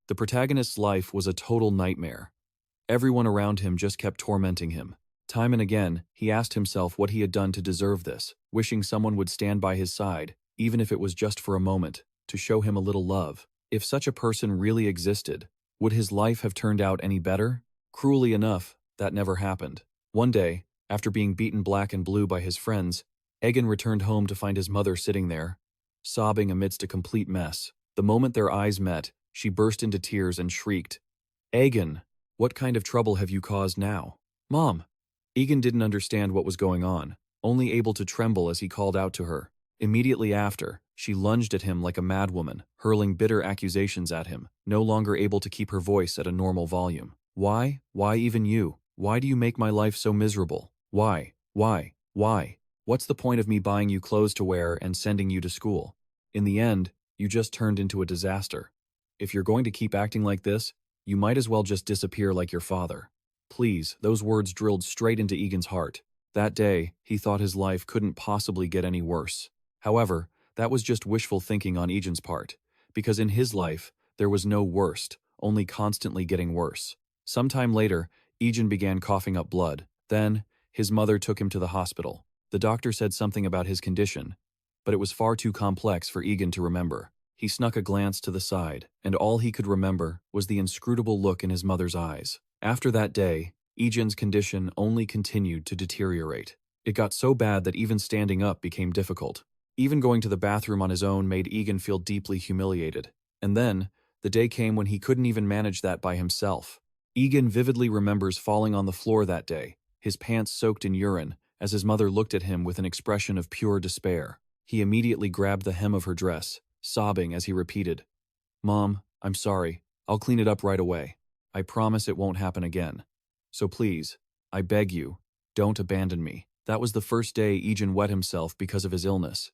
The protagonist's life was a total nightmare. Everyone around him just kept tormenting him. Time and again, he asked himself what he had done to deserve this, wishing someone would stand by his side, even if it was just for a moment, to show him a little love. If such a person really existed, would his life have turned out any better? Cruelly enough, that never happened. One day, after being beaten black and blue by his friends, Egen returned home to find his mother sitting there, sobbing amidst a complete mess. The moment their eyes met, she burst into tears and shrieked, "Egen, what kind of trouble have you caused now?" "Mom!" Egen didn't understand what was going on, only able to tremble as he called out to her. Immediately after, she lunged at him like a madwoman, hurling bitter accusations at him, no longer able to keep her voice at a normal volume. "Why? Why even you? Why do you make my life so miserable? Why? Why? What's the point of me buying you clothes to wear and sending you to school? In the end, you just turned into a disaster. If you're going to keep acting like this, you might as well just disappear like your father." Please, those words drilled straight into Egen's heart. That day, he thought his life couldn't possibly get any worse. However, that was just wishful thinking on Egen's part, because in his life, there was no worst, only constantly getting worse. Sometime later, Egen began coughing up blood. Then, his mother took him to the hospital. The doctor said something about his condition, but it was far too complex for Egen to remember. He snuck a glance to the side, and all he could remember was the inscrutable look in his mother's eyes. After that day, Egen's condition only continued to deteriorate. It got so bad that even standing up became difficult. Even going to the bathroom on his own made Egen feel deeply humiliated. And then, the day came when he couldn't even manage that by himself. Egen vividly remembers falling on the floor that day, his pants soaked in urine, as his mother looked at him with an expression of pure despair. He immediately grabbed the hem of her dress, sobbing as he repeated, "Mom, I'm sorry. I'll clean it up right away. I promise it won't happen again. So please, I beg you, don't abandon me." That was the first day Egen wet himself because of his illness.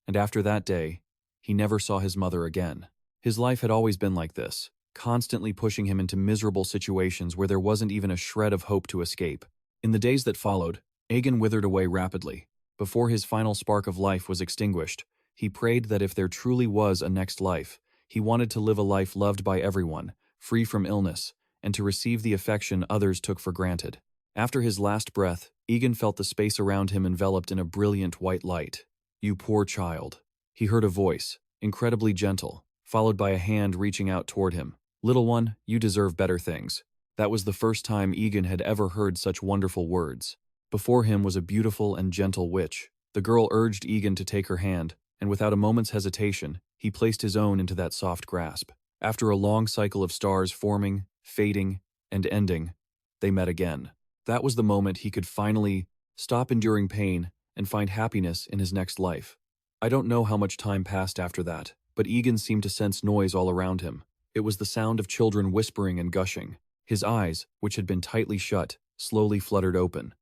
And after that day, he never saw his mother again. His life had always been like this, constantly pushing him into miserable situations where there wasn't even a shred of hope to escape. In the days that followed, Egen withered away rapidly. Before his final spark of life was extinguished, he prayed that if there truly was a next life, he wanted to live a life loved by everyone, free from illness, and to receive the affection others took for granted. After his last breath, Egen felt the space around him enveloped in a brilliant white light. "You poor child." He heard a voice, incredibly gentle, followed by a hand reaching out toward him. "Little one, you deserve better things." That was the first time Egen had ever heard such wonderful words. Before him was a beautiful and gentle witch. The girl urged Egen to take her hand, and without a moment's hesitation, he placed his own into that soft grasp. After a long cycle of stars forming, fading, and ending, they met again. That was the moment he could finally stop enduring pain and find happiness in his next life. I don't know how much time passed after that, but Egen seemed to sense noise all around him. It was the sound of children whispering and gushing. His eyes, which had been tightly shut, slowly fluttered open.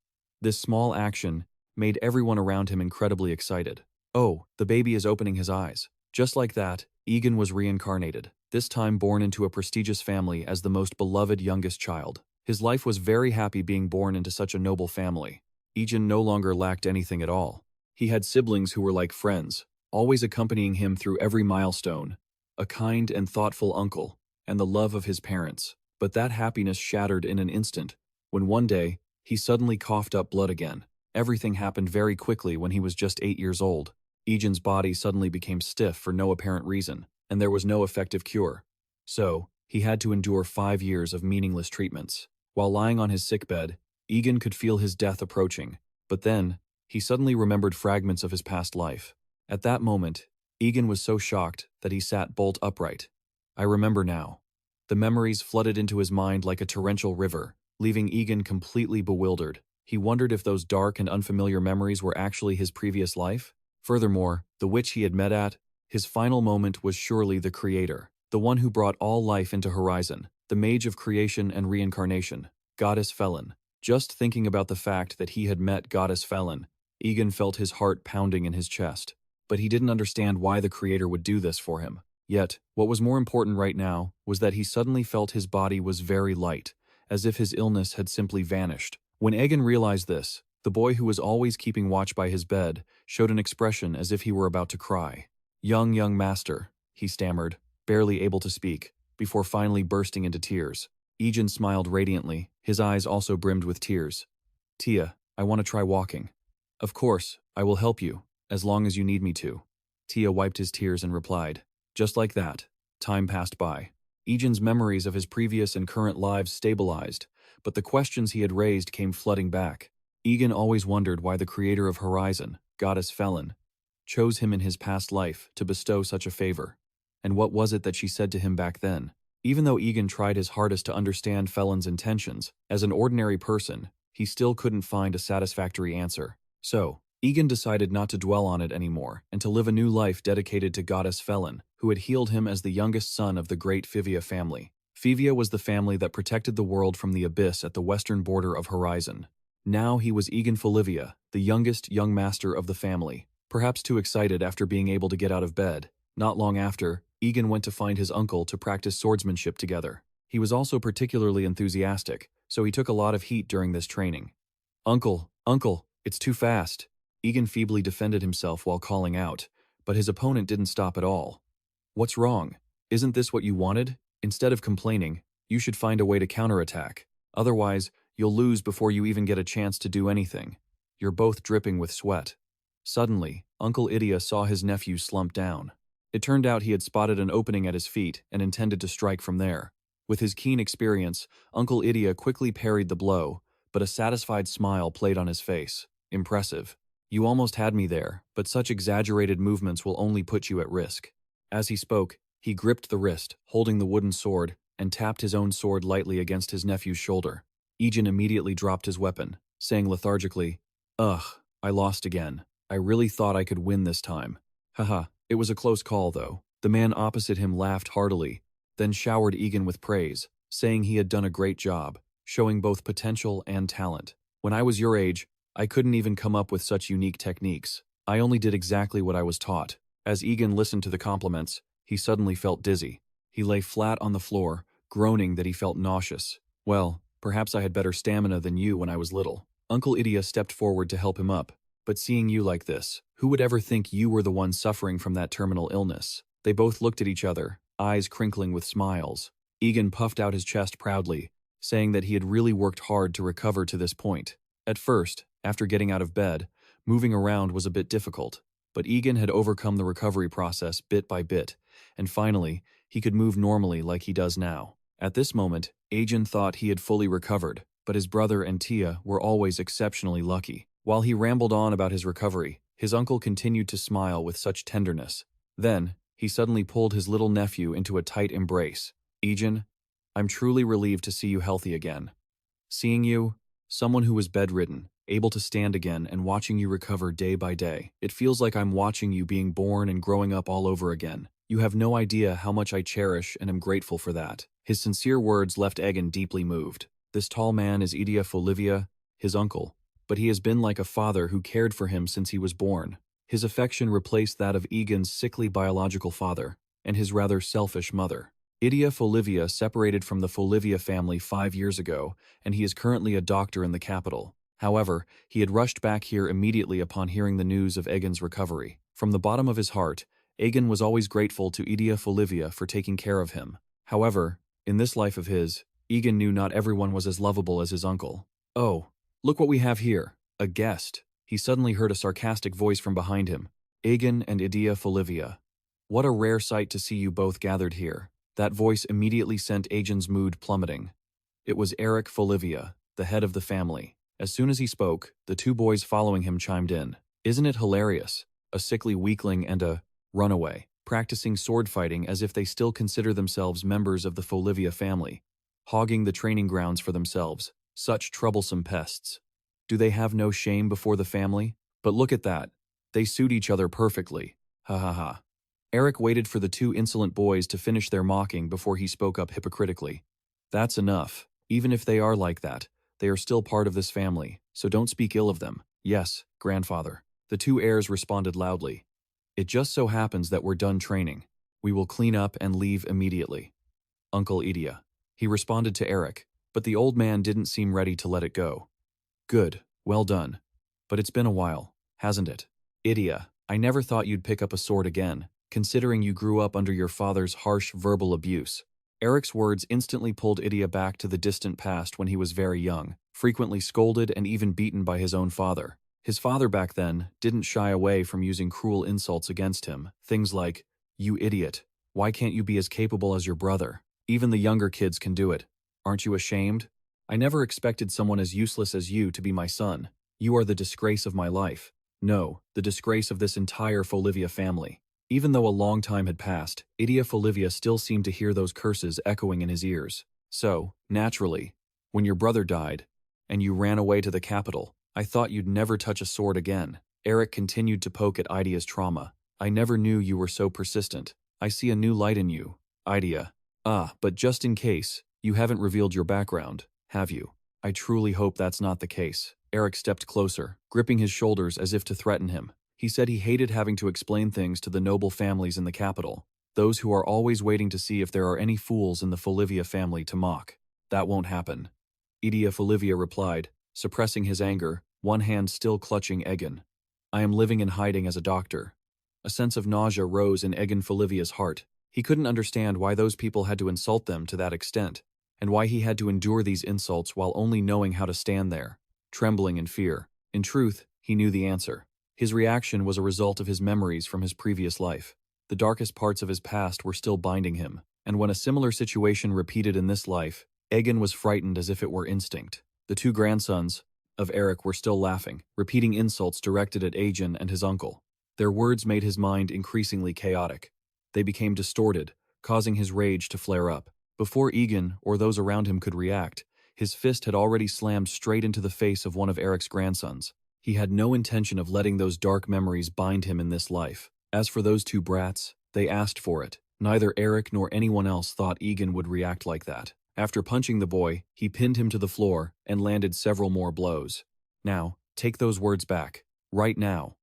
This small action made everyone around him incredibly excited. Oh, the baby is opening his eyes. Just like that, Egen was reincarnated, this time born into a prestigious family as the most beloved youngest child. His life was very happy being born into such a noble family. Egen no longer lacked anything at all. He had siblings who were like friends, always accompanying him through every milestone, a kind and thoughtful uncle, and the love of his parents. But that happiness shattered in an instant, when one day, he suddenly coughed up blood again. Everything happened very quickly when he was just 8 years old. Egen's body suddenly became stiff for no apparent reason, and there was no effective cure. So, he had to endure 5 years of meaningless treatments. While lying on his sickbed, Egen could feel his death approaching, but then, he suddenly remembered fragments of his past life. At that moment, Egen was so shocked that he sat bolt upright. "I remember now." The memories flooded into his mind like a torrential river, leaving Egen completely bewildered. He wondered if those dark and unfamiliar memories were actually his previous life. Furthermore, the witch he had met at, his final moment was surely the creator, the one who brought all life into Horizon, the mage of creation and reincarnation, Goddess Felin. Just thinking about the fact that he had met Goddess Felin, Egen felt his heart pounding in his chest. But he didn't understand why the creator would do this for him. Yet, what was more important right now was that he suddenly felt his body was very light, as if his illness had simply vanished. When Egen realized this, the boy who was always keeping watch by his bed showed an expression as if he were about to cry. Young master," he stammered, barely able to speak. before finally bursting into tears. Egen smiled radiantly, his eyes also brimmed with tears. Tia, I want to try walking. Of course, I will help you, as long as you need me to. Tia wiped his tears and replied. Just like that, time passed by. Egen's memories of his previous and current lives stabilized, but the questions he had raised came flooding back. Egen always wondered why the creator of Horizon, goddess Felin, chose him in his past life to bestow such a favor. And what was it that she said to him back then? Even though Egen tried his hardest to understand Felin's intentions, as an ordinary person, he still couldn't find a satisfactory answer. So, Egen decided not to dwell on it anymore and to live a new life dedicated to goddess Felin, who had healed him as the youngest son of the great Fivia family. Fivia was the family that protected the world from the abyss at the western border of Horizon. Now he was Egen Folivia, the youngest young master of the family, perhaps too excited after being able to get out of bed. Not long after, Egen went to find his uncle to practice swordsmanship together. He was also particularly enthusiastic, so he took a lot of heat during this training. Uncle, it's too fast. Egen feebly defended himself while calling out, but his opponent didn't stop at all. What's wrong? Isn't this what you wanted? Instead of complaining, you should find a way to counterattack. Otherwise, you'll lose before you even get a chance to do anything. You're both dripping with sweat. Suddenly, Uncle Idia saw his nephew slump down. It turned out he had spotted an opening at his feet and intended to strike from there. With his keen experience, Uncle Idia quickly parried the blow, but a satisfied smile played on his face. Impressive. You almost had me there, but such exaggerated movements will only put you at risk. As he spoke, he gripped the wrist, holding the wooden sword, and tapped his own sword lightly against his nephew's shoulder. Egen immediately dropped his weapon, saying lethargically, Ugh, I lost again. I really thought I could win this time. Haha, it was a close call though. The man opposite him laughed heartily, then showered Egen with praise, saying he had done a great job, showing both potential and talent. When I was your age, I couldn't even come up with such unique techniques. I only did exactly what I was taught. As Egen listened to the compliments, he suddenly felt dizzy. He lay flat on the floor, groaning that he felt nauseous. Well, perhaps I had better stamina than you when I was little. Uncle Idia stepped forward to help him up. But seeing you like this, who would ever think you were the one suffering from that terminal illness? They both looked at each other, eyes crinkling with smiles. Egen puffed out his chest proudly, saying that he had really worked hard to recover to this point. At first, after getting out of bed, moving around was a bit difficult, but Egen had overcome the recovery process bit by bit, and finally, he could move normally like he does now. At this moment, Egen thought he had fully recovered, but his brother and Tia were always exceptionally lucky. While he rambled on about his recovery, his uncle continued to smile with such tenderness. Then, he suddenly pulled his little nephew into a tight embrace. Egen, I'm truly relieved to see you healthy again. Seeing you, someone who was bedridden, able to stand again and watching you recover day by day, it feels like I'm watching you being born and growing up all over again. You have no idea how much I cherish and am grateful for that. His sincere words left Egen deeply moved. This tall man is Egen Folivia, his uncle, but he has been like a father who cared for him since he was born. His affection replaced that of Egen's sickly biological father and his rather selfish mother. Egen Folivia separated from the Folivia family 5 years ago, and he is currently a doctor in the capital. However, he had rushed back here immediately upon hearing the news of Egen's recovery. From the bottom of his heart, Egen was always grateful to Egen Folivia for taking care of him. However, in this life of his, Egen knew not everyone was as lovable as his uncle. Oh, look what we have here, a guest. He suddenly heard a sarcastic voice from behind him. Egen and Egen Folivia. What a rare sight to see you both gathered here. That voice immediately sent Egen's mood plummeting. It was Egen Folivia, the head of the family. As soon as he spoke, the two boys following him chimed in. Isn't it hilarious? A sickly weakling and a runaway, practicing sword fighting as if they still consider themselves members of the Folivia family, hogging the training grounds for themselves. Such troublesome pests. Do they have no shame before the family? But look at that. They suit each other perfectly. Ha ha ha. Eric waited for the two insolent boys to finish their mocking before he spoke up hypocritically. That's enough. Even if they are like that, they are still part of this family, so don't speak ill of them. Yes, grandfather. The two heirs responded loudly. It just so happens that we're done training. We will clean up and leave immediately. Uncle Idia. He responded to Eric, but the old man didn't seem ready to let it go. Good, well done. But it's been a while, hasn't it? Idia, I never thought you'd pick up a sword again, considering you grew up under your father's harsh verbal abuse. Eric's words instantly pulled Idia back to the distant past when he was very young, frequently scolded and even beaten by his own father. His father back then didn't shy away from using cruel insults against him, things like, "You idiot, why can't you be as capable as your brother? Even the younger kids can do it. Aren't you ashamed? I never expected someone as useless as you to be my son. You are the disgrace of my life. No, the disgrace of this entire Folivia family." Even though a long time had passed, Egen Folivia still seemed to hear those curses echoing in his ears. So, naturally, when your brother died, and you ran away to the capital, I thought you'd never touch a sword again. Eric continued to poke at Idia's trauma. I never knew you were so persistent. I see a new light in you, Idia. But just in case, you haven't revealed your background, have you? I truly hope that's not the case. Eric stepped closer, gripping his shoulders as if to threaten him. He said he hated having to explain things to the noble families in the capital, those who are always waiting to see if there are any fools in the Folivia family to mock. That won't happen. Egen Folivia replied, suppressing his anger, one hand still clutching Egen. I am living in hiding as a doctor. A sense of nausea rose in Egen Folivia's heart. He couldn't understand why those people had to insult them to that extent, and why he had to endure these insults while only knowing how to stand there, trembling in fear. In truth, he knew the answer. His reaction was a result of his memories from his previous life. The darkest parts of his past were still binding him, and when a similar situation repeated in this life, Egen was frightened as if it were instinct. The two grandsons of Eric were still laughing, repeating insults directed at Egen and his uncle. Their words made his mind increasingly chaotic. They became distorted, causing his rage to flare up. Before Egen or those around him could react, his fist had already slammed straight into the face of one of Eric's grandsons. He had no intention of letting those dark memories bind him in this life. As for those two brats, they asked for it. Neither Eric nor anyone else thought Egen would react like that. After punching the boy, he pinned him to the floor and landed several more blows. Now, take those words back. Right now.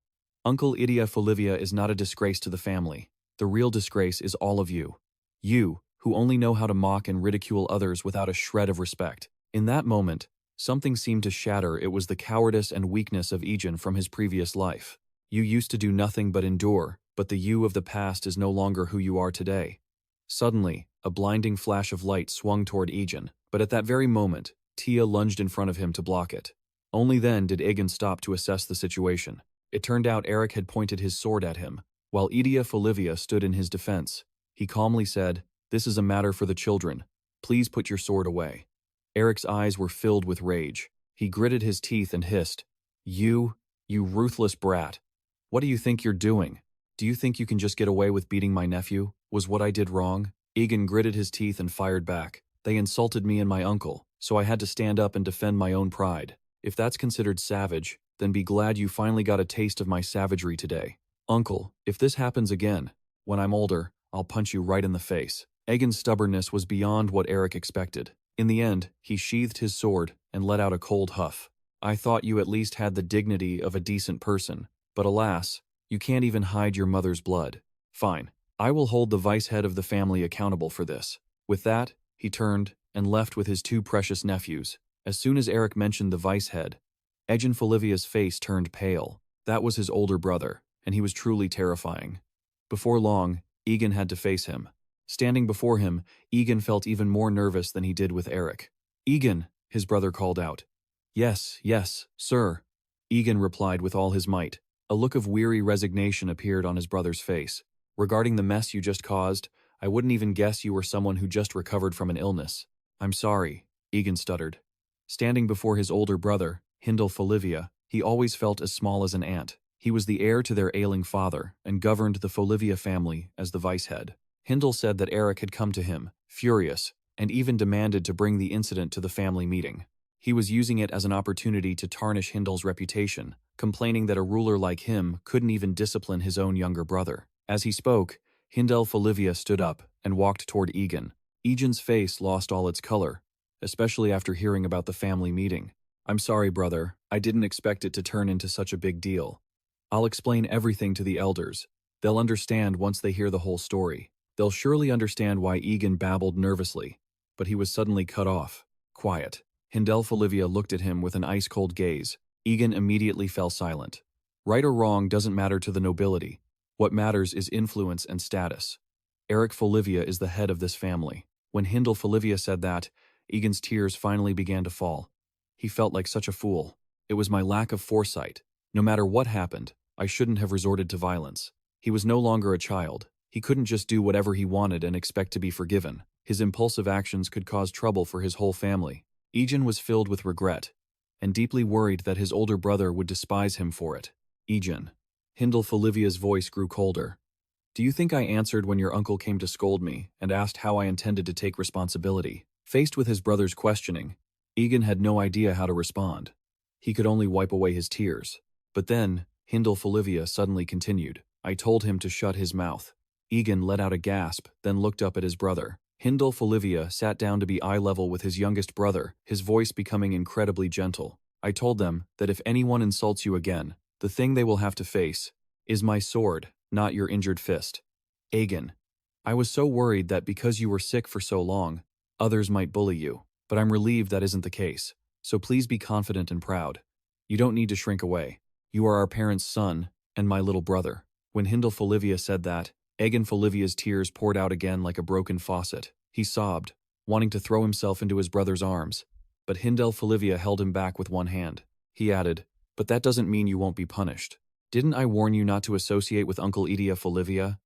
Uncle Egen Folivia is not a disgrace to the family. The real disgrace is all of you. You, who only know how to mock and ridicule others without a shred of respect. In that moment, something seemed to shatter. It was the cowardice and weakness of Egen from his previous life. You used to do nothing but endure, but the you of the past is no longer who you are today. Suddenly, a blinding flash of light swung toward Egen, but at that very moment, Tia lunged in front of him to block it. Only then did Egen stop to assess the situation. It turned out Eric had pointed his sword at him, while Egen Folivia stood in his defense. He calmly said, "This is a matter for the children. Please put your sword away." Eric's eyes were filled with rage. He gritted his teeth and hissed, You ruthless brat. What do you think you're doing? Do you think you can just get away with beating my nephew? Was what I did wrong?" Egen gritted his teeth and fired back. "They insulted me and my uncle, so I had to stand up and defend my own pride. If that's considered savage, then be glad you finally got a taste of my savagery today. Uncle, if this happens again, when I'm older, I'll punch you right in the face." Egen's stubbornness was beyond what Eric expected. In the end, he sheathed his sword and let out a cold huff. "I thought you at least had the dignity of a decent person, but alas, you can't even hide your mother's blood. Fine, I will hold the vice head of the family accountable for this." With that, he turned and left with his two precious nephews. As soon as Eric mentioned the vice head, Egen Folivia's face turned pale. That was his older brother, and he was truly terrifying. Before long, Egen had to face him. Standing before him, Egen felt even more nervous than he did with Eric. "Egen," his brother called out. Yes, sir," Egen replied with all his might. A look of weary resignation appeared on his brother's face. "Regarding the mess you just caused, I wouldn't even guess you were someone who just recovered from an illness." "I'm sorry," Egen stuttered. Standing before his older brother, Egen Folivia, he always felt as small as an ant. He was the heir to their ailing father and governed the Folivia family as the vice head. Egen said that Eric had come to him, furious, and even demanded to bring the incident to the family meeting. He was using it as an opportunity to tarnish Endel's reputation, complaining that a ruler like him couldn't even discipline his own younger brother. As he spoke, Egen Folivia stood up and walked toward Egen. Egen's face lost all its color, especially after hearing about the family meeting. "I'm sorry, brother. I didn't expect it to turn into such a big deal. I'll explain everything to the elders. They'll understand once they hear the whole story. They'll surely understand why." Egen babbled nervously, but he was suddenly cut off. "Quiet." Egen Folivia looked at him with an ice-cold gaze. Egen immediately fell silent. Right or wrong doesn't matter to the nobility. What matters is influence and status. Eric Folivia is the head of this family. When Egen Folivia said that, Egen's tears finally began to fall. He felt like such a fool. It was my lack of foresight. No matter what happened, I shouldn't have resorted to violence. He was no longer a child. He couldn't just do whatever he wanted and expect to be forgiven. His impulsive actions could cause trouble for his whole family. Egen was filled with regret, and deeply worried that his older brother would despise him for it. Egen. Egen Folivia's voice grew colder. Do you think I answered when your uncle came to scold me and asked how I intended to take responsibility? Faced with his brother's questioning, Egen had no idea how to respond. He could only wipe away his tears. But then, Egen Folivia suddenly continued. I told him to shut his mouth. Egen let out a gasp, then looked up at his brother. Egen Folivia sat down to be eye level with his youngest brother, his voice becoming incredibly gentle. I told them that if anyone insults you again, the thing they will have to face is my sword, not your injured fist. Egen, I was so worried that because you were sick for so long, others might bully you, but I'm relieved that isn't the case. So please be confident and proud. You don't need to shrink away. You are our parents' son and my little brother. When Egen Folivia said that, Egen Folivia's tears poured out again like a broken faucet. He sobbed, wanting to throw himself into his brother's arms, but Egen Folivia held him back with one hand. He added, but that doesn't mean you won't be punished. Didn't I warn you not to associate with Uncle Egen Folivia?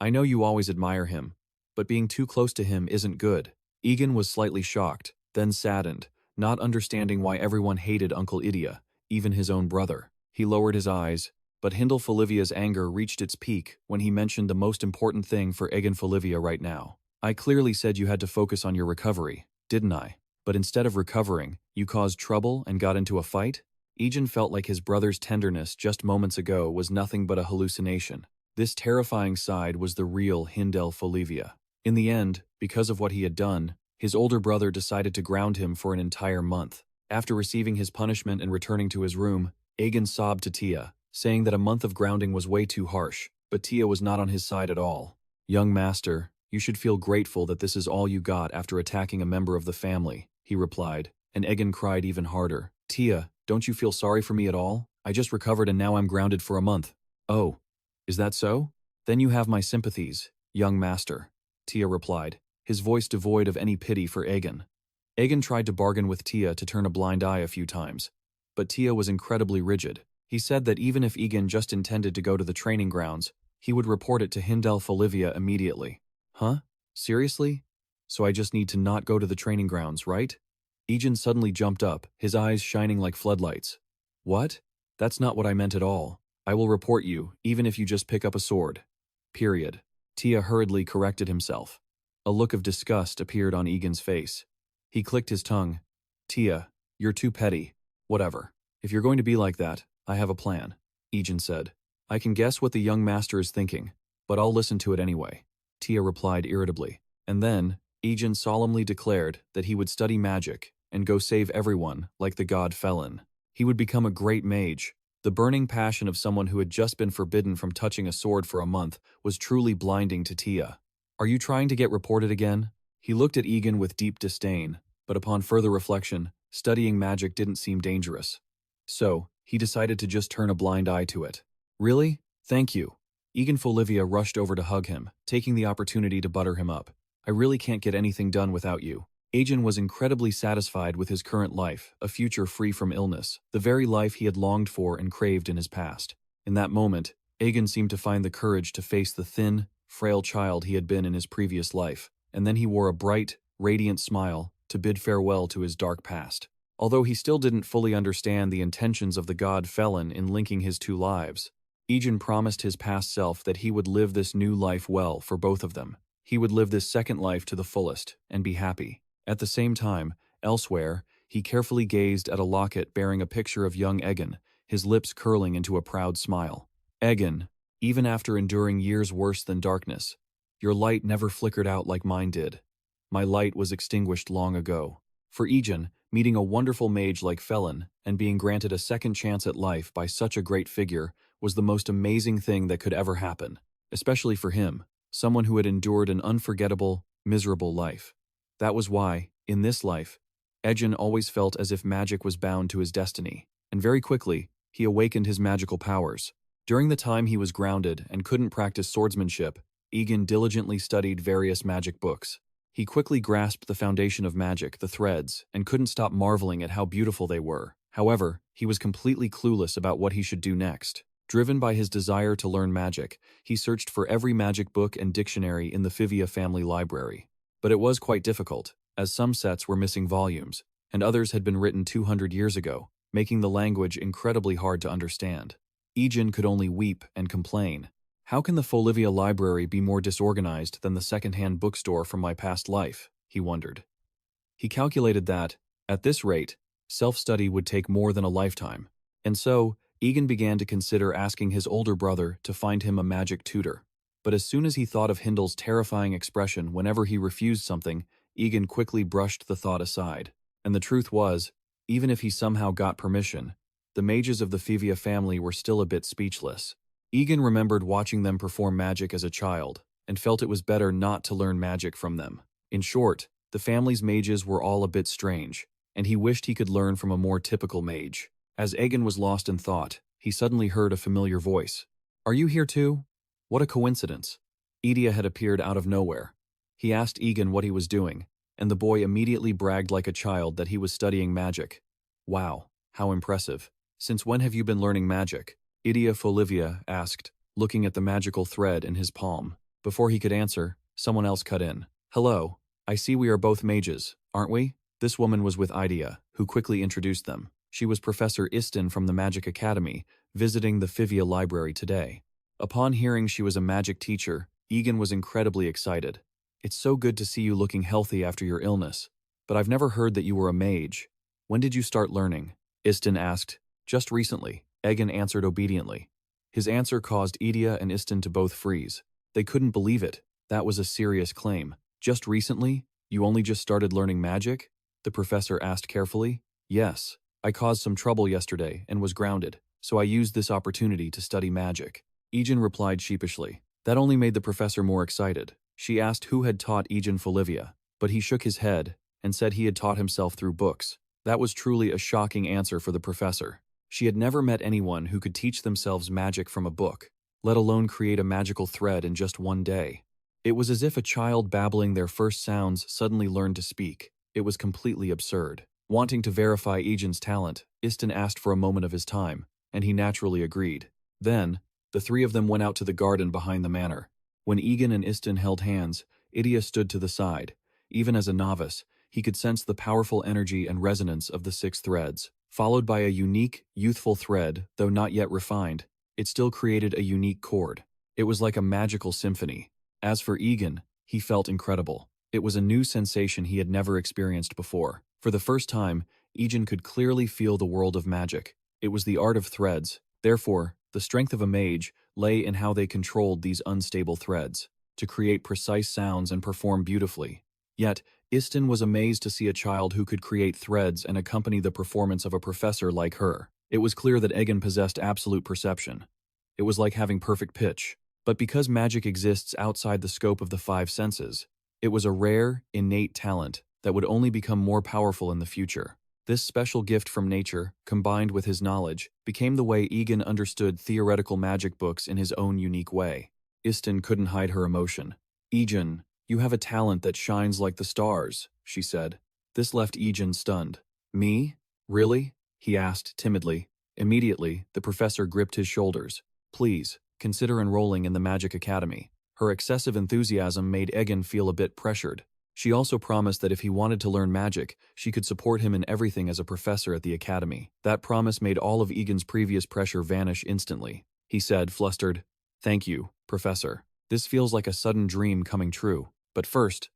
I know you always admire him, but being too close to him isn't good. Egen was slightly shocked, then saddened, not understanding why everyone hated Uncle Egen, even his own brother. He lowered his eyes, but Egen Folivia's anger reached its peak when he mentioned the most important thing for Egen Folivia right now. I clearly said you had to focus on your recovery, didn't I? But instead of recovering, you caused trouble and got into a fight? Egen felt like his brother's tenderness just moments ago was nothing but a hallucination. This terrifying side was the real Egen Folivia. In the end, because of what he had done, his older brother decided to ground him for an entire month. After receiving his punishment and returning to his room, Egen sobbed to Tia, saying that a month of grounding was way too harsh, but Tia was not on his side at all. Young master, you should feel grateful that this is all you got after attacking a member of the family, he replied, and Egen cried even harder. Tia, don't you feel sorry for me at all? I just recovered and now I'm grounded for a month. Oh, is that so? Then you have my sympathies, young master, Tia replied, his voice devoid of any pity for Egen. Egen tried to bargain with Tia to turn a blind eye a few times, but Tia was incredibly rigid. He said that even if Egen just intended to go to the training grounds, he would report it to Egen Folivia immediately. Huh? Seriously? So I just need to not go to the training grounds, right? Egen suddenly jumped up, his eyes shining like floodlights. What? That's not what I meant at all. I will report you, even if you just pick up a sword. Period. Tia hurriedly corrected himself. A look of disgust appeared on Egen's face. He clicked his tongue. Tia, you're too petty. Whatever. If you're going to be like that, I have a plan, Egen said. I can guess what the young master is thinking, but I'll listen to it anyway, Tia replied irritably. And then, Egen solemnly declared that he would study magic and go save everyone like the god Felin. He would become a great mage. The burning passion of someone who had just been forbidden from touching a sword for a month was truly blinding to Tia. Are you trying to get reported again? He looked at Egen with deep disdain, but upon further reflection, studying magic didn't seem dangerous. So, he decided to just turn a blind eye to it. Really? Thank you. Egen Folivia rushed over to hug him, taking the opportunity to butter him up. I really can't get anything done without you. Egen was incredibly satisfied with his current life, a future free from illness, the very life he had longed for and craved in his past. In that moment, Egen seemed to find the courage to face the thin, frail child he had been in his previous life, and then he wore a bright, radiant smile to bid farewell to his dark past. Although he still didn't fully understand the intentions of the god Felin in linking his two lives, Egen promised his past self that he would live this new life well for both of them. He would live this second life to the fullest and be happy. At the same time, elsewhere, he carefully gazed at a locket bearing a picture of young Egen, his lips curling into a proud smile. Egen, even after enduring years worse than darkness, your light never flickered out like mine did. My light was extinguished long ago. For Egen, meeting a wonderful mage like Felin and being granted a second chance at life by such a great figure was the most amazing thing that could ever happen, especially for him, someone who had endured an unforgettable, miserable life. That was why, in this life, Egen always felt as if magic was bound to his destiny, and very quickly, he awakened his magical powers. During the time he was grounded and couldn't practice swordsmanship, Egen diligently studied various magic books. He quickly grasped the foundation of magic, the threads, and couldn't stop marveling at how beautiful they were. However, he was completely clueless about what he should do next. Driven by his desire to learn magic, he searched for every magic book and dictionary in the Folivia family library. But it was quite difficult, as some sets were missing volumes, and others had been written 200 years ago, making the language incredibly hard to understand. Egen could only weep and complain. How can the Folivia library be more disorganized than the second-hand bookstore from my past life? He wondered. He calculated that, at this rate, self-study would take more than a lifetime, and so, Egen began to consider asking his older brother to find him a magic tutor. But as soon as he thought of Hindel's terrifying expression whenever he refused something, Egen quickly brushed the thought aside. And the truth was, even if he somehow got permission, the mages of the Folivia family were still a bit speechless. Egen remembered watching them perform magic as a child, and felt it was better not to learn magic from them. In short, the family's mages were all a bit strange, and he wished he could learn from a more typical mage. As Egen was lost in thought, he suddenly heard a familiar voice. "Are you here too?" What a coincidence. Idia had appeared out of nowhere. He asked Egen what he was doing, and the boy immediately bragged like a child that he was studying magic. "Wow, how impressive. Since when have you been learning magic?" Egen Folivia asked, looking at the magical thread in his palm. Before he could answer, someone else cut in. "Hello, I see we are both mages, aren't we?" This woman was with Idia, who quickly introduced them. She was Professor Isten from the Magic Academy, visiting the Folivia library today. Upon hearing she was a magic teacher, Egen was incredibly excited. "It's so good to see you looking healthy after your illness. But I've never heard that you were a mage. When did you start learning?" Isten asked. "Just recently," Egen answered obediently. His answer caused Idia and Isten to both freeze. They couldn't believe it. That was a serious claim. "Just recently? You only just started learning magic?" The professor asked carefully. "Yes. I caused some trouble yesterday and was grounded, so I used this opportunity to study magic." Egen replied sheepishly. That only made the professor more excited. She asked who had taught Egen Folivia, but he shook his head and said he had taught himself through books. That was truly a shocking answer for the professor. She had never met anyone who could teach themselves magic from a book, let alone create a magical thread in just one day. It was as if a child babbling their first sounds suddenly learned to speak. It was completely absurd. Wanting to verify Egen's talent, Isten asked for a moment of his time, and he naturally agreed. Then, the three of them went out to the garden behind the manor. When Egen and Isten held hands, Idia stood to the side. Even as a novice, he could sense the powerful energy and resonance of the 6 threads. Followed by a unique, youthful thread, though not yet refined, it still created a unique chord. It was like a magical symphony. As for Egen, he felt incredible. It was a new sensation he had never experienced before. For the first time, Egen could clearly feel the world of magic. It was the art of threads. Therefore, the strength of a mage lay in how they controlled these unstable threads, to create precise sounds and perform beautifully. Yet, Isten was amazed to see a child who could create threads and accompany the performance of a professor like her. It was clear that Egen possessed absolute perception. It was like having perfect pitch. But because magic exists outside the scope of the 5 senses, it was a rare, innate talent that would only become more powerful in the future. This special gift from nature, combined with his knowledge, became the way Egen understood theoretical magic books in his own unique way. Isten couldn't hide her emotion. "Egen, you have a talent that shines like the stars," she said. This left Egen stunned. "Me? Really?" he asked timidly. Immediately, the professor gripped his shoulders. "Please, consider enrolling in the Magic Academy." Her excessive enthusiasm made Egen feel a bit pressured. She also promised that if he wanted to learn magic, she could support him in everything as a professor at the academy. That promise made all of Egen's previous pressure vanish instantly. He said, flustered, "Thank you, Professor. This feels like a sudden dream coming true. But first,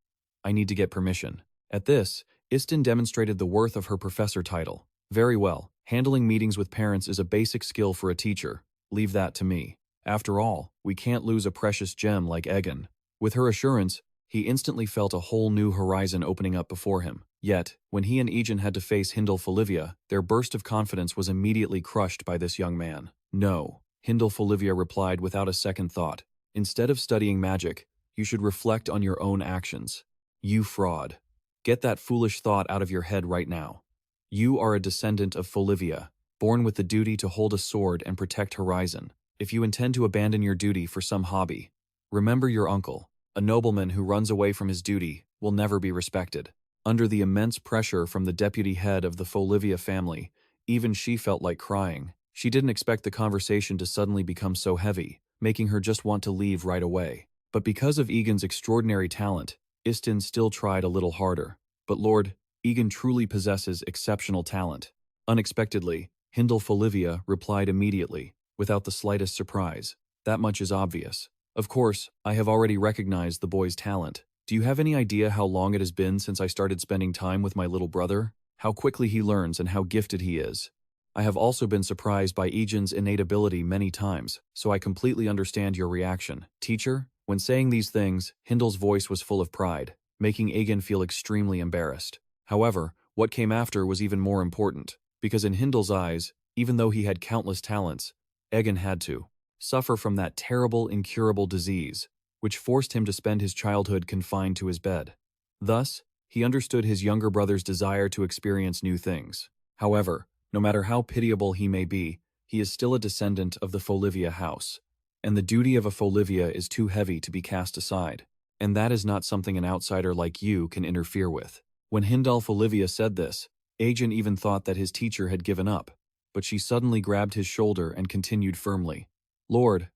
I need to get permission." At this, Isten demonstrated the worth of her professor title. "Very well. Handling meetings with parents is a basic skill for a teacher. Leave that to me. After all, we can't lose a precious gem like Egen." With her assurance, he instantly felt a whole new horizon opening up before him. Yet, when he and Egen had to face Egen Folivia, their burst of confidence was immediately crushed by this young man. "No," Egen Folivia replied without a second thought. "Instead of studying magic, you should reflect on your own actions. You fraud. Get that foolish thought out of your head right now. You are a descendant of Folivia, born with the duty to hold a sword and protect Horizon. If you intend to abandon your duty for some hobby, remember your uncle, a nobleman who runs away from his duty, will never be respected. Under the immense pressure from the deputy head of the Folivia family, even she felt like crying. She didn't expect the conversation to suddenly become so heavy, making her just want to leave right away. But because of Egen's extraordinary talent, Istin still tried a little harder. But Lord, Egen truly possesses exceptional talent. Unexpectedly, Hindle Folivia replied immediately, without the slightest surprise. That much is obvious. Of course, I have already recognized the boy's talent. Do you have any idea how long it has been since I started spending time with my little brother? How quickly he learns and how gifted he is. I have also been surprised by Egen's innate ability many times, so I completely understand your reaction. Teacher? When saying these things, Hindle's voice was full of pride, making Egen feel extremely embarrassed. However, what came after was even more important, because in Hindle's eyes, even though he had countless talents, Egen had to suffer from that terrible, incurable disease, which forced him to spend his childhood confined to his bed. Thus, he understood his younger brother's desire to experience new things. However, no matter how pitiable he may be, he is still a descendant of the Folivia house, and the duty of a Folivia is too heavy to be cast aside, and that is not something an outsider like you can interfere with. When Hindal Folivia said this, Egen even thought that his teacher had given up, but she suddenly grabbed his shoulder and continued firmly. Lord,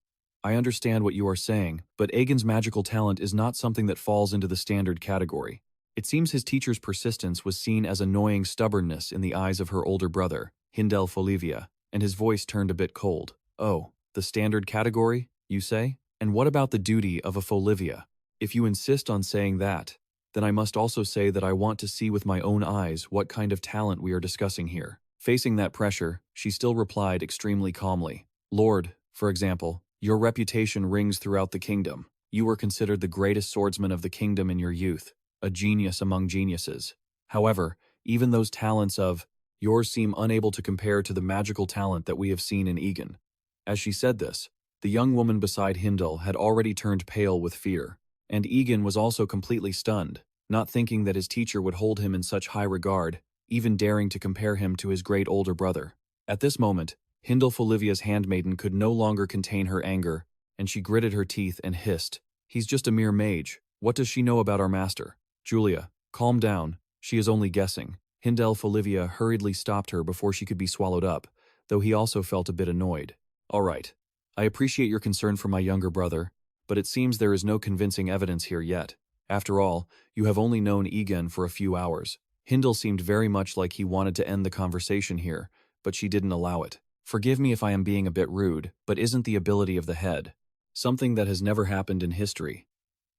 I understand what you are saying, but Egen's magical talent is not something that falls into the standard category. It seems his teacher's persistence was seen as annoying stubbornness in the eyes of her older brother, Hindel Folivia, and his voice turned a bit cold. Oh, the standard category, you say? And what about the duty of a Folivia? If you insist on saying that, then I must also say that I want to see with my own eyes what kind of talent we are discussing here. Facing that pressure, she still replied extremely calmly. Lord, for example, your reputation rings throughout the kingdom. You were considered the greatest swordsman of the kingdom in your youth, a genius among geniuses. However, even those talents of yours seem unable to compare to the magical talent that we have seen in Egen. As she said this, the young woman beside Hindle had already turned pale with fear, and Egen was also completely stunned, not thinking that his teacher would hold him in such high regard, even daring to compare him to his great older brother. At this moment, Hindle Folivia's handmaiden could no longer contain her anger, and she gritted her teeth and hissed, He's just a mere mage. What does she know about our master? Julia, calm down. She is only guessing. Hindel Folivia hurriedly stopped her before she could be swallowed up, though he also felt a bit annoyed. All right. I appreciate your concern for my younger brother, but it seems there is no convincing evidence here yet. After all, you have only known Egen for a few hours. Hindle seemed very much like he wanted to end the conversation here, but she didn't allow it. Forgive me if I am being a bit rude, but isn't the ability of the head something that has never happened in history?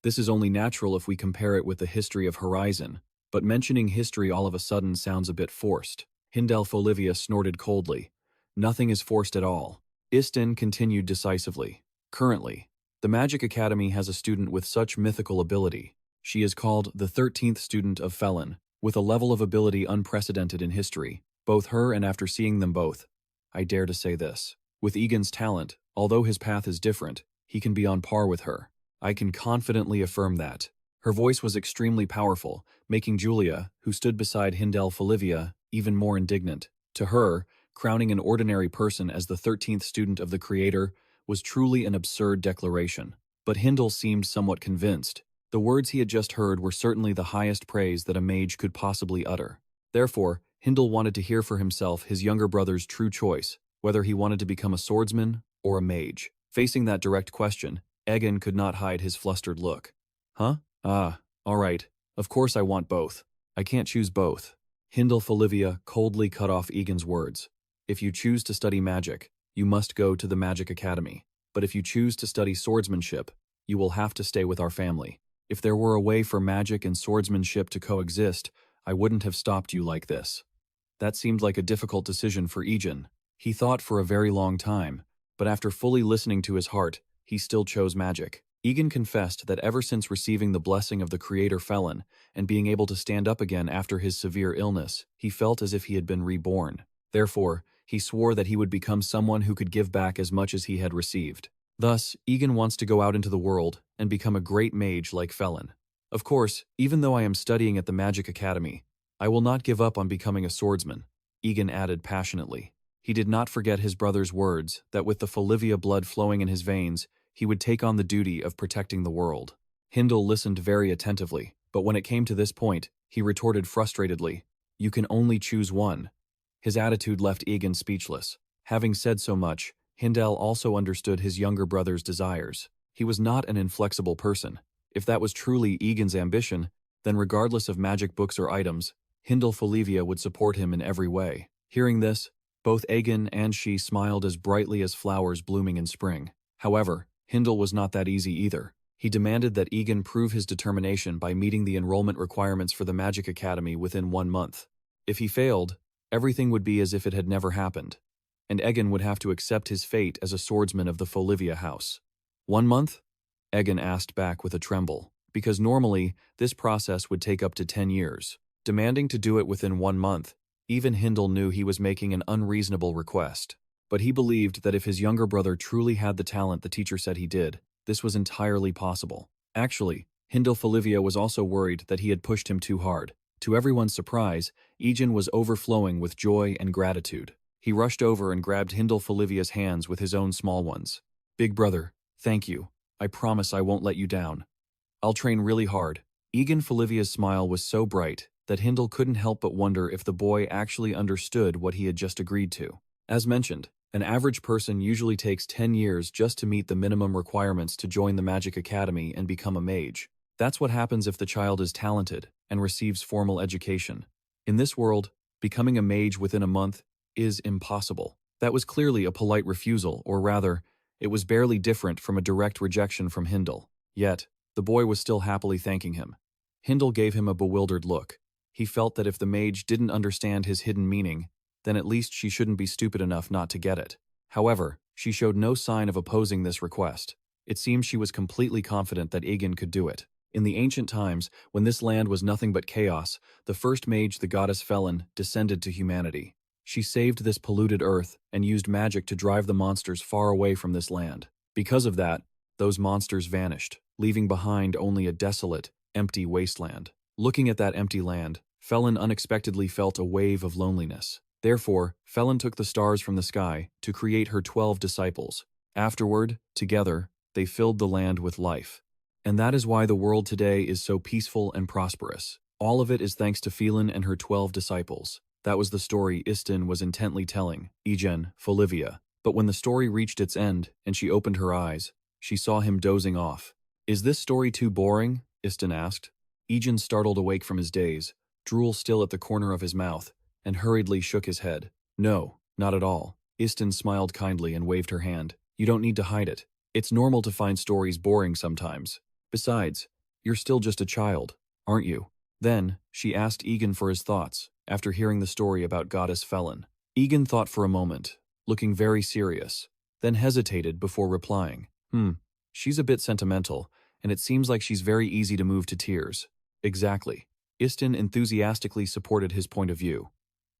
This is only natural if we compare it with the history of Horizon, but mentioning history all of a sudden sounds a bit forced. Hindel Folivia snorted coldly. Nothing is forced at all. Istin continued decisively. Currently, the Magic Academy has a student with such mythical ability. She is called the 13th student of Felin, with a level of ability unprecedented in history. Both her and after seeing them both, I dare to say this. With Egen's talent, although his path is different, he can be on par with her. I can confidently affirm that. Her voice was extremely powerful, making Julia, who stood beside Hindel Folivia, even more indignant. To her, crowning an ordinary person as the 13th student of the Creator was truly an absurd declaration. But Hindel seemed somewhat convinced. The words he had just heard were certainly the highest praise that a mage could possibly utter. Therefore, Hindel wanted to hear for himself his younger brother's true choice, whether he wanted to become a swordsman or a mage. Facing that direct question, Egen could not hide his flustered look. Huh? Ah, all right. Of course I want both. I can't choose both. Hindel Folivia coldly cut off Egen's words. If you choose to study magic, you must go to the Magic Academy. But if you choose to study swordsmanship, you will have to stay with our family. If there were a way for magic and swordsmanship to coexist, I wouldn't have stopped you like this. That seemed like a difficult decision for Egen. He thought for a very long time, but after fully listening to his heart, he still chose magic. Egen confessed that ever since receiving the blessing of the Creator Felin and being able to stand up again after his severe illness, he felt as if he had been reborn. Therefore, he swore that he would become someone who could give back as much as he had received. Thus, Egen wants to go out into the world and become a great mage like Felin. Of course, even though I am studying at the Magic Academy, I will not give up on becoming a swordsman, Egen added passionately. He did not forget his brother's words that with the Folivia blood flowing in his veins, he would take on the duty of protecting the world. Hindle listened very attentively, But when it came to this point, he retorted frustratedly, "You can only choose one." His attitude left Egen speechless. Having said so much, Hindel also understood his younger brother's desires. He was not an inflexible person. If that was truly Egen's ambition, then regardless of magic books or items, Egen Folivia would support him in every way. Hearing this, both Egen and she smiled as brightly as flowers blooming in spring. However, Hindel was not that easy either. He demanded that Egen prove his determination by meeting the enrollment requirements for the Magic Academy within 1 month. If he failed, everything would be as if it had never happened, and Egen would have to accept his fate as a swordsman of the Folivia house. 1 month? Egen asked back with a tremble, because normally this process would take up to 10 years. Demanding to do it within 1 month, even Hindel knew he was making an unreasonable request. But he believed that if his younger brother truly had the talent the teacher said he did, this was entirely possible. Actually, Egen Folivia was also worried that he had pushed him too hard. To everyone's surprise, Egen was overflowing with joy and gratitude. He rushed over and grabbed Egen Folivia's hands with his own small ones. "Big brother, thank you. I promise I won't let you down. I'll train really hard." Egen Folivia's smile was so bright that Hindel couldn't help but wonder if the boy actually understood what he had just agreed to. As mentioned, an average person usually takes 10 years just to meet the minimum requirements to join the Magic Academy and become a mage. That's what happens if the child is talented and receives formal education. In this world, becoming a mage within a month is impossible. That was clearly a polite refusal, or rather, it was barely different from a direct rejection from Hindel. Yet, the boy was still happily thanking him. Hindel gave him a bewildered look. He felt that if the mage didn't understand his hidden meaning, then at least she shouldn't be stupid enough not to get it. However, she showed no sign of opposing this request. It seemed she was completely confident that Egen could do it. In the ancient times, when this land was nothing but chaos, the first mage, the goddess Felin, descended to humanity. She saved this polluted earth and used magic to drive the monsters far away from this land. Because of that, those monsters vanished, leaving behind only a desolate, empty wasteland. Looking at that empty land, Felin unexpectedly felt a wave of loneliness. Therefore, Felin took the stars from the sky to create her 12 disciples. Afterward, together, they filled the land with life. And that is why the world today is so peaceful and prosperous. All of it is thanks to Felin and her 12 disciples. That was the story Isten was intently telling, Egen Folivia. But when the story reached its end and she opened her eyes, she saw him dozing off. "Is this story too boring?" Isten asked. Egen startled awake from his daze, drool still at the corner of his mouth, and hurriedly shook his head. "No, not at all." Isten smiled kindly and waved her hand. "You don't need to hide it. It's normal to find stories boring sometimes. Besides, you're still just a child, aren't you?" Then, she asked Egen for his thoughts, after hearing the story about Goddess Felin. Egen thought for a moment, looking very serious, then hesitated before replying. She's a bit sentimental, and it seems like she's very easy to move to tears." "Exactly." Isten enthusiastically supported his point of view.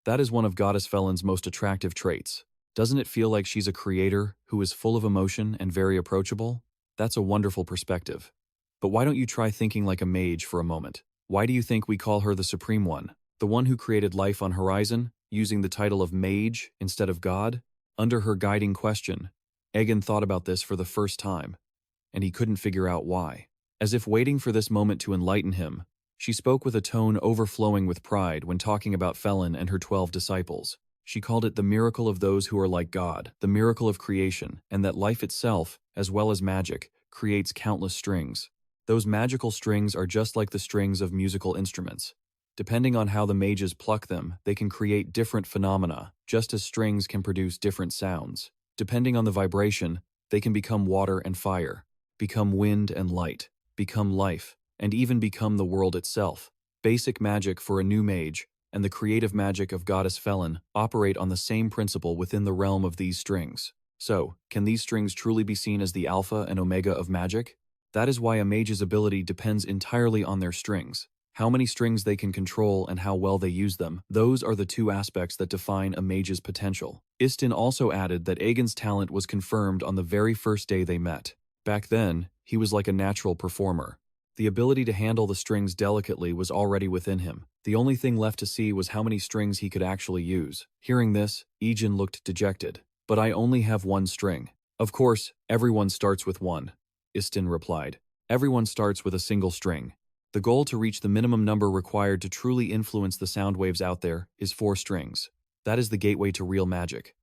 "That is one of Goddess Felin's most attractive traits. Doesn't it feel like she's a creator who is full of emotion and very approachable? That's a wonderful perspective. But why don't you try thinking like a mage for a moment? Why do you think we call her the Supreme One? The one who created life on Horizon, using the title of mage instead of god?" Under her guiding question, Egen thought about this for the first time, and he couldn't figure out why. As if waiting for this moment to enlighten him, she spoke with a tone overflowing with pride when talking about Felin and her 12 disciples. She called it the miracle of those who are like God, the miracle of creation, and that life itself, as well as magic, creates countless strings. Those magical strings are just like the strings of musical instruments. Depending on how the mages pluck them, they can create different phenomena, just as strings can produce different sounds. Depending on the vibration, they can become water and fire, become wind and light, become life, and even become the world itself. Basic magic for a new mage and the creative magic of Goddess Felin operate on the same principle within the realm of these strings. So, can these strings truly be seen as the alpha and omega of magic? That is why a mage's ability depends entirely on their strings. How many strings they can control and how well they use them, those are the two aspects that define a mage's potential. Isten also added that Egen's talent was confirmed on the very first day they met. Back then, he was like a natural performer. The ability to handle the strings delicately was already within him. The only thing left to see was how many strings he could actually use. Hearing this, Egen looked dejected. "But I only have one string." "Of course, everyone starts with one," Isten replied. "Everyone starts with a single string. The goal to reach the minimum number required to truly influence the sound waves out there is 4 strings. That is the gateway to real magic.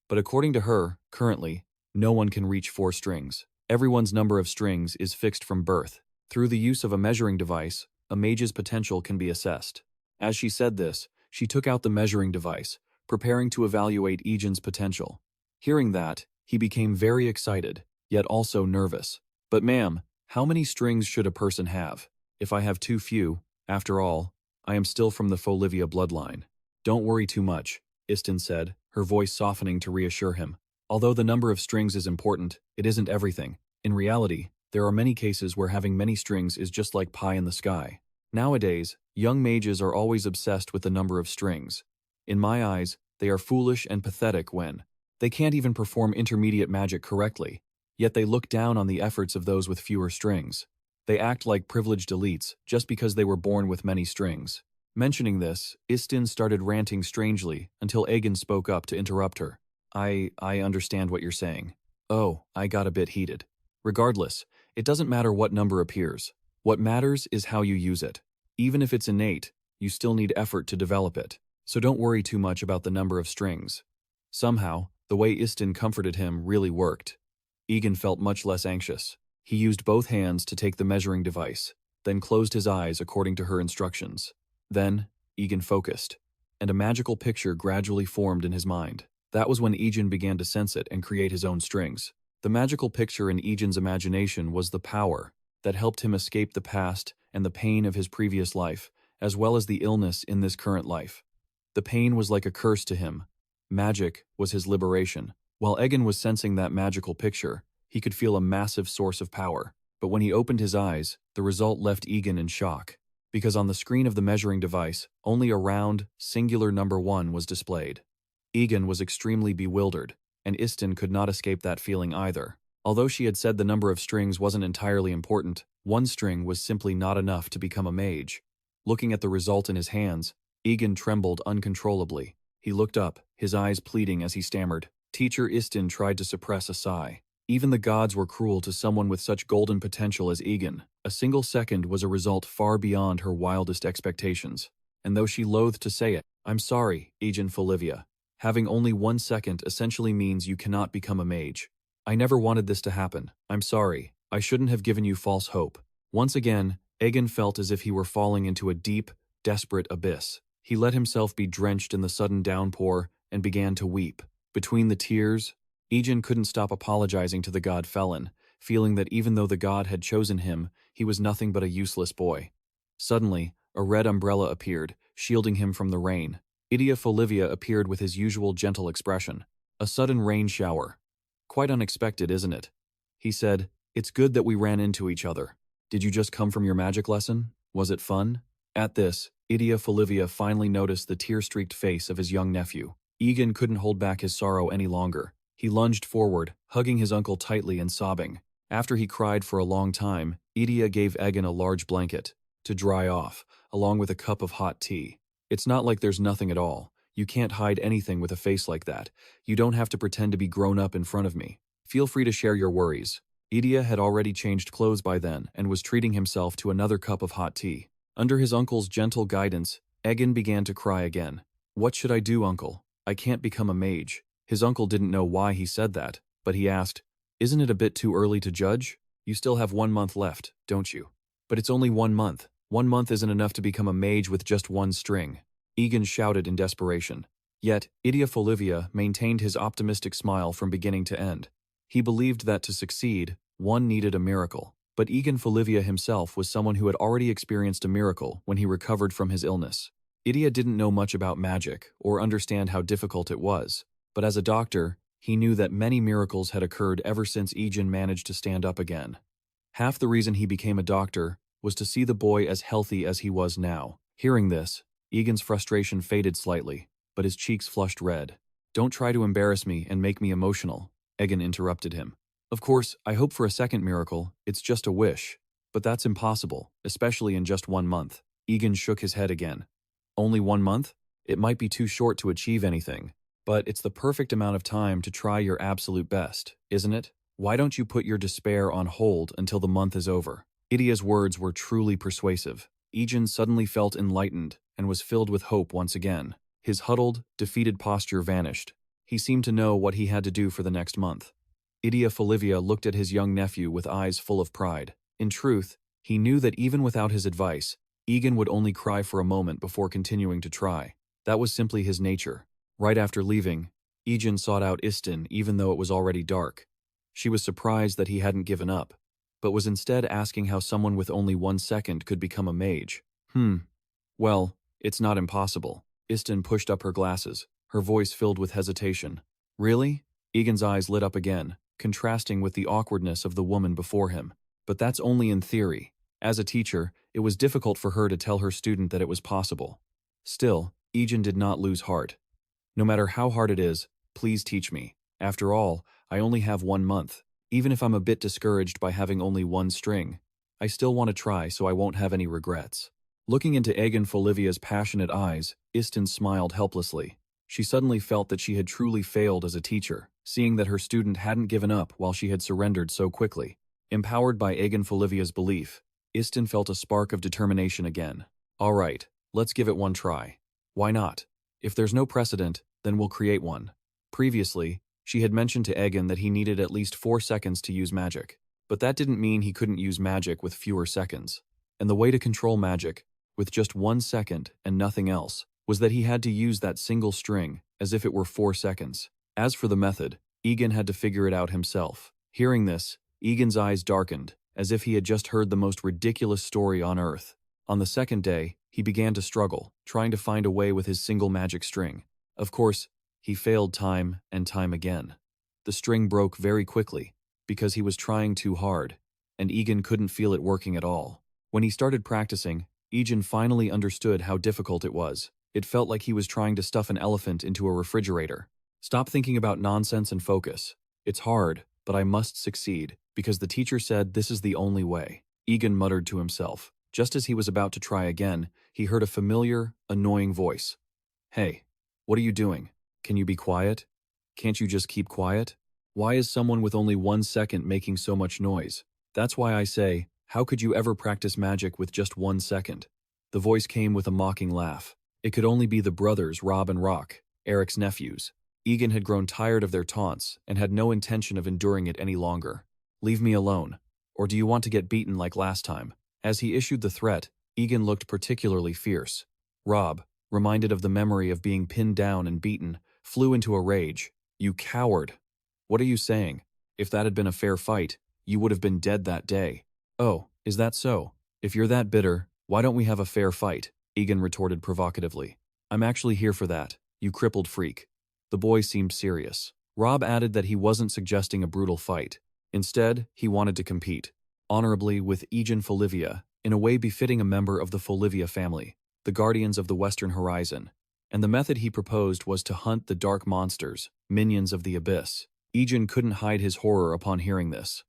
But according to her, currently, no one can reach 4 strings. Everyone's number of strings is fixed from birth. Through the use of a measuring device, a mage's potential can be assessed. As she said this, she took out the measuring device, preparing to evaluate Egen's potential. Hearing that, he became very excited, yet also nervous. But ma'am, how many strings should a person have? If I have too few, after all, I am still from the Folivia bloodline. Don't worry too much, Isten said, her voice softening to reassure him. Although the number of strings is important, it isn't everything. In reality, there are many cases where having many strings is just like pie in the sky. Nowadays, young mages are always obsessed with the number of strings. In my eyes, they are foolish and pathetic when they can't even perform intermediate magic correctly, yet they look down on the efforts of those with fewer strings. They act like privileged elites just because they were born with many strings. Mentioning this, Isten started ranting strangely until Egen spoke up to interrupt her. I understand what you're saying. Oh, I got a bit heated. Regardless, it doesn't matter what number appears. What matters is how you use it. Even if it's innate, you still need effort to develop it. So don't worry too much about the number of strings. Somehow, the way Isten comforted him really worked. Egen felt much less anxious. He used both hands to take the measuring device, then closed his eyes according to her instructions. Then, Egen focused, and a magical picture gradually formed in his mind. That was when Egen began to sense it and create his own strings. The magical picture in Egen's imagination was the power that helped him escape the past and the pain of his previous life, as well as the illness in this current life. The pain was like a curse to him. Magic was his liberation. While Egen was sensing that magical picture, he could feel a massive source of power. But when he opened his eyes, the result left Egen in shock, because on the screen of the measuring device, only a round, singular number 1 was displayed. Egen was extremely bewildered, and Isten could not escape that feeling either. Although she had said the number of strings wasn't entirely important, 1 string was simply not enough to become a mage. Looking at the result in his hands, Egen trembled uncontrollably. He looked up, his eyes pleading as he stammered. Teacher Isten tried to suppress a sigh. Even the gods were cruel to someone with such golden potential as Egen. A single second was a result far beyond her wildest expectations. And though she loathed to say it, I'm sorry, Egen Folivia. Having only 1 second essentially means you cannot become a mage. I never wanted this to happen. I'm sorry. I shouldn't have given you false hope. Once again, Egen felt as if he were falling into a deep, desperate abyss. He let himself be drenched in the sudden downpour and began to weep. Between the tears, Egen couldn't stop apologizing to the god Felin, feeling that even though the god had chosen him, he was nothing but a useless boy. Suddenly, a red umbrella appeared, shielding him from the rain. Egen Folivia appeared with his usual gentle expression. A sudden rain shower. Quite unexpected, isn't it? He said, It's good that we ran into each other. Did you just come from your magic lesson? Was it fun? At this, Egen Folivia finally noticed the tear-streaked face of his young nephew. Egen couldn't hold back his sorrow any longer. He lunged forward, hugging his uncle tightly and sobbing. After he cried for a long time, Egen gave Egen a large blanket to dry off, along with a cup of hot tea. It's not like there's nothing at all. You can't hide anything with a face like that. You don't have to pretend to be grown up in front of me. Feel free to share your worries. Egen had already changed clothes by then and was treating himself to another cup of hot tea. Under his uncle's gentle guidance, Egen began to cry again. What should I do, uncle? I can't become a mage. His uncle didn't know why he said that, but he asked, Isn't it a bit too early to judge? You still have 1 month left, don't you? But it's only 1 month. 1 month isn't enough to become a mage with just 1 string. Egen shouted in desperation. Yet, Egen Folivia maintained his optimistic smile from beginning to end. He believed that to succeed, one needed a miracle. But Egen Folivia himself was someone who had already experienced a miracle when he recovered from his illness. Egen didn't know much about magic or understand how difficult it was, but as a doctor, he knew that many miracles had occurred ever since Egen managed to stand up again. Half the reason he became a doctor was to see the boy as healthy as he was now. Hearing this, Egen's frustration faded slightly, but his cheeks flushed red. Don't try to embarrass me and make me emotional, Egen interrupted him. Of course, I hope for a second miracle. It's just a wish. But that's impossible, especially in just 1 month. Egen shook his head again. Only 1 month? It might be too short to achieve anything. But it's the perfect amount of time to try your absolute best, isn't it? Why don't you put your despair on hold until the month is over? Idia's words were truly persuasive. Egen suddenly felt enlightened and was filled with hope once again. His huddled, defeated posture vanished. He seemed to know what he had to do for the next month. Egen Folivia looked at his young nephew with eyes full of pride. In truth, he knew that even without his advice, Egen would only cry for a moment before continuing to try. That was simply his nature. Right after leaving, Egen sought out Istin even though it was already dark. She was surprised that he hadn't given up, but was instead asking how someone with only 1 second could become a mage. Well, it's not impossible. Istin pushed up her glasses, her voice filled with hesitation. Really? Egan's eyes lit up again, contrasting with the awkwardness of the woman before him. But that's only in theory. As a teacher, it was difficult for her to tell her student that it was possible. Still, Egen did not lose heart. No matter how hard it is, please teach me. After all, I only have 1 month. Even if I'm a bit discouraged by having only 1 string, I still want to try so I won't have any regrets. Looking into Egen Folivia's passionate eyes, Istin smiled helplessly. She suddenly felt that she had truly failed as a teacher, seeing that her student hadn't given up while she had surrendered so quickly. Empowered by Egen Folivia's belief, Istin felt a spark of determination again. All right, let's give it one try. Why not? If there's no precedent, then we'll create one. Previously, she had mentioned to Egen that he needed at least 4 seconds to use magic. But that didn't mean he couldn't use magic with fewer seconds. And the way to control magic, with just 1 second and nothing else, was that he had to use that single string as if it were 4 seconds. As for the method, Egen had to figure it out himself. Hearing this, Egan's eyes darkened, as if he had just heard the most ridiculous story on earth. On the second day, he began to struggle, trying to find a way with his single magic string. Of course, he failed time and time again. The string broke very quickly, because he was trying too hard, and Egen couldn't feel it working at all. When he started practicing, Egen finally understood how difficult it was. It felt like he was trying to stuff an elephant into a refrigerator. Stop thinking about nonsense and focus. It's hard, but I must succeed, because the teacher said this is the only way. Egen muttered to himself. Just as he was about to try again, he heard a familiar, annoying voice. Hey, what are you doing? Can you be quiet? Can't you just keep quiet? Why is someone with only 1 second making so much noise? That's why I say, how could you ever practice magic with just 1 second? The voice came with a mocking laugh. It could only be the brothers Rob and Rock, Eric's nephews. Egen had grown tired of their taunts and had no intention of enduring it any longer. Leave me alone. Or do you want to get beaten like last time? As he issued the threat, Egen looked particularly fierce. Rob, reminded of the memory of being pinned down and beaten, flew into a rage. You coward! What are you saying? If that had been a fair fight, you would have been dead that day. Oh, is that so? If you're that bitter, why don't we have a fair fight? Egen retorted provocatively. I'm actually here for that, you crippled freak. The boy seemed serious. Rob added that he wasn't suggesting a brutal fight. Instead, he wanted to compete, honorably with Egen Folivia, in a way befitting a member of the Folivia family, the guardians of the Western Horizon. And the method he proposed was to hunt the dark monsters, minions of the abyss. Egen couldn't hide his horror upon hearing this.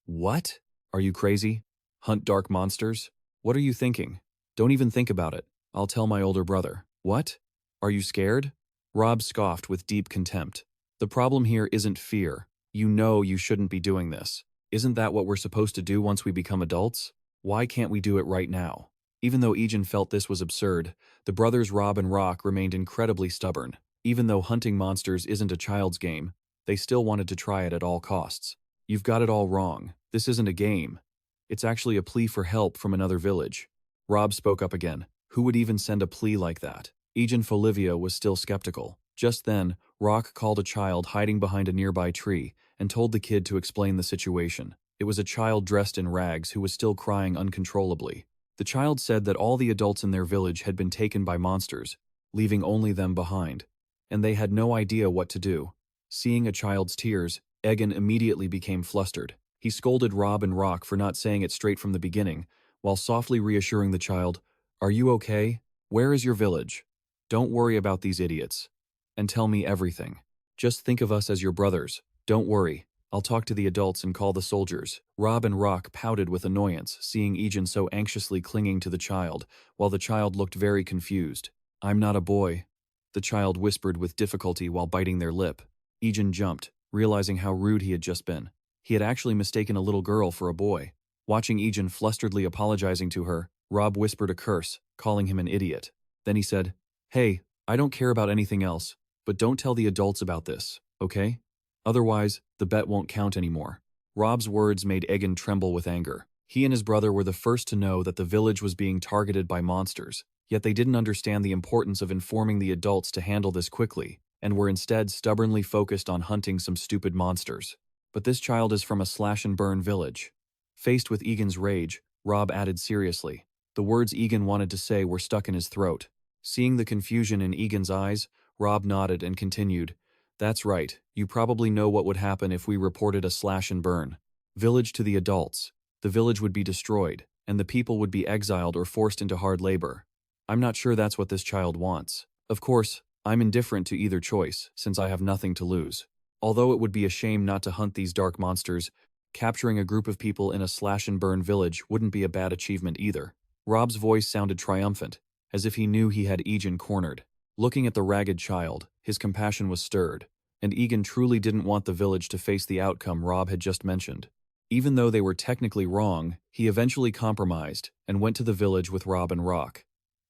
What? Are you crazy? Hunt dark monsters? What are you thinking? Don't even think about it. I'll tell my older brother. What? Are you scared? Rob scoffed with deep contempt. The problem here isn't fear. You know you shouldn't be doing this. Isn't that what we're supposed to do once we become adults? Why can't we do it right now? Even though Egen felt this was absurd, the brothers Rob and Rock remained incredibly stubborn. Even though hunting monsters isn't a child's game, they still wanted to try it at all costs. You've got it all wrong. This isn't a game. It's actually a plea for help from another village. Rob spoke up again. Who would even send a plea like that? Egen Folivia was still skeptical. Just then, Rock called a child hiding behind a nearby tree and told the kid to explain the situation. It was a child dressed in rags who was still crying uncontrollably. The child said that all the adults in their village had been taken by monsters, leaving only them behind, and they had no idea what to do. Seeing a child's tears, Egen immediately became flustered. He scolded Rob and Rock for not saying it straight from the beginning, while softly reassuring the child, "Are you okay? Where is your village? Don't worry about these idiots. And tell me everything. Just think of us as your brothers. Don't worry. I'll talk to the adults and call the soldiers." Rob and Rock pouted with annoyance, seeing Egen so anxiously clinging to the child, while the child looked very confused. "I'm not a boy," the child whispered with difficulty while biting their lip. Egen jumped, realizing how rude he had just been. He had actually mistaken a little girl for a boy. Watching Egen flusteredly apologizing to her, Rob whispered a curse, calling him an idiot. Then he said, "Hey, I don't care about anything else, but don't tell the adults about this, okay? Otherwise, the bet won't count anymore." Rob's words made Egen tremble with anger. He and his brother were the first to know that the village was being targeted by monsters, yet they didn't understand the importance of informing the adults to handle this quickly, and were instead stubbornly focused on hunting some stupid monsters. But this child is from a slash-and-burn village. Faced with Egen's rage, Rob added seriously. The words Egen wanted to say were stuck in his throat. Seeing the confusion in Egen's eyes, Rob nodded and continued, "That's right, you probably know what would happen if we reported a slash-and-burn. Village to the adults. The village would be destroyed, and the people would be exiled or forced into hard labor. I'm not sure that's what this child wants. Of course, I'm indifferent to either choice, since I have nothing to lose. Although it would be a shame not to hunt these dark monsters, capturing a group of people in a slash-and-burn village wouldn't be a bad achievement either." Rob's voice sounded triumphant, as if he knew he had Egen cornered. Looking at the ragged child, his compassion was stirred, and Egen truly didn't want the village to face the outcome Rob had just mentioned. Even though they were technically wrong, he eventually compromised and went to the village with Rob and Rock.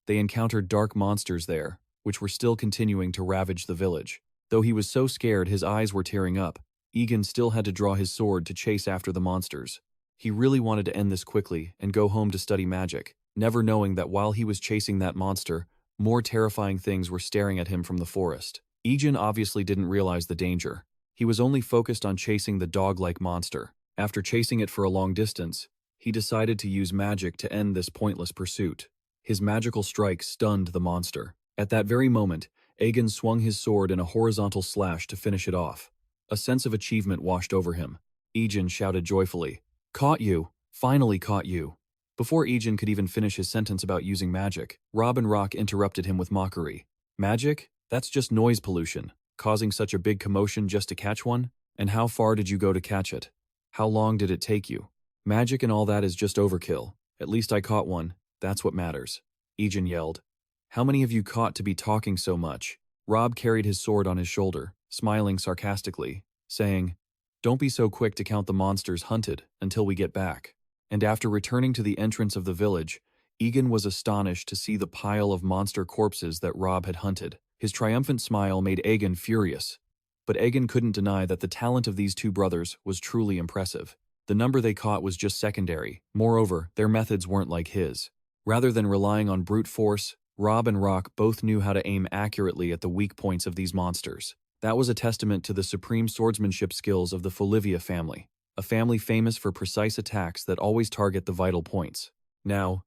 They encountered dark monsters there, which were still continuing to ravage the village. Though he was so scared his eyes were tearing up, Egen still had to draw his sword to chase after the monsters. He really wanted to end this quickly and go home to study magic, never knowing that while he was chasing that monster, more terrifying things were staring at him from the forest. Egen obviously didn't realize the danger. He was only focused on chasing the dog-like monster. After chasing it for a long distance, he decided to use magic to end this pointless pursuit. His magical strike stunned the monster. At that very moment, Egen swung his sword in a horizontal slash to finish it off. A sense of achievement washed over him. Egen shouted joyfully, "Caught you! Finally caught you!" Before Egen could even finish his sentence about using magic, Rob and Rock interrupted him with mockery. "Magic? That's just noise pollution. Causing such a big commotion just to catch one? And how far did you go to catch it? How long did it take you? Magic and all that is just overkill. At least I caught one. That's what matters." Egen yelled. "How many have you caught to be talking so much?" Rob carried his sword on his shoulder, smiling sarcastically, saying, "Don't be so quick to count the monsters hunted until we get back." And after returning to the entrance of the village, Egen was astonished to see the pile of monster corpses that Rob had hunted. His triumphant smile made Egen furious. But Egen couldn't deny that the talent of these two brothers was truly impressive. The number they caught was just secondary. Moreover, their methods weren't like his. Rather than relying on brute force, Rob and Rock both knew how to aim accurately at the weak points of these monsters. That was a testament to the supreme swordsmanship skills of the Folivia family, a family famous for precise attacks that always target the vital points. Now,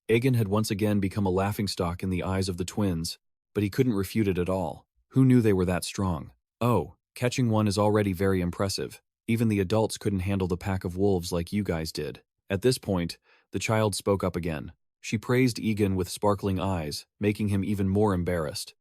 Egen had once again become a laughingstock in the eyes of the twins, but he couldn't refute it at all. Who knew they were that strong? "Oh, catching one is already very impressive. Even the adults couldn't handle the pack of wolves like you guys did." At this point, the child spoke up again. She praised Egen with sparkling eyes, making him even more embarrassed.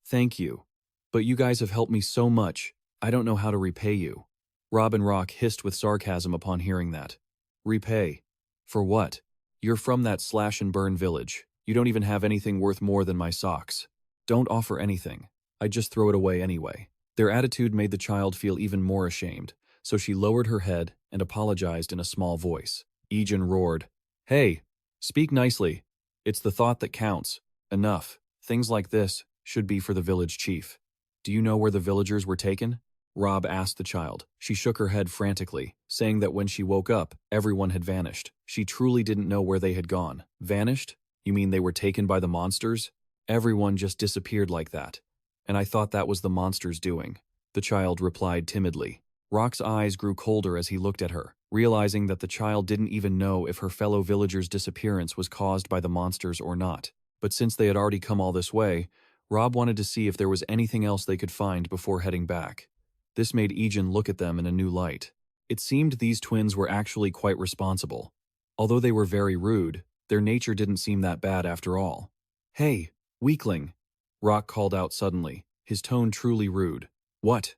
Thank you. But you guys have helped me so much, I don't know how to repay you." Rob and Rock hissed with sarcasm upon hearing that. "Repay? For what? You're from that slash-and-burn village. You don't even have anything worth more than my socks. Don't offer anything. I'd just throw it away anyway." Their attitude made the child feel even more ashamed, so she lowered her head and apologized in a small voice. Egen roared, "Hey, speak nicely. It's the thought that counts. Enough. Things like this should be for the village chief." "Do you know where the villagers were taken?" Rob asked the child. She shook her head frantically, saying that when she woke up, everyone had vanished. She truly didn't know where they had gone. Vanished? You mean they were taken by the monsters? Everyone just disappeared like that. And I thought that was the monsters' doing. The child replied timidly. Rock's eyes grew colder as he looked at her, realizing that the child didn't even know if her fellow villagers' disappearance was caused by the monsters or not. But since they had already come all this way, Rob wanted to see if there was anything else they could find before heading back. This made Egen look at them in a new light. It seemed these twins were actually quite responsible. Although they were very rude, their nature didn't seem that bad after all. "Hey, weakling," Rock called out suddenly, his tone truly rude. "What?"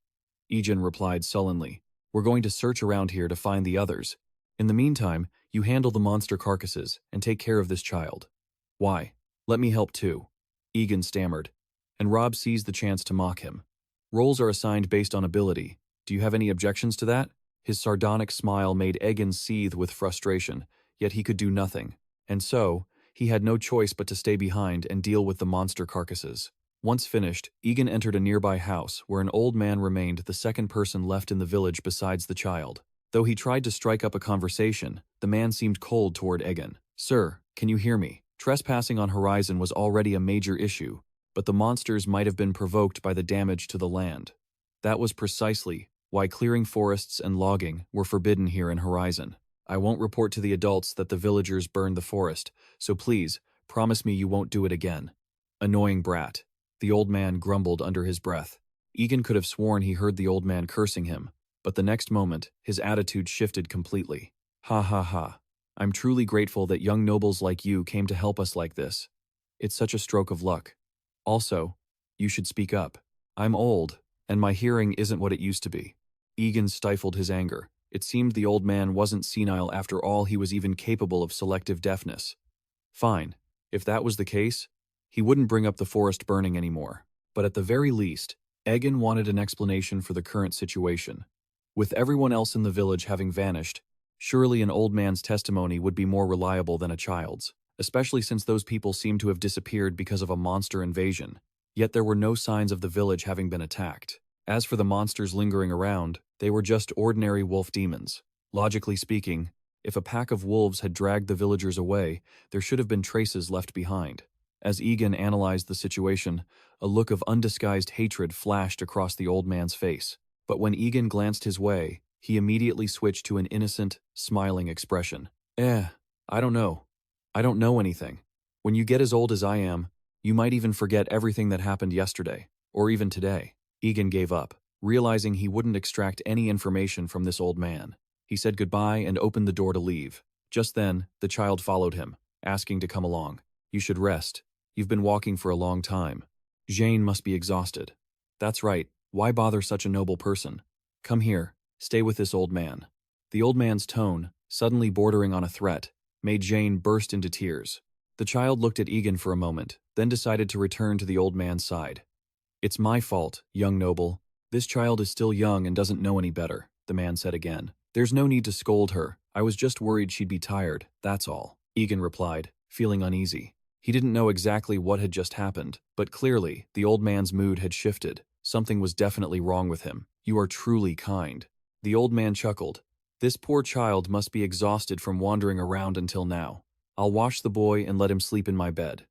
Egen replied sullenly. "We're going to search around here to find the others. In the meantime, you handle the monster carcasses and take care of this child." "Why? Let me help too," Egen stammered, and Rob seized the chance to mock him. "Roles are assigned based on ability. Do you have any objections to that?" His sardonic smile made Egen seethe with frustration, yet he could do nothing. And so, he had no choice but to stay behind and deal with the monster carcasses. Once finished, Egen entered a nearby house where an old man remained the second person left in the village besides the child. Though he tried to strike up a conversation, the man seemed cold toward Egen. "Sir, can you hear me?" Trespassing on Horizon was already a major issue, but the monsters might have been provoked by the damage to the land. That was precisely why clearing forests and logging were forbidden here in Horizon. "I won't report to the adults that the villagers burned the forest, so please, promise me you won't do it again." "Annoying brat," the old man grumbled under his breath. Egen could have sworn he heard the old man cursing him, but the next moment, his attitude shifted completely. "Ha ha ha. I'm truly grateful that young nobles like you came to help us like this. It's such a stroke of luck. Also, you should speak up. I'm old, and my hearing isn't what it used to be." Egen stifled his anger. It seemed the old man wasn't senile after all, he was even capable of selective deafness. Fine, if that was the case, he wouldn't bring up the forest burning anymore. But at the very least, Egen wanted an explanation for the current situation. With everyone else in the village having vanished, surely an old man's testimony would be more reliable than a child's, especially since those people seemed to have disappeared because of a monster invasion. Yet there were no signs of the village having been attacked. As for the monsters lingering around, they were just ordinary wolf demons. Logically speaking, if a pack of wolves had dragged the villagers away, there should have been traces left behind. As Egen analyzed the situation, a look of undisguised hatred flashed across the old man's face. But when Egen glanced his way, he immediately switched to an innocent, smiling expression. I don't know. I don't know anything. When you get as old as I am, you might even forget everything that happened yesterday, or even today." Egen gave up, realizing he wouldn't extract any information from this old man. He said goodbye and opened the door to leave. Just then, the child followed him, asking to come along. "You should rest. You've been walking for a long time. Jane must be exhausted." "That's right. Why bother such a noble person? Come here. Stay with this old man." The old man's tone, suddenly bordering on a threat, made Jane burst into tears. The child looked at Egen for a moment, then decided to return to the old man's side. "It's my fault, young noble. This child is still young and doesn't know any better," the man said again. "There's no need to scold her. I was just worried she'd be tired, that's all," Egen replied, feeling uneasy. He didn't know exactly what had just happened, but clearly, the old man's mood had shifted. Something was definitely wrong with him. "You are truly kind." The old man chuckled. "This poor child must be exhausted from wandering around until now. I'll wash the boy and let him sleep in my bed.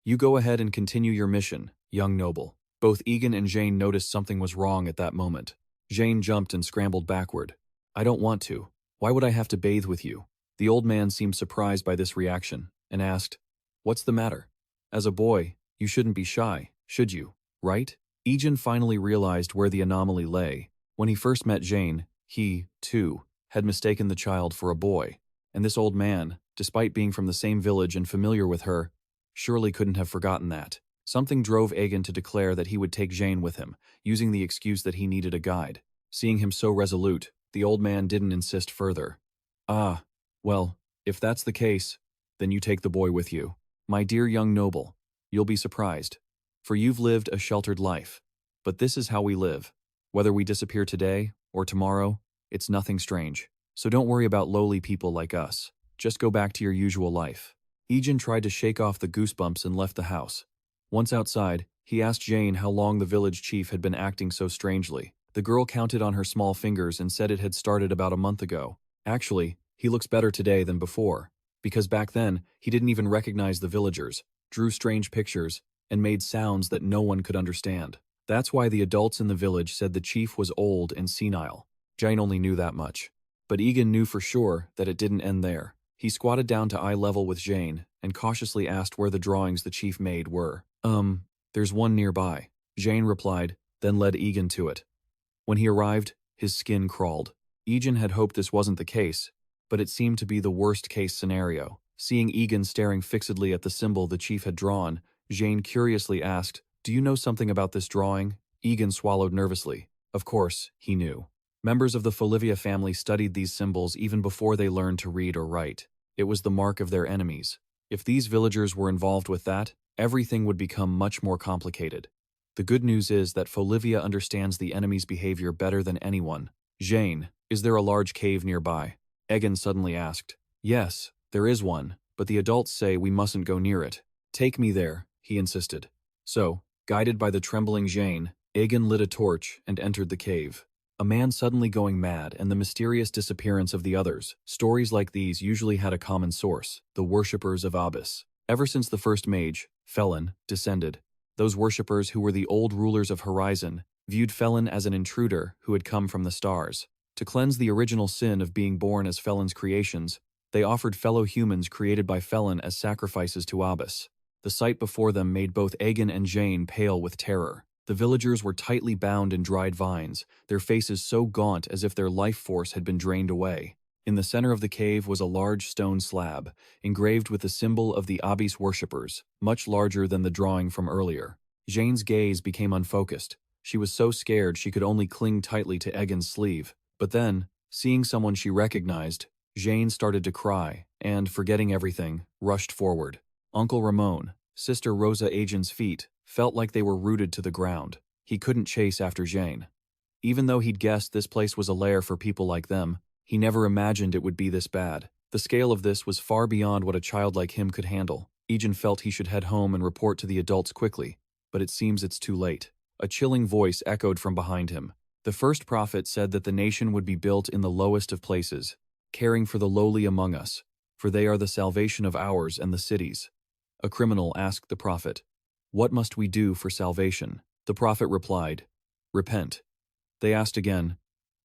You go ahead and continue your mission, young noble." Both Egen and Jane noticed something was wrong at that moment. Jane jumped and scrambled backward. "I don't want to. Why would I have to bathe with you?" The old man seemed surprised by this reaction, and asked, "What's the matter? As a boy, you shouldn't be shy, should you, right?" Egen finally realized where the anomaly lay. When he first met Jane, he, too, had mistaken the child for a boy, and this old man, despite being from the same village and familiar with her, surely couldn't have forgotten that. Something drove Egen to declare that he would take Jane with him, using the excuse that he needed a guide. Seeing him so resolute, the old man didn't insist further. "Ah, well, if that's the case, then you take the boy with you. My dear young noble, you'll be surprised, for you've lived a sheltered life. But this is how we live. Whether we disappear today or tomorrow, it's nothing strange. So don't worry about lowly people like us. Just go back to your usual life." Egen tried to shake off the goosebumps and left the house. Once outside, he asked Jane how long the village chief had been acting so strangely. The girl counted on her small fingers and said it had started about a month ago. "Actually, he looks better today than before, because back then, he didn't even recognize the villagers, drew strange pictures, and made sounds that no one could understand. That's why the adults in the village said the chief was old and senile." Jane only knew that much. But Egen knew for sure that it didn't end there. He squatted down to eye level with Jane and cautiously asked where the drawings the chief made were. There's one nearby," Jane replied, then led Egen to it. When he arrived, his skin crawled. Egen had hoped this wasn't the case, but it seemed to be the worst-case scenario. Seeing Egen staring fixedly at the symbol the chief had drawn, Jane curiously asked, "Do you know something about this drawing?" Egen swallowed nervously. Of course, he knew. Members of the Folivia family studied these symbols even before they learned to read or write. It was the mark of their enemies. If these villagers were involved with that, everything would become much more complicated. The good news is that Folivia understands the enemy's behavior better than anyone. Jane, Is there a large cave nearby? Egen suddenly asked. Yes, there is one, but the adults say we mustn't go near it. Take me there, he insisted. So, guided by the trembling Jane, Egen lit a torch and entered the cave. A man suddenly going mad and the mysterious disappearance of the others. Stories like these usually had a common source, the worshippers of Abyss. Ever since the first mage, Felin, descended, those worshippers who were the old rulers of Horizon viewed Felin as an intruder who had come from the stars. To cleanse the original sin of being born as Felin's creations, they offered fellow humans created by Felin as sacrifices to Abyss. The sight before them made both Egen and Jane pale with terror. The villagers were tightly bound in dried vines, their faces so gaunt as if their life force had been drained away. In the center of the cave was a large stone slab, engraved with the symbol of the Abyss worshippers, much larger than the drawing from earlier. Jane's gaze became unfocused. She was so scared she could only cling tightly to Egen's sleeve. But then, seeing someone she recognized, Jane started to cry and, forgetting everything, rushed forward. Uncle Ramon, Sister Rosa Egen's feet, felt like they were rooted to the ground. He couldn't chase after Jane. Even though he'd guessed this place was a lair for people like them, he never imagined it would be this bad. The scale of this was far beyond what a child like him could handle. Egen felt he should head home and report to the adults quickly, but it seems it's too late. A chilling voice echoed from behind him. The first prophet said that the nation would be built in the lowest of places, caring for the lowly among us, for they are the salvation of ours and the cities. A criminal asked the prophet, "What must we do for salvation?" The prophet replied, "Repent." They asked again,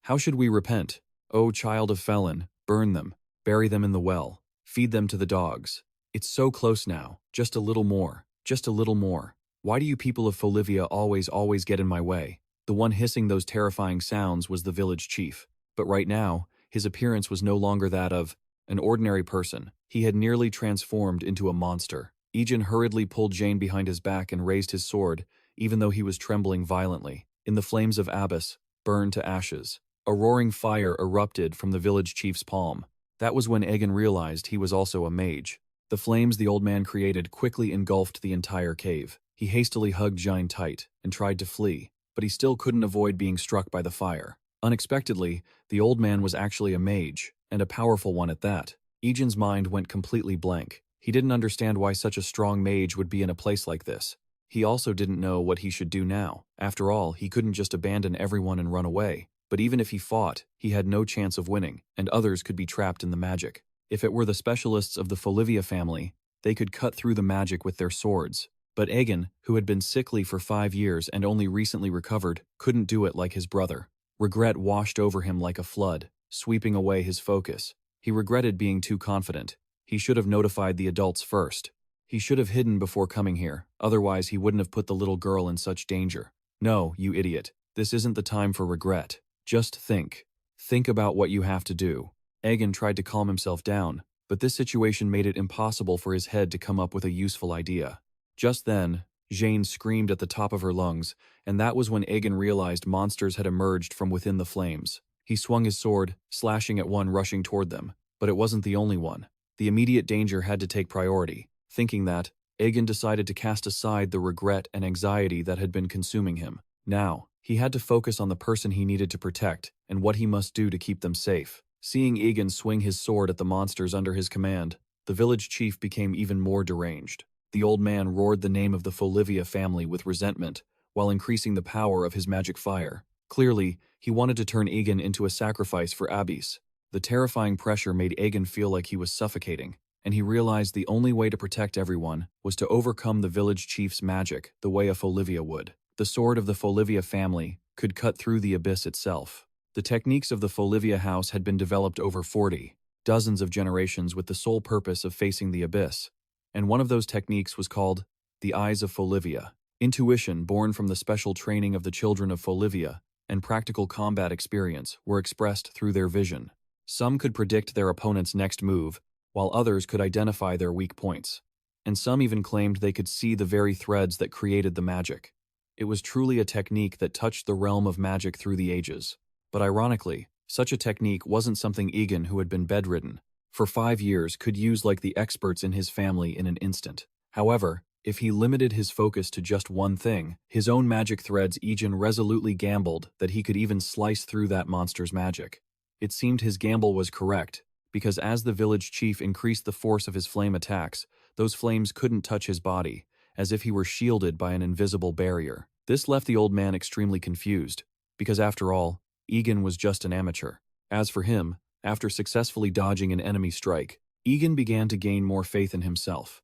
"How should we repent? O child of Felin, burn them, bury them in the well, feed them to the dogs. It's so close now, just a little more, just a little more. Why do you people of Folivia always get in my way?" The one hissing those terrifying sounds was the village chief. But right now, his appearance was no longer that of an ordinary person. He had nearly transformed into a monster. Egen hurriedly pulled Jane behind his back and raised his sword, even though he was trembling violently. In the flames of Abyss, burned to ashes. A roaring fire erupted from the village chief's palm. That was when Egen realized he was also a mage. The flames the old man created quickly engulfed the entire cave. He hastily hugged Jane tight and tried to flee, but he still couldn't avoid being struck by the fire. Unexpectedly, the old man was actually a mage, and a powerful one at that. Egen's mind went completely blank. He didn't understand why such a strong mage would be in a place like this. He also didn't know what he should do now. After all, he couldn't just abandon everyone and run away. But even if he fought, he had no chance of winning, and others could be trapped in the magic. If it were the specialists of the Folivia family, they could cut through the magic with their swords. But Egen, who had been sickly for 5 years and only recently recovered, couldn't do it like his brother. Regret washed over him like a flood, sweeping away his focus. He regretted being too confident. He should have notified the adults first. He should have hidden before coming here, otherwise he wouldn't have put the little girl in such danger. No, you idiot. This isn't the time for regret. Just think. Think about what you have to do. Egen tried to calm himself down, but this situation made it impossible for his head to come up with a useful idea. Just then, Jane screamed at the top of her lungs, and that was when Egen realized monsters had emerged from within the flames. He swung his sword, slashing at one rushing toward them, but it wasn't the only one. The immediate danger had to take priority. Thinking that, Egen decided to cast aside the regret and anxiety that had been consuming him. Now, he had to focus on the person he needed to protect and what he must do to keep them safe. Seeing Egen swing his sword at the monsters under his command, the village chief became even more deranged. The old man roared the name of the Folivia family with resentment, while increasing the power of his magic fire. Clearly, he wanted to turn Egen into a sacrifice for Abyss. The terrifying pressure made Egen feel like he was suffocating, and he realized the only way to protect everyone was to overcome the village chief's magic the way a Folivia would. The sword of the Folivia family could cut through the abyss itself. The techniques of the Folivia house had been developed over 40, dozens of generations with the sole purpose of facing the abyss. And one of those techniques was called the Eyes of Folivia. Intuition born from the special training of the children of Folivia and practical combat experience were expressed through their vision. Some could predict their opponent's next move, while others could identify their weak points. And some even claimed they could see the very threads that created the magic. It was truly a technique that touched the realm of magic through the ages. But ironically, such a technique wasn't something Egen, who had been bedridden for 5 years, could use like the experts in his family in an instant. However, if he limited his focus to just one thing, his own magic threads, Egen resolutely gambled that he could even slice through that monster's magic. It seemed his gamble was correct, because as the village chief increased the force of his flame attacks, those flames couldn't touch his body, as if he were shielded by an invisible barrier. This left the old man extremely confused, because after all, Egen was just an amateur. As for him, after successfully dodging an enemy strike, Egen began to gain more faith in himself.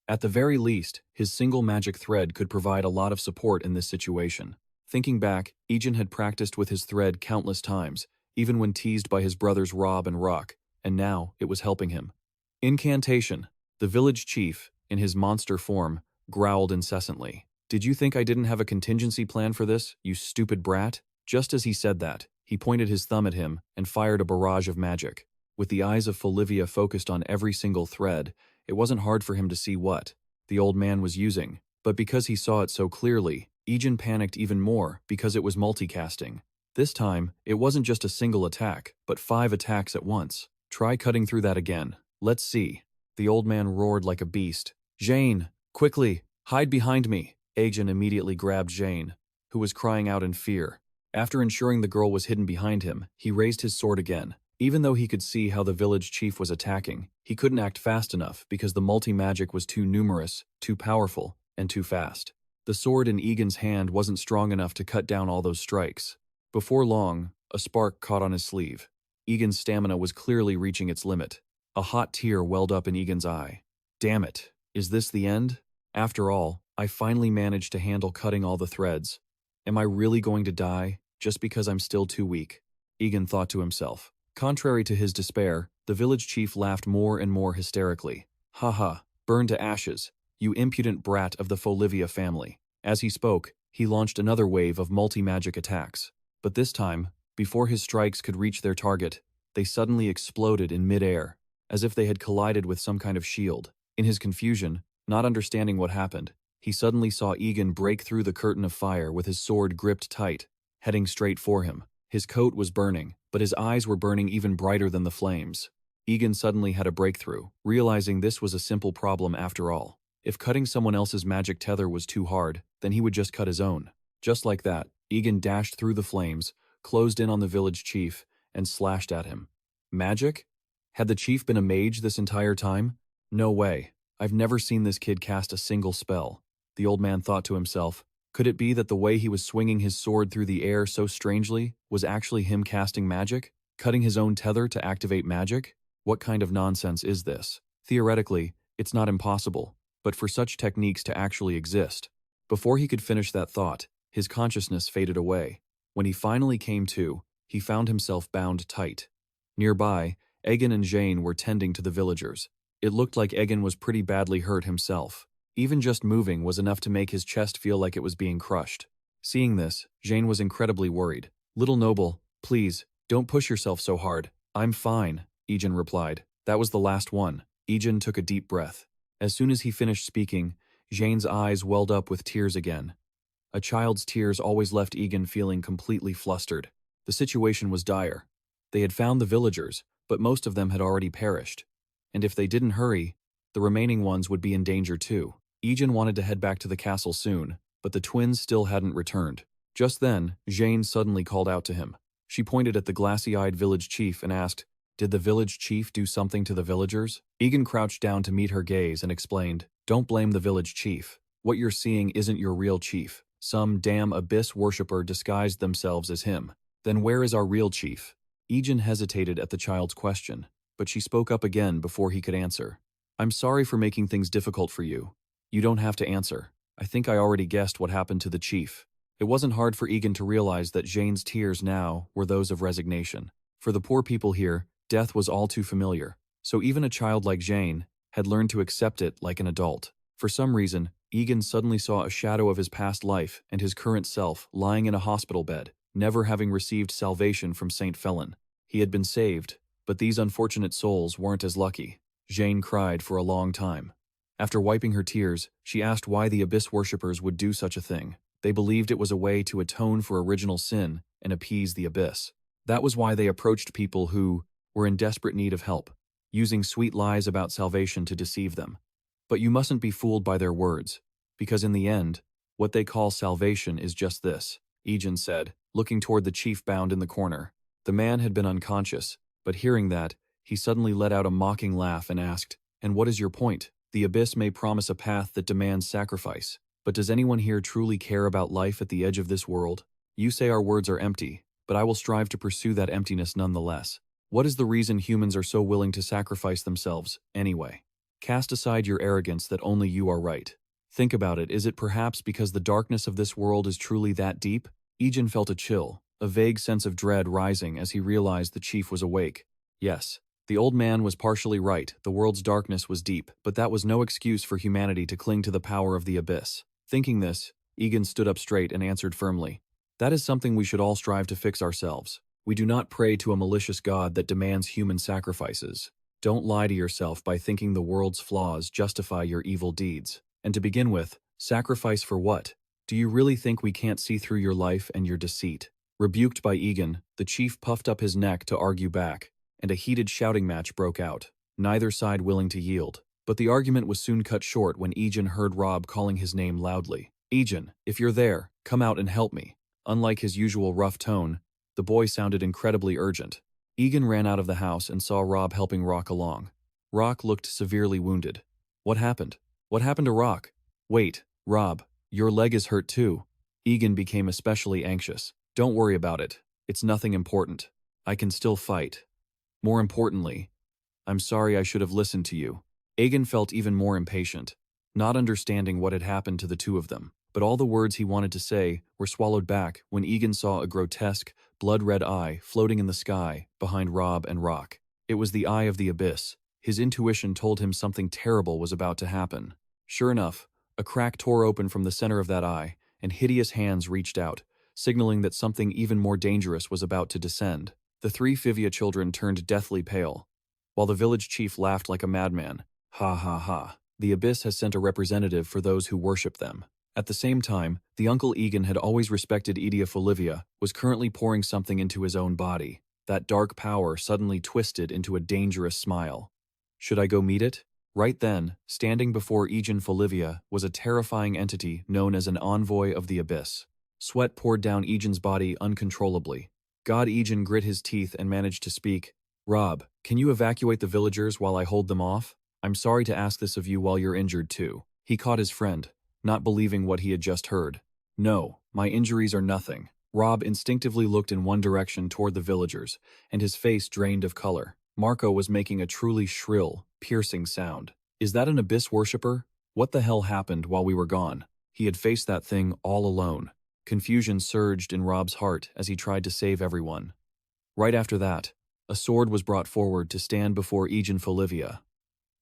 At the very least, his single magic thread could provide a lot of support in this situation. Thinking back, Egen had practiced with his thread countless times, even when teased by his brothers Rob and Rock, and now it was helping him. Incantation. The village chief, in his monster form, growled incessantly. "Did you think I didn't have a contingency plan for this, you stupid brat?" Just as he said that, he pointed his thumb at him and fired a barrage of magic. With the eyes of Folivia focused on every single thread, it wasn't hard for him to see what the old man was using, but because he saw it so clearly, Egen panicked even more because it was multicasting. This time, it wasn't just a single attack, but 5 attacks at once. "Try cutting through that again. Let's see." The old man roared like a beast. "Jane, quickly, hide behind me." Egen immediately grabbed Jane, who was crying out in fear. After ensuring the girl was hidden behind him, he raised his sword again. Even though he could see how the village chief was attacking, he couldn't act fast enough because the multi-magic was too numerous, too powerful, and too fast. The sword in Egen's hand wasn't strong enough to cut down all those strikes. Before long, a spark caught on his sleeve. Egen's stamina was clearly reaching its limit. A hot tear welled up in Egen's eye. "Damn it, is this the end? After all, I finally managed to handle cutting all the threads. Am I really going to die, just because I'm still too weak?" Egen thought to himself. Contrary to his despair, the village chief laughed more and more hysterically. "Ha ha, burn to ashes, you impudent brat of the Folivia family." As he spoke, he launched another wave of multi-magic attacks. But this time, before his strikes could reach their target, they suddenly exploded in mid-air, as if they had collided with some kind of shield. In his confusion, not understanding what happened, he suddenly saw Egen break through the curtain of fire with his sword gripped tight, heading straight for him. His coat was burning, but his eyes were burning even brighter than the flames. Egen suddenly had a breakthrough, realizing this was a simple problem after all. If cutting someone else's magic tether was too hard, then he would just cut his own. Just like that, Egen dashed through the flames, closed in on the village chief, and slashed at him. Magic? Had the chief been a mage this entire time? No way. I've never seen this kid cast a single spell. The old man thought to himself. Could it be that the way he was swinging his sword through the air so strangely was actually him casting magic? Cutting his own tether to activate magic? What kind of nonsense is this? Theoretically, it's not impossible, but for such techniques to actually exist. Before he could finish that thought, his consciousness faded away. When he finally came to, he found himself bound tight. Nearby, Egen and Jane were tending to the villagers. It looked like Egen was pretty badly hurt himself. Even just moving was enough to make his chest feel like it was being crushed. Seeing this, Jane was incredibly worried. "Little noble, please, don't push yourself so hard. I'm fine," Egen replied. That was the last one. Egen took a deep breath. As soon as he finished speaking, Jane's eyes welled up with tears again. A child's tears always left Egen feeling completely flustered. The situation was dire. They had found the villagers, but most of them had already perished. And if they didn't hurry, the remaining ones would be in danger too. Egen wanted to head back to the castle soon, but the twins still hadn't returned. Just then, Jane suddenly called out to him. She pointed at the glassy-eyed village chief and asked, "Did the village chief do something to the villagers?" Egen crouched down to meet her gaze and explained, "Don't blame the village chief. What you're seeing isn't your real chief. Some damn abyss worshipper disguised themselves as him. Then where is our real chief?" Egen hesitated at the child's question, but she spoke up again before he could answer. "I'm sorry for making things difficult for you. You don't have to answer. I think I already guessed what happened to the chief." It wasn't hard for Egen to realize that Jane's tears now were those of resignation. For the poor people here, death was all too familiar, so even a child like Jane had learned to accept it like an adult. For some reason, Egen suddenly saw a shadow of his past life and his current self lying in a hospital bed, never having received salvation from Saint Felin. He had been saved, but these unfortunate souls weren't as lucky. Jane cried for a long time. After wiping her tears, she asked why the abyss worshippers would do such a thing. They believed it was a way to atone for original sin and appease the abyss. That was why they approached people who were in desperate need of help, using sweet lies about salvation to deceive them. But you mustn't be fooled by their words, because in the end, what they call salvation is just this, Egen said, looking toward the chief bound in the corner. The man had been unconscious, but hearing that, he suddenly let out a mocking laugh and asked, "And what is your point? The abyss may promise a path that demands sacrifice, but does anyone here truly care about life at the edge of this world? You say our words are empty, but I will strive to pursue that emptiness nonetheless. What is the reason humans are so willing to sacrifice themselves, anyway? Cast aside your arrogance that only you are right. Think about it, is it perhaps because the darkness of this world is truly that deep?" Egen felt a chill, a vague sense of dread rising as he realized the chief was awake. Yes, the old man was partially right, the world's darkness was deep, but that was no excuse for humanity to cling to the power of the abyss. Thinking this, Egen stood up straight and answered firmly, "That is something we should all strive to fix ourselves. We do not pray to a malicious god that demands human sacrifices. Don't lie to yourself by thinking the world's flaws justify your evil deeds. And to begin with, sacrifice for what? Do you really think we can't see through your life and your deceit?" Rebuked by Egen, the chief puffed up his neck to argue back, and a heated shouting match broke out, neither side willing to yield. But the argument was soon cut short when Egen heard Rob calling his name loudly. "Egen, if you're there, come out and help me." Unlike his usual rough tone, the boy sounded incredibly urgent. Egen ran out of the house and saw Rob helping Rock along. Rock looked severely wounded. "What happened? What happened to Rock?" "Wait, Rob, your leg is hurt too." Egen became especially anxious. "Don't worry about it. It's nothing important. I can still fight. More importantly, I'm sorry I should have listened to you." Egen felt even more impatient, not understanding what had happened to the two of them. But all the words he wanted to say were swallowed back when Egen saw a grotesque, blood-red eye floating in the sky behind Rob and Rock. It was the eye of the abyss. His intuition told him something terrible was about to happen. Sure enough, a crack tore open from the center of that eye, and hideous hands reached out, signaling that something even more dangerous was about to descend. The three Fivia children turned deathly pale, while the village chief laughed like a madman. "Ha ha ha. The abyss has sent a representative for those who worship them." At the same time, the uncle Egen had always respected Egen Folivia, was currently pouring something into his own body. That dark power suddenly twisted into a dangerous smile. "Should I go meet it?" Right then, standing before Egen Folivia was a terrifying entity known as an envoy of the abyss. Sweat poured down Egen's body uncontrollably. God Egen grit his teeth and managed to speak. "Rob, can you evacuate the villagers while I hold them off? I'm sorry to ask this of you while you're injured too." He caught his friend, not believing what he had just heard. "No, my injuries are nothing." Rob instinctively looked in one direction toward the villagers, and his face drained of color. Marco was making a truly shrill, piercing sound. "Is that an abyss worshipper? What the hell happened while we were gone?" He had faced that thing all alone. Confusion surged in Rob's heart as he tried to save everyone. Right after that, a sword was brought forward to stand before Egen Folivia.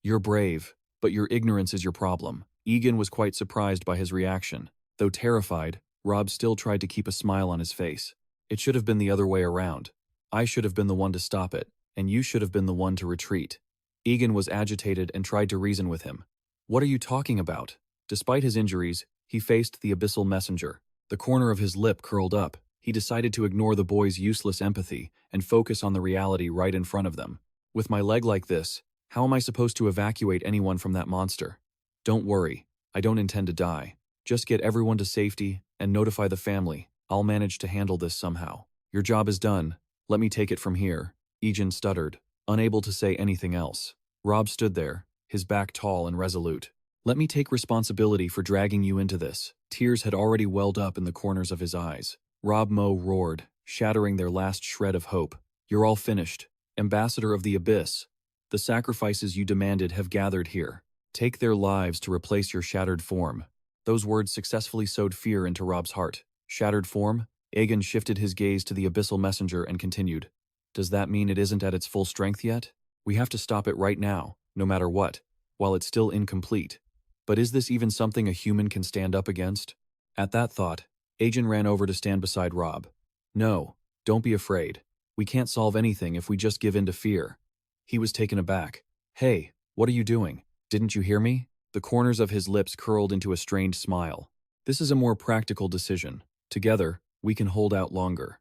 "You're brave, but your ignorance is your problem." Egen was quite surprised by his reaction. Though terrified, Rob still tried to keep a smile on his face. "It should have been the other way around. I should have been the one to stop it, and you should have been the one to retreat." Egen was agitated and tried to reason with him. "What are you talking about?" Despite his injuries, he faced the abyssal messenger. The corner of his lip curled up. He decided to ignore the boy's useless empathy and focus on the reality right in front of them. "With my leg like this, how am I supposed to evacuate anyone from that monster?" "Don't worry, I don't intend to die. Just get everyone to safety and notify the family. I'll manage to handle this somehow." "Your job is done. Let me take it from here." Egen stuttered, unable to say anything else. Rob stood there, his back tall and resolute. "Let me take responsibility for dragging you into this." Tears had already welled up in the corners of his eyes. Rob Moe roared, shattering their last shred of hope. "You're all finished. Ambassador of the Abyss. The sacrifices you demanded have gathered here. Take their lives to replace your shattered form." Those words successfully sowed fear into Rob's heart. "Shattered form?" Egen shifted his gaze to the abyssal messenger and continued. "Does that mean it isn't at its full strength yet? We have to stop it right now, no matter what, while it's still incomplete. But is this even something a human can stand up against?" At that thought, Egen ran over to stand beside Rob. "No, don't be afraid. We can't solve anything if we just give in to fear." He was taken aback. "Hey, what are you doing? Didn't you hear me?" The corners of his lips curled into a strained smile. "This is a more practical decision. Together, we can hold out longer."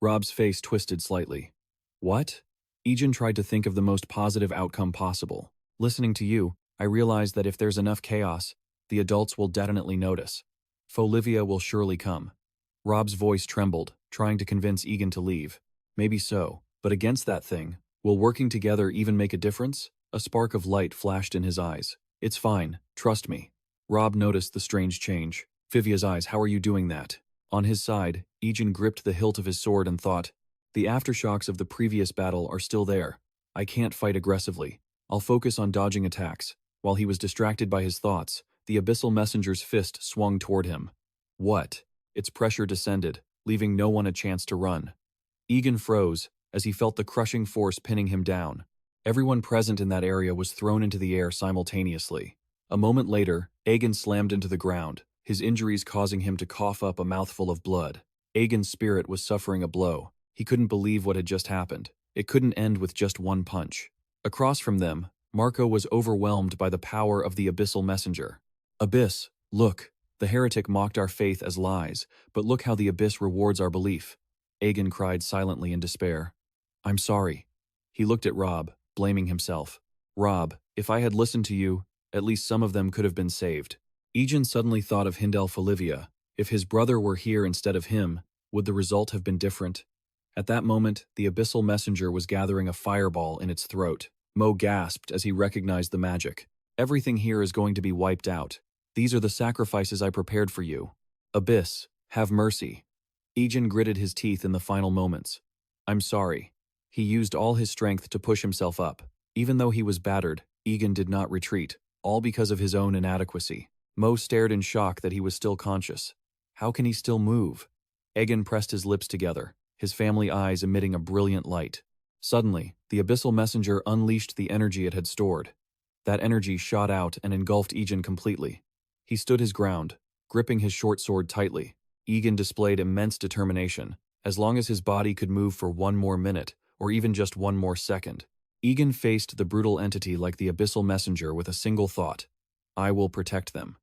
Rob's face twisted slightly. "What?" Egen tried to think of the most positive outcome possible. "Listening to you, I realize that if there's enough chaos, the adults will definitely notice. Folivia will surely come." Rob's voice trembled, trying to convince Egen to leave. Maybe so, but against that thing, will working together even make a difference? A spark of light flashed in his eyes. It's fine, trust me. Rob noticed the strange change. Fivia's eyes, how are you doing that? On his side, Egen gripped the hilt of his sword and thought, the aftershocks of the previous battle are still there. I can't fight aggressively. I'll focus on dodging attacks. While he was distracted by his thoughts, the abyssal messenger's fist swung toward him. What? Its pressure descended, leaving no one a chance to run. Egen froze as he felt the crushing force pinning him down. Everyone present in that area was thrown into the air simultaneously. A moment later, Egen slammed into the ground, his injuries causing him to cough up a mouthful of blood. Egen's spirit was suffering a blow. He couldn't believe what had just happened. It couldn't end with just one punch. Across from them, Marco was overwhelmed by the power of the abyssal messenger. Abyss, look, the heretic mocked our faith as lies, but look how the abyss rewards our belief. Egen cried silently in despair. I'm sorry. He looked at Rob, blaming himself. Rob, if I had listened to you, at least some of them could have been saved. Egen suddenly thought of Egen Folivia. If his brother were here instead of him, would the result have been different? At that moment, the abyssal messenger was gathering a fireball in its throat. Mo gasped as he recognized the magic. Everything here is going to be wiped out. These are the sacrifices I prepared for you. Abyss, have mercy. Egen gritted his teeth in the final moments. I'm sorry. He used all his strength to push himself up. Even though he was battered, Egen did not retreat, all because of his own inadequacy. Mo stared in shock that he was still conscious. How can he still move? Egen pressed his lips together, his family eyes emitting a brilliant light. Suddenly, the abyssal messenger unleashed the energy it had stored. That energy shot out and engulfed Egen completely. He stood his ground, gripping his short sword tightly. Egen displayed immense determination. As long as his body could move for one more minute, or even just one more second, Egen faced the brutal entity like the abyssal messenger with a single thought: I will protect them.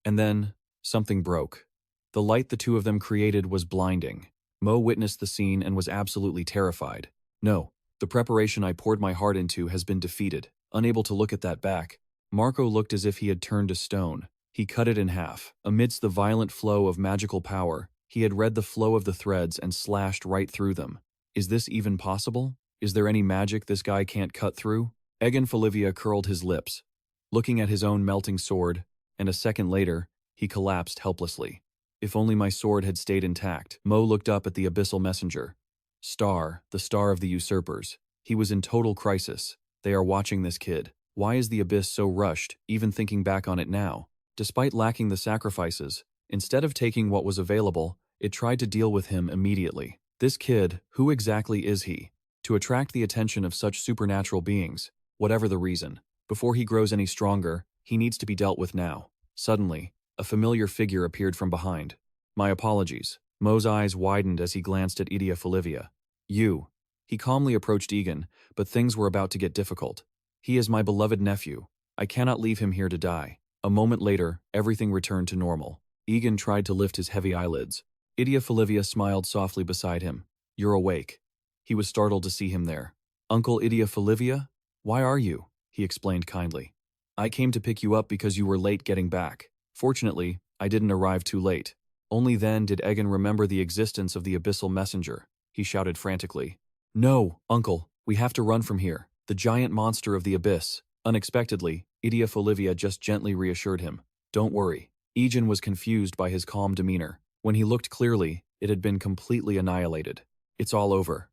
And then, something broke. The light the two of them created was blinding. Mo witnessed the scene and was absolutely terrified. No, the preparation I poured my heart into has been defeated. Unable to look at that back, Marco looked as if he had turned to stone. He cut it in half. Amidst the violent flow of magical power, he had read the flow of the threads and slashed right through them. Is this even possible? Is there any magic this guy can't cut through? Egen Folivia curled his lips, looking at his own melting sword, and a second later, he collapsed helplessly. If only my sword had stayed intact. Mo looked up at the abyssal messenger. Star, the star of the usurpers. He was in total crisis. They are watching this kid. Why is the abyss so rushed, even thinking back on it now? Despite lacking the sacrifices, instead of taking what was available, it tried to deal with him immediately. This kid, who exactly is he? To attract the attention of such supernatural beings, whatever the reason, before he grows any stronger, he needs to be dealt with now. Suddenly, a familiar figure appeared from behind. My apologies. Mo's eyes widened as he glanced at Egen Folivia. You. He calmly approached Egen, but things were about to get difficult. He is my beloved nephew. I cannot leave him here to die. A moment later, everything returned to normal. Egen tried to lift his heavy eyelids. Egen Folivia smiled softly beside him. You're awake. He was startled to see him there. Uncle Egen Folivia? Why are you? He explained kindly. I came to pick you up because you were late getting back. Fortunately, I didn't arrive too late. Only then did Egen remember the existence of the abyssal messenger. He shouted frantically. No, uncle, we have to run from here. The giant monster of the abyss. Unexpectedly, Egen Folivia just gently reassured him. Don't worry. Egen was confused by his calm demeanor. When he looked clearly, it had been completely annihilated. It's all over.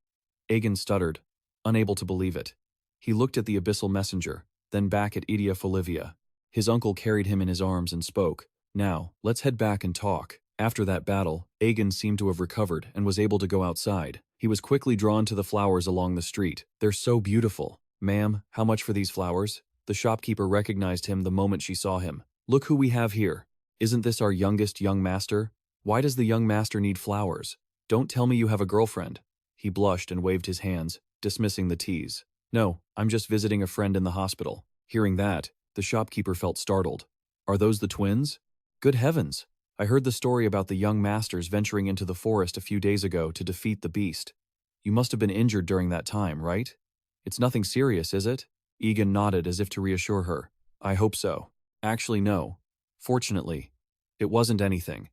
Egen stuttered, unable to believe it. He looked at the abyssal messenger, then back at Egen Folivia. His uncle carried him in his arms and spoke. Now, let's head back and talk. After that battle, Egen seemed to have recovered and was able to go outside. He was quickly drawn to the flowers along the street. They're so beautiful. Ma'am, how much for these flowers? The shopkeeper recognized him the moment she saw him. Look who we have here. Isn't this our youngest young master? Why does the young master need flowers? Don't tell me you have a girlfriend. He blushed and waved his hands, dismissing the tease. No, I'm just visiting a friend in the hospital. Hearing that, the shopkeeper felt startled. Are those the twins? Good heavens! I heard the story about the young masters venturing into the forest a few days ago to defeat the beast. You must have been injured during that time, right? It's nothing serious, is it? Egen nodded as if to reassure her. I hope so. Actually, no. Fortunately, it wasn't anything.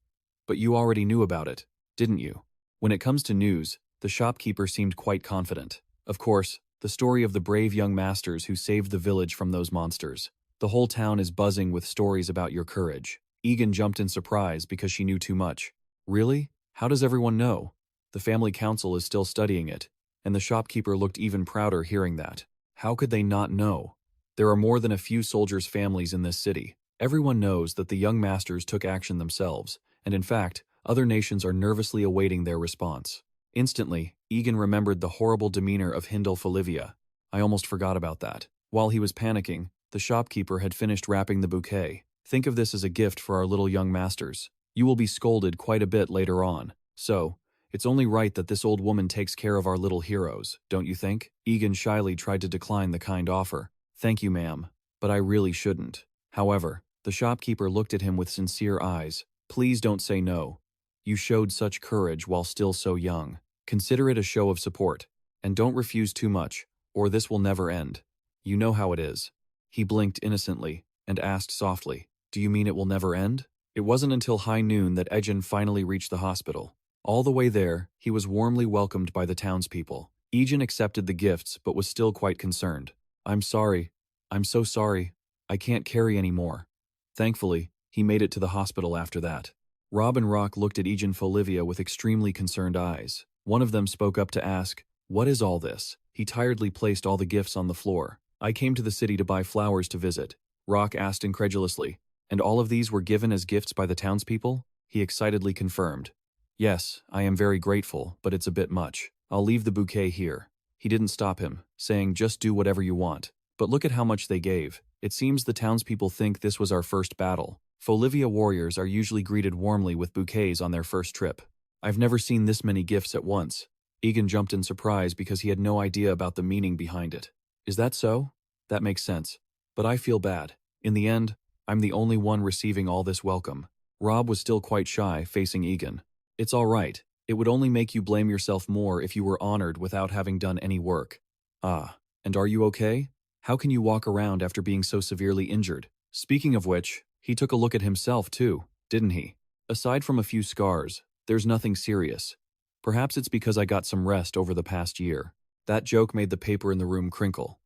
But you already knew about it, didn't you? When it comes to news, The shopkeeper seemed quite confident. Of course, the story of the brave young masters who saved the village from those monsters. The whole town is buzzing with stories about your courage. Egen jumped in surprise because she knew too much. Really? How does everyone know? The family council is still studying it, and the shopkeeper looked even prouder hearing that. How could they not know? There are more than a few soldiers' families in this city. Everyone knows that the young masters took action themselves, and in fact, other nations are nervously awaiting their response. Instantly, Egen remembered the horrible demeanor of Egen Folivia. I almost forgot about that. While he was panicking, the shopkeeper had finished wrapping the bouquet. Think of this as a gift for our little young masters. You will be scolded quite a bit later on, so it's only right that this old woman takes care of our little heroes, don't you think? Egen shyly tried to decline the kind offer. Thank you, ma'am, but I really shouldn't. However, the shopkeeper looked at him with sincere eyes. Please don't say no. You showed such courage while still so young. Consider it a show of support, and don't refuse too much, or this will never end. You know how it is. He blinked innocently and asked softly, do you mean it will never end? It wasn't until high noon that Egen finally reached the hospital. All the way there, he was warmly welcomed by the townspeople. Egen accepted the gifts but was still quite concerned. I'm sorry. I'm so sorry. I can't carry any more. Thankfully, he made it to the hospital after that. Rob and Rock looked at Egen Folivia with extremely concerned eyes. One of them spoke up to ask, what is all this? He tiredly placed all the gifts on the floor. I came to the city to buy flowers to visit. Rock asked incredulously, and all of these were given as gifts by the townspeople? He excitedly confirmed. Yes, I am very grateful, but it's a bit much. I'll leave the bouquet here. He didn't stop him, saying just do whatever you want. But look at how much they gave. It seems the townspeople think this was our first battle. Folivia warriors are usually greeted warmly with bouquets on their first trip. I've never seen this many gifts at once. Egen jumped in surprise because he had no idea about the meaning behind it. Is that so? That makes sense. But I feel bad. In the end, I'm the only one receiving all this welcome. Rob was still quite shy, facing Egen. It's all right. It would only make you blame yourself more if you were honored without having done any work. Ah, and are you okay? How can you walk around after being so severely injured? Speaking of which, he took a look at himself too, didn't he? Aside from a few scars, there's nothing serious. Perhaps it's because I got some rest over the past year. That joke made the paper in the room crinkle.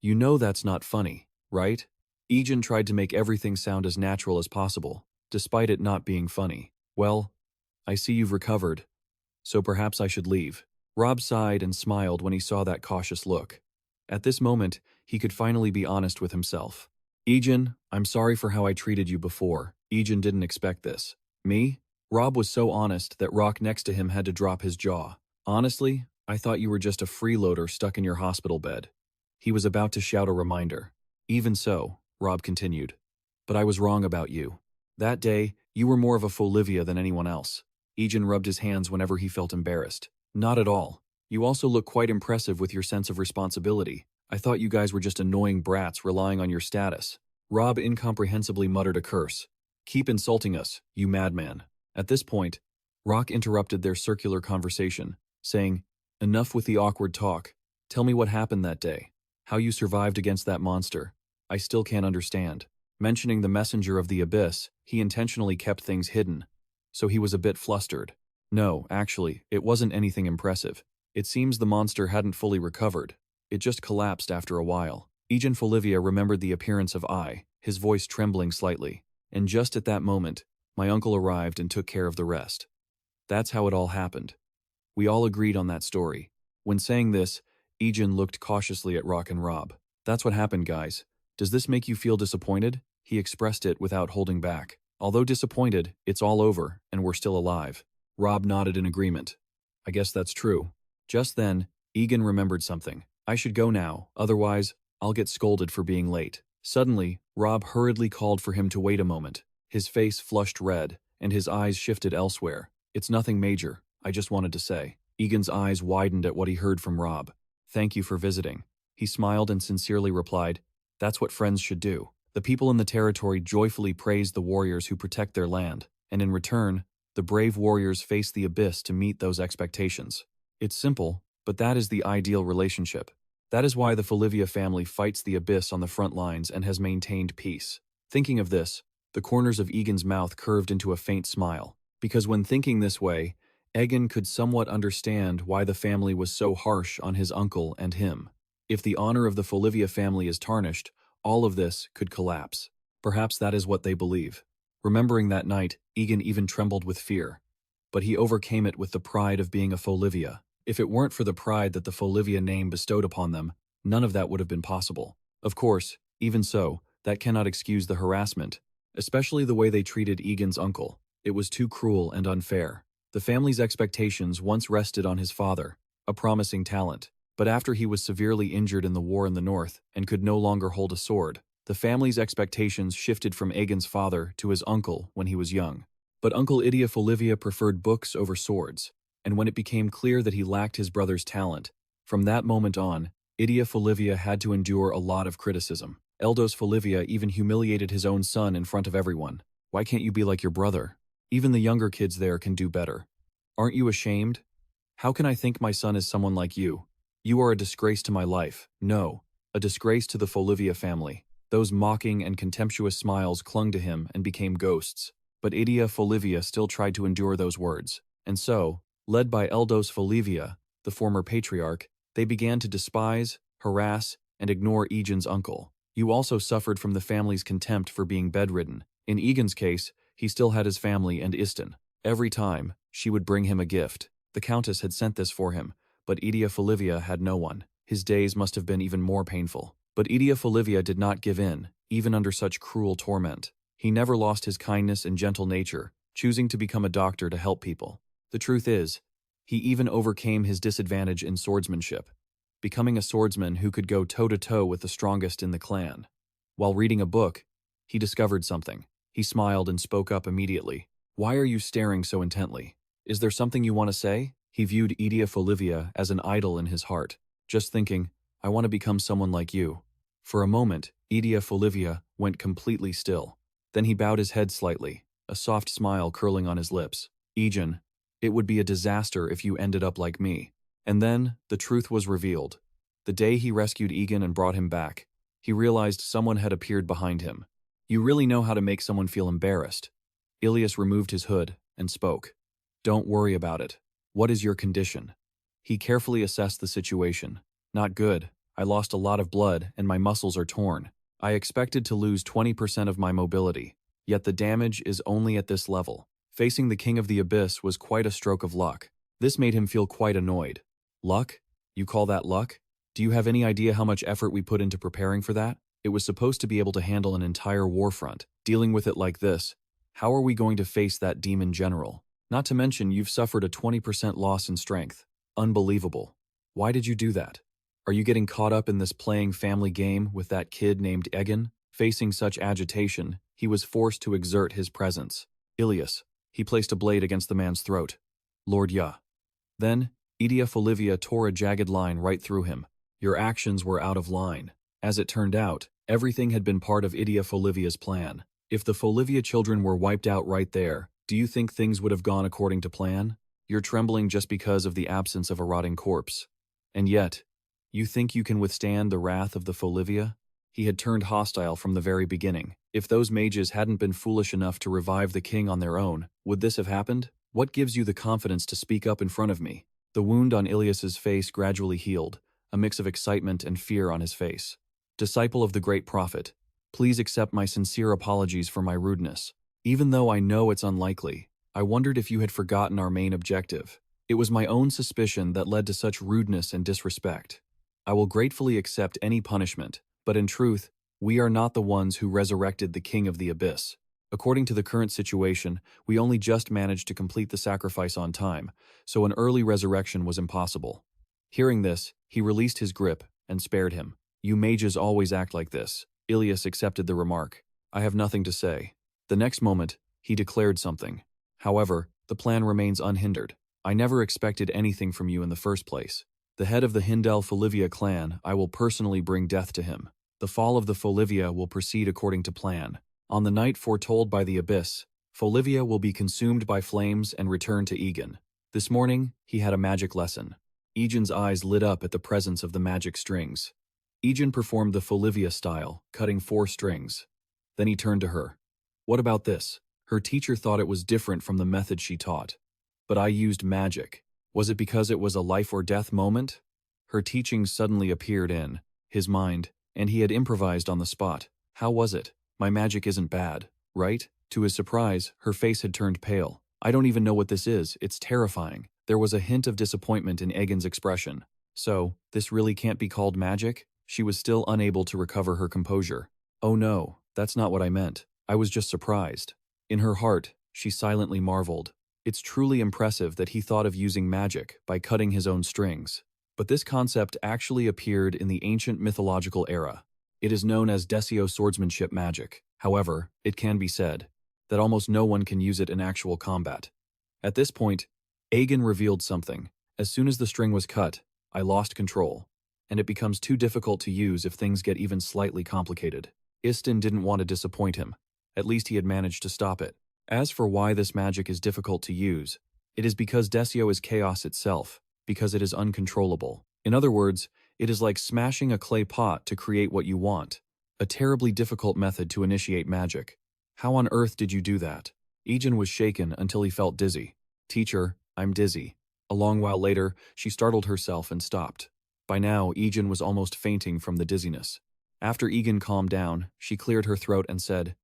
You know that's not funny, right? Egen tried to make everything sound as natural as possible, despite it not being funny. Well, I see you've recovered, so perhaps I should leave. Rob sighed and smiled when he saw that cautious look. At this moment, he could finally be honest with himself. Egen, I'm sorry for how I treated you before. Egen didn't expect this. Me? Rob was so honest that Rock next to him had to drop his jaw. Honestly, I thought you were just a freeloader stuck in your hospital bed. He was about to shout a reminder. Even so, Rob continued. But I was wrong about you. That day, you were more of a Folivia than anyone else. Egen rubbed his hands whenever he felt embarrassed. Not at all. You also look quite impressive with your sense of responsibility. I thought you guys were just annoying brats relying on your status. Rob incomprehensibly muttered a curse. Keep insulting us, you madman. At this point, Rock interrupted their circular conversation, saying, enough with the awkward talk. Tell me what happened that day. How you survived against that monster. I still can't understand. Mentioning the messenger of the abyss, he intentionally kept things hidden, so he was a bit flustered. No, actually, it wasn't anything impressive. It seems the monster hadn't fully recovered. It just collapsed after a while. Egen Folivia remembered the appearance of I, his voice trembling slightly. And just at that moment, my uncle arrived and took care of the rest. That's how it all happened. We all agreed on that story. When saying this, Egen looked cautiously at Rock and Rob. That's what happened, guys. Does this make you feel disappointed? He expressed it without holding back. Although disappointed, it's all over, and we're still alive. Rob nodded in agreement. I guess that's true. Just then, Egen remembered something. I should go now, otherwise, I'll get scolded for being late. Suddenly, Rob hurriedly called for him to wait a moment. His face flushed red, and his eyes shifted elsewhere. It's nothing major, I just wanted to say. Egen's eyes widened at what he heard from Rob. Thank you for visiting. He smiled and sincerely replied, that's what friends should do. The people in the territory joyfully praise the warriors who protect their land, and in return, the brave warriors face the abyss to meet those expectations. It's simple, but that is the ideal relationship. That is why the Folivia family fights the abyss on the front lines and has maintained peace. Thinking of this, the corners of Egen's mouth curved into a faint smile, because when thinking this way, Egen could somewhat understand why the family was so harsh on his uncle and him. If the honor of the Folivia family is tarnished, all of this could collapse. Perhaps that is what they believe. Remembering that night, Egen even trembled with fear. But he overcame it with the pride of being a Folivia. If it weren't for the pride that the Folivia name bestowed upon them, none of that would have been possible. Of course, even so, that cannot excuse the harassment, especially the way they treated Egen's uncle. It was too cruel and unfair. The family's expectations once rested on his father, a promising talent. But after he was severely injured in the war in the north and could no longer hold a sword, the family's expectations shifted from Egen's father to his uncle when he was young. But Uncle Egen Folivia preferred books over swords, and when it became clear that he lacked his brother's talent, from that moment on, Egen Folivia had to endure a lot of criticism. Eldos Folivia even humiliated his own son in front of everyone. Why can't you be like your brother? Even the younger kids there can do better. Aren't you ashamed? How can I think my son is someone like you? You are a disgrace to my life. No, a disgrace to the Folivia family. Those mocking and contemptuous smiles clung to him and became ghosts. But Egen Folivia still tried to endure those words. And so, led by Eldos Folivia, the former patriarch, they began to despise, harass, and ignore Egen's uncle. You also suffered from the family's contempt for being bedridden. In Egen's case, he still had his family and Isten. Every time, she would bring him a gift. The Countess had sent this for him, but Egen Folivia had no one. His days must have been even more painful. But Egen Folivia did not give in, even under such cruel torment. He never lost his kindness and gentle nature, choosing to become a doctor to help people. The truth is, he even overcame his disadvantage in swordsmanship, becoming a swordsman who could go toe-to-toe with the strongest in the clan. While reading a book, he discovered something. He smiled and spoke up immediately. "Why are you staring so intently? Is there something you want to say?" He viewed Egen Folivia as an idol in his heart, just thinking, "I want to become someone like you." For a moment, Egen Folivia went completely still. Then he bowed his head slightly, a soft smile curling on his lips. "Egen, it would be a disaster if you ended up like me." And then, the truth was revealed. The day he rescued Egen and brought him back, he realized someone had appeared behind him. "You really know how to make someone feel embarrassed." Ilias removed his hood and spoke. "Don't worry about it. What is your condition?" He carefully assessed the situation. "Not good. I lost a lot of blood and my muscles are torn. I expected to lose 20% of my mobility, yet the damage is only at this level." Facing the King of the Abyss was quite a stroke of luck. This made him feel quite annoyed. "Luck? You call that luck? Do you have any idea how much effort we put into preparing for that? It was supposed to be able to handle an entire war front. Dealing with it like this, how are we going to face that demon general? Not to mention you've suffered a 20% loss in strength. Unbelievable. Why did you do that? Are you getting caught up in this playing family game with that kid named Egen?" Facing such agitation, he was forced to exert his presence. "Ilias." He placed a blade against the man's throat. "Lord Ya." Then, Egen Folivia tore a jagged line right through him. "Your actions were out of line." As it turned out, everything had been part of Egen Folivia's plan. If the Folivia children were wiped out right there, do you think things would have gone according to plan? You're trembling just because of the absence of a rotting corpse. And yet, you think you can withstand the wrath of the Folivia? He had turned hostile from the very beginning. If those mages hadn't been foolish enough to revive the king on their own, would this have happened? What gives you the confidence to speak up in front of me? The wound on Ilias's face gradually healed, a mix of excitement and fear on his face. "Disciple of the great prophet, please accept my sincere apologies for my rudeness. Even though I know it's unlikely, I wondered if you had forgotten our main objective. It was my own suspicion that led to such rudeness and disrespect. I will gratefully accept any punishment, but in truth, we are not the ones who resurrected the King of the Abyss. According to the current situation, we only just managed to complete the sacrifice on time, so an early resurrection was impossible." Hearing this, he released his grip and spared him. "You mages always act like this." Ilias accepted the remark. "I have nothing to say." The next moment, he declared something. "However, the plan remains unhindered. I never expected anything from you in the first place. The head of the Hindel Folivia clan, I will personally bring death to him. The fall of the Folivia will proceed according to plan. On the night foretold by the Abyss, Folivia will be consumed by flames and return to Egen." This morning, he had a magic lesson. Egen's eyes lit up at the presence of the magic strings. Egen performed the Folivia style, cutting 4 strings. Then he turned to her. "What about this?" Her teacher thought it was different from the method she taught. But I used magic. Was it because it was a life or death moment? Her teachings suddenly appeared in his mind, and he had improvised on the spot. How was it? My magic isn't bad, right? To his surprise, her face had turned pale. I don't even know what this is, it's terrifying. There was a hint of disappointment in Egen's expression. So, this really can't be called magic? She was still unable to recover her composure. Oh no, that's not what I meant. I was just surprised. In her heart, she silently marveled. It's truly impressive that he thought of using magic by cutting his own strings. But this concept actually appeared in the ancient mythological era. It is known as Desio swordsmanship magic. However, it can be said that almost no one can use it in actual combat. At this point, Egen revealed something. As soon as the string was cut, I lost control, and it becomes too difficult to use if things get even slightly complicated. Istin didn't want to disappoint him. At least he had managed to stop it. As for why this magic is difficult to use, it is because Desio is chaos itself, because it is uncontrollable. In other words, it is like smashing a clay pot to create what you want. A terribly difficult method to initiate magic. How on earth did you do that? Egen was shaken until he felt dizzy. Teacher, I'm dizzy. A long while later, she startled herself and stopped. By now, Egen was almost fainting from the dizziness. After Egen calmed down, she cleared her throat and said,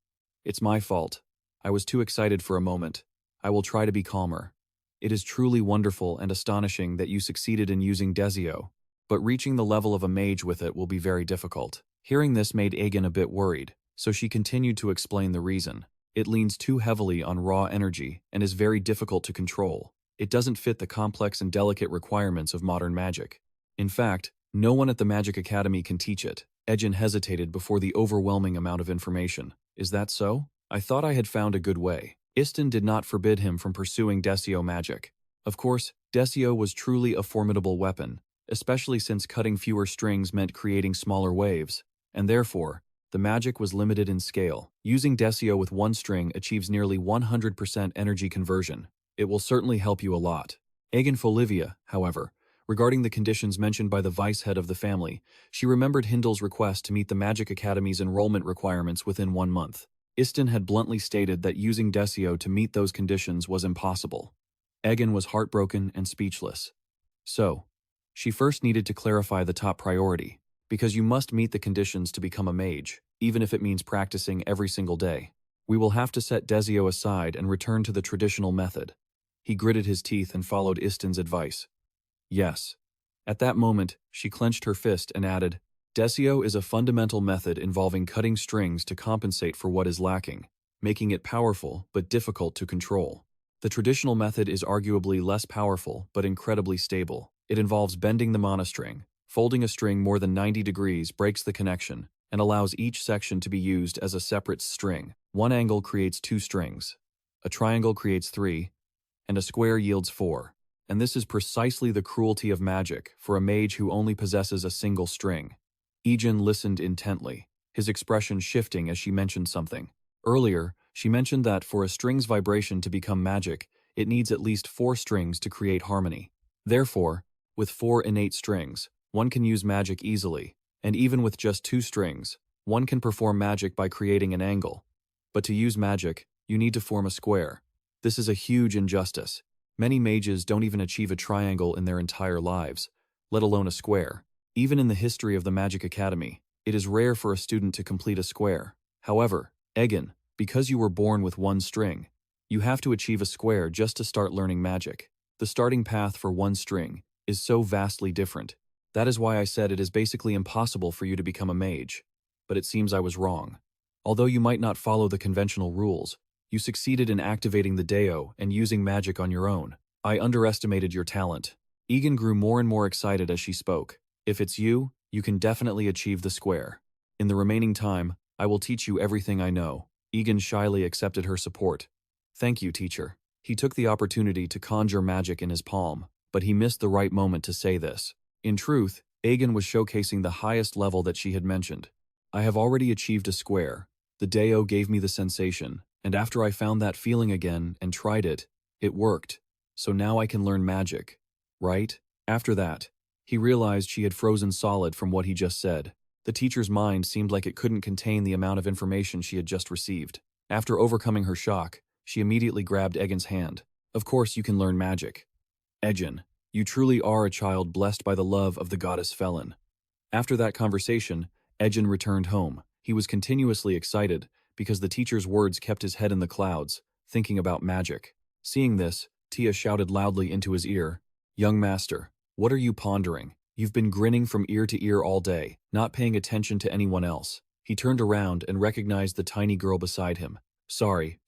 "It's my fault. I was too excited for a moment. I will try to be calmer. It is truly wonderful and astonishing that you succeeded in using Desio, but reaching the level of a mage with it will be very difficult." Hearing this made Egen a bit worried, so she continued to explain the reason. It leans too heavily on raw energy and is very difficult to control. It doesn't fit the complex and delicate requirements of modern magic. In fact, no one at the Magic Academy can teach it. Egen hesitated before the overwhelming amount of information. Is that so? I thought I had found a good way. Istin did not forbid him from pursuing Desio magic. Of course, Desio was truly a formidable weapon, especially since cutting fewer strings meant creating smaller waves, and therefore, the magic was limited in scale. Using Desio with one string achieves nearly 100% energy conversion. It will certainly help you a lot. Egen Folivia, however, regarding the conditions mentioned by the vice head of the family, she remembered Hindel's request to meet the Magic Academy's enrollment requirements within 1 month. Istin had bluntly stated that using Desio to meet those conditions was impossible. Egen was heartbroken and speechless. So, she first needed to clarify the top priority, because you must meet the conditions to become a mage, even if it means practicing every single day. We will have to set Desio aside and return to the traditional method. He gritted his teeth and followed Istin's advice. Yes. At that moment, she clenched her fist and added, Desio is a fundamental method involving cutting strings to compensate for what is lacking, making it powerful but difficult to control. The traditional method is arguably less powerful but incredibly stable. It involves bending the monostring. Folding a string more than 90 degrees breaks the connection and allows each section to be used as a separate string. One angle creates 2 strings, a triangle creates 3, and a square yields 4. And this is precisely the cruelty of magic for a mage who only possesses a single string. Egen listened intently, his expression shifting as she mentioned something. Earlier, she mentioned that for a string's vibration to become magic, it needs at least 4 strings to create harmony. Therefore, with 4 innate strings, one can use magic easily, and even with just 2 strings, one can perform magic by creating an angle. But to use magic, you need to form a square. This is a huge injustice. Many mages don't even achieve a triangle in their entire lives, let alone a square. Even in the history of the Magic Academy, it is rare for a student to complete a square. However, Egen, because you were born with 1 string, you have to achieve a square just to start learning magic. The starting path for 1 string is so vastly different. That is why I said it is basically impossible for you to become a mage. But it seems I was wrong. Although you might not follow the conventional rules, you succeeded in activating the Deo and using magic on your own. I underestimated your talent. Egen grew more and more excited as she spoke. If it's you, you can definitely achieve the square. In the remaining time, I will teach you everything I know. Egen shyly accepted her support. Thank you, teacher. He took the opportunity to conjure magic in his palm, but he missed the right moment to say this. In truth, Egen was showcasing the highest level that she had mentioned. I have already achieved a square. The Deo gave me the sensation, and after I found that feeling again and tried it, it worked. So now I can learn magic. Right? After that, he realized she had frozen solid from what he just said. The teacher's mind seemed like it couldn't contain the amount of information she had just received. After overcoming her shock, she immediately grabbed Egen's hand. Of course you can learn magic. Egen, you truly are a child blessed by the love of the goddess Felin. After that conversation, Egen returned home. He was continuously excited because the teacher's words kept his head in the clouds, thinking about magic. Seeing this, Tia shouted loudly into his ear, "Young master, what are you pondering? You've been grinning from ear to ear all day, not paying attention to anyone else." He turned around and recognized the tiny girl beside him. Sorry,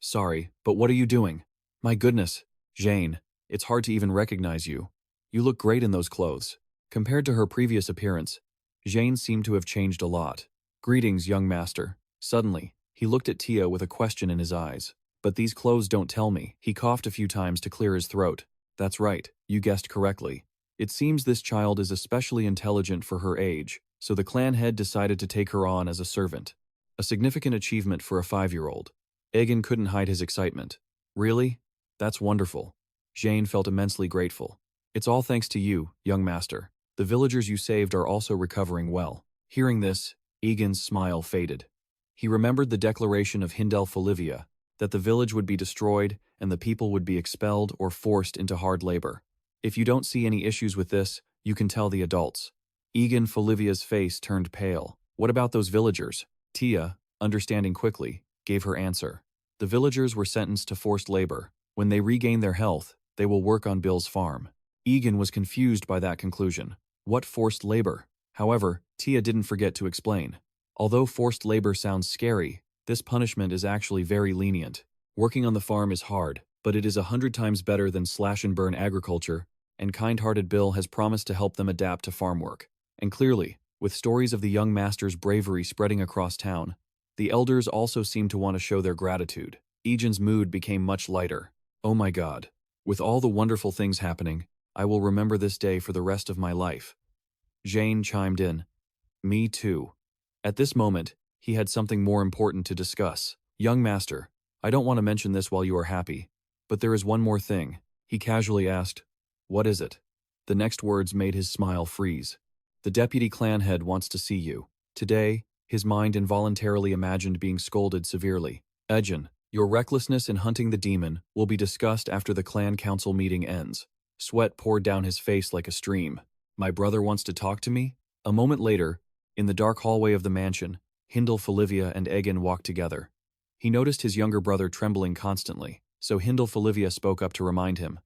but what are you doing?" "My goodness, Jane, it's hard to even recognize you. You look great in those clothes." Compared to her previous appearance, Jane seemed to have changed a lot. "Greetings, young master." Suddenly, he looked at Tia with a question in his eyes. "But these clothes don't tell me." He coughed a few times to clear his throat. "That's right, you guessed correctly. It seems this child is especially intelligent for her age, so the clan head decided to take her on as a servant. A significant achievement for a 5-year-old. Egen couldn't hide his excitement. "Really? That's wonderful." Jane felt immensely grateful. "It's all thanks to you, young master. The villagers you saved are also recovering well." Hearing this, Egen's smile faded. He remembered the declaration of Egen Folivia, that the village would be destroyed and the people would be expelled or forced into hard labor. "If you don't see any issues with this, you can tell the adults." Egen Folivia's face turned pale. "What about those villagers?" Tia, understanding quickly, gave her answer. "The villagers were sentenced to forced labor. When they regain their health, they will work on Bill's farm." Egen was confused by that conclusion. What forced labor? However, Tia didn't forget to explain. Although forced labor sounds scary, this punishment is actually very lenient. Working on the farm is hard, but it is 100 times better than slash-and-burn agriculture, and kind-hearted Bill has promised to help them adapt to farm work. And clearly, with stories of the young master's bravery spreading across town, the elders also seem to want to show their gratitude. Egen's mood became much lighter. "Oh my God. With all the wonderful things happening, I will remember this day for the rest of my life." Jane chimed in. "Me too." At this moment, he had something more important to discuss. "Young master, I don't want to mention this while you are happy, but there is one more thing." He casually asked, "What is it?" The next words made his smile freeze. "The deputy clan head wants to see you." Today, his mind involuntarily imagined being scolded severely. "Egen, your recklessness in hunting the demon will be discussed after the clan council meeting ends." Sweat poured down his face like a stream. "My brother wants to talk to me?" A moment later, in the dark hallway of the mansion, Egen Folivia and Egen walked together. He noticed his younger brother trembling constantly, so Egen Folivia spoke up to remind him.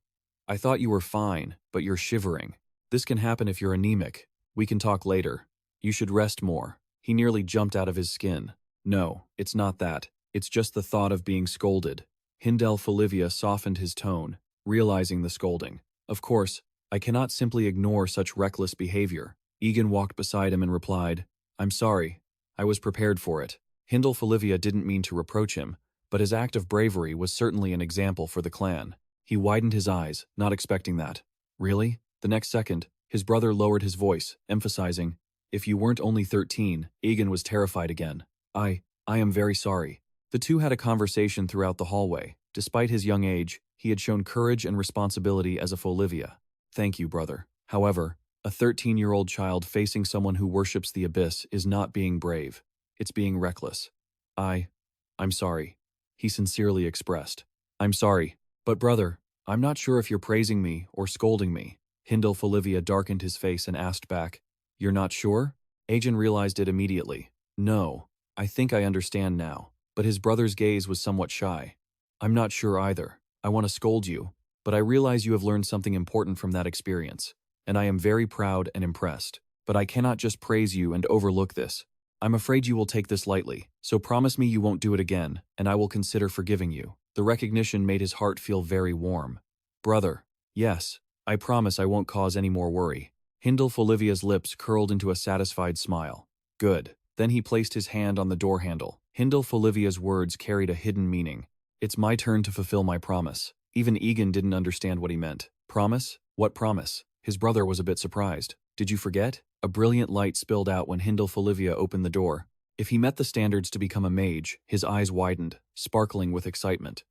"I thought you were fine, but you're shivering. This can happen if you're anemic. We can talk later. You should rest more." He nearly jumped out of his skin. "No, it's not that. It's just the thought of being scolded." Egen Folivia softened his tone, realizing the scolding. "Of course, I cannot simply ignore such reckless behavior." Egen walked beside him and replied, "I'm sorry. I was prepared for it." Egen Folivia didn't mean to reproach him, but his act of bravery was certainly an example for the clan. He widened his eyes, not expecting that. "Really?" The next second, his brother lowered his voice, emphasizing, "If you weren't only 13, Egen was terrified again. I am very sorry." The two had a conversation throughout the hallway. Despite his young age, he had shown courage and responsibility as a Folivia. "Thank you, brother." However, a 13-year-old child facing someone who worships the abyss is not being brave. It's being reckless. I'm sorry," he sincerely expressed. "I'm sorry. But brother, I'm not sure if you're praising me or scolding me." Egen Folivia darkened his face and asked back, "You're not sure?" Egen realized it immediately. "No, I think I understand now." But his brother's gaze was somewhat shy. "I'm not sure either. I want to scold you, but I realize you have learned something important from that experience, and I am very proud and impressed. But I cannot just praise you and overlook this. I'm afraid you will take this lightly, so promise me you won't do it again, and I will consider forgiving you." The recognition made his heart feel very warm. "Brother, yes, I promise I won't cause any more worry." Egen Folivia's lips curled into a satisfied smile. "Good." Then he placed his hand on the door handle. Egen Folivia's words carried a hidden meaning. "It's my turn to fulfill my promise." Even Egen didn't understand what he meant. "Promise? What promise?" His brother was a bit surprised. "Did you forget?" A brilliant light spilled out when Egen Folivia opened the door. If he met the standards to become a mage, his eyes widened, sparkling with excitement.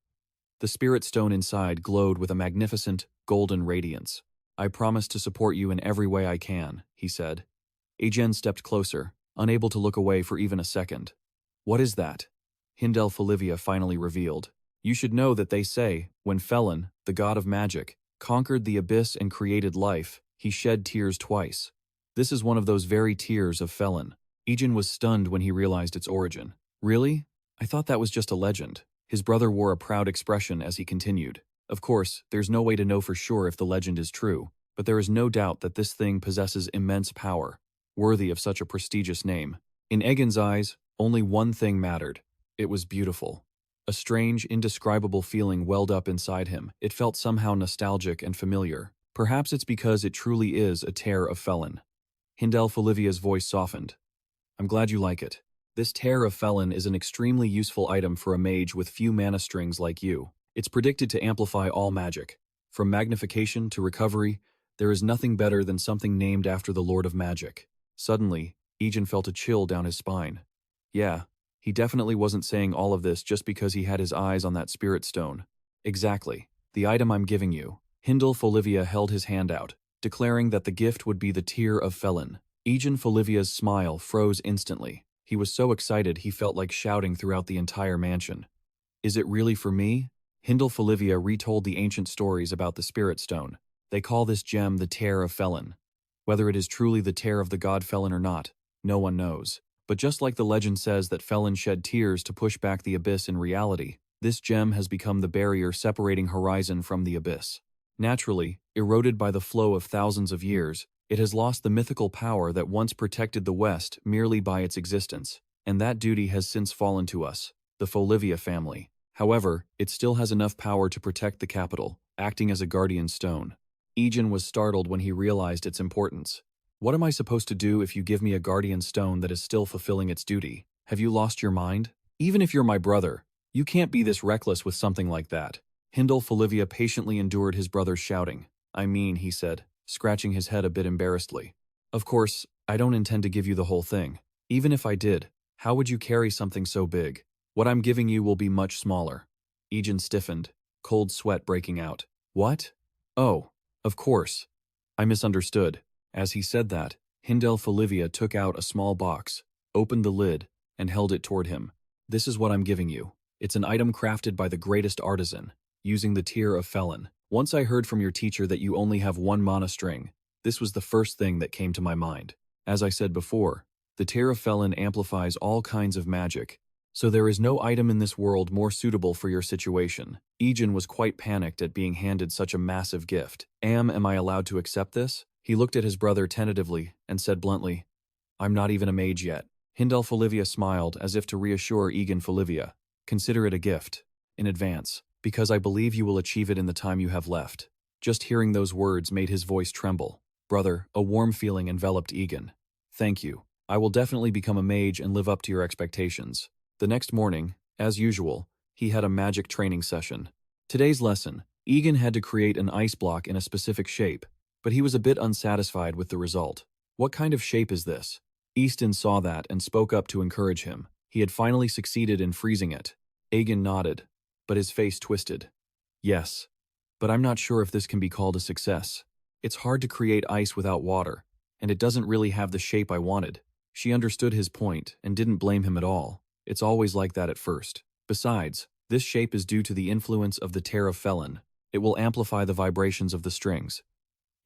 The spirit stone inside glowed with a magnificent, golden radiance. "I promise to support you in every way I can," he said. Egen stepped closer, unable to look away for even a second. "What is that?" Egen Folivia finally revealed. You should know that they say, when Felin, the god of magic, conquered the abyss and created life, he shed tears twice. This is one of those very tears of Felin. Egen was stunned when he realized its origin. Really? I thought that was just a legend. His brother wore a proud expression as he continued. Of course, there's no way to know for sure if the legend is true, but there is no doubt that this thing possesses immense power, worthy of such a prestigious name. In Egen's eyes, only one thing mattered. It was beautiful. A strange, indescribable feeling welled up inside him. It felt somehow nostalgic and familiar. Perhaps it's because it truly is a tear of Felin. Egen Folivia's voice softened. I'm glad you like it. This tear of Felin is an extremely useful item for a mage with few mana strings like you. It's predicted to amplify all magic. From magnification to recovery, there is nothing better than something named after the Lord of Magic. Suddenly, Egen felt a chill down his spine. Yeah, he definitely wasn't saying all of this just because he had his eyes on that spirit stone. Exactly. The item I'm giving you. Egen Folivia held his hand out, declaring that the gift would be the tear of Felin. Egen Folivia's smile froze instantly. He was so excited he felt like shouting throughout the entire mansion. Is it really for me? Egen Folivia retold the ancient stories about the spirit stone. They call this gem the tear of Felin. Whether it is truly the tear of the god Felin or not, no one knows. But just like the legend says that Felin shed tears to push back the abyss in reality, this gem has become the barrier separating horizon from the abyss. Naturally, eroded by the flow of thousands of years, it has lost the mythical power that once protected the West merely by its existence, and that duty has since fallen to us, the Folivia family. However, it still has enough power to protect the capital, acting as a guardian stone. Egen was startled when he realized its importance. What am I supposed to do if you give me a guardian stone that is still fulfilling its duty? Have you lost your mind? Even if you're my brother, you can't be this reckless with something like that. Egen Folivia patiently endured his brother's shouting. I mean, he said, scratching his head a bit embarrassedly. Of course, I don't intend to give you the whole thing. Even if I did, how would you carry something so big? What I'm giving you will be much smaller. Egen stiffened, cold sweat breaking out. What? Oh, of course. I misunderstood. As he said that, Egen Folivia took out a small box, opened the lid, and held it toward him. This is what I'm giving you. It's an item crafted by the greatest artisan, using the tear of Felin. Once I heard from your teacher that you only have one mana string, this was the first thing that came to my mind. As I said before, the tear of Felin amplifies all kinds of magic, so there is no item in this world more suitable for your situation. Egen was quite panicked at being handed such a massive gift. Am I allowed to accept this? He looked at his brother tentatively and said bluntly, I'm not even a mage yet. Egen Folivia smiled as if to reassure Egen Folivia. Consider it a gift, in advance, because I believe you will achieve it in the time you have left. Just hearing those words made his voice tremble. Brother, a warm feeling enveloped Egen. Thank you. I will definitely become a mage and live up to your expectations. The next morning, as usual, he had a magic training session. Today's lesson, Egen had to create an ice block in a specific shape, but he was a bit unsatisfied with the result. What kind of shape is this? Easton saw that and spoke up to encourage him. He had finally succeeded in freezing it. Egen nodded, but his face twisted. Yes, but I'm not sure if this can be called a success. It's hard to create ice without water, and it doesn't really have the shape I wanted. She understood his point and didn't blame him at all. It's always like that at first. Besides, this shape is due to the influence of the tear of Felin. It will amplify the vibrations of the strings.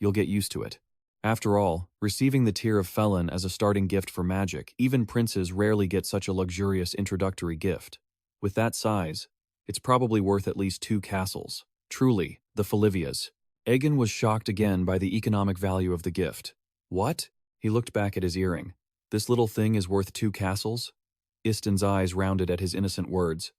You'll get used to it. After all, receiving the tear of Felin as a starting gift for magic, even princes rarely get such a luxurious introductory gift. With that size, it's probably worth at least 2 castles. Truly, the Folivias. Egen was shocked again by the economic value of the gift. What? He looked back at his earring. This little thing is worth 2 castles? Iston's eyes rounded at his innocent words.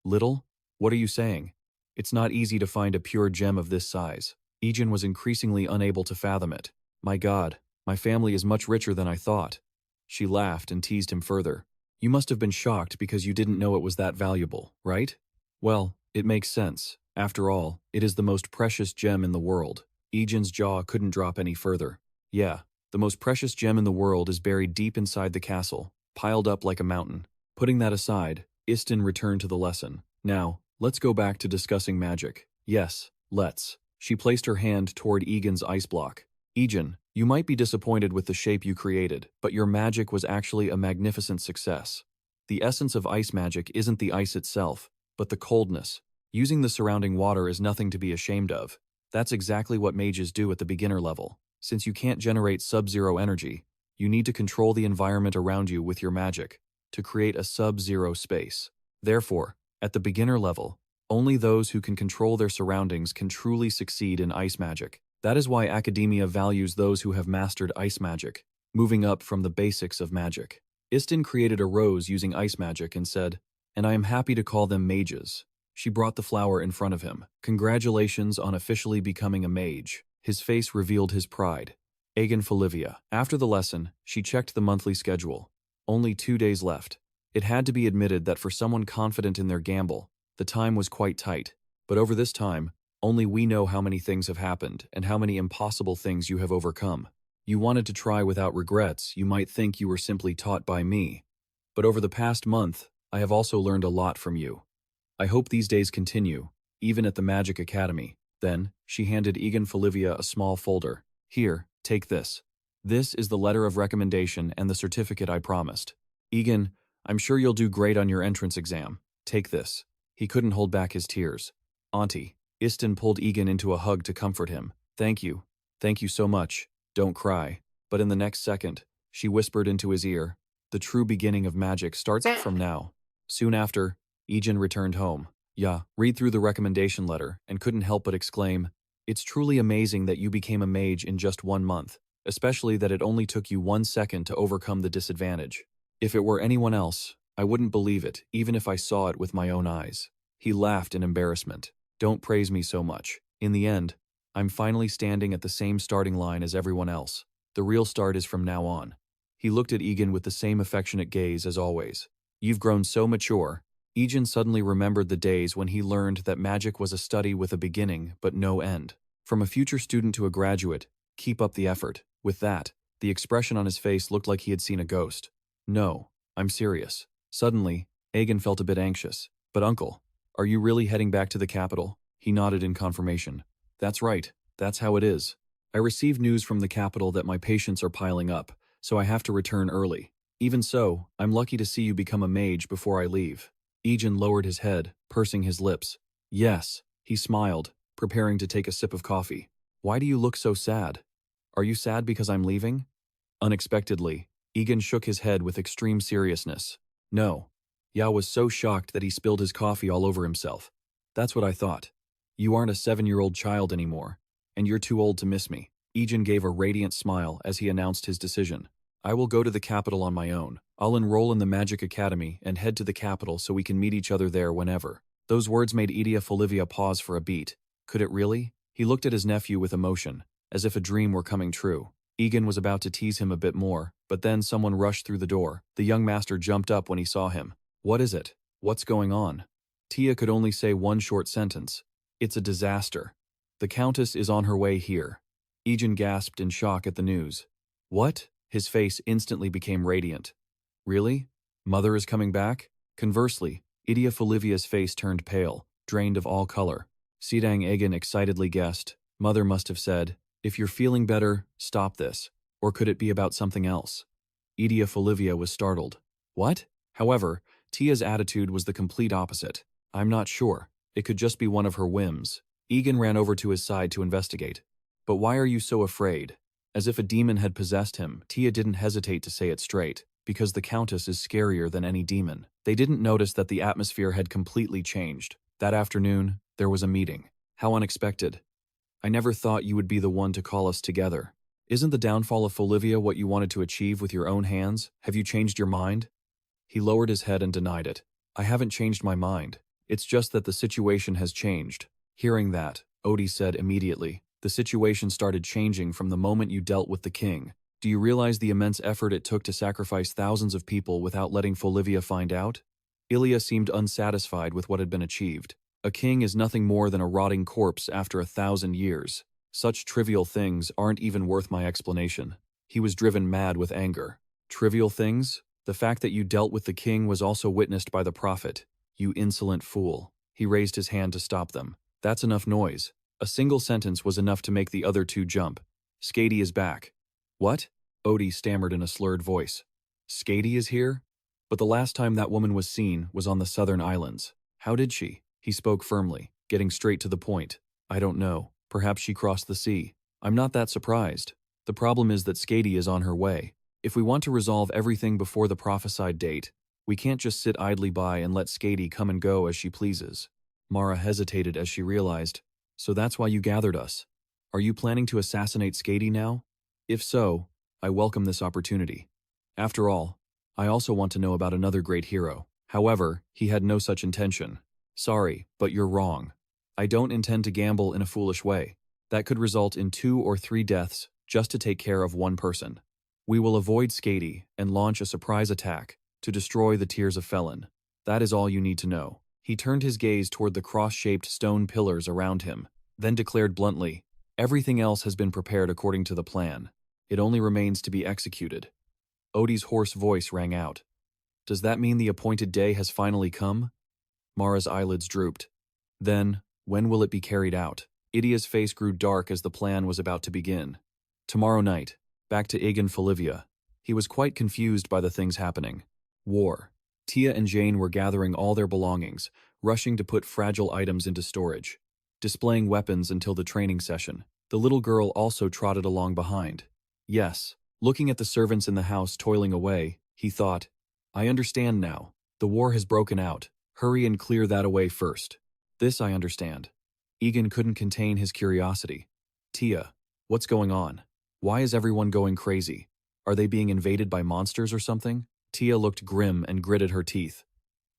Little? What are you saying? It's not easy to find a pure gem of this size. Egen was increasingly unable to fathom it. My God, my family is much richer than I thought. She laughed and teased him further. You must have been shocked because you didn't know it was that valuable, right? Well, it makes sense. After all, it is the most precious gem in the world. Egen's jaw couldn't drop any further. Yeah, the most precious gem in the world is buried deep inside the castle, piled up like a mountain. Putting that aside, Iston returned to the lesson. Now, let's go back to discussing magic. Yes, let's. She placed her hand toward Egen's ice block. Egen, you might be disappointed with the shape you created, but your magic was actually a magnificent success. The essence of ice magic isn't the ice itself, but the coldness, Using the surrounding water is nothing to be ashamed of. That's exactly what mages do at the beginner level. Since you can't generate sub-zero energy, you need to control the environment around you with your magic to create a sub-zero space. Therefore, at the beginner level, only those who can control their surroundings can truly succeed in ice magic. That is why academia values those who have mastered ice magic, moving up from the basics of magic. Istin created a rose using ice magic and said, "And I am happy to call them mages." She brought the flower in front of him. "Congratulations on officially becoming a mage." His face revealed his pride. Egen Folivia. After the lesson, she checked the monthly schedule. Only 2 days left. It had to be admitted that for someone confident in their gamble, the time was quite tight. But over this time, only we know how many things have happened and how many impossible things you have overcome. You wanted to try without regrets. You might think you were simply taught by me. But over the past month, I have also learned a lot from you. I hope these days continue, even at the Magic Academy. Then, she handed Egen Folivia a small folder. "Here, take this. This is the letter of recommendation and the certificate I promised. Egen, I'm sure you'll do great on your entrance exam. Take this." He couldn't hold back his tears. "Auntie." Istin pulled Egen into a hug to comfort him. "Thank you. Thank you so much. Don't cry." But in the next second, she whispered into his ear, "The true beginning of magic starts from now." Soon after, Egen returned home. Read through the recommendation letter and couldn't help but exclaim, "It's truly amazing that you became a mage in just 1 month, especially that it only took you 1 second to overcome the disadvantage. If it were anyone else, I wouldn't believe it, even if I saw it with my own eyes." He laughed in embarrassment. "Don't praise me so much. In the end, I'm finally standing at the same starting line as everyone else. The real start is from now on." He looked at Egen with the same affectionate gaze as always. "You've grown so mature." Egen suddenly remembered the days when he learned that magic was a study with a beginning but no end. From a future student to a graduate, keep up the effort. With that, the expression on his face looked like he had seen a ghost. "No, I'm serious." Suddenly, Egen felt a bit anxious. "But uncle, are you really heading back to the capital?" He nodded in confirmation. "That's right, that's how it is. I received news from the capital that my patients are piling up, so I have to return early. Even so, I'm lucky to see you become a mage before I leave." Egen lowered his head, pursing his lips. "Yes," he smiled, preparing to take a sip of coffee. "Why do you look so sad? Are you sad because I'm leaving?" Unexpectedly, Egen shook his head with extreme seriousness. "No." Ya was so shocked that he spilled his coffee all over himself. "That's what I thought. You aren't a 7-year-old child anymore, and you're too old to miss me." Egen gave a radiant smile as he announced his decision. "I will go to the capital on my own. I'll enroll in the Magic Academy and head to the capital so we can meet each other there whenever." Those words made Egen Folivia pause for a beat. Could it really? He looked at his nephew with emotion, as if a dream were coming true. Egen was about to tease him a bit more, but then someone rushed through the door. The young master jumped up when he saw him. "What is it? What's going on?" Tia could only say one short sentence. "It's a disaster. The Countess is on her way here." Egen gasped in shock at the news. "What?" His face instantly became radiant. "Really? Mother is coming back?" Conversely, Egen Folivia's face turned pale, drained of all color. Sidang Egen excitedly guessed. Mother must have said, "If you're feeling better, stop this." Or could it be about something else? Egen Folivia was startled. "What?" However, Tia's attitude was the complete opposite. "I'm not sure. It could just be one of her whims." Egen ran over to his side to investigate. "But why are you so afraid?" As if a demon had possessed him, Tia didn't hesitate to say it straight. "Because the Countess is scarier than any demon." They didn't notice that the atmosphere had completely changed. That afternoon, there was a meeting. How unexpected. "I never thought you would be the one to call us together. Isn't the downfall of Folivia what you wanted to achieve with your own hands? Have you changed your mind?" He lowered his head and denied it. "I haven't changed my mind. It's just that the situation has changed." Hearing that, Odie said immediately, "The situation started changing from the moment you dealt with the king. Do you realize the immense effort it took to sacrifice thousands of people without letting Folivia find out?" Ilya seemed unsatisfied with what had been achieved. A king is nothing more than a rotting corpse after 1,000 years. Such trivial things aren't even worth my explanation. He was driven mad with anger. "Trivial things? The fact that you dealt with the king was also witnessed by the prophet. You insolent fool." He raised his hand to stop them. "That's enough noise." A single sentence was enough to make the other two jump. "Skady is back." "What?" Odie stammered in a slurred voice. "Skady is here? But the last time that woman was seen was on the southern islands. How did she?" He spoke firmly, getting straight to the point. I don't know. Perhaps she crossed the sea. I'm not that surprised. The problem is that Skady is on her way. If we want to resolve everything before the prophesied date, we can't just sit idly by and let Skady come and go as she pleases. Mara hesitated as she realized. So that's why you gathered us. Are you planning to assassinate Skady now? If so, I welcome this opportunity. After all, I also want to know about another great hero. However, he had no such intention. Sorry, but you're wrong. I don't intend to gamble in a foolish way. That could result in 2 or 3 deaths just to take care of one person. We will avoid Skady and launch a surprise attack to destroy the Tears of Felin. That is all you need to know. He turned his gaze toward the cross-shaped stone pillars around him, then declared bluntly, everything else has been prepared according to the plan. It only remains to be executed. Odie's hoarse voice rang out. Does that mean the appointed day has finally come? Mara's eyelids drooped. Then, when will it be carried out? Idia's face grew dark as the plan was about to begin. Tomorrow night, back to Egen Folivia. He was quite confused by the things happening. War. Tia and Jane were gathering all their belongings, rushing to put fragile items into storage, displaying weapons until the training session. The little girl also trotted along behind. Yes, looking at the servants in the house toiling away, he thought, I understand now. The war has broken out. Hurry and clear that away first. This I understand. Egen couldn't contain his curiosity. Tia, what's going on? Why is everyone going crazy? Are they being invaded by monsters or something? Tia looked grim and gritted her teeth.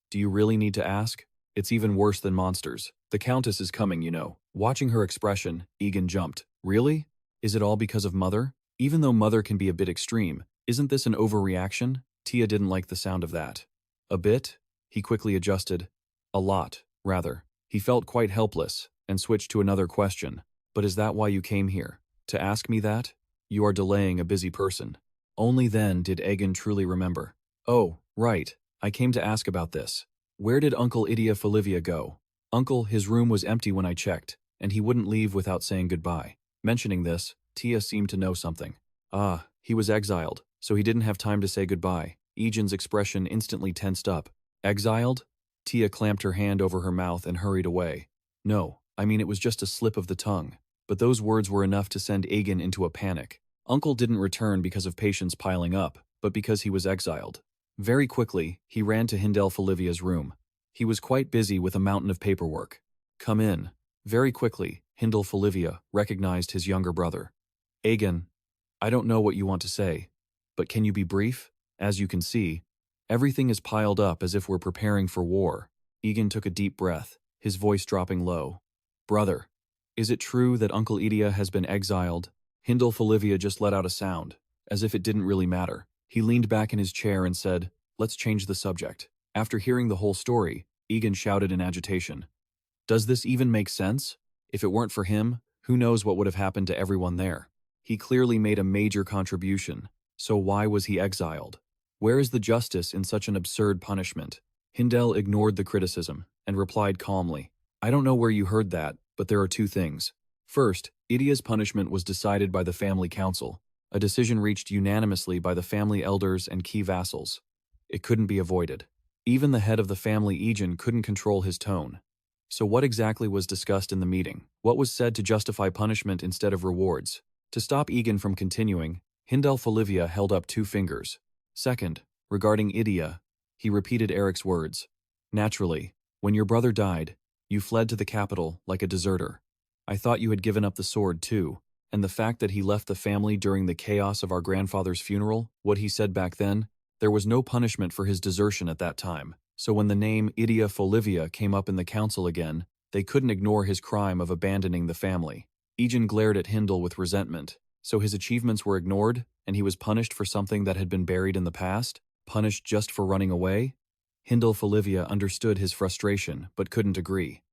Do you really need to ask? It's even worse than monsters. The Countess is coming, you know. Watching her expression, Egen jumped. Really? Is it all because of Mother? Even though Mother can be a bit extreme, isn't this an overreaction? Tia didn't like the sound of that. A bit? He quickly adjusted. A lot, rather. He felt quite helpless, and switched to another question. But is that why you came here? To ask me that? You are delaying a busy person. Only then did Egen truly remember. Oh, right. I came to ask about this. Where did Uncle Egen Folivia go? Uncle, his room was empty when I checked, and he wouldn't leave without saying goodbye. Mentioning this, Tia seemed to know something. Ah, he was exiled, so he didn't have time to say goodbye. Egen's expression instantly tensed up. Exiled? Tia clamped her hand over her mouth and hurried away. No, I mean it was just a slip of the tongue. But those words were enough to send Egen into a panic. Uncle didn't return because of patients piling up, but because he was exiled. Very quickly, he ran to Egen Folivia's room. He was quite busy with a mountain of paperwork. Come in. Very quickly, Egen Folivia recognized his younger brother. Egen, I don't know what you want to say, but can you be brief? As you can see, everything is piled up as if we're preparing for war. Egen took a deep breath, his voice dropping low. Brother, is it true that Uncle Egen has been exiled? Egen Folivia just let out a sound, as if it didn't really matter. He leaned back in his chair and said, let's change the subject. After hearing the whole story, Egen shouted in agitation. Does this even make sense? If it weren't for him, who knows what would have happened to everyone there? He clearly made a major contribution, so why was he exiled? Where is the justice in such an absurd punishment? Hindel ignored the criticism and replied calmly, I don't know where you heard that, but there are 2 things. First, Idia's punishment was decided by the family council, a decision reached unanimously by the family elders and key vassals. It couldn't be avoided. Even the head of the family Egen couldn't control his tone. So what exactly was discussed in the meeting? What was said to justify punishment instead of rewards? To stop Egen from continuing, Egen Folivia held up 2 fingers. Second, regarding Idia, he repeated Eric's words. Naturally, when your brother died, you fled to the capital like a deserter. I thought you had given up the sword too, and the fact that he left the family during the chaos of our grandfather's funeral, what he said back then, there was no punishment for his desertion at that time. So when the name Egen Folivia came up in the council again, they couldn't ignore his crime of abandoning the family. Egen glared at Hindle with resentment. So his achievements were ignored, and he was punished for something that had been buried in the past? Punished just for running away? Egen Folivia understood his frustration, but couldn't agree.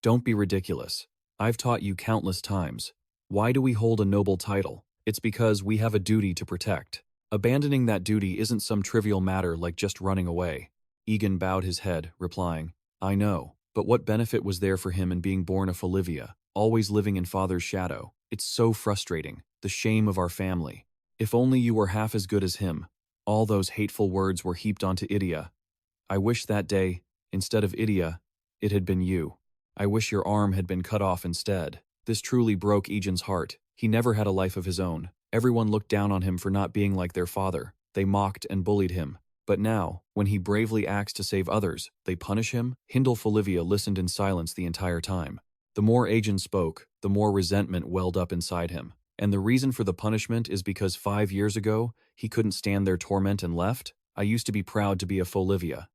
Don't be ridiculous. I've taught you countless times. Why do we hold a noble title? It's because we have a duty to protect. Abandoning that duty isn't some trivial matter like just running away. Egen bowed his head, replying, I know, but what benefit was there for him in being born a Folivia, always living in father's shadow? It's so frustrating, the shame of our family. If only you were half as good as him. All those hateful words were heaped onto Idia. I wish that day, instead of Idia, It had been you. I wish your arm had been cut off instead. This truly broke Egen's heart. He never had a life of his own. Everyone looked down on him for not being like their father. They mocked and bullied him. But now, when he bravely acts to save others, they punish him? Egen Folivia listened in silence the entire time. The more Egen spoke, the more resentment welled up inside him. And the reason for the punishment is because 5 years ago, he couldn't stand their torment and left? I used to be proud to be a Folivia.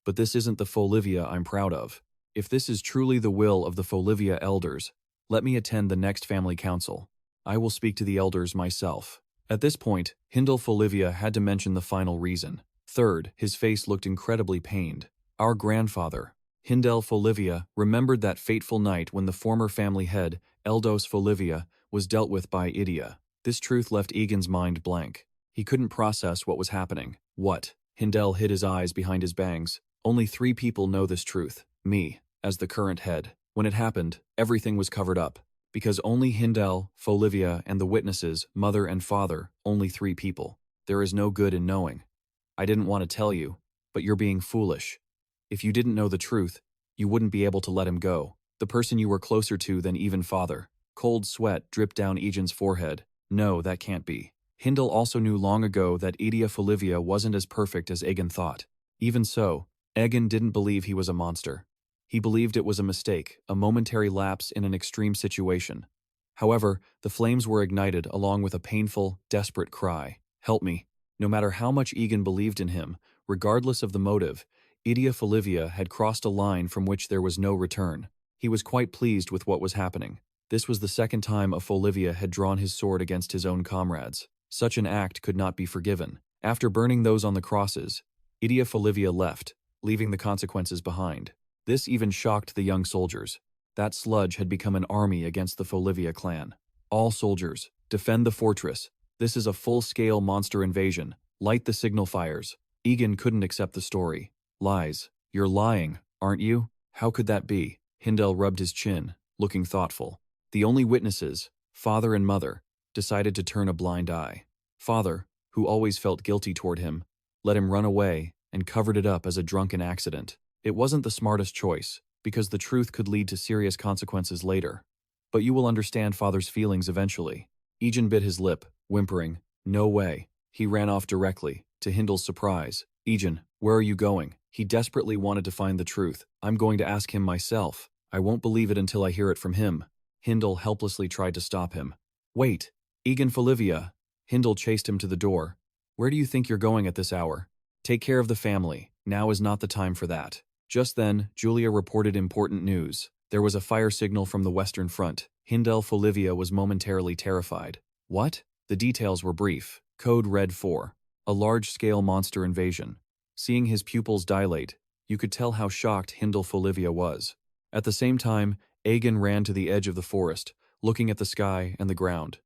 But this isn't the Folivia I'm proud of. If this is truly the will of the Folivia elders, let me attend the next family council. I will speak to the elders myself. At this point, Egen Folivia had to mention the final reason. Third, his face looked incredibly pained. Our grandfather, Egen Folivia, remembered that fateful night when the former family head, Eldos Folivia, was dealt with by Idia. This truth left Egen's mind blank. He couldn't process what was happening. What? Egen hid his eyes behind his bangs. Only 3 people know this truth. Me, as the current head. When it happened, everything was covered up. Because only Egen Folivia and the witnesses, mother and father, only 3 people. There is no good in knowing. I didn't want to tell you, but you're being foolish. If you didn't know the truth, you wouldn't be able to let him go. The person you were closer to than even father. Cold sweat dripped down Egen's forehead. No, that can't be. Egen also knew long ago that Idia Folivia wasn't as perfect as Egen thought. Even so, Egen didn't believe he was a monster. He believed it was a mistake, a momentary lapse in an extreme situation. However, the flames were ignited along with a painful, desperate cry. Help me. No matter how much Egen believed in him, regardless of the motive, Idia Folivia had crossed a line from which there was no return. He was quite pleased with what was happening. This was the second time a Folivia had drawn his sword against his own comrades. Such an act could not be forgiven. After burning those on the crosses, Idia Folivia left, leaving the consequences behind. This even shocked the young soldiers. That sludge had become an army against the Folivia clan. All soldiers, defend the fortress. This is a full-scale monster invasion. Light the signal fires. Egen couldn't accept the story. Lies. You're lying, aren't you? How could that be? Egen rubbed his chin, looking thoughtful. The only witnesses, father and mother, decided to turn a blind eye. Father, who always felt guilty toward him, let him run away and covered it up as a drunken accident. It wasn't the smartest choice, because the truth could lead to serious consequences later. But you will understand father's feelings eventually. Egen bit his lip, whimpering, "No way." He ran off directly, to Egen's surprise. "Egen, where are you going?" He desperately wanted to find the truth. "I'm going to ask him myself. I won't believe it until I hear it from him." Egen helplessly tried to stop him. "Wait, Egen Folivia." Egen chased him to the door. "Where do you think you're going at this hour? Take care of the family. Now is not the time for that." Just then, Julia reported important news. There was a fire signal from the Western Front. Egen Folivia was momentarily terrified. What? The details were brief. Code Red 4. A large-scale monster invasion. Seeing his pupils dilate, you could tell how shocked Egen Folivia was. At the same time, Egen ran to the edge of the forest, looking at the sky and the ground.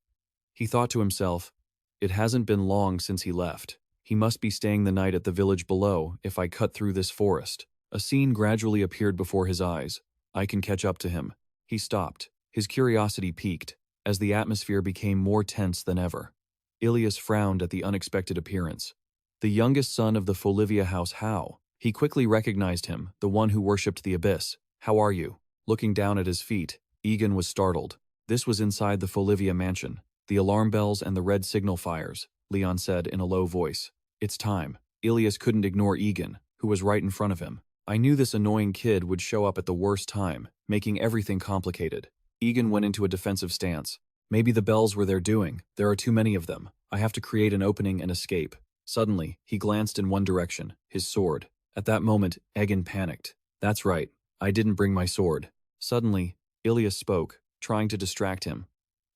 He thought to himself, it hasn't been long since he left. He must be staying the night at the village below if I cut through this forest. A scene gradually appeared before his eyes. I can catch up to him. He stopped. His curiosity piqued, as the atmosphere became more tense than ever. Ilias frowned at the unexpected appearance. The youngest son of the Folivia house, how? He quickly recognized him, the one who worshipped the abyss. "How are you?" Looking down at his feet, Egen was startled. This was inside the Folivia mansion. "The alarm bells and the red signal fires," Leon said in a low voice. "It's time." Ilias couldn't ignore Egen, who was right in front of him. "I knew this annoying kid would show up at the worst time, making everything complicated." Egen went into a defensive stance. "Maybe the bells were their doing. There are too many of them. I have to create an opening and escape." Suddenly, he glanced in one direction, his sword. At that moment, Egen panicked. "That's right. I didn't bring my sword." Suddenly, Ilias spoke, trying to distract him.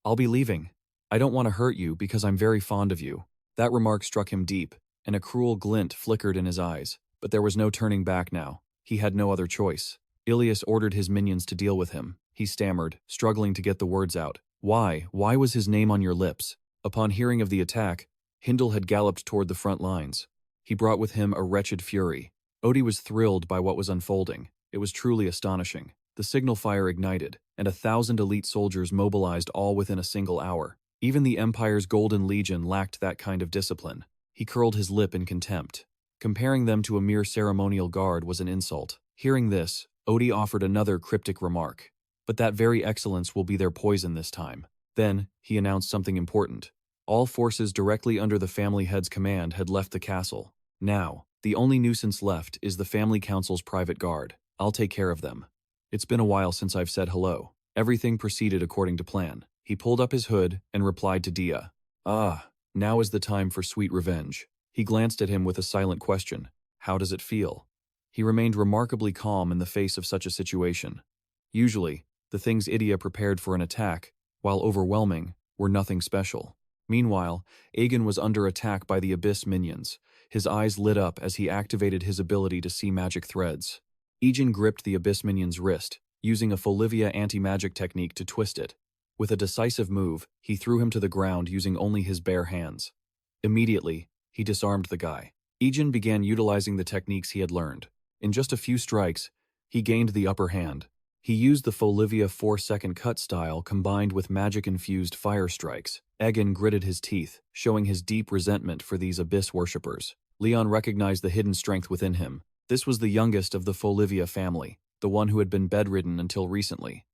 "I'll be leaving. I don't want to hurt you because I'm very fond of you." That remark struck him deep, and a cruel glint flickered in his eyes. But there was no turning back now. He had no other choice. Ilias ordered his minions to deal with him. He stammered, struggling to get the words out. Why was his name on your lips?" Upon hearing of the attack, Egen had galloped toward the front lines. He brought with him a wretched fury. Odie was thrilled by what was unfolding. It was truly astonishing. The signal fire ignited, and 1,000 elite soldiers mobilized all within a single hour. Even the Empire's Golden Legion lacked that kind of discipline. He curled his lip in contempt. Comparing them to a mere ceremonial guard was an insult. Hearing this, Odie offered another cryptic remark. But that very excellence will be their poison this time. Then, he announced something important. All forces directly under the family head's command had left the castle. Now, the only nuisance left is the family council's private guard. I'll take care of them. It's been a while since I've said hello. Everything proceeded according to plan. He pulled up his hood and replied to Dia. Ah, now is the time for sweet revenge. He glanced at him with a silent question. How does it feel? He remained remarkably calm in the face of such a situation. Usually, the things Idia prepared for an attack, while overwhelming, were nothing special. Meanwhile, Egen was under attack by the Abyss minions. His eyes lit up as he activated his ability to see magic threads. Egen gripped the Abyss minion's wrist, using a Folivia anti-magic technique to twist it. With a decisive move, he threw him to the ground using only his bare hands. Immediately, he disarmed the guy. Egen began utilizing the techniques he had learned. In just a few strikes, he gained the upper hand. He used the Folivia 4-second cut style combined with magic-infused fire strikes. Egen gritted his teeth, showing his deep resentment for these Abyss worshippers. Leon recognized the hidden strength within him. This was the youngest of the Folivia family, the one who had been bedridden until recently.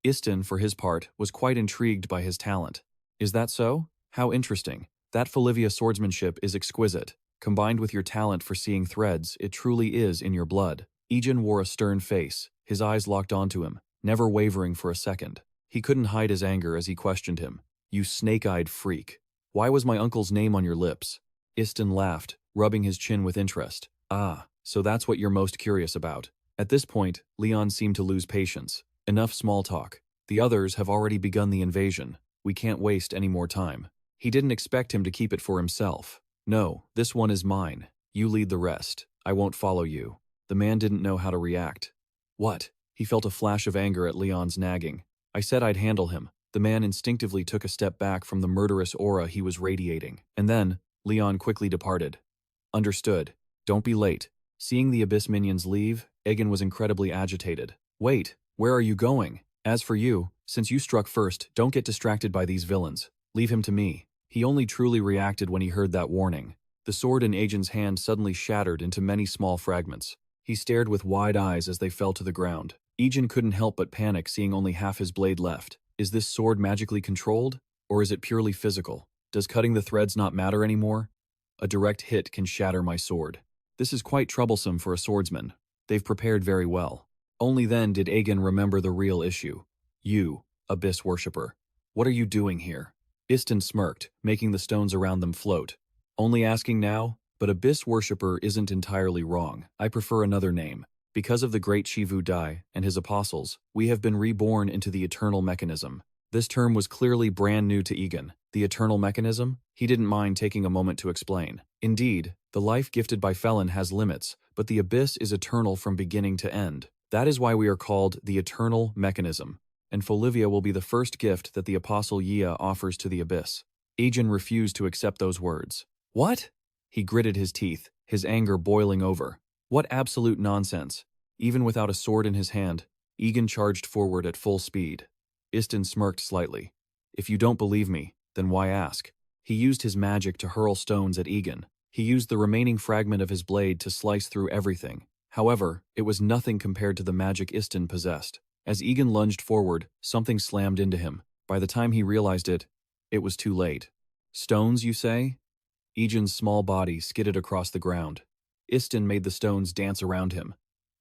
Istin, for his part, was quite intrigued by his talent. Is that so? How interesting. That Folivia swordsmanship is exquisite. Combined with your talent for seeing threads, it truly is in your blood. Egen wore a stern face, his eyes locked onto him, never wavering for a second. He couldn't hide his anger as he questioned him. You snake-eyed freak. Why was my uncle's name on your lips? Istin laughed, rubbing his chin with interest. Ah, so that's what you're most curious about. At this point, Leon seemed to lose patience. Enough small talk. The others have already begun the invasion. We can't waste any more time. He didn't expect him to keep it for himself. No, this one is mine. You lead the rest. I won't follow you. The man didn't know how to react. What? He felt a flash of anger at Leon's nagging. I said I'd handle him. The man instinctively took a step back from the murderous aura he was radiating. And then, Leon quickly departed. Understood. Don't be late. Seeing the Abyss minions leave, Egen was incredibly agitated. Wait, where are you going? As for you, since you struck first, don't get distracted by these villains. Leave him to me. He only truly reacted when he heard that warning. The sword in Egen's hand suddenly shattered into many small fragments. He stared with wide eyes as they fell to the ground. Egen couldn't help but panic seeing only half his blade left. Is this sword magically controlled? Or is it purely physical? Does cutting the threads not matter anymore? A direct hit can shatter my sword. This is quite troublesome for a swordsman. They've prepared very well. Only then did Egen remember the real issue. You, Abyss worshipper. What are you doing here? Istin smirked, making the stones around them float. Only asking now? But Abyss worshipper isn't entirely wrong. I prefer another name. Because of the great Shivu Dai and his apostles, we have been reborn into the eternal mechanism. This term was clearly brand new to Egen. The eternal mechanism? He didn't mind taking a moment to explain. Indeed, the life gifted by Felin has limits, but the Abyss is eternal from beginning to end. That is why we are called the eternal mechanism. And Folivia will be the first gift that the Apostle Yia offers to the Abyss. Egen refused to accept those words. What? He gritted his teeth, his anger boiling over. What absolute nonsense. Even without a sword in his hand, Egen charged forward at full speed. Istin smirked slightly. If you don't believe me, then why ask? He used his magic to hurl stones at Egen. He used the remaining fragment of his blade to slice through everything. However, it was nothing compared to the magic Istin possessed. As Egen lunged forward, something slammed into him. By the time he realized it, it was too late. Stones, you say? Egen's small body skidded across the ground. Istin made the stones dance around him.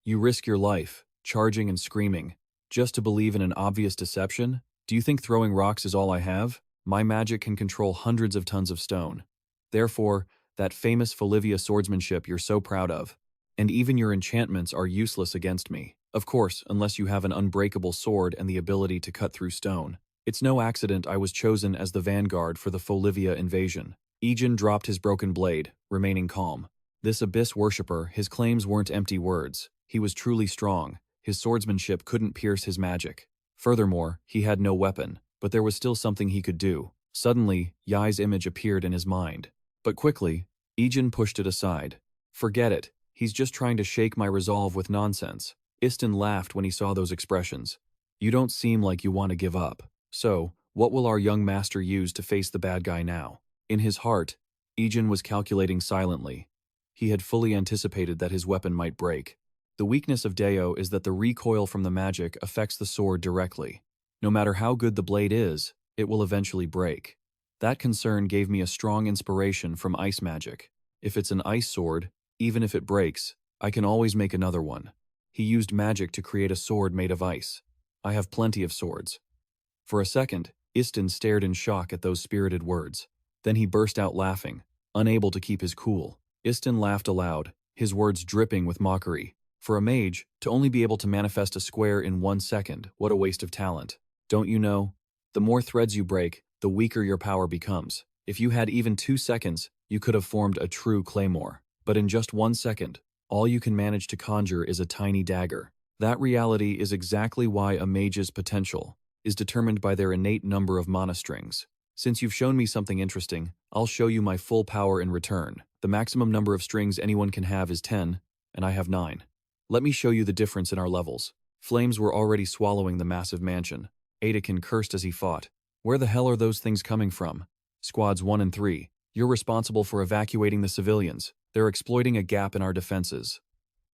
You risk your life, charging and screaming, just to believe in an obvious deception? Do you think throwing rocks is all I have? My magic can control hundreds of tons of stone. Therefore, that famous Folivia swordsmanship you're so proud of, and even your enchantments are useless against me. Of course, unless you have an unbreakable sword and the ability to cut through stone. It's no accident I was chosen as the vanguard for the Folivia invasion. Egen dropped his broken blade, remaining calm. This Abyss worshipper, his claims weren't empty words. He was truly strong. His swordsmanship couldn't pierce his magic. Furthermore, he had no weapon, but there was still something he could do. Suddenly, Yai's image appeared in his mind. But quickly, Egen pushed it aside. Forget it. He's just trying to shake my resolve with nonsense. Istin laughed when he saw those expressions. You don't seem like you want to give up. So, what will our young master use to face the bad guy now? In his heart, Egen was calculating silently. He had fully anticipated that his weapon might break. The weakness of Deo is that the recoil from the magic affects the sword directly. No matter how good the blade is, it will eventually break. That concern gave me a strong inspiration from ice magic. If it's an ice sword, even if it breaks, I can always make another one. He used magic to create a sword made of ice. I have plenty of swords. For a second, Istin stared in shock at those spirited words. Then he burst out laughing, unable to keep his cool. Istin laughed aloud, his words dripping with mockery. For a mage, to only be able to manifest a square in 1 second, what a waste of talent. Don't you know? The more threads you break, the weaker your power becomes. If you had even 2 seconds, you could have formed a true claymore. But in just 1 second, all you can manage to conjure is a tiny dagger. That reality is exactly why a mage's potential is determined by their innate number of mana strings. Since you've shown me something interesting, I'll show you my full power in return. The maximum number of strings anyone can have is 10, and I have 9. Let me show you the difference in our levels. Flames were already swallowing the massive mansion. Egen cursed as he fought. Where the hell are those things coming from? Squads 1 and 3. You're responsible for evacuating the civilians. They're exploiting a gap in our defenses.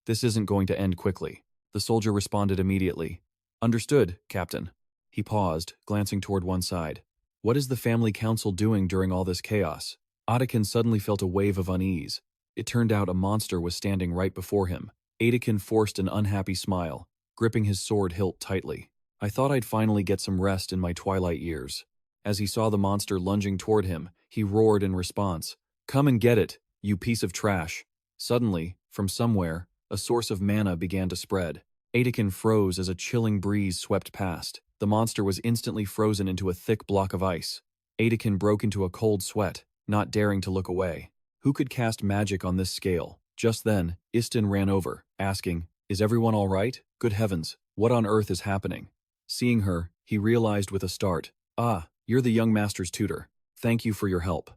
This isn't going to end quickly. The soldier responded immediately. Understood, Captain. He paused, glancing toward one side. What is the family council doing during all this chaos? Egen suddenly felt a wave of unease. It turned out a monster was standing right before him. Egen forced an unhappy smile, gripping his sword hilt tightly. I thought I'd finally get some rest in my twilight years. As he saw the monster lunging toward him, he roared in response. Come and get it, you piece of trash. Suddenly, from somewhere, a source of mana began to spread. Egen froze as a chilling breeze swept past. The monster was instantly frozen into a thick block of ice. Egen broke into a cold sweat, not daring to look away. Who could cast magic on this scale? Just then, Istin ran over, asking, Is everyone all right? Good heavens, what on earth is happening? Seeing her, he realized with a start, Ah, you're the young master's tutor. Thank you for your help.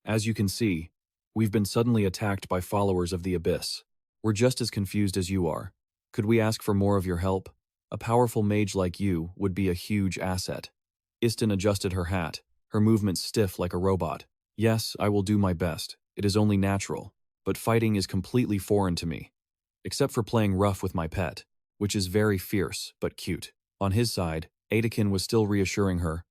As you can see, we've been suddenly attacked by followers of the Abyss. We're just as confused as you are. Could we ask for more of your help? A powerful mage like you would be a huge asset. Istin adjusted her hat, her movements stiff like a robot. Yes, I will do my best. It is only natural. But fighting is completely foreign to me. Except for playing rough with my pet, which is very fierce but cute. On his side, Egen was still reassuring her.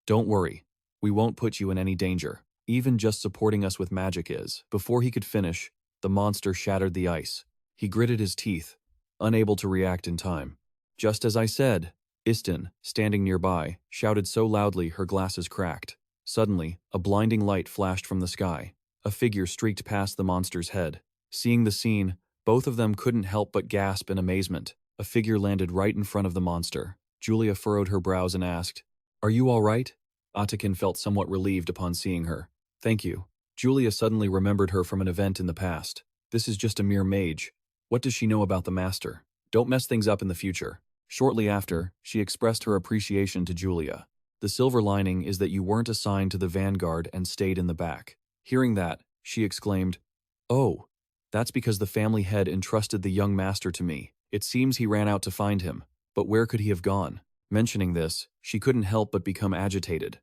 Don't worry. We won't put you in any danger. Even just supporting us with magic is. Before he could finish, the monster shattered the ice. He gritted his teeth, unable to react in time. Just as I said, Istin, standing nearby, shouted so loudly her glasses cracked. Suddenly, a blinding light flashed from the sky. A figure streaked past the monster's head. Seeing the scene, both of them couldn't help but gasp in amazement. A figure landed right in front of the monster. Julia furrowed her brows and asked, Are you all right? Egen felt somewhat relieved upon seeing her. Thank you. Julia suddenly remembered her from an event in the past. This is just a mere mage. What does she know about the master? Don't mess things up in the future. Shortly after, she expressed her appreciation to Julia. The silver lining is that you weren't assigned to the vanguard and stayed in the back. Hearing that, she exclaimed, Oh, that's because the family head entrusted the young master to me. It seems he ran out to find him. But where could he have gone? Mentioning this, she couldn't help but become agitated.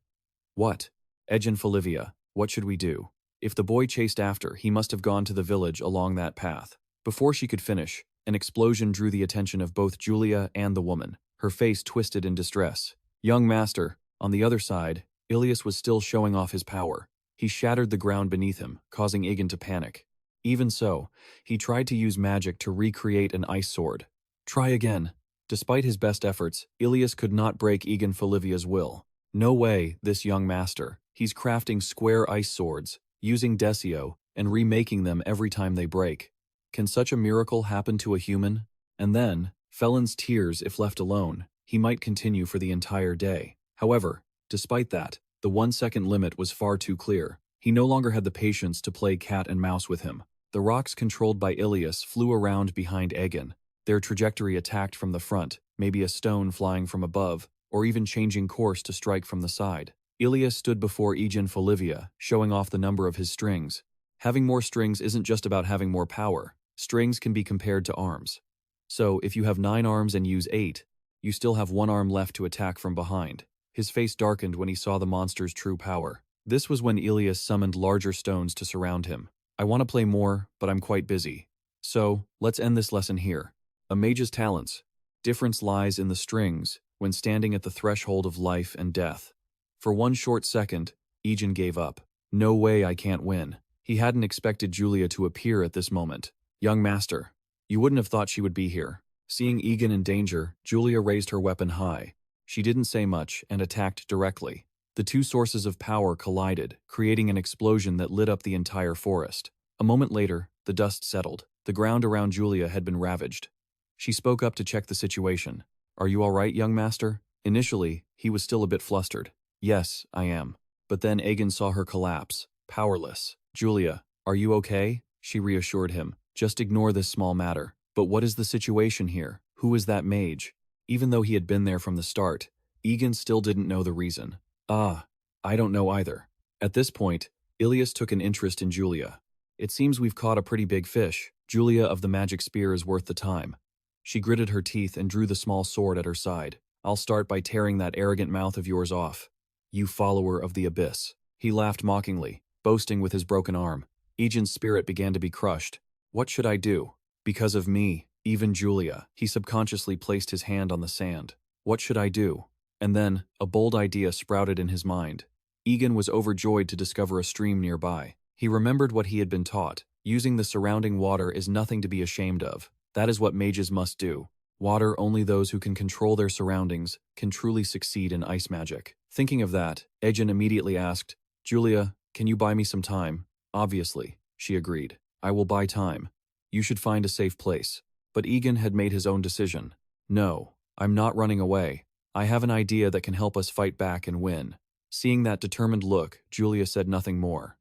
What? Egen Folivia, what should we do? If the boy chased after, he must have gone to the village along that path. Before she could finish, an explosion drew the attention of both Julia and the woman. Her face twisted in distress. Young master. On the other side, Ilias was still showing off his power. He shattered the ground beneath him, causing Egen to panic. Even so, he tried to use magic to recreate an ice sword. Try again. Despite his best efforts, Ilias could not break Egen Folivia's will. No way, this young master. He's crafting square ice swords, using Desio, and remaking them every time they break. Can such a miracle happen to a human? And then, Felin's tears if left alone. He might continue for the entire day. However, despite that, the 1-second limit was far too clear. He no longer had the patience to play cat and mouse with him. The rocks controlled by Ilias flew around behind Egen, their trajectory attacked from the front, maybe a stone flying from above, or even changing course to strike from the side. Ilias stood before Egen Folivia, showing off the number of his strings. Having more strings isn't just about having more power. Strings can be compared to arms. So, if you have 9 arms and use 8, you still have 1 arm left to attack from behind. His face darkened when he saw the monster's true power. This was when Ilias summoned larger stones to surround him. I want to play more, but I'm quite busy. So, let's end this lesson here. A mage's talents. Difference lies in the strings when standing at the threshold of life and death. For one short second, Egen gave up. No way, I can't win. He hadn't expected Julia to appear at this moment. Young master, you wouldn't have thought she would be here. Seeing Egen in danger, Julia raised her weapon high. She didn't say much and attacked directly. The two sources of power collided, creating an explosion that lit up the entire forest. A moment later, the dust settled. The ground around Julia had been ravaged. She spoke up to check the situation. Are you all right, young master? Initially, he was still a bit flustered. Yes, I am. But then Egen saw her collapse, powerless. Julia, are you okay? She reassured him. Just ignore this small matter. But what is the situation here? Who is that mage? Even though he had been there from the start, Egen still didn't know the reason. I don't know either. At this point, Ilias took an interest in Julia. It seems we've caught a pretty big fish. Julia of the magic spear is worth the time. She gritted her teeth and drew the small sword at her side. I'll start by tearing that arrogant mouth of yours off. You follower of the abyss. He laughed mockingly, boasting with his broken arm. Egen's spirit began to be crushed. What should I do? Because of me, even Julia. He subconsciously placed his hand on the sand. What should I do? And then, a bold idea sprouted in his mind. Egen was overjoyed to discover a stream nearby. He remembered what he had been taught. Using the surrounding water is nothing to be ashamed of. That is what mages must do. Water, only those who can control their surroundings can truly succeed in ice magic. Thinking of that, Egen immediately asked, Julia, can you buy me some time? Obviously, she agreed. I will buy time. You should find a safe place. But Egen had made his own decision. No, I'm not running away. I have an idea that can help us fight back and win. Seeing that determined look, Julia said nothing more.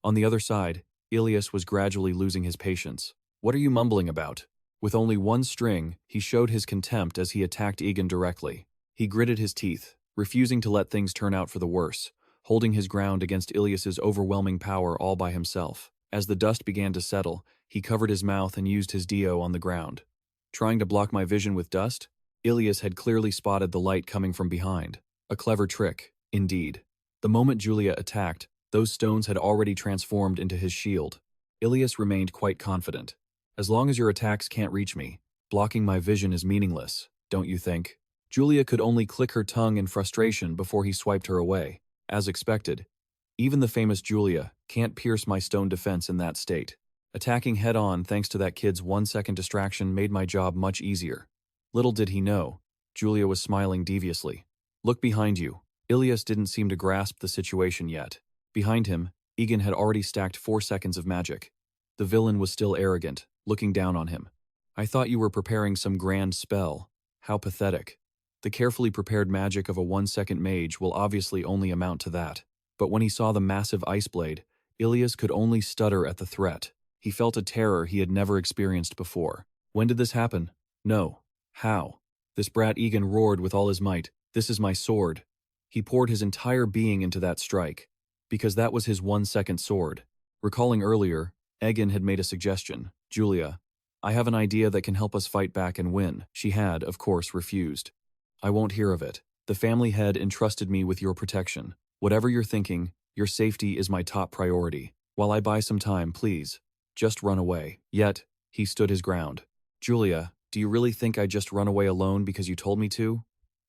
On the other side, Ilias was gradually losing his patience. What are you mumbling about? With only one string, he showed his contempt as he attacked Egen directly. He gritted his teeth, refusing to let things turn out for the worse, holding his ground against Ilias's overwhelming power all by himself. As the dust began to settle, he covered his mouth and used his dio on the ground. Trying to block my vision with dust? Ilias had clearly spotted the light coming from behind. A clever trick, indeed. The moment Julia attacked, those stones had already transformed into his shield. Ilias remained quite confident. As long as your attacks can't reach me, blocking my vision is meaningless, don't you think? Julia could only click her tongue in frustration before he swiped her away. As expected, even the famous Julia can't pierce my stone defense in that state. Attacking head-on thanks to that kid's 1-second distraction made my job much easier. Little did he know, Julia was smiling deviously. Look behind you. Ilias didn't seem to grasp the situation yet. Behind him, Egen had already stacked 4 seconds of magic. The villain was still arrogant, looking down on him. I thought you were preparing some grand spell. How pathetic. The carefully prepared magic of a 1-second mage will obviously only amount to that. But when he saw the massive ice blade, Ilias could only stutter at the threat. He felt a terror he had never experienced before. When did this happen? No. How? This brat Egen roared with all his might. This is my sword. He poured his entire being into that strike. Because that was his 1-second sword. Recalling earlier, Egen had made a suggestion. Julia, I have an idea that can help us fight back and win. She had, of course, refused. I won't hear of it. The family head entrusted me with your protection. Whatever you're thinking, your safety is my top priority. While I buy some time, please, just run away. Yet, he stood his ground. Julia, do you really think I'd just run away alone because you told me to?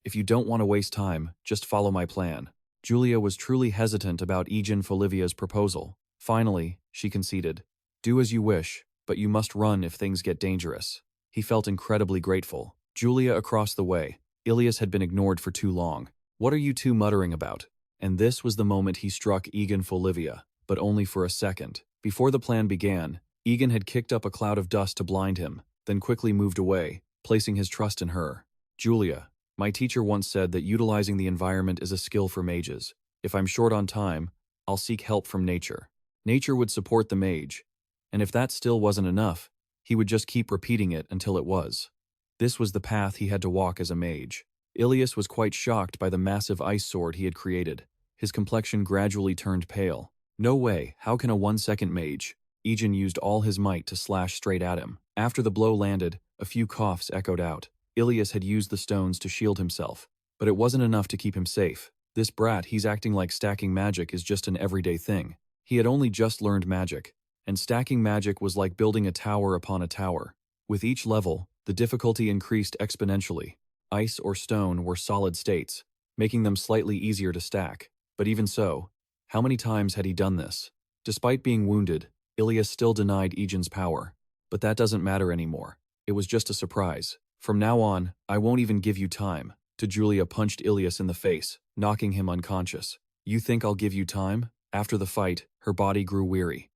If you don't want to waste time, just follow my plan. Julia was truly hesitant about Egen Folivia's proposal. Finally, she conceded. Do as you wish, but you must run if things get dangerous. He felt incredibly grateful. Julia across the way. Ilias had been ignored for too long. What are you two muttering about? And this was the moment he struck Egen Folivia, but only for a second. Before the plan began, Egen had kicked up a cloud of dust to blind him, then quickly moved away, placing his trust in her. Julia, my teacher once said that utilizing the environment is a skill for mages. If I'm short on time, I'll seek help from nature. Nature would support the mage, and if that still wasn't enough, he would just keep repeating it until it was. This was the path he had to walk as a mage. Ilias was quite shocked by the massive ice sword he had created. His complexion gradually turned pale. No way, how can a 1-second mage? Egen used all his might to slash straight at him. After the blow landed, a few coughs echoed out. Ilias had used the stones to shield himself, but it wasn't enough to keep him safe. This brat, he's acting like stacking magic is just an everyday thing. He had only just learned magic, and stacking magic was like building a tower upon a tower. With each level, The difficulty increased exponentially. Ice or stone were solid states, making them slightly easier to stack. But even so, how many times had he done this? Despite being wounded, Ilias still denied Egen's power. But that doesn't matter anymore. It was just a surprise. From now on, I won't even give you time. Julia punched Ilias in the face, knocking him unconscious. You think I'll give you time? After the fight, her body grew weary.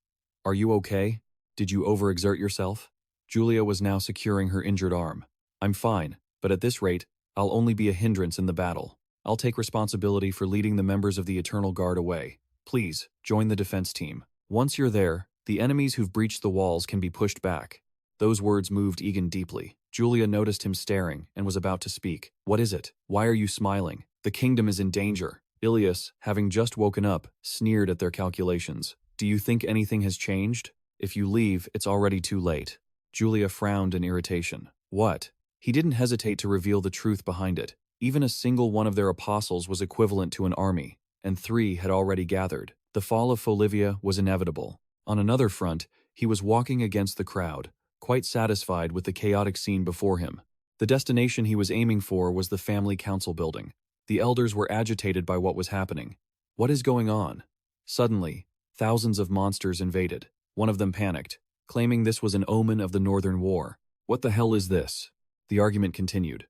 Are you okay? Did you overexert yourself? Julia was now securing her injured arm. I'm fine, but at this rate, I'll only be a hindrance in the battle. I'll take responsibility for leading the members of the Eternal Guard away. Please, join the defense team. Once you're there, the enemies who've breached the walls can be pushed back. Those words moved Egen deeply. Julia noticed him staring and was about to speak. What is it? Why are you smiling? The kingdom is in danger. Ilias, having just woken up, sneered at their calculations. Do you think anything has changed? If you leave, it's already too late. Julia frowned in irritation. What? He didn't hesitate to reveal the truth behind it. Even a single one of their apostles was equivalent to an army, and 3 had already gathered. The fall of Folivia was inevitable. On another front, he was walking against the crowd, quite satisfied with the chaotic scene before him. The destination he was aiming for was the family council building. The elders were agitated by what was happening. What is going on? Suddenly, thousands of monsters invaded. One of them panicked, claiming this was an omen of the Northern War. What the hell is this? The argument continued.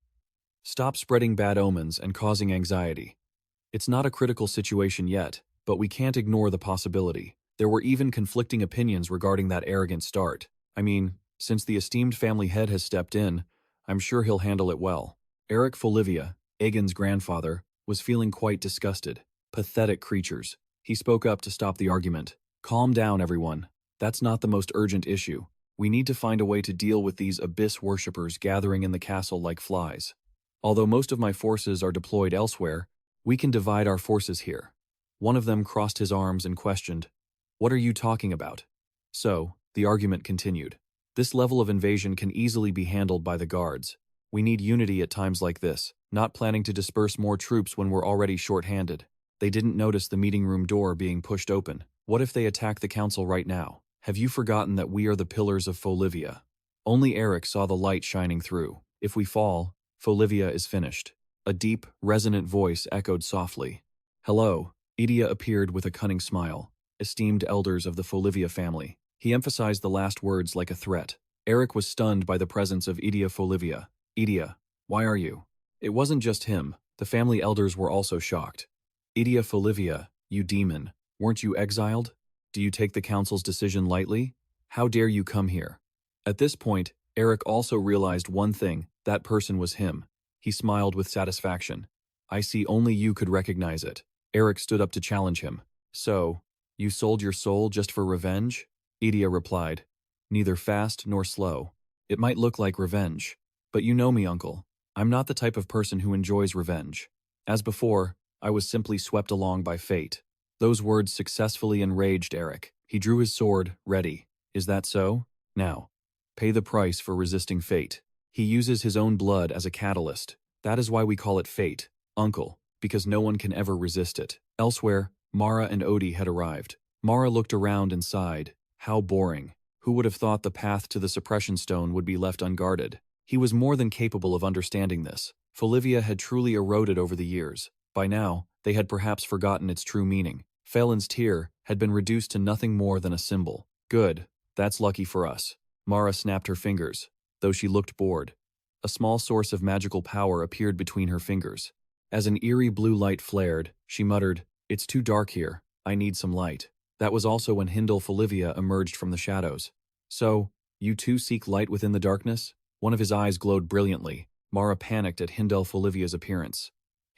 Stop spreading bad omens and causing anxiety. It's not a critical situation yet, but we can't ignore the possibility. There were even conflicting opinions regarding that arrogant start. I mean, since the esteemed family head has stepped in, I'm sure he'll handle it well. Egen Folivia, Egen's grandfather, was feeling quite disgusted. Pathetic creatures. He spoke up to stop the argument. Calm down, everyone. That's not the most urgent issue. We need to find a way to deal with these abyss worshippers gathering in the castle like flies. Although most of my forces are deployed elsewhere, we can divide our forces here. One of them crossed his arms and questioned, What are you talking about? So, the argument continued. This level of invasion can easily be handled by the guards. We need unity at times like this, not planning to disperse more troops when we're already short-handed. They didn't notice the meeting room door being pushed open. What if they attack the council right now? Have you forgotten that we are the pillars of Folivia? Only Eric saw the light shining through. If we fall, Folivia is finished. A deep, resonant voice echoed softly. Hello. Idia appeared with a cunning smile. Esteemed elders of the Folivia family. He emphasized the last words like a threat. Eric was stunned by the presence of Egen Folivia. Idia, why are you? It wasn't just him. The family elders were also shocked. Egen Folivia, you demon. Weren't you exiled? Do you take the council's decision lightly? How dare you come here? At this point, Eric also realized one thing. That person was him. He smiled with satisfaction. I see only you could recognize it. Eric stood up to challenge him. So, you sold your soul just for revenge? Idia replied. Neither fast nor slow. It might look like revenge. But you know me, uncle. I'm not the type of person who enjoys revenge. As before, I was simply swept along by fate. Those words successfully enraged Eric. He drew his sword, ready. Is that so? Now, pay the price for resisting fate. He uses his own blood as a catalyst. That is why we call it fate, uncle, because no one can ever resist it. Elsewhere, Mara and Odie had arrived. Mara looked around and sighed. How boring. Who would have thought the path to the suppression stone would be left unguarded? He was more than capable of understanding this. Folivia had truly eroded over the years. By now, they had perhaps forgotten its true meaning. Felin's tear had been reduced to nothing more than a symbol. Good. That's lucky for us. Mara snapped her fingers, though she looked bored. A small source of magical power appeared between her fingers. As an eerie blue light flared, she muttered, It's too dark here. I need some light. That was also when Egen Folivia emerged from the shadows. So, you too seek light within the darkness? One of his eyes glowed brilliantly. Mara panicked at Egen Folivia's appearance.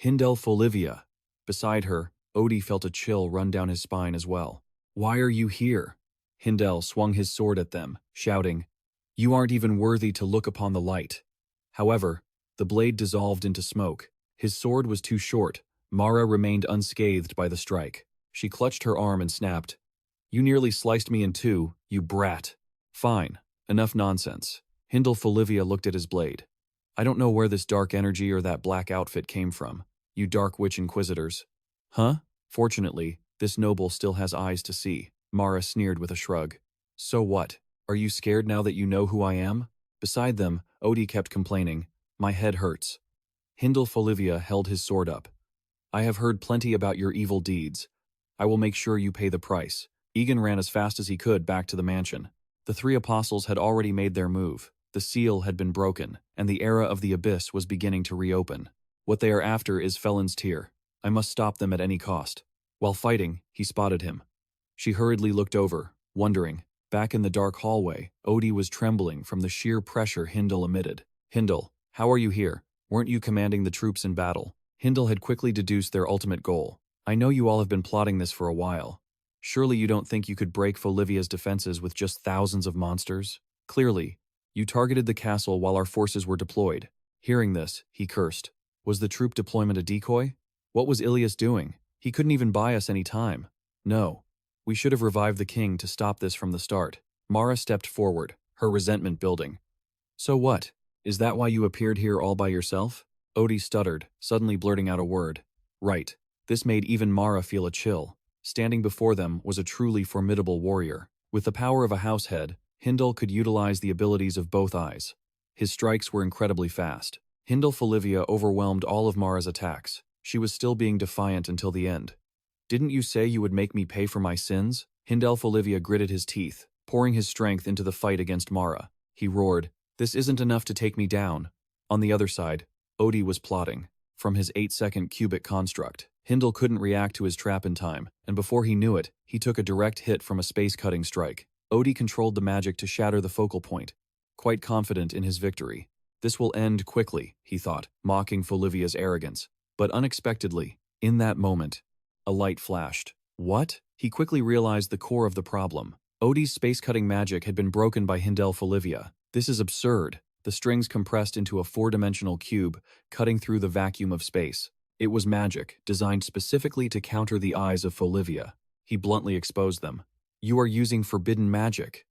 Egen Folivia. Beside her, Odie felt a chill run down his spine as well. Why are you here? Egen swung his sword at them, shouting, You aren't even worthy to look upon the light. However, the blade dissolved into smoke. His sword was too short. Mara remained unscathed by the strike. She clutched her arm and snapped, You nearly sliced me in two, you brat. Fine. Enough nonsense. Egen Folivia looked at his blade. I don't know where this dark energy or that black outfit came from. You dark witch inquisitors. Huh? Fortunately, this noble still has eyes to see. Mara sneered with a shrug. So what? Are you scared now that you know who I am? Beside them, Odie kept complaining, "My head hurts." Egen Folivia held his sword up. "I have heard plenty about your evil deeds. I will make sure you pay the price." Egen ran as fast as he could back to the mansion. The three apostles had already made their move. The seal had been broken, and the era of the abyss was beginning to reopen. What they are after is Felin's tear. I must stop them at any cost. While fighting, he spotted him. She hurriedly looked over, wondering. Back in the dark hallway, Odie was trembling from the sheer pressure Egen emitted. "Egen, how are you here? Weren't you commanding the troops in battle?" Egen had quickly deduced their ultimate goal. "I know you all have been plotting this for a while. Surely you don't think you could break Folivia's defenses with just thousands of monsters? Clearly, you targeted the castle while our forces were deployed." Hearing this, he cursed. Was the troop deployment a decoy? What was Ilias doing? He couldn't even buy us any time. No. We should have revived the king to stop this from the start. Mara stepped forward, her resentment building. "So what? Is that why you appeared here all by yourself?" Odie stuttered, suddenly blurting out a word. Right. This made even Mara feel a chill. Standing before them was a truly formidable warrior. With the power of a househead, Egen could utilize the abilities of both eyes. His strikes were incredibly fast. Egen Folivia overwhelmed all of Mara's attacks. She was still being defiant until the end. "Didn't you say you would make me pay for my sins?" Egen Folivia gritted his teeth, pouring his strength into the fight against Mara. He roared, "This isn't enough to take me down." On the other side, Odie was plotting. From his 8-second cubic construct, Egen couldn't react to his trap in time, and before he knew it, he took a direct hit from a space-cutting strike. Odie controlled the magic to shatter the focal point, quite confident in his victory. This will end quickly, he thought, mocking Folivia's arrogance. But unexpectedly, in that moment, a light flashed. What? He quickly realized the core of the problem. Odie's space-cutting magic had been broken by Egen Folivia. This is absurd. The strings compressed into a 4-dimensional cube, cutting through the vacuum of space. It was magic, designed specifically to counter the eyes of Folivia. He bluntly exposed them. "You are using forbidden magic."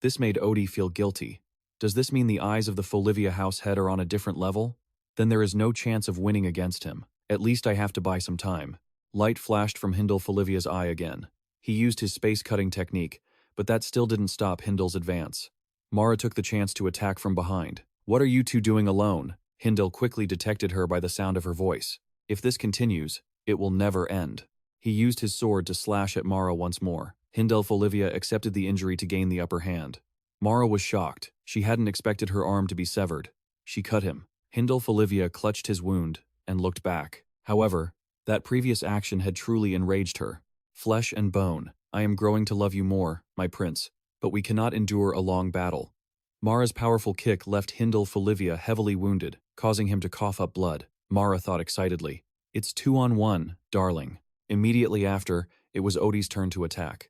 This made Odie feel guilty. Does this mean the eyes of the Folivia househead are on a different level? Then there is no chance of winning against him. At least I have to buy some time. Light flashed from Egen Folivia's eye again. He used his space-cutting technique, but that still didn't stop Hendel's advance. Mara took the chance to attack from behind. "What are you two doing alone?" Egen quickly detected her by the sound of her voice. If this continues, it will never end. He used his sword to slash at Mara once more. Egen Folivia accepted the injury to gain the upper hand. Mara was shocked. She hadn't expected her arm to be severed. She cut him. Egen Folivia clutched his wound and looked back. However, that previous action had truly enraged her. "Flesh and bone, I am growing to love you more, my prince, but we cannot endure a long battle." Mara's powerful kick left Egen Folivia heavily wounded, causing him to cough up blood. Mara thought excitedly, "It's 2-on-1, darling." Immediately after, it was Odie's turn to attack.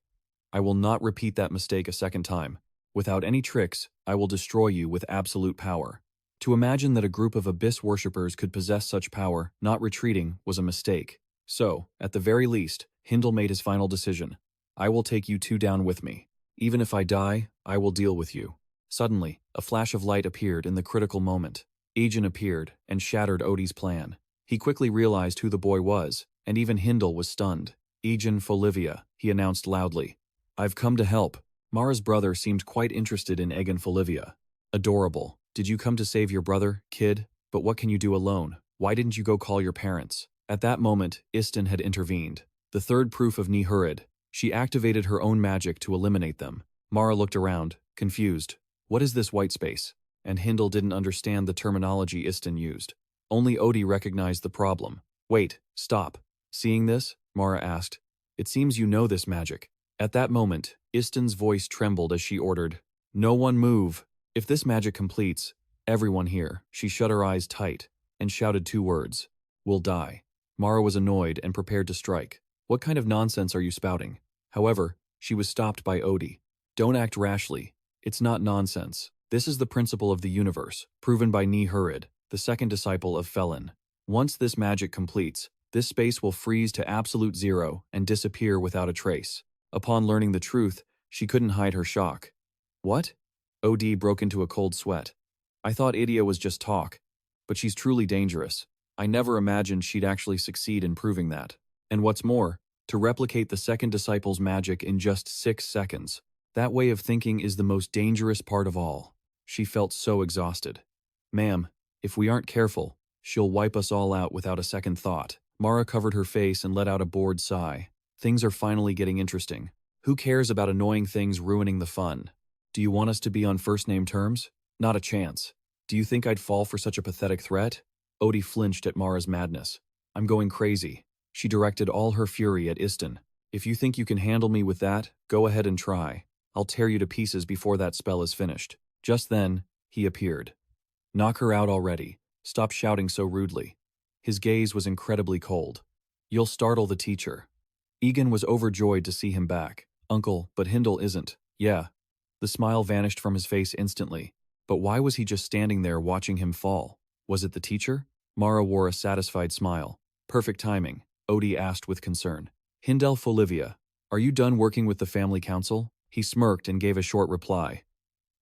"I will not repeat that mistake a second time. Without any tricks, I will destroy you with absolute power." To imagine that a group of abyss worshippers could possess such power, not retreating, was a mistake. So, at the very least, Egen made his final decision. "I will take you two down with me. Even if I die, I will deal with you." Suddenly, a flash of light appeared in the critical moment. Egen appeared and shattered Odie's plan. He quickly realized who the boy was, and even Egen was stunned. "Egen Folivia," he announced loudly. "I've come to help." Mara's brother seemed quite interested in Egen Folivia. "Adorable. Did you come to save your brother, kid? But what can you do alone? Why didn't you go call your parents?" At that moment, Isten had intervened. The third proof of Nihurud. She activated her own magic to eliminate them. Mara looked around, confused. What is this white space? And Egen didn't understand the terminology Isten used. Only Odie recognized the problem. "Wait, stop. Seeing this?" Mara asked. "It seems you know this magic." At that moment, Isten's voice trembled as she ordered, "No one move. If this magic completes, everyone here." She shut her eyes tight and shouted 2 words. "Will die." Mara was annoyed and prepared to strike. "What kind of nonsense are you spouting?" However, she was stopped by Odie. "Don't act rashly. It's not nonsense. This is the principle of the universe, proven by Nihurud, the second disciple of Felin. Once this magic completes, this space will freeze to absolute zero and disappear without a trace." Upon learning the truth, she couldn't hide her shock. "What?" Odie broke into a cold sweat. "I thought Idia was just talk, but she's truly dangerous. I never imagined she'd actually succeed in proving that. And what's more, to replicate the second disciple's magic in just 6 seconds. That way of thinking is the most dangerous part of all." She felt so exhausted. "Ma'am, if we aren't careful, she'll wipe us all out without a second thought." Mara covered her face and let out a bored sigh. Things are finally getting interesting. Who cares about annoying things ruining the fun? Do you want us to be on first-name terms? Not a chance. Do you think I'd fall for such a pathetic threat? Odie flinched at Mara's madness. "I'm going crazy." She directed all her fury at Istin. "If you think you can handle me with that, go ahead and try. I'll tear you to pieces before that spell is finished." Just then, he appeared. "Knock her out already. Stop shouting so rudely." His gaze was incredibly cold. "You'll startle the teacher." Egen was overjoyed to see him back. "Uncle, but Hindle isn't." "Yeah." The smile vanished from his face instantly. But why was he just standing there watching him fall? Was it the teacher? Mara wore a satisfied smile. "Perfect timing," Odie asked with concern. "Egen Folivia, are you done working with the family council?" He smirked and gave a short reply.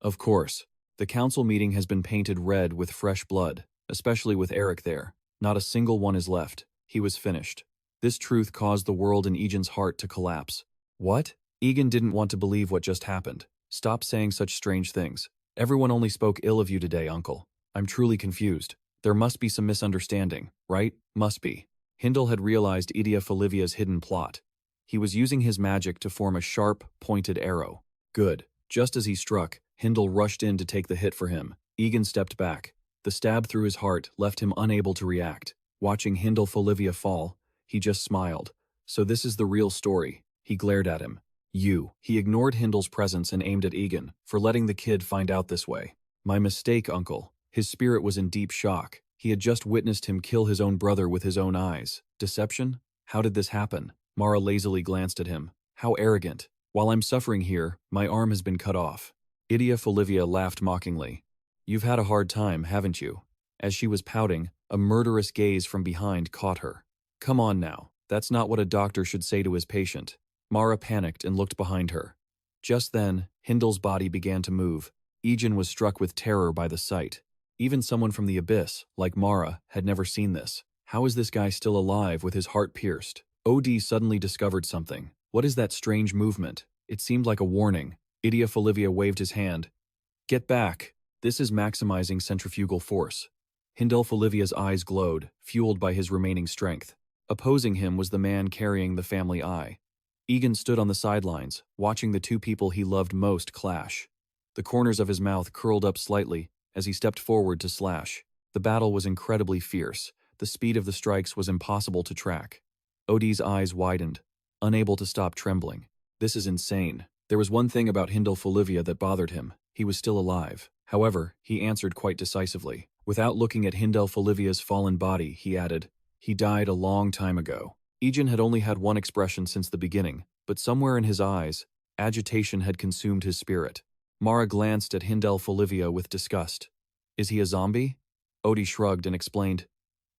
"Of course. The council meeting has been painted red with fresh blood, especially with Eric there. Not a single one is left. He was finished." This truth caused the world in Egen's heart to collapse. "What?" Egen didn't want to believe what just happened. "Stop saying such strange things. Everyone only spoke ill of you today, Uncle. I'm truly confused. There must be some misunderstanding, right? Must be." Hindle had realized Egen Folivia's hidden plot. He was using his magic to form a sharp, pointed arrow. Good. Just as he struck, Hindle rushed in to take the hit for him. Egen stepped back. The stab through his heart left him unable to react. Watching Egen Folivia fall, he just smiled. "So this is the real story." He glared at him. "You." He ignored Hindle's presence and aimed at Egen, for letting the kid find out this way. "My mistake, Uncle." His spirit was in deep shock. He had just witnessed him kill his own brother with his own eyes. Deception? How did this happen? Mara lazily glanced at him. "How arrogant. While I'm suffering here, my arm has been cut off." Egen Folivia laughed mockingly. "You've had a hard time, haven't you?" As she was pouting, a murderous gaze from behind caught her. "Come on now. That's not what a doctor should say to his patient." Mara panicked and looked behind her. Just then, Hindle's body began to move. Egen was struck with terror by the sight. Even someone from the abyss, like Mara, had never seen this. How is this guy still alive with his heart pierced? OD suddenly discovered something. What is that strange movement? It seemed like a warning. Egen Folivia waved his hand. "Get back. This is maximizing centrifugal force." Egen Folivia's eyes glowed, fueled by his remaining strength. Opposing him was the man carrying the family eye. Egen stood on the sidelines, watching the two people he loved most clash. The corners of his mouth curled up slightly as he stepped forward to slash. The battle was incredibly fierce. The speed of the strikes was impossible to track. Odie's eyes widened, unable to stop trembling. This is insane. There was one thing about Egen Folivia that bothered him. He was still alive. However, he answered quite decisively. Without looking at Egen Folivia's fallen body, he added, "He died a long time ago." Egen had only had one expression since the beginning, but somewhere in his eyes, agitation had consumed his spirit. Mara glanced at Egen Folivia with disgust. "Is he a zombie?" Odie shrugged and explained,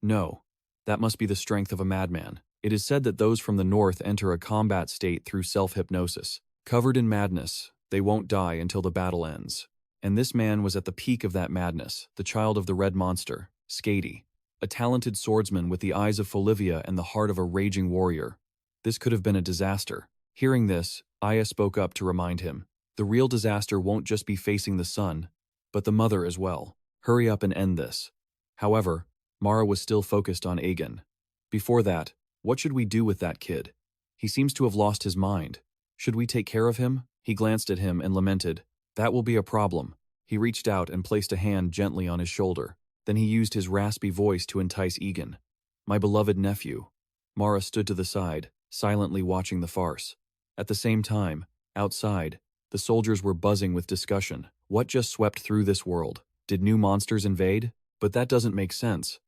"No. That must be the strength of a madman. It is said that those from the north enter a combat state through self-hypnosis. Covered in madness, they won't die until the battle ends." And this man was at the peak of that madness, the child of the red monster, Skady. A talented swordsman with the eyes of Folivia and the heart of a raging warrior. This could have been a disaster. Hearing this, Aya spoke up to remind him. The real disaster won't just be facing the son, but the mother as well. Hurry up and end this. However, Mara was still focused on Egen. Before that, what should we do with that kid? He seems to have lost his mind. Should we take care of him? He glanced at him and lamented. That will be a problem. He reached out and placed a hand gently on his shoulder. Then he used his raspy voice to entice Egen. "My beloved nephew." Mara stood to the side, silently watching the farce. At the same time, outside, the soldiers were buzzing with discussion. What just swept through this world? Did new monsters invade? But that doesn't make sense.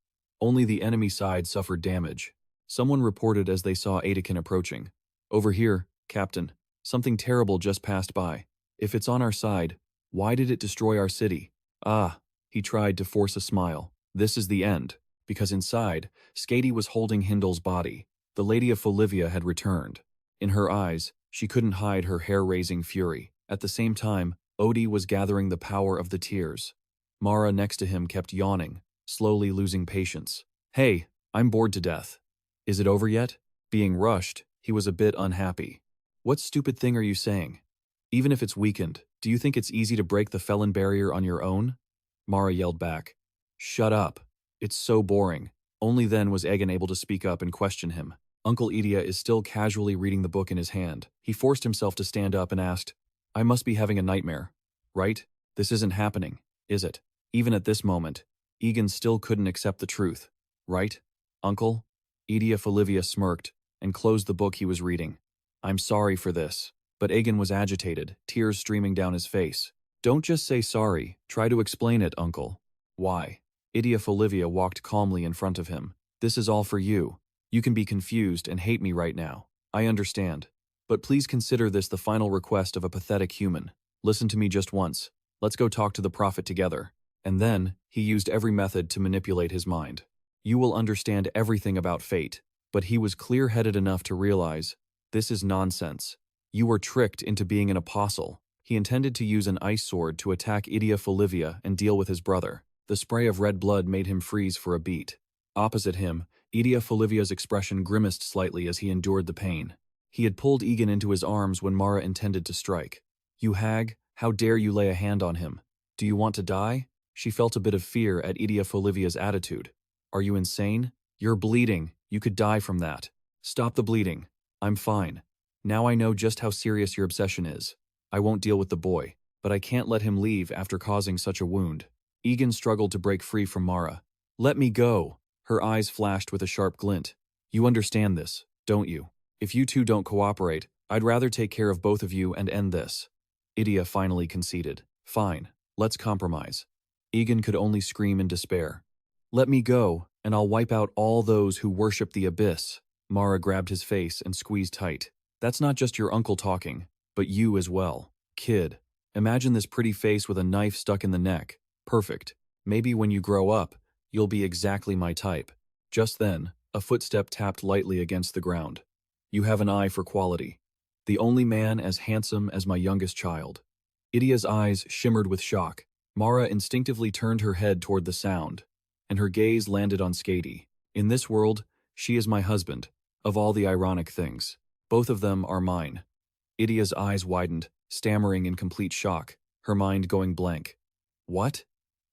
Only the enemy side suffered damage. Someone reported as they saw Adekin approaching. "Over here, Captain. Something terrible just passed by. If it's on our side, why did it destroy our city?" "Ah." He tried to force a smile. "This is the end." Because inside, Skady was holding Hindel's body. The Lady of Folivia had returned. In her eyes, she couldn't hide her hair-raising fury. At the same time, Odie was gathering the power of the tears. Mara next to him kept yawning, slowly losing patience. "Hey, I'm bored to death." "Is it over yet?" Being rushed, he was a bit unhappy. "What stupid thing are you saying? Even if it's weakened, Do you think it's easy to break the Felin barrier on your own? Mara yelled back. Shut up. It's so boring. Only then was Egen able to speak up and question him. Uncle Idia is still casually reading the book in his hand. He forced himself to stand up and asked, I must be having a nightmare, right? This isn't happening, is it? Even at this moment, Egen still couldn't accept the truth. Right, Uncle? Egen Folivia smirked and closed the book he was reading. I'm sorry for this. But Egen was agitated, tears streaming down his face. Don't just say sorry, try to explain it, Uncle. Why? Egen Folivia walked calmly in front of him. This is all for you. You can be confused and hate me right now. I understand. But please consider this the final request of a pathetic human. Listen to me just once. Let's go talk to the prophet together. And then, he used every method to manipulate his mind. You will understand everything about fate. But he was clear-headed enough to realize, this is nonsense. You were tricked into being an apostle. He intended to use an ice sword to attack Egen Folivia and deal with his brother. The spray of red blood made him freeze for a beat. Opposite him, Egen Folivia's expression grimaced slightly as he endured the pain. He had pulled Egen into his arms when Mara intended to strike. You hag, how dare you lay a hand on him? Do you want to die? She felt a bit of fear at Egen Folivia's attitude. Are you insane? You're bleeding. You could die from that. Stop the bleeding. I'm fine. Now I know just how serious your obsession is. I won't deal with the boy, but I can't let him leave after causing such a wound. Egen struggled to break free from Mara. Let me go. Her eyes flashed with a sharp glint. You understand this, don't you? If you two don't cooperate, I'd rather take care of both of you and end this. Egen finally conceded. Fine, let's compromise. Egen could only scream in despair. Let me go, and I'll wipe out all those who worship the abyss. Mara grabbed his face and squeezed tight. That's not just your uncle talking, but you as well. Kid, imagine this pretty face with a knife stuck in the neck. Perfect. Maybe when you grow up, you'll be exactly my type. Just then, a footstep tapped lightly against the ground. You have an eye for quality. The only man as handsome as my youngest child. Idia's eyes shimmered with shock. Mara instinctively turned her head toward the sound, and her gaze landed on Skady. In this world, she is my husband, of all the ironic things. Both of them are mine. Idia's eyes widened, stammering in complete shock, her mind going blank. What?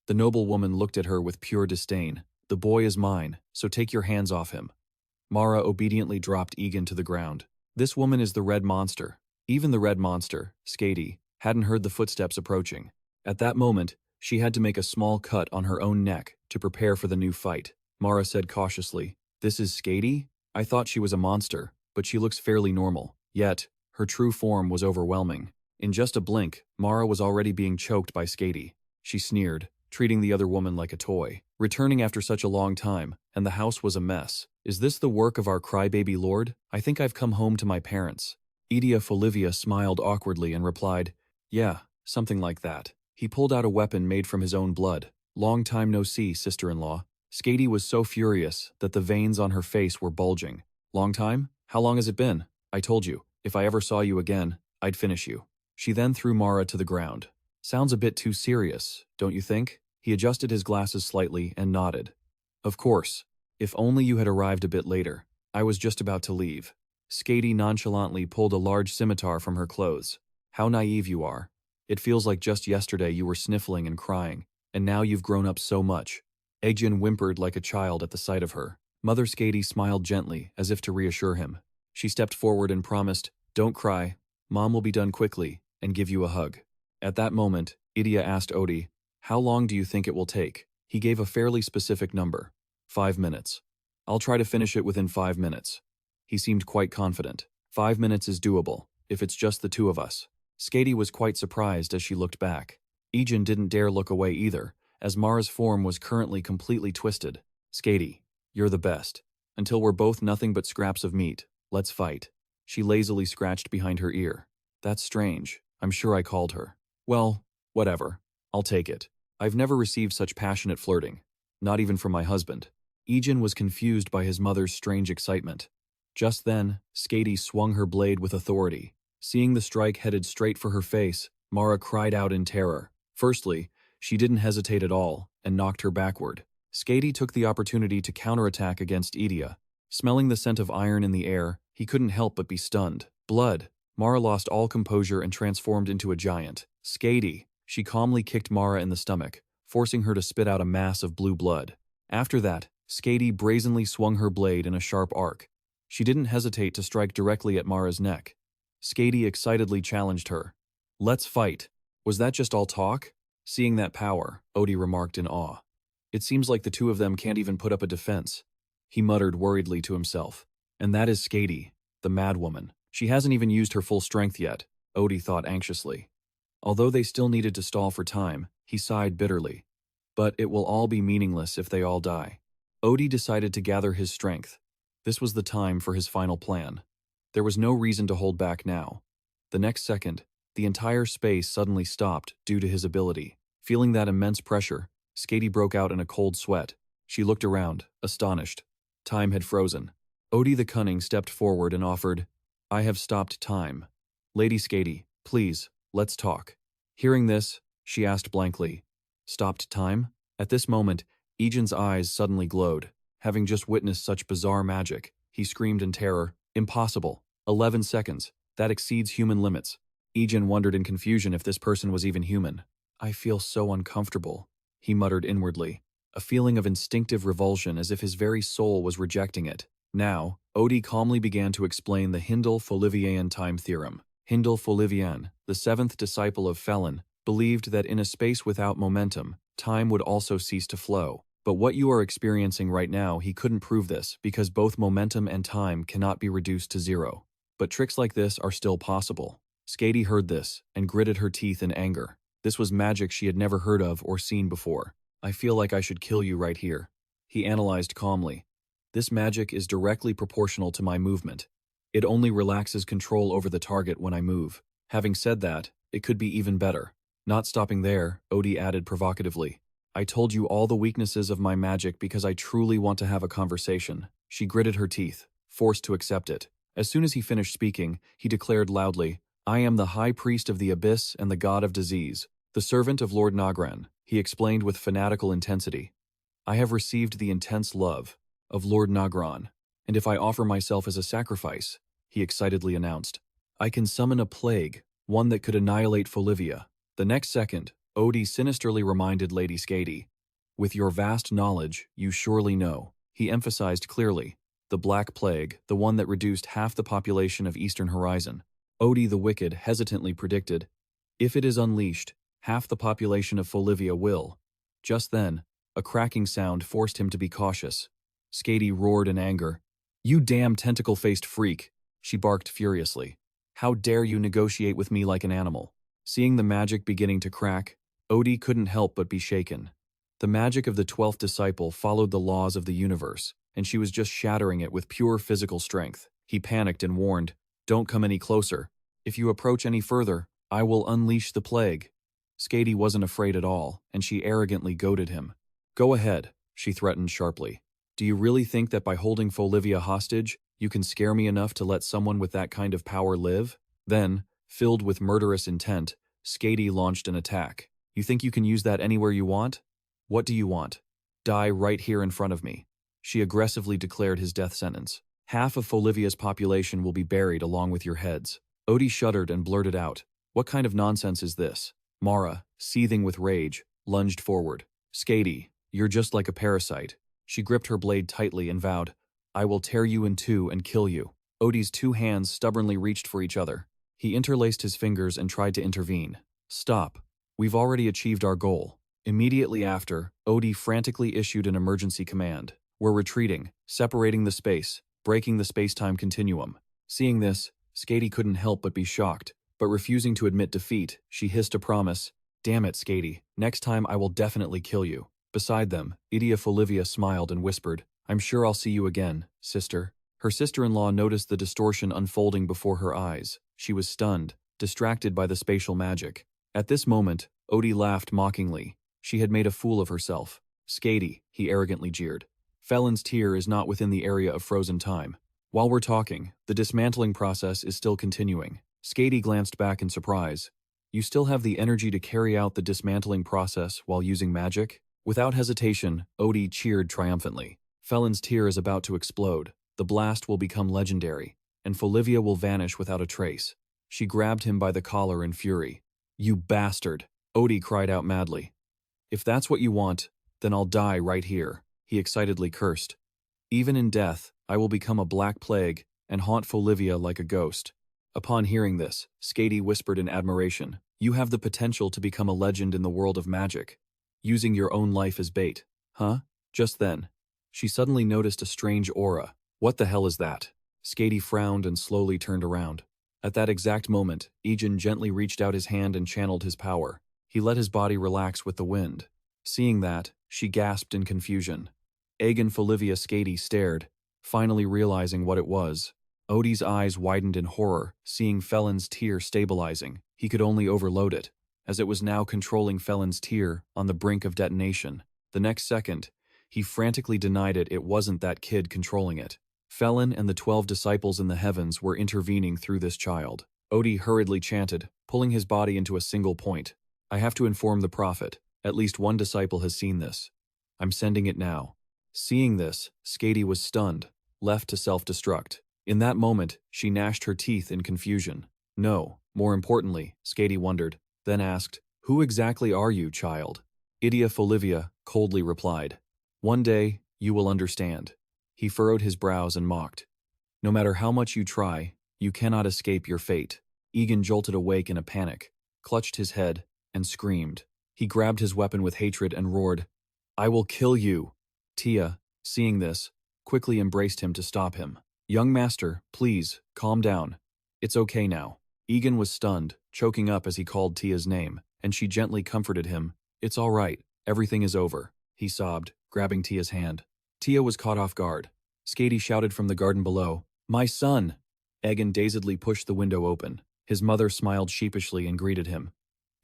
The noble woman looked at her with pure disdain. The boy is mine, so take your hands off him. Mara obediently dropped Egen to the ground. This woman is the red monster. Even the red monster, Skady, hadn't heard the footsteps approaching. At that moment, she had to make a small cut on her own neck to prepare for the new fight. Mara said cautiously, This is Skady? I thought she was a monster, but she looks fairly normal. Yet, her true form was overwhelming. In just a blink, Mara was already being choked by Skady. She sneered, treating the other woman like a toy. Returning after such a long time, and the house was a mess. Is this the work of our crybaby lord? I think I've come home to my parents. Egen Folivia smiled awkwardly and replied, Yeah, something like that. He pulled out a weapon made from his own blood. Long time no see, sister-in-law. Skady was so furious that the veins on her face were bulging. Long time? How long has it been? I told you, if I ever saw you again, I'd finish you. She then threw Mara to the ground. Sounds a bit too serious, don't you think? He adjusted his glasses slightly and nodded. Of course. If only you had arrived a bit later. I was just about to leave. Skady nonchalantly pulled a large scimitar from her clothes. How naive you are. It feels like just yesterday you were sniffling and crying, and now you've grown up so much. Egen whimpered like a child at the sight of her. Mother Skady smiled gently, as if to reassure him. She stepped forward and promised, Don't cry. Mom will be done quickly, and give you a hug. At that moment, Idia asked Odi, How long do you think it will take? He gave a fairly specific number. 5 minutes. I'll try to finish it within 5 minutes. He seemed quite confident. 5 minutes is doable, if it's just the two of us. Skady was quite surprised as she looked back. Egen didn't dare look away either, as Mara's form was currently completely twisted. Skady, you're the best. Until we're both nothing but scraps of meat, let's fight. She lazily scratched behind her ear. That's strange. I'm sure I called her. Well, whatever. I'll take it. I've never received such passionate flirting. Not even from my husband. Egen was confused by his mother's strange excitement. Just then, Skady swung her blade with authority. Seeing the strike headed straight for her face, Mara cried out in terror. Firstly, she didn't hesitate at all and knocked her backward. Skady took the opportunity to counterattack against Idia. Smelling the scent of iron in the air, he couldn't help but be stunned. Blood. Mara lost all composure and transformed into a giant. Skady. She calmly kicked Mara in the stomach, forcing her to spit out a mass of blue blood. After that, Skady brazenly swung her blade in a sharp arc. She didn't hesitate to strike directly at Mara's neck. Skady excitedly challenged her. "Let's fight." "Was that just all talk?" Seeing that power, Odie remarked in awe. "It seems like the two of them can't even put up a defense." He muttered worriedly to himself. "And that is Skady, the madwoman. She hasn't even used her full strength yet," Odie thought anxiously. Although they still needed to stall for time, he sighed bitterly. But it will all be meaningless if they all die. Odie decided to gather his strength. This was the time for his final plan. There was no reason to hold back now. The next second, the entire space suddenly stopped due to his ability. Feeling that immense pressure, Skady broke out in a cold sweat. She looked around, astonished. Time had frozen. Odie the Cunning stepped forward and offered, "I have stopped time. Lady Skady, please, let's talk." Hearing this, she asked blankly, "Stopped time?" At this moment, Egen's eyes suddenly glowed. Having just witnessed such bizarre magic, he screamed in terror, "Impossible! 11 seconds. That exceeds human limits." Egen wondered in confusion if this person was even human. "I feel so uncomfortable," he muttered inwardly, a feeling of instinctive revulsion as if his very soul was rejecting it. Now, Odie calmly began to explain the Egen Folivian time theorem. Egen Folivian, the seventh disciple of Felin, believed that in a space without momentum, time would also cease to flow. But what you are experiencing right now, he couldn't prove this because both momentum and time cannot be reduced to zero. But tricks like this are still possible. Skady heard this and gritted her teeth in anger. This was magic she had never heard of or seen before. "I feel like I should kill you right here," he analyzed calmly. "This magic is directly proportional to my movement. It only relaxes control over the target when I move. Having said that, it could be even better." Not stopping there, Odie added provocatively, "I told you all the weaknesses of my magic because I truly want to have a conversation." She gritted her teeth, forced to accept it. As soon as he finished speaking, he declared loudly, "I am the High Priest of the Abyss and the God of Disease, the servant of Lord Nagran," he explained with fanatical intensity. "I have received the intense love of Lord Nagran, and if I offer myself as a sacrifice," he excitedly announced, "I can summon a plague, one that could annihilate Folivia." The next second, Odie sinisterly reminded Lady Skady, "With your vast knowledge, you surely know," he emphasized clearly, "the Black Plague, the one that reduced half the population of Eastern Horizon." Odie the Wicked hesitantly predicted, "If it is unleashed, half the population of Folivia will." Just then, a cracking sound forced him to be cautious. Skady roared in anger. "You damn tentacle-faced freak," she barked furiously. "How dare you negotiate with me like an animal?" Seeing the magic beginning to crack, Odie couldn't help but be shaken. The magic of the 12th disciple followed the laws of the universe, and she was just shattering it with pure physical strength. He panicked and warned, "Don't come any closer. If you approach any further, I will unleash the plague." Skady wasn't afraid at all, and she arrogantly goaded him. "Go ahead," she threatened sharply. "Do you really think that by holding Folivia hostage, you can scare me enough to let someone with that kind of power live?" Then, filled with murderous intent, Skady launched an attack. "You think you can use that anywhere you want? What do you want? Die right here in front of me." She aggressively declared his death sentence. "Half of Folivia's population will be buried along with your heads." Odie shuddered and blurted out, "What kind of nonsense is this?" Mara, seething with rage, lunged forward. "Skady, you're just like a parasite." She gripped her blade tightly and vowed, "I will tear you in two and kill you." Odie's two hands stubbornly reached for each other. He interlaced his fingers and tried to intervene. "Stop. We've already achieved our goal." Immediately after, Odie frantically issued an emergency command. "We're retreating, separating the space, breaking the space-time continuum." Seeing this, Skady couldn't help but be shocked, but refusing to admit defeat, she hissed a promise. "Damn it, Skady. Next time I will definitely kill you." Beside them, Idia Folivia smiled and whispered, "I'm sure I'll see you again, sister." Her sister-in-law noticed the distortion unfolding before her eyes. She was stunned, distracted by the spatial magic. At this moment, Odie laughed mockingly. She had made a fool of herself. "Skady," he arrogantly jeered. "Felin's tear is not within the area of frozen time. While we're talking, the dismantling process is still continuing." Skady glanced back in surprise. "You still have the energy to carry out the dismantling process while using magic?" Without hesitation, Odie cheered triumphantly. "Felin's tear is about to explode. The blast will become legendary, and Folivia will vanish without a trace." She grabbed him by the collar in fury. You bastard! Odie cried out madly. If that's what you want, then I'll die right here, he excitedly cursed. Even in death, I will become a black plague and haunt Folivia like a ghost. Upon hearing this, Skady whispered in admiration, You have the potential to become a legend in the world of magic, using your own life as bait. Huh? Just then, she suddenly noticed a strange aura. What the hell is that? Skady frowned and slowly turned around. At that exact moment, Egen gently reached out his hand and channeled his power. He let his body relax with the wind. Seeing that, she gasped in confusion. Egen Folivia Skady stared, finally realizing what it was. Odie's eyes widened in horror, seeing Felin's tear stabilizing. He could only overload it, as it was now controlling Felin's tear on the brink of detonation. The next second, he frantically denied it wasn't that kid controlling it. Felin and the 12 disciples in the heavens were intervening through this child. Odie hurriedly chanted, pulling his body into a single point. I have to inform the prophet. At least one disciple has seen this. I'm sending it now. Seeing this, Skady was stunned, left to self-destruct. In that moment, she gnashed her teeth in confusion. No, more importantly, Skady wondered, then asked, Who exactly are you, child? Egen Folivia coldly replied, One day, you will understand. He furrowed his brows and mocked. No matter how much you try, you cannot escape your fate. Egen jolted awake in a panic, clutched his head, and screamed. He grabbed his weapon with hatred and roared, I will kill you. Tia, seeing this, quickly embraced him to stop him. Young master, please, calm down. It's okay now. Egen was stunned, choking up as he called Tia's name, and she gently comforted him. It's all right, everything is over, he sobbed, grabbing Tia's hand. Tia was caught off guard. Skady shouted from the garden below, My son! Egen dazedly pushed the window open. His mother smiled sheepishly and greeted him.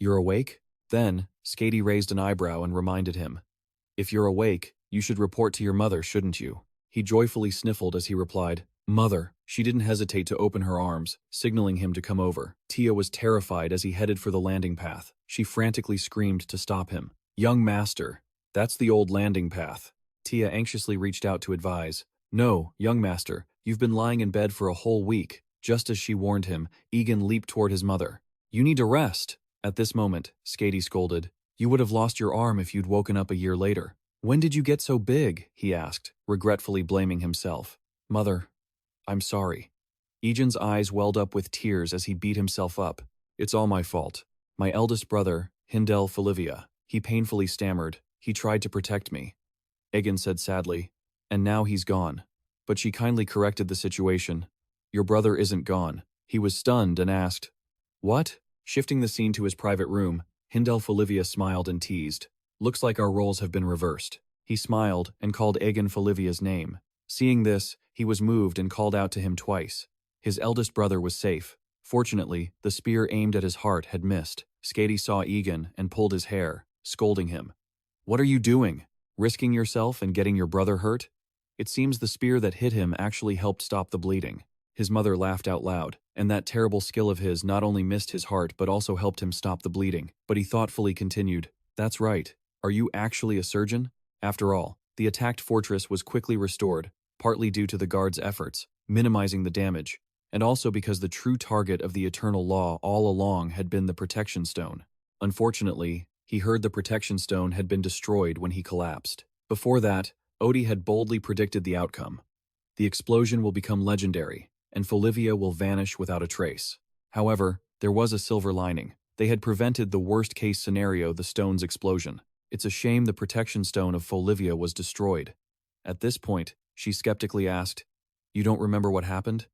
You're awake? Then, Skady raised an eyebrow and reminded him. If you're awake, you should report to your mother, shouldn't you? He joyfully sniffled as he replied, Mother. She didn't hesitate to open her arms, signaling him to come over. Tia was terrified as he headed for the landing path. She frantically screamed to stop him. Young master, that's the old landing path. Tia anxiously reached out to advise. No, young master, you've been lying in bed for a whole week. Just as she warned him, Egen leaped toward his mother. You need to rest. At this moment, Skady scolded. You would have lost your arm if you'd woken up a year later. When did you get so big? He asked, regretfully blaming himself. Mother, I'm sorry. Egen's eyes welled up with tears as he beat himself up. It's all my fault. My eldest brother, Egen Folivia. He painfully stammered. He tried to protect me. Egen said sadly, and now he's gone. But she kindly corrected the situation. Your brother isn't gone. He was stunned and asked, What? Shifting the scene to his private room, Egen Folivia smiled and teased. Looks like our roles have been reversed. He smiled and called Egen Folivia's name. Seeing this, he was moved and called out to him twice. His eldest brother was safe. Fortunately, the spear aimed at his heart had missed. Skady saw Egen and pulled his hair, scolding him. What are you doing? Risking yourself and getting your brother hurt? It seems the spear that hit him actually helped stop the bleeding. His mother laughed out loud, and that terrible skill of his not only missed his heart but also helped him stop the bleeding. But he thoughtfully continued, That's right. Are you actually a surgeon? After all, the attacked fortress was quickly restored, partly due to the guards' efforts, minimizing the damage, and also because the true target of the eternal law all along had been the protection stone. Unfortunately, he heard the protection stone had been destroyed when he collapsed. Before that, Odie had boldly predicted the outcome. The explosion will become legendary, and Folivia will vanish without a trace. However, there was a silver lining. They had prevented the worst-case scenario, the stone's explosion. It's a shame the protection stone of Folivia was destroyed. At this point, she skeptically asked, You don't remember what happened?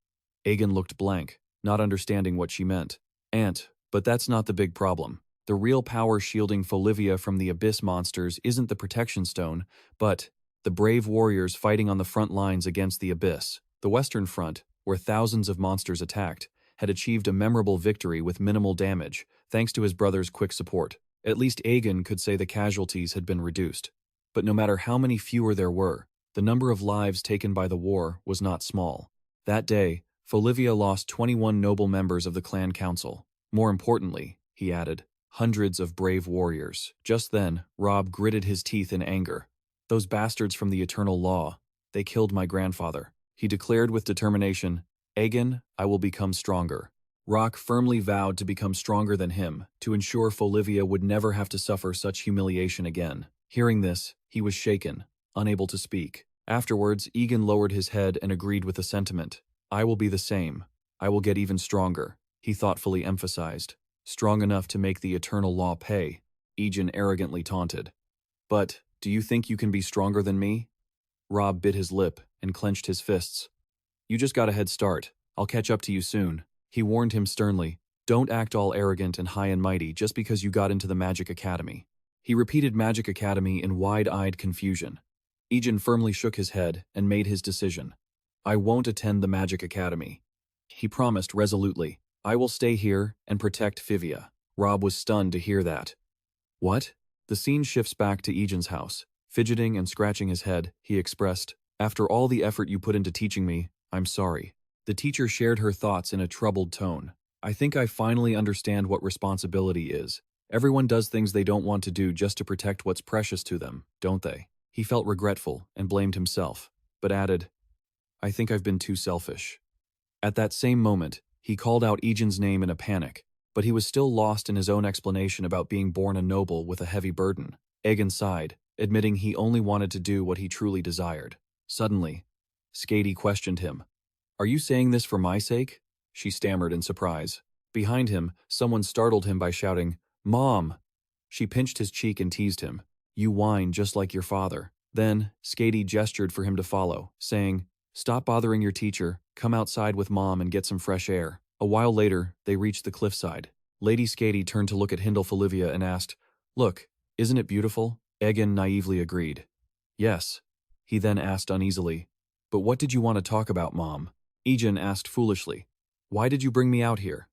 Egen looked blank, not understanding what she meant. Aunt, but that's not the big problem. The real power shielding Folivia from the abyss monsters isn't the protection stone, but the brave warriors fighting on the front lines against the abyss. The Western Front, where thousands of monsters attacked, had achieved a memorable victory with minimal damage, thanks to his brother's quick support. At least Egen could say the casualties had been reduced. But no matter how many fewer there were, the number of lives taken by the war was not small. That day, Folivia lost 21 noble members of the clan council. More importantly, he added, hundreds of brave warriors. Just then, Rob gritted his teeth in anger. Those bastards from the eternal law, they killed my grandfather. He declared with determination, Egen, I will become stronger. Rock firmly vowed to become stronger than him, to ensure Folivia would never have to suffer such humiliation again. Hearing this, he was shaken, unable to speak. Afterwards, Egen lowered his head and agreed with the sentiment. I will be the same. I will get even stronger, he thoughtfully emphasized. Strong enough to make the eternal law pay, Egen arrogantly taunted. But, do you think you can be stronger than me? Rob bit his lip and clenched his fists. You just got a head start. I'll catch up to you soon. He warned him sternly. Don't act all arrogant and high and mighty just because you got into the Magic Academy. He repeated Magic Academy in wide-eyed confusion. Egen firmly shook his head and made his decision. I won't attend the Magic Academy. He promised resolutely. I will stay here and protect Fivia. Rob was stunned to hear that. What? The scene shifts back to Egen's house. Fidgeting and scratching his head, he expressed, After all the effort you put into teaching me, I'm sorry. The teacher shared her thoughts in a troubled tone. I think I finally understand what responsibility is. Everyone does things they don't want to do just to protect what's precious to them, don't they? He felt regretful and blamed himself, but added, I think I've been too selfish. At that same moment, he called out Egen's name in a panic, but he was still lost in his own explanation about being born a noble with a heavy burden. Egen sighed, admitting he only wanted to do what he truly desired. Suddenly, Skady questioned him. Are you saying this for my sake? She stammered in surprise. Behind him, someone startled him by shouting, Mom! She pinched his cheek and teased him. You whine just like your father. Then, Skady gestured for him to follow, saying, Stop bothering your teacher, come outside with Mom and get some fresh air. A while later, they reached the cliffside. Lady Skady turned to look at Egen Folivia and asked, Look, isn't it beautiful? Egen naively agreed. Yes. He then asked uneasily, But what did you want to talk about, Mom? Egen asked foolishly, Why did you bring me out here?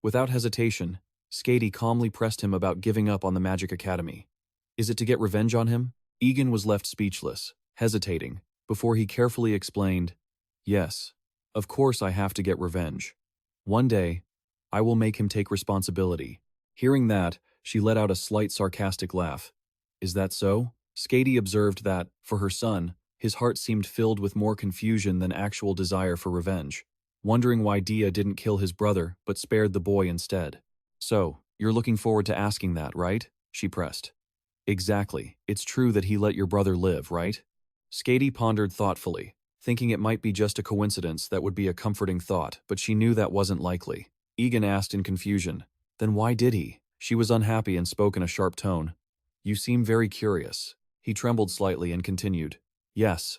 Without hesitation, Skady calmly pressed him about giving up on the Magic Academy. Is it to get revenge on him? Egen was left speechless, hesitating, before he carefully explained, Yes, of course I have to get revenge. One day, I will make him take responsibility. Hearing that, she let out a slight sarcastic laugh. Is that so? Skady observed that, for her son, his heart seemed filled with more confusion than actual desire for revenge, wondering why Dia didn't kill his brother but spared the boy instead. So, you're looking forward to asking that, right? She pressed. Exactly. It's true that he let your brother live, right? Skady pondered thoughtfully, thinking it might be just a coincidence that would be a comforting thought, but she knew that wasn't likely. Egen asked in confusion, Then why did he? She was unhappy and spoke in a sharp tone. You seem very curious. He trembled slightly and continued. Yes.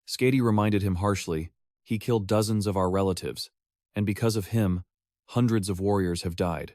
Skady reminded him harshly, he killed dozens of our relatives, and because of him, hundreds of warriors have died.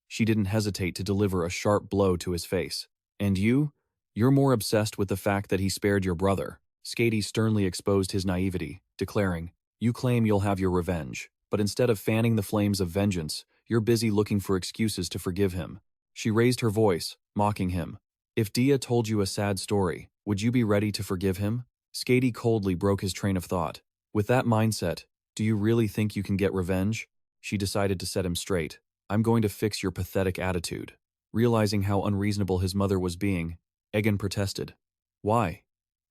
She didn't hesitate to deliver a sharp blow to his face. And you? You're more obsessed with the fact that he spared your brother. Skady sternly exposed his naivety, declaring, You claim you'll have your revenge, but instead of fanning the flames of vengeance, you're busy looking for excuses to forgive him. She raised her voice, mocking him. If Dia told you a sad story, would you be ready to forgive him? Skady coldly broke his train of thought. With that mindset, do you really think you can get revenge? She decided to set him straight. I'm going to fix your pathetic attitude. Realizing how unreasonable his mother was being, Egen protested. Why?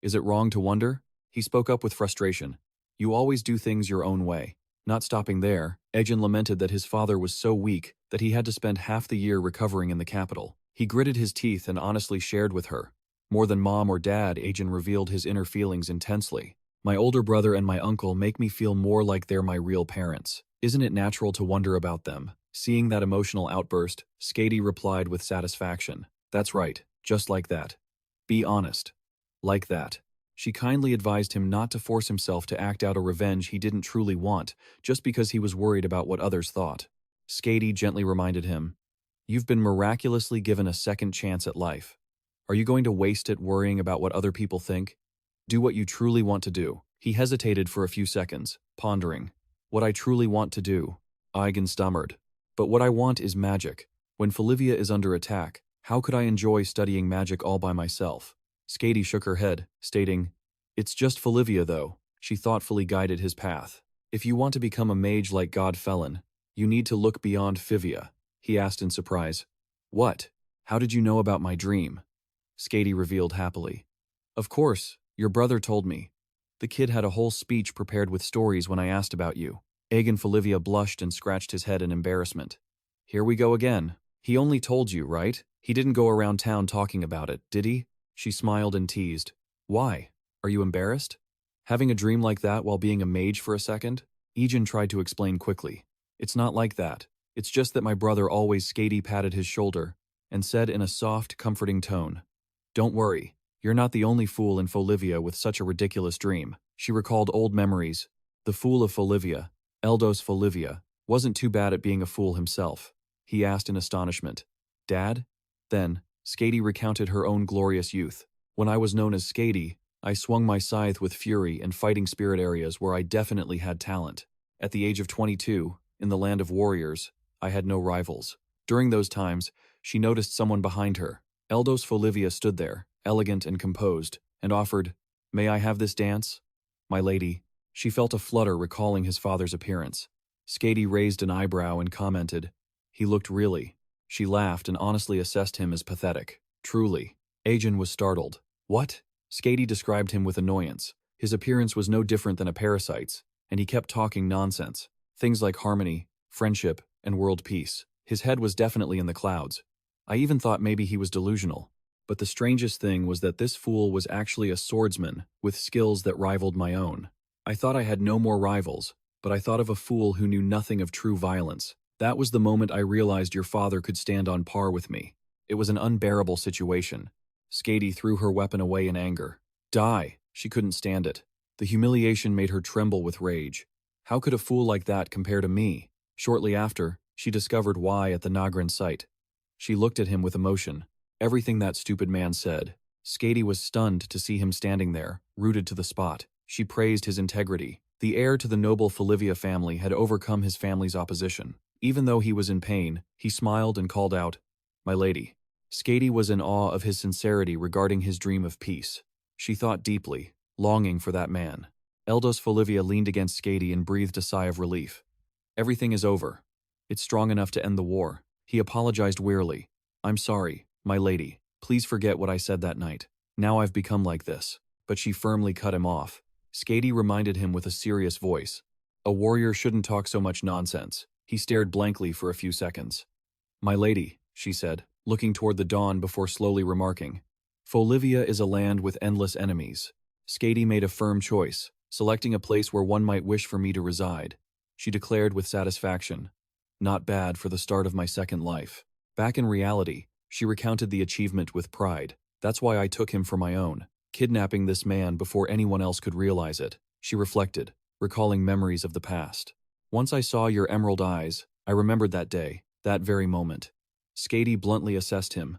Is it wrong to wonder? He spoke up with frustration. You always do things your own way. Not stopping there, Egen lamented that his father was so weak that he had to spend half the year recovering in the capital. He gritted his teeth and honestly shared with her. More than Mom or Dad, Egen revealed his inner feelings intensely. My older brother and my uncle make me feel more like they're my real parents. Isn't it natural to wonder about them? Seeing that emotional outburst, Skady replied with satisfaction. That's right, just like that. Be honest. Like that. She kindly advised him not to force himself to act out a revenge he didn't truly want, just because he was worried about what others thought. Skady gently reminded him, You've been miraculously given a second chance at life. Are you going to waste it worrying about what other people think? Do what you truly want to do. He hesitated for a few seconds, pondering. What I truly want to do, Egen stammered. But what I want is magic. When Folivia is under attack, how could I enjoy studying magic all by myself? Skady shook her head, stating, It's just Folivia, though. She thoughtfully guided his path. If you want to become a mage like God Felin, you need to look beyond Fivia. He asked in surprise. What? How did you know about my dream? Skady revealed happily. Of course, your brother told me. The kid had a whole speech prepared with stories when I asked about you. Egen Folivia blushed and scratched his head in embarrassment. Here we go again. He only told you, right? He didn't go around town talking about it, did he? She smiled and teased. Why? Are you embarrassed? Having a dream like that while being a mage for a second? Egen tried to explain quickly. It's not like that. It's just that my brother always Skady patted his shoulder and said in a soft, comforting tone, Don't worry, you're not the only fool in Folivia with such a ridiculous dream. She recalled old memories. The fool of Folivia, Eldos Folivia, wasn't too bad at being a fool himself. He asked in astonishment. Dad? Then, Skady recounted her own glorious youth. When I was known as Skady, I swung my scythe with fury and fighting spirit areas where I definitely had talent. At the age of 22, in the land of warriors, I had no rivals. During those times, she noticed someone behind her. Eldos Folivia stood there, elegant and composed, and offered, May I have this dance? My lady. She felt a flutter recalling his father's appearance. Skady raised an eyebrow and commented, He looked really. She laughed and honestly assessed him as pathetic. Truly. Egen was startled. What? Skady described him with annoyance. His appearance was no different than a parasite's, and he kept talking nonsense. Things like harmony, friendship, and world peace. His head was definitely in the clouds. I even thought maybe he was delusional. But the strangest thing was that this fool was actually a swordsman with skills that rivaled my own. I thought I had no more rivals, but I thought of a fool who knew nothing of true violence. That was the moment I realized your father could stand on par with me. It was an unbearable situation. Skady threw her weapon away in anger. Die! She couldn't stand it. The humiliation made her tremble with rage. How could a fool like that compare to me? Shortly after, she discovered why at the Nagrin site. She looked at him with emotion. Everything that stupid man said. Skady was stunned to see him standing there, rooted to the spot. She praised his integrity. The heir to the noble Folivia family had overcome his family's opposition. Even though he was in pain, he smiled and called out, My lady. Skady was in awe of his sincerity regarding his dream of peace. She thought deeply, longing for that man. Eldos Folivia leaned against Skady and breathed a sigh of relief. Everything is over. It's strong enough to end the war. He apologized wearily. I'm sorry, my lady. Please forget what I said that night. Now I've become like this. But she firmly cut him off. Skady reminded him with a serious voice. A warrior shouldn't talk so much nonsense. He stared blankly for a few seconds. My lady, she said, looking toward the dawn before slowly remarking. Folivia is a land with endless enemies. Skady made a firm choice, selecting a place where one might wish for me to reside. She declared with satisfaction. Not bad for the start of my second life. Back in reality, she recounted the achievement with pride. That's why I took him for my own, kidnapping this man before anyone else could realize it. She reflected, recalling memories of the past. Once I saw your emerald eyes, I remembered that day, that very moment. Skady bluntly assessed him.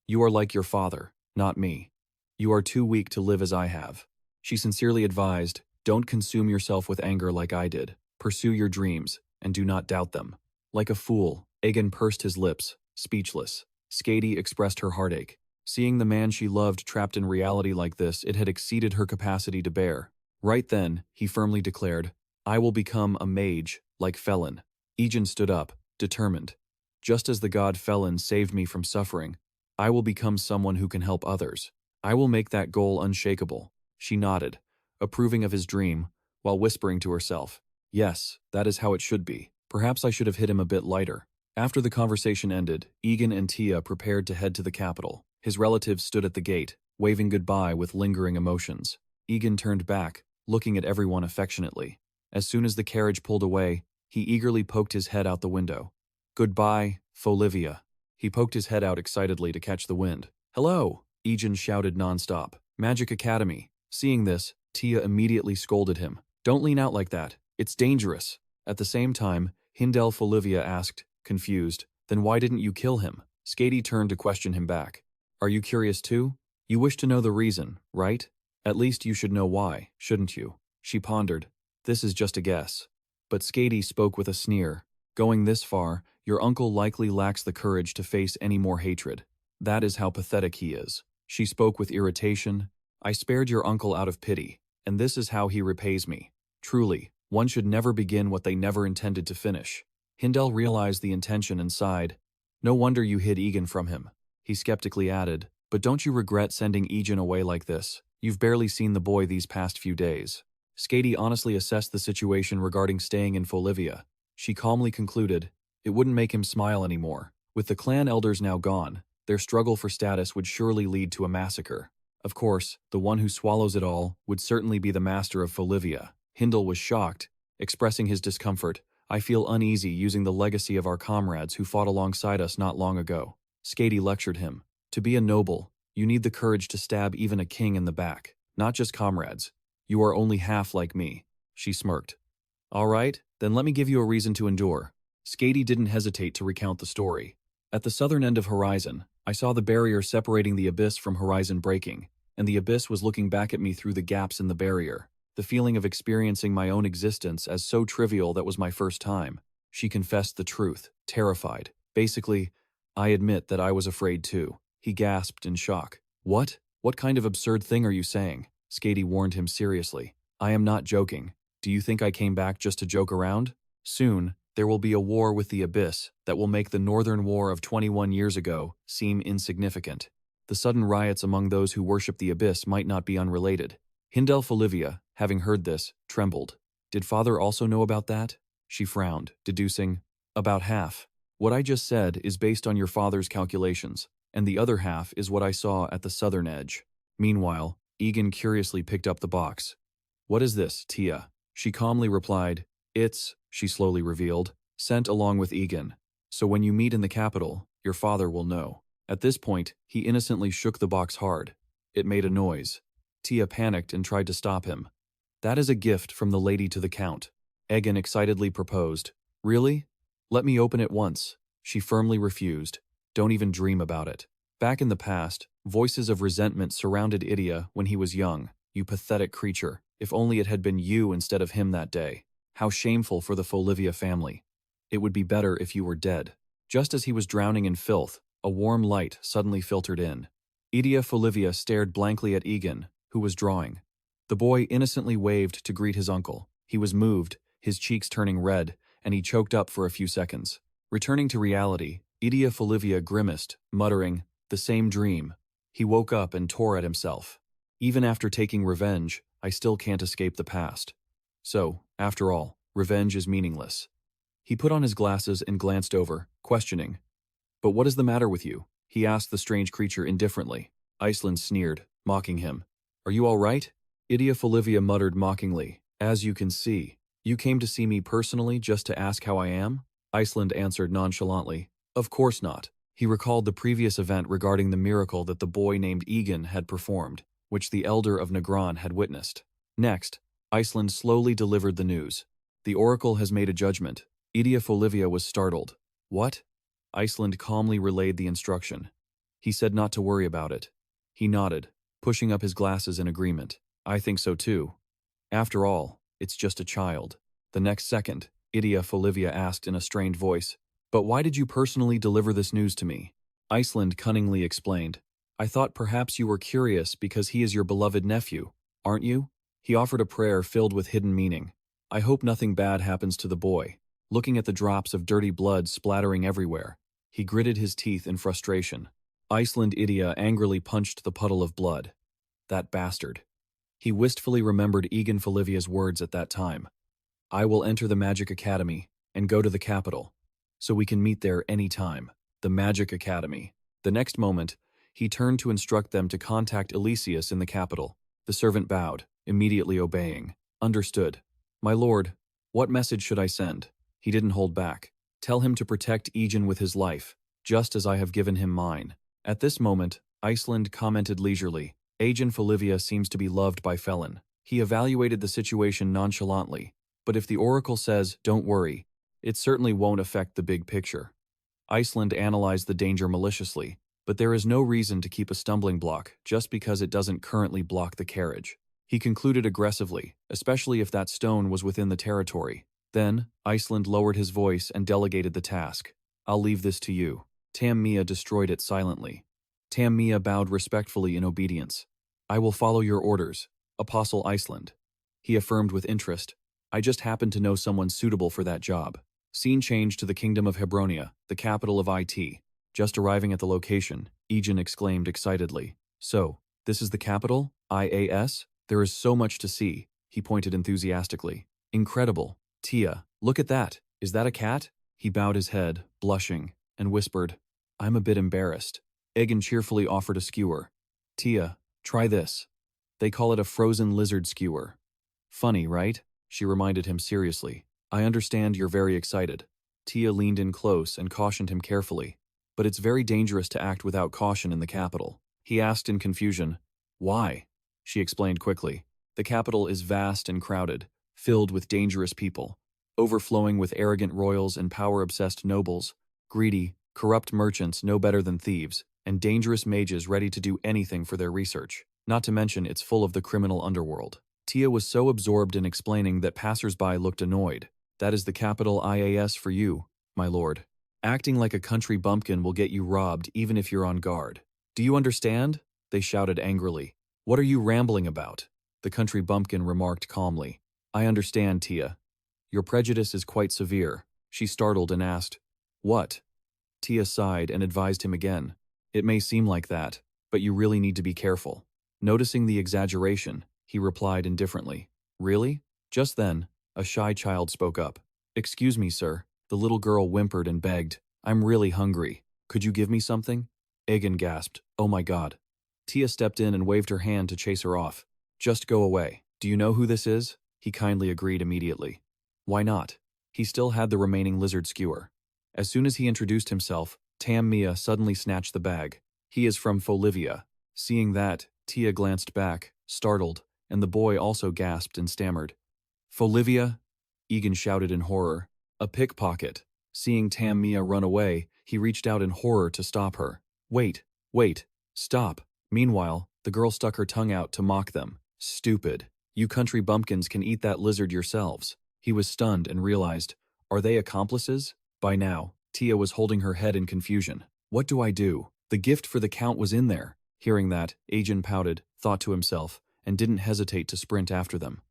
You are like your father, not me. You are too weak to live as I have. She sincerely advised, don't consume yourself with anger like I did. Pursue your dreams, and do not doubt them. Like a fool, Egen pursed his lips, speechless. Skady expressed her heartache. Seeing the man she loved trapped in reality like this, it had exceeded her capacity to bear. Right then, he firmly declared, I will become a mage, like Felin. Egen stood up, determined. Just as the god Felin saved me from suffering, I will become someone who can help others. I will make that goal unshakable. She nodded, approving of his dream, while whispering to herself, Yes, that is how it should be. Perhaps I should have hit him a bit lighter. After the conversation ended, Egen and Tia prepared to head to the capital. His relatives stood at the gate, waving goodbye with lingering emotions. Egen turned back, looking at everyone affectionately. As soon as the carriage pulled away, he eagerly poked his head out the window. Goodbye, Folivia. He poked his head out excitedly to catch the wind. Hello, Egen shouted nonstop. Magic Academy. Seeing this, Tia immediately scolded him. Don't lean out like that. It's dangerous. At the same time, Hindel Folivia asked, confused, Then why didn't you kill him? Skady turned to question him back. Are you curious too? You wish to know the reason, right? At least you should know why, shouldn't you? She pondered. This is just a guess. But Skady spoke with a sneer. Going this far, your uncle likely lacks the courage to face any more hatred. That is how pathetic he is. She spoke with irritation. I spared your uncle out of pity, and this is how he repays me. Truly, one should never begin what they never intended to finish. Hindel realized the intention and sighed. No wonder you hid Egen from him. He skeptically added, but don't you regret sending Egen away like this? You've barely seen the boy these past few days. Skady honestly assessed the situation regarding staying in Folivia. She calmly concluded it wouldn't make him smile anymore. With the clan elders now gone, their struggle for status would surely lead to a massacre. Of course, the one who swallows it all would certainly be the master of Folivia. Hindle was shocked, expressing his discomfort. I feel uneasy using the legacy of our comrades who fought alongside us not long ago. Skady lectured him. To be a noble, you need the courage to stab even a king in the back, not just comrades. You are only half like me. She smirked. All right, then let me give you a reason to endure. Skady didn't hesitate to recount the story. At the southern end of Horizon, I saw the barrier separating the abyss from Horizon breaking, and the abyss was looking back at me through the gaps in the barrier. The feeling of experiencing my own existence as so trivial that was my first time. She confessed the truth, terrified. Basically, I admit that I was afraid too. He gasped in shock. What? What kind of absurd thing are you saying? Skady warned him seriously. I am not joking. Do you think I came back just to joke around? Soon, there will be a war with the Abyss that will make the Northern War of 21 years ago seem insignificant. The sudden riots among those who worship the Abyss might not be unrelated. Egen Folivia, having heard this, trembled. Did father also know about that? She frowned, deducing, about half. What I just said is based on your father's calculations, and the other half is what I saw at the southern edge. Meanwhile, Egen curiously picked up the box. What is this, Tia? She calmly replied, It's, she slowly revealed, sent along with Egen. So when you meet in the capital, your father will know. At this point, he innocently shook the box hard. It made a noise. Tia panicked and tried to stop him. That is a gift from the lady to the count. Egen excitedly proposed. Really? Let me open it once. She firmly refused. Don't even dream about it. Back in the past, voices of resentment surrounded Idia when he was young. You pathetic creature. If only it had been you instead of him that day. How shameful for the Folivia family. It would be better if you were dead. Just as he was drowning in filth, a warm light suddenly filtered in. Egen Folivia stared blankly at Egen, who was drawing. The boy innocently waved to greet his uncle. He was moved, his cheeks turning red, and he choked up for a few seconds. Returning to reality, Egen Folivia grimaced, muttering, the same dream. He woke up and tore at himself. Even after taking revenge, I still can't escape the past. So, after all, revenge is meaningless. He put on his glasses and glanced over, questioning. But what is the matter with you? He asked the strange creature indifferently. Iceland sneered, mocking him. Are you all right? Egen Folivia muttered mockingly. As you can see. You came to see me personally just to ask how I am? Iceland answered nonchalantly. Of course not. He recalled the previous event regarding the miracle that the boy named Egen had performed, which the elder of Negron had witnessed. Next, Iceland slowly delivered the news. The oracle has made a judgment. Egen Folivia was startled. What? Iceland calmly relayed the instruction. He said not to worry about it. He nodded, pushing up his glasses in agreement. I think so too. After all, it's just a child. The next second, Egen Folivia asked in a strained voice, But why did you personally deliver this news to me? Iceland cunningly explained. I thought perhaps you were curious because he is your beloved nephew, aren't you? He offered a prayer filled with hidden meaning. I hope nothing bad happens to the boy. Looking at the drops of dirty blood splattering everywhere, he gritted his teeth in frustration. Iceland Idia angrily punched the puddle of blood. That bastard. He wistfully remembered Egen Folivia's words at that time. I will enter the Magic Academy and go to the capital, so we can meet there any time. The Magic Academy. The next moment, he turned to instruct them to contact Elysius in the capital. The servant bowed, immediately obeying. Understood. My lord, what message should I send? He didn't hold back. Tell him to protect Egen with his life, just as I have given him mine. At this moment, Iceland commented leisurely. Egen Folivia seems to be loved by Felin. He evaluated the situation nonchalantly. But if the oracle says, don't worry, it certainly won't affect the big picture. Iceland analyzed the danger maliciously, but there is no reason to keep a stumbling block just because it doesn't currently block the carriage. He concluded aggressively, especially if that stone was within the territory. Then, Iceland lowered his voice and delegated the task. I'll leave this to you. Tammia destroyed it silently. Tammia bowed respectfully in obedience. I will follow your orders, Apostle Iceland. He affirmed with interest. I just happen to know someone suitable for that job. Scene change to the Kingdom of Hebronia, the capital of IT. Just arriving at the location, Egen exclaimed excitedly. So, this is the capital? IAS? There is so much to see. He pointed enthusiastically. Incredible. Tia, look at that. Is that a cat? He bowed his head, blushing, and whispered, I'm a bit embarrassed. Egen cheerfully offered a skewer. Tia, try this. They call it a frozen lizard skewer. Funny, right? She reminded him seriously. I understand you're very excited. Tia leaned in close and cautioned him carefully. But it's very dangerous to act without caution in the capital. He asked in confusion. Why? She explained quickly. The capital is vast and crowded, filled with dangerous people, overflowing with arrogant royals and power-obsessed nobles, greedy, corrupt merchants no better than thieves, and dangerous mages ready to do anything for their research. Not to mention it's full of the criminal underworld. Tia was so absorbed in explaining that passers-by looked annoyed. That is the capital IAS for you, my lord. Acting like a country bumpkin will get you robbed even if you're on guard. Do you understand? They shouted angrily. What are you rambling about? The country bumpkin remarked calmly. I understand, Tia. Your prejudice is quite severe. She startled and asked, What? Tia sighed and advised him again. It may seem like that, but you really need to be careful. Noticing the exaggeration, he replied indifferently. Really? Just then, a shy child spoke up. Excuse me, sir. The little girl whimpered and begged. I'm really hungry. Could you give me something? Egen gasped. Oh my God. Tia stepped in and waved her hand to chase her off. Just go away. Do you know who this is? He kindly agreed immediately. Why not? He still had the remaining lizard skewer. As soon as he introduced himself, Mia suddenly snatched the bag. He is from Folivia. Seeing that, Tia glanced back, startled, and the boy also gasped and stammered. Folivia? Egen shouted in horror. A pickpocket. Seeing Mia run away, he reached out in horror to stop her. Wait, stop. Meanwhile, the girl stuck her tongue out to mock them. Stupid. You country bumpkins can eat that lizard yourselves. He was stunned and realized, are they accomplices? By now, Tia was holding her head in confusion. What do I do? The gift for the count was in there. Hearing that, Egen pouted, thought to himself, and didn't hesitate to sprint after them.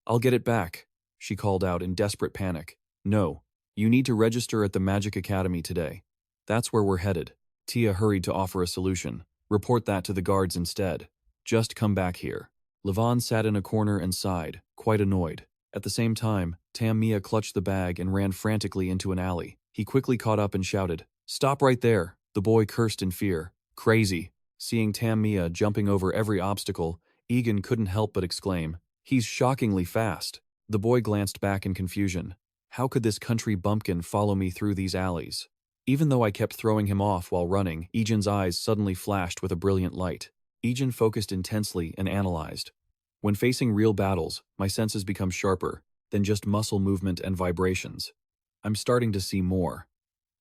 I'll get it back, she called out in desperate panic. No, you need to register at the Magic Academy today. That's where we're headed. Tia hurried to offer a solution. Report that to the guards instead. Just come back here. Levon sat in a corner and sighed, quite annoyed. At the same time, Mia clutched the bag and ran frantically into an alley. He quickly caught up and shouted, Stop right there! The boy cursed in fear. Crazy. Seeing Mia jumping over every obstacle, Egen couldn't help but exclaim, He's shockingly fast. The boy glanced back in confusion. How could this country bumpkin follow me through these alleys? Even though I kept throwing him off while running, Egen's eyes suddenly flashed with a brilliant light. Egen focused intensely and analyzed. When facing real battles, my senses become sharper than just muscle movement and vibrations. I'm starting to see more.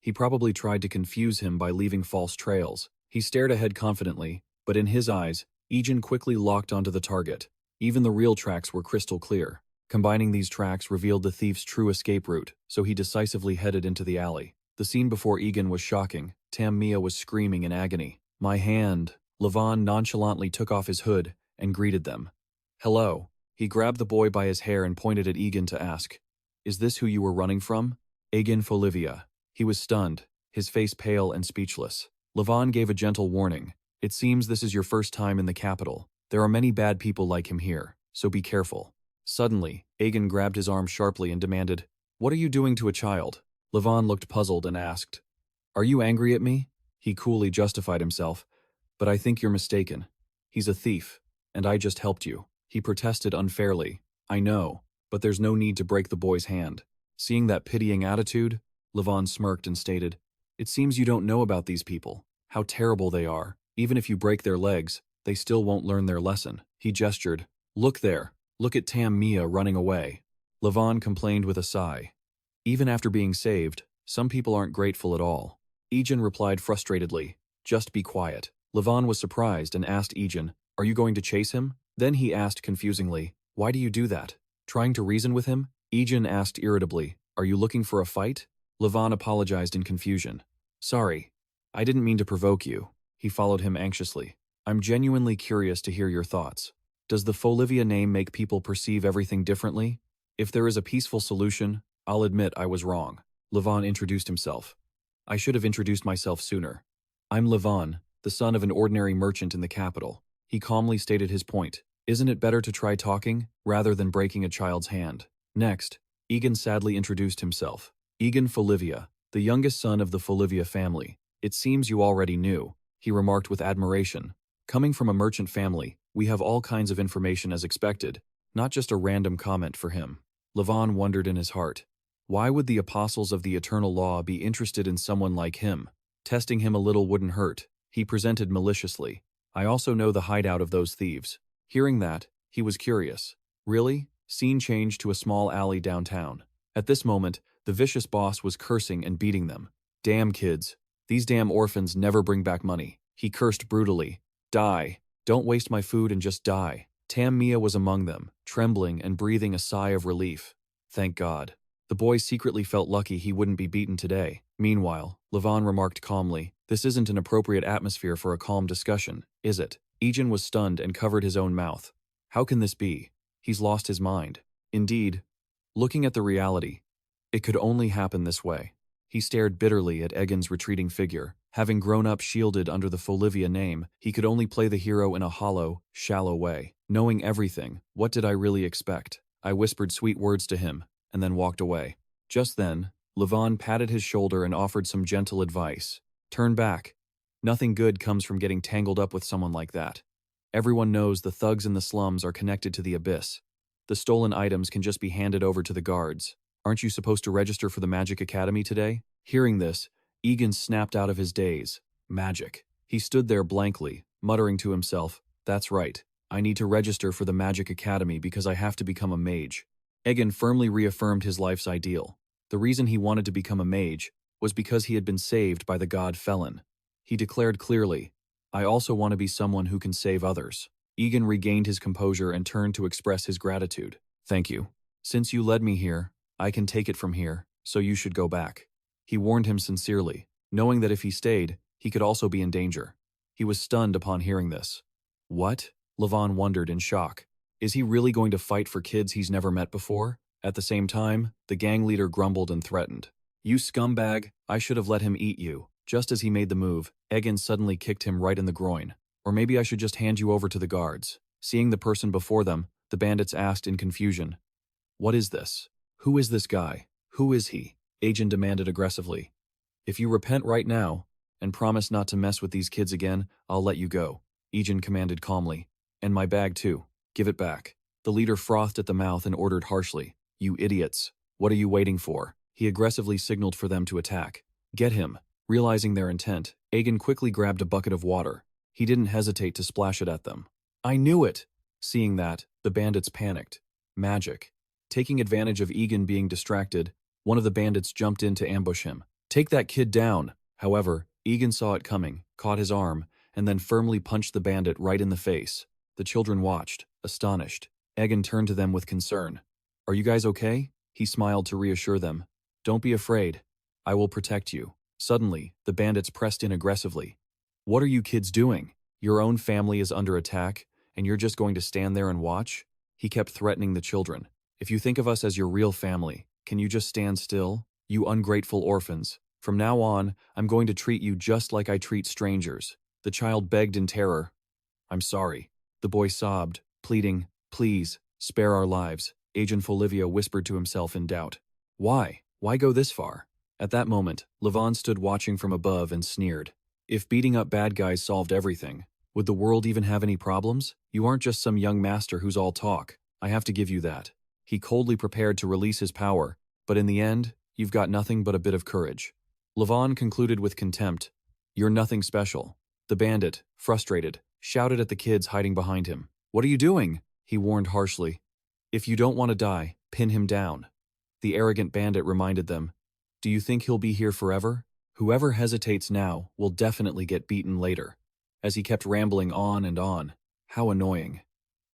He probably tried to confuse him by leaving false trails. He stared ahead confidently, but in his eyes, Egen quickly locked onto the target. Even the real tracks were crystal clear. Combining these tracks revealed the thief's true escape route, so he decisively headed into the alley. The scene before Egen was shocking. Mia was screaming in agony. My hand. Levon nonchalantly took off his hood and greeted them. Hello. He grabbed the boy by his hair and pointed at Egen to ask, Is this who you were running from? Egen Folivia. He was stunned, his face pale and speechless. Levon gave a gentle warning. It seems this is your first time in the capital. There are many bad people like him here, so be careful. Suddenly, Egen grabbed his arm sharply and demanded, What are you doing to a child? Levon looked puzzled and asked, Are you angry at me? He coolly justified himself, But I think you're mistaken. He's a thief, and I just helped you. He protested unfairly. I know, but there's no need to break the boy's hand. Seeing that pitying attitude, Levon smirked and stated, It seems you don't know about these people, how terrible they are. Even if you break their legs, they still won't learn their lesson. He gestured. Look there. Look at Mia running away. Levon complained with a sigh. Even after being saved, some people aren't grateful at all. Egen replied frustratedly, Just be quiet. Levon was surprised and asked Egen, Are you going to chase him? Then he asked confusingly, Why do you do that? Trying to reason with him? Egen asked irritably, Are you looking for a fight? Levon apologized in confusion. Sorry. I didn't mean to provoke you. He followed him anxiously. I'm genuinely curious to hear your thoughts. Does the Folivia name make people perceive everything differently? If there is a peaceful solution, I'll admit I was wrong. Levon introduced himself. I should have introduced myself sooner. I'm Levon, the son of an ordinary merchant in the capital. He calmly stated his point. Isn't it better to try talking, rather than breaking a child's hand? Next, Egen sadly introduced himself. Egen Folivia, the youngest son of the Folivia family. It seems you already knew, he remarked with admiration. Coming from a merchant family, we have all kinds of information as expected, not just a random comment for him. Levon wondered in his heart. Why would the apostles of the eternal law be interested in someone like him? Testing him a little wouldn't hurt, he presented maliciously. I also know the hideout of those thieves. Hearing that, he was curious. Really? Scene changed to a small alley downtown. At this moment, the vicious boss was cursing and beating them. Damn kids. These damn orphans never bring back money. He cursed brutally. Die. Don't waste my food and just die. Mia was among them, trembling and breathing a sigh of relief. Thank God. The boy secretly felt lucky he wouldn't be beaten today. Meanwhile, Levon remarked calmly, this isn't an appropriate atmosphere for a calm discussion, is it? Egen was stunned and covered his own mouth. How can this be? He's lost his mind. Indeed, looking at the reality, it could only happen this way. He stared bitterly at Egen's retreating figure. Having grown up shielded under the Folivia name, he could only play the hero in a hollow, shallow way. Knowing everything, what did I really expect? I whispered sweet words to him, and then walked away. Just then, Levon patted his shoulder and offered some gentle advice. Turn back. Nothing good comes from getting tangled up with someone like that. Everyone knows the thugs in the slums are connected to the abyss. The stolen items can just be handed over to the guards. Aren't you supposed to register for the Magic Academy today? Hearing this, Egen snapped out of his daze. Magic. He stood there blankly, muttering to himself, that's right. I need to register for the Magic Academy because I have to become a mage. Egen firmly reaffirmed his life's ideal. The reason he wanted to become a mage was because he had been saved by the god Felin. He declared clearly, I also want to be someone who can save others. Egen regained his composure and turned to express his gratitude. Thank you. Since you led me here, I can take it from here, so you should go back. He warned him sincerely, knowing that if he stayed, he could also be in danger. He was stunned upon hearing this. What? Levon wondered in shock. Is he really going to fight for kids he's never met before? At the same time, the gang leader grumbled and threatened. You scumbag, I should have let him eat you. Just as he made the move, Egen suddenly kicked him right in the groin. Or maybe I should just hand you over to the guards. Seeing the person before them, the bandits asked in confusion. What is this? Who is this guy? Who is he? Egen demanded aggressively. If you repent right now, and promise not to mess with these kids again, I'll let you go. Egen commanded calmly. And my bag too. Give it back. The leader frothed at the mouth and ordered harshly. You idiots. What are you waiting for? He aggressively signaled for them to attack. Get him. Realizing their intent, Egen quickly grabbed a bucket of water. He didn't hesitate to splash it at them. I knew it! Seeing that, the bandits panicked. Magic. Taking advantage of Egen being distracted, one of the bandits jumped in to ambush him. Take that kid down! However, Egen saw it coming, caught his arm, and then firmly punched the bandit right in the face. The children watched, astonished. Egen turned to them with concern. Are you guys okay? He smiled to reassure them. Don't be afraid. I will protect you. Suddenly, the bandits pressed in aggressively. What are you kids doing? Your own family is under attack, and you're just going to stand there and watch? He kept threatening the children. If you think of us as your real family, can you just stand still? You ungrateful orphans. From now on, I'm going to treat you just like I treat strangers. The child begged in terror. I'm sorry. The boy sobbed, pleading, please, spare our lives. Egen Folivia whispered to himself in doubt. Why? Why go this far? At that moment, Levon stood watching from above and sneered. If beating up bad guys solved everything, would the world even have any problems? You aren't just some young master who's all talk. I have to give you that. He coldly prepared to release his power, but in the end, you've got nothing but a bit of courage. Levon concluded with contempt. You're nothing special. The bandit, frustrated, shouted at the kids hiding behind him. What are you doing? He warned harshly. If you don't want to die, pin him down. The arrogant bandit reminded them. Do you think he'll be here forever? Whoever hesitates now will definitely get beaten later. As he kept rambling on and on. How annoying.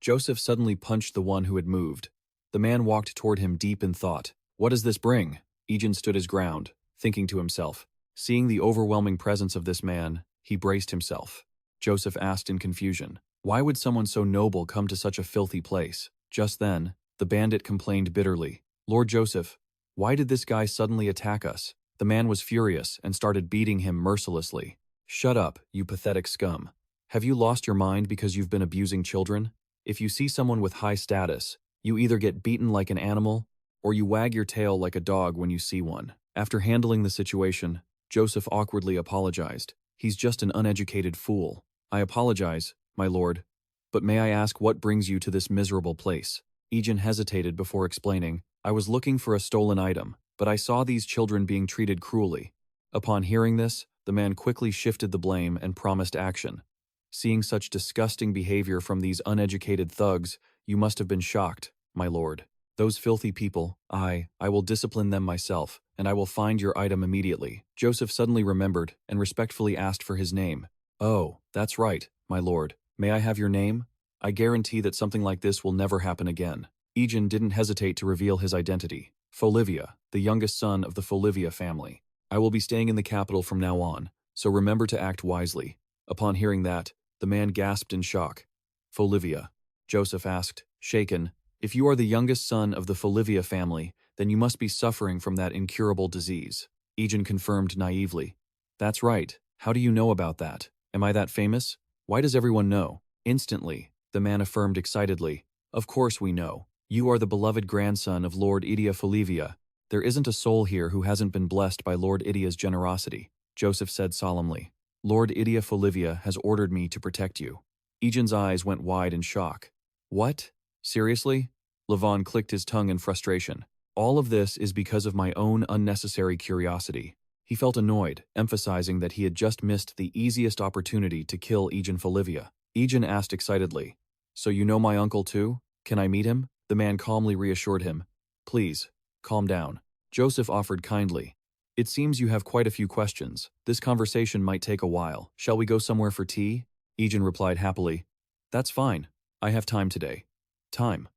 Joseph suddenly punched the one who had moved. The man walked toward him deep in thought. What does this bring? Egen stood his ground, thinking to himself. Seeing the overwhelming presence of this man, he braced himself. Joseph asked in confusion. Why would someone so noble come to such a filthy place? Just then, the bandit complained bitterly. Lord Joseph, why did this guy suddenly attack us? The man was furious and started beating him mercilessly. Shut up, you pathetic scum. Have you lost your mind because you've been abusing children? If you see someone with high status, you either get beaten like an animal, or you wag your tail like a dog when you see one. After handling the situation, Joseph awkwardly apologized. He's just an uneducated fool. I apologize, my lord. But may I ask what brings you to this miserable place? Egen hesitated before explaining. I was looking for a stolen item, but I saw these children being treated cruelly. Upon hearing this, the man quickly shifted the blame and promised action. Seeing such disgusting behavior from these uneducated thugs, you must have been shocked, my lord. Those filthy people, I will discipline them myself, and I will find your item immediately. Joseph suddenly remembered and respectfully asked for his name. Oh, that's right, my lord. May I have your name? I guarantee that something like this will never happen again. Egen didn't hesitate to reveal his identity. Folivia, the youngest son of the Folivia family. I will be staying in the capital from now on, so remember to act wisely. Upon hearing that, the man gasped in shock. Folivia, Joseph asked, shaken. If you are the youngest son of the Folivia family, then you must be suffering from that incurable disease. Egen confirmed naively. That's right. How do you know about that? Am I that famous? Why does everyone know? Instantly, the man affirmed excitedly. Of course we know. You are the beloved grandson of Lord Egen Folivia. There isn't a soul here who hasn't been blessed by Lord Egen's generosity, Joseph said solemnly. Lord Egen Folivia has ordered me to protect you. Egen's eyes went wide in shock. What? Seriously? Levon clicked his tongue in frustration. All of this is because of my own unnecessary curiosity. He felt annoyed, emphasizing that he had just missed the easiest opportunity to kill Egen Folivia. Egen asked excitedly, So you know my uncle too? Can I meet him? The man calmly reassured him. Please, calm down. Joseph offered kindly. It seems you have quite a few questions. This conversation might take a while. Shall we go somewhere for tea? Egen replied happily. That's fine. I have time today. Time.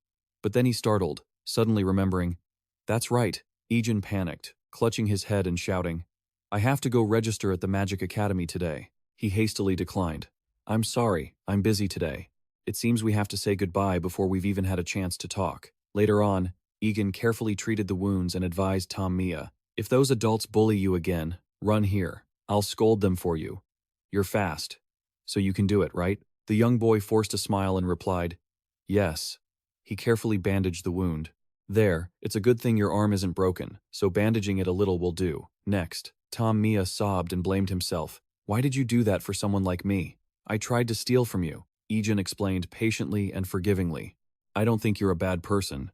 But then he startled, suddenly remembering. That's right. Egen panicked, clutching his head and shouting. I have to go register at the Magic Academy today. He hastily declined. I'm sorry, I'm busy today. It seems we have to say goodbye before we've even had a chance to talk. Later on, Egen carefully treated the wounds and advised Tom Mia. If those adults bully you again, run here. I'll scold them for you. You're fast. So you can do it, right? The young boy forced a smile and replied, Yes. He carefully bandaged the wound. There, it's a good thing your arm isn't broken, so bandaging it a little will do. Next, Tom Mia sobbed and blamed himself. Why did you do that for someone like me? I tried to steal from you, Egen explained patiently and forgivingly. I don't think you're a bad person.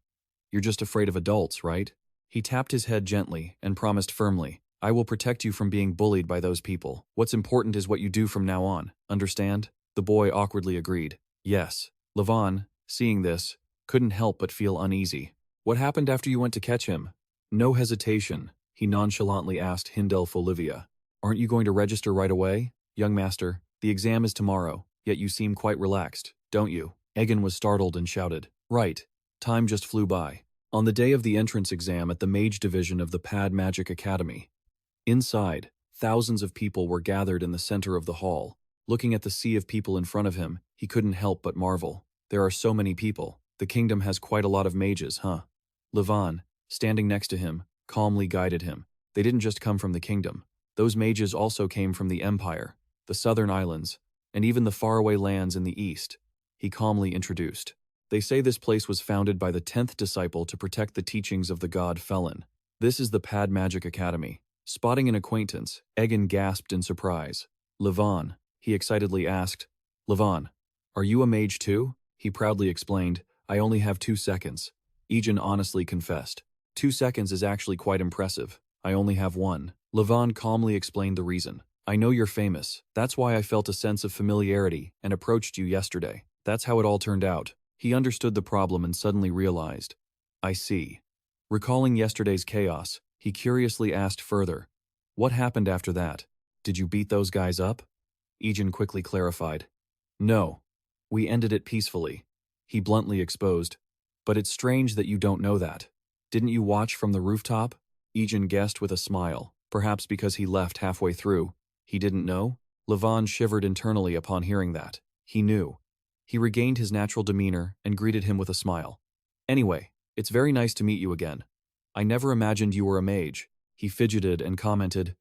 You're just afraid of adults, right? He tapped his head gently and promised firmly, I will protect you from being bullied by those people. What's important is what you do from now on, understand? The boy awkwardly agreed. Yes. Levon, seeing this, couldn't help but feel uneasy. What happened after you went to catch him? No hesitation, he nonchalantly asked Hindel Folivia. Aren't you going to register right away? Young master, the exam is tomorrow, yet you seem quite relaxed, don't you? Egen was startled and shouted. Right. Time just flew by. On the day of the entrance exam at the mage division of the Pad Magic Academy. Inside, thousands of people were gathered in the center of the hall. Looking at the sea of people in front of him, he couldn't help but marvel. There are so many people. The kingdom has quite a lot of mages, huh? Levon, standing next to him, calmly guided him. They didn't just come from the kingdom. Those mages also came from the empire, the southern islands, and even the faraway lands in the east. He calmly introduced. They say this place was founded by the 10th disciple to protect the teachings of the god Felin. This is the Pad Magic Academy. Spotting an acquaintance, Egen gasped in surprise. Levon, he excitedly asked. Levon, are you a mage too? He proudly explained, I only have 2 seconds. Egen honestly confessed. 2 seconds is actually quite impressive. I only have 1. Levon calmly explained the reason. I know you're famous. That's why I felt a sense of familiarity and approached you yesterday. That's how it all turned out. He understood the problem and suddenly realized. I see. Recalling yesterday's chaos, he curiously asked further. What happened after that? Did you beat those guys up? Egen quickly clarified. No. We ended it peacefully. He bluntly exposed. But it's strange that you don't know that. Didn't you watch from the rooftop? Egen guessed with a smile, perhaps because he left halfway through. He didn't know? Levon shivered internally upon hearing that. He knew. He regained his natural demeanor and greeted him with a smile. Anyway, it's very nice to meet you again. I never imagined you were a mage. He fidgeted and commented.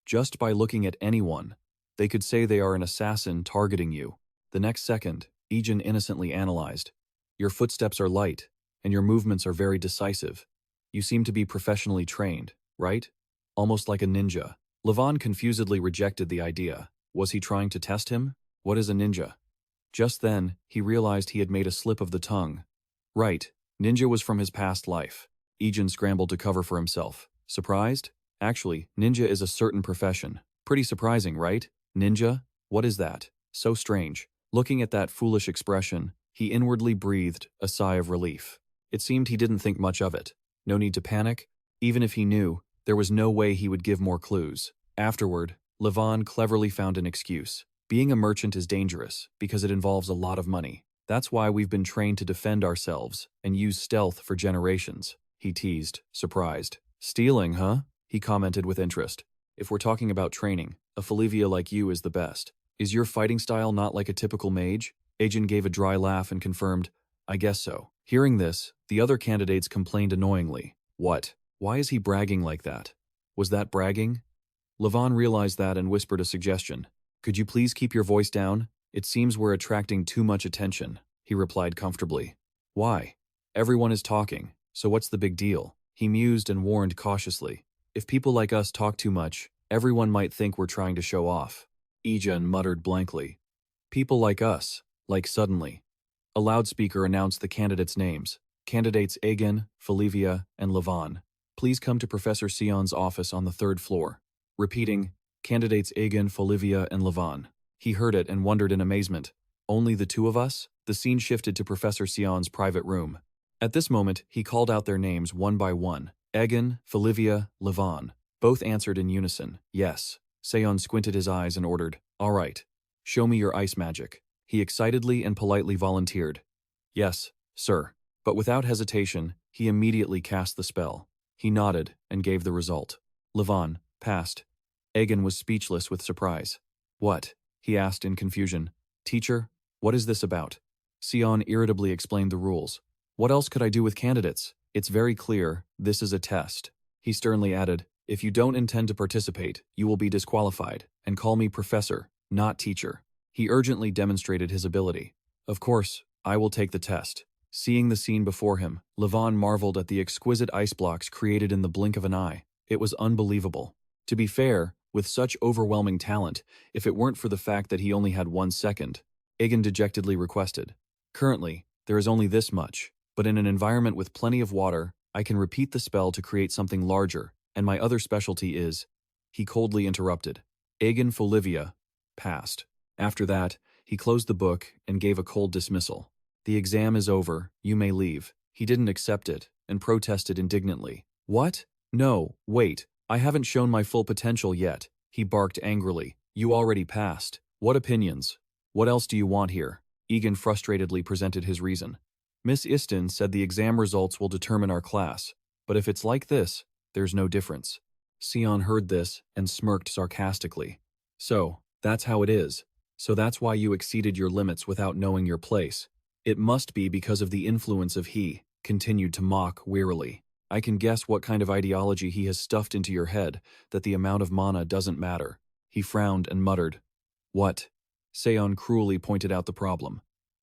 Just by looking at anyone, they could say they are an assassin targeting you. The next second, Egen innocently analyzed. Your footsteps are light, and your movements are very decisive. You seem to be professionally trained, right? Almost like a ninja. Levon confusedly rejected the idea. Was he trying to test him? What is a ninja? Just then, he realized he had made a slip of the tongue. Right, ninja was from his past life. Egen scrambled to cover for himself. Surprised? Actually, ninja is a certain profession. Pretty surprising, right? Ninja? What is that? So strange. Looking at that foolish expression, he inwardly breathed a sigh of relief. It seemed he didn't think much of it. No need to panic. Even if he knew, there was no way he would give more clues. Afterward, Levon cleverly found an excuse. Being a merchant is dangerous because it involves a lot of money. That's why we've been trained to defend ourselves and use stealth for generations, he teased, surprised. Stealing, huh? He commented with interest. If we're talking about training, a Folivia like you is the best. Is your fighting style not like a typical mage? Egen gave a dry laugh and confirmed, I guess so. Hearing this, the other candidates complained annoyingly. What? Why is he bragging like that? Was that bragging? Levon realized that and whispered a suggestion. Could you please keep your voice down? It seems we're attracting too much attention, he replied comfortably. Why? Everyone is talking, so what's the big deal? He mused and warned cautiously. If people like us talk too much, everyone might think we're trying to show off. Egen muttered blankly. People like us, like suddenly. A loudspeaker announced the candidates' names. Candidates Egen, Folivia, and Levon. Please come to Professor Sion's office on the 3rd floor. Repeating, candidates Egen, Folivia, and Levon. He heard it and wondered in amazement. Only the two of us? The scene shifted to Professor Sion's private room. At this moment, he called out their names one by one. Egen, Folivia, Levon. Both answered in unison, yes. Sion squinted his eyes and ordered, all right. Show me your ice magic. He excitedly and politely volunteered. Yes, sir. But without hesitation, he immediately cast the spell. He nodded and gave the result. Levon passed. Egen was speechless with surprise. What? He asked in confusion. Teacher, what is this about? Sion irritably explained the rules. What else could I do with candidates? It's very clear, this is a test. He sternly added, if you don't intend to participate, you will be disqualified, and call me professor, not teacher. He urgently demonstrated his ability. Of course, I will take the test. Seeing the scene before him, Levon marveled at the exquisite ice blocks created in the blink of an eye. It was unbelievable. To be fair, with such overwhelming talent, if it weren't for the fact that he only had 1 second, Egen dejectedly requested. Currently, there is only this much, but in an environment with plenty of water, I can repeat the spell to create something larger, and my other specialty is… He coldly interrupted. Egen Folivia passed. After that, he closed the book and gave a cold dismissal. The exam is over, you may leave. He didn't accept it and protested indignantly. What? No, wait, I haven't shown my full potential yet, he barked angrily. You already passed. What opinions? What else do you want here? Egen frustratedly presented his reason. Miss Istin said the exam results will determine our class, but if it's like this, there's no difference. Sion heard this and smirked sarcastically. So, that's how it is. So that's why you exceeded your limits without knowing your place. It must be because of the influence of he, continued to mock wearily. I can guess what kind of ideology he has stuffed into your head, that the amount of mana doesn't matter. He frowned and muttered. What? Seon cruelly pointed out the problem.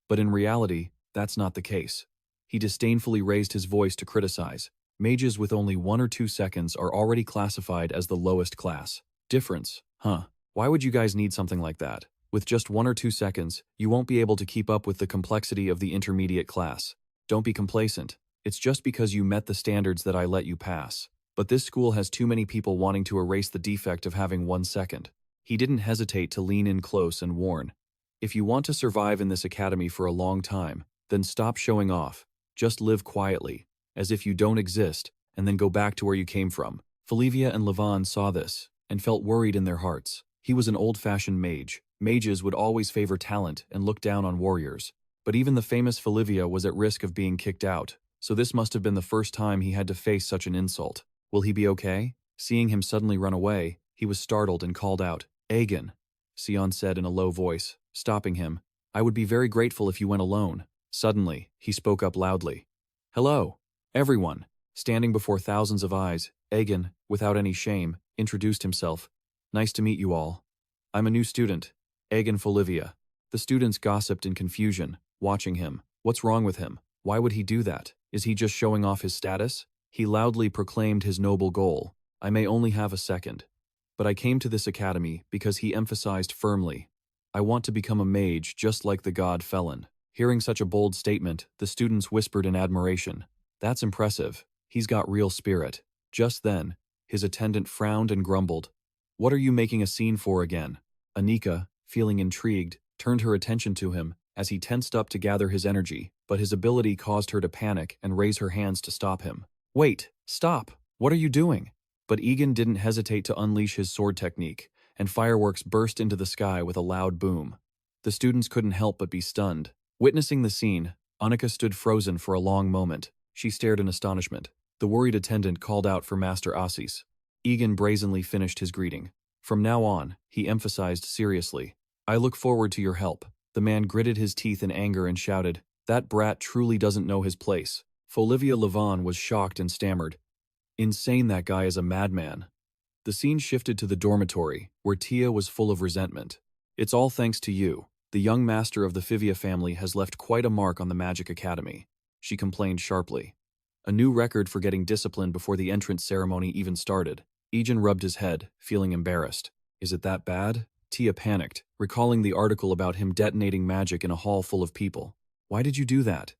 But in reality, that's not the case. He disdainfully raised his voice to criticize. Mages with only 1 or 2 seconds are already classified as the lowest class. Difference, huh? Why would you guys need something like that? With just 1 or 2 seconds, you won't be able to keep up with the complexity of the intermediate class. Don't be complacent. It's just because you met the standards that I let you pass. But this school has too many people wanting to erase the defect of having 1 second. He didn't hesitate to lean in close and warn. If you want to survive in this academy for a long time, then stop showing off. Just live quietly, as if you don't exist, and then go back to where you came from. Folivia and Levon saw this, and felt worried in their hearts. He was an old-fashioned mage. Mages would always favor talent and look down on warriors. But even the famous Folivia was at risk of being kicked out, so this must have been the first time he had to face such an insult. Will he be okay? Seeing him suddenly run away, he was startled and called out, Egen, Sion said in a low voice, stopping him. I would be very grateful if you went alone. Suddenly, he spoke up loudly. Hello, everyone. Standing before thousands of eyes, Egen, without any shame, introduced himself. Nice to meet you all. I'm a new student, Egen Folivia. The students gossiped in confusion, watching him. What's wrong with him? Why would he do that? Is he just showing off his status? He loudly proclaimed his noble goal. I may only have a second. But I came to this academy because he emphasized firmly, I want to become a mage just like the god Felin. Hearing such a bold statement, the students whispered in admiration. That's impressive. He's got real spirit. Just then, his attendant frowned and grumbled. What are you making a scene for again? Anika, feeling intrigued, turned her attention to him as he tensed up to gather his energy, but his ability caused her to panic and raise her hands to stop him. Wait, stop! What are you doing? But Egen didn't hesitate to unleash his sword technique, and fireworks burst into the sky with a loud boom. The students couldn't help but be stunned. Witnessing the scene, Anika stood frozen for a long moment. She stared in astonishment. The worried attendant called out for Master Assis. Egen brazenly finished his greeting. From now on, he emphasized seriously, I look forward to your help. The man gritted his teeth in anger and shouted, that brat truly doesn't know his place. Folivia Levon was shocked and stammered, insane, that guy is a madman. The scene shifted to the dormitory, where Tia was full of resentment. It's all thanks to you. The young master of the Fivia family has left quite a mark on the Magic Academy, she complained sharply. A new record for getting disciplined before the entrance ceremony even started. Egen rubbed his head, feeling embarrassed. Is it that bad? Tia panicked, recalling the article about him detonating magic in a hall full of people. Why did you do that?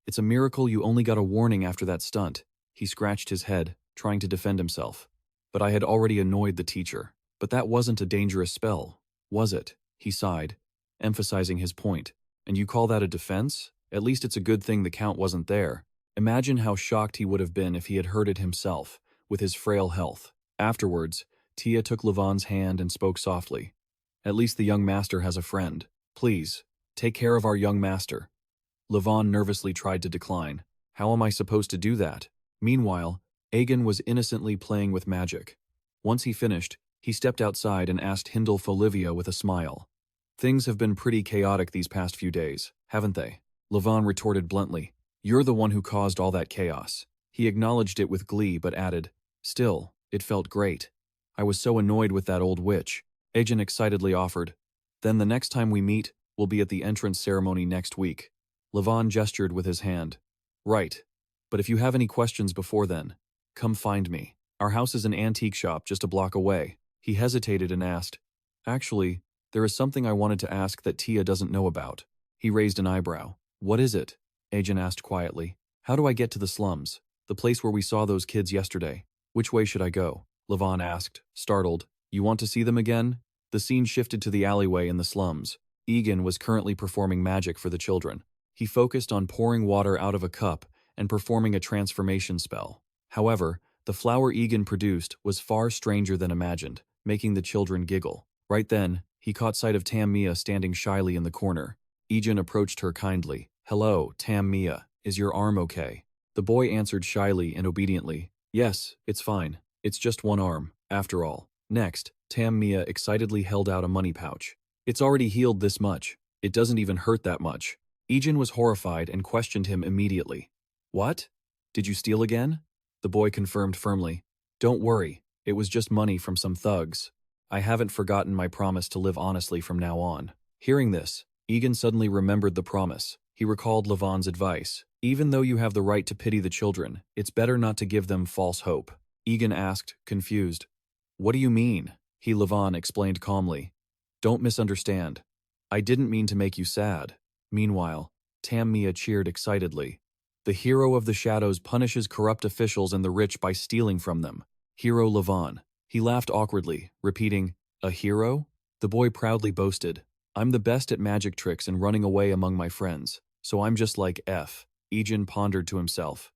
It's a miracle you only got a warning after that stunt. He scratched his head, trying to defend himself. But I had already annoyed the teacher. But that wasn't a dangerous spell, was it? He sighed, emphasizing his point. And you call that a defense? At least it's a good thing the Count wasn't there. Imagine how shocked he would have been if he had heard it himself, with his frail health. Afterwards, Tia took Levon's hand and spoke softly. At least the young master has a friend. Please, take care of our young master. Levon nervously tried to decline. How am I supposed to do that? Meanwhile, Egen was innocently playing with magic. Once he finished, he stepped outside and asked Egen Folivia with a smile. Things have been pretty chaotic these past few days, haven't they? Levon retorted bluntly. You're the one who caused all that chaos. He acknowledged it with glee but added, still, it felt great. I was so annoyed with that old witch. Egen excitedly offered. Then the next time we meet, we'll be at the entrance ceremony next week. Levon gestured with his hand. Right. But if you have any questions before then, come find me. Our house is an antique shop just a block away. He hesitated and asked, actually, there is something I wanted to ask that Tia doesn't know about. He raised an eyebrow. What is it? Egen asked quietly. How do I get to the slums? The place where we saw those kids yesterday. Which way should I go? Levon asked, startled. You want to see them again? The scene shifted to the alleyway in the slums. Egen was currently performing magic for the children. He focused on pouring water out of a cup and performing a transformation spell. However, the flower Egen produced was far stranger than imagined, making the children giggle. Right then, he caught sight of Tam Mia standing shyly in the corner. Egen approached her kindly. Hello, Tam Mia. Is your arm okay? The boy answered shyly and obediently. Yes, it's fine. It's just one arm, after all. Next, Tam Mia excitedly held out a money pouch. It's already healed this much. It doesn't even hurt that much. Egen was horrified and questioned him immediately. What? Did you steal again? The boy confirmed firmly. Don't worry, it was just money from some thugs. I haven't forgotten my promise to live honestly from now on. Hearing this, Egen suddenly remembered the promise. He recalled Levon's advice. Even though you have the right to pity the children, it's better not to give them false hope. Egen asked, confused. What do you mean? Levon explained calmly. Don't misunderstand. I didn't mean to make you sad. Meanwhile, Tam Mia cheered excitedly. The hero of the shadows punishes corrupt officials and the rich by stealing from them. Hero Levon. He laughed awkwardly, repeating, a hero? The boy proudly boasted. I'm the best at magic tricks and running away among my friends, so I'm just like F. Egen pondered to himself.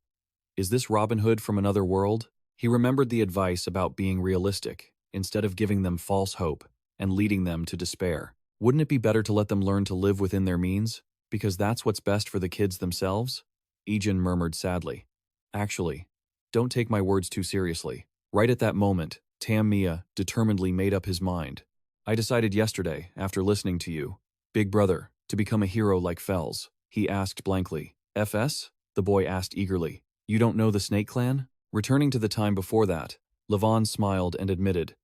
Is this Robin Hood from another world? He remembered the advice about being realistic, instead of giving them false hope and leading them to despair. Wouldn't it be better to let them learn to live within their means, because that's what's best for the kids themselves? Egen murmured sadly. Actually, don't take my words too seriously. Right at that moment, Tam Mia determinedly made up his mind. I decided yesterday, after listening to you, Big Brother, to become a hero like Fells. He asked blankly. FS? The boy asked eagerly. You don't know the Snake Clan? Returning to the time before that, Levon smiled and admitted.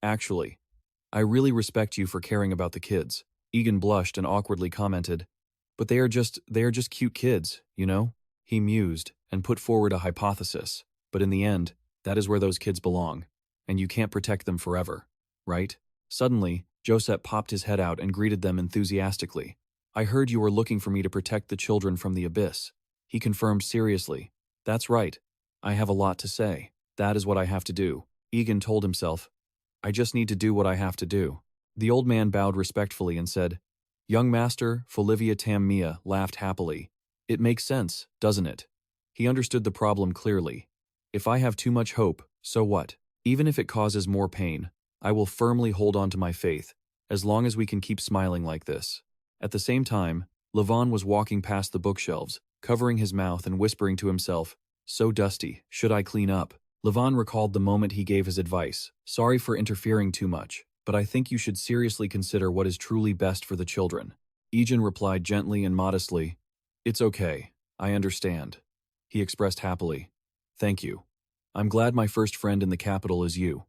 Actually, I really respect you for caring about the kids. Egen blushed and awkwardly commented. But they are just cute kids, you know? He mused and put forward a hypothesis. But in the end, that is where those kids belong. And you can't protect them forever, right? Suddenly, Joseph popped his head out and greeted them enthusiastically. I heard you were looking for me to protect the children from the abyss. He confirmed seriously. That's right. I have a lot to say. That is what I have to do. Egen told himself. I just need to do what I have to do. The old man bowed respectfully and said, Young Master Folivia Tammia laughed happily. It makes sense, doesn't it? He understood the problem clearly. If I have too much hope, so what? Even if it causes more pain, I will firmly hold on to my faith, as long as we can keep smiling like this. At the same time, Levon was walking past the bookshelves, covering his mouth and whispering to himself, So dusty, should I clean up? Levon recalled the moment he gave his advice. Sorry for interfering too much, but I think you should seriously consider what is truly best for the children. Egen replied gently and modestly, It's okay, I understand. He expressed happily, Thank you. I'm glad my first friend in the capital is you.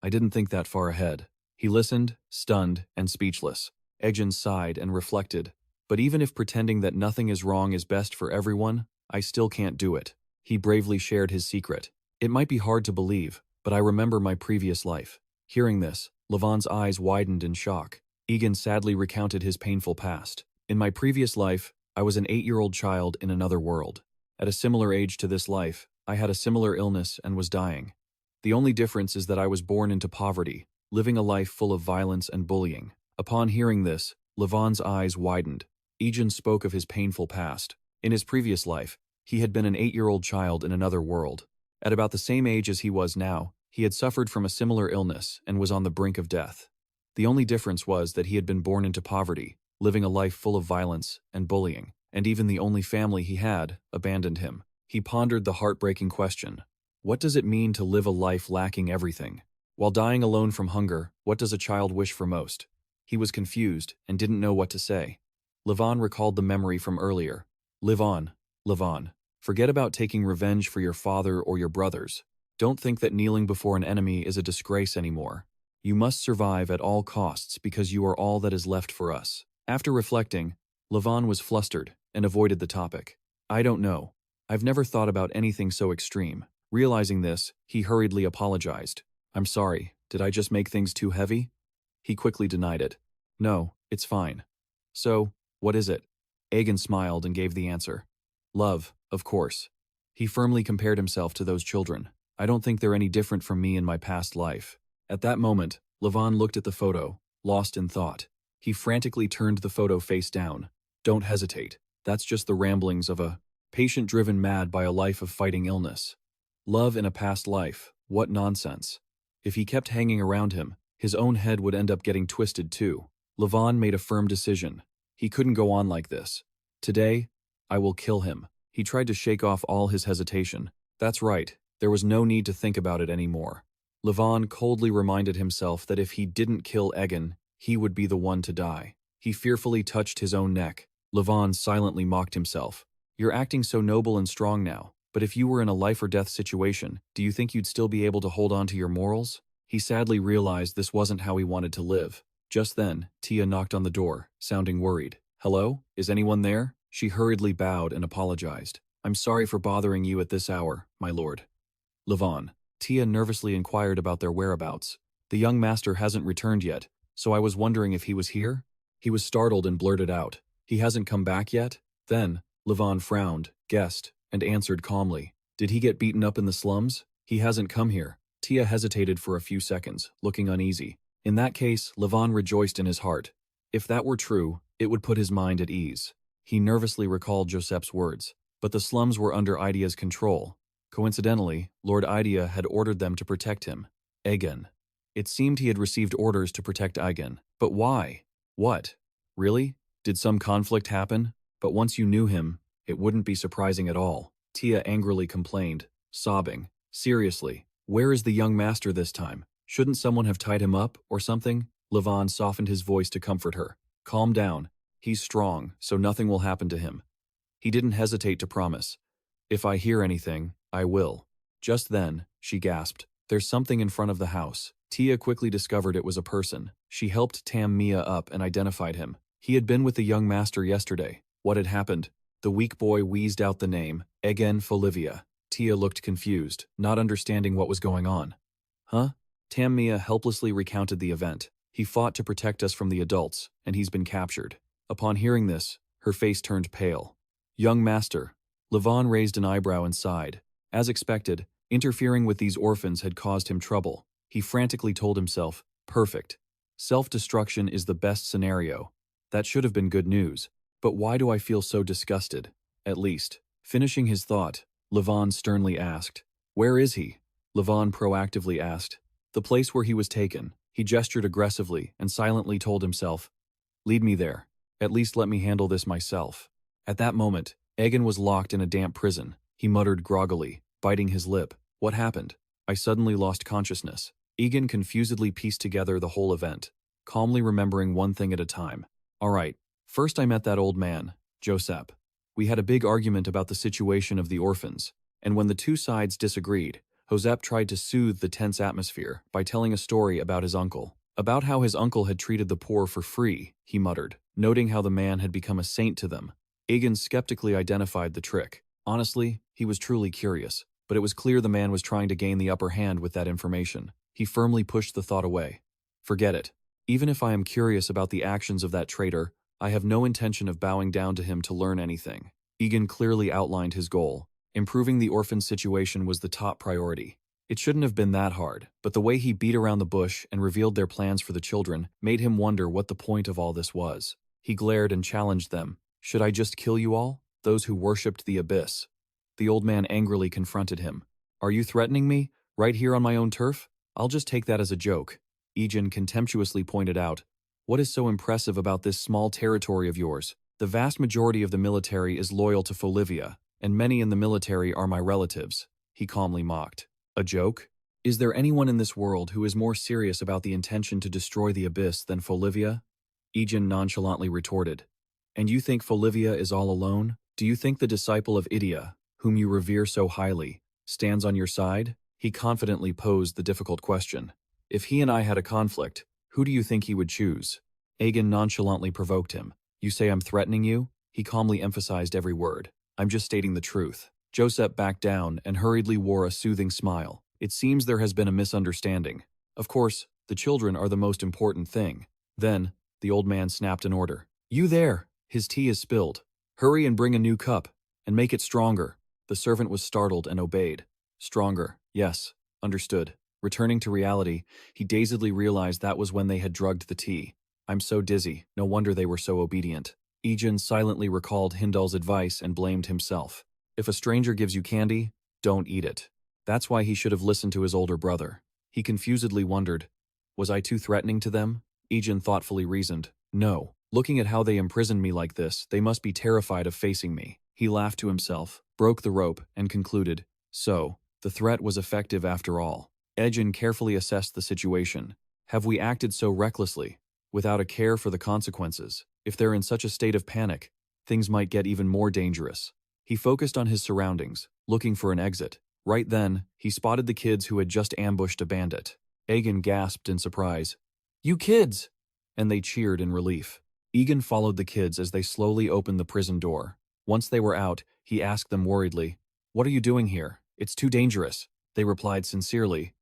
I didn't think that far ahead. He listened, stunned, and speechless. Egen sighed and reflected, But even if pretending that nothing is wrong is best for everyone, I still can't do it. He bravely shared his secret. It might be hard to believe, but I remember my previous life. Hearing this, Levon's eyes widened in shock. Egen sadly recounted his painful past. In my previous life, I was an 8-year-old child in another world. At a similar age to this life, I had a similar illness and was dying. The only difference is that I was born into poverty, living a life full of violence and bullying. Upon hearing this, Levon's eyes widened. Egen spoke of his painful past. In his previous life, he had been an 8-year-old child in another world. At about the same age as he was now, he had suffered from a similar illness and was on the brink of death. The only difference was that he had been born into poverty, living a life full of violence and bullying, and even the only family he had abandoned him. He pondered the heartbreaking question, what does it mean to live a life lacking everything? While dying alone from hunger, what does a child wish for most? He was confused and didn't know what to say. Levon recalled the memory from earlier. Live on, Levon. Forget about taking revenge for your father or your brothers. Don't think that kneeling before an enemy is a disgrace anymore. You must survive at all costs because you are all that is left for us. After reflecting, Levon was flustered and avoided the topic. I don't know. I've never thought about anything so extreme. Realizing this, he hurriedly apologized. I'm sorry, did I just make things too heavy? He quickly denied it. No, it's fine. So, what is it? Egen smiled and gave the answer. Love, of course. He firmly compared himself to those children. I don't think they're any different from me in my past life. At that moment, Levon looked at the photo, lost in thought. He frantically turned the photo face down. Don't hesitate. That's just the ramblings of a patient driven mad by a life of fighting illness. Love in a past life, what nonsense. If he kept hanging around him, his own head would end up getting twisted too. Levon made a firm decision. He couldn't go on like this. Today, I will kill him. He tried to shake off all his hesitation. That's right, there was no need to think about it anymore. Levon coldly reminded himself that if he didn't kill Egen, he would be the one to die. He fearfully touched his own neck. Levon silently mocked himself. You're acting so noble and strong now, but if you were in a life-or-death situation, do you think you'd still be able to hold on to your morals? He sadly realized this wasn't how he wanted to live. Just then, Tia knocked on the door, sounding worried. Hello? Is anyone there? She hurriedly bowed and apologized. I'm sorry for bothering you at this hour, my lord. Levon. Tia nervously inquired about their whereabouts. The young master hasn't returned yet, so I was wondering if he was here? He was startled and blurted out. He hasn't come back yet? Then, Levon frowned, guessed, and answered calmly. Did he get beaten up in the slums? He hasn't come here. Tia hesitated for a few seconds, looking uneasy. In that case, Levon rejoiced in his heart. If that were true, it would put his mind at ease. He nervously recalled Joseph's words. But the slums were under Idea's control. Coincidentally, Lord Idea had ordered them to protect him. Egen. It seemed he had received orders to protect Egen. But why? What? Really? Did some conflict happen? But once you knew him, it wouldn't be surprising at all. Tia angrily complained, sobbing. Seriously, where is the young master this time? Shouldn't someone have tied him up, or something? Levon softened his voice to comfort her. Calm down. He's strong, so nothing will happen to him. He didn't hesitate to promise. If I hear anything, I will. Just then, she gasped. There's something in front of the house. Tia quickly discovered it was a person. She helped Tammia up and identified him. He had been with the young master yesterday. What had happened? The weak boy wheezed out the name, Egen Folivia. Tia looked confused, not understanding what was going on. Huh? Tammia helplessly recounted the event. He fought to protect us from the adults, and he's been captured. Upon hearing this, her face turned pale. Young master. Levon raised an eyebrow and sighed. As expected, interfering with these orphans had caused him trouble. He frantically told himself, perfect. Self-destruction is the best scenario. That should have been good news. But why do I feel so disgusted? At least. Finishing his thought, Levon sternly asked, where is he? Levon proactively asked. The place where he was taken. He gestured aggressively and silently told himself, lead me there. At least let me handle this myself. At that moment, Egen was locked in a damp prison. He muttered groggily, biting his lip. What happened? I suddenly lost consciousness. Egen confusedly pieced together the whole event, calmly remembering one thing at a time. All right, first I met that old man, Josep. We had a big argument about the situation of the orphans, and when the two sides disagreed, Josep tried to soothe the tense atmosphere by telling a story about his uncle. About how his uncle had treated the poor for free, he muttered, noting how the man had become a saint to them. Egen skeptically identified the trick. Honestly, he was truly curious, but it was clear the man was trying to gain the upper hand with that information. He firmly pushed the thought away. Forget it. Even if I am curious about the actions of that traitor, I have no intention of bowing down to him to learn anything. Egen clearly outlined his goal. Improving the orphan situation was the top priority. It shouldn't have been that hard, but the way he beat around the bush and revealed their plans for the children made him wonder what the point of all this was. He glared and challenged them. Should I just kill you all? Those who worshipped the abyss. The old man angrily confronted him. Are you threatening me? Right here on my own turf? I'll just take that as a joke. Egen contemptuously pointed out. What is so impressive about this small territory of yours? The vast majority of the military is loyal to Folivia, and many in the military are my relatives. He calmly mocked. A joke? Is there anyone in this world who is more serious about the intention to destroy the abyss than Folivia? Egen nonchalantly retorted. And you think Folivia is all alone? Do you think the disciple of Idia, whom you revere so highly, stands on your side? He confidently posed the difficult question. If he and I had a conflict, who do you think he would choose? Egen nonchalantly provoked him. You say I'm threatening you? He calmly emphasized every word. I'm just stating the truth. Josep backed down and hurriedly wore a soothing smile. It seems there has been a misunderstanding. Of course, the children are the most important thing. Then, the old man snapped an order. You there! His tea is spilled. Hurry and bring a new cup, and make it stronger. The servant was startled and obeyed. Stronger, yes, understood. Returning to reality, he dazedly realized that was when they had drugged the tea. I'm so dizzy, no wonder they were so obedient. Egen silently recalled Hindal's advice and blamed himself. If a stranger gives you candy, don't eat it. That's why he should have listened to his older brother. He confusedly wondered, was I too threatening to them? Egen thoughtfully reasoned, no. Looking at how they imprisoned me like this, they must be terrified of facing me. He laughed to himself, broke the rope, and concluded, so, the threat was effective after all. Egen carefully assessed the situation. Have we acted so recklessly, without a care for the consequences? If they're in such a state of panic, things might get even more dangerous. He focused on his surroundings, looking for an exit. Right then, he spotted the kids who had just ambushed a bandit. Egen gasped in surprise. You kids! And they cheered in relief. Egen followed the kids as they slowly opened the prison door. Once they were out, he asked them worriedly, what are you doing here? It's too dangerous. They replied sincerely,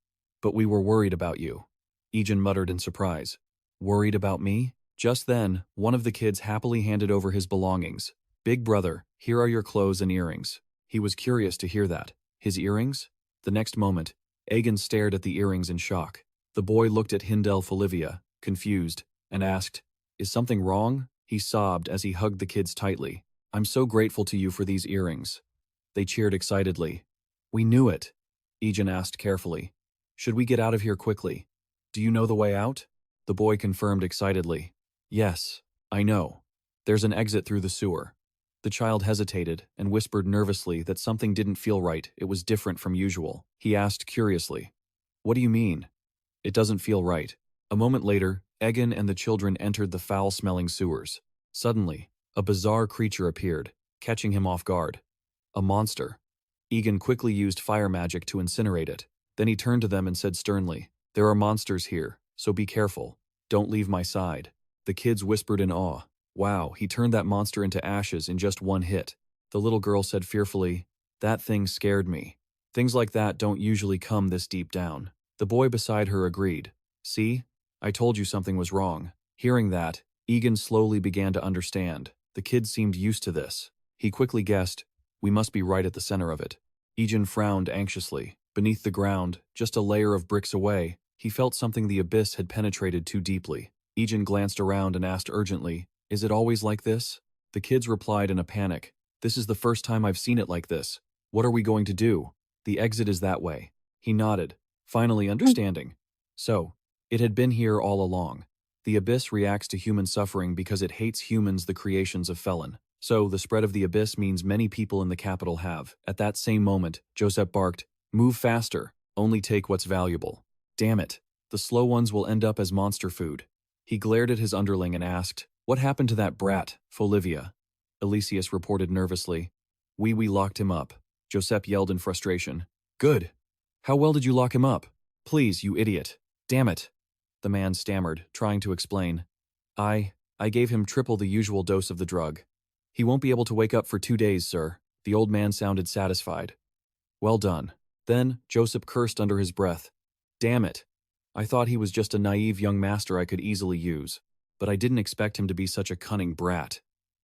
but we were worried about you. Egen muttered in surprise. Worried about me? Just then, one of the kids happily handed over his belongings. Big brother, here are your clothes and earrings. He was curious to hear that. His earrings? The next moment, Egen stared at the earrings in shock. The boy looked at Egen Folivia, confused, and asked, is something wrong? He sobbed as he hugged the kids tightly. I'm so grateful to you for these earrings. They cheered excitedly. We knew it. Egen asked carefully. Should we get out of here quickly? Do you know the way out? The boy confirmed excitedly. Yes, I know. There's an exit through the sewer. The child hesitated and whispered nervously that something didn't feel right. It was different from usual. He asked curiously, what do you mean? It doesn't feel right. A moment later, Egen and the children entered the foul-smelling sewers. Suddenly, a bizarre creature appeared, catching him off guard. A monster. Egen quickly used fire magic to incinerate it. Then he turned to them and said sternly, there are monsters here, so be careful. Don't leave my side. The kids whispered in awe. Wow, he turned that monster into ashes in just one hit. The little girl said fearfully, "That thing scared me. Things like that don't usually come this deep down." The boy beside her agreed. "See? I told you something was wrong." Hearing that, Egen slowly began to understand. The kid seemed used to this. He quickly guessed, "We must be right at the center of it." Egen frowned anxiously. Beneath the ground, just a layer of bricks away, he felt something the abyss had penetrated too deeply. Egen glanced around and asked urgently, "Is it always like this?" The kids replied in a panic, "This is the first time I've seen it like this. What are we going to do? The exit is that way." He nodded, finally understanding. So, it had been here all along. The abyss reacts to human suffering because it hates humans, the creations of Felin. So, the spread of the abyss means many people in the capital have. At that same moment, Joseph barked, "Move faster. Only take what's valuable." Damn it. The slow ones will end up as monster food. He glared at his underling and asked, "What happened to that brat, Folivia?" Elysius reported nervously. We locked him up." Joseph yelled in frustration. "Good. How well did you lock him up? Please, you idiot. Damn it." The man stammered, trying to explain. I gave him triple the usual dose of the drug. He won't be able to wake up for 2 days, sir." The old man sounded satisfied. "Well done." Then, Joseph cursed under his breath. "Damn it. I thought he was just a naive young master I could easily use, but I didn't expect him to be such a cunning brat.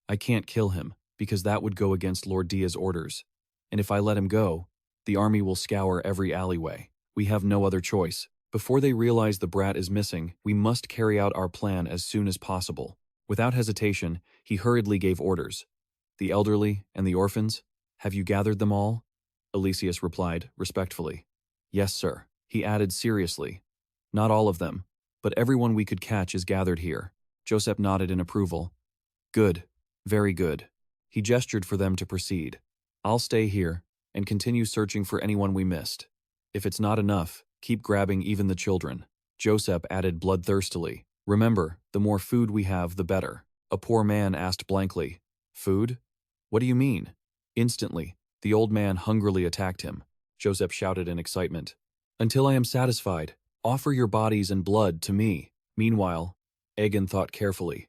I can't kill him, because that would go against Lord Dia's orders. And if I let him go, the army will scour every alleyway. We have no other choice. Before they realize the brat is missing, we must carry out our plan as soon as possible." Without hesitation, he hurriedly gave orders. "The elderly and the orphans, have you gathered them all?" Elysius replied, respectfully. "Yes, sir." He added seriously, "Not all of them, but everyone we could catch is gathered here." Joseph nodded in approval. "Good. Very good." He gestured for them to proceed. "I'll stay here and continue searching for anyone we missed. If it's not enough, keep grabbing even the children." Joseph added bloodthirstily, "Remember, the more food we have, the better." A poor man asked blankly, "Food? What do you mean?" Instantly, the old man hungrily attacked him. Joseph shouted in excitement, "Until I am satisfied, offer your bodies and blood to me." Meanwhile, Egen thought carefully.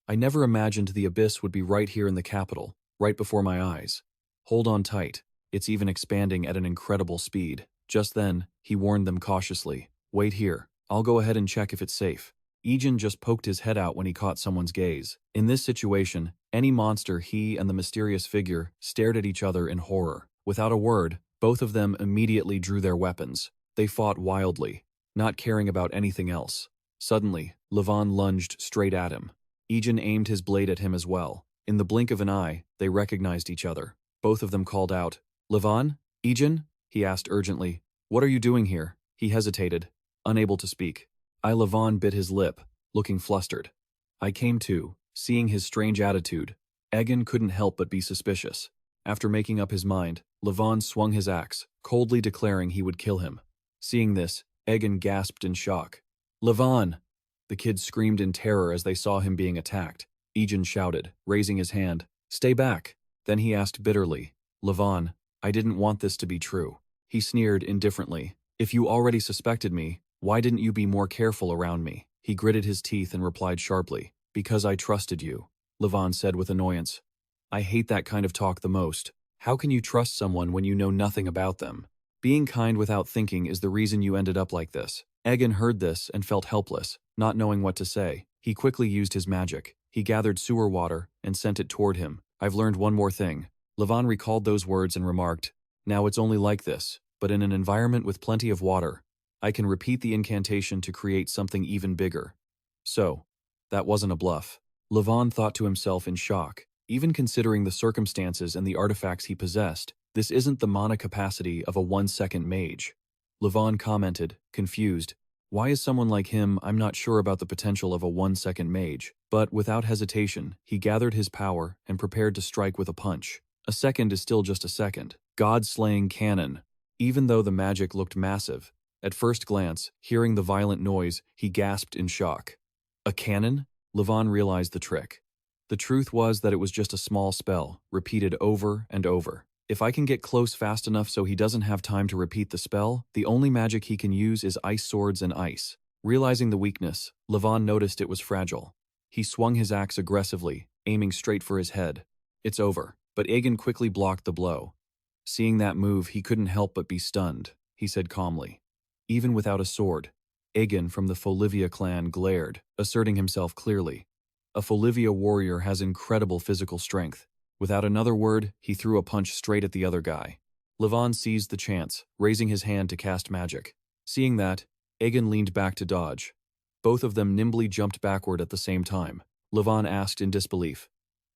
"I never imagined the abyss would be right here in the capital, right before my eyes. Hold on tight, it's even expanding at an incredible speed." Just then, he warned them cautiously, "Wait here, I'll go ahead and check if it's safe." Egen just poked his head out when he caught someone's gaze. In this situation, any monster he and the mysterious figure stared at each other in horror. Without a word, both of them immediately drew their weapons. They fought wildly, not caring about anything else. Suddenly, Levon lunged straight at him. Egen aimed his blade at him as well. In the blink of an eye, they recognized each other. Both of them called out, "Levon? Egen?" He asked urgently, "What are you doing here?" He hesitated, unable to speak. Levon bit his lip, looking flustered. I came to, seeing his strange attitude. Egen couldn't help but be suspicious. After making up his mind, Levon swung his axe, coldly declaring he would kill him. Seeing this, Egen gasped in shock. "Levon!" The kids screamed in terror as they saw him being attacked. Egen shouted, raising his hand, "Stay back!" Then he asked bitterly, "Levon, I didn't want this to be true." He sneered indifferently, "If you already suspected me, why didn't you be more careful around me?" He gritted his teeth and replied sharply, "Because I trusted you," Levon said with annoyance. "I hate that kind of talk the most. How can you trust someone when you know nothing about them? Being kind without thinking is the reason you ended up like this." Egen heard this and felt helpless, not knowing what to say. He quickly used his magic. He gathered sewer water and sent it toward him. "I've learned one more thing." Levon recalled those words and remarked, "Now it's only like this, but in an environment with plenty of water, I can repeat the incantation to create something even bigger." So, that wasn't a bluff. Levon thought to himself in shock. Even considering the circumstances and the artifacts he possessed, this isn't the mana capacity of a 1-second mage. Levon commented, confused, "Why is someone like him? I'm not sure about the potential of a 1-second mage." But without hesitation, he gathered his power and prepared to strike with a punch. A second is still just a second. God-slaying cannon. Even though the magic looked massive, at first glance, hearing the violent noise, he gasped in shock. A cannon? Levon realized the trick. The truth was that it was just a small spell, repeated over and over. If I can get close fast enough so he doesn't have time to repeat the spell, the only magic he can use is ice swords and ice. Realizing the weakness, Levon noticed it was fragile. He swung his axe aggressively, aiming straight for his head. It's over. but Egen quickly blocked the blow. Seeing that move, he couldn't help but be stunned, he said calmly. Even without a sword, Egen from the Folivia clan glared, asserting himself clearly. A Folivia warrior has incredible physical strength. Without another word, he threw a punch straight at the other guy. Levon seized the chance, raising his hand to cast magic. Seeing that, Egen leaned back to dodge. Both of them nimbly jumped backward at the same time. Levon asked in disbelief,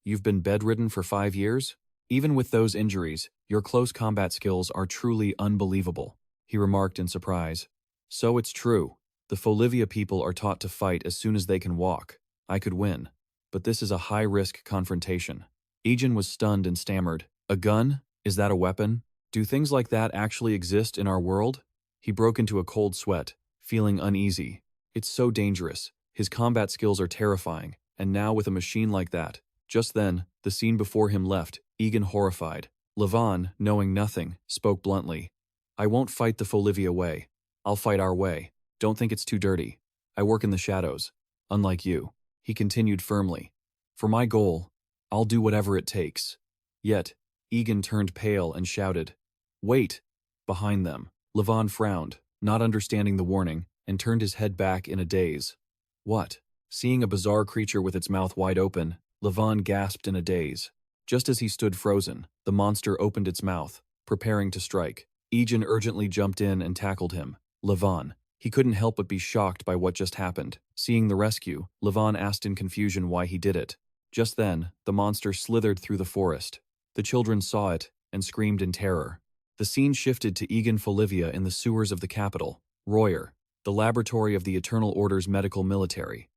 "You've been bedridden for 5 years? Even with those injuries, your close combat skills are truly unbelievable," he remarked in surprise. "So it's true. The Folivia people are taught to fight as soon as they can walk. I could win. But this is a high-risk confrontation." Egen was stunned and stammered, "A gun? Is that a weapon? Do things like that actually exist in our world?" He broke into a cold sweat, feeling uneasy. It's so dangerous. His combat skills are terrifying, and now with a machine like that. Just then, the scene before him left, Egen horrified. Levon, knowing nothing, spoke bluntly. "I won't fight the Folivia way. I'll fight our way. Don't think it's too dirty. I work in the shadows. Unlike you," he continued firmly. "For my goal, I'll do whatever it takes." Yet, Egen turned pale and shouted, "Wait!" Behind them, Levon frowned, not understanding the warning, and turned his head back in a daze. "What?" Seeing a bizarre creature with its mouth wide open, Levon gasped in a daze. Just as he stood frozen, the monster opened its mouth, preparing to strike. Egen urgently jumped in and tackled him. Levon. He couldn't help but be shocked by what just happened. Seeing the rescue, Levon asked in confusion why he did it. Just then, the monster slithered through the forest. The children saw it and screamed in terror. The scene shifted to Egen Folivia in the sewers of the capital, Royer, the laboratory of the Eternal Order's medical military.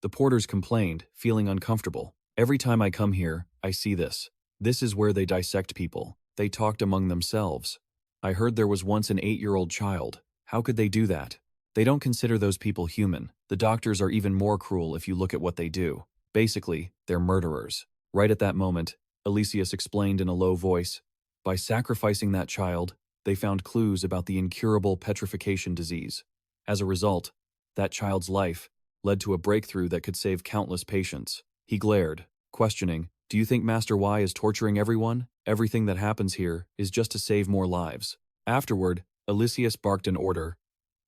The porters complained, feeling uncomfortable. "Every time I come here, I see this. This is where they dissect people." They talked among themselves. "I heard there was once an 8-year-old child. How could they do that? They don't consider those people human. The doctors are even more cruel if you look at what they do. Basically, they're murderers." Right at that moment, Elysius explained in a low voice, "By sacrificing that child, they found clues about the incurable petrification disease. As a result, that child's life led to a breakthrough that could save countless patients." He glared, questioning, "Do you think Master Y is torturing everyone? Everything that happens here is just to save more lives." Afterward, Elysius barked an order.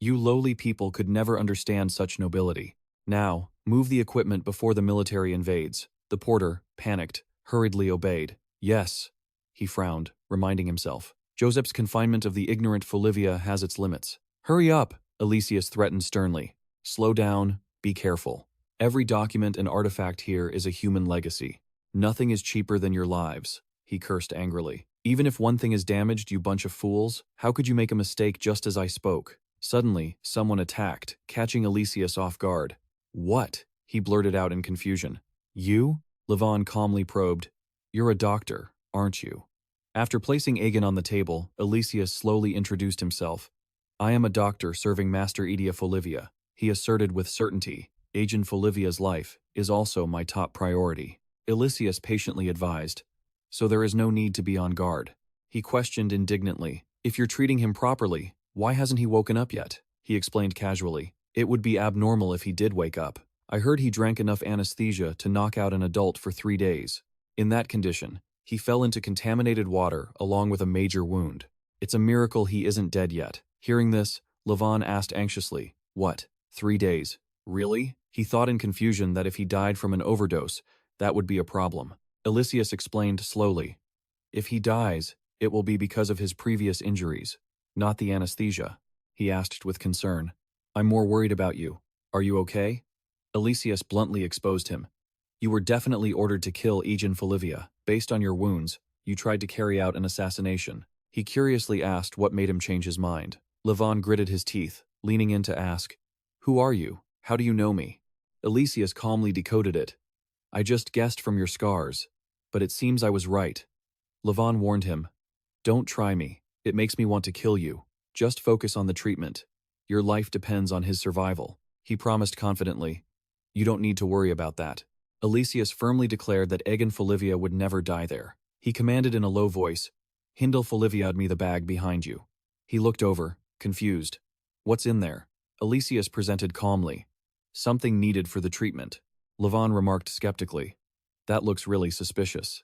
"You lowly people could never understand such nobility. Now, move the equipment before the military invades." The porter, panicked, hurriedly obeyed. "Yes," he frowned, reminding himself. "Joseph's confinement of the ignorant Folivia has its limits." "Hurry up," Elysius threatened sternly. "Slow down, be careful. Every document and artifact here is a human legacy. Nothing is cheaper than your lives," he cursed angrily. "Even if one thing is damaged, you bunch of fools, how could you make a mistake just as I spoke?" Suddenly, someone attacked, catching Elysius off guard. "What?" he blurted out in confusion. "You?" Levon calmly probed. "You're a doctor, aren't you?" After placing Egen on the table, Elysius slowly introduced himself. "I am a doctor serving Master Edia Folivia," he asserted with certainty. "Egen Folivia's life is also my top priority." Elysius patiently advised, "So there is no need to be on guard." He questioned indignantly, "If you're treating him properly, why hasn't he woken up yet?" He explained casually, "It would be abnormal if he did wake up. I heard he drank enough anesthesia to knock out an adult for 3 days. In that condition, he fell into contaminated water along with a major wound. It's a miracle he isn't dead yet." Hearing this, Levon asked anxiously, "What, 3 days? Really?" He thought in confusion that if he died from an overdose, that would be a problem. Elysius explained slowly, "If he dies, it will be because of his previous injuries, not the anesthesia." He asked with concern, "I'm more worried about you. Are you okay?" Elysius bluntly exposed him. "You were definitely ordered to kill Egen Folivia. Based on your wounds, you tried to carry out an assassination." He curiously asked what made him change his mind. Levon gritted his teeth, leaning in to ask, "Who are you? How do you know me?" Elysius calmly decoded it. "I just guessed from your scars, but it seems I was right." Levon warned him, "Don't try me. It makes me want to kill you. Just focus on the treatment. Your life depends on his survival." He promised confidently, "You don't need to worry about that." Elysius firmly declared that Egen Folivia would never die there. He commanded in a low voice, "Hindle Folivia'd me the bag behind you." He looked over, confused. "What's in there?" Elysius presented calmly. "Something needed for the treatment." Levon remarked skeptically, "That looks really suspicious."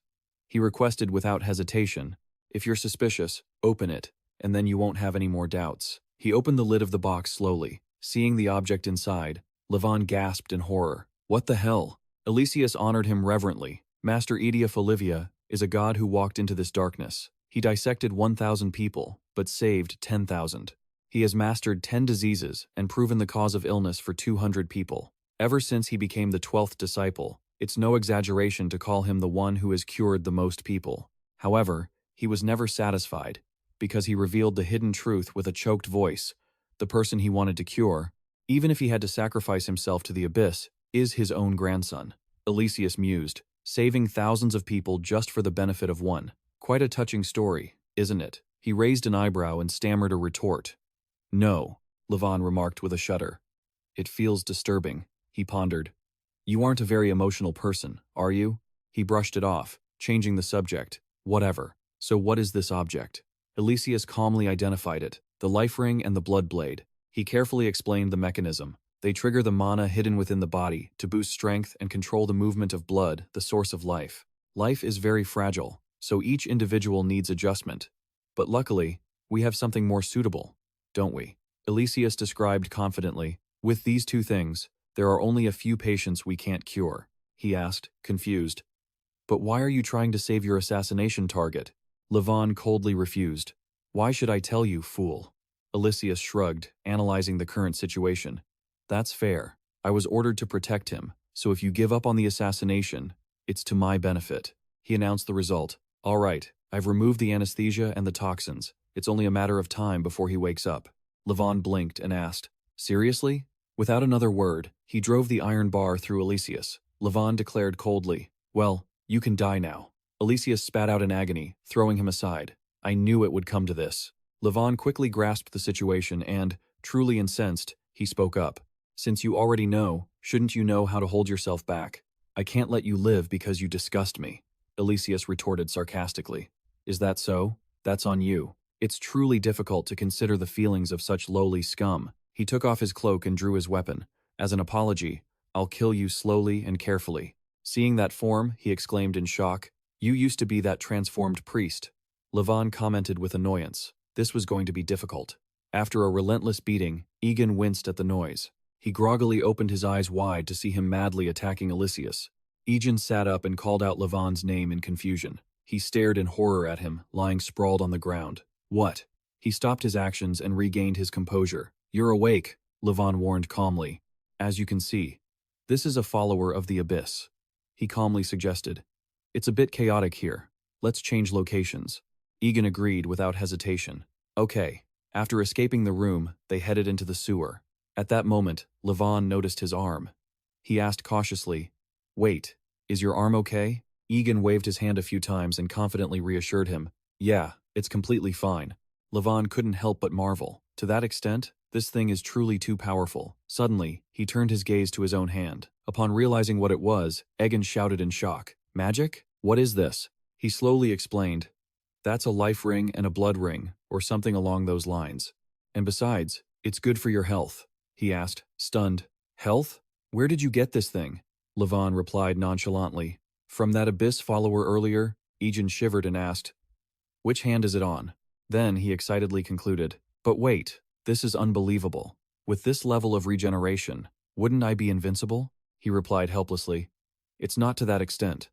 He requested without hesitation, "If you're suspicious, open it, and then you won't have any more doubts." He opened the lid of the box slowly. Seeing the object inside, Levon gasped in horror. "What the hell?" Elysius honored him reverently. "Master Egen Folivia is a god who walked into this darkness. He dissected 1,000 people, but saved 10,000. He has mastered 10 diseases and proven the cause of illness for 200 people. Ever since he became the 12th disciple, it's no exaggeration to call him the one who has cured the most people. However, he was never satisfied, because he revealed the hidden truth with a choked voice. The person he wanted to cure, even if he had to sacrifice himself to the abyss, is his own grandson." Elysius mused, "Saving thousands of people just for the benefit of one. Quite a touching story, isn't it?" He raised an eyebrow and stammered a retort. "No," Levon remarked with a shudder. "It feels disturbing," he pondered. "You aren't a very emotional person, are you?" He brushed it off, changing the subject. "Whatever. So what is this object?" Elysius calmly identified it, the life ring and the blood blade. He carefully explained the mechanism. They trigger the mana hidden within the body to boost strength and control the movement of blood, the source of life. Life is very fragile, so each individual needs adjustment. But luckily, we have something more suitable, don't we? Elysius described confidently. "With these two things, there are only a few patients we can't cure," he asked, confused. "But why are you trying to save your assassination target?" Levon coldly refused. "Why should I tell you, fool?" Elysius shrugged, analyzing the current situation. "That's fair. I was ordered to protect him, so if you give up on the assassination, it's to my benefit." He announced the result. "All right, I've removed the anesthesia and the toxins. It's only a matter of time before he wakes up." Levon blinked and asked, "Seriously?" Without another word, he drove the iron bar through Elysius. Levon declared coldly, "Well, you can die now." Elysius spat out in agony, throwing him aside. "I knew it would come to this." Levon quickly grasped the situation and, truly incensed, he spoke up. "Since you already know, shouldn't you know how to hold yourself back? I can't let you live because you disgust me." Elysius retorted sarcastically. "Is that so? That's on you. It's truly difficult to consider the feelings of such lowly scum." He took off his cloak and drew his weapon. "As an apology, I'll kill you slowly and carefully." Seeing that form, he exclaimed in shock, "You used to be that transformed priest." Levon commented with annoyance. This was going to be difficult. After a relentless beating, Egen winced at the noise. He groggily opened his eyes wide to see him madly attacking Elysius. Egen sat up and called out Levon's name in confusion. He stared in horror at him, lying sprawled on the ground. "What?" He stopped his actions and regained his composure. "You're awake," Levon warned calmly. "As you can see, this is a follower of the abyss," he calmly suggested. "It's a bit chaotic here. Let's change locations." Egen agreed without hesitation. "Okay." After escaping the room, they headed into the sewer. At that moment, Levon noticed his arm. He asked cautiously, "Wait, is your arm okay?" Egen waved his hand a few times and confidently reassured him, "Yeah, it's completely fine." Levon couldn't help but marvel. To that extent, this thing is truly too powerful. Suddenly, he turned his gaze to his own hand. Upon realizing what it was, Egen shouted in shock, "Magic? What is this?" He slowly explained, "That's a life ring and a blood ring, or something along those lines. And besides, it's good for your health." He asked, stunned. "Health? Where did you get this thing?" Levon replied nonchalantly. "From that abyss follower earlier." Egen shivered and asked, "Which hand is it on?" Then he excitedly concluded, "But wait, this is unbelievable. With this level of regeneration, wouldn't I be invincible?" He replied helplessly, "It's not to that extent."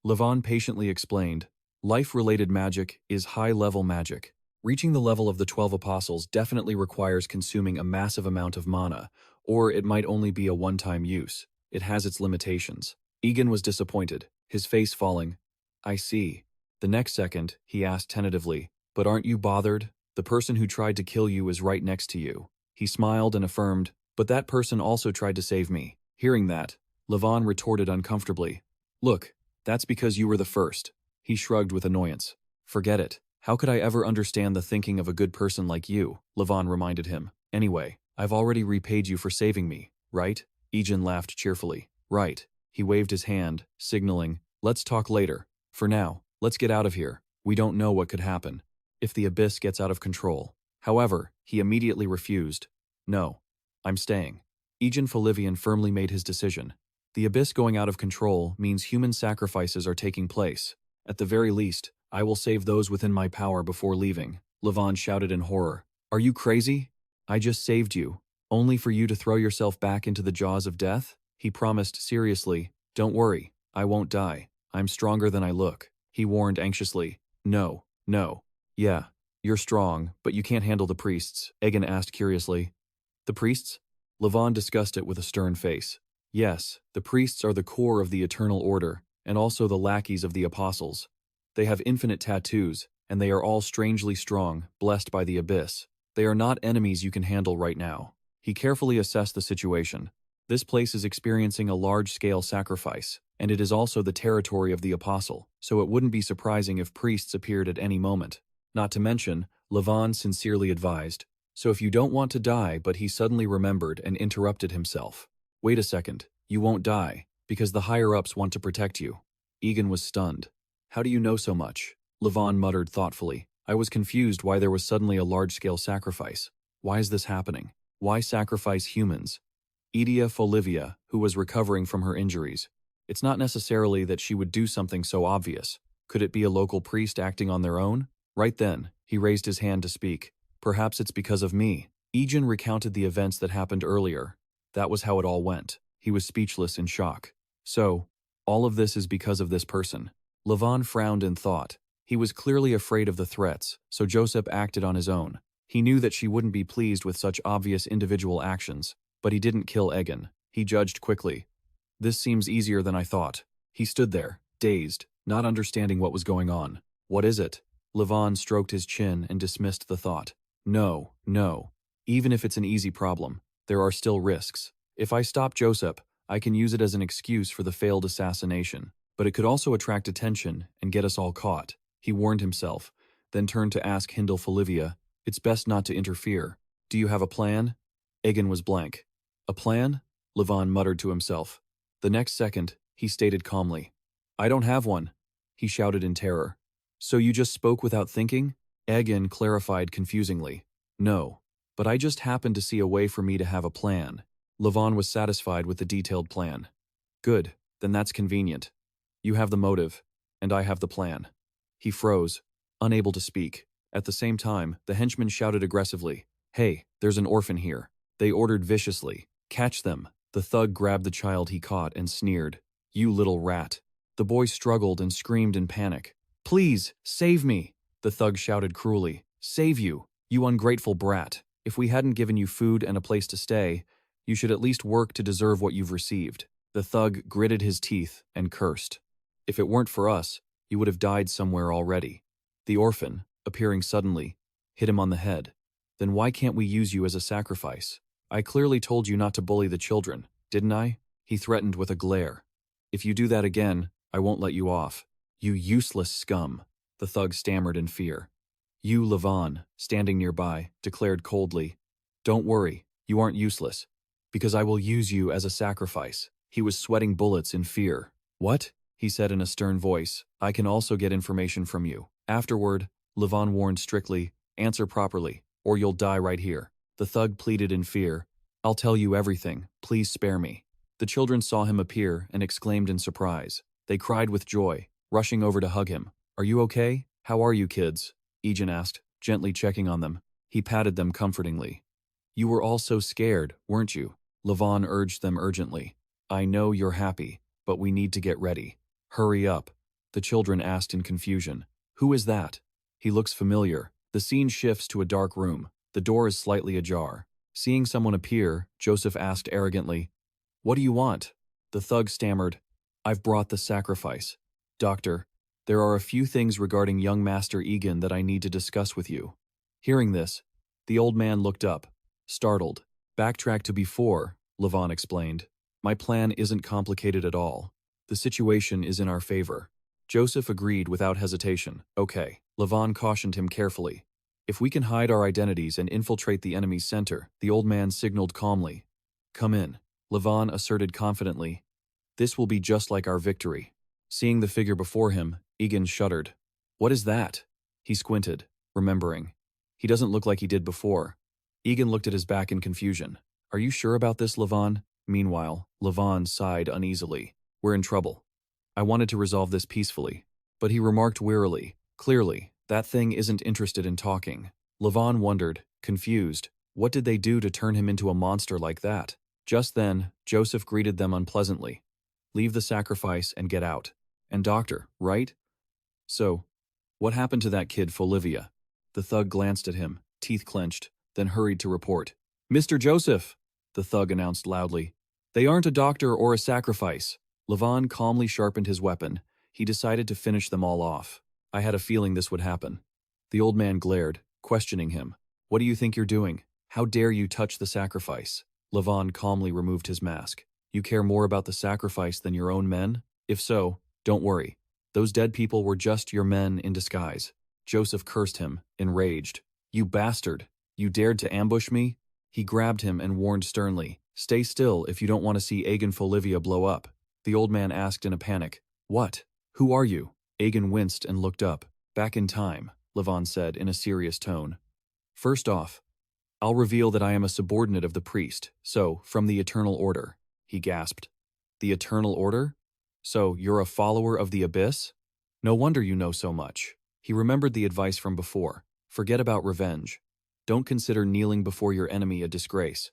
Levon patiently explained, "Life-related magic is high-level magic. Reaching the level of the 12 apostles definitely requires consuming a massive amount of mana, or it might only be a one-time use. It has its limitations." Egen was disappointed, his face falling. "I see." The next second, he asked tentatively, "But aren't you bothered? The person who tried to kill you is right next to you." He smiled and affirmed, "But that person also tried to save me." Hearing that, Levon retorted uncomfortably, "Look, that's because you were the first." He shrugged with annoyance. "Forget it. How could I ever understand the thinking of a good person like you?" Levon reminded him. "Anyway, I've already repaid you for saving me, right?" Egen laughed cheerfully. "Right." He waved his hand, signaling, "Let's talk later. For now, let's get out of here. We don't know what could happen if the abyss gets out of control." However, he immediately refused. "No, I'm staying." Egen Folivia firmly made his decision. The abyss going out of control means human sacrifices are taking place, At the very least, I will save those within my power before leaving, Levon shouted in horror. Are you crazy? I just saved you, only for you to throw yourself back into the jaws of death? He promised seriously. Don't worry, I won't die. I'm stronger than I look, he warned anxiously. No, no. Yeah, you're strong, but you can't handle the priests, Egen asked curiously. The priests? Levon discussed it with a stern face. Yes, the priests are the core of the Eternal Order, and also the lackeys of the Apostles. They have infinite tattoos, and they are all strangely strong, blessed by the abyss. They are not enemies you can handle right now. He carefully assessed the situation. This place is experiencing a large-scale sacrifice, and it is also the territory of the Apostle, so it wouldn't be surprising if priests appeared at any moment. Not to mention, Levon sincerely advised, so if you don't want to die, but he suddenly remembered and interrupted himself. Wait a second, you won't die, because the higher-ups want to protect you. Egen was stunned. How do you know so much? Levon muttered thoughtfully. I was confused why there was suddenly a large-scale sacrifice. Why is this happening? Why sacrifice humans? Egen Folivia, who was recovering from her injuries. It's not necessarily that she would do something so obvious. Could it be a local priest acting on their own? Right then, he raised his hand to speak. Perhaps it's because of me. Egen recounted the events that happened earlier. That was how it all went. He was speechless in shock. So, all of this is because of this person. Levon frowned in thought. He was clearly afraid of the threats, so Joseph acted on his own. He knew that she wouldn't be pleased with such obvious individual actions, but he didn't kill Egen. He judged quickly. This seems easier than I thought. He stood there, dazed, not understanding what was going on. What is it? Levon stroked his chin and dismissed the thought. No, no. Even if it's an easy problem, there are still risks. If I stop Joseph, I can use it as an excuse for the failed assassination, but it could also attract attention and get us all caught. He warned himself, then turned to ask Egen Folivia, it's best not to interfere. Do you have a plan? Egen was blank. A plan? Levon muttered to himself. The next second, he stated calmly. I don't have one, he shouted in terror. So you just spoke without thinking? Egen clarified confusingly. No, but I just happened to see a way for me to have a plan. Levon was satisfied with the detailed plan. Good, then that's convenient. You have the motive, and I have the plan. He froze, unable to speak. At the same time, the henchman shouted aggressively, Hey, there's an orphan here. They ordered viciously. Catch them. The thug grabbed the child he caught and sneered. You little rat. The boy struggled and screamed in panic. Please, save me. The thug shouted cruelly. Save you, you ungrateful brat. If we hadn't given you food and a place to stay, you should at least work to deserve what you've received. The thug gritted his teeth and cursed. If it weren't for us, you would have died somewhere already. The orphan, appearing suddenly, hit him on the head. Then why can't we use you as a sacrifice? I clearly told you not to bully the children, didn't I? He threatened with a glare. If you do that again, I won't let you off. You useless scum, the thug stammered in fear. You, Levon, standing nearby, declared coldly. Don't worry, you aren't useless, because I will use you as a sacrifice. He was sweating bullets in fear. What? He said in a stern voice. I can also get information from you. Afterward, Levon warned strictly, answer properly, or you'll die right here. The thug pleaded in fear. I'll tell you everything, please spare me. The children saw him appear and exclaimed in surprise. They cried with joy, rushing over to hug him. Are you okay? How are you kids? Egen asked, gently checking on them. He patted them comfortingly. You were all so scared, weren't you? Levon urged them urgently. I know you're happy, but we need to get ready. Hurry up. The children asked in confusion. Who is that? He looks familiar. The scene shifts to a dark room. The door is slightly ajar. Seeing someone appear, Joseph asked arrogantly, What do you want? The thug stammered, I've brought the sacrifice. Doctor, there are a few things regarding young Master Egen that I need to discuss with you. Hearing this, the old man looked up, startled. Backtrack to before, Levon explained. My plan isn't complicated at all. The situation is in our favor. Joseph agreed without hesitation. Okay, Levon cautioned him carefully. If we can hide our identities and infiltrate the enemy's center, the old man signaled calmly. Come in, Levon asserted confidently. This will be just like our victory. Seeing the figure before him, Egen shuddered. What is that? He squinted, remembering. He doesn't look like he did before. Egen looked at his back in confusion. Are you sure about this, Levon? Meanwhile, Levon sighed uneasily. We're in trouble. I wanted to resolve this peacefully. But he remarked wearily, "Clearly, that thing isn't interested in talking." Levon wondered, confused, what did they do to turn him into a monster like that? Just then, Joseph greeted them unpleasantly. "Leave the sacrifice and get out. And doctor, right? So, what happened to that kid Folivia?" The thug glanced at him, teeth clenched, then hurried to report. "Mr. Joseph," the thug announced loudly. "They aren't a doctor or a sacrifice." Levon calmly sharpened his weapon. He decided to finish them all off. "I had a feeling this would happen." The old man glared, questioning him. "What do you think you're doing? How dare you touch the sacrifice?" Levon calmly removed his mask. "You care more about the sacrifice than your own men? If so, don't worry. Those dead people were just your men in disguise." Joseph cursed him, enraged. "You bastard! You dared to ambush me?" He grabbed him and warned sternly, "Stay still if you don't want to see Egen Folivia blow up." The old man asked in a panic, "What? Who are you?" Egen winced and looked up. "Back in time," Levon said in a serious tone. "First off, I'll reveal that I am a subordinate of the priest, so, from the Eternal Order." He gasped. "The Eternal Order? So, you're a follower of the Abyss? No wonder you know so much." He remembered the advice from before. Forget about revenge. Don't consider kneeling before your enemy a disgrace.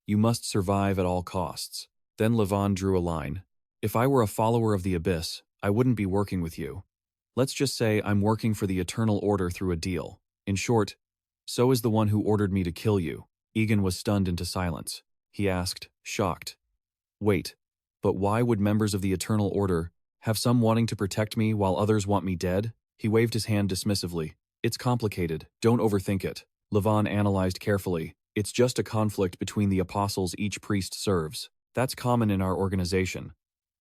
You must survive at all costs. Then Levon drew a line. "If I were a follower of the Abyss, I wouldn't be working with you. Let's just say I'm working for the Eternal Order through a deal. In short, so is the one who ordered me to kill you." Egen was stunned into silence. He asked, shocked, "Wait, but why would members of the Eternal Order have some wanting to protect me while others want me dead?" He waved his hand dismissively. "It's complicated, don't overthink it." Levon analyzed carefully. "It's just a conflict between the apostles each priest serves. That's common in our organization.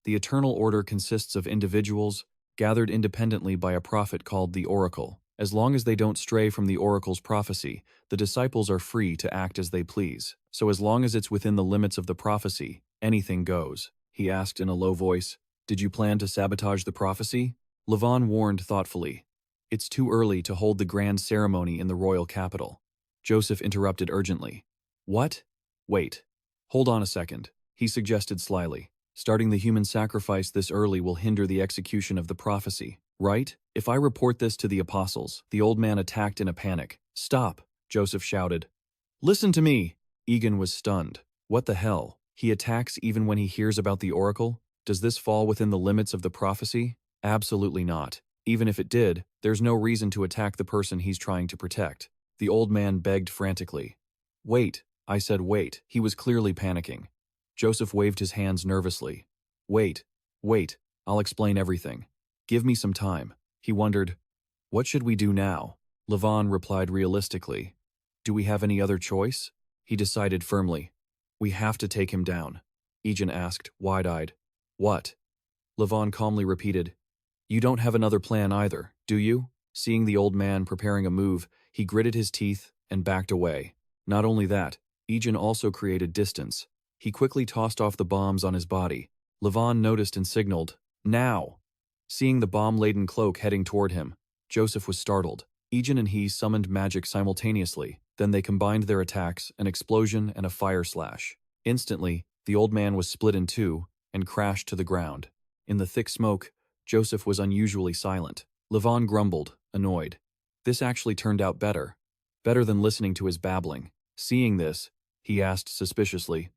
The Eternal Order consists of individuals gathered independently by a prophet called the Oracle. As long as they don't stray from the Oracle's prophecy, the disciples are free to act as they please. So as long as it's within the limits of the prophecy, anything goes." He asked in a low voice, "Did you plan to sabotage the prophecy?" Levon warned thoughtfully, "It's too early to hold the grand ceremony in the royal capital." Joseph interrupted urgently. "What? Wait. Hold on a second," he suggested slyly. "Starting the human sacrifice this early will hinder the execution of the prophecy, right? If I report this to the apostles," the old man attacked in a panic. "Stop," Joseph shouted. "Listen to me." Egen was stunned. What the hell? He attacks even when he hears about the oracle? Does this fall within the limits of the prophecy? Absolutely not. Even if it did, there's no reason to attack the person he's trying to protect. The old man begged frantically. "Wait," I said wait. He was clearly panicking. Joseph waved his hands nervously. Wait, I'll explain everything. Give me some time." He wondered, "What should we do now?" Levon replied realistically, "Do we have any other choice?" He decided firmly, "We have to take him down." Egen asked, wide-eyed. "What?" Levon calmly repeated, "You don't have another plan either, do you?" Seeing the old man preparing a move, he gritted his teeth and backed away. Not only that, Egen also created distance. He quickly tossed off the bombs on his body. Levon noticed and signaled, "Now!" Seeing the bomb-laden cloak heading toward him, Joseph was startled. Egen and he summoned magic simultaneously. Then they combined their attacks, an explosion and a fire slash. Instantly, the old man was split in two and crashed to the ground. In the thick smoke, Joseph was unusually silent. Levon grumbled, annoyed. This actually turned out better. Better than listening to his babbling. Seeing this, he asked suspiciously,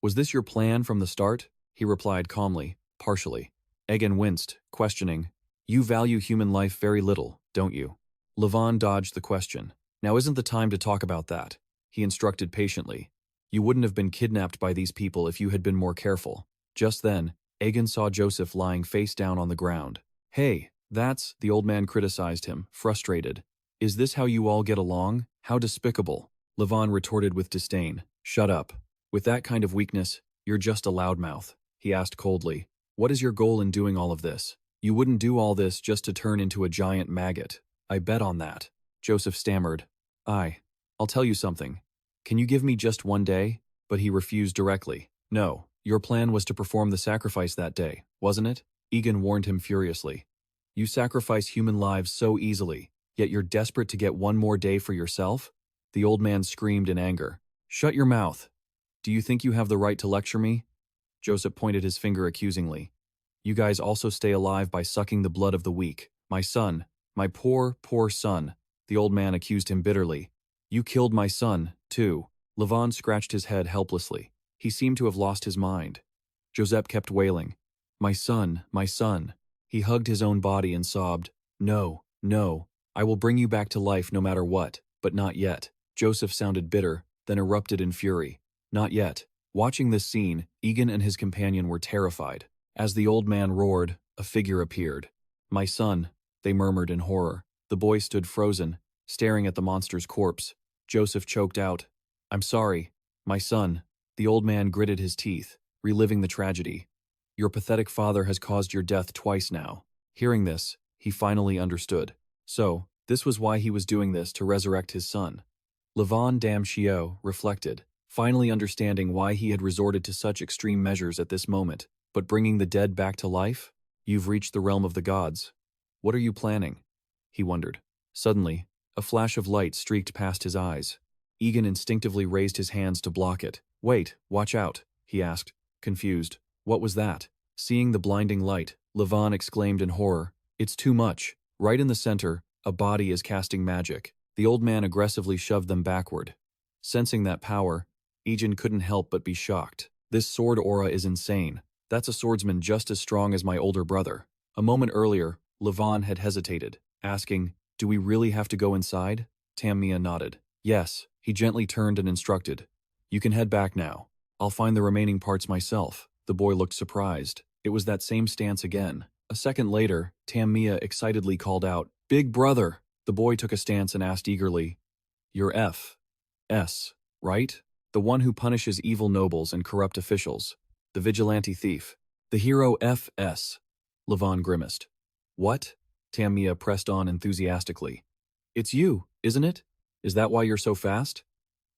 "Was this your plan from the start?" He replied calmly, partially. Egen winced, questioning, "You value human life very little, don't you?" Levon dodged the question. "Now isn't the time to talk about that," he instructed patiently. "You wouldn't have been kidnapped by these people if you had been more careful." Just then, Egen saw Joseph lying face down on the ground. "Hey, that's," the old man criticized him, frustrated. "Is this how you all get along? How despicable." Levon retorted with disdain. "Shut up. With that kind of weakness, you're just a loudmouth." He asked coldly, "What is your goal in doing all of this? You wouldn't do all this just to turn into a giant maggot. I bet on that." Joseph stammered, I'll tell you something. Can you give me just one day?" But he refused directly. "No, your plan was to perform the sacrifice that day, wasn't it?" Egen warned him furiously. "You sacrifice human lives so easily, yet you're desperate to get one more day for yourself?" The old man screamed in anger. "Shut your mouth. Do you think you have the right to lecture me?" Joseph pointed his finger accusingly. "You guys also stay alive by sucking the blood of the weak. My son, my poor, poor son, the old man accused him bitterly. You killed my son, too. Levon scratched his head helplessly. He seemed to have lost his mind. Joseph kept wailing. My son, my son. He hugged his own body and sobbed. No, no, I will bring you back to life no matter what, but not yet. Joseph sounded bitter, then erupted in fury. Not yet. Watching this scene, Egen and his companion were terrified. As the old man roared, a figure appeared. My son, they murmured in horror. The boy stood frozen, staring at the monster's corpse. Joseph choked out, I'm sorry, my son. The old man gritted his teeth, reliving the tragedy. Your pathetic father has caused your death twice now. Hearing this, he finally understood. So, this was why he was doing this to resurrect his son. Levon Dam Xiao reflected, finally understanding why he had resorted to such extreme measures at this moment. But bringing the dead back to life? You've reached the realm of the gods. What are you planning? He wondered. Suddenly, a flash of light streaked past his eyes. Egen instinctively raised his hands to block it. Wait, watch out, he asked, confused. What was that? Seeing the blinding light, Levon exclaimed in horror. It's too much. Right in the center, a body is casting magic. The old man aggressively shoved them backward. Sensing that power, Egen couldn't help but be shocked. This sword aura is insane. That's a swordsman just as strong as my older brother. A moment earlier, Levon had hesitated, asking, Do we really have to go inside? Tamia nodded. Yes, he gently turned and instructed. You can head back now. I'll find the remaining parts myself. The boy looked surprised. It was that same stance again. A second later, Tamia excitedly called out, Big brother! The boy took a stance and asked eagerly, You're F.S., right? The one who punishes evil nobles and corrupt officials. The vigilante thief. The hero F.S. Levon grimaced. What? Tamia pressed on enthusiastically. It's you, isn't it? Is that why you're so fast?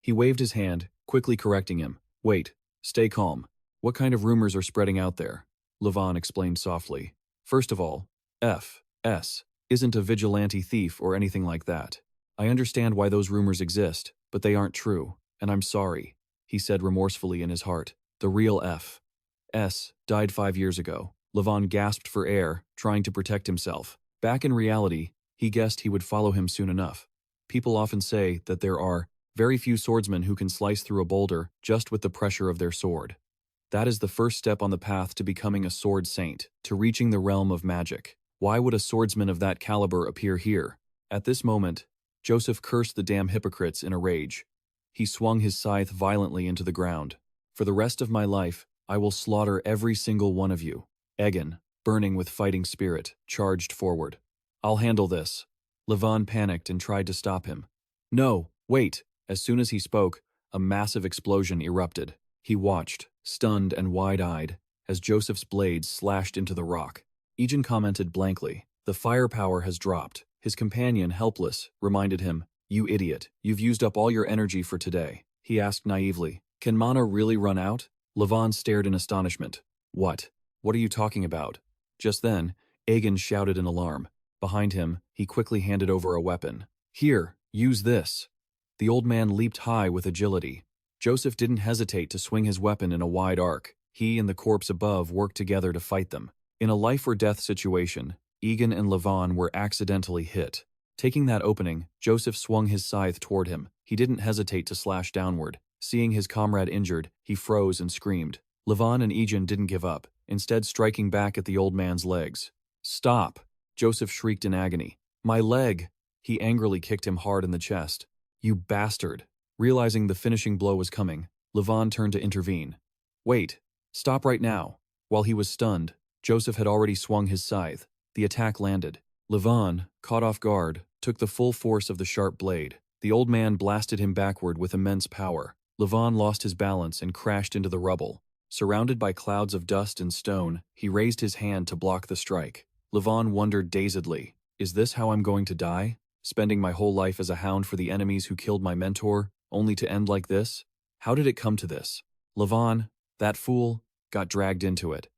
He waved his hand, quickly correcting him. Wait, stay calm. What kind of rumors are spreading out there? Levon explained softly. First of all, F.S. isn't a vigilante thief or anything like that. I understand why those rumors exist, but they aren't true, and I'm sorry, he said remorsefully in his heart. The real F.S. died 5 years ago. Levon gasped for air, trying to protect himself. Back in reality, he guessed he would follow him soon enough. People often say that there are very few swordsmen who can slice through a boulder just with the pressure of their sword. That is the first step on the path to becoming a sword saint, to reaching the realm of magic. Why would a swordsman of that caliber appear here? At this moment, Joseph cursed the damn hypocrites in a rage. He swung his scythe violently into the ground. For the rest of my life, I will slaughter every single one of you. Egen, burning with fighting spirit, charged forward. I'll handle this. Levon panicked and tried to stop him. No, wait. As soon as he spoke, a massive explosion erupted. He watched, stunned and wide-eyed, as Joseph's blades slashed into the rock. Egen commented blankly, The firepower has dropped. His companion, helpless, reminded him, You idiot, you've used up all your energy for today. He asked naively, Can mana really run out? Levon stared in astonishment. What? What are you talking about? Just then, Egen shouted in alarm. Behind him, he quickly handed over a weapon. Here, use this. The old man leaped high with agility. Joseph didn't hesitate to swing his weapon in a wide arc. He and the corpse above worked together to fight them. In a life-or-death situation, Egen and Levon were accidentally hit. Taking that opening, Joseph swung his scythe toward him. He didn't hesitate to slash downward. Seeing his comrade injured, he froze and screamed. Levon and Egen didn't give up, instead striking back at the old man's legs. Stop! Joseph shrieked in agony. My leg! He angrily kicked him hard in the chest. You bastard! Realizing the finishing blow was coming, Levon turned to intervene. Wait! Stop right now! While he was stunned, Joseph had already swung his scythe. The attack landed. Levon, caught off guard, took the full force of the sharp blade. The old man blasted him backward with immense power. Levon lost his balance and crashed into the rubble. Surrounded by clouds of dust and stone, he raised his hand to block the strike. Levon wondered dazedly, Is this how I'm going to die? Spending my whole life as a hound for the enemies who killed my mentor, only to end like this? How did it come to this? Levon, that fool, got dragged into it.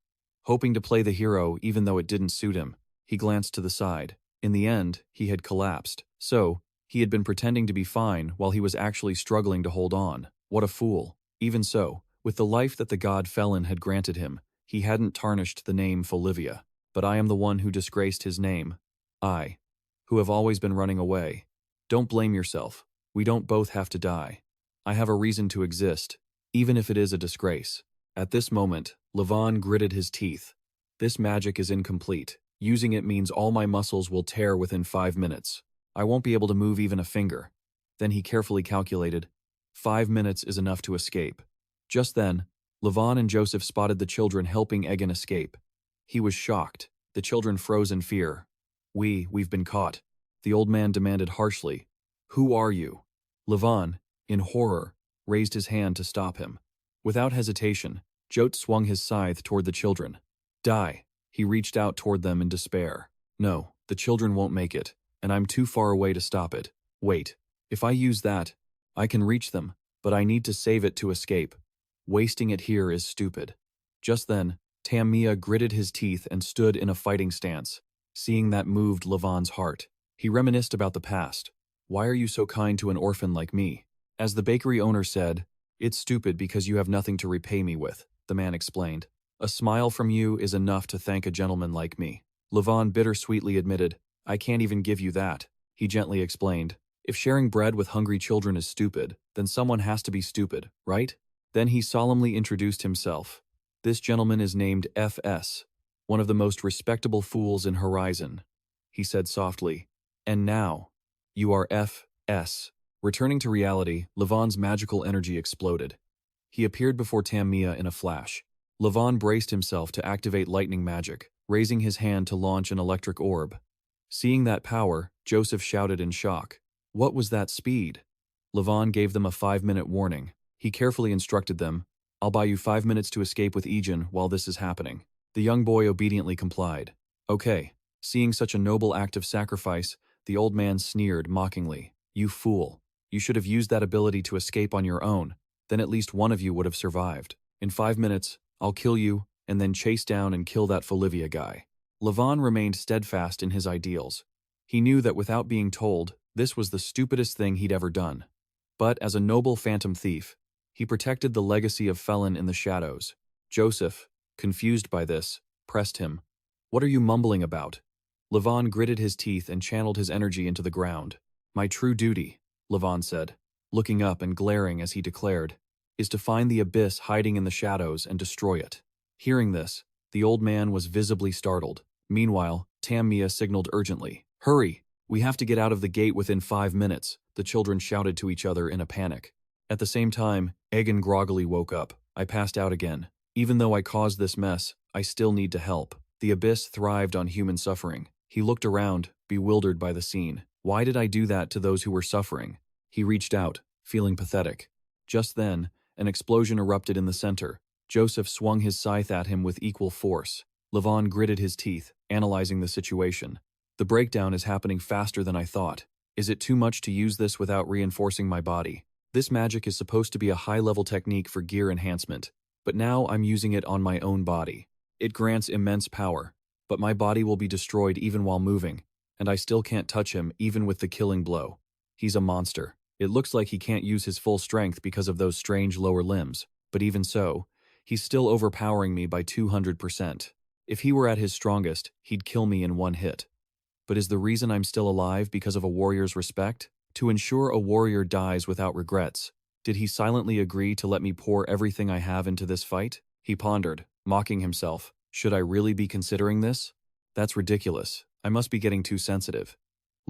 Hoping to play the hero even though it didn't suit him, he glanced to the side. In the end, he had collapsed. So, he had been pretending to be fine while he was actually struggling to hold on. What a fool. Even so, with the life that the god Felin had granted him, he hadn't tarnished the name Folivia. But I am the one who disgraced his name. I, who have always been running away. Don't blame yourself. We don't both have to die. I have a reason to exist, even if it is a disgrace. At this moment, Levon gritted his teeth. This magic is incomplete. Using it means all my muscles will tear within 5 minutes. I won't be able to move even a finger. Then he carefully calculated. 5 minutes is enough to escape. Just then, Levon and Joseph spotted the children helping Egen escape. He was shocked. The children froze in fear. We've been caught. The old man demanded harshly. Who are you? Levon, in horror, raised his hand to stop him. Without hesitation, Jote swung his scythe toward the children. Die. He reached out toward them in despair. No, the children won't make it, and I'm too far away to stop it. Wait, if I use that, I can reach them, but I need to save it to escape. Wasting it here is stupid. Just then, Tamia gritted his teeth and stood in a fighting stance. Seeing that moved Levon's heart. He reminisced about the past. Why are you so kind to an orphan like me? As the bakery owner said, it's stupid because you have nothing to repay me with, the man explained. A smile from you is enough to thank a gentleman like me. Levon bittersweetly admitted, I can't even give you that. He gently explained, if sharing bread with hungry children is stupid, then someone has to be stupid, right? Then he solemnly introduced himself. This gentleman is named F.S., one of the most respectable fools in Horizon. He said softly, and now, you are F.S. Returning to reality, Levon's magical energy exploded. He appeared before Tamia in a flash. Levon braced himself to activate lightning magic, raising his hand to launch an electric orb. Seeing that power, Joseph shouted in shock. What was that speed? Levon gave them a 5-minute warning. He carefully instructed them, I'll buy you 5 minutes to escape with Egen while this is happening. The young boy obediently complied. Okay. Seeing such a noble act of sacrifice, the old man sneered mockingly. You fool. You should have used that ability to escape on your own. Then at least one of you would have survived. In 5 minutes, I'll kill you, and then chase down and kill that Folivia guy. Levon remained steadfast in his ideals. He knew that without being told, this was the stupidest thing he'd ever done. But as a noble phantom thief, he protected the legacy of Felin in the shadows. Joseph, confused by this, pressed him. What are you mumbling about? Levon gritted his teeth and channeled his energy into the ground. My true duty, Levon said, looking up and glaring as he declared, is to find the abyss hiding in the shadows and destroy it. Hearing this, the old man was visibly startled. Meanwhile, Tamia signaled urgently. Hurry! We have to get out of the gate within 5 minutes, the children shouted to each other in a panic. At the same time, Egen groggily woke up. I passed out again. Even though I caused this mess, I still need to help. The abyss thrived on human suffering. He looked around, bewildered by the scene. Why did I do that to those who were suffering? He reached out, feeling pathetic. Just then, an explosion erupted in the center. Joseph swung his scythe at him with equal force. Levon gritted his teeth, analyzing the situation. The breakdown is happening faster than I thought. Is it too much to use this without reinforcing my body? This magic is supposed to be a high-level technique for gear enhancement, but now I'm using it on my own body. It grants immense power, but my body will be destroyed even while moving, and I still can't touch him even with the killing blow. He's a monster. It looks like he can't use his full strength because of those strange lower limbs, but even so, he's still overpowering me by 200%. If he were at his strongest, he'd kill me in one hit. But is the reason I'm still alive because of a warrior's respect? To ensure a warrior dies without regrets, did he silently agree to let me pour everything I have into this fight? He pondered, mocking himself. Should I really be considering this? That's ridiculous. I must be getting too sensitive.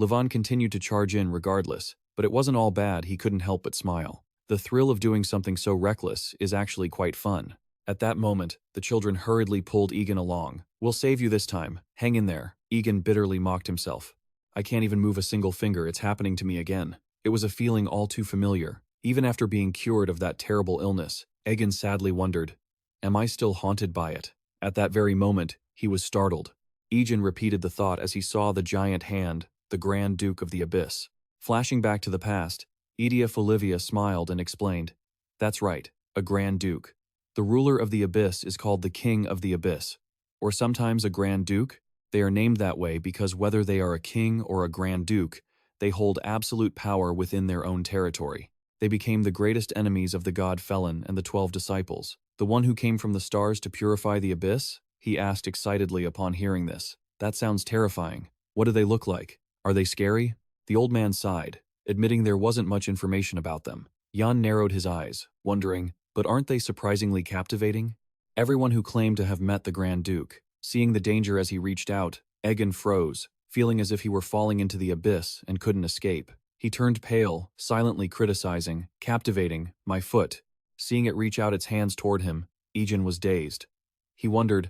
Levon continued to charge in regardless, but it wasn't all bad. He couldn't help but smile. The thrill of doing something so reckless is actually quite fun. At that moment, the children hurriedly pulled Egen along. We'll save you this time. Hang in there. Egen bitterly mocked himself. I can't even move a single finger. It's happening to me again. It was a feeling all too familiar. Even after being cured of that terrible illness, Egen sadly wondered, am I still haunted by it? At that very moment, he was startled. Egen repeated the thought as he saw the giant hand, the Grand Duke of the Abyss. Flashing back to the past, Egen Folivia smiled and explained, that's right, a Grand Duke. The ruler of the Abyss is called the King of the Abyss, or sometimes a Grand Duke. They are named that way because whether they are a king or a Grand Duke, they hold absolute power within their own territory. They became the greatest enemies of the god Felin and the 12 disciples. The one who came from the stars to purify the abyss? He asked excitedly upon hearing this. That sounds terrifying. What do they look like? Are they scary? The old man sighed, admitting there wasn't much information about them. Jan narrowed his eyes, wondering, but aren't they surprisingly captivating? Everyone who claimed to have met the Grand Duke, seeing the danger as he reached out, Egen froze, feeling as if he were falling into the abyss and couldn't escape. He turned pale, silently criticizing, captivating, my foot. Seeing it reach out its hands toward him, Egen was dazed. He wondered,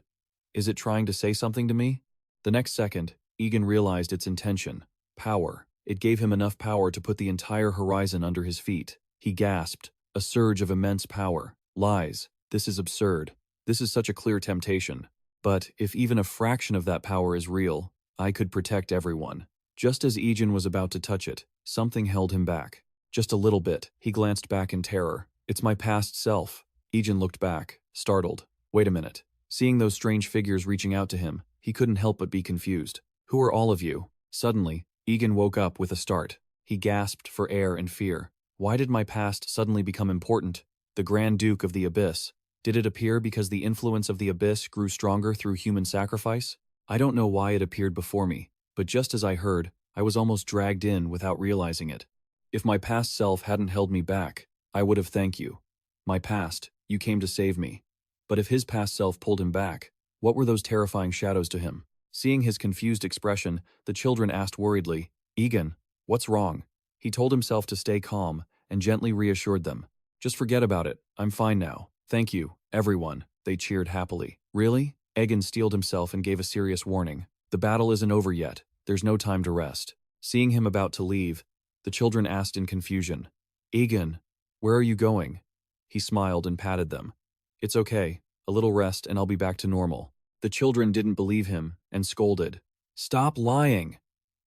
is it trying to say something to me? The next second, Egen realized its intention. Power. It gave him enough power to put the entire horizon under his feet. He gasped, a surge of immense power. Lies. This is absurd. This is such a clear temptation. But if even a fraction of that power is real, I could protect everyone. Just as Egen was about to touch it, something held him back. Just a little bit. He glanced back in terror. It's my past self. Egen looked back, startled. Wait a minute. Seeing those strange figures reaching out to him, he couldn't help but be confused. Who are all of you? Suddenly, Egen woke up with a start. He gasped for air and fear. Why did my past suddenly become important? The Grand Duke of the Abyss. Did it appear because the influence of the Abyss grew stronger through human sacrifice? I don't know why it appeared before me, but just as I heard, I was almost dragged in without realizing it. If my past self hadn't held me back, I would have thanked you. My past, you came to save me. But if his past self pulled him back, what were those terrifying shadows to him? Seeing his confused expression, the children asked worriedly, Egen, what's wrong? He told himself to stay calm and gently reassured them. Just forget about it. I'm fine now. Thank you, everyone. They cheered happily. Really? Egen steeled himself and gave a serious warning. The battle isn't over yet. There's no time to rest. Seeing him about to leave, the children asked in confusion, Egen, where are you going? He smiled and patted them. It's okay. A little rest and I'll be back to normal. The children didn't believe him and scolded. Stop lying!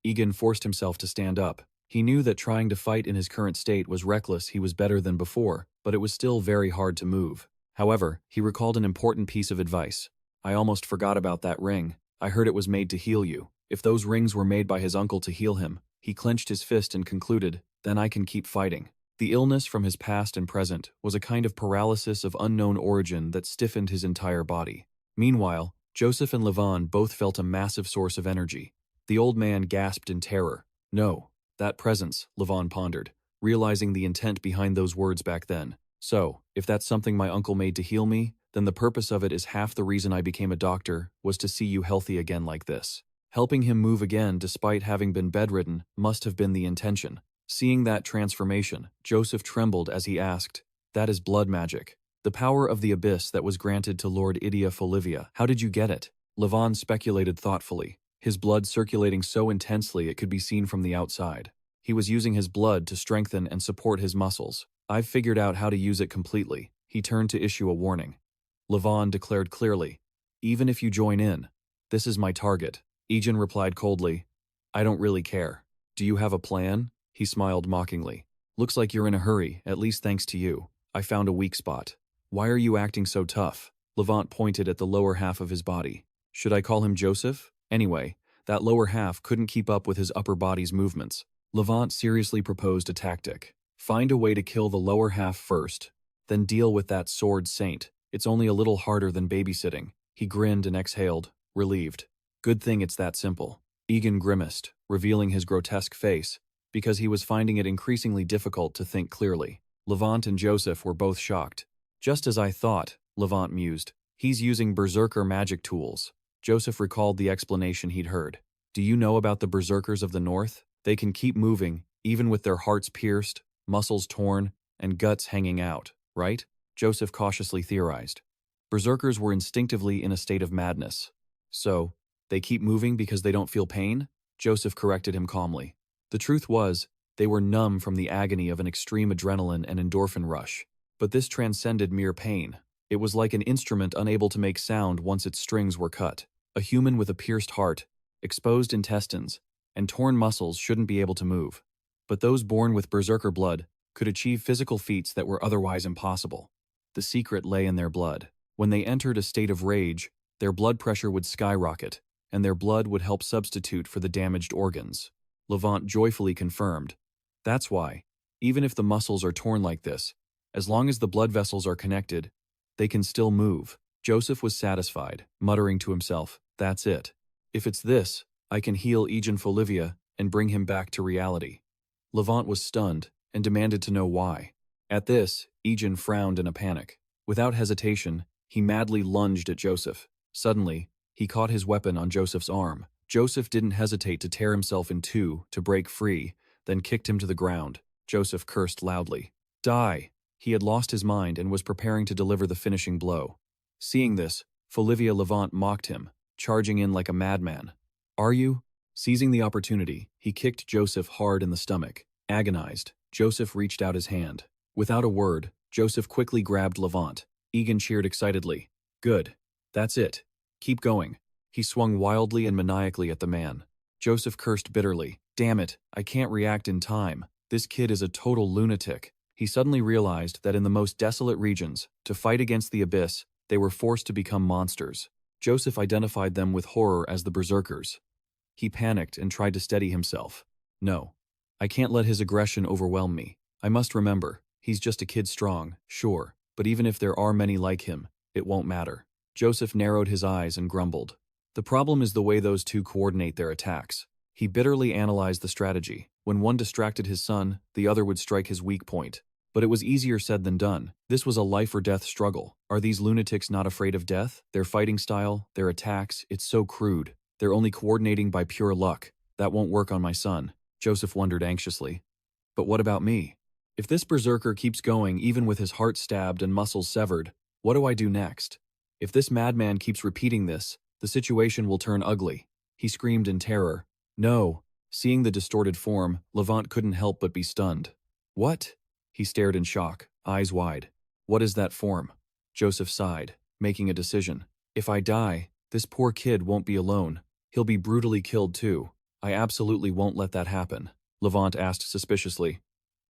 Egen forced himself to stand up. He knew that trying to fight in his current state was reckless. He was better than before, but it was still very hard to move. However, he recalled an important piece of advice. I almost forgot about that ring. I heard it was made to heal you. If those rings were made by his uncle to heal him, he clenched his fist and concluded, then I can keep fighting. The illness from his past and present was a kind of paralysis of unknown origin that stiffened his entire body. Meanwhile, Joseph and Levon both felt a massive source of energy. The old man gasped in terror. No, that presence, Levon pondered, realizing the intent behind those words back then. So, if that's something my uncle made to heal me, then the purpose of it is half the reason I became a doctor, was to see you healthy again like this. Helping him move again despite having been bedridden must have been the intention. Seeing that transformation, Joseph trembled as he asked, that is blood magic. The power of the abyss that was granted to Lord Egen Folivia. How did you get it? Levon speculated thoughtfully, his blood circulating so intensely it could be seen from the outside. He was using his blood to strengthen and support his muscles. I've figured out how to use it completely. He turned to issue a warning. Levon declared clearly, even if you join in, this is my target. Egen replied coldly, I don't really care. Do you have a plan? He smiled mockingly. Looks like you're in a hurry, at least thanks to you. I found a weak spot. Why are you acting so tough? Levant pointed at the lower half of his body. Should I call him Joseph? Anyway, that lower half couldn't keep up with his upper body's movements. Levant seriously proposed a tactic. Find a way to kill the lower half first, then deal with that sword saint. It's only a little harder than babysitting. He grinned and exhaled, relieved. Good thing it's that simple. Egen grimaced, revealing his grotesque face, because he was finding it increasingly difficult to think clearly. Levant and Joseph were both shocked. Just as I thought, Levant mused. He's using berserker magic tools. Joseph recalled the explanation he'd heard. Do you know about the berserkers of the north? They can keep moving, even with their hearts pierced, muscles torn, and guts hanging out, right? Joseph cautiously theorized. Berserkers were instinctively in a state of madness. So, they keep moving because they don't feel pain? Joseph corrected him calmly. The truth was, they were numb from the agony of an extreme adrenaline and endorphin rush. But this transcended mere pain. It was like an instrument unable to make sound once its strings were cut. A human with a pierced heart, exposed intestines, and torn muscles shouldn't be able to move. But those born with berserker blood could achieve physical feats that were otherwise impossible. The secret lay in their blood. When they entered a state of rage, their blood pressure would skyrocket, and their blood would help substitute for the damaged organs. Levant joyfully confirmed. That's why, even if the muscles are torn like this, as long as the blood vessels are connected, they can still move. Joseph was satisfied, muttering to himself, that's it. If it's this, I can heal Egen Folivia and bring him back to reality. Levant was stunned and demanded to know why. At this, Egen frowned in a panic. Without hesitation, he madly lunged at Joseph. Suddenly, he caught his weapon on Joseph's arm. Joseph didn't hesitate to tear himself in two to break free, then kicked him to the ground. Joseph cursed loudly. Die! He had lost his mind and was preparing to deliver the finishing blow. Seeing this, Folivia Levant mocked him, charging in like a madman. Are you? Seizing the opportunity, he kicked Joseph hard in the stomach. Agonized, Joseph reached out his hand. Without a word, Joseph quickly grabbed Levant. Egen cheered excitedly. Good. That's it. Keep going. He swung wildly and maniacally at the man. Joseph cursed bitterly. Damn it, I can't react in time. This kid is a total lunatic. He suddenly realized that in the most desolate regions, to fight against the abyss, they were forced to become monsters. Joseph identified them with horror as the berserkers. He panicked and tried to steady himself. No. I can't let his aggression overwhelm me. I must remember, he's just a kid strong, sure, but even if there are many like him, it won't matter. Joseph narrowed his eyes and grumbled. The problem is the way those two coordinate their attacks. He bitterly analyzed the strategy. When one distracted his son, the other would strike his weak point. But it was easier said than done. This was a life-or-death struggle. Are these lunatics not afraid of death? Their fighting style, their attacks, it's so crude. They're only coordinating by pure luck. That won't work on my son, Joseph wondered anxiously. But what about me? If this berserker keeps going even with his heart stabbed and muscles severed, what do I do next? If this madman keeps repeating this, the situation will turn ugly. He screamed in terror. No. Seeing the distorted form, Levant couldn't help but be stunned. What? He stared in shock, eyes wide. What is that form? Joseph sighed, making a decision. If I die, this poor kid won't be alone. He'll be brutally killed too. I absolutely won't let that happen. Levant asked suspiciously.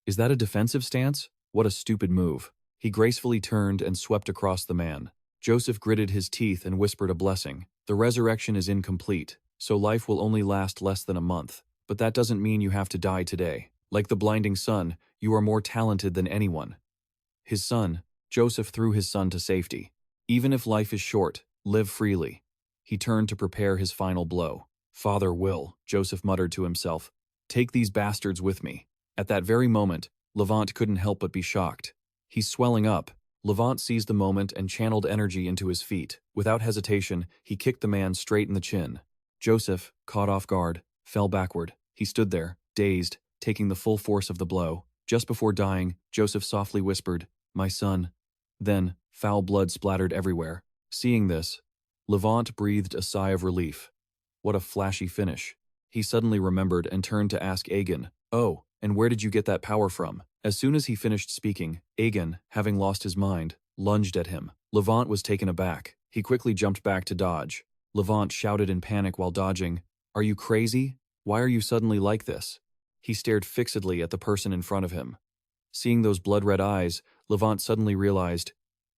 Is that a defensive stance? What a stupid move. He gracefully turned and swept across the man. Joseph gritted his teeth and whispered a blessing. The resurrection is incomplete, so life will only last less than a month. But that doesn't mean you have to die today. Like the blinding sun, you are more talented than anyone. His son, Joseph threw his son to safety. Even if life is short, live freely. He turned to prepare his final blow. Father will, Joseph muttered to himself. Take these bastards with me. At that very moment, Levant couldn't help but be shocked. He's swelling up. Levant seized the moment and channeled energy into his feet. Without hesitation, he kicked the man straight in the chin. Joseph, caught off guard, fell backward. He stood there, dazed, taking the full force of the blow. Just before dying, Joseph softly whispered, "My son." Then, foul blood splattered everywhere. Seeing this, Levant breathed a sigh of relief. What a flashy finish. He suddenly remembered and turned to ask Egen, "Oh, and where did you get that power from?" As soon as he finished speaking, Egen, having lost his mind, lunged at him. Levant was taken aback. He quickly jumped back to dodge. Levant shouted in panic while dodging, "Are you crazy? Why are you suddenly like this?" He stared fixedly at the person in front of him. Seeing those blood-red eyes, Levant suddenly realized,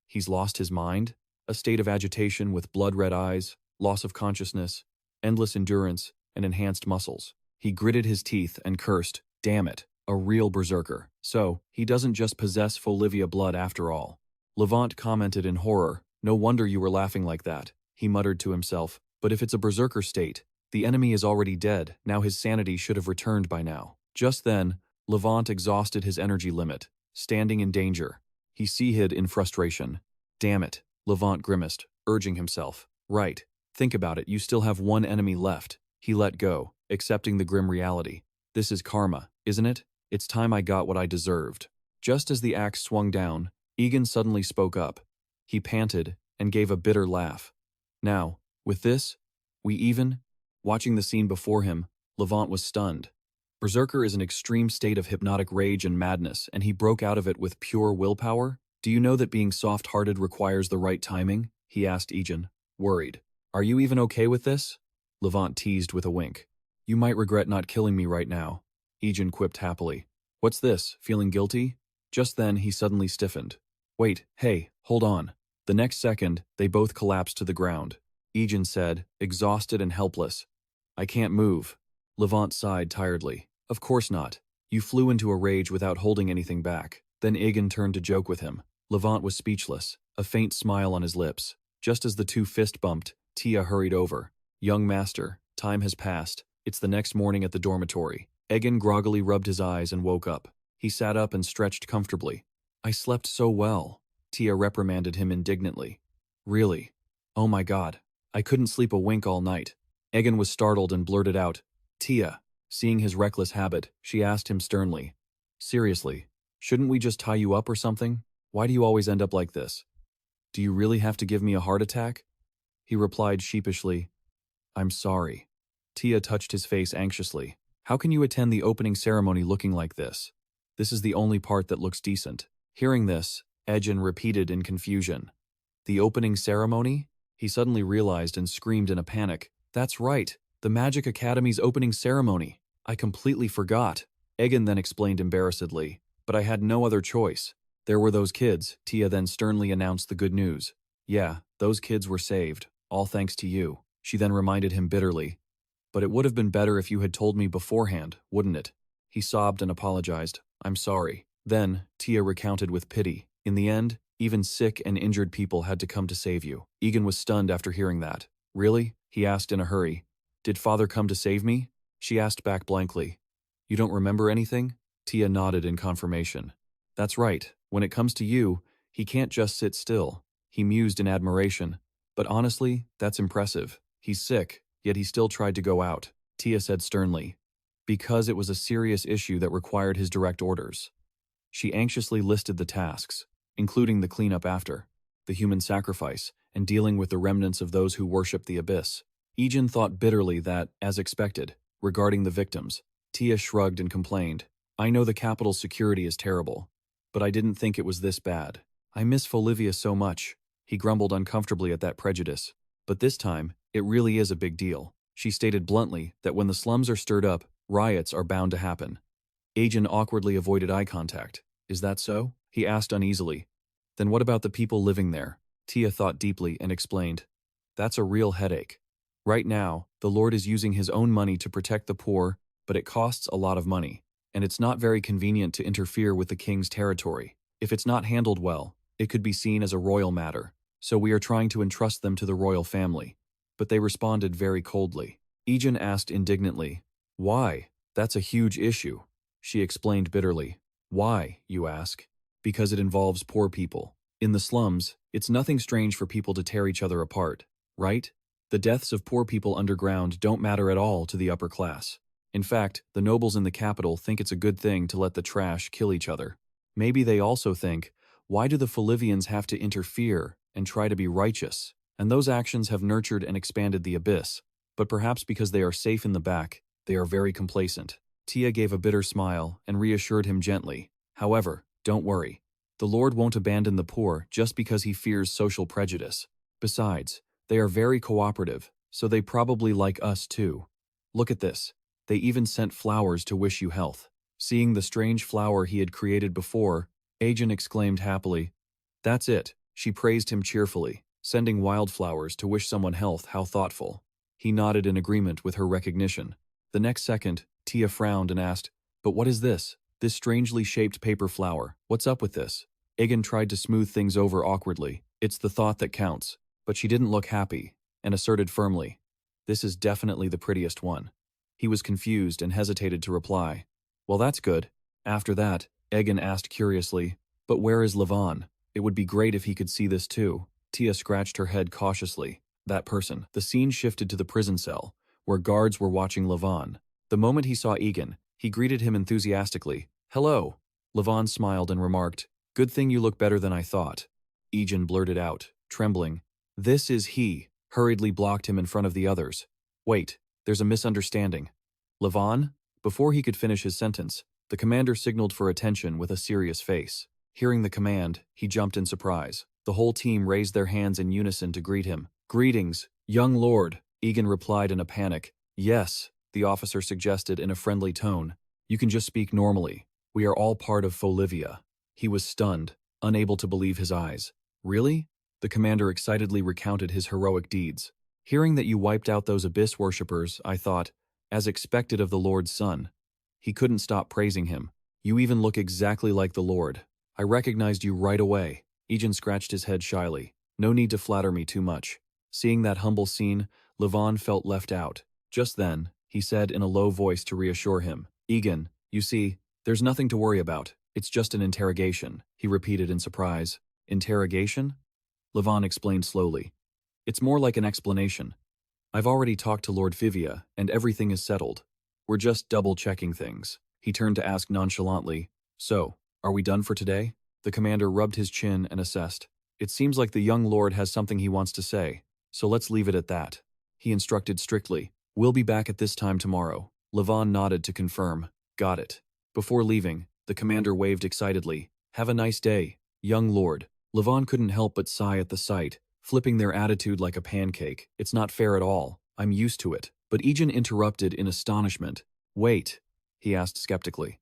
he's lost his mind? A state of agitation with blood-red eyes, loss of consciousness, endless endurance, and enhanced muscles. He gritted his teeth and cursed, "Damn it, a real berserker. So, he doesn't just possess Folivia blood after all." Levant commented in horror, "No wonder you were laughing like that," he muttered to himself. "But if it's a berserker state, the enemy is already dead, now his sanity should have returned by now." Just then, Levant exhausted his energy limit, standing in danger. He sea-hid in frustration. "Damn it," Levant grimaced, urging himself. "Right, think about it, you still have one enemy left." He let go, accepting the grim reality. "This is karma, isn't it? It's time I got what I deserved." Just as the axe swung down, Egen suddenly spoke up. He panted and gave a bitter laugh. "Now, with this, we even?" Watching the scene before him, Levant was stunned. Berserker is an extreme state of hypnotic rage and madness, and he broke out of it with pure willpower? "Do you know that being soft-hearted requires the right timing?" he asked Egen, worried. "Are you even okay with this?" Levant teased with a wink. "You might regret not killing me right now," Egen quipped happily. "What's this, feeling guilty?" Just then, he suddenly stiffened. "Wait, hey, hold on." The next second, they both collapsed to the ground. Egen said, exhausted and helpless, "I can't move." Levant sighed tiredly. "Of course not. You flew into a rage without holding anything back." Then Egen turned to joke with him. Levant was speechless, a faint smile on his lips. Just as the two fist bumped, Tia hurried over. "Young master, Time has passed. It's the next morning at the dormitory. Egen groggily rubbed his eyes and woke up. He sat up and stretched comfortably. I slept so well. Tia reprimanded him indignantly. Really? Oh my God. I couldn't sleep a wink all night. Egen was startled and blurted out, Tia. Seeing his reckless habit, she asked him sternly. Seriously, shouldn't we just tie you up or something? Why do you always end up like this? Do you really have to give me a heart attack? He replied sheepishly, I'm sorry. Tia touched his face anxiously. How can you attend the opening ceremony looking like this? This is the only part that looks decent. Hearing this, Egen repeated in confusion. The opening ceremony? He suddenly realized and screamed in a panic. That's right, the Magic Academy's opening ceremony. I completely forgot. Egen then explained embarrassedly, but I had no other choice. There were those kids. Tia then sternly announced the good news. Yeah, those kids were saved, all thanks to you. She then reminded him bitterly. But it would have been better if you had told me beforehand, wouldn't it? He sobbed and apologized. I'm sorry. Then, Tia recounted with pity. In the end, even sick and injured people had to come to save you. Egen was stunned after hearing that. Really? He asked in a hurry. Did Father come to save me? She asked back blankly. You don't remember anything? Tia nodded in confirmation. That's right. When it comes to you, he can't just sit still. He mused in admiration. But honestly, that's impressive. He's sick, yet he still tried to go out. Tia said sternly. Because it was a serious issue that required his direct orders. She anxiously listed the tasks, including the cleanup after, the human sacrifice, and dealing with the remnants of those who worship the abyss. Egen thought bitterly that, as expected, regarding the victims, Tia shrugged and complained. I know the capital's security is terrible, but I didn't think it was this bad. I miss Folivia so much. He grumbled uncomfortably at that prejudice. But this time, it really is a big deal. She stated bluntly that when the slums are stirred up, riots are bound to happen. Egen awkwardly avoided eye contact. Is that so? He asked uneasily. Then what about the people living there? Tia thought deeply and explained. That's a real headache. Right now, the Lord is using his own money to protect the poor, but it costs a lot of money, and it's not very convenient to interfere with the king's territory. If it's not handled well, it could be seen as a royal matter, so we are trying to entrust them to the royal family. But they responded very coldly. Egen asked indignantly, Why? That's a huge issue. She explained bitterly. Why, you ask? Because it involves poor people. In the slums, it's nothing strange for people to tear each other apart, right? The deaths of poor people underground don't matter at all to the upper class. In fact, the nobles in the capital think it's a good thing to let the trash kill each other. Maybe they also think, why do the Folivians have to interfere and try to be righteous? And those actions have nurtured and expanded the abyss. But perhaps because they are safe in the back, they are very complacent. Tia gave a bitter smile and reassured him gently. However, don't worry. The Lord won't abandon the poor just because he fears social prejudice. Besides, they are very cooperative, so they probably like us too. Look at this. They even sent flowers to wish you health. Seeing the strange flower he had created before, Egen exclaimed happily. That's it. She praised him cheerfully. Sending wildflowers to wish someone health, how thoughtful. He nodded in agreement with her recognition. The next second, Tia frowned and asked, But what is this? This strangely shaped paper flower. What's up with this? Egen tried to smooth things over awkwardly. It's the thought that counts. But she didn't look happy, and asserted firmly, This is definitely the prettiest one. He was confused and hesitated to reply. Well, that's good. After that, Egen asked curiously, But where is Levon? It would be great if he could see this too. Tia scratched her head cautiously. That person. The scene shifted to the prison cell, where guards were watching Levon. The moment he saw Egen, he greeted him enthusiastically. Hello. Levon smiled and remarked, Good thing you look better than I thought. Egen blurted out, trembling. This is he, hurriedly blocked him in front of the others. Wait, there's a misunderstanding. Levon? Before he could finish his sentence, the commander signaled for attention with a serious face. Hearing the command, he jumped in surprise. The whole team raised their hands in unison to greet him. Greetings, young lord, Egen replied in a panic. Yes, the officer suggested in a friendly tone. You can just speak normally. We are all part of Folivia. He was stunned, unable to believe his eyes. Really? The commander excitedly recounted his heroic deeds. Hearing that you wiped out those abyss worshippers, I thought, as expected of the Lord's son. He couldn't stop praising him. You even look exactly like the Lord. I recognized you right away. Egen scratched his head shyly. No need to flatter me too much. Seeing that humble scene, Levon felt left out. Just then, he said in a low voice to reassure him, Egen, you see, there's nothing to worry about. It's just an interrogation, he repeated in surprise. Interrogation? Levon explained slowly. It's more like an explanation. I've already talked to Lord Fivia, and everything is settled. We're just double-checking things. He turned to ask nonchalantly, So, are we done for today? The commander rubbed his chin and assessed. It seems like the young lord has something he wants to say, so let's leave it at that. He instructed strictly, We'll be back at this time tomorrow. Levon nodded to confirm. Got it. Before leaving, the commander waved excitedly. Have a nice day, young lord. Levon couldn't help but sigh at the sight, flipping their attitude like a pancake. It's not fair at all. I'm used to it. But Egen interrupted in astonishment. Wait, he asked skeptically.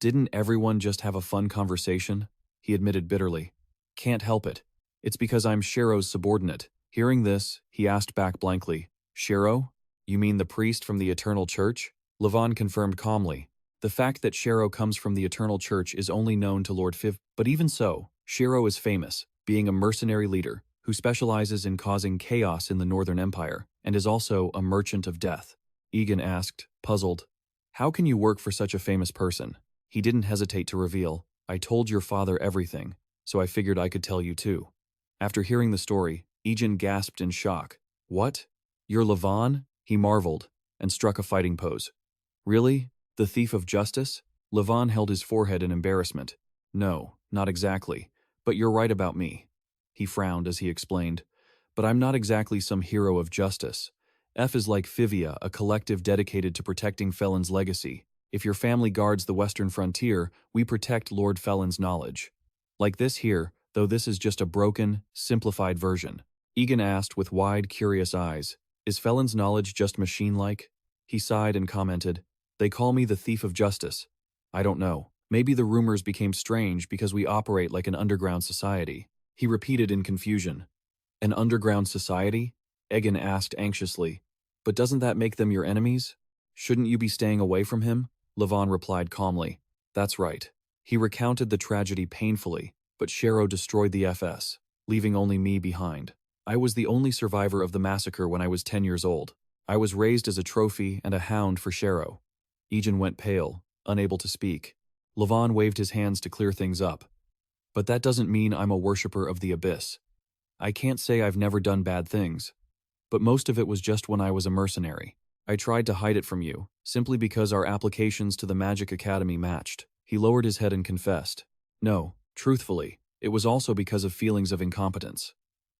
Didn't everyone just have a fun conversation? He admitted bitterly. Can't help it. It's because I'm Shero's subordinate. Hearing this, he asked back blankly. Shero? You mean the priest from the Eternal Church? Levon confirmed calmly. The fact that Shero comes from the Eternal Church is only known to Lord Fiv, but even so, Shero is famous, being a mercenary leader who specializes in causing chaos in the Northern Empire, and is also a merchant of death. Egen asked, puzzled. How can you work for such a famous person? He didn't hesitate to reveal, I told your father everything, so I figured I could tell you too. After hearing the story, Egen gasped in shock. What? You're Levon? He marveled, and struck a fighting pose. Really? The thief of justice? Levon held his forehead in embarrassment. No, not exactly, but you're right about me. He frowned as he explained. But I'm not exactly some hero of justice. F is like Fivia, a collective dedicated to protecting Felin's legacy. If your family guards the western frontier, we protect Lord Felin's knowledge. Like this here, though this is just a broken, simplified version. Egen asked with wide, curious eyes, Is Felin's knowledge just machine-like? He sighed and commented, They call me the thief of justice. I don't know. Maybe the rumors became strange because we operate like an underground society. He repeated in confusion. An underground society? Egen asked anxiously. But doesn't that make them your enemies? Shouldn't you be staying away from him? Levon replied calmly. That's right. He recounted the tragedy painfully, but Shero destroyed the FS, leaving only me behind. I was the only survivor of the massacre when I was 10 years old. I was raised as a trophy and a hound for Shero. Egen went pale, unable to speak. Levon waved his hands to clear things up. But that doesn't mean I'm a worshipper of the abyss. I can't say I've never done bad things. But most of it was just when I was a mercenary. I tried to hide it from you, simply because our applications to the Magic Academy matched. He lowered his head and confessed. No, truthfully, it was also because of feelings of incompetence.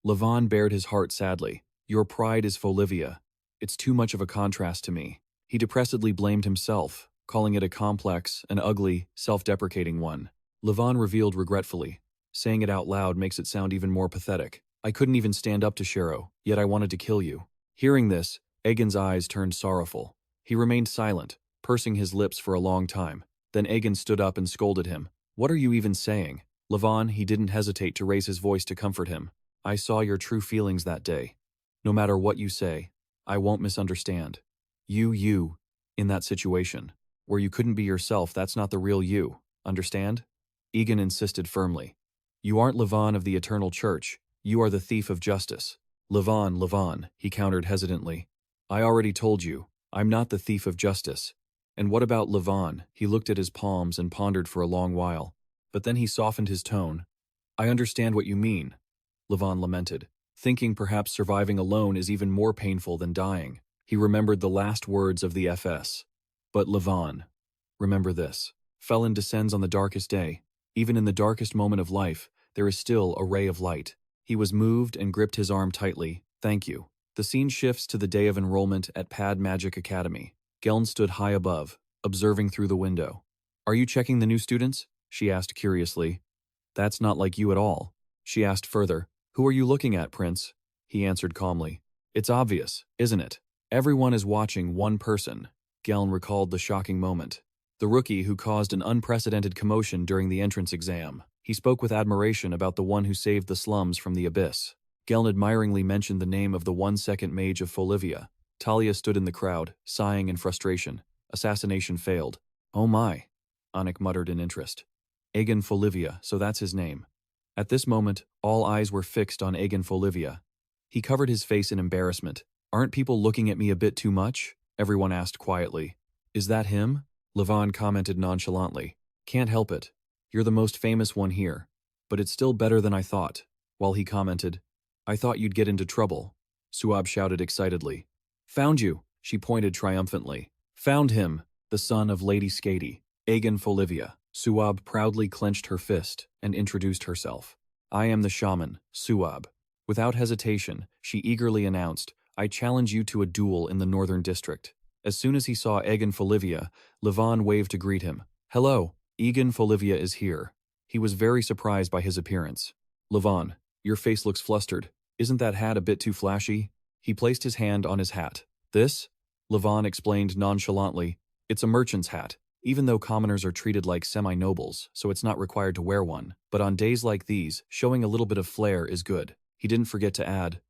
Levon bared his heart sadly. Your pride is Folivia. It's too much of a contrast to me. He depressedly blamed himself, calling it a complex, an ugly, self-deprecating one. Levon revealed regretfully. Saying it out loud makes it sound even more pathetic. I couldn't even stand up to Shero, yet I wanted to kill you. Hearing this, Egen's eyes turned sorrowful. He remained silent, pursing his lips for a long time. Then Egen stood up and scolded him. What are you even saying? Levon, he didn't hesitate to raise his voice to comfort him. I saw your true feelings that day. No matter what you say, I won't misunderstand. You, in that situation, where you couldn't be yourself, that's not the real you, understand? Egen insisted firmly. You aren't Levon of the Eternal Church. You are the thief of justice. Levon, he countered hesitantly. I already told you, I'm not the thief of justice. And what about Levon? He looked at his palms and pondered for a long while. But then he softened his tone. I understand what you mean, Levon lamented, thinking perhaps surviving alone is even more painful than dying. He remembered the last words of the FS. But Levon, remember this. Felin descends on the darkest day. Even in the darkest moment of life, there is still a ray of light. He was moved and gripped his arm tightly. Thank you. The scene shifts to the day of enrollment at Pad Magic Academy. Geln stood high above, observing through the window. Are you checking the new students? She asked curiously. That's not like you at all. She asked further. Who are you looking at, Prince? He answered calmly. It's obvious, isn't it? Everyone is watching one person. Geln recalled the shocking moment. The rookie who caused an unprecedented commotion during the entrance exam. He spoke with admiration about the one who saved the slums from the abyss. Geln admiringly mentioned the name of the 1-second mage of Folivia. Talia stood in the crowd, sighing in frustration. Assassination failed. Oh my, Anik muttered in interest. Egen Folivia, so that's his name. At this moment, all eyes were fixed on Egen Folivia. He covered his face in embarrassment. Aren't people looking at me a bit too much? Everyone asked quietly. Is that him? Levon commented nonchalantly. Can't help it. You're the most famous one here. But it's still better than I thought. While he commented, I thought you'd get into trouble. Suab shouted excitedly. Found you, she pointed triumphantly. Found him, the son of Lady Skady, Egen Folivia. Suab proudly clenched her fist and introduced herself. I am the shaman, Suab. Without hesitation, she eagerly announced, I challenge you to a duel in the Northern District. As soon as he saw Egen Folivia, Levon waved to greet him. Hello, Egen Folivia is here. He was very surprised by his appearance. Levon, your face looks flustered. Isn't that hat a bit too flashy? He placed his hand on his hat. This? Levon explained nonchalantly. It's a merchant's hat, even though commoners are treated like semi-nobles, so it's not required to wear one. But on days like these, showing a little bit of flair is good. He didn't forget to add,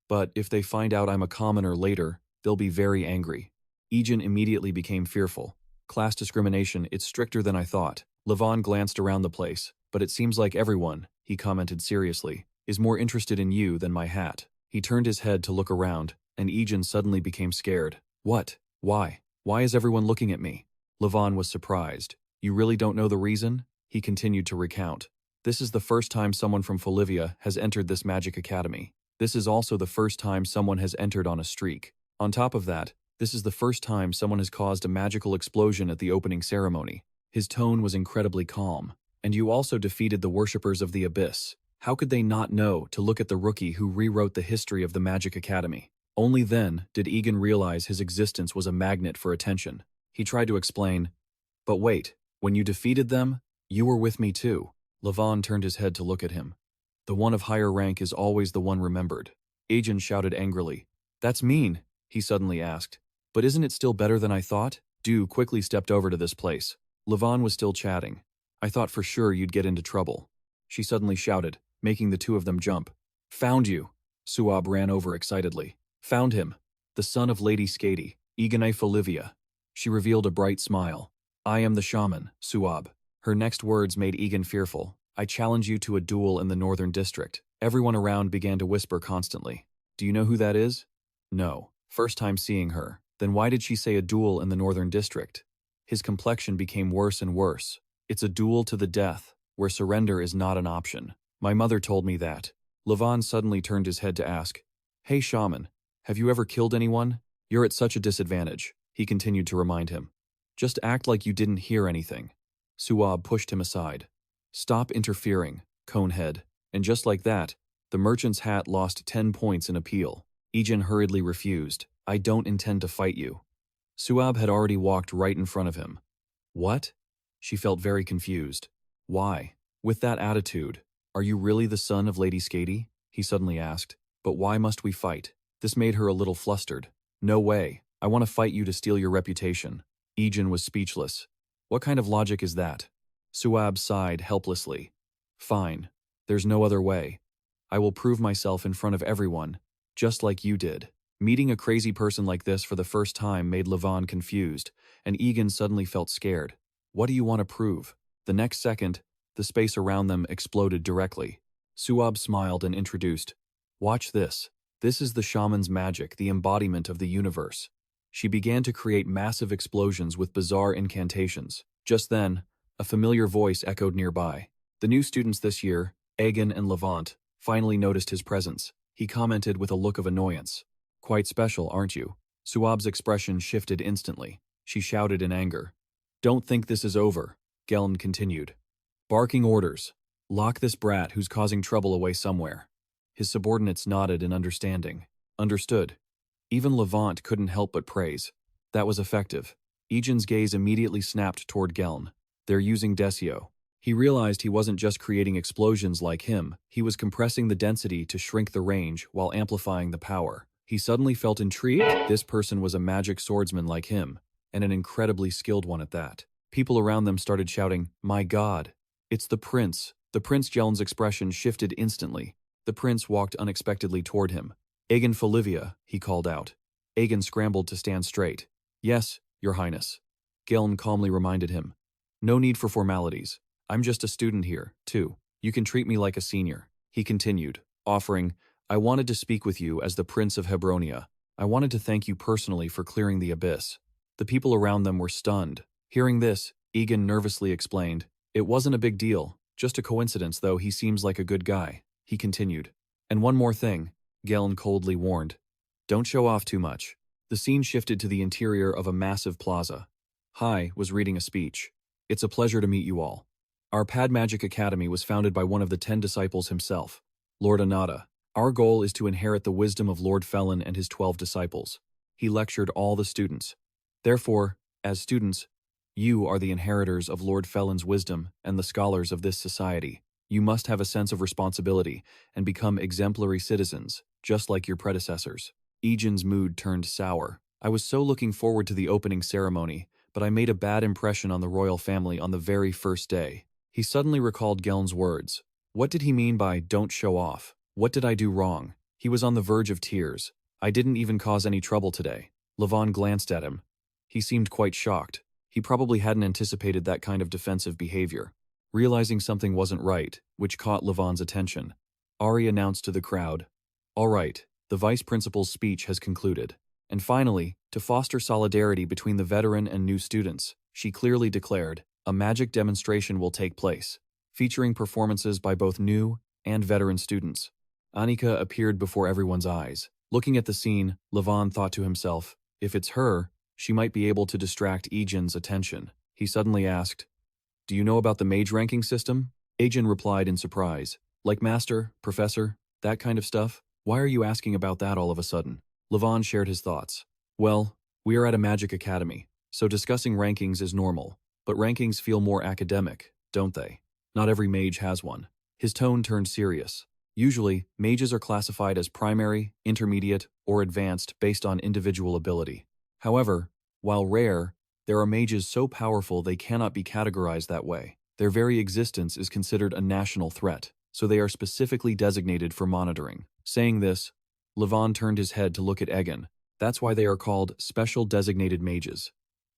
but if they find out I'm a commoner later, they'll be very angry. Egen immediately became fearful. Class discrimination, it's stricter than I thought. Levon glanced around the place, but it seems like everyone, he commented seriously, is more interested in you than my hat. He turned his head to look around, and Egen suddenly became scared. What? Why? Why is everyone looking at me? Levon was surprised. You really don't know the reason? He continued to recount. This is the first time someone from Folivia has entered this magic academy. This is also the first time someone has entered on a streak. On top of that, this is the first time someone has caused a magical explosion at the opening ceremony. His tone was incredibly calm. And you also defeated the worshippers of the Abyss. How could they not know to look at the rookie who rewrote the history of the Magic Academy? Only then did Egen realize his existence was a magnet for attention. He tried to explain, but wait, when you defeated them, you were with me too. Levon turned his head to look at him. The one of higher rank is always the one remembered. Egen shouted angrily. That's mean, he suddenly asked. But isn't it still better than I thought? Du quickly stepped over to this place. Levon was still chatting. I thought for sure you'd get into trouble. She suddenly shouted, making the two of them jump. Found you. Suab ran over excitedly. Found him. The son of Lady Skady, Egen Folivia. She revealed a bright smile. I am the shaman, Suab. Her next words made Egen fearful. I challenge you to a duel in the Northern District. Everyone around began to whisper constantly. Do you know who that is? No. First time seeing her. Then why did she say a duel in the Northern District? His complexion became worse and worse. It's a duel to the death, where surrender is not an option. My mother told me that. Levon suddenly turned his head to ask, Hey shaman, have you ever killed anyone? You're at such a disadvantage, he continued to remind him. Just act like you didn't hear anything. Suab pushed him aside. Stop interfering, Conehead. And just like that, the merchant's hat lost 10 points in appeal. Egen hurriedly refused. I don't intend to fight you. Suab had already walked right in front of him. What? She felt very confused. Why? With that attitude, are you really the son of Lady Skady? He suddenly asked. But why must we fight? This made her a little flustered. No way. I want to fight you to steal your reputation. Egen was speechless. What kind of logic is that? Suab sighed helplessly. Fine. There's no other way. I will prove myself in front of everyone, just like you did. Meeting a crazy person like this for the first time made Levon confused, and Egen suddenly felt scared. What do you want to prove? The next second, the space around them exploded directly. Suab smiled and introduced. Watch this. This is the shaman's magic, the embodiment of the universe. She began to create massive explosions with bizarre incantations. Just then, a familiar voice echoed nearby. The new students this year, Egen and Levant, finally noticed his presence. He commented with a look of annoyance. Quite special, aren't you? Suab's expression shifted instantly. She shouted in anger. Don't think this is over, Geln continued. Barking orders. Lock this brat who's causing trouble away somewhere. His subordinates nodded in understanding. Understood. Even Levant couldn't help but praise. That was effective. Egen's gaze immediately snapped toward Geln. They're using Desio. He realized he wasn't just creating explosions like him, he was compressing the density to shrink the range while amplifying the power. He suddenly felt intrigued. This person was a magic swordsman like him, and an incredibly skilled one at that. People around them started shouting, My God! It's the prince. The Prince Geln's expression shifted instantly. The prince walked unexpectedly toward him. Egen Folivia, he called out. Egen scrambled to stand straight. Yes, Your Highness. Geln calmly reminded him. No need for formalities. I'm just a student here, too. You can treat me like a senior. He continued, offering, I wanted to speak with you as the Prince of Hebronia. I wanted to thank you personally for clearing the abyss." The people around them were stunned. Hearing this, Egen nervously explained, "It wasn't a big deal, just a coincidence though he seems like a good guy." He continued, "And one more thing," Galen coldly warned. "Don't show off too much." The scene shifted to the interior of a massive plaza. Hai was reading a speech. "It's a pleasure to meet you all. Our Pad Magic Academy was founded by one of the 10 disciples himself, Lord Anata. Our goal is to inherit the wisdom of Lord Felin and his 12 disciples." He lectured all the students. "Therefore, as students, you are the inheritors of Lord Felin's wisdom and the scholars of this society. You must have a sense of responsibility and become exemplary citizens, just like your predecessors." Egen's mood turned sour. "I was so looking forward to the opening ceremony, but I made a bad impression on the royal family on the very first day." He suddenly recalled Geln's words. What did he mean by "don't show off"? What did I do wrong? He was on the verge of tears. "I didn't even cause any trouble today." Levon glanced at him. He seemed quite shocked. He probably hadn't anticipated that kind of defensive behavior. Realizing something wasn't right, which caught Levon's attention, Ari announced to the crowd, "All right, the vice principal's speech has concluded." And finally, to foster solidarity between the veteran and new students, she clearly declared, "A magic demonstration will take place, featuring performances by both new and veteran students." Annika appeared before everyone's eyes. Looking at the scene, Levon thought to himself, if it's her, she might be able to distract Egen's attention. He suddenly asked, "Do you know about the mage ranking system?" Egen replied in surprise, "Like master, professor, that kind of stuff? Why are you asking about that all of a sudden?" Levon shared his thoughts. "Well, we are at a magic academy, so discussing rankings is normal, but rankings feel more academic, don't they? Not every mage has one." His tone turned serious. Usually, mages are classified as primary, intermediate, or advanced based on individual ability. However, while rare, there are mages so powerful they cannot be categorized that way. Their very existence is considered a national threat, so they are specifically designated for monitoring. Saying this, Levon turned his head to look at Egen. "That's why they are called special designated mages."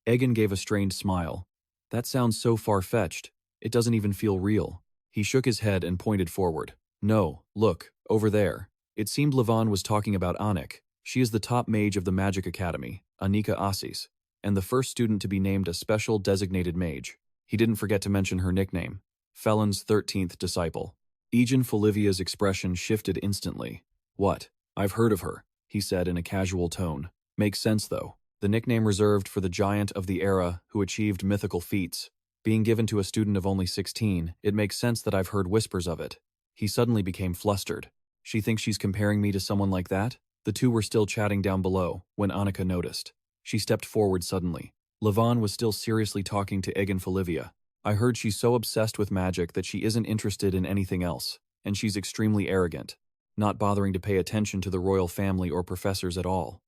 Egen gave a strained smile. "That sounds so far-fetched. It doesn't even feel real." He shook his head and pointed forward. "No, look, over there." It seemed Levon was talking about Anik. She is the top mage of the Magic Academy, Anika Assis, and the first student to be named a special designated mage. He didn't forget to mention her nickname, Felin's 13th disciple. Egen Folivia's expression shifted instantly. "What? I've heard of her," he said in a casual tone. "Makes sense though. The nickname reserved for the giant of the era who achieved mythical feats. Being given to a student of only 16, it makes sense that I've heard whispers of it." He suddenly became flustered. "She thinks she's comparing me to someone like that?" The two were still chatting down below when Annika noticed. She stepped forward suddenly. Levon was still seriously talking to Egen Folivia. "I heard she's so obsessed with magic that she isn't interested in anything else, and she's extremely arrogant, not bothering to pay attention to the royal family or professors at all."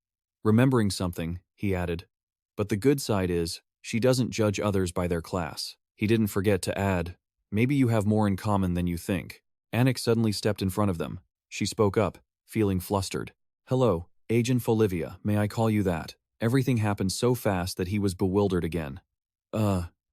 Remembering something, he added, "But the good side is, she doesn't judge others by their class." He didn't forget to add, "Maybe you have more in common than you think." Anik suddenly stepped in front of them. She spoke up, feeling flustered. "Hello, Egen Folivia, may I call you that?" Everything happened so fast that he was bewildered again.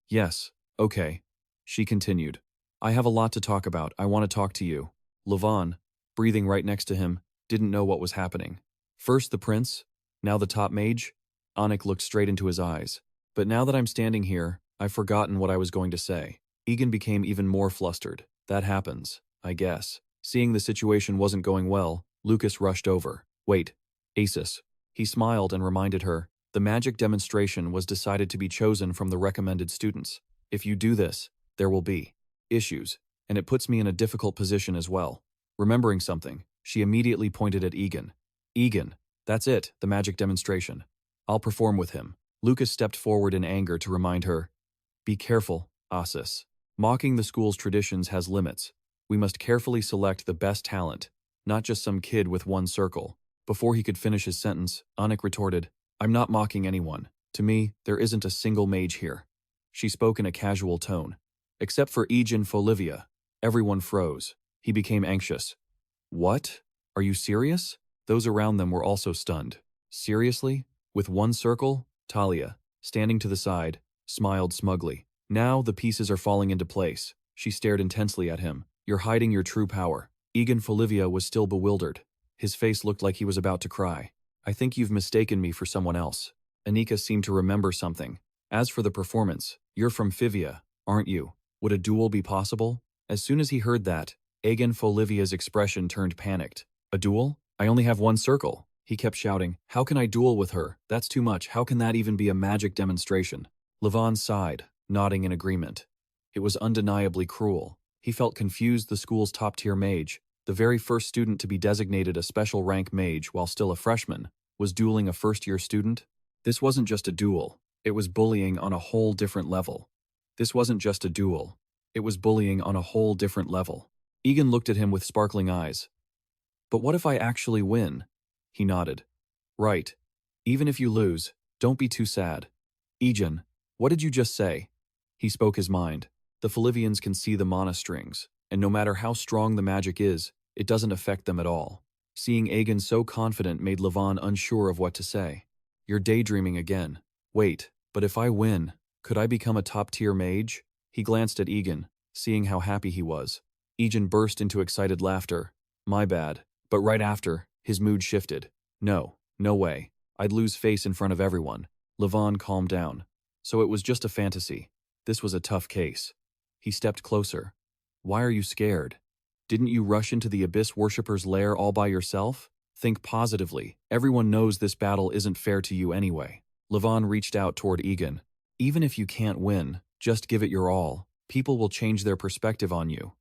Yes, okay." She continued. "I have a lot to talk about. I want to talk to you." Levon, breathing right next to him, didn't know what was happening. First the prince, now the top mage? Anik looked straight into his eyes. "But now that I'm standing here, I've forgotten what I was going to say." Egen became even more flustered. "That happens, I guess." Seeing the situation wasn't going well, Lucas rushed over. "Wait, Acis." He smiled and reminded her, "The magic demonstration was decided to be chosen from the recommended students. If you do this, there will be issues, and it puts me in a difficult position as well." Remembering something, she immediately pointed at Egen. "Egen, that's it, the magic demonstration. I'll perform with him." Lucas stepped forward in anger to remind her, "Be careful, Acis. Mocking the school's traditions has limits. We must carefully select the best talent, not just some kid with one circle." Before he could finish his sentence, Anik retorted, "I'm not mocking anyone. To me, there isn't a single mage here." She spoke in a casual tone. Except for Egen Folivia. Everyone froze. He became anxious. "What? Are you serious?" Those around them were also stunned. "Seriously? With one circle?" Talia, standing to the side, smiled smugly. "Now the pieces are falling into place." She stared intensely at him. "You're hiding your true power." Egen Folivia was still bewildered. His face looked like he was about to cry. I think you've mistaken me for someone else. Anika seemed to remember something. As for the performance, you're from Fivia, aren't you? Would a duel be possible? As soon as he heard that, Egen Folivia's expression turned panicked. A duel? I only have one circle. He kept shouting, how can I duel with her? That's too much. How can that even be a magic demonstration? Levon sighed, nodding in agreement. It was undeniably cruel. He felt confused. The school's top-tier mage, the very first student to be designated a special rank mage while still a freshman, was dueling a first-year student. This wasn't just a duel. It was bullying on a whole different level. This wasn't just a duel. It was bullying on a whole different level. Egen looked at him with sparkling eyes. But what if I actually win? He nodded. Right. Even if you lose, don't be too sad. Egen, what did you just say? He spoke his mind. The Folivians can see the mana strings, and no matter how strong the magic is, it doesn't affect them at all. Seeing Egen so confident made Levon unsure of what to say. You're daydreaming again. Wait, but if I win, could I become a top-tier mage? He glanced at Egen, seeing how happy he was. Egen burst into excited laughter. My bad. But right after, his mood shifted. No way. I'd lose face in front of everyone. Levon calmed down. So it was just a fantasy. This was a tough case. He stepped closer. Why are you scared? Didn't you rush into the Abyss Worshipper's lair all by yourself? Think positively. Everyone knows this battle isn't fair to you anyway. Levon reached out toward Egen. Even if you can't win, just give it your all. People will change their perspective on you.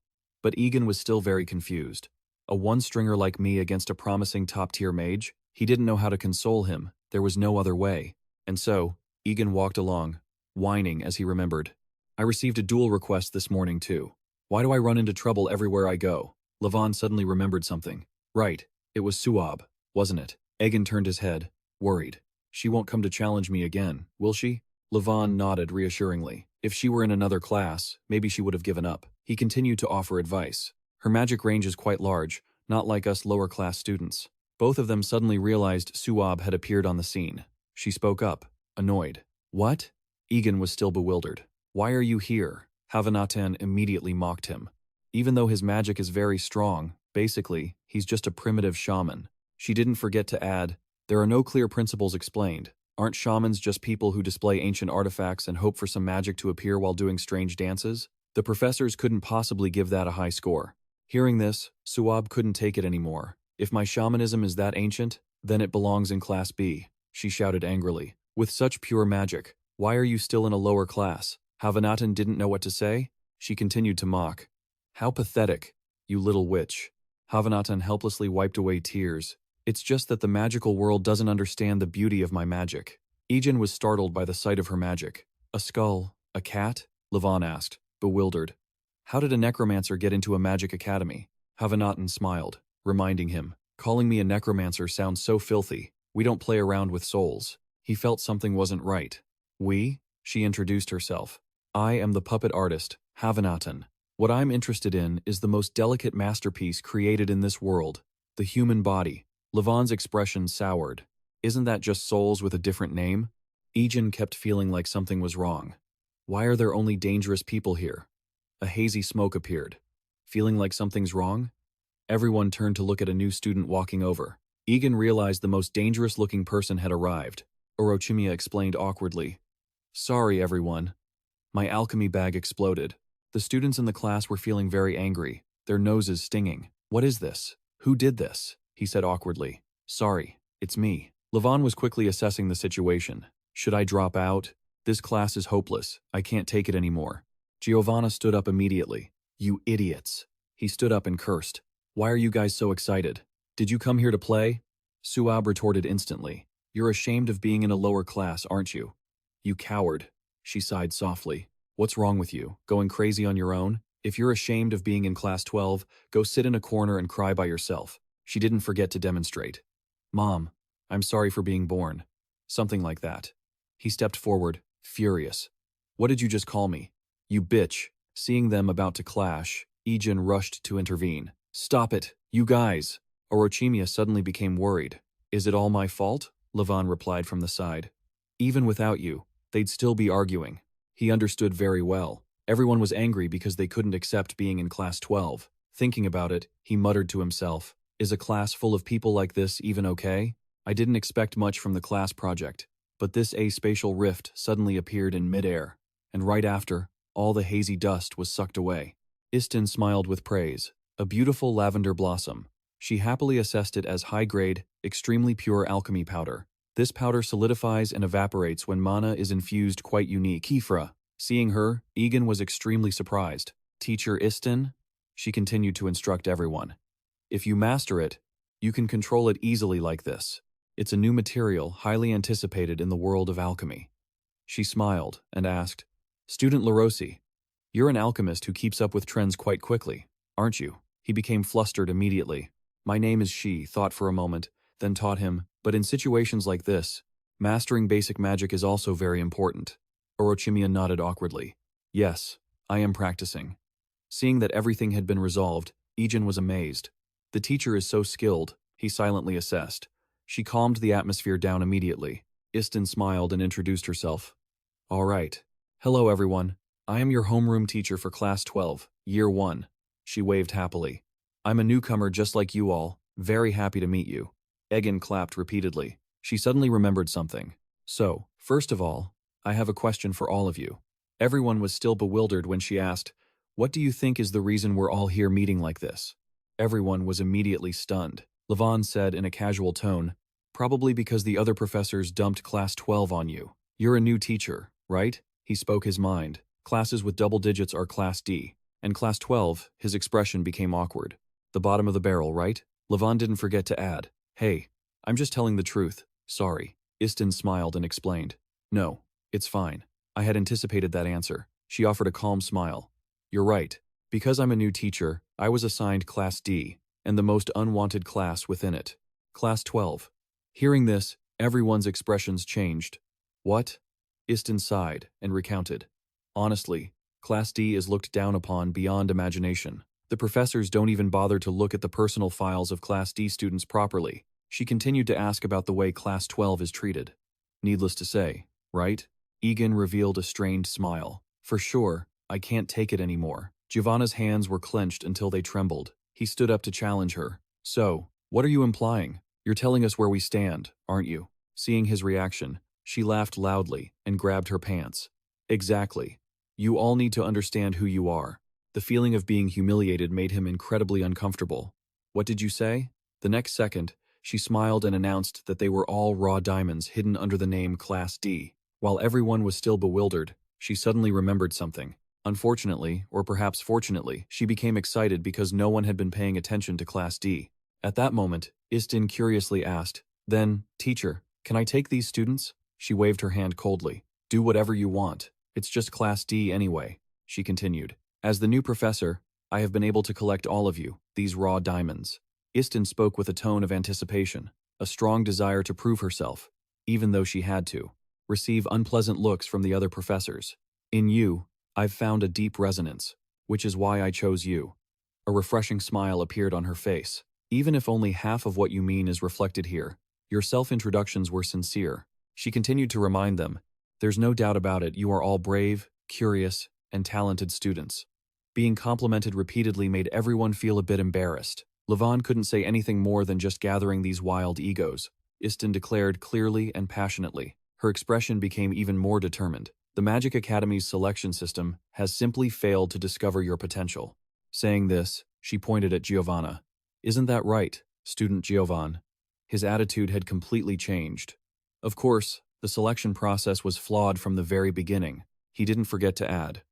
But Egen was still very confused. A one-stringer like me against a promising top-tier mage? He didn't know how to console him. There was no other way. And so, Egen walked along, whining as he remembered. I received a duel request this morning too. Why do I run into trouble everywhere I go? Levon suddenly remembered something. Right, it was Suab, wasn't it? Egen turned his head, worried. She won't come to challenge me again, will she? Levon nodded reassuringly. If she were in another class, maybe she would have given up. He continued to offer advice. Her magic range is quite large, not like us lower-class students. Both of them suddenly realized Suab had appeared on the scene. She spoke up, annoyed. What? Egen was still bewildered. Why are you here? Havanatan immediately mocked him. Even though his magic is very strong, basically, he's just a primitive shaman. She didn't forget to add, there are no clear principles explained. Aren't shamans just people who display ancient artifacts and hope for some magic to appear while doing strange dances? The professors couldn't possibly give that a high score. Hearing this, Suab couldn't take it anymore. If my shamanism is that ancient, then it belongs in Class B, she shouted angrily. With such pure magic, why are you still in a lower class? Havanatan didn't know what to say. She continued to mock. How pathetic, you little witch. Havanatan helplessly wiped away tears. It's just that the magical world doesn't understand the beauty of my magic. Egen was startled by the sight of her magic. A skull, a cat? Levon asked, bewildered. How did a necromancer get into a magic academy? Havanatan smiled, reminding him. Calling me a necromancer sounds so filthy. We don't play around with souls. He felt something wasn't right. We? She introduced herself. I am the puppet artist, Havanatan. What I'm interested in is the most delicate masterpiece created in this world, the human body. Levon's expression soured. Isn't that just souls with a different name? Egen kept feeling like something was wrong. Why are there only dangerous people here? A hazy smoke appeared. Feeling like something's wrong? Everyone turned to look at a new student walking over. Egen realized the most dangerous-looking person had arrived. Orochimia explained awkwardly. Sorry, everyone. My alchemy bag exploded. The students in the class were feeling very angry, their noses stinging. What is this? Who did this? He said awkwardly. Sorry, it's me. Levon was quickly assessing the situation. Should I drop out? This class is hopeless. I can't take it anymore. Giovanna stood up immediately. You idiots. He stood up and cursed. Why are you guys so excited? Did you come here to play? Suab retorted instantly. You're ashamed of being in a lower class, aren't you? You coward. She sighed softly. What's wrong with you? Going crazy on your own? If you're ashamed of being in class 12, go sit in a corner and cry by yourself. She didn't forget to demonstrate. Mom, I'm sorry for being born. Something like that. He stepped forward, furious. What did you just call me? You bitch. Seeing them about to clash, Egen rushed to intervene. Stop it, you guys. Orochimia suddenly became worried. Is it all my fault? Levon replied from the side. Even without you, they'd still be arguing. He understood very well. Everyone was angry because they couldn't accept being in class 12. Thinking about it, he muttered to himself, is a class full of people like this even okay? I didn't expect much from the class project, but this aspatial rift suddenly appeared in midair, and right after, all the hazy dust was sucked away. Istin smiled with praise. A beautiful lavender blossom. She happily assessed it as high-grade, extremely pure alchemy powder. This powder solidifies and evaporates when mana is infused, quite unique. Kefra. Seeing her, Egen was extremely surprised. Teacher Istin? She continued to instruct everyone. If you master it, you can control it easily like this. It's a new material, highly anticipated in the world of alchemy. She smiled and asked, Student LaRossi, you're an alchemist who keeps up with trends quite quickly, aren't you? He became flustered immediately. My name is She, thought for a moment, then taught him, but in situations like this, mastering basic magic is also very important. Orochimia nodded awkwardly. Yes, I am practicing. Seeing that everything had been resolved, Egen was amazed. The teacher is so skilled, he silently assessed. She calmed the atmosphere down immediately. Istin smiled and introduced herself. All right. Hello everyone. I am your homeroom teacher for Class 12, Year 1. She waved happily. I'm a newcomer just like you all, very happy to meet you. Egen clapped repeatedly. She suddenly remembered something. So, first of all, I have a question for all of you. Everyone was still bewildered when she asked, what do you think is the reason we're all here meeting like this? Everyone was immediately stunned. Levon said in a casual tone, probably because the other professors dumped Class 12 on you. You're a new teacher, right? He spoke his mind. Classes with double digits are Class D. And Class 12, his expression became awkward. The bottom of the barrel, right? Levon didn't forget to add, hey, I'm just telling the truth, sorry. Istin smiled and explained. No, it's fine. I had anticipated that answer. She offered a calm smile. You're right. Because I'm a new teacher, I was assigned Class D, and the most unwanted class within it. Class 12. Hearing this, everyone's expressions changed. What? Istin sighed and recounted. Honestly, Class D is looked down upon beyond imagination. The professors don't even bother to look at the personal files of Class D students properly. She continued to ask about the way Class 12 is treated. Needless to say, right? Egen revealed a strained smile. For sure, I can't take it anymore. Giovanna's hands were clenched until they trembled. He stood up to challenge her. So, what are you implying? You're telling us where we stand, aren't you? Seeing his reaction, she laughed loudly and grabbed her pants. Exactly. You all need to understand who you are. The feeling of being humiliated made him incredibly uncomfortable. What did you say? The next second, she smiled and announced that they were all raw diamonds hidden under the name Class D. While everyone was still bewildered, she suddenly remembered something. Unfortunately, or perhaps fortunately, she became excited because no one had been paying attention to Class D. At that moment, Istin curiously asked, then, teacher, can I take these students? She waved her hand coldly. Do whatever you want. It's just Class D anyway, she continued. As the new professor, I have been able to collect all of you, these raw diamonds. Istin spoke with a tone of anticipation, a strong desire to prove herself, even though she had to receive unpleasant looks from the other professors. In you, I've found a deep resonance, which is why I chose you. A refreshing smile appeared on her face. Even if only half of what you mean is reflected here, your self-introductions were sincere. She continued to remind them, there's no doubt about it, you are all brave, curious, and talented students. Being complimented repeatedly made everyone feel a bit embarrassed. Levon couldn't say anything more than just gathering these wild egos. Istin declared clearly and passionately. Her expression became even more determined. The Magic Academy's selection system has simply failed to discover your potential. Saying this, she pointed at Giovanna. Isn't that right, student Giovan? His attitude had completely changed. Of course, the selection process was flawed from the very beginning. He didn't forget to add.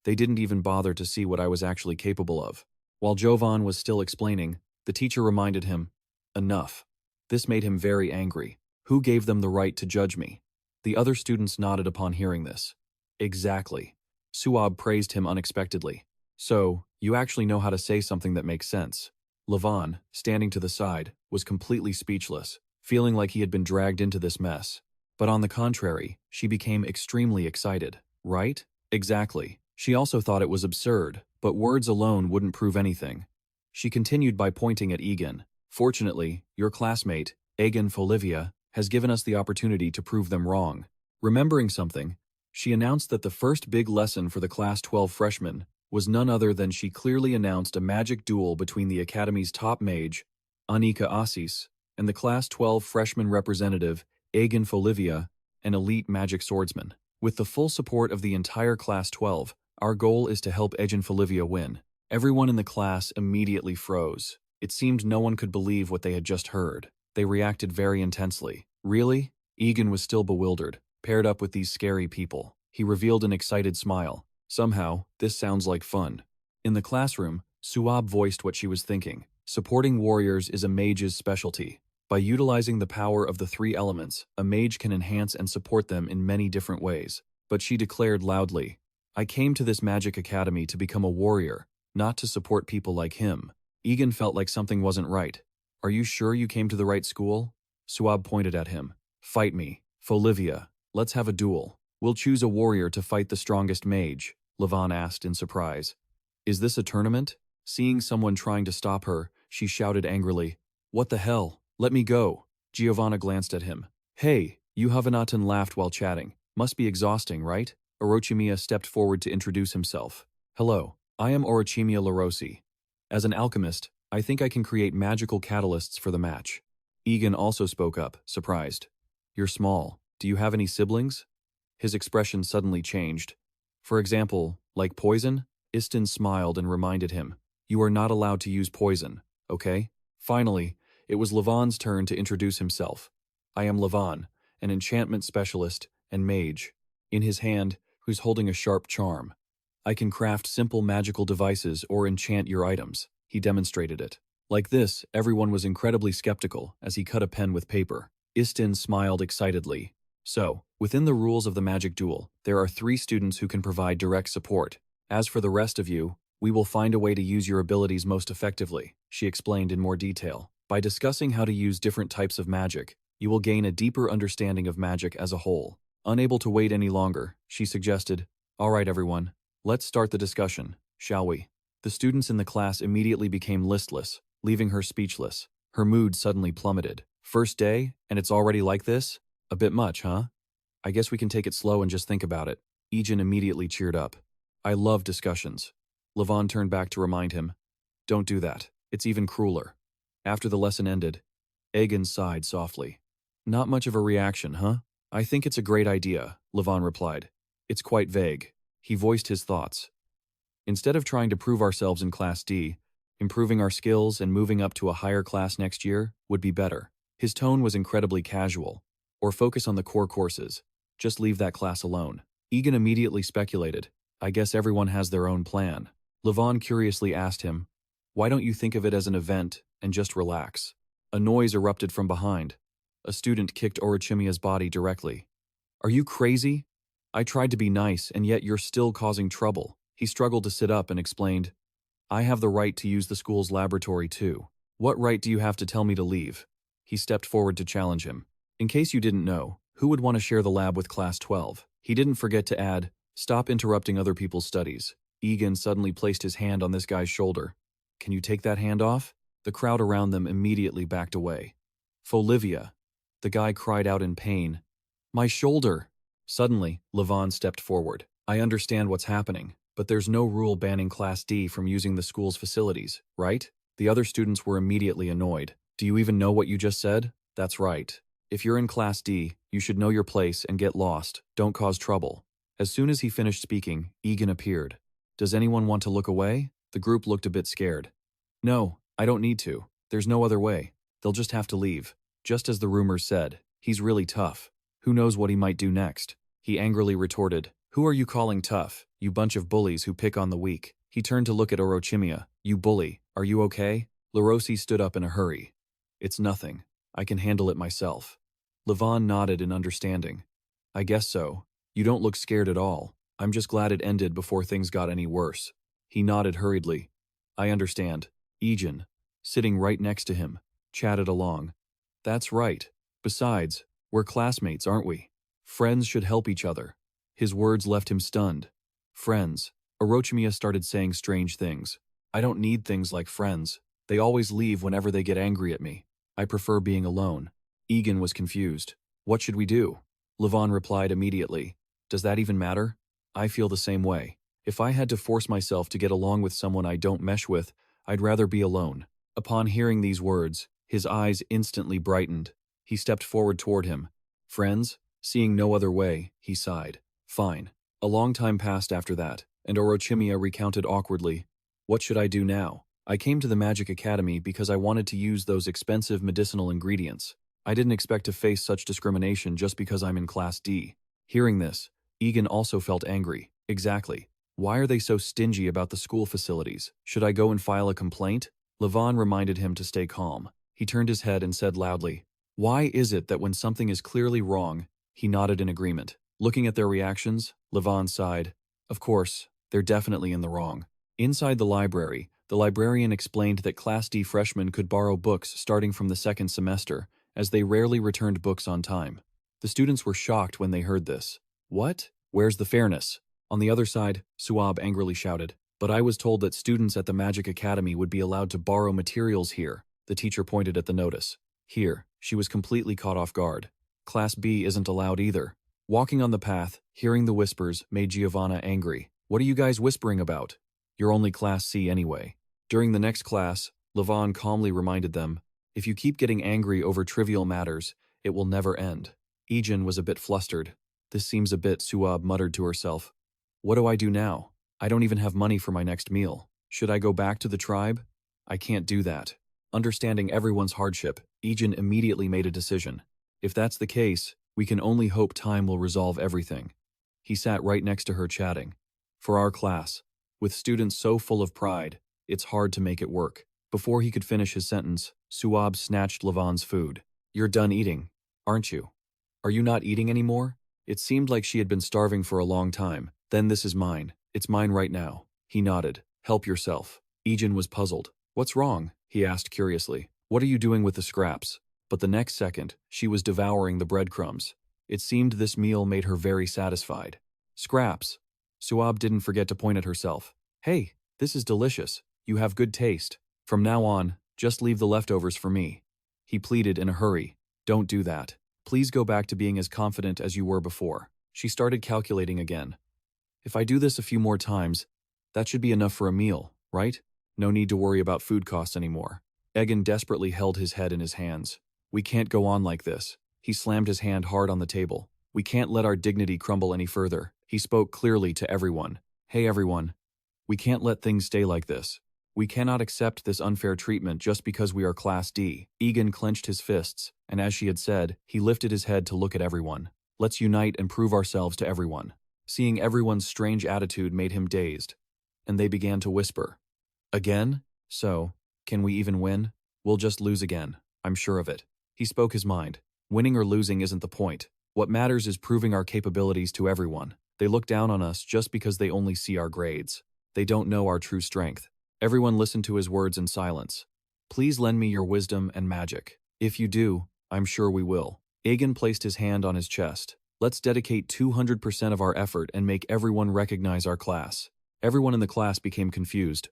They didn't even bother to see what I was actually capable of. While Jovan was still explaining, the teacher reminded him, enough. This made him very angry. Who gave them the right to judge me? The other students nodded upon hearing this. Exactly. Suab praised him unexpectedly. So, you actually know how to say something that makes sense. Levon, standing to the side, was completely speechless, feeling like he had been dragged into this mess. But on the contrary, she became extremely excited. Right? Exactly. She also thought it was absurd, but words alone wouldn't prove anything. She continued by pointing at Egen. Fortunately, your classmate, Egen Folivia, has given us the opportunity to prove them wrong. Remembering something, she announced that the first big lesson for the Class 12 freshmen was none other than she clearly announced a magic duel between the Academy's top mage, Anika Asis, and the Class 12 freshman representative, Egen Folivia, an elite magic swordsman. With the full support of the entire Class 12, our goal is to help Egen Folivia win. Everyone in the class immediately froze. It seemed no one could believe what they had just heard. They reacted very intensely. Really? Egen was still bewildered, paired up with these scary people. He revealed an excited smile. Somehow, this sounds like fun. In the classroom, Suab voiced what she was thinking. Supporting warriors is a mage's specialty. By utilizing the power of the three elements, a mage can enhance and support them in many different ways. But she declared loudly, "I came to this magic academy to become a warrior, not to support people like him." Egen felt like something wasn't right. "Are you sure you came to the right school?" Suab pointed at him. "Fight me. Folivia, let's have a duel. We'll choose a warrior to fight the strongest mage," Levon asked in surprise. "Is this a tournament?" Seeing someone trying to stop her, she shouted angrily, "What the hell? Let me go." Giovanna glanced at him. "Hey," Yuhavanaton laughed while chatting. "Must be exhausting, right?" Orochimiya stepped forward to introduce himself. "Hello, I am Orochimiya Larosi. As an alchemist, I think I can create magical catalysts for the match." Egen also spoke up, surprised. "You're small. Do you have any siblings?" His expression suddenly changed. "For example, like poison?" Istin smiled and reminded him, "You are not allowed to use poison, okay?" Finally, it was Levon's turn to introduce himself. "I am Levon, an enchantment specialist and mage." In his hand, who's holding a sharp charm. "I can craft simple magical devices or enchant your items." He demonstrated it. Like this, everyone was incredibly skeptical as he cut a pen with paper. Istin smiled excitedly. "So, within the rules of the magic duel, there are 3 students who can provide direct support. As for the rest of you, we will find a way to use your abilities most effectively," she explained in more detail. "By discussing how to use different types of magic, you will gain a deeper understanding of magic as a whole." Unable to wait any longer, she suggested, "All right, everyone, let's start the discussion, shall we?" The students in the class immediately became listless, leaving her speechless. Her mood suddenly plummeted. "First day, and it's already like this? A bit much, huh? I guess we can take it slow and just think about it." Egen immediately cheered up. "I love discussions." Levon turned back to remind him, "Don't do that. It's even crueler." After the lesson ended, Egen sighed softly. "Not much of a reaction, huh?" "I think it's a great idea," Levon replied. "It's quite vague." He voiced his thoughts. "Instead of trying to prove ourselves in Class D, improving our skills and moving up to a higher class next year would be better." His tone was incredibly casual. "Or focus on the core courses. Just leave that class alone." Egen immediately speculated, "I guess everyone has their own plan." Levon curiously asked him, "Why don't you think of it as an event and just relax?" A noise erupted from behind. A student kicked Orochimiya's body directly. "Are you crazy? I tried to be nice, and yet you're still causing trouble." He struggled to sit up and explained, "I have the right to use the school's laboratory too. What right do you have to tell me to leave?" He stepped forward to challenge him. "In case you didn't know, who would want to share the lab with Class 12? He didn't forget to add, "Stop interrupting other people's studies." Egen suddenly placed his hand on this guy's shoulder. "Can you take that hand off?" The crowd around them immediately backed away. "Folivia." The guy cried out in pain. "My shoulder!" Suddenly, Levon stepped forward. "I understand what's happening, but there's no rule banning Class D from using the school's facilities, right?" The other students were immediately annoyed. "Do you even know what you just said?" "That's right. If you're in Class D, you should know your place and get lost. Don't cause trouble." As soon as he finished speaking, Egen appeared. "Does anyone want to look away?" The group looked a bit scared. "No, I don't need to. There's no other way. They'll just have to leave." Just as the rumors said, "He's really tough. Who knows what he might do next?" He angrily retorted, "Who are you calling tough, you bunch of bullies who pick on the weak?" He turned to look at Orochimiya. "You bully, are you okay?" Larosi stood up in a hurry. "It's nothing. I can handle it myself." Levon nodded in understanding. "I guess so. You don't look scared at all. I'm just glad it ended before things got any worse." He nodded hurriedly. "I understand." Egen, sitting right next to him, chatted along. "That's right. Besides, we're classmates, aren't we? Friends should help each other." His words left him stunned. "Friends." Orochimiya started saying strange things. "I don't need things like friends. They always leave whenever they get angry at me. I prefer being alone." Egen was confused. "What should we do?" Levon replied immediately. "Does that even matter? I feel the same way. If I had to force myself to get along with someone I don't mesh with, I'd rather be alone." Upon hearing these words, His eyes instantly brightened. He stepped forward toward him. Friends? Seeing no other way, he sighed. Fine. A long time passed after that, and Orochimia recounted awkwardly. What should I do now? I came to the Magic Academy because I wanted to use those expensive medicinal ingredients. I didn't expect to face such discrimination just because I'm in Class D. Hearing this, Egen also felt angry. Exactly. Why are they so stingy about the school facilities? Should I go and file a complaint? Levon reminded him to stay calm. He turned his head and said loudly, Why is it that when something is clearly wrong, he nodded in agreement. Looking at their reactions, Levon sighed. Of course, they're definitely in the wrong. Inside the library, the librarian explained that Class D freshmen could borrow books starting from the second semester, as they rarely returned books on time. The students were shocked when they heard this. What? Where's the fairness? On the other side, Suab angrily shouted. But I was told that students at the Magic Academy would be allowed to borrow materials here. The teacher pointed at the notice. Here, she was completely caught off guard. Class B isn't allowed either. Walking on the path, hearing the whispers made Giovanna angry. What are you guys whispering about? You're only Class C anyway. During the next class, Levon calmly reminded them, if you keep getting angry over trivial matters, it will never end. Egen was a bit flustered. This seems a bit, Suab muttered to herself. What do I do now? I don't even have money for my next meal. Should I go back to the tribe? I can't do that. Understanding everyone's hardship, Egen immediately made a decision. If that's the case, we can only hope time will resolve everything. He sat right next to her chatting. For our class, with students so full of pride, it's hard to make it work. Before he could finish his sentence, Suab snatched Levon's food. You're done eating, aren't you? Are you not eating anymore? It seemed like she had been starving for a long time. Then this is mine. It's mine right now. He nodded. Help yourself. Egen was puzzled. What's wrong? He asked curiously. What are you doing with the scraps? But the next second, she was devouring the breadcrumbs. It seemed this meal made her very satisfied. Scraps. Suab didn't forget to point at herself. Hey, this is delicious. You have good taste. From now on, just leave the leftovers for me. He pleaded in a hurry. Don't do that. Please go back to being as confident as you were before. She started calculating again. If I do this a few more times, that should be enough for a meal, right? No need to worry about food costs anymore. Egen desperately held his head in his hands. We can't go on like this. He slammed his hand hard on the table. We can't let our dignity crumble any further. He spoke clearly to everyone. Hey everyone. We can't let things stay like this. We cannot accept this unfair treatment just because we are Class D. Egen clenched his fists, and as she had said, he lifted his head to look at everyone. Let's unite and prove ourselves to everyone. Seeing everyone's strange attitude made him dazed, and they began to whisper. Again? So, can we even win? We'll just lose again. I'm sure of it. He spoke his mind. Winning or losing isn't the point. What matters is proving our capabilities to everyone. They look down on us just because they only see our grades. They don't know our true strength. Everyone listened to his words in silence. Please lend me your wisdom and magic. If you do, I'm sure we will. Egen placed his hand on his chest. Let's dedicate 200% of our effort and make everyone recognize our class. Everyone in the class became confused.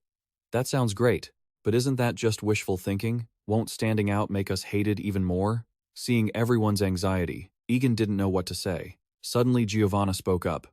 That sounds great, but isn't that just wishful thinking? Won't standing out make us hated even more? Seeing everyone's anxiety, Egen didn't know what to say. Suddenly Giovanna spoke up.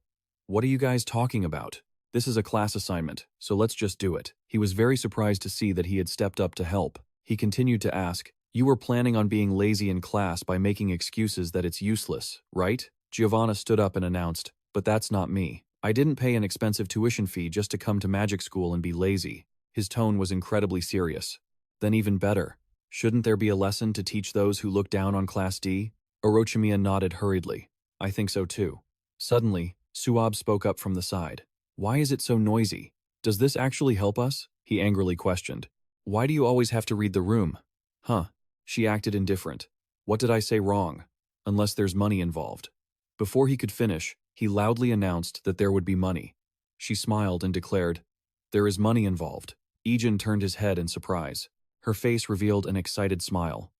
What are you guys talking about? This is a class assignment, so let's just do it. He was very surprised to see that he had stepped up to help. He continued to ask, you were planning on being lazy in class by making excuses that it's useless, right? Giovanna stood up and announced, but that's not me. I didn't pay an expensive tuition fee just to come to magic school and be lazy. His tone was incredibly serious. Then even better. Shouldn't there be a lesson to teach those who look down on Class D? Orochimia nodded hurriedly. I think so too. Suddenly, Suab spoke up from the side. Why is it so noisy? Does this actually help us? He angrily questioned. Why do you always have to read the room? Huh. She acted indifferent. What did I say wrong? Unless there's money involved. Before he could finish, he loudly announced that there would be money. She smiled and declared, there is money involved. Egen turned his head in surprise. Her face revealed an excited smile.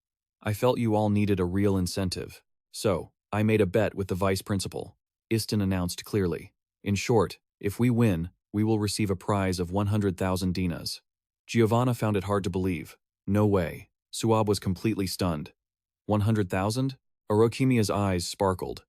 I felt you all needed a real incentive. So, I made a bet with the vice principal. Istin announced clearly. In short, if we win, we will receive a prize of 100,000 dinas. Giovanna found it hard to believe. No way. Suab was completely stunned. 100,000? Orochimia's eyes sparkled.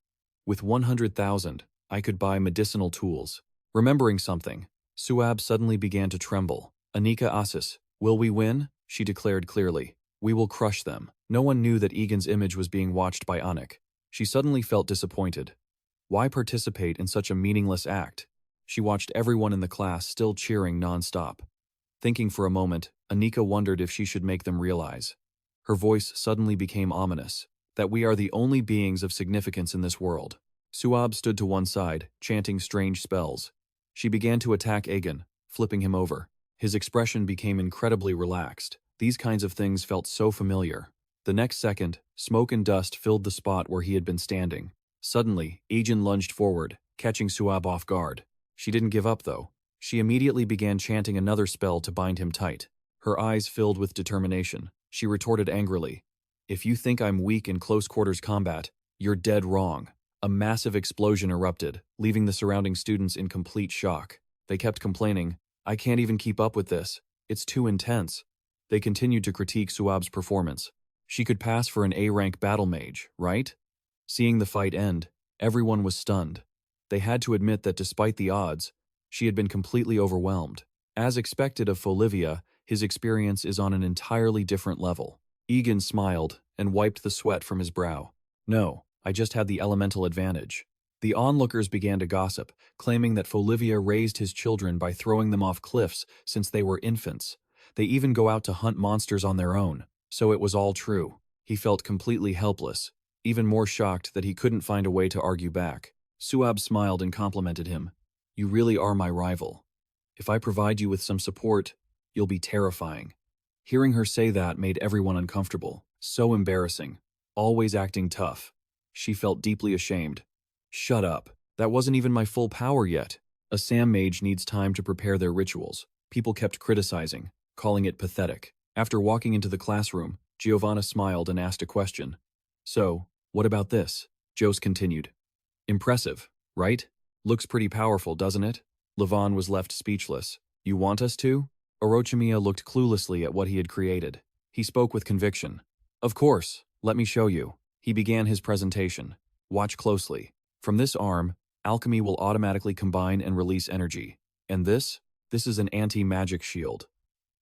With 100,000, I could buy medicinal tools. Remembering something, Suab suddenly began to tremble. Anika Asis, will we win? She declared clearly. We will crush them. No one knew that Egen's image was being watched by Anik. She suddenly felt disappointed. Why participate in such a meaningless act? She watched everyone in the class still cheering non-stop. Thinking for a moment, Anika wondered if she should make them realize. Her voice suddenly became ominous, that we are the only beings of significance in this world. Suab stood to one side, chanting strange spells. She began to attack Egen, flipping him over. His expression became incredibly relaxed. These kinds of things felt so familiar. The next second, smoke and dust filled the spot where he had been standing. Suddenly, Egen lunged forward, catching Suab off guard. She didn't give up, though. She immediately began chanting another spell to bind him tight. Her eyes filled with determination. She retorted angrily, "If you think I'm weak in close-quarters combat, you're dead wrong." A massive explosion erupted, leaving the surrounding students in complete shock. They kept complaining, "I can't even keep up with this. It's too intense." They continued to critique Suab's performance. She could pass for an A-rank battle mage, right? Seeing the fight end, everyone was stunned. They had to admit that despite the odds, she had been completely overwhelmed. As expected of Folivia, his experience is on an entirely different level. Egen smiled and wiped the sweat from his brow. "No, I just had the elemental advantage." The onlookers began to gossip, claiming that Folivia raised his children by throwing them off cliffs since they were infants. They even go out to hunt monsters on their own. So it was all true. He felt completely helpless, even more shocked that he couldn't find a way to argue back. Suab smiled and complimented him. "You really are my rival. If I provide you with some support, you'll be terrifying." Hearing her say that made everyone uncomfortable. So embarrassing. Always acting tough. She felt deeply ashamed. "Shut up. That wasn't even my full power yet." A Sam mage needs time to prepare their rituals. People kept criticizing, calling it pathetic. After walking into the classroom, Giovanna smiled and asked a question. "So, what about this?" Jose continued. "Impressive, right? Looks pretty powerful, doesn't it?" Levon was left speechless. "You want us to?" Orochimia looked cluelessly at what he had created. He spoke with conviction. "Of course, let me show you." He began his presentation. "Watch closely. From this arm, alchemy will automatically combine and release energy. And this is an anti-magic shield.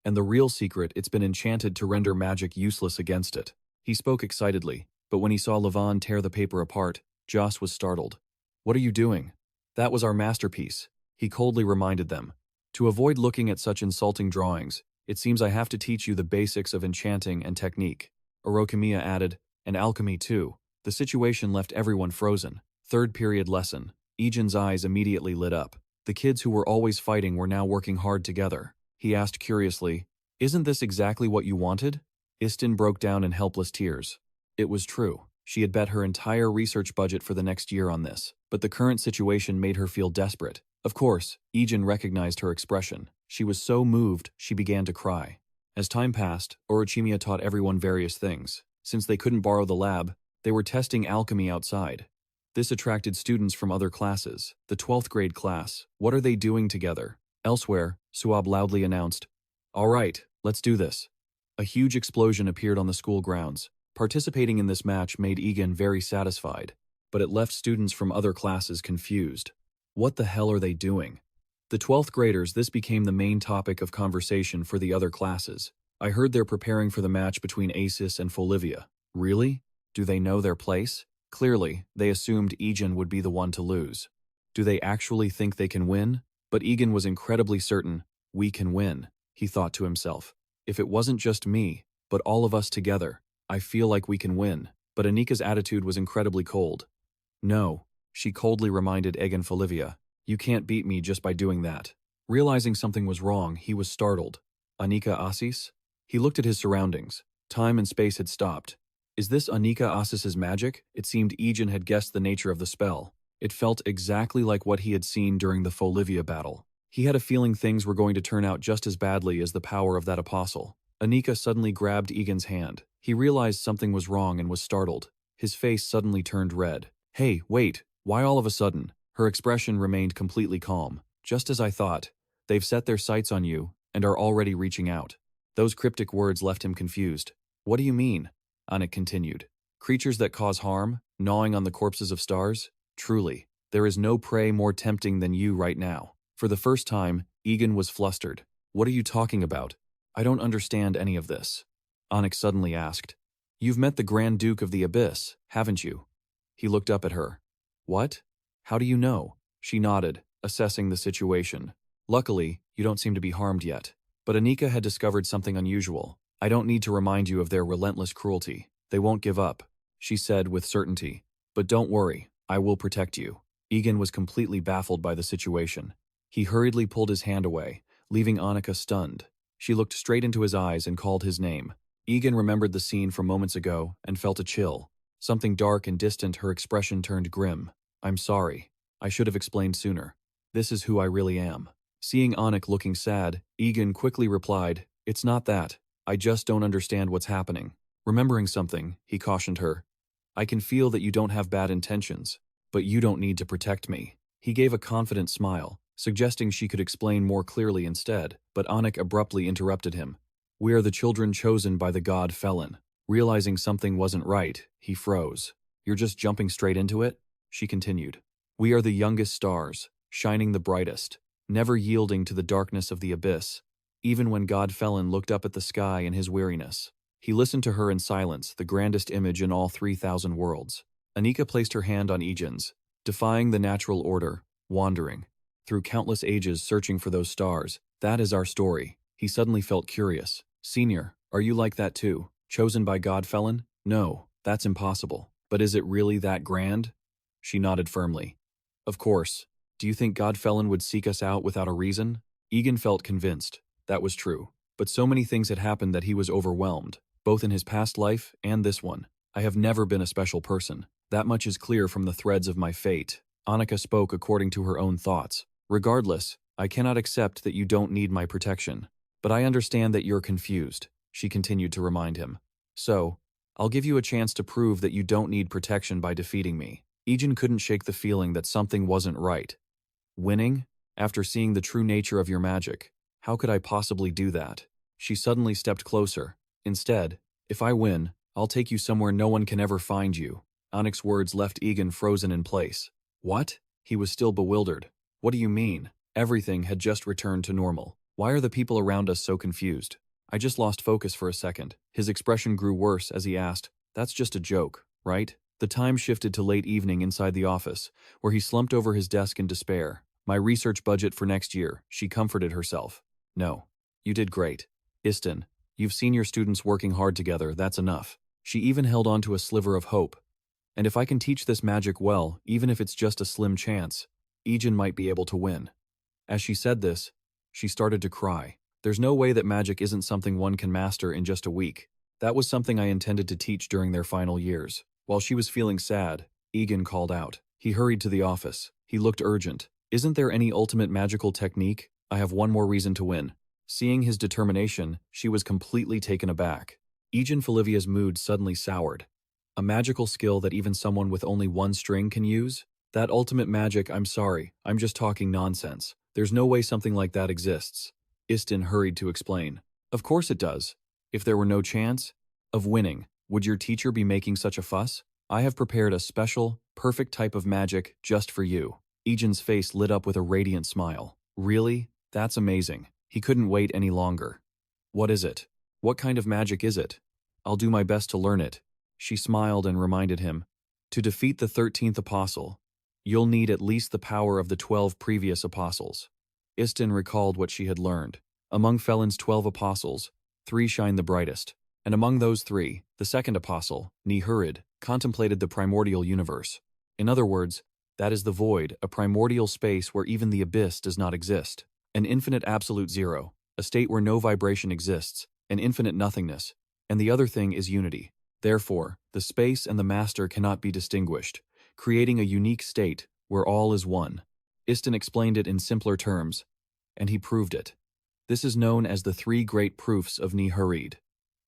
And the real secret, it's been enchanted to render magic useless against it." He spoke excitedly, but when he saw Levon tear the paper apart, Joss was startled. "What are you doing?" "That was our masterpiece," he coldly reminded them. "To avoid looking at such insulting drawings, it seems I have to teach you the basics of enchanting and technique." Orochimia added, "And alchemy too." The situation left everyone frozen. Third period lesson. Egen's eyes immediately lit up. The kids who were always fighting were now working hard together. He asked curiously, "Isn't this exactly what you wanted?" Istin broke down in helpless tears. It was true. She had bet her entire research budget for the next year on this, but the current situation made her feel desperate. Of course, Egen recognized her expression. She was so moved, she began to cry. As time passed, Orochimia taught everyone various things. Since they couldn't borrow the lab, they were testing alchemy outside. This attracted students from other classes. The 12th grade class. What are they doing together? Elsewhere, Suab loudly announced, "All right, let's do this." A huge explosion appeared on the school grounds. Participating in this match made Egen very satisfied, but it left students from other classes confused. What the hell are they doing? The 12th graders, this became the main topic of conversation for the other classes. "I heard they're preparing for the match between Acis and Folivia." "Really? Do they know their place?" Clearly, they assumed Egen would be the one to lose. "Do they actually think they can win?" But Egen was incredibly certain. "We can win," he thought to himself. "If it wasn't just me, but all of us together, I feel like we can win." But Anika's attitude was incredibly cold. "No," she coldly reminded Egen Folivia, "you can't beat me just by doing that." Realizing something was wrong, he was startled. "Anika Asis?" He looked at his surroundings. Time and space had stopped. Is this Anika Asis's magic? It seemed Egen had guessed the nature of the spell. It felt exactly like what he had seen during the Folivia battle. He had a feeling things were going to turn out just as badly as the power of that apostle. Anika suddenly grabbed Egen's hand. He realized something was wrong and was startled. His face suddenly turned red. "Hey, wait, why all of a sudden?" Her expression remained completely calm. "Just as I thought. They've set their sights on you and are already reaching out." Those cryptic words left him confused. "What do you mean?" Anik continued. "Creatures that cause harm, gnawing on the corpses of stars? Truly, there is no prey more tempting than you right now." For the first time, Egen was flustered. "What are you talking about? I don't understand any of this." Onyx suddenly asked. You've met the Grand Duke of the Abyss, haven't you? He looked up at her. What? How do you know? She nodded, assessing the situation. Luckily, you don't seem to be harmed yet. But Anika had discovered something unusual. I don't need to remind you of their relentless cruelty. They won't give up, she said with certainty. But don't worry, I will protect you. Egen was completely baffled by the situation. He hurriedly pulled his hand away, leaving Annika stunned. She looked straight into his eyes and called his name. Egen remembered the scene from moments ago and felt a chill. Something dark and distant, her expression turned grim. I'm sorry. I should have explained sooner. This is who I really am. Seeing Anik looking sad, Egen quickly replied, It's not that. I just don't understand what's happening. Remembering something, he cautioned her. I can feel that you don't have bad intentions, but you don't need to protect me. He gave a confident smile, suggesting she could explain more clearly instead, but Anik abruptly interrupted him. We are the children chosen by the god Felin. Realizing something wasn't right, he froze. You're just jumping straight into it? She continued. We are the youngest stars, shining the brightest, never yielding to the darkness of the abyss. Even when God Felin looked up at the sky in his weariness, he listened to her in silence, the grandest image in all 3,000 worlds. Anika placed her hand on Egen's, defying the natural order, wandering through countless ages searching for those stars. That is our story. He suddenly felt curious. Senior, are you like that too? Chosen by God Felin? No, that's impossible. But is it really that grand? She nodded firmly. Of course. Do you think God Felin would seek us out without a reason? Egen felt convinced. That was true. But so many things had happened that he was overwhelmed, both in his past life and this one. I have never been a special person. That much is clear from the threads of my fate. Annika spoke according to her own thoughts. Regardless, I cannot accept that you don't need my protection. But I understand that you're confused, she continued to remind him. So, I'll give you a chance to prove that you don't need protection by defeating me. Egen couldn't shake the feeling that something wasn't right. Winning? After seeing the true nature of your magic, how could I possibly do that? She suddenly stepped closer. Instead, if I win, I'll take you somewhere no one can ever find you. Onyx's words left Egen frozen in place. What? He was still bewildered. What do you mean? Everything had just returned to normal. Why are the people around us so confused? I just lost focus for a second. His expression grew worse as he asked, That's just a joke, right? The time shifted to late evening inside the office, where he slumped over his desk in despair. My research budget for next year, she comforted herself. No. You did great. Istin, you've seen your students working hard together, that's enough. She even held on to a sliver of hope. And if I can teach this magic well, even if it's just a slim chance, Egen might be able to win. As she said this, she started to cry. There's no way that magic isn't something one can master in just a week. That was something I intended to teach during their final years. While she was feeling sad, Egen called out. He hurried to the office. He looked urgent. Isn't there any ultimate magical technique? I have one more reason to win. Seeing his determination, she was completely taken aback. Egen Folivia's mood suddenly soured. A magical skill that even someone with only one string can use? That ultimate magic, I'm sorry, I'm just talking nonsense. There's no way something like that exists. Istin hurried to explain. Of course it does. If there were no chance of winning, would your teacher be making such a fuss? I have prepared a special, perfect type of magic just for you. Egen's face lit up with a radiant smile. Really? That's amazing. He couldn't wait any longer. What is it? What kind of magic is it? I'll do my best to learn it. She smiled and reminded him. To defeat the 13th apostle, you'll need at least the power of the 12 previous apostles. Istin recalled what she had learned. Among Felin's 12 apostles, 3 shine the brightest. And among those 3, the second apostle, Nihurid, contemplated the primordial universe. In other words, that is the void, a primordial space where even the abyss does not exist. An infinite absolute zero, a state where no vibration exists, an infinite nothingness. And the other thing is unity. Therefore, the space and the master cannot be distinguished, creating a unique state where all is one. Istin explained it in simpler terms, and he proved it. This is known as the 3 great proofs of Nihurid.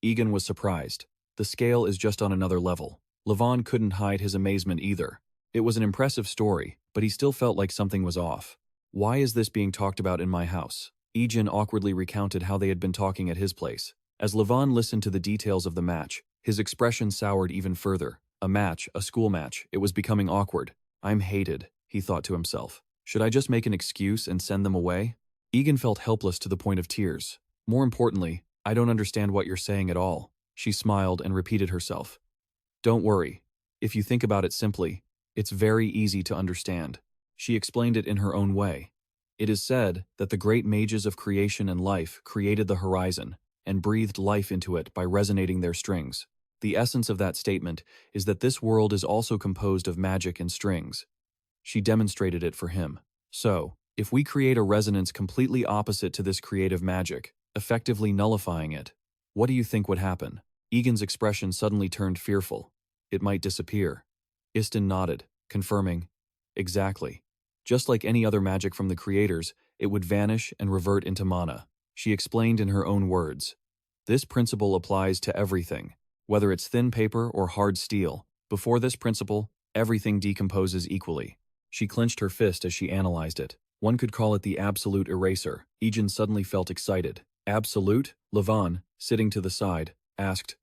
Egen was surprised. The scale is just on another level. Levon couldn't hide his amazement either. It was an impressive story, but he still felt like something was off. Why is this being talked about in my house? Egen awkwardly recounted how they had been talking at his place. As Levon listened to the details of the match, his expression soured even further. A match, a school match, it was becoming awkward. I'm hated, he thought to himself. Should I just make an excuse and send them away? Egen felt helpless to the point of tears. More importantly, I don't understand what you're saying at all. She smiled and repeated herself. Don't worry. If you think about it simply, it's very easy to understand. She explained it in her own way. It is said that the great mages of creation and life created the horizon and breathed life into it by resonating their strings. The essence of that statement is that this world is also composed of magic and strings. She demonstrated it for him. So, if we create a resonance completely opposite to this creative magic, effectively nullifying it, what do you think would happen? Egen's expression suddenly turned fearful. It might disappear. Istin nodded, confirming, exactly. Just like any other magic from the creators, it would vanish and revert into mana. She explained in her own words. This principle applies to everything, whether it's thin paper or hard steel. Before this principle, everything decomposes equally. She clenched her fist as she analyzed it. One could call it the absolute eraser. Egen suddenly felt excited. Absolute? Levon, sitting to the side, asked.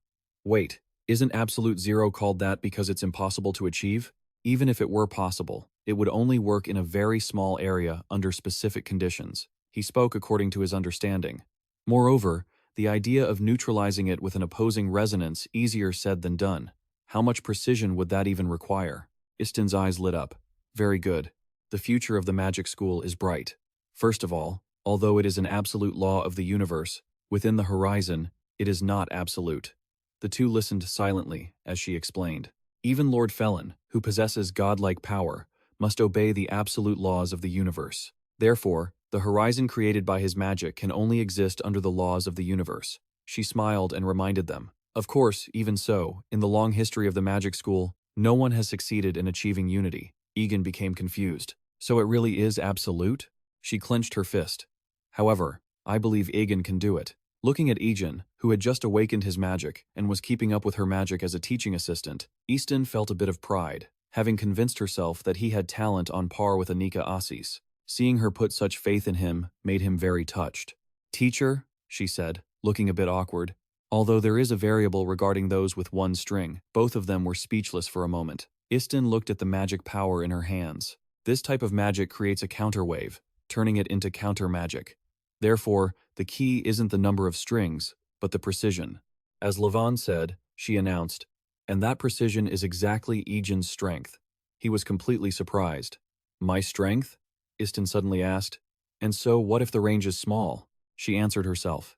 Wait, isn't absolute zero called that because it's impossible to achieve? Even if it were possible, it would only work in a very small area under specific conditions. He spoke according to his understanding. Moreover, the idea of neutralizing it with an opposing resonance easier said than done. How much precision would that even require? Istin's eyes lit up. Very good. The future of the magic school is bright. First of all, although it is an absolute law of the universe, within the horizon, it is not absolute. The two listened silently as she explained. Even Lord Felin, who possesses godlike power, must obey the absolute laws of the universe. Therefore, the horizon created by his magic can only exist under the laws of the universe. She smiled and reminded them. Of course, even so, in the long history of the magic school, no one has succeeded in achieving unity. Egen became confused. So it really is absolute? She clenched her fist. However, I believe Egen can do it. Looking at Egen, who had just awakened his magic and was keeping up with her magic as a teaching assistant, Istin felt a bit of pride, having convinced herself that he had talent on par with Anika Assis. Seeing her put such faith in him made him very touched. Teacher, she said, looking a bit awkward. Although there is a variable regarding those with one string, both of them were speechless for a moment. Istin looked at the magic power in her hands. This type of magic creates a counterwave, turning it into counter-magic. Therefore, the key isn't the number of strings, but the precision. As Levon said, she announced, and that precision is exactly Egen's strength. He was completely surprised. My strength? Istin suddenly asked. And so what if the range is small? She answered herself.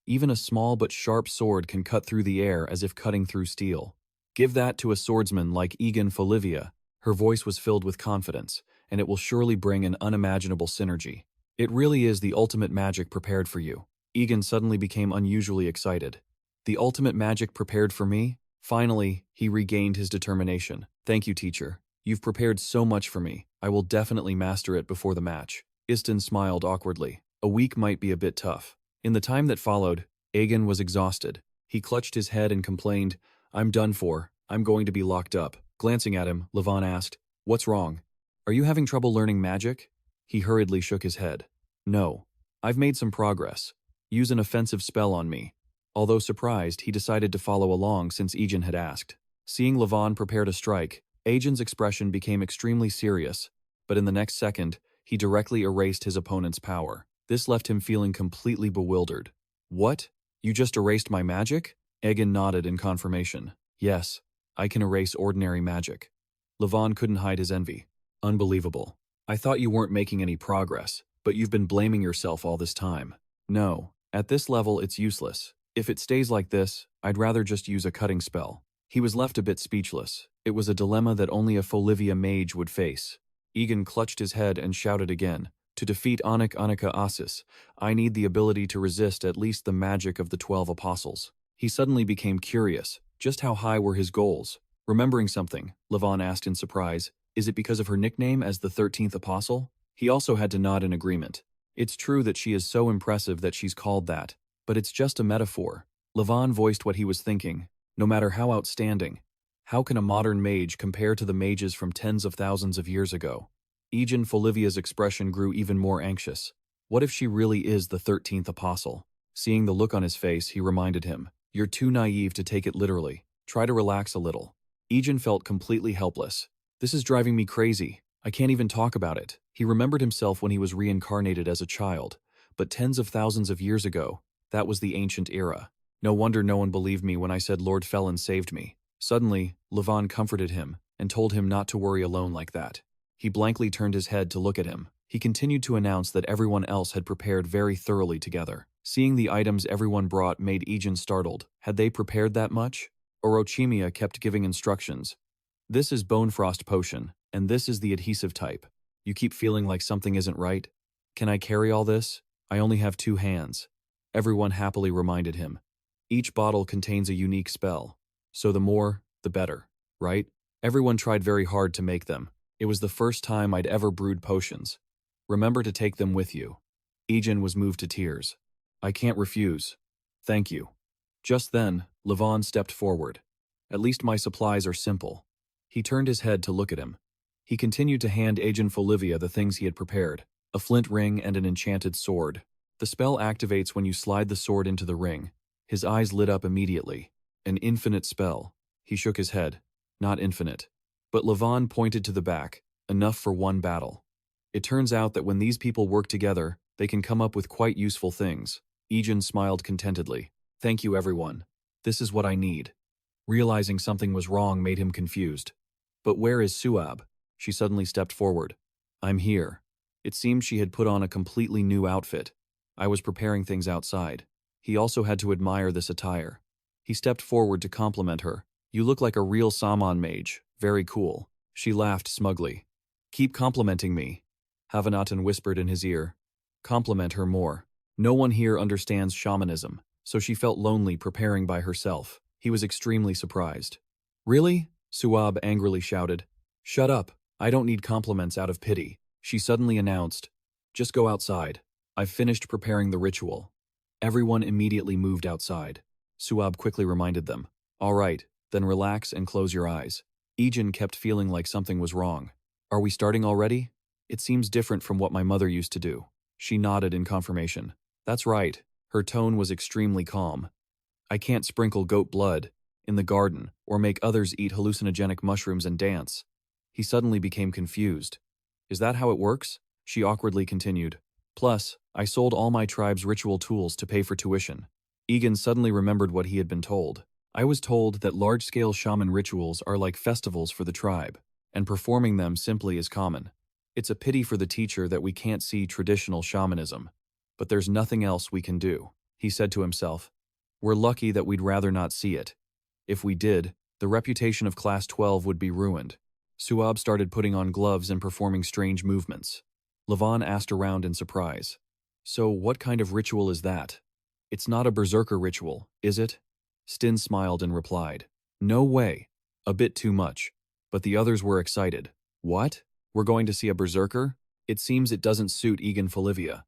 Even a small but sharp sword can cut through the air as if cutting through steel. Give that to a swordsman like Egen Folivia. Her voice was filled with confidence, and it will surely bring an unimaginable synergy. It really is the ultimate magic prepared for you. Egen suddenly became unusually excited. The ultimate magic prepared for me? Finally, he regained his determination. Thank you, teacher. You've prepared so much for me. I will definitely master it before the match. Istin smiled awkwardly. A week might be a bit tough. In the time that followed, Egen was exhausted. He clutched his head and complained, I'm done for. I'm going to be locked up. Glancing at him, Levon asked, What's wrong? Are you having trouble learning magic? He hurriedly shook his head. No. I've made some progress. Use an offensive spell on me. Although surprised, he decided to follow along since Egen had asked. Seeing Levon prepare to strike, Egen's expression became extremely serious, but in the next second, he directly erased his opponent's power. This left him feeling completely bewildered. What? You just erased my magic? Egen nodded in confirmation. Yes, I can erase ordinary magic. Levon couldn't hide his envy. Unbelievable. I thought you weren't making any progress, but you've been blaming yourself all this time. No, at this level it's useless. If it stays like this, I'd rather just use a cutting spell. He was left a bit speechless. It was a dilemma that only a Folivia mage would face. Egen clutched his head and shouted again. To defeat Anika Assis, I need the ability to resist at least the magic of the 12 apostles. He suddenly became curious. Just how high were his goals? Remembering something, Levon asked in surprise, is it because of her nickname as the 13th apostle? He also had to nod in agreement. It's true that she is so impressive that she's called that, but it's just a metaphor. Levon voiced what he was thinking. No matter how outstanding, how can a modern mage compare to the mages from tens of thousands of years ago? Egen Folivia's expression grew even more anxious. What if she really is the 13th apostle? Seeing the look on his face, he reminded him, You're too naive to take it literally. Try to relax a little. Egen felt completely helpless. This is driving me crazy. I can't even talk about it. He remembered himself when he was reincarnated as a child, but tens of thousands of years ago, that was the ancient era. No wonder no one believed me when I said Lord Felin saved me. Suddenly, Levon comforted him and told him not to worry alone like that. He blankly turned his head to look at him. He continued to announce that everyone else had prepared very thoroughly together. Seeing the items everyone brought made Egen startled. Had they prepared that much? Orochimia kept giving instructions. This is Bone Frost Potion, and this is the adhesive type. You keep feeling like something isn't right? Can I carry all this? I only have 2 hands. Everyone happily reminded him. Each bottle contains a unique spell. So the more, the better, right? Everyone tried very hard to make them. It was the first time I'd ever brewed potions. Remember to take them with you. Egen was moved to tears. I can't refuse. Thank you. Just then, Levon stepped forward. At least my supplies are simple. He turned his head to look at him. He continued to hand Egen Folivia the things he had prepared, a flint ring and an enchanted sword. The spell activates when you slide the sword into the ring. His eyes lit up immediately. An infinite spell. He shook his head. Not infinite. But Levon pointed to the back. Enough for one battle. It turns out that when these people work together, they can come up with quite useful things. Egen smiled contentedly. Thank you, everyone. This is what I need. Realizing something was wrong made him confused. But where is Suab? She suddenly stepped forward. I'm here. It seemed she had put on a completely new outfit. I was preparing things outside. He also had to admire this attire. He stepped forward to compliment her. You look like a real Saman mage. Very cool. She laughed smugly. Keep complimenting me. Havanaten whispered in his ear. Compliment her more. No one here understands shamanism, so she felt lonely preparing by herself. He was extremely surprised. Really? Suab angrily shouted. Shut up. I don't need compliments out of pity. She suddenly announced. Just go outside. I've finished preparing the ritual. Everyone immediately moved outside. Suab quickly reminded them. All right, then relax and close your eyes. Egen kept feeling like something was wrong. Are we starting already? It seems different from what my mother used to do. She nodded in confirmation. That's right. Her tone was extremely calm. I can't sprinkle goat blood in the garden or make others eat hallucinogenic mushrooms and dance. He suddenly became confused. Is that how it works? She awkwardly continued. Plus, I sold all my tribe's ritual tools to pay for tuition. Egen suddenly remembered what he had been told. I was told that large-scale shaman rituals are like festivals for the tribe, and performing them simply is common. It's a pity for the teacher that we can't see traditional shamanism. But there's nothing else we can do, he said to himself. We're lucky that we'd rather not see it. If we did, the reputation of Class 12 would be ruined. Suab started putting on gloves and performing strange movements. Levon asked around in surprise. So what kind of ritual is that? It's not a berserker ritual, is it? Stin smiled and replied. No way. A bit too much. But the others were excited. What? We're going to see a berserker? It seems it doesn't suit Egen Folivia.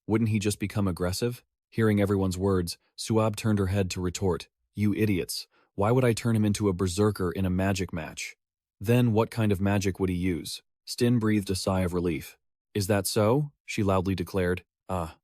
Wouldn't he just become aggressive? Hearing everyone's words, Suab turned her head to retort. You idiots. Why would I turn him into a berserker in a magic match? Then what kind of magic would he use? Stin breathed a sigh of relief. Is that so? She loudly declared.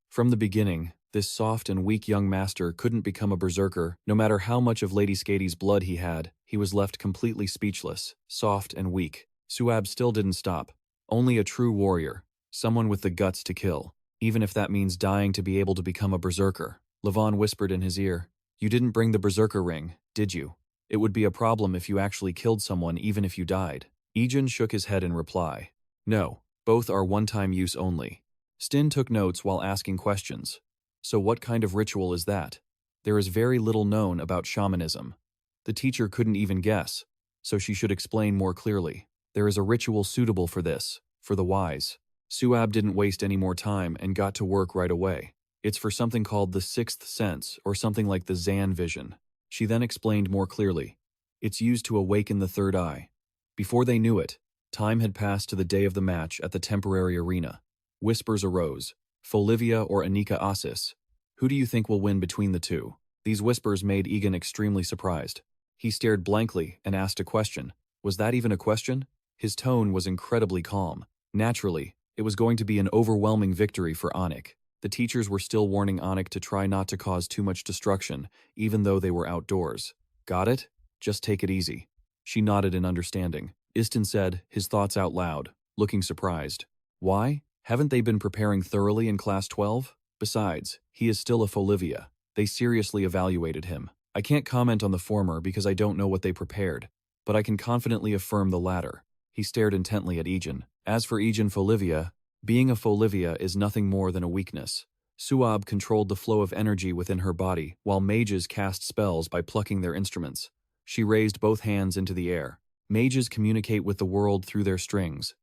From the beginning, this soft and weak young master couldn't become a berserker. No matter how much of Lady Skatie's blood he had, he was left completely speechless, soft and weak. Suab still didn't stop. Only a true warrior, someone with the guts to kill, even if that means dying to be able to become a berserker. Levon whispered in his ear. You didn't bring the berserker ring, did you? It would be a problem if you actually killed someone even if you died. Egen shook his head in reply. No, both are one-time use only. Stin took notes while asking questions. So what kind of ritual is that? There is very little known about shamanism. The teacher couldn't even guess, so she should explain more clearly. There is a ritual suitable for this, for the wise. Suab didn't waste any more time and got to work right away. It's for something called the sixth sense or something like the Zan vision. She then explained more clearly. It's used to awaken the third eye. Before they knew it, time had passed to the day of the match at the temporary arena. Whispers arose. Folivia or Anika Asis? Who do you think will win between the two? These whispers made Egen extremely surprised. He stared blankly and asked a question. Was that even a question? His tone was incredibly calm. Naturally, it was going to be an overwhelming victory for Anik. The teachers were still warning Anik to try not to cause too much destruction, even though they were outdoors. Got it? Just take it easy. She nodded in understanding. Istin said, his thoughts out loud, looking surprised. Why? Haven't they been preparing thoroughly in Class 12? Besides, he is still a Folivia. They seriously evaluated him. I can't comment on the former because I don't know what they prepared, but I can confidently affirm the latter. He stared intently at Egen. As for Egen Folivia, being a Folivia is nothing more than a weakness. Suab controlled the flow of energy within her body, while mages cast spells by plucking their instruments. She raised both hands into the air. Mages communicate with the world through their strings,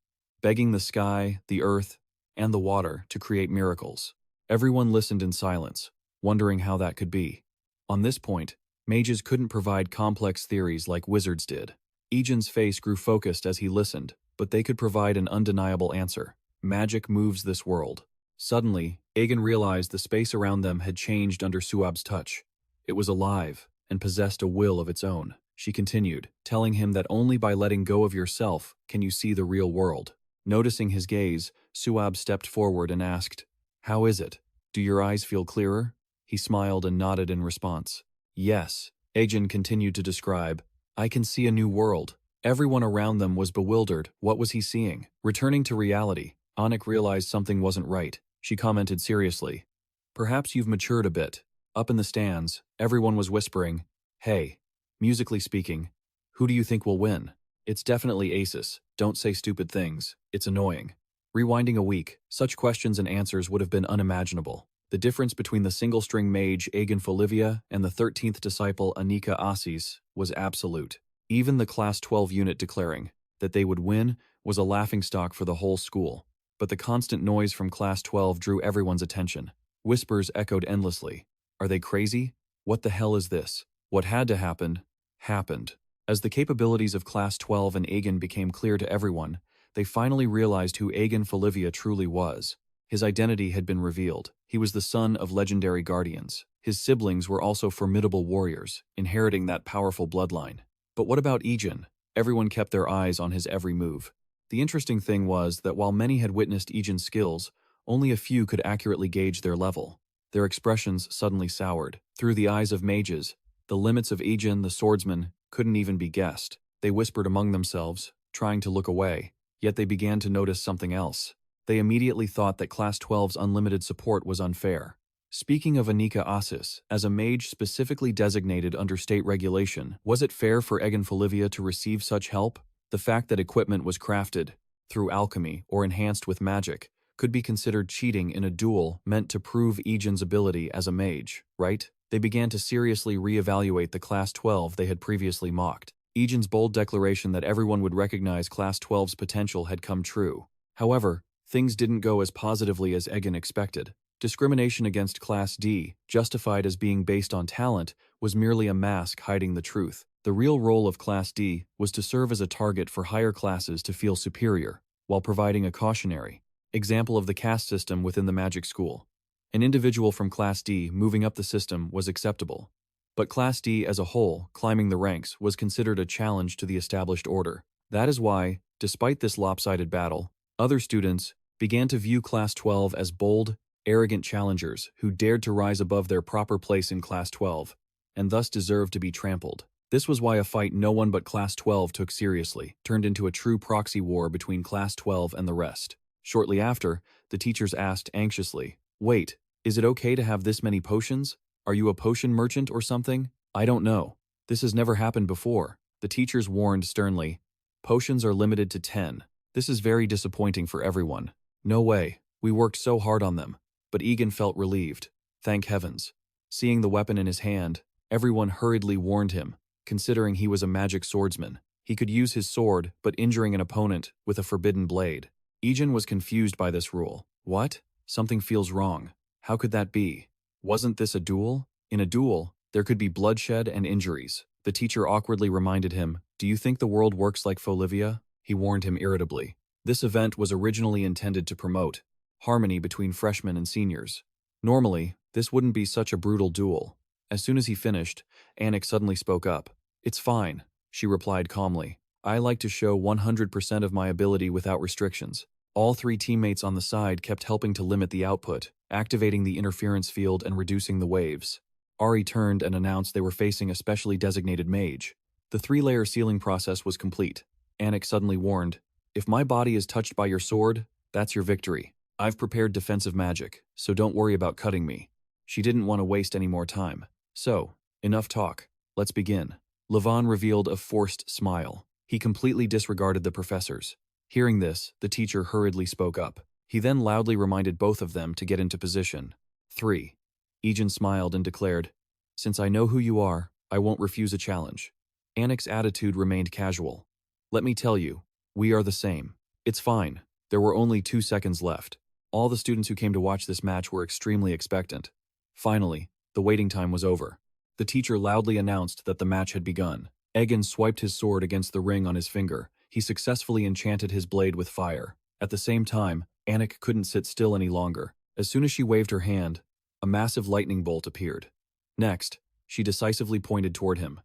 begging the sky, the earth, and the water to create miracles. Everyone listened in silence, wondering how that could be. On this point, mages couldn't provide complex theories like wizards did. Egen's face grew focused as he listened, but they could provide an undeniable answer. Magic moves this world. Suddenly, Egen realized the space around them had changed under Suab's touch. It was alive and possessed a will of its own. She continued, telling him that only by letting go of yourself can you see the real world. Noticing his gaze, Suab stepped forward and asked, "How is it? Do your eyes feel clearer?" He smiled and nodded in response. "Yes," Egen continued to describe, "I can see a new world." Everyone around them was bewildered. What was he seeing? Returning to reality, Anik realized something wasn't right. She commented seriously, "Perhaps you've matured a bit." Up in the stands, everyone was whispering, "Hey, musically speaking, who do you think will win?" "It's definitely Asus. Don't say stupid things. It's annoying." Rewinding a week, such questions and answers would have been unimaginable. The difference between the single-string mage Egen Folivia and the 13th disciple Anika Asis was absolute. Even the Class 12 unit declaring that they would win was a laughingstock for the whole school. But the constant noise from Class 12 drew everyone's attention. Whispers echoed endlessly. Are they crazy? What the hell is this? What had to happen, happened. As the capabilities of Class 12 and Egen became clear to everyone, they finally realized who Egen Folivia truly was. His identity had been revealed. He was the son of legendary guardians. His siblings were also formidable warriors, inheriting that powerful bloodline. But what about Egen? Everyone kept their eyes on his every move. The interesting thing was that while many had witnessed Egen's skills, only a few could accurately gauge their level. Their expressions suddenly soured. Through the eyes of mages, the limits of Egen the swordsman couldn't even be guessed. They whispered among themselves, trying to look away, yet they began to notice something else. They immediately thought that Class 12's unlimited support was unfair. Speaking of Anika Asis, as a mage specifically designated under state regulation, was it fair for Egen Folivia to receive such help? The fact that equipment was crafted through alchemy or enhanced with magic could be considered cheating in a duel meant to prove Egen's ability as a mage, right? They began to seriously reevaluate the Class 12 they had previously mocked. Egen's bold declaration that everyone would recognize Class 12's potential had come true. However, things didn't go as positively as Egen expected. Discrimination against Class D, justified as being based on talent, was merely a mask hiding the truth. The real role of Class D was to serve as a target for higher classes to feel superior, while providing a cautionary example of the caste system within the magic school. An individual from Class D moving up the system was acceptable, but Class D as a whole, climbing the ranks, was considered a challenge to the established order. That is why, despite this lopsided battle, other students began to view Class 12 as bold, arrogant challengers who dared to rise above their proper place in Class 12, and thus deserved to be trampled. This was why a fight no one but Class 12 took seriously turned into a true proxy war between Class 12 and the rest. Shortly after, the teachers asked anxiously, "Wait, is it okay to have this many potions? Are you a potion merchant or something?" "I don't know. This has never happened before." The teachers warned sternly, "Potions are limited to 10. This is very disappointing for everyone." "No way. We worked so hard on them." But Egen felt relieved. Thank heavens. Seeing the weapon in his hand, everyone hurriedly warned him. Considering he was a magic swordsman, he could use his sword, but injuring an opponent with a forbidden blade. Egen was confused by this rule. What? Something feels wrong. How could that be? Wasn't this a duel? In a duel, there could be bloodshed and injuries. The teacher awkwardly reminded him, "Do you think the world works like Folivia?" He warned him irritably. This event was originally intended to promote harmony between freshmen and seniors. Normally, this wouldn't be such a brutal duel. As soon as he finished, Anik suddenly spoke up. "It's fine," she replied calmly. "I like to show 100% of my ability without restrictions." All three teammates on the side kept helping to limit the output, activating the interference field and reducing the waves. Ari turned and announced they were facing a specially designated mage. The 3-layer sealing process was complete. Anik suddenly warned, "If my body is touched by your sword, that's your victory. I've prepared defensive magic, so don't worry about cutting me." She didn't want to waste any more time. So, enough talk. Let's begin. Levon revealed a forced smile. He completely disregarded the professors. Hearing this, the teacher hurriedly spoke up. He then loudly reminded both of them to get into position. 3. Egen smiled and declared, "Since I know who you are, I won't refuse a challenge." Anik's attitude remained casual. "Let me tell you, we are the same. It's fine." There were only 2 seconds left. All the students who came to watch this match were extremely expectant. Finally, the waiting time was over. The teacher loudly announced that the match had begun. Egen swiped his sword against the ring on his finger. He successfully enchanted his blade with fire. At the same time, Anik couldn't sit still any longer. As soon as she waved her hand, a massive lightning bolt appeared. Next, she decisively pointed toward him.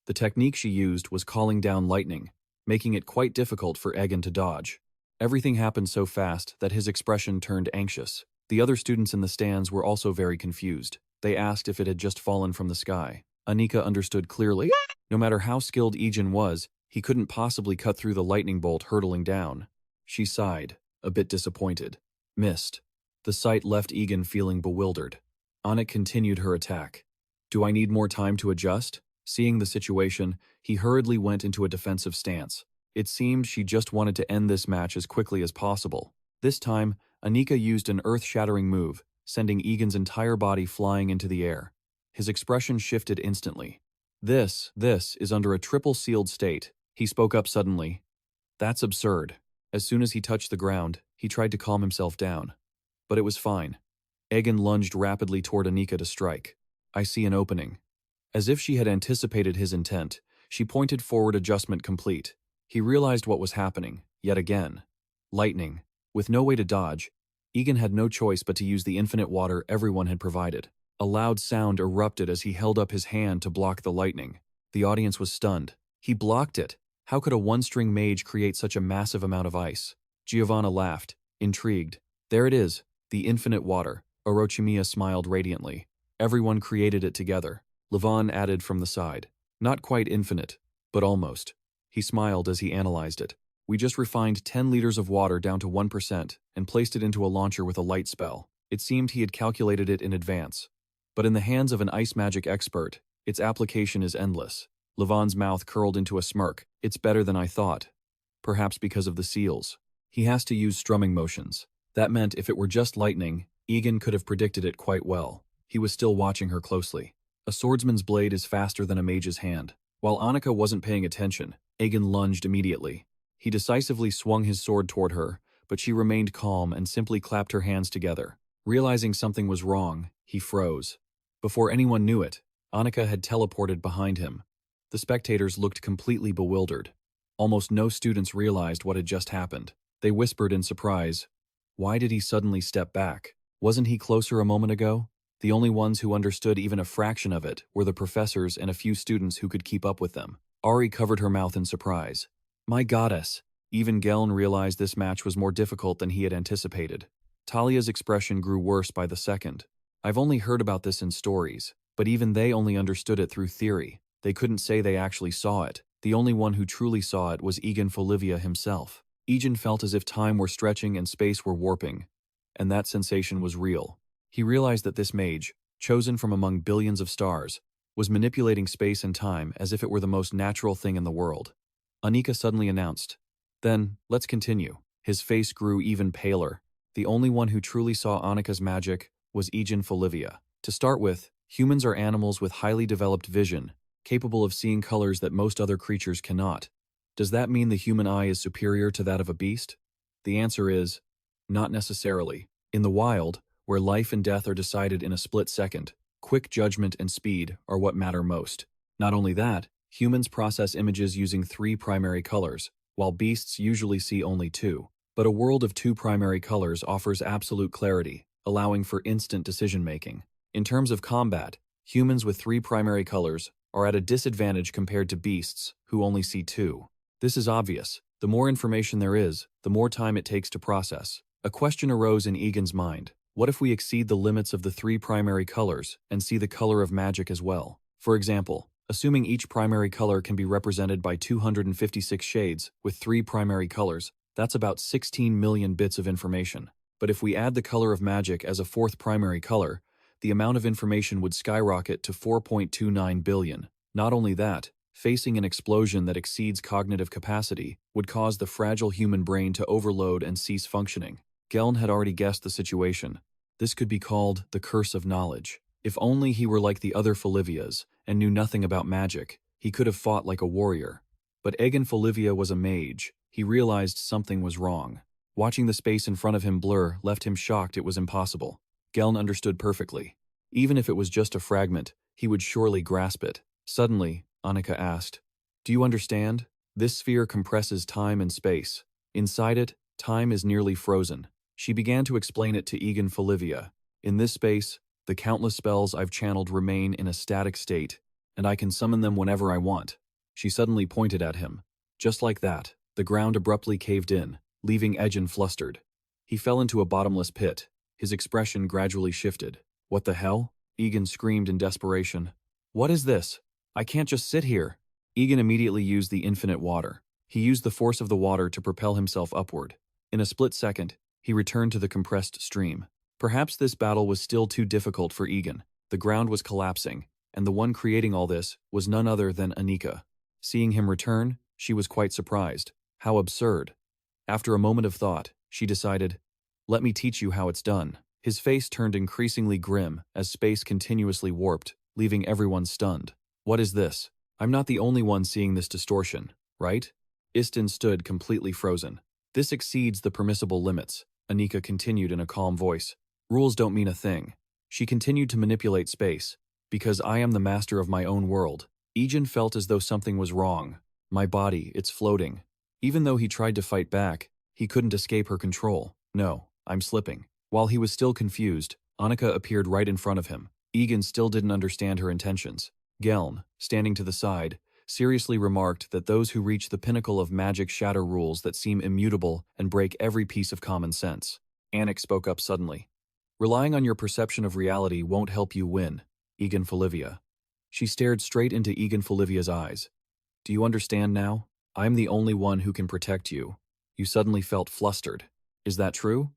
The technique she used was calling down lightning, making it quite difficult for Egen to dodge. Everything happened so fast that his expression turned anxious. The other students in the stands were also very confused. They asked if it had just fallen from the sky. Anika understood clearly. No matter how skilled Egen was, he couldn't possibly cut through the lightning bolt hurtling down. She sighed, a bit disappointed. Missed. The sight left Egen feeling bewildered. Anik continued her attack. "Do I need more time to adjust?" Seeing the situation, he hurriedly went into a defensive stance. It seemed she just wanted to end this match as quickly as possible. This time, Anika used an earth-shattering move, sending Egen's entire body flying into the air. His expression shifted instantly. This is under a triple-sealed state." He spoke up suddenly. "That's absurd." As soon as he touched the ground, he tried to calm himself down. But it was fine. Egen lunged rapidly toward Anika to strike. "I see an opening." As if she had anticipated his intent, she pointed forward, adjustment complete. He realized what was happening, yet again. Lightning. With no way to dodge, Egen had no choice but to use the infinite water everyone had provided. A loud sound erupted as he held up his hand to block the lightning. The audience was stunned. He blocked it. How could a one-string mage create such a massive amount of ice? Giovanna laughed, intrigued. "There it is, the infinite water." Orochimiya smiled radiantly. "Everyone created it together." Levon added from the side. "Not quite infinite, but almost." He smiled as he analyzed it. "We just refined 10 liters of water down to 1% and placed it into a launcher with a light spell." It seemed he had calculated it in advance. But in the hands of an ice magic expert, its application is endless. Levon's mouth curled into a smirk. "It's better than I thought." Perhaps because of the seals. He has to use strumming motions. That meant if it were just lightning, Egen could have predicted it quite well. He was still watching her closely. A swordsman's blade is faster than a mage's hand. While Anika wasn't paying attention, Egen lunged immediately. He decisively swung his sword toward her, but she remained calm and simply clapped her hands together. Realizing something was wrong, he froze. Before anyone knew it, Anika had teleported behind him. The spectators looked completely bewildered. Almost no students realized what had just happened. They whispered in surprise, "Why did he suddenly step back? Wasn't he closer a moment ago?" The only ones who understood even a fraction of it were the professors and a few students who could keep up with them. Ari covered her mouth in surprise. "My goddess!" Even Geln realized this match was more difficult than he had anticipated. Talia's expression grew worse by the second. "I've only heard about this in stories, but even they only understood it through theory. They couldn't say they actually saw it. The only one who truly saw it was Egen Folivia himself." Egen felt as if time were stretching and space were warping, and that sensation was real. He realized that this mage, chosen from among billions of stars, was manipulating space and time as if it were the most natural thing in the world. Anika suddenly announced, "Then, let's continue." His face grew even paler. The only one who truly saw Anika's magic was Egen Folivia. To start with, humans are animals with highly developed vision, capable of seeing colors that most other creatures cannot. Does that mean the human eye is superior to that of a beast? The answer is, not necessarily. In the wild, where life and death are decided in a split second, quick judgment and speed are what matter most. Not only that, humans process images using 3 primary colors, while beasts usually see only 2. But a world of 2 primary colors offers absolute clarity, allowing for instant decision-making. In terms of combat, humans with 3 primary colors are at a disadvantage compared to beasts who only see 2. This is obvious. The more information there is, the more time it takes to process. A question arose in Egen's mind. What if we exceed the limits of the 3 primary colors and see the color of magic as well? For example, assuming each primary color can be represented by 256 shades with 3 primary colors, that's about 16 million bits of information. But if we add the color of magic as a 4th primary color, the amount of information would skyrocket to 4.29 billion. Not only that, facing an explosion that exceeds cognitive capacity would cause the fragile human brain to overload and cease functioning. Geln had already guessed the situation. This could be called the curse of knowledge. If only he were like the other Folivias and knew nothing about magic, he could have fought like a warrior. But Egen Folivia was a mage. He realized something was wrong. Watching the space in front of him blur left him shocked it was impossible. Geln understood perfectly. Even if it was just a fragment, he would surely grasp it. Suddenly, Annika asked, "Do you understand? This sphere compresses time and space. Inside it, time is nearly frozen." She began to explain it to Egen Folivia. "In this space, the countless spells I've channeled remain in a static state, and I can summon them whenever I want." She suddenly pointed at him. Just like that, the ground abruptly caved in, leaving Egen flustered. He fell into a bottomless pit. His expression gradually shifted. "What the hell?" Egen screamed in desperation. "What is this? I can't just sit here." Egen immediately used the infinite water. He used the force of the water to propel himself upward. In a split second, he returned to the compressed stream. Perhaps this battle was still too difficult for Egen. The ground was collapsing, and the one creating all this was none other than Annika. Seeing him return, she was quite surprised. How absurd. After a moment of thought, she decided, "Let me teach you how it's done." His face turned increasingly grim as space continuously warped, leaving everyone stunned. "What is this? I'm not the only one seeing this distortion, right?" Istin stood completely frozen. "This exceeds the permissible limits," Annika continued in a calm voice. "Rules don't mean a thing." She continued to manipulate space. "Because I am the master of my own world." Egen felt as though something was wrong. "My body, it's floating." Even though he tried to fight back, he couldn't escape her control. "No, I'm slipping." While he was still confused, Annika appeared right in front of him. Egen still didn't understand her intentions. Geln, standing to the side, seriously remarked that those who reach the pinnacle of magic shatter rules that seem immutable and break every piece of common sense. Anik spoke up suddenly. "Relying on your perception of reality won't help you win, Egen Folivia." She stared straight into Egen Folivia's eyes. "Do you understand now? I'm the only one who can protect you." You suddenly felt flustered. "Is that true?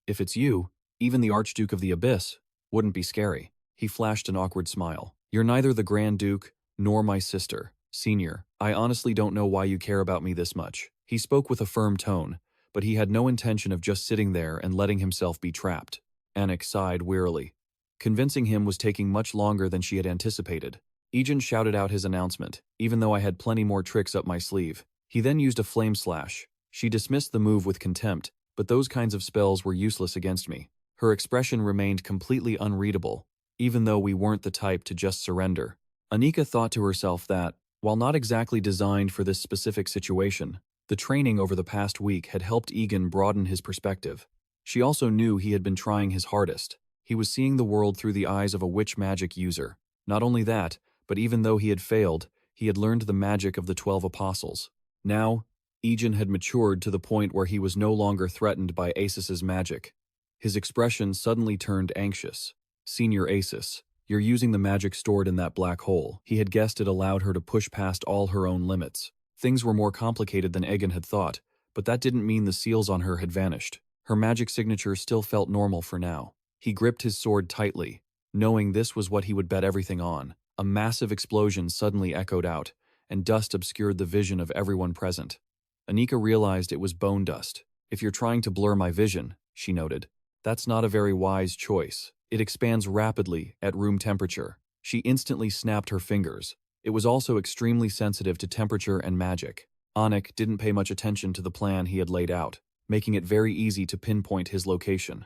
If it's you, even the Archduke of the Abyss wouldn't be scary." He flashed an awkward smile. "You're neither the Grand Duke nor my sister. Senior, I honestly don't know why you care about me this much." He spoke with a firm tone, but he had no intention of just sitting there and letting himself be trapped. Anik sighed wearily. Convincing him was taking much longer than she had anticipated. Egen shouted out his announcement, "Even though I had plenty more tricks up my sleeve." He then used a flame slash. She dismissed the move with contempt, but those kinds of spells were useless against me. Her expression remained completely unreadable, even though we weren't the type to just surrender. Annika thought to herself that, while not exactly designed for this specific situation, the training over the past week had helped Egen broaden his perspective. She also knew he had been trying his hardest. He was seeing the world through the eyes of a witch magic user. Not only that, but even though he had failed, he had learned the magic of the 12 apostles. Now, Egen had matured to the point where he was no longer threatened by Asis's magic. His expression suddenly turned anxious. "Senior Asis, you're using the magic stored in that black hole." He had guessed it allowed her to push past all her own limits. Things were more complicated than Egen had thought, but that didn't mean the seals on her had vanished. Her magic signature still felt normal for now. He gripped his sword tightly, knowing this was what he would bet everything on. A massive explosion suddenly echoed out, and dust obscured the vision of everyone present. Annika realized it was bone dust. "If you're trying to blur my vision," she noted, "that's not a very wise choice. It expands rapidly at room temperature." She instantly snapped her fingers. It was also extremely sensitive to temperature and magic. Anik didn't pay much attention to the plan he had laid out, making it very easy to pinpoint his location.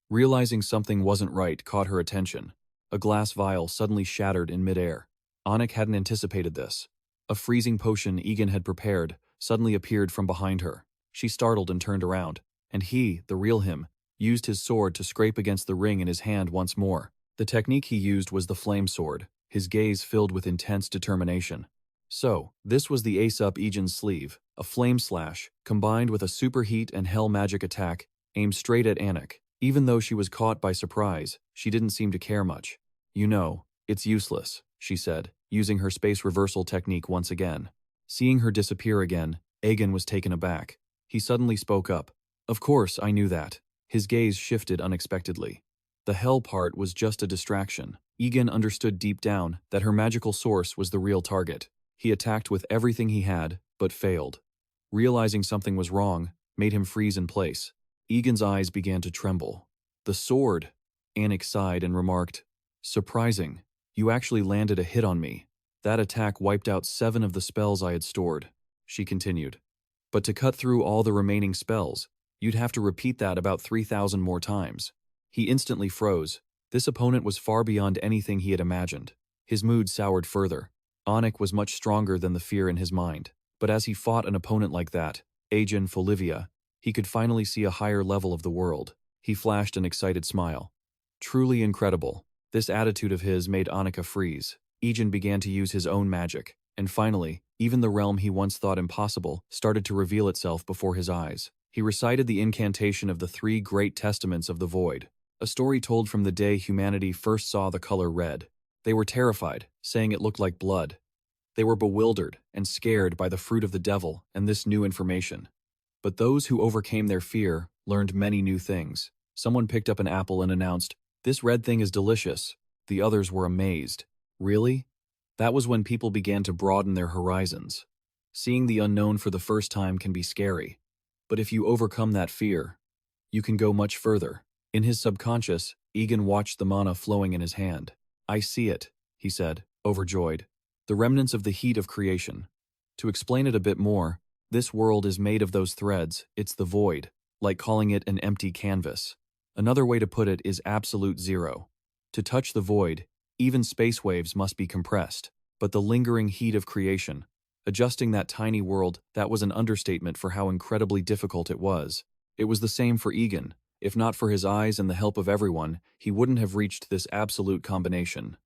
Realizing something wasn't right caught her attention. A glass vial suddenly shattered in midair. Anik hadn't anticipated this. A freezing potion Egen had prepared suddenly appeared from behind her. She startled and turned around, and he, the real him, used his sword to scrape against the ring in his hand once more. The technique he used was the flame sword, his gaze filled with intense determination. So, this was the ace up Egen's sleeve, a flame slash, combined with a superheat and hell magic attack, aimed straight at Anik. Even though she was caught by surprise, she didn't seem to care much. "You know, it's useless," she said, using her space reversal technique once again. Seeing her disappear again, Egen was taken aback. He suddenly spoke up. "Of course, I knew that." His gaze shifted unexpectedly. The hell part was just a distraction. Egen understood deep down that her magical source was the real target. He attacked with everything he had, but failed. Realizing something was wrong made him freeze in place. Egan's eyes began to tremble. The sword! Anik sighed and remarked, "Surprising. You actually landed a hit on me. That attack wiped out 7 of the spells I had stored," she continued. "But to cut through all the remaining spells, you'd have to repeat that about 3,000 more times." He instantly froze. This opponent was far beyond anything he had imagined. His mood soured further. Anik was much stronger than the fear in his mind. But as he fought an opponent like that, Egen Folivia, he could finally see a higher level of the world. He flashed an excited smile. Truly incredible. This attitude of his made Annika freeze. Egen began to use his own magic, and finally, even the realm he once thought impossible started to reveal itself before his eyes. He recited the incantation of the 3 great testaments of the void, a story told from the day humanity first saw the color red. They were terrified, saying it looked like blood. They were bewildered and scared by the fruit of the devil and this new information. But those who overcame their fear learned many new things. Someone picked up an apple and announced, "This red thing is delicious." The others were amazed. Really? That was when people began to broaden their horizons. Seeing the unknown for the first time can be scary. But if you overcome that fear, you can go much further. In his subconscious, Egen watched the mana flowing in his hand. "I see it," he said, overjoyed. "The remnants of the heat of creation. To explain it a bit more, this world is made of those threads. It's the void, like calling it an empty canvas. Another way to put it is absolute zero. To touch the void, even space waves must be compressed. But the lingering heat of creation, adjusting that tiny world, that was an understatement for how incredibly difficult it was. It was the same for Egen. If not for his eyes and the help of everyone, he wouldn't have reached this absolute combination."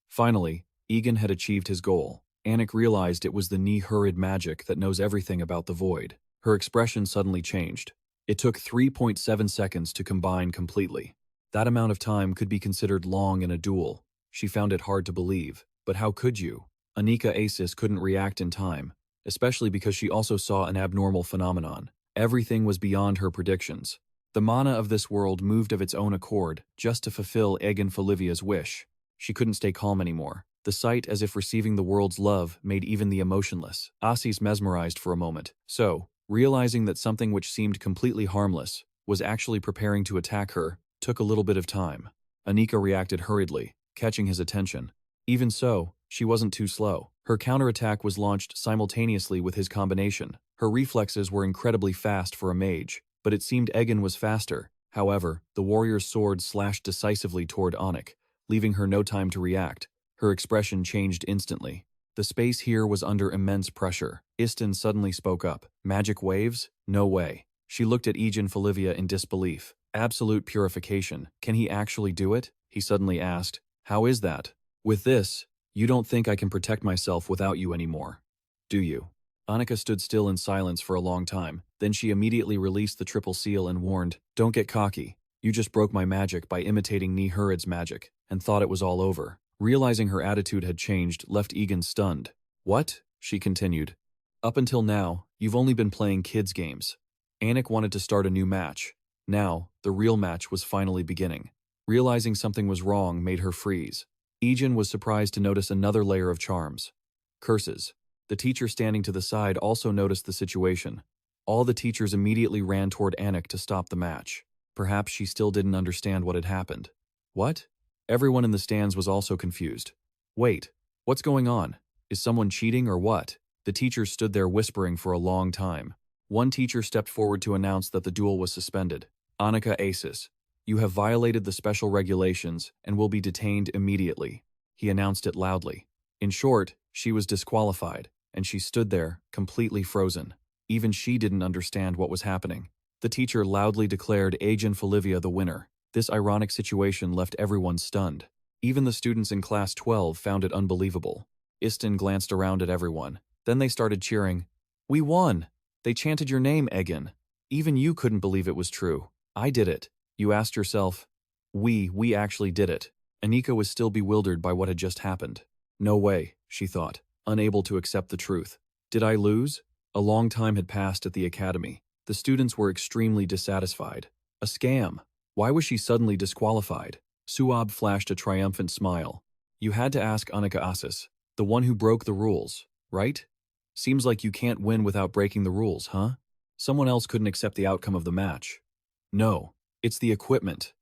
Finally, Egen had achieved his goal. Anik realized it was the Nihurrid magic that knows everything about the void. Her expression suddenly changed. It took 3.7 seconds to combine completely. That amount of time could be considered long in a duel. She found it hard to believe. But how could you? Anika Asis couldn't react in time, especially because she also saw an abnormal phenomenon. Everything was beyond her predictions. The mana of this world moved of its own accord, just to fulfill Egen Folivia's wish. She couldn't stay calm anymore. The sight, as if receiving the world's love, made even the emotionless Asis mesmerized for a moment. So, realizing that something which seemed completely harmless was actually preparing to attack her, took a little bit of time. Anika reacted hurriedly, catching his attention. Even so, she wasn't too slow. Her counterattack was launched simultaneously with his combination. Her reflexes were incredibly fast for a mage, but it seemed Egen was faster. However, the warrior's sword slashed decisively toward Anik, leaving her no time to react. Her expression changed instantly. The space here was under immense pressure. Istin suddenly spoke up. "Magic waves? No way." She looked at Egen Folivia in disbelief. "Absolute purification. Can he actually do it?" he suddenly asked. "How is that? With this, you don't think I can protect myself without you anymore, do you?" Annika stood still in silence for a long time. Then she immediately released the triple seal and warned, "Don't get cocky. You just broke my magic by imitating Nihurrid's magic, and thought it was all over." Realizing her attitude had changed left Egen stunned. "What?" she continued. "Up until now, you've only been playing kids' games." Anik wanted to start a new match. Now, the real match was finally beginning. Realizing something was wrong made her freeze. Egen was surprised to notice another layer of charms. Curses. The teacher standing to the side also noticed the situation. All the teachers immediately ran toward Anik to stop the match. Perhaps she still didn't understand what had happened. What? Everyone in the stands was also confused. Wait, what's going on? Is someone cheating or what? The teachers stood there whispering for a long time. One teacher stepped forward to announce that the duel was suspended. Annika Asis, you have violated the special regulations and will be detained immediately. He announced it loudly. In short, she was disqualified, and she stood there, completely frozen. Even she didn't understand what was happening. The teacher loudly declared Egen Folivia the winner. This ironic situation left everyone stunned. Even the students in Class 12 found it unbelievable. Istin glanced around at everyone. Then they started cheering. "We won! They chanted your name, Egen. Even you couldn't believe it was true. I did it." You asked yourself, we actually did it. Anika was still bewildered by what had just happened. No way, she thought, unable to accept the truth. Did I lose? A long time had passed at the academy. The students were extremely dissatisfied. A scam. Why was she suddenly disqualified? Suab flashed a triumphant smile. You had to ask Anika Asis, the one who broke the rules, right? Seems like you can't win without breaking the rules, huh? Someone else couldn't accept the outcome of the match. No, it's the equipment.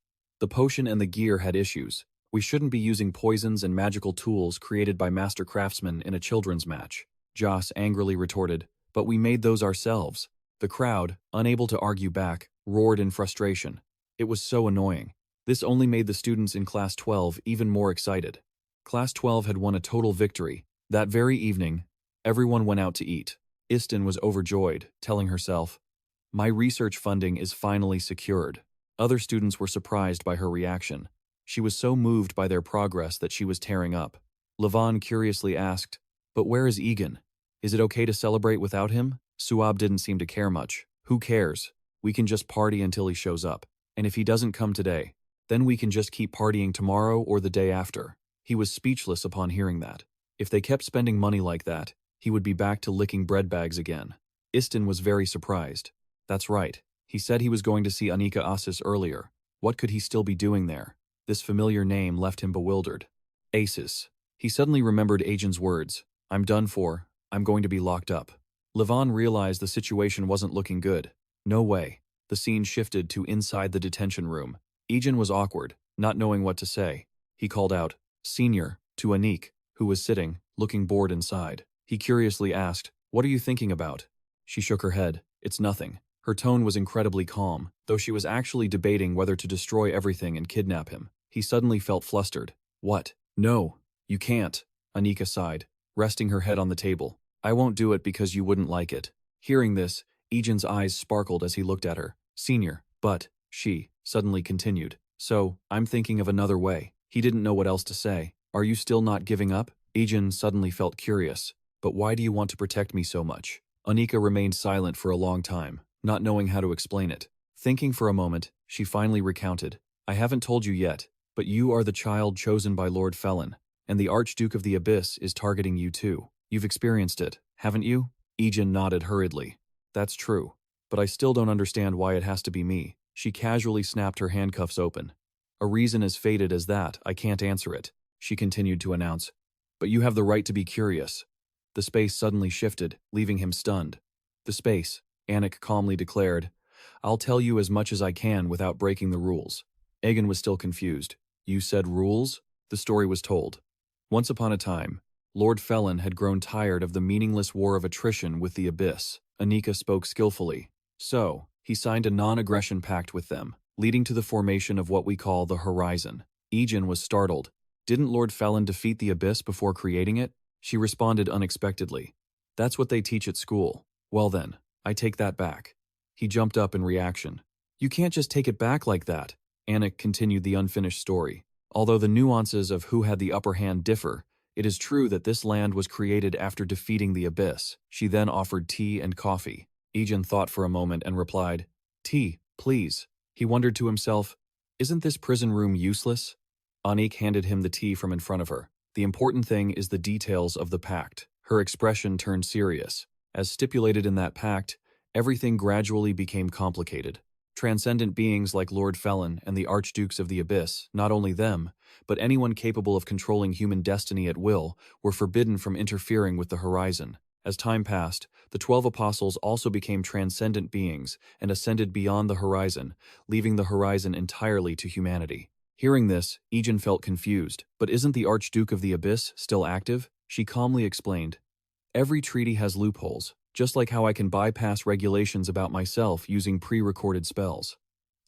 The potion and the gear had issues. We shouldn't be using poisons and magical tools created by master craftsmen in a children's match. Joss angrily retorted, but we made those ourselves. The crowd, unable to argue back, roared in frustration. It was so annoying. This only made the students in Class 12 even more excited. Class 12 had won a total victory. That very evening, everyone went out to eat. Istin was overjoyed, telling herself, "My research funding is finally secured." Other students were surprised by her reaction. She was so moved by their progress that she was tearing up. Levon curiously asked, "But where is Egen? Is it okay to celebrate without him?" Suab didn't seem to care much. "Who cares? We can just party until he shows up. And if he doesn't come today, then we can just keep partying tomorrow or the day after." He was speechless upon hearing that. If they kept spending money like that, he would be back to licking bread bags again. Istin was very surprised. That's right. He said he was going to see Anika Asis earlier. What could he still be doing there? This familiar name left him bewildered. Asis. He suddenly remembered Agen's words. "I'm done for. I'm going to be locked up." Levon realized the situation wasn't looking good. No way. The scene shifted to inside the detention room. Egen was awkward, not knowing what to say. He called out, "Senior," to Anik, who was sitting, looking bored inside. He curiously asked, "What are you thinking about?" She shook her head. "It's nothing." Her tone was incredibly calm, though she was actually debating whether to destroy everything and kidnap him. He suddenly felt flustered. "What? No, you can't," Anika sighed, resting her head on the table. "I won't do it because you wouldn't like it." Hearing this, Egen's eyes sparkled as he looked at her. "Senior, but," she suddenly continued, "so, I'm thinking of another way." He didn't know what else to say. "Are you still not giving up?" Egen suddenly felt curious. "But why do you want to protect me so much?" Anika remained silent for a long time, not knowing how to explain it. Thinking for a moment, she finally recounted, "I haven't told you yet, but you are the child chosen by Lord Felin, and the Archduke of the Abyss is targeting you too. You've experienced it, haven't you?" Egen nodded hurriedly. "That's true, but I still don't understand why it has to be me." She casually snapped her handcuffs open. "A reason as fated as that, I can't answer it," she continued to announce. "But you have the right to be curious." The space suddenly shifted, leaving him stunned. "The space," Anik calmly declared. "I'll tell you as much as I can without breaking the rules." Egen was still confused. "You said rules?" The story was told. Once upon a time, Lord Felin had grown tired of the meaningless war of attrition with the Abyss. Anika spoke skillfully. So, he signed a non-aggression pact with them, leading to the formation of what we call the Horizon. Egen was startled. "Didn't Lord Felin defeat the Abyss before creating it?" She responded unexpectedly. "That's what they teach at school." "Well then, I take that back." He jumped up in reaction. "You can't just take it back like that." Anik continued the unfinished story. "Although the nuances of who had the upper hand differ, it is true that this land was created after defeating the Abyss." She then offered tea and coffee. Egen thought for a moment and replied, "Tea, please." He wondered to himself, "Isn't this prison room useless?" Anik handed him the tea from in front of her. "The important thing is the details of the pact." Her expression turned serious. As stipulated in that pact, everything gradually became complicated. Transcendent beings like Lord Felin and the Archdukes of the Abyss, not only them, but anyone capable of controlling human destiny at will, were forbidden from interfering with the Horizon. As time passed, the 12 Apostles also became transcendent beings and ascended beyond the Horizon, leaving the Horizon entirely to humanity. Hearing this, Egen felt confused. "But isn't the Archduke of the Abyss still active?" She calmly explained, "Every treaty has loopholes, just like how I can bypass regulations about myself using pre-recorded spells."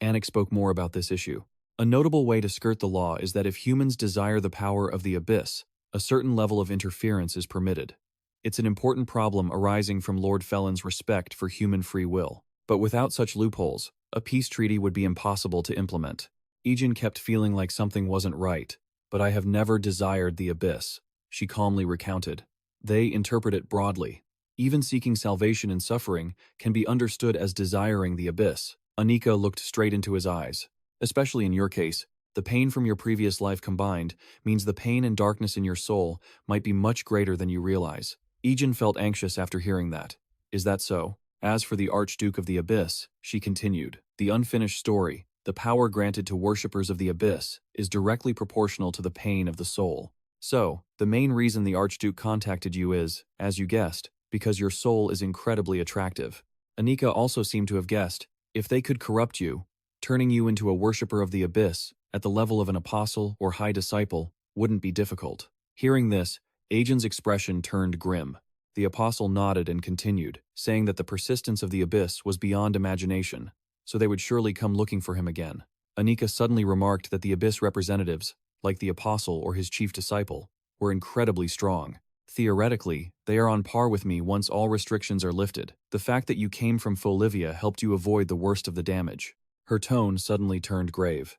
Anik spoke more about this issue. "A notable way to skirt the law is that if humans desire the power of the Abyss, a certain level of interference is permitted. It's an important problem arising from Lord Felin's respect for human free will. But without such loopholes, a peace treaty would be impossible to implement." Egen kept feeling like something wasn't right. "But I have never desired the Abyss," she calmly recounted. "They interpret it broadly. Even seeking salvation in suffering can be understood as desiring the Abyss." Anika looked straight into his eyes. "Especially in your case, the pain from your previous life combined means the pain and darkness in your soul might be much greater than you realize." Egen felt anxious after hearing that. "Is that so?" As for the Archduke of the Abyss, she continued, "the unfinished story, The power granted to worshippers of the abyss is directly proportional to the pain of the soul. So, the main reason the Archduke contacted you is, as you guessed, because your soul is incredibly attractive. Anika also seemed to have guessed, if they could corrupt you, turning you into a worshipper of the abyss, at the level of an apostle or high disciple, wouldn't be difficult. Hearing this, Agen's expression turned grim. The apostle nodded and continued, saying that the persistence of the abyss was beyond imagination, so they would surely come looking for him again. Anika suddenly remarked that the abyss representatives, like the apostle or his chief disciple, were incredibly strong. Theoretically, they are on par with me once all restrictions are lifted. The fact that you came from Folivia helped you avoid the worst of the damage. Her tone suddenly turned grave.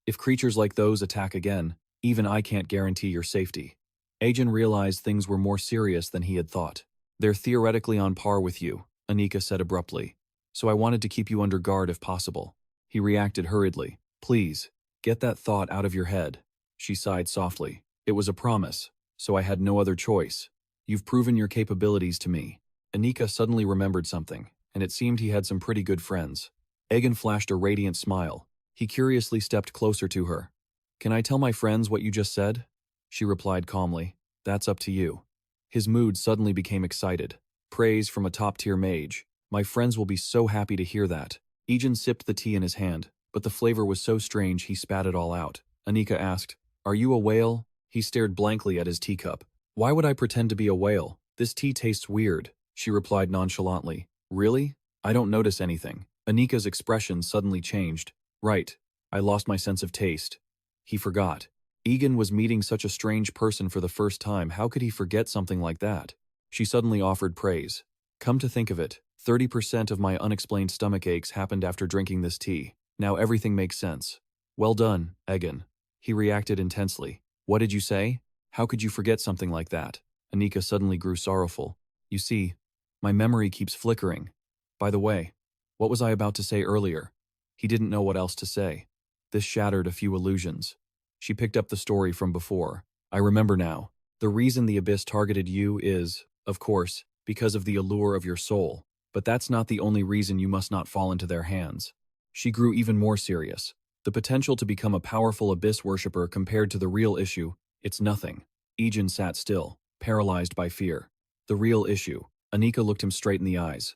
If creatures like those attack again, even I can't guarantee your safety. Egen realized things were more serious than he had thought. They're theoretically on par with you, Anika said abruptly. So I wanted to keep you under guard if possible. He reacted hurriedly. Please, get that thought out of your head. She sighed softly. It was a promise, so I had no other choice. You've proven your capabilities to me. Anika suddenly remembered something, and it seemed he had some pretty good friends. Egen flashed a radiant smile. He curiously stepped closer to her. Can I tell my friends what you just said? She replied calmly. That's up to you. His mood suddenly became excited. Praise from a top-tier mage. My friends will be so happy to hear that. Egen sipped the tea in his hand, but the flavor was so strange he spat it all out. Anika asked, Are you a whale? He stared blankly at his teacup. Why would I pretend to be a whale? This tea tastes weird, she replied nonchalantly. Really? I don't notice anything. Anika's expression suddenly changed. Right. I lost my sense of taste. He forgot. Egen was meeting such a strange person for the first time. How could he forget something like that? She suddenly offered praise. Come to think of it, 30% of my unexplained stomach aches happened after drinking this tea. Now everything makes sense. Well done, Egen. He reacted intensely. What did you say? How could you forget something like that? Anika suddenly grew sorrowful. You see, my memory keeps flickering. By the way, what was I about to say earlier? He didn't know what else to say. This shattered a few illusions. She picked up the story from before. I remember now. The reason the abyss targeted you is, of course, because of the allure of your soul. But that's not the only reason you must not fall into their hands. She grew even more serious. The potential to become a powerful abyss worshipper compared to the real issue, it's nothing. Egen sat still, paralyzed by fear. The real issue. Anika looked him straight in the eyes.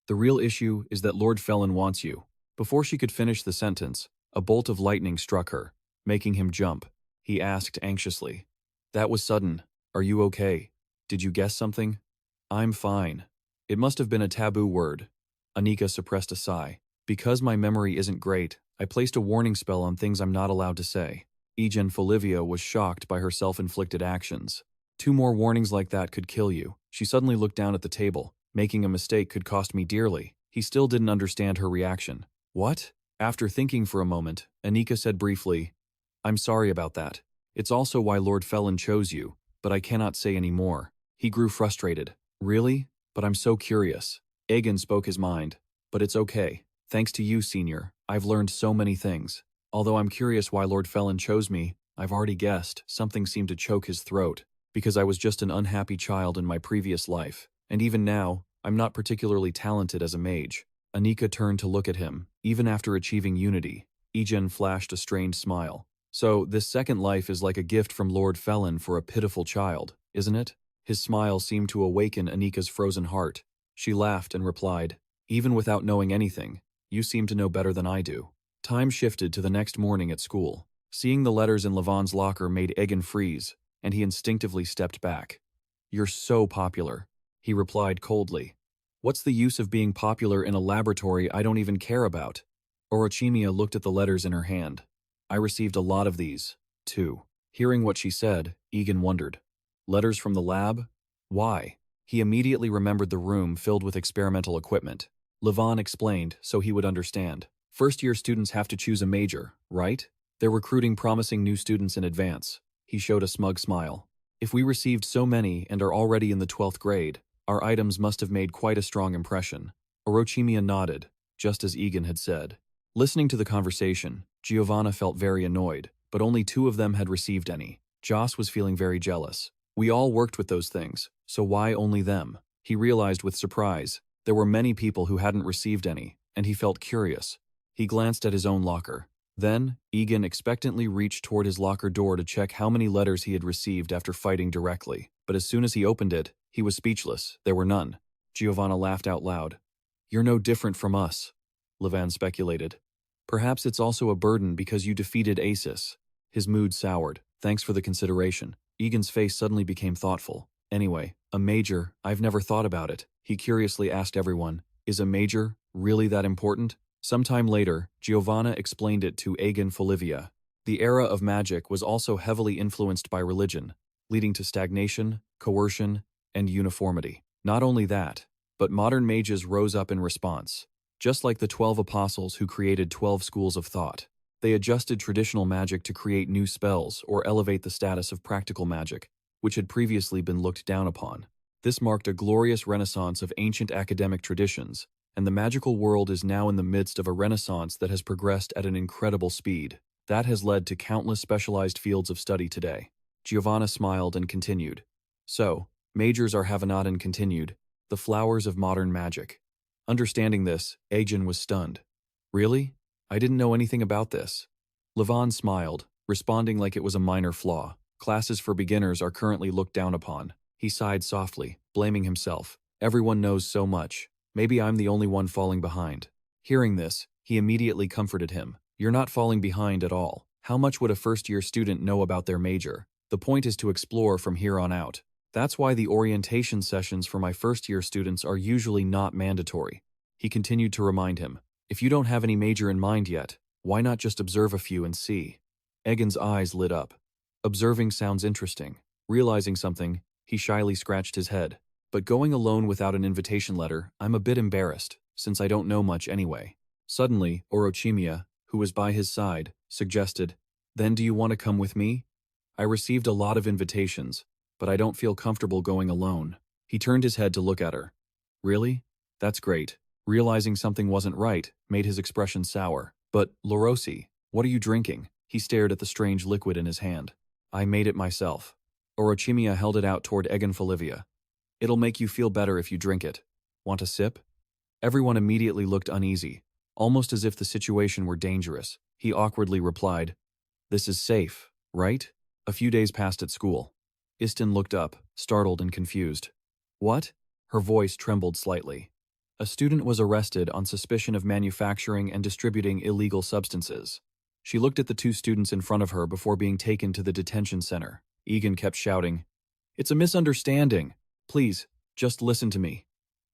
The real issue is that Lord Felin wants you. Before she could finish the sentence, a bolt of lightning struck her, making him jump. He asked anxiously. That was sudden. Are you okay? Did you guess something? I'm fine. It must have been a taboo word. Anika suppressed a sigh. Because my memory isn't great, I placed a warning spell on things I'm not allowed to say. Egen Folivia was shocked by her self-inflicted actions. 2 more warnings like that could kill you. She suddenly looked down at the table. Making a mistake could cost me dearly. He still didn't understand her reaction. What? After thinking for a moment, Anika said briefly, I'm sorry about that. It's also why Lord Felin chose you, but I cannot say any more. He grew frustrated. Really? But I'm so curious. Egen spoke his mind. But it's okay. Thanks to you, Senior, I've learned so many things. Although I'm curious why Lord Felin chose me, I've already guessed. Something seemed to choke his throat. Because I was just an unhappy child in my previous life. And even now, I'm not particularly talented as a mage. Anika turned to look at him. Even after achieving unity, Egen flashed a strained smile. So, this second life is like a gift from Lord Felin for a pitiful child, isn't it? His smile seemed to awaken Anika's frozen heart. She laughed and replied, Even without knowing anything, you seem to know better than I do. Time shifted to the next morning at school. Seeing the letters in Levon's locker made Egen freeze, and he instinctively stepped back. You're so popular, he replied coldly. What's the use of being popular in a laboratory I don't even care about? Orochimia looked at the letters in her hand. I received a lot of these, too. Hearing what she said, Egen wondered. Letters from the lab? Why? He immediately remembered the room filled with experimental equipment. Levon explained so he would understand. First-year students have to choose a major, right? They're recruiting promising new students in advance. He showed a smug smile. If we received so many and are already in the 12th grade, our items must have made quite a strong impression. Orochimia nodded, just as Egen had said. Listening to the conversation, Giovanna felt very annoyed, but only 2 of them had received any. Joss was feeling very jealous. We all worked with those things, so why only them? He realized with surprise, there were many people who hadn't received any, and he felt curious. He glanced at his own locker. Then, Egen expectantly reached toward his locker door to check how many letters he had received after fighting directly. But as soon as he opened it, he was speechless. There were none. Giovanna laughed out loud. "You're no different from us," Levan speculated. "Perhaps it's also a burden because you defeated Acis." His mood soured. "Thanks for the consideration." Egan's face suddenly became thoughtful. "Anyway, a major, I've never thought about it." He curiously asked everyone, "Is a major really that important?" Sometime later, Giovanna explained it to Egen Folivia. The era of magic was also heavily influenced by religion, leading to stagnation, coercion, and uniformity. Not only that, but modern mages rose up in response. Just like the 12 apostles who created 12 schools of thought, they adjusted traditional magic to create new spells or elevate the status of practical magic, which had previously been looked down upon. This marked a glorious renaissance of ancient academic traditions, and the magical world is now in the midst of a renaissance that has progressed at an incredible speed. That has led to countless specialized fields of study today. Giovanna smiled and continued. "So, majors are Havanadan continued, the flowers of modern magic." Understanding this, Egen was stunned. "Really? I didn't know anything about this." Levan smiled, responding like it was a minor flaw. "Classes for beginners are currently looked down upon." He sighed softly, blaming himself. "Everyone knows so much. Maybe I'm the only one falling behind." Hearing this, he immediately comforted him. "You're not falling behind at all. How much would a first-year student know about their major? The point is to explore from here on out. That's why the orientation sessions for my first-year students are usually not mandatory." He continued to remind him, "If you don't have any major in mind yet, why not just observe a few and see?" Egen's eyes lit up. Observing sounds interesting. Realizing something, he shyly scratched his head. "But going alone without an invitation letter, I'm a bit embarrassed, since I don't know much anyway." Suddenly, Orochimia, who was by his side, suggested, "Then do you want to come with me? I received a lot of invitations, but I don't feel comfortable going alone." He turned his head to look at her. "Really? That's great." Realizing something wasn't right, made his expression sour. "But, Lorosi, what are you drinking?" He stared at the strange liquid in his hand. "I made it myself." Orochimia held it out toward Egen Folivia. "It'll make you feel better if you drink it. Want a sip?" Everyone immediately looked uneasy, almost as if the situation were dangerous. He awkwardly replied, "This is safe, right?" A few days passed at school. Istin looked up, startled and confused. "What?" Her voice trembled slightly. "A student was arrested on suspicion of manufacturing and distributing illegal substances." She looked at the two students in front of her before being taken to the detention center. Egen kept shouting, "It's a misunderstanding. Please, just listen to me."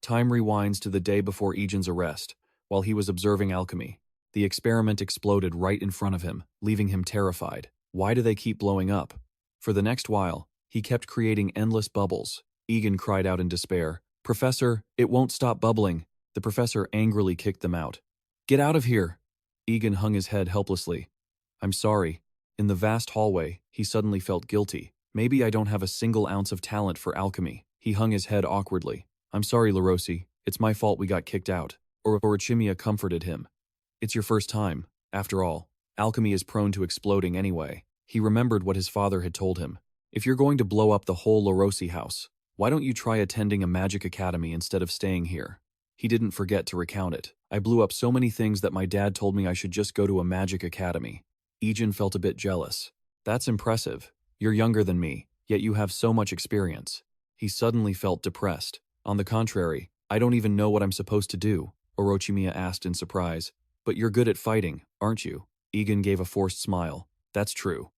Time rewinds to the day before Egen's arrest, while he was observing alchemy. The experiment exploded right in front of him, leaving him terrified. Why do they keep blowing up? For the next while, he kept creating endless bubbles. Egen cried out in despair, "Professor, it won't stop bubbling." The professor angrily kicked them out. "Get out of here!" Egen hung his head helplessly. "I'm sorry." In the vast hallway, he suddenly felt guilty. "Maybe I don't have a single ounce of talent for alchemy." He hung his head awkwardly. "I'm sorry, Larosi. It's my fault we got kicked out." Orochimia comforted him. "It's your first time. After all, alchemy is prone to exploding anyway." He remembered what his father had told him. "If you're going to blow up the whole Larosi house, why don't you try attending a magic academy instead of staying here?" He didn't forget to recount it. "I blew up so many things that my dad told me I should just go to a magic academy." Egen felt a bit jealous. "That's impressive. You're younger than me, yet you have so much experience." He suddenly felt depressed. "On the contrary, I don't even know what I'm supposed to do," Orochimia asked in surprise. "But you're good at fighting, aren't you?" Egen gave a forced smile. "That's true.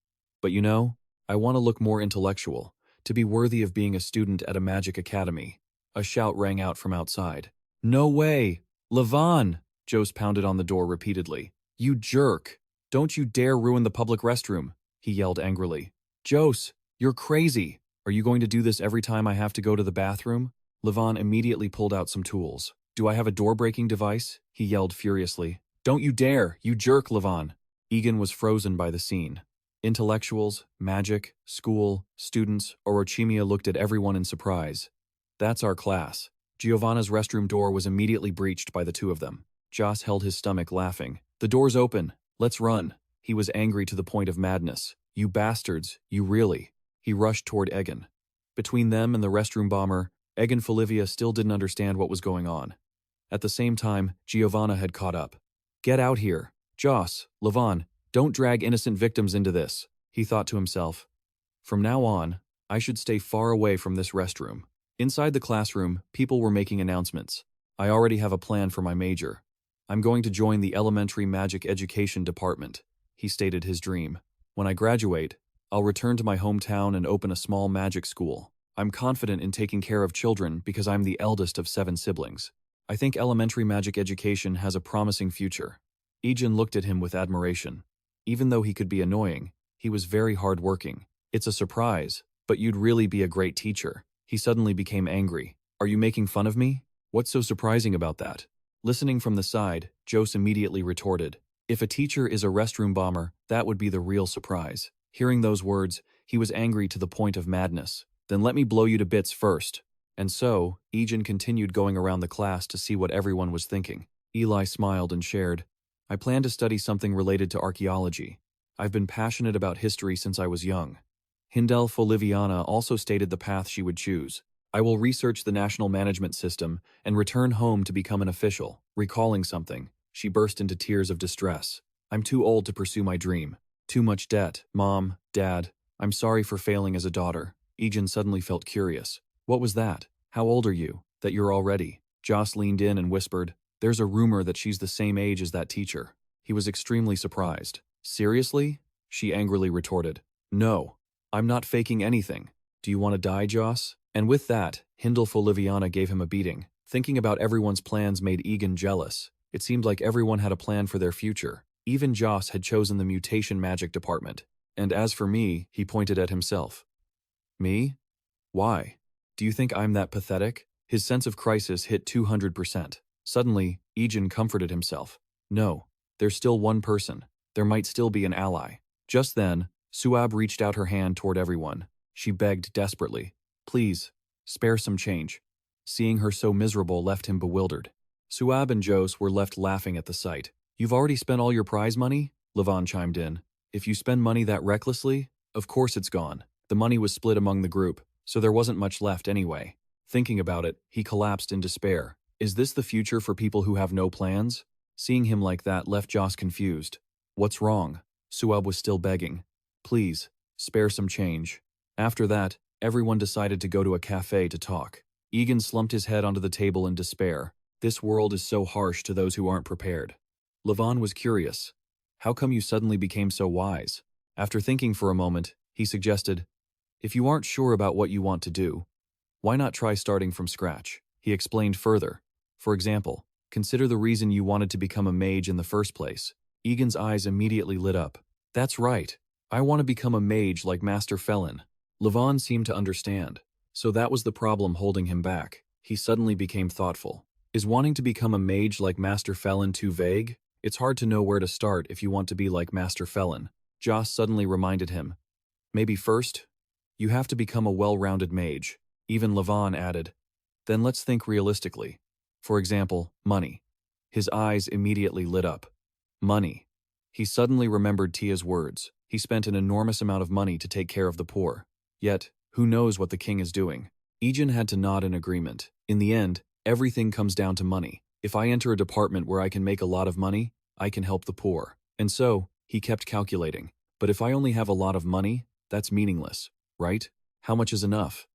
But you know, I want to look more intellectual, to be worthy of being a student at a magic academy." A shout rang out from outside. "No way! Levan!" Jose pounded on the door repeatedly. "You jerk! Don't you dare ruin the public restroom!" he yelled angrily. "Jose, you're crazy! Are you going to do this every time I have to go to the bathroom?" Levan immediately pulled out some tools. "Do I have a door-breaking device?" he yelled furiously. "Don't you dare, you jerk, Levan!" Egen was frozen by the scene. Intellectuals, magic, school, students, Orochimia looked at everyone in surprise. "That's our class." Giovanna's restroom door was immediately breached by the two of them. Joss held his stomach, laughing. "The door's open. Let's run." He was angry to the point of madness. "You bastards, you really." He rushed toward Egen. Between them and the restroom bomber, Egen Folivia still didn't understand what was going on. At the same time, Giovanna had caught up. Get out here. Joss, Levon, don't drag innocent victims into this, he thought to himself. From now on, I should stay far away from this restroom. Inside the classroom, people were making announcements. I already have a plan for my major. I'm going to join the elementary magic education department, he stated his dream. When I graduate, I'll return to my hometown and open a small magic school. I'm confident in taking care of children because I'm the eldest of 7 siblings. I think elementary magic education has a promising future. Egen looked at him with admiration. Even though he could be annoying, he was very hard-working. It's a surprise, but you'd really be a great teacher. He suddenly became angry. Are you making fun of me? What's so surprising about that? Listening from the side, Jose immediately retorted. If a teacher is a restroom bomber, that would be the real surprise. Hearing those words, he was angry to the point of madness. Then let me blow you to bits first. And so, Egen continued going around the class to see what everyone was thinking. Eli smiled and shared, I plan to study something related to archaeology. I've been passionate about history since I was young. Egen Folivia also stated the path she would choose. I will research the national management system and return home to become an official. Recalling something, she burst into tears of distress. I'm too old to pursue my dream. Too much debt. Mom, Dad, I'm sorry for failing as a daughter. Egen suddenly felt curious. What was that? How old are you, that you're already? Joss leaned in and whispered, there's a rumor that she's the same age as that teacher. He was extremely surprised. Seriously? She angrily retorted. No, I'm not faking anything. Do you want to die, Joss? And with that, Egen Folivia gave him a beating. Thinking about everyone's plans made Egen jealous. It seemed like everyone had a plan for their future. Even Joss had chosen the mutation magic department. And as for me, he pointed at himself. Me? Why? Do you think I'm that pathetic? His sense of crisis hit 200%. Suddenly, Egen comforted himself. No, there's still one person. There might still be an ally. Just then, Suab reached out her hand toward everyone. She begged desperately. Please, spare some change. Seeing her so miserable left him bewildered. Suab and Jose were left laughing at the sight. You've already spent all your prize money? Levon chimed in. If you spend money that recklessly, of course it's gone. The money was split among the group, so there wasn't much left anyway. Thinking about it, he collapsed in despair. Is this the future for people who have no plans? Seeing him like that left Joss confused. What's wrong? Suab was still begging. Please, spare some change. After that, everyone decided to go to a cafe to talk. Egen slumped his head onto the table in despair. This world is so harsh to those who aren't prepared. Levon was curious. How come you suddenly became so wise? After thinking for a moment, he suggested, if you aren't sure about what you want to do, why not try starting from scratch? He explained further. For example, consider the reason you wanted to become a mage in the first place. Egen's eyes immediately lit up. That's right. I want to become a mage like Master Felin. Levon seemed to understand. So that was the problem holding him back. He suddenly became thoughtful. Is wanting to become a mage like Master Felin too vague? It's hard to know where to start if you want to be like Master Felin. Joss suddenly reminded him. Maybe first, you have to become a well-rounded mage. Even Levon added. Then let's think realistically. For example, money. His eyes immediately lit up. Money. He suddenly remembered Tia's words. He spent an enormous amount of money to take care of the poor. Yet, who knows what the king is doing? Egen had to nod in agreement. In the end, everything comes down to money. If I enter a department where I can make a lot of money, I can help the poor. And so, he kept calculating. But if I only have a lot of money, that's meaningless, right? How much is enough?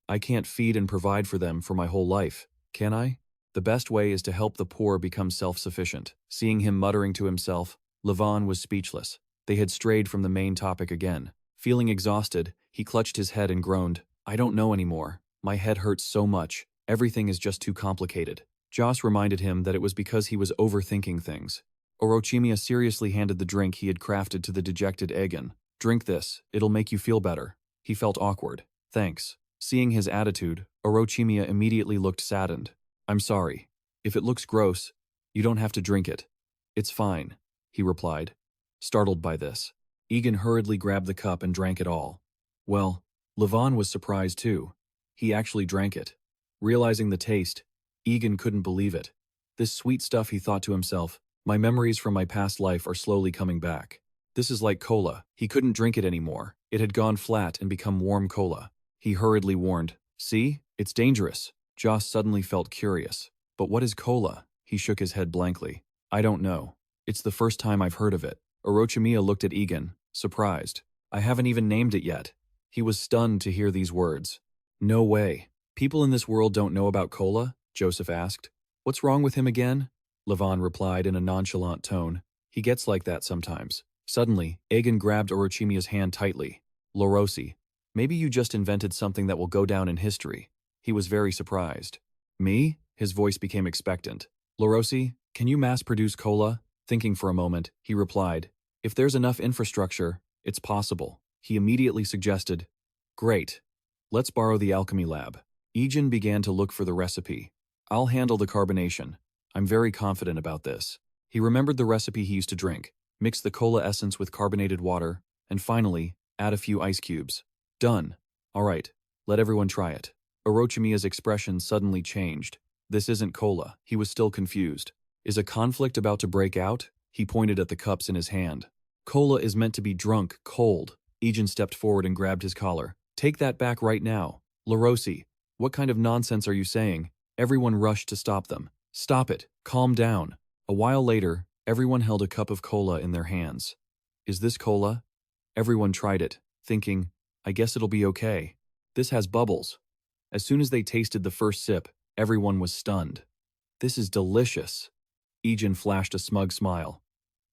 I can't feed and provide for them for my whole life, can I? The best way is to help the poor become self-sufficient. Seeing him muttering to himself, Levon was speechless. They had strayed from the main topic again. Feeling exhausted, he clutched his head and groaned. I don't know anymore. My head hurts so much. Everything is just too complicated. Joss reminded him that it was because he was overthinking things. Orochimia seriously handed the drink he had crafted to the dejected Egen. Drink this, it'll make you feel better. He felt awkward. Thanks. Seeing his attitude, Orochimia immediately looked saddened. I'm sorry. If it looks gross, you don't have to drink it. It's fine, he replied. Startled by this, Egen hurriedly grabbed the cup and drank it all. Well, Levon was surprised too. He actually drank it. Realizing the taste, Egen couldn't believe it. This sweet stuff, he thought to himself. My memories from my past life are slowly coming back. This is like cola. He couldn't drink it anymore. It had gone flat and become warm cola. He hurriedly warned, see, it's dangerous. Joss suddenly felt curious. But what is cola? He shook his head blankly. I don't know. It's the first time I've heard of it. Orochimiya looked at Egen, surprised. I haven't even named it yet. He was stunned to hear these words. No way. People in this world don't know about cola? Joseph asked. What's wrong with him again? Levon replied in a nonchalant tone. He gets like that sometimes. Suddenly, Egen grabbed Orochimiya's hand tightly. Lorosi, maybe you just invented something that will go down in history. He was very surprised. Me? His voice became expectant. Lorosi, can you mass-produce cola? Thinking for a moment, he replied, if there's enough infrastructure, it's possible. He immediately suggested, great. Let's borrow the alchemy lab. Egen began to look for the recipe. I'll handle the carbonation. I'm very confident about this. He remembered the recipe he used to drink, mix the cola essence with carbonated water, and finally, add a few ice cubes. Done. All right, let everyone try it. Orochimiya's expression suddenly changed. This isn't cola. He was still confused. Is a conflict about to break out? He pointed at the cups in his hand. Cola is meant to be drunk cold. Egen stepped forward and grabbed his collar. Take that back right now. Lorosi, what kind of nonsense are you saying? Everyone rushed to stop them. Stop it. Calm down. A while later, everyone held a cup of cola in their hands. Is this cola? Everyone tried it, thinking, I guess it'll be okay. This has bubbles. As soon as they tasted the first sip, everyone was stunned. This is delicious. Egen flashed a smug smile.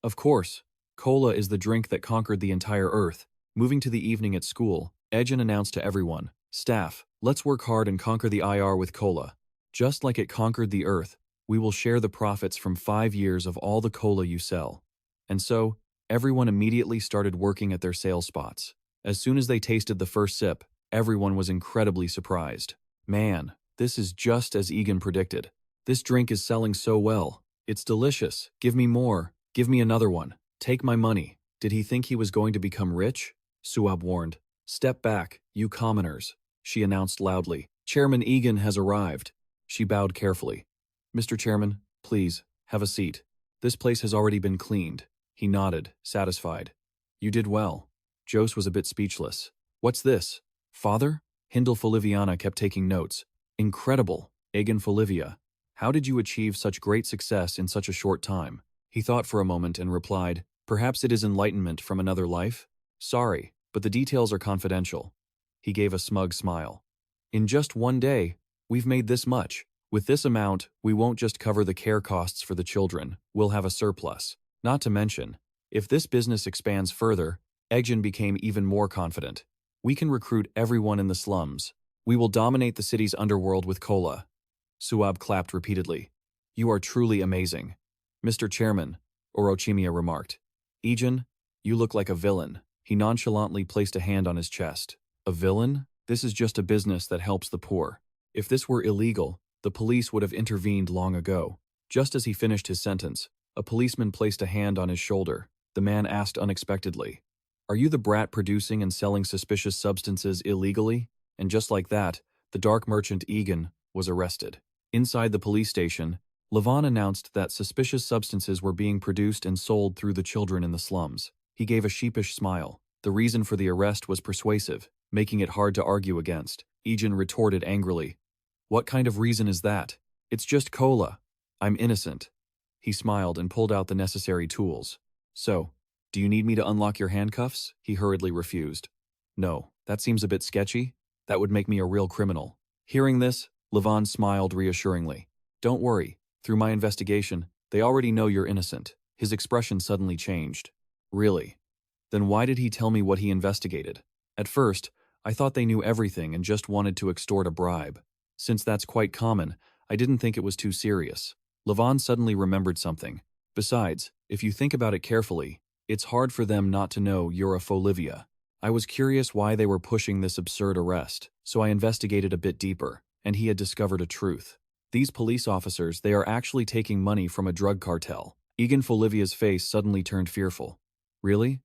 Of course, cola is the drink that conquered the entire earth. Moving to the evening at school, Egen announced to everyone, Staff, let's work hard and conquer the IR with cola. Just like it conquered the earth, we will share the profits from 5 years of all the cola you sell. And so, everyone immediately started working at their sales spots. As soon as they tasted the first sip, everyone was incredibly surprised. Man, this is just as Egen predicted. This drink is selling so well. It's delicious. Give me more. Give me another one. Take my money. Did he think he was going to become rich? Suab warned. Step back, you commoners, she announced loudly. Chairman Egen has arrived. She bowed carefully. Mr. Chairman, please, have a seat. This place has already been cleaned. He nodded, satisfied. You did well. Jose was a bit speechless. What's this? Father? Hindle Foliviana kept taking notes. Incredible, Egen Folivia. How did you achieve such great success in such a short time? He thought for a moment and replied, perhaps it is enlightenment from another life? Sorry, but the details are confidential. He gave a smug smile. In just one day, we've made this much. With this amount, we won't just cover the care costs for the children, we'll have a surplus. Not to mention, if this business expands further, Egen became even more confident. We can recruit everyone in the slums. We will dominate the city's underworld with cola. Suab clapped repeatedly. You are truly amazing. Mr. Chairman, Orochimiya remarked. Egen, you look like a villain. He nonchalantly placed a hand on his chest. A villain? This is just a business that helps the poor. If this were illegal, the police would have intervened long ago. Just as he finished his sentence, a policeman placed a hand on his shoulder. The man asked unexpectedly, Are you the brat producing and selling suspicious substances illegally? And just like that, the dark merchant Egen was arrested. Inside the police station, Levon announced that suspicious substances were being produced and sold through the children in the slums. He gave a sheepish smile. The reason for the arrest was persuasive, making it hard to argue against. Egen retorted angrily. What kind of reason is that? It's just cola. I'm innocent. He smiled and pulled out the necessary tools. So, do you need me to unlock your handcuffs? He hurriedly refused. No, that seems a bit sketchy. That would make me a real criminal. Hearing this, Levon smiled reassuringly. Don't worry. Through my investigation, they already know you're innocent. His expression suddenly changed. Really? Then why did he tell me what he investigated? At first, I thought they knew everything and just wanted to extort a bribe. Since that's quite common, I didn't think it was too serious. Levon suddenly remembered something. Besides, if you think about it carefully, it's hard for them not to know you're a Folivia. I was curious why they were pushing this absurd arrest, so I investigated a bit deeper, and he had discovered a truth. These police officers, they are actually taking money from a drug cartel. Egen Folivia's face suddenly turned fearful. Really?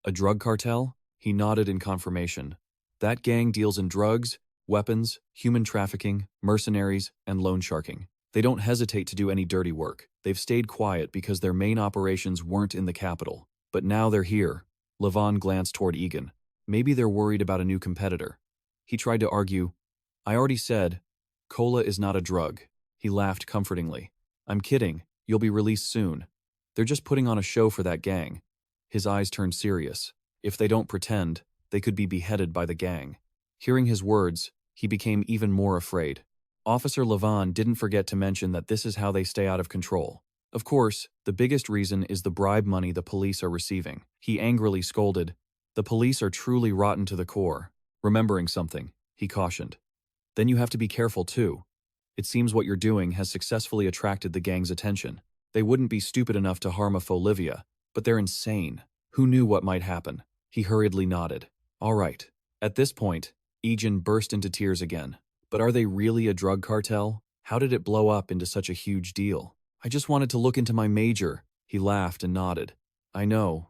A drug cartel? He nodded in confirmation. That gang deals in drugs, weapons, human trafficking, mercenaries, and loan sharking. They don't hesitate to do any dirty work. They've stayed quiet because their main operations weren't in the capital. But now they're here. Levon glanced toward Egen. Maybe they're worried about a new competitor. He tried to argue. I already said, cola is not a drug. He laughed comfortingly. I'm kidding. You'll be released soon. They're just putting on a show for that gang. His eyes turned serious. If they don't pretend, they could be beheaded by the gang. Hearing his words, he became even more afraid. Officer Levon didn't forget to mention that this is how they stay out of control. Of course, the biggest reason is the bribe money the police are receiving. He angrily scolded, "The police are truly rotten to the core." Remembering something, he cautioned, "Then you have to be careful too. It seems what you're doing has successfully attracted the gang's attention. They wouldn't be stupid enough to harm a Folivia, but they're insane. Who knew what might happen?" He hurriedly nodded. "All right." At this point, Egen burst into tears again. "But are they really a drug cartel? How did it blow up into such a huge deal?" "I just wanted to look into my major." He laughed and nodded. I know.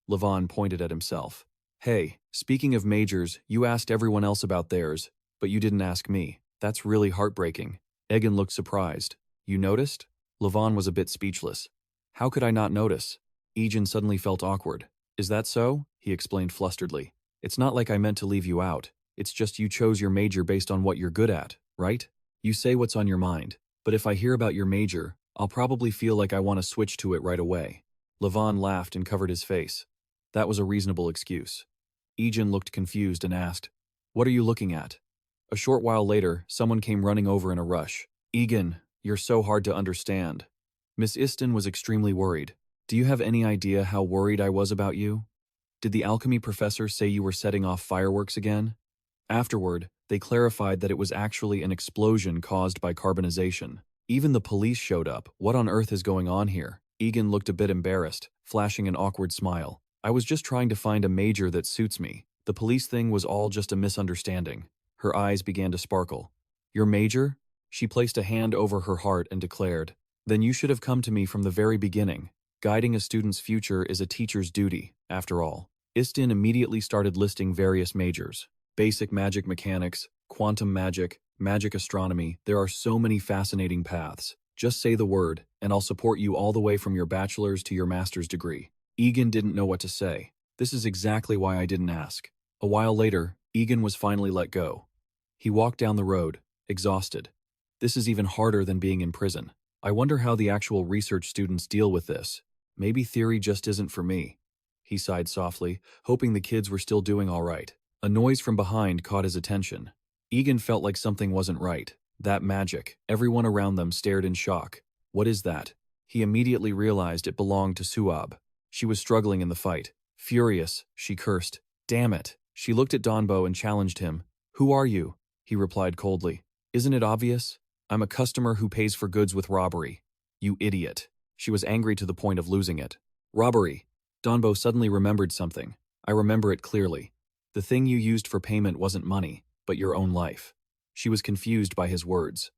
Levon pointed at himself. "Hey, speaking of majors, you asked everyone else about theirs, but you didn't ask me. That's really heartbreaking." Egen looked surprised. "You noticed?" Levon was a bit speechless. "How could I not notice?" Egen suddenly felt awkward. "Is that so?" he explained flusteredly. "It's not like I meant to leave you out. It's just you chose your major based on what you're good at, right? You say what's on your mind, but if I hear about your major, I'll probably feel like I want to switch to it right away." Levon laughed and covered his face. That was a reasonable excuse. Egen looked confused and asked, "What are you looking at?" A short while later, someone came running over in a rush. "Egen, you're so hard to understand." Miss Iston was extremely worried. "Do you have any idea how worried I was about you? Did the alchemy professor say you were setting off fireworks again?" Afterward, they clarified that it was actually an explosion caused by carbonization. Even the police showed up. What on earth is going on here? Egen looked a bit embarrassed, flashing an awkward smile. "I was just trying to find a major that suits me. The police thing was all just a misunderstanding." Her eyes began to sparkle. "Your major?" She placed a hand over her heart and declared, "Then you should have come to me from the very beginning. Guiding a student's future is a teacher's duty, after all." Istin immediately started listing various majors. Basic magic mechanics, quantum magic, magic astronomy. There are so many fascinating paths. Just say the word, and I'll support you all the way from your bachelor's to your master's degree. Egen didn't know what to say. This is exactly why I didn't ask. A while later, Egen was finally let go. He walked down the road, exhausted. This is even harder than being in prison. I wonder how the actual research students deal with this. Maybe theory just isn't for me. He sighed softly, hoping the kids were still doing all right. A noise from behind caught his attention. Egen felt like something wasn't right. That magic. Everyone around them stared in shock. What is that? He immediately realized it belonged to Suab. She was struggling in the fight. Furious, she cursed. "Damn it." She looked at Donbo and challenged him. "Who are you?" He replied coldly. "Isn't it obvious? I'm a customer who pays for goods with robbery." "You idiot." She was angry to the point of losing it. "Robbery." Donbo suddenly remembered something. "I remember it clearly. The thing you used for payment wasn't money, but your own life." She was confused by his words.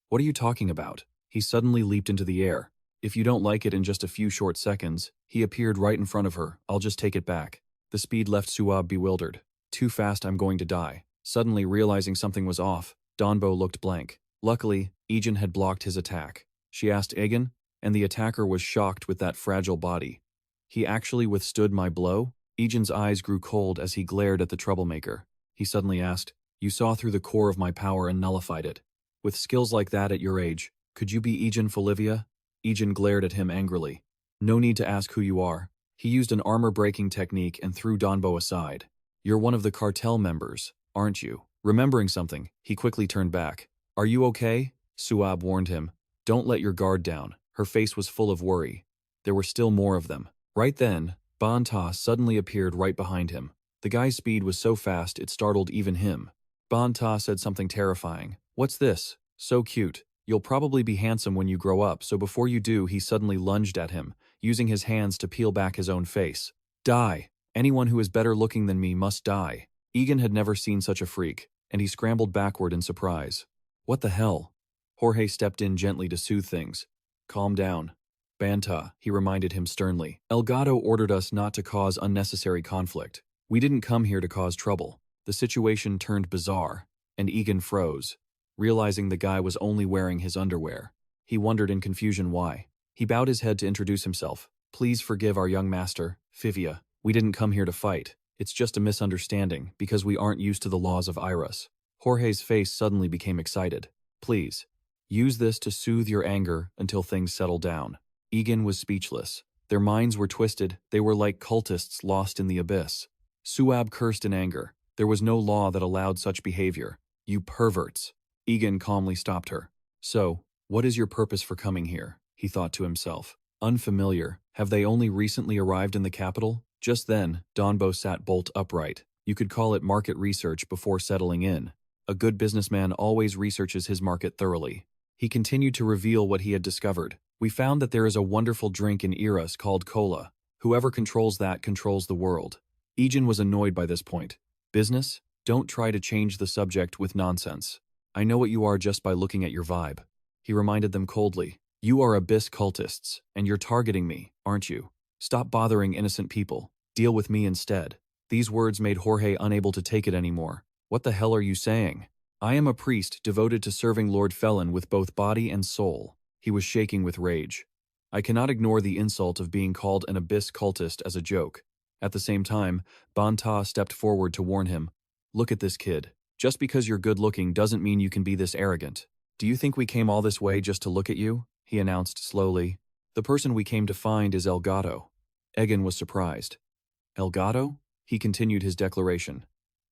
"What are you talking about?" He suddenly leaped into the air. If you don't like it in just a few short seconds, he appeared right in front of her. "I'll just take it back." The speed left Suab bewildered. "Too fast, I'm going to die." Suddenly realizing something was off, Donbo looked blank. Luckily, Egen had blocked his attack. She asked Egen, and the attacker was shocked with that fragile body. "He actually withstood my blow?" Egen's eyes grew cold as he glared at the troublemaker. He suddenly asked, "You saw through the core of my power and nullified it. With skills like that at your age, could you be Egen Folivia?" Egen glared at him angrily. "No need to ask who you are." He used an armor-breaking technique and threw Donbo aside. "You're one of the cartel members, aren't you?" Remembering something, he quickly turned back. "Are you okay?" Suab warned him. "Don't let your guard down." Her face was full of worry. There were still more of them. Right then, Banta suddenly appeared right behind him. The guy's speed was so fast it startled even him. Banta said something terrifying. "What's this? So cute. You'll probably be handsome when you grow up," so before you do, he suddenly lunged at him, using his hands to peel back his own face. "Die. Anyone who is better looking than me must die." Egen had never seen such a freak, and he scrambled backward in surprise. "What the hell?" Jorge stepped in gently to soothe things. "Calm down. Banta," he reminded him sternly. "Elgato ordered us not to cause unnecessary conflict. We didn't come here to cause trouble." The situation turned bizarre, and Egen froze, realizing the guy was only wearing his underwear. He wondered in confusion why. He bowed his head to introduce himself. "Please forgive our young master, Fivia. We didn't come here to fight. It's just a misunderstanding, because we aren't used to the laws of Iris." Jorge's face suddenly became excited. "Please, use this to soothe your anger until things settle down." Egen was speechless. Their minds were twisted, they were like cultists lost in the abyss. Suab cursed in anger. There was no law that allowed such behavior. You perverts. Egen calmly stopped her. So, what is your purpose for coming here? He thought to himself. Unfamiliar. Have they only recently arrived in the capital? Just then, Donbo sat bolt upright. You could call it market research before settling in. A good businessman always researches his market thoroughly. He continued to reveal what he had discovered. We found that there is a wonderful drink in Eras called cola. Whoever controls that controls the world. Egen was annoyed by this point. Business? Don't try to change the subject with nonsense. I know what you are just by looking at your vibe. He reminded them coldly. You are abyss cultists, and you're targeting me, aren't you? Stop bothering innocent people. Deal with me instead. These words made Jorge unable to take it anymore. What the hell are you saying? I am a priest devoted to serving Lord Felin with both body and soul. He was shaking with rage. I cannot ignore the insult of being called an abyss cultist as a joke. At the same time, Banta stepped forward to warn him. Look at this kid. Just because you're good-looking doesn't mean you can be this arrogant. Do you think we came all this way just to look at you? He announced slowly. The person we came to find is Elgato. Egen was surprised. Elgato? He continued his declaration.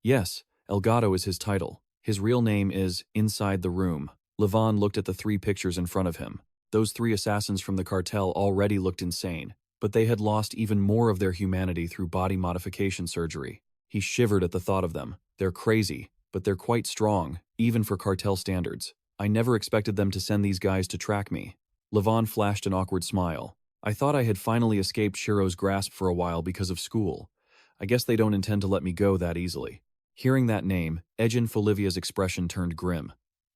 Yes, Elgato is his title. His real name is Inside the Room. Levon looked at the 3 pictures in front of him. Those 3 assassins from the cartel already looked insane, but they had lost even more of their humanity through body modification surgery. He shivered at the thought of them. They're crazy, but they're quite strong, even for cartel standards. I never expected them to send these guys to track me. Levon flashed an awkward smile. I thought I had finally escaped Shiro's grasp for a while because of school. I guess they don't intend to let me go that easily. Hearing that name, Egen Folivia's expression turned grim.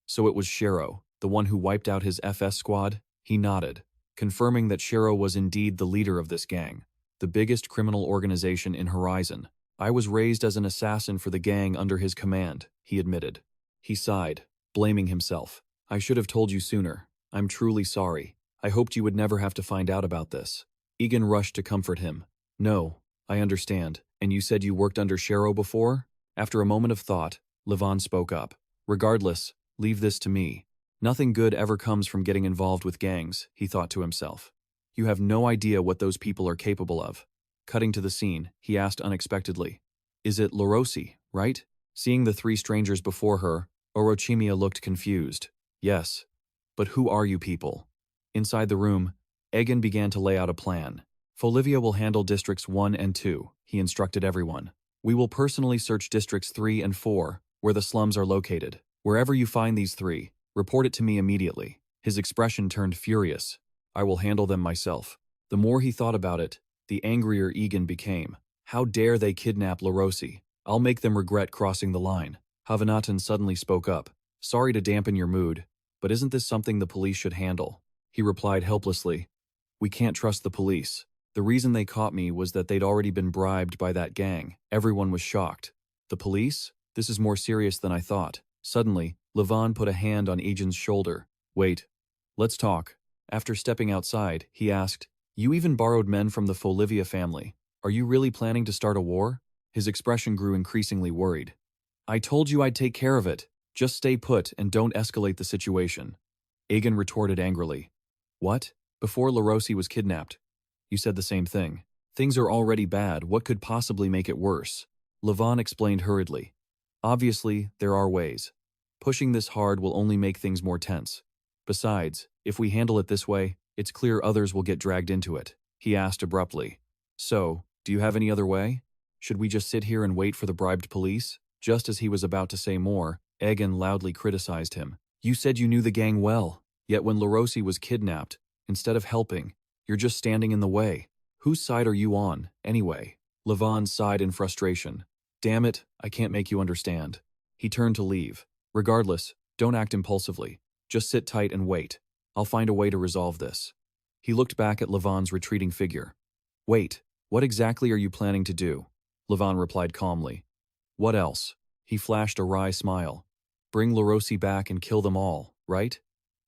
So it was Shiro, the one who wiped out his FS squad? He nodded, confirming that Shiro was indeed the leader of this gang, the biggest criminal organization in Horizon. I was raised as an assassin for the gang under his command, he admitted. He sighed, blaming himself. I should have told you sooner. I'm truly sorry. I hoped you would never have to find out about this. Egen rushed to comfort him. No, I understand. And you said you worked under Shiro before? After a moment of thought, Levon spoke up. Regardless, leave this to me. Nothing good ever comes from getting involved with gangs, he thought to himself. You have no idea what those people are capable of. Cutting to the scene, he asked unexpectedly. Is it Lorosi, right? Seeing the 3 strangers before her, Orochimia looked confused. Yes. But who are you people? Inside the room, Egen began to lay out a plan. Folivia will handle Districts 1 and 2, he instructed everyone. We will personally search Districts 3 and 4, where the slums are located. Wherever you find these 3, report it to me immediately. His expression turned furious. I will handle them myself. The more he thought about it, the angrier Egen became. How dare they kidnap Lorosi? I'll make them regret crossing the line. Havanatan suddenly spoke up. Sorry to dampen your mood, but isn't this something the police should handle? He replied helplessly. We can't trust the police. The reason they caught me was that they'd already been bribed by that gang. Everyone was shocked. The police? This is more serious than I thought. Suddenly, Levon put a hand on Egen's shoulder. Wait. Let's talk. After stepping outside, he asked, You even borrowed men from the Folivia family. Are you really planning to start a war? His expression grew increasingly worried. I told you I'd take care of it. Just stay put and don't escalate the situation. Egen retorted angrily. What? Before Lorosi was kidnapped. You said the same thing. Things are already bad. What could possibly make it worse? Levon explained hurriedly. Obviously, there are ways. Pushing this hard will only make things more tense. Besides, if we handle it this way, it's clear others will get dragged into it. He asked abruptly. So, do you have any other way? Should we just sit here and wait for the bribed police? Just as he was about to say more, Egen loudly criticized him. You said you knew the gang well, yet when Lorosi was kidnapped, instead of helping, you're just standing in the way. Whose side are you on, anyway? Levon sighed in frustration. Damn it, I can't make you understand. He turned to leave. Regardless, don't act impulsively. Just sit tight and wait. I'll find a way to resolve this. He looked back at Levon's retreating figure. Wait, what exactly are you planning to do? Levon replied calmly. What else? He flashed a wry smile. Bring Lorosi back and kill them all, right?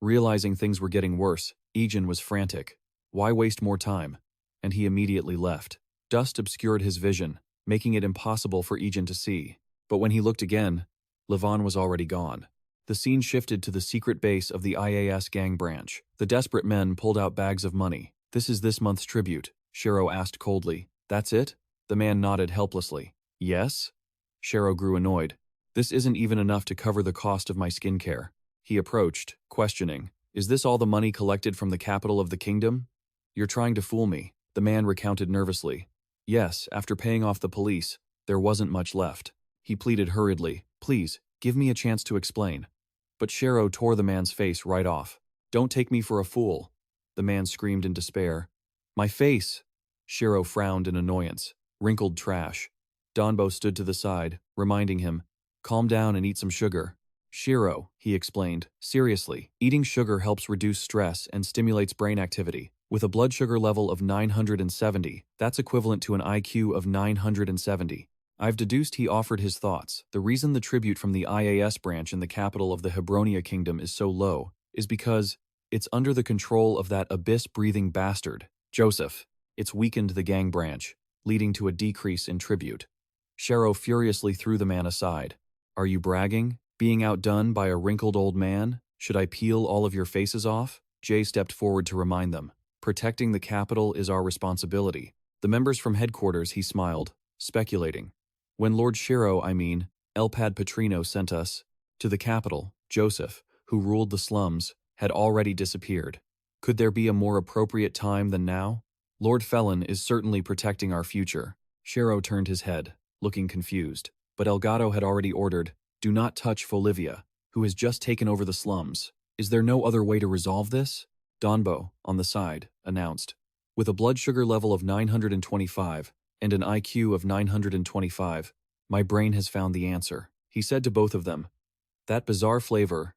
Realizing things were getting worse, Egen was frantic. Why waste more time? And he immediately left. Dust obscured his vision, making it impossible for Egen to see. But when he looked again, Levon was already gone. The scene shifted to the secret base of the IAS gang branch. The desperate men pulled out bags of money. This is this month's tribute, Shiro asked coldly. That's it? The man nodded helplessly. Yes? Shiro grew annoyed. This isn't even enough to cover the cost of my skincare. He approached, questioning. Is this all the money collected from the capital of the kingdom? You're trying to fool me, the man recounted nervously. Yes, after paying off the police, there wasn't much left. He pleaded hurriedly. Please, give me a chance to explain. But Shiro tore the man's face right off. Don't take me for a fool, the man screamed in despair. My face! Shiro frowned in annoyance. Wrinkled trash. Donbo stood to the side, reminding him, calm down and eat some sugar. Shiro, he explained, seriously, eating sugar helps reduce stress and stimulates brain activity. With a blood sugar level of 970, that's equivalent to an IQ of 970. I've deduced he offered his thoughts. The reason the tribute from the IAS branch in the capital of the Hebronia Kingdom is so low is because it's under the control of that abyss-breathing bastard, Joseph. It's weakened the gang branch, leading to a decrease in tribute. Shiro furiously threw the man aside. Are you bragging? Being outdone by a wrinkled old man? Should I peel all of your faces off? Jay stepped forward to remind them. Protecting the capital is our responsibility. The members from headquarters, he smiled, speculating. When Lord Shiro, Elpad Petrino sent us to the capital, Joseph, who ruled the slums, had already disappeared. Could there be a more appropriate time than now? Lord Felin is certainly protecting our future. Shiro turned his head, looking confused. But Elgato had already ordered, do not touch Folivia, who has just taken over the slums. Is there no other way to resolve this? Donbo, on the side, announced. With a blood sugar level of 925 and an IQ of 925, my brain has found the answer. He said to both of them. That bizarre flavor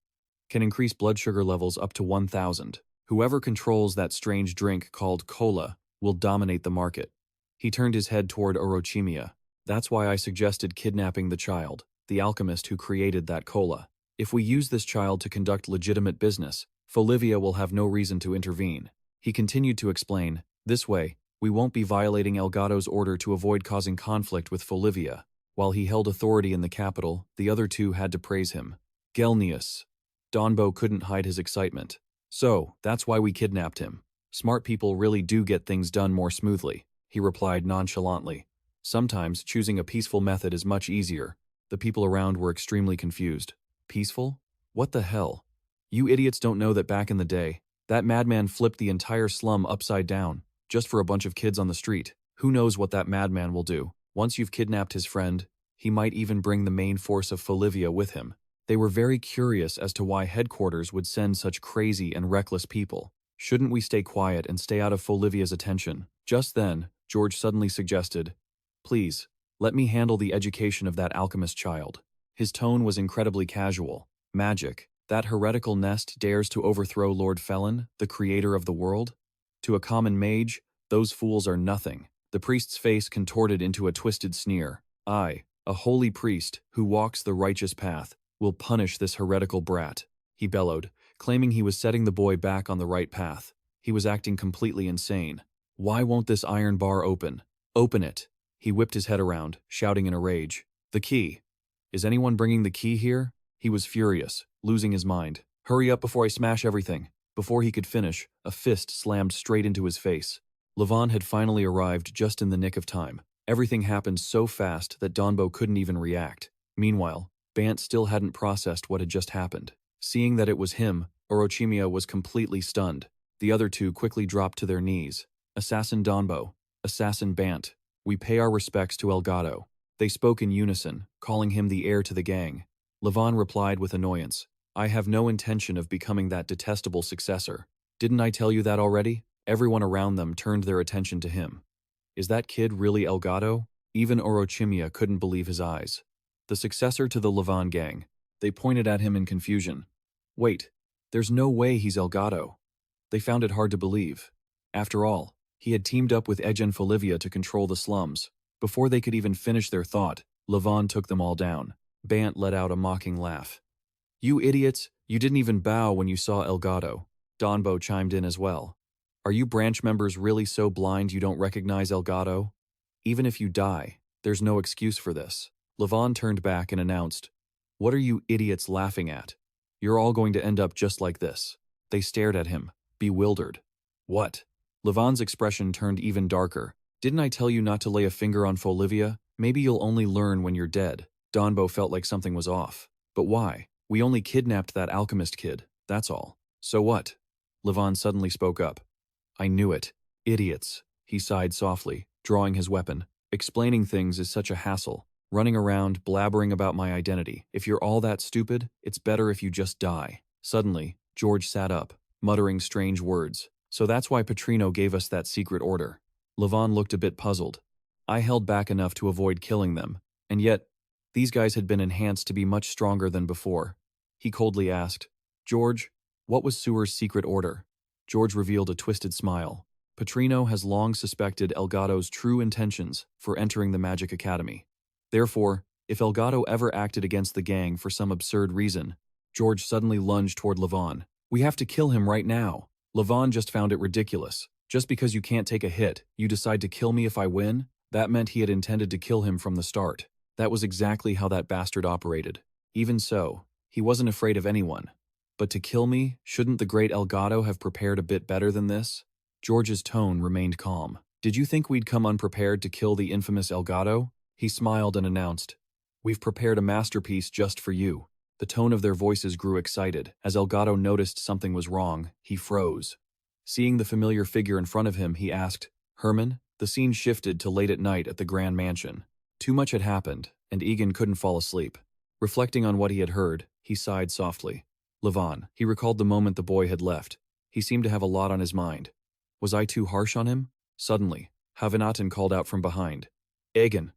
can increase blood sugar levels up to 1,000. Whoever controls that strange drink called cola will dominate the market. He turned his head toward Orochimia. That's why I suggested kidnapping the child, the alchemist who created that cola. If we use this child to conduct legitimate business, Folivia will have no reason to intervene. He continued to explain, this way, we won't be violating Elgato's order to avoid causing conflict with Folivia. While he held authority in the capital, the other two had to praise him. Gelnius. Donbo couldn't hide his excitement. So, that's why we kidnapped him. Smart people really do get things done more smoothly, he replied nonchalantly. Sometimes, choosing a peaceful method is much easier. The people around were extremely confused. Peaceful? What the hell? You idiots don't know that back in the day, that madman flipped the entire slum upside down, just for a bunch of kids on the street. Who knows what that madman will do? Once you've kidnapped his friend, he might even bring the main force of Folivia with him. They were very curious as to why headquarters would send such crazy and reckless people. Shouldn't we stay quiet and stay out of Folivia's attention? Just then, George suddenly suggested, please, let me handle the education of that alchemist child. His tone was incredibly casual. Magic. That heretical nest dares to overthrow Lord Felin, the creator of the world? To a common mage, those fools are nothing. The priest's face contorted into a twisted sneer. I, a holy priest who walks the righteous path, will punish this heretical brat, he bellowed, claiming he was setting the boy back on the right path. He was acting completely insane. Why won't this iron bar open? Open it. He whipped his head around, shouting in a rage. The key. Is anyone bringing the key here? He was furious, losing his mind. Hurry up before I smash everything. Before he could finish, a fist slammed straight into his face. Levon had finally arrived just in the nick of time. Everything happened so fast that Donbo couldn't even react. Meanwhile, Bant still hadn't processed what had just happened. Seeing that it was him, Orochimia was completely stunned. The other two quickly dropped to their knees. Assassin Donbo. Assassin Bant. We pay our respects to Elgato. They spoke in unison, calling him the heir to the gang. Levon replied with annoyance. I have no intention of becoming that detestable successor. Didn't I tell you that already? Everyone around them turned their attention to him. Is that kid really Elgato? Even Orochimia couldn't believe his eyes. The successor to the Levon gang. They pointed at him in confusion. Wait, there's no way he's Elgato. They found it hard to believe. After all, he had teamed up with Egen Folivia to control the slums. Before they could even finish their thought, Levon took them all down. Bant let out a mocking laugh. You idiots, you didn't even bow when you saw Elgato. Donbo chimed in as well. Are you branch members really so blind you don't recognize Elgato? Even if you die, there's no excuse for this. Levon turned back and announced, What are you idiots laughing at? You're all going to end up just like this. They stared at him, bewildered. What? Levon's expression turned even darker. Didn't I tell you not to lay a finger on Folivia? Maybe you'll only learn when you're dead. Donbo felt like something was off. But why? We only kidnapped that alchemist kid, that's all. So what? Levon suddenly spoke up. I knew it. Idiots. He sighed softly, drawing his weapon. Explaining things is such a hassle. Running around, blabbering about my identity. If you're all that stupid, it's better if you just die. Suddenly, George sat up, muttering strange words. So that's why Petrino gave us that secret order. Levon looked a bit puzzled. I held back enough to avoid killing them, and yet, these guys had been enhanced to be much stronger than before. He coldly asked, George, what was Sewer's secret order? George revealed a twisted smile. Petrino has long suspected Elgato's true intentions for entering the Magic Academy. Therefore, if Elgato ever acted against the gang for some absurd reason, George suddenly lunged toward Levon. We have to kill him right now. Levon just found it ridiculous. Just because you can't take a hit, you decide to kill me if I win? That meant he had intended to kill him from the start. That was exactly how that bastard operated. Even so, he wasn't afraid of anyone. But to kill me, shouldn't the great Elgato have prepared a bit better than this? George's tone remained calm. Did you think we'd come unprepared to kill the infamous Elgato? He smiled and announced, We've prepared a masterpiece just for you. The tone of their voices grew excited. As Elgato noticed something was wrong, he froze. Seeing the familiar figure in front of him, he asked, Herman? The scene shifted to late at night at the Grand Mansion. Too much had happened, and Egen couldn't fall asleep. Reflecting on what he had heard, he sighed softly. Levon, he recalled the moment the boy had left. He seemed to have a lot on his mind. Was I too harsh on him? Suddenly, Havanaten called out from behind. Egen,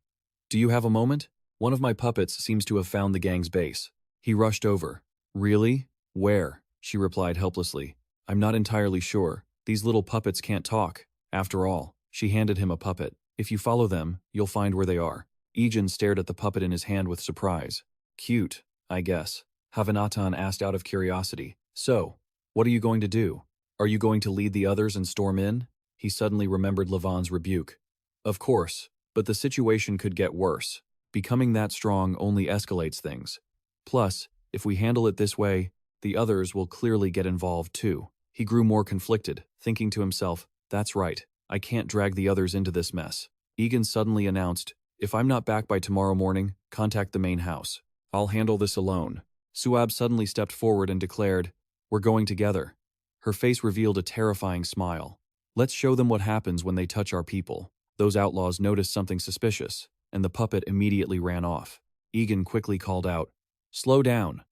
do you have a moment? One of my puppets seems to have found the gang's base. He rushed over. Really? Where? She replied helplessly. I'm not entirely sure. These little puppets can't talk. After all, she handed him a puppet. If you follow them, you'll find where they are. Egen stared at the puppet in his hand with surprise. Cute, I guess. Havanatan asked out of curiosity. So, what are you going to do? Are you going to lead the others and storm in? He suddenly remembered Levon's rebuke. Of course, but the situation could get worse. Becoming that strong only escalates things. Plus, if we handle it this way, the others will clearly get involved too. He grew more conflicted, thinking to himself, that's right, I can't drag the others into this mess. Egen suddenly announced, if I'm not back by tomorrow morning, contact the main house. I'll handle this alone. Suab suddenly stepped forward and declared, we're going together. Her face revealed a terrifying smile. Let's show them what happens when they touch our people. Those outlaws noticed something suspicious, and the puppet immediately ran off. Egen quickly called out, slow down.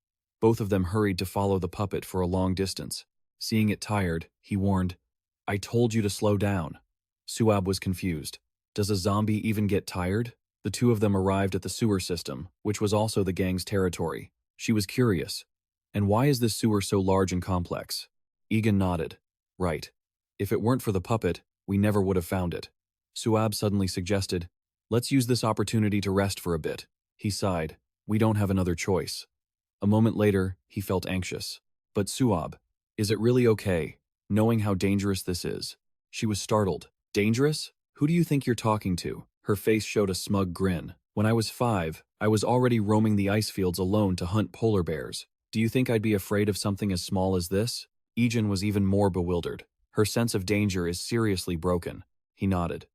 Both of them hurried to follow the puppet for a long distance. Seeing it tired, he warned, I told you to slow down. Suab was confused. Does a zombie even get tired? The two of them arrived at the sewer system, which was also the gang's territory. She was curious. And why is this sewer so large and complex? Egen nodded. Right. If it weren't for the puppet, we never would have found it. Suab suddenly suggested, let's use this opportunity to rest for a bit. He sighed. We don't have another choice. A moment later, he felt anxious. But Suab, is it really okay, knowing how dangerous this is? She was startled. Dangerous? Who do you think you're talking to? Her face showed a smug grin. When I was 5, I was already roaming the ice fields alone to hunt polar bears. Do you think I'd be afraid of something as small as this? Egen was even more bewildered. Her sense of danger is seriously broken. He nodded.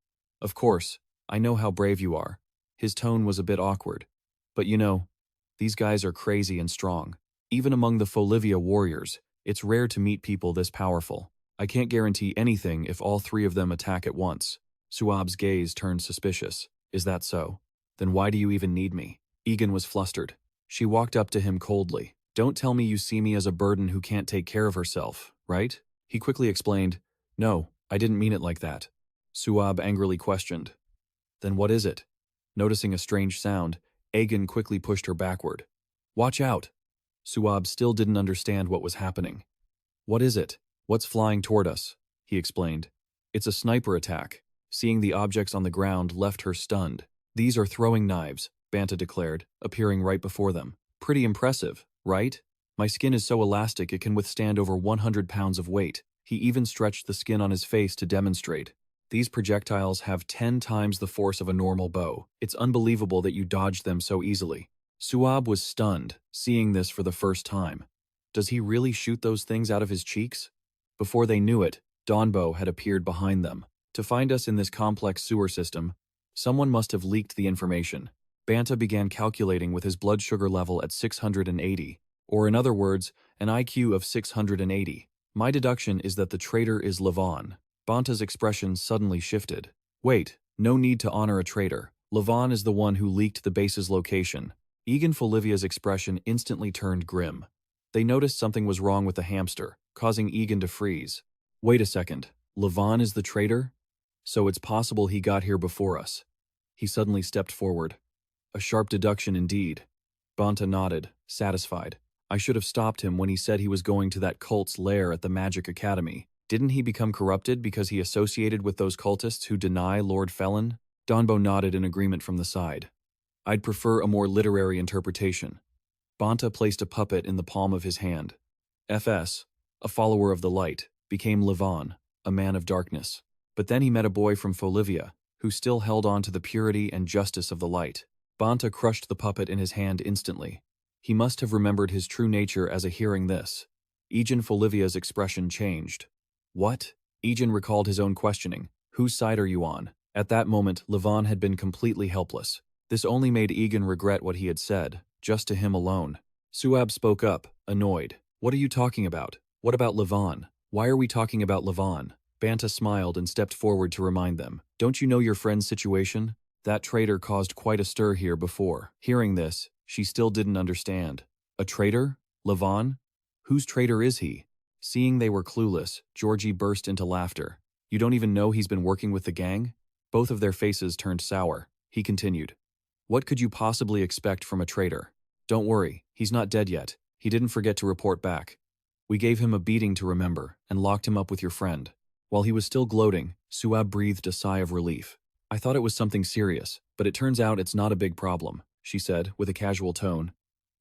Of course, I know how brave you are. His tone was a bit awkward. But you know, these guys are crazy and strong. Even among the Folivia warriors, it's rare to meet people this powerful. I can't guarantee anything if all three of them attack at once. Suab's gaze turned suspicious. Is that so? Then why do you even need me? Egen was flustered. She walked up to him coldly. Don't tell me you see me as a burden who can't take care of herself, right? He quickly explained, no, I didn't mean it like that. Suab angrily questioned. Then what is it? Noticing a strange sound, Egen quickly pushed her backward. Watch out! Suab still didn't understand what was happening. What is it? What's flying toward us? He explained. It's a sniper attack. Seeing the objects on the ground left her stunned. These are throwing knives, Banta declared, appearing right before them. Pretty impressive, right? My skin is so elastic it can withstand over 100 pounds of weight. He even stretched the skin on his face to demonstrate. These projectiles have 10 times the force of a normal bow. It's unbelievable that you dodged them so easily. Suab was stunned, seeing this for the first time. Does he really shoot those things out of his cheeks? Before they knew it, Donbo had appeared behind them. To find us in this complex sewer system, someone must have leaked the information. Banta began calculating with his blood sugar level at 680, or in other words, an IQ of 680. My deduction is that the traitor is Levon. Banta's expression suddenly shifted. Wait, no need to honor a traitor. Levon is the one who leaked the base's location. Egen Folivia's expression instantly turned grim. They noticed something was wrong with the hamster, causing Egen to freeze. Wait a second, Levon is the traitor? So it's possible he got here before us. He suddenly stepped forward. A sharp deduction indeed. Banta nodded, satisfied. I should have stopped him when he said he was going to that cult's lair at the Magic Academy. Didn't he become corrupted because he associated with those cultists who deny Lord Felin? Donbo nodded in agreement from the side. I'd prefer a more literary interpretation. Banta placed a puppet in the palm of his hand. FS, a follower of the light, became Levon, a man of darkness. But then he met a boy from Folivia, who still held on to the purity and justice of the light. Banta crushed the puppet in his hand instantly. He must have remembered his true nature as a hearing this. Egen Folivia's expression changed. What? Egen recalled his own questioning. Whose side are you on? At that moment, Levon had been completely helpless. This only made Egen regret what he had said, just to him alone. Suab spoke up, annoyed. What are you talking about? What about Levon? Why are we talking about Levon? Banta smiled and stepped forward to remind them. Don't you know your friend's situation? That traitor caused quite a stir here before. Hearing this, she still didn't understand. A traitor? Levon? Whose traitor is he? Seeing they were clueless, Georgie burst into laughter. You don't even know he's been working with the gang? Both of their faces turned sour. He continued. What could you possibly expect from a traitor? Don't worry, he's not dead yet. He didn't forget to report back. We gave him a beating to remember, and locked him up with your friend. While he was still gloating, Suab breathed a sigh of relief. I thought it was something serious, but it turns out it's not a big problem, she said, with a casual tone.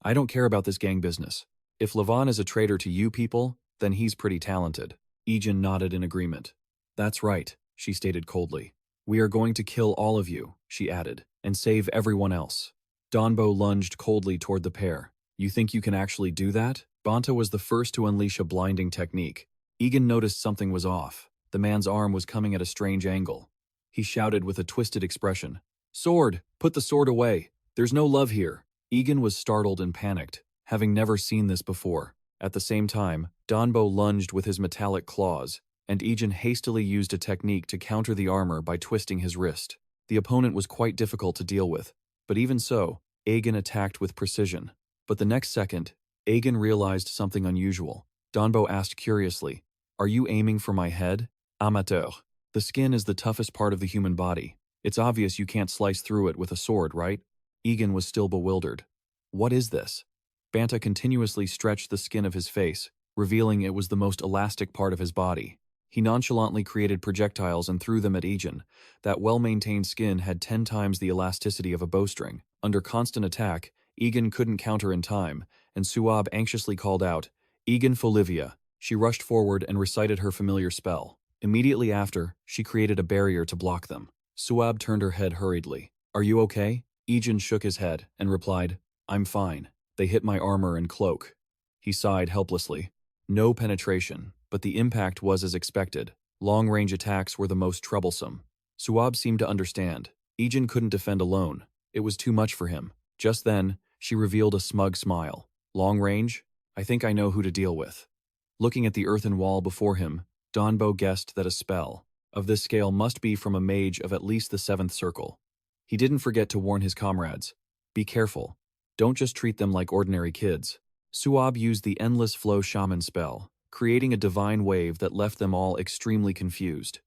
I don't care about this gang business. If Levon is a traitor to you people, then he's pretty talented. Egen nodded in agreement. That's right, she stated coldly. We are going to kill all of you, she added, and save everyone else. Donbo lunged coldly toward the pair. You think you can actually do that? Banta was the first to unleash a blinding technique. Egen noticed something was off. The man's arm was coming at a strange angle. He shouted with a twisted expression. Sword! Put the sword away! There's no love here! Egen was startled and panicked, having never seen this before. At the same time, Donbo lunged with his metallic claws, and Egen hastily used a technique to counter the armor by twisting his wrist. The opponent was quite difficult to deal with, but even so, Egen attacked with precision. But the next second, Egen realized something unusual. Donbo asked curiously, Are you aiming for my head? Amateur. The skin is the toughest part of the human body. It's obvious you can't slice through it with a sword, right? Egen was still bewildered. What is this? Banta continuously stretched the skin of his face, revealing it was the most elastic part of his body. He nonchalantly created projectiles and threw them at Egen. That well-maintained skin had 10 times the elasticity of a bowstring. Under constant attack, Egen couldn't counter in time, and Suab anxiously called out, Egen Folivia. She rushed forward and recited her familiar spell. Immediately after, she created a barrier to block them. Suab turned her head hurriedly. Are you okay? Egen shook his head and replied, I'm fine. They hit my armor and cloak. He sighed helplessly. No penetration, but the impact was as expected. Long-range attacks were the most troublesome. Suab seemed to understand. Egen couldn't defend alone. It was too much for him. Just then, she revealed a smug smile. Long range? I think I know who to deal with. Looking at the earthen wall before him, Donbo guessed that a spell of this scale must be from a mage of at least the 7th circle. He didn't forget to warn his comrades. Be careful. Don't just treat them like ordinary kids. Suab used the Endless Flow Shaman spell, creating a divine wave that left them all extremely confused.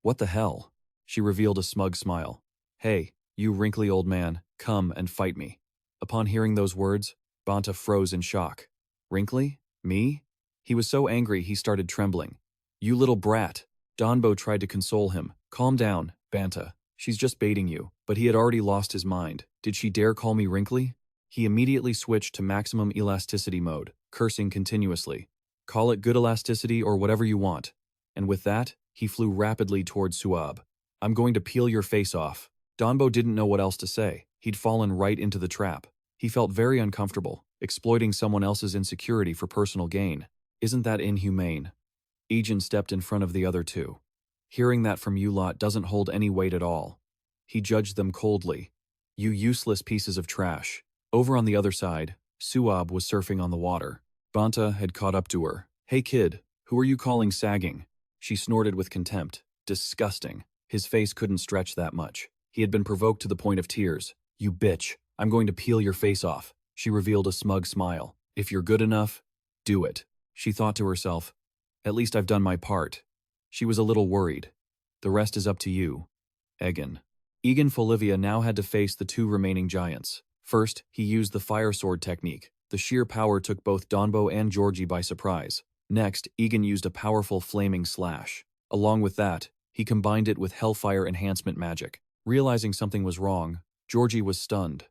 What the hell? She revealed a smug smile. Hey, you wrinkly old man, come and fight me. Upon hearing those words, Banta froze in shock. Wrinkly? Me? He was so angry he started trembling. You little brat. Donbo tried to console him. Calm down, Banta. She's just baiting you. But he had already lost his mind. Did she dare call me wrinkly? He immediately switched to maximum elasticity mode, cursing continuously. Call it good elasticity or whatever you want. And with that, he flew rapidly towards Suab. I'm going to peel your face off. Donbo didn't know what else to say. He'd fallen right into the trap. He felt very uncomfortable, exploiting someone else's insecurity for personal gain. Isn't that inhumane? Egen stepped in front of the other two. Hearing that from you lot doesn't hold any weight at all. He judged them coldly. You useless pieces of trash. Over on the other side, Suab was surfing on the water. Banta had caught up to her. Hey kid, who are you calling sagging? She snorted with contempt. Disgusting. His face couldn't stretch that much. He had been provoked to the point of tears. You bitch, I'm going to peel your face off. She revealed a smug smile. If you're good enough, do it. She thought to herself. At least I've done my part. She was a little worried. The rest is up to you. Egen. Egen Folivia now had to face the two remaining giants. First, he used the fire sword technique. The sheer power took both Donbo and Georgie by surprise. Next, Egen used a powerful flaming slash. Along with that, he combined it with hellfire enhancement magic. Realizing something was wrong, Georgie was stunned.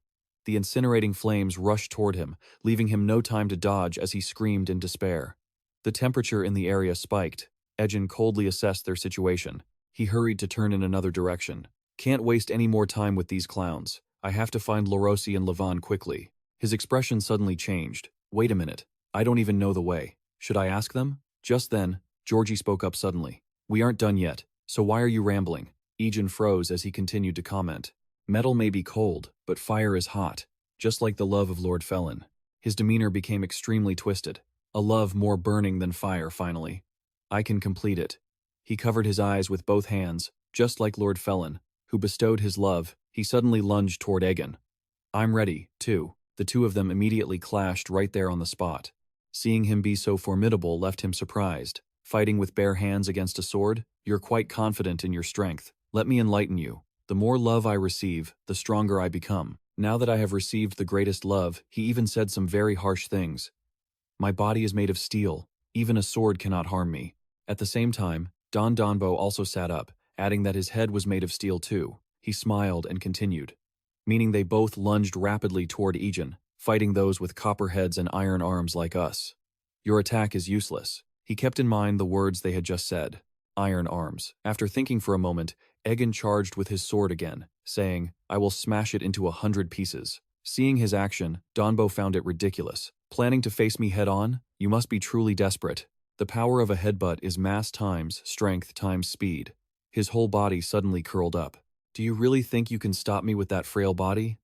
The incinerating flames rushed toward him, leaving him no time to dodge as he screamed in despair. The temperature in the area spiked. Egen coldly assessed their situation. He hurried to turn in another direction. Can't waste any more time with these clowns. I have to find Lorosi and Levon quickly. His expression suddenly changed. Wait a minute. I don't even know the way. Should I ask them? Just then, Georgie spoke up suddenly. We aren't done yet, so why are you rambling? Egen froze as he continued to comment. Metal may be cold, but fire is hot, just like the love of Lord Felin. His demeanor became extremely twisted. A love more burning than fire, finally. I can complete it. He covered his eyes with both hands, just like Lord Felin, who bestowed his love. He suddenly lunged toward Egen. I'm ready, too. The two of them immediately clashed right there on the spot. Seeing him be so formidable left him surprised. Fighting with bare hands against a sword? You're quite confident in your strength. Let me enlighten you. The more love I receive, the stronger I become. Now that I have received the greatest love, he even said some very harsh things. My body is made of steel. Even a sword cannot harm me. At the same time, Don Donbo also sat up, adding that his head was made of steel too. He smiled and continued. Meaning they both lunged rapidly toward Egen, fighting those with copper heads and iron arms like us. Your attack is useless. He kept in mind the words they had just said. Iron arms. After thinking for a moment, Egen charged with his sword again, saying, I will smash it into 100 pieces. Seeing his action, Donbo found it ridiculous. Planning to face me head-on? You must be truly desperate. The power of a headbutt is mass times strength times speed. His whole body suddenly curled up. Do you really think you can stop me with that frail body?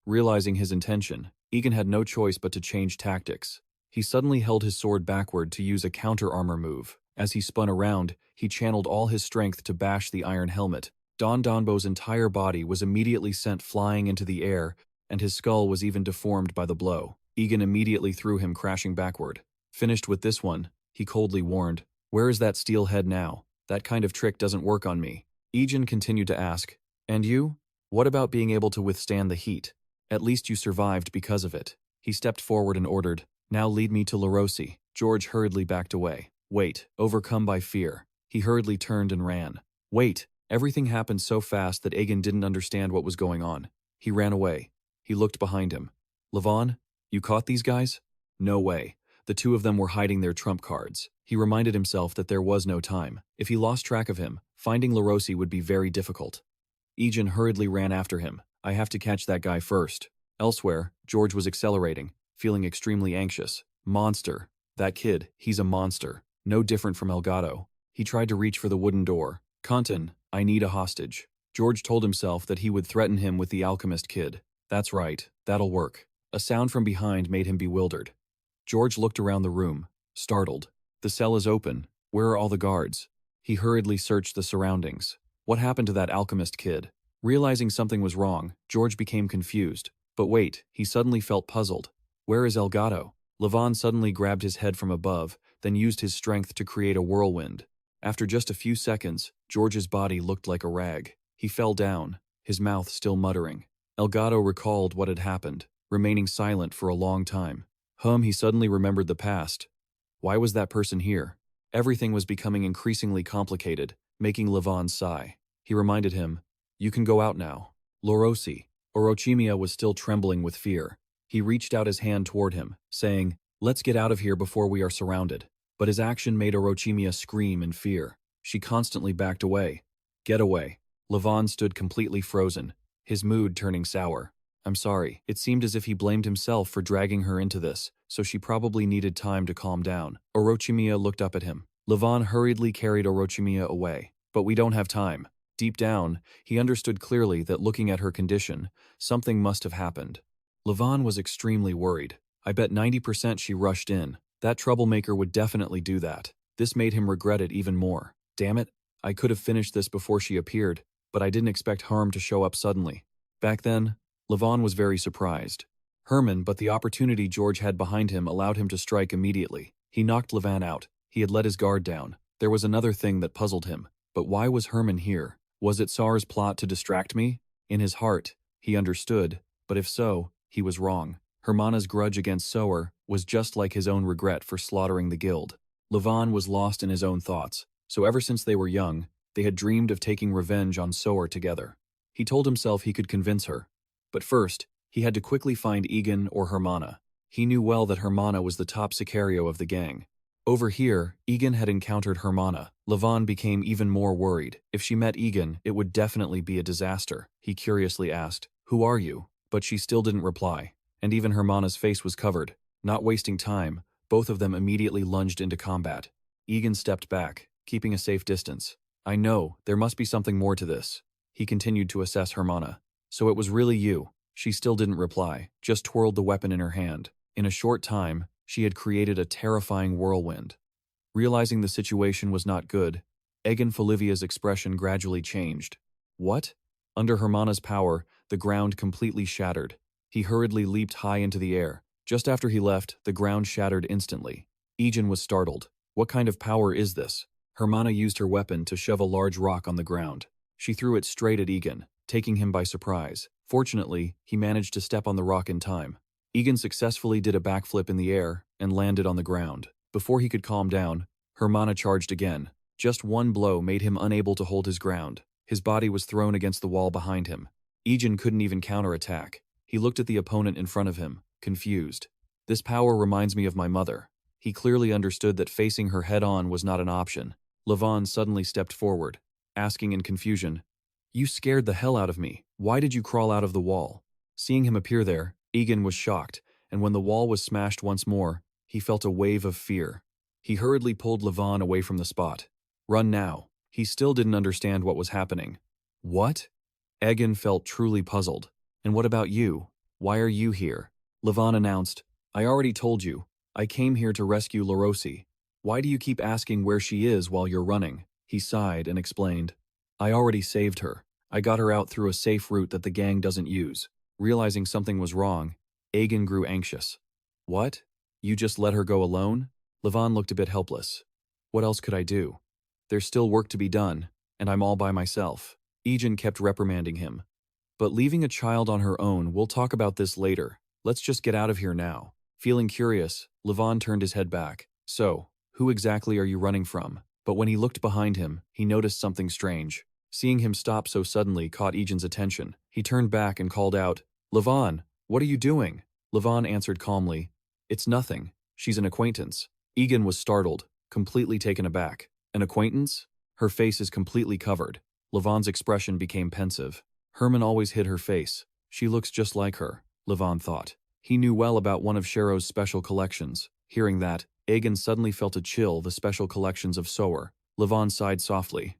Realizing his intention, Egen had no choice but to change tactics. He suddenly held his sword backward to use a counter-armor move. As he spun around, he channeled all his strength to bash the iron helmet. Don Donbo's entire body was immediately sent flying into the air, and his skull was even deformed by the blow. Egen immediately threw him crashing backward. Finished with this one, he coldly warned, where is that steel head now? That kind of trick doesn't work on me. Egen continued to ask, and you? What about being able to withstand the heat? At least you survived because of it. He stepped forward and ordered, now lead me to Lorosi. George hurriedly backed away. Wait, overcome by fear. He hurriedly turned and ran. Wait, everything happened so fast that Egen didn't understand what was going on. He ran away. He looked behind him. Levon, you caught these guys? No way. The two of them were hiding their trump cards. He reminded himself that there was no time. If he lost track of him, finding Lorosi would be very difficult. Egen hurriedly ran after him. I have to catch that guy first. Elsewhere, George was accelerating, feeling extremely anxious. Monster. That kid, he's a monster. No different from Elgato. He tried to reach for the wooden door. Contin, I need a hostage. George told himself that he would threaten him with the alchemist kid. That's right, that'll work. A sound from behind made him bewildered. George looked around the room, startled. The cell is open. Where are all the guards? He hurriedly searched the surroundings. What happened to that alchemist kid? Realizing something was wrong, George became confused. But wait, he suddenly felt puzzled. Where is Elgato? Levon suddenly grabbed his head from above, then used his strength to create a whirlwind. After just a few seconds, George's body looked like a rag. He fell down, his mouth still muttering. Elgato recalled what had happened, remaining silent for a long time. He suddenly remembered the past. Why was that person here? Everything was becoming increasingly complicated, making Levon sigh. He reminded him, you can go out now. Lorosi. Orochimia was still trembling with fear. He reached out his hand toward him, saying, let's get out of here before we are surrounded. But his action made Orochimia scream in fear. She constantly backed away. Get away. Levon stood completely frozen, his mood turning sour. I'm sorry. It seemed as if he blamed himself for dragging her into this, so she probably needed time to calm down. Orochimia looked up at him. Levon hurriedly carried Orochimia away. But we don't have time. Deep down, he understood clearly that looking at her condition, something must have happened. Levon was extremely worried. I bet 90% she rushed in. That troublemaker would definitely do that. This made him regret it even more. Damn it, I could have finished this before she appeared, but I didn't expect harm to show up suddenly. Back then, Levon was very surprised. Herman, but the opportunity George had behind him allowed him to strike immediately. He knocked Levon out. He had let his guard down. There was another thing that puzzled him. But why was Herman here? Was it Sar's plot to distract me? In his heart, he understood, but if so, he was wrong. Hermana's grudge against Soer was just like his own regret for slaughtering the guild. Levon was lost in his own thoughts, so ever since they were young, they had dreamed of taking revenge on Soer together. He told himself he could convince her. But first, he had to quickly find Egen or Hermana. He knew well that Hermana was the top sicario of the gang. Over here, Egen had encountered Hermana. Levon became even more worried. If she met Egen, it would definitely be a disaster. He curiously asked, "Who are you?" But she still didn't reply. And even Hermana's face was covered. Not wasting time, both of them immediately lunged into combat. Egen stepped back, keeping a safe distance. "I know, there must be something more to this." He continued to assess Hermana. "So it was really you." She still didn't reply, just twirled the weapon in her hand. In a short time, she had created a terrifying whirlwind. Realizing the situation was not good, Egen Folivia's expression gradually changed. What? Under Hermana's power, the ground completely shattered. He hurriedly leaped high into the air. Just after he left, the ground shattered instantly. Egen was startled. What kind of power is this? Hermana used her weapon to shove a large rock on the ground. She threw it straight at Egen, taking him by surprise. Fortunately, he managed to step on the rock in time. Egen successfully did a backflip in the air and landed on the ground. Before he could calm down, Hermana charged again. Just one blow made him unable to hold his ground. His body was thrown against the wall behind him. Egen couldn't even counterattack. He looked at the opponent in front of him, confused. This power reminds me of my mother. He clearly understood that facing her head-on was not an option. Levon suddenly stepped forward, asking in confusion, "You scared the hell out of me. Why did you crawl out of the wall?" Seeing him appear there, Egen was shocked, and when the wall was smashed once more, he felt a wave of fear. He hurriedly pulled Levon away from the spot. "Run now." He still didn't understand what was happening. "What?" Egen felt truly puzzled. "And what about you? Why are you here?" Levon announced, "I already told you. I came here to rescue Larosi. Why do you keep asking where she is while you're running?" He sighed and explained, "I already saved her. I got her out through a safe route that the gang doesn't use." Realizing something was wrong, Egen grew anxious. "What? You just let her go alone?" Levon looked a bit helpless. "What else could I do? There's still work to be done, and I'm all by myself." Egen kept reprimanding him. "But leaving a child on her own, we'll talk about this later. Let's just get out of here now." Feeling curious, Levon turned his head back. "So, who exactly are you running from?" But when he looked behind him, he noticed something strange. Seeing him stop so suddenly caught Egen's attention. He turned back and called out, "Levon, what are you doing?" Levon answered calmly, "It's nothing. She's an acquaintance." Egen was startled, completely taken aback. "An acquaintance?" Her face is completely covered. Levon's expression became pensive. Herman always hid her face. She looks just like her, Levon thought. He knew well about one of Shero's special collections. Hearing that, Egen suddenly felt a chill, the special collections of Soer. Levon sighed softly.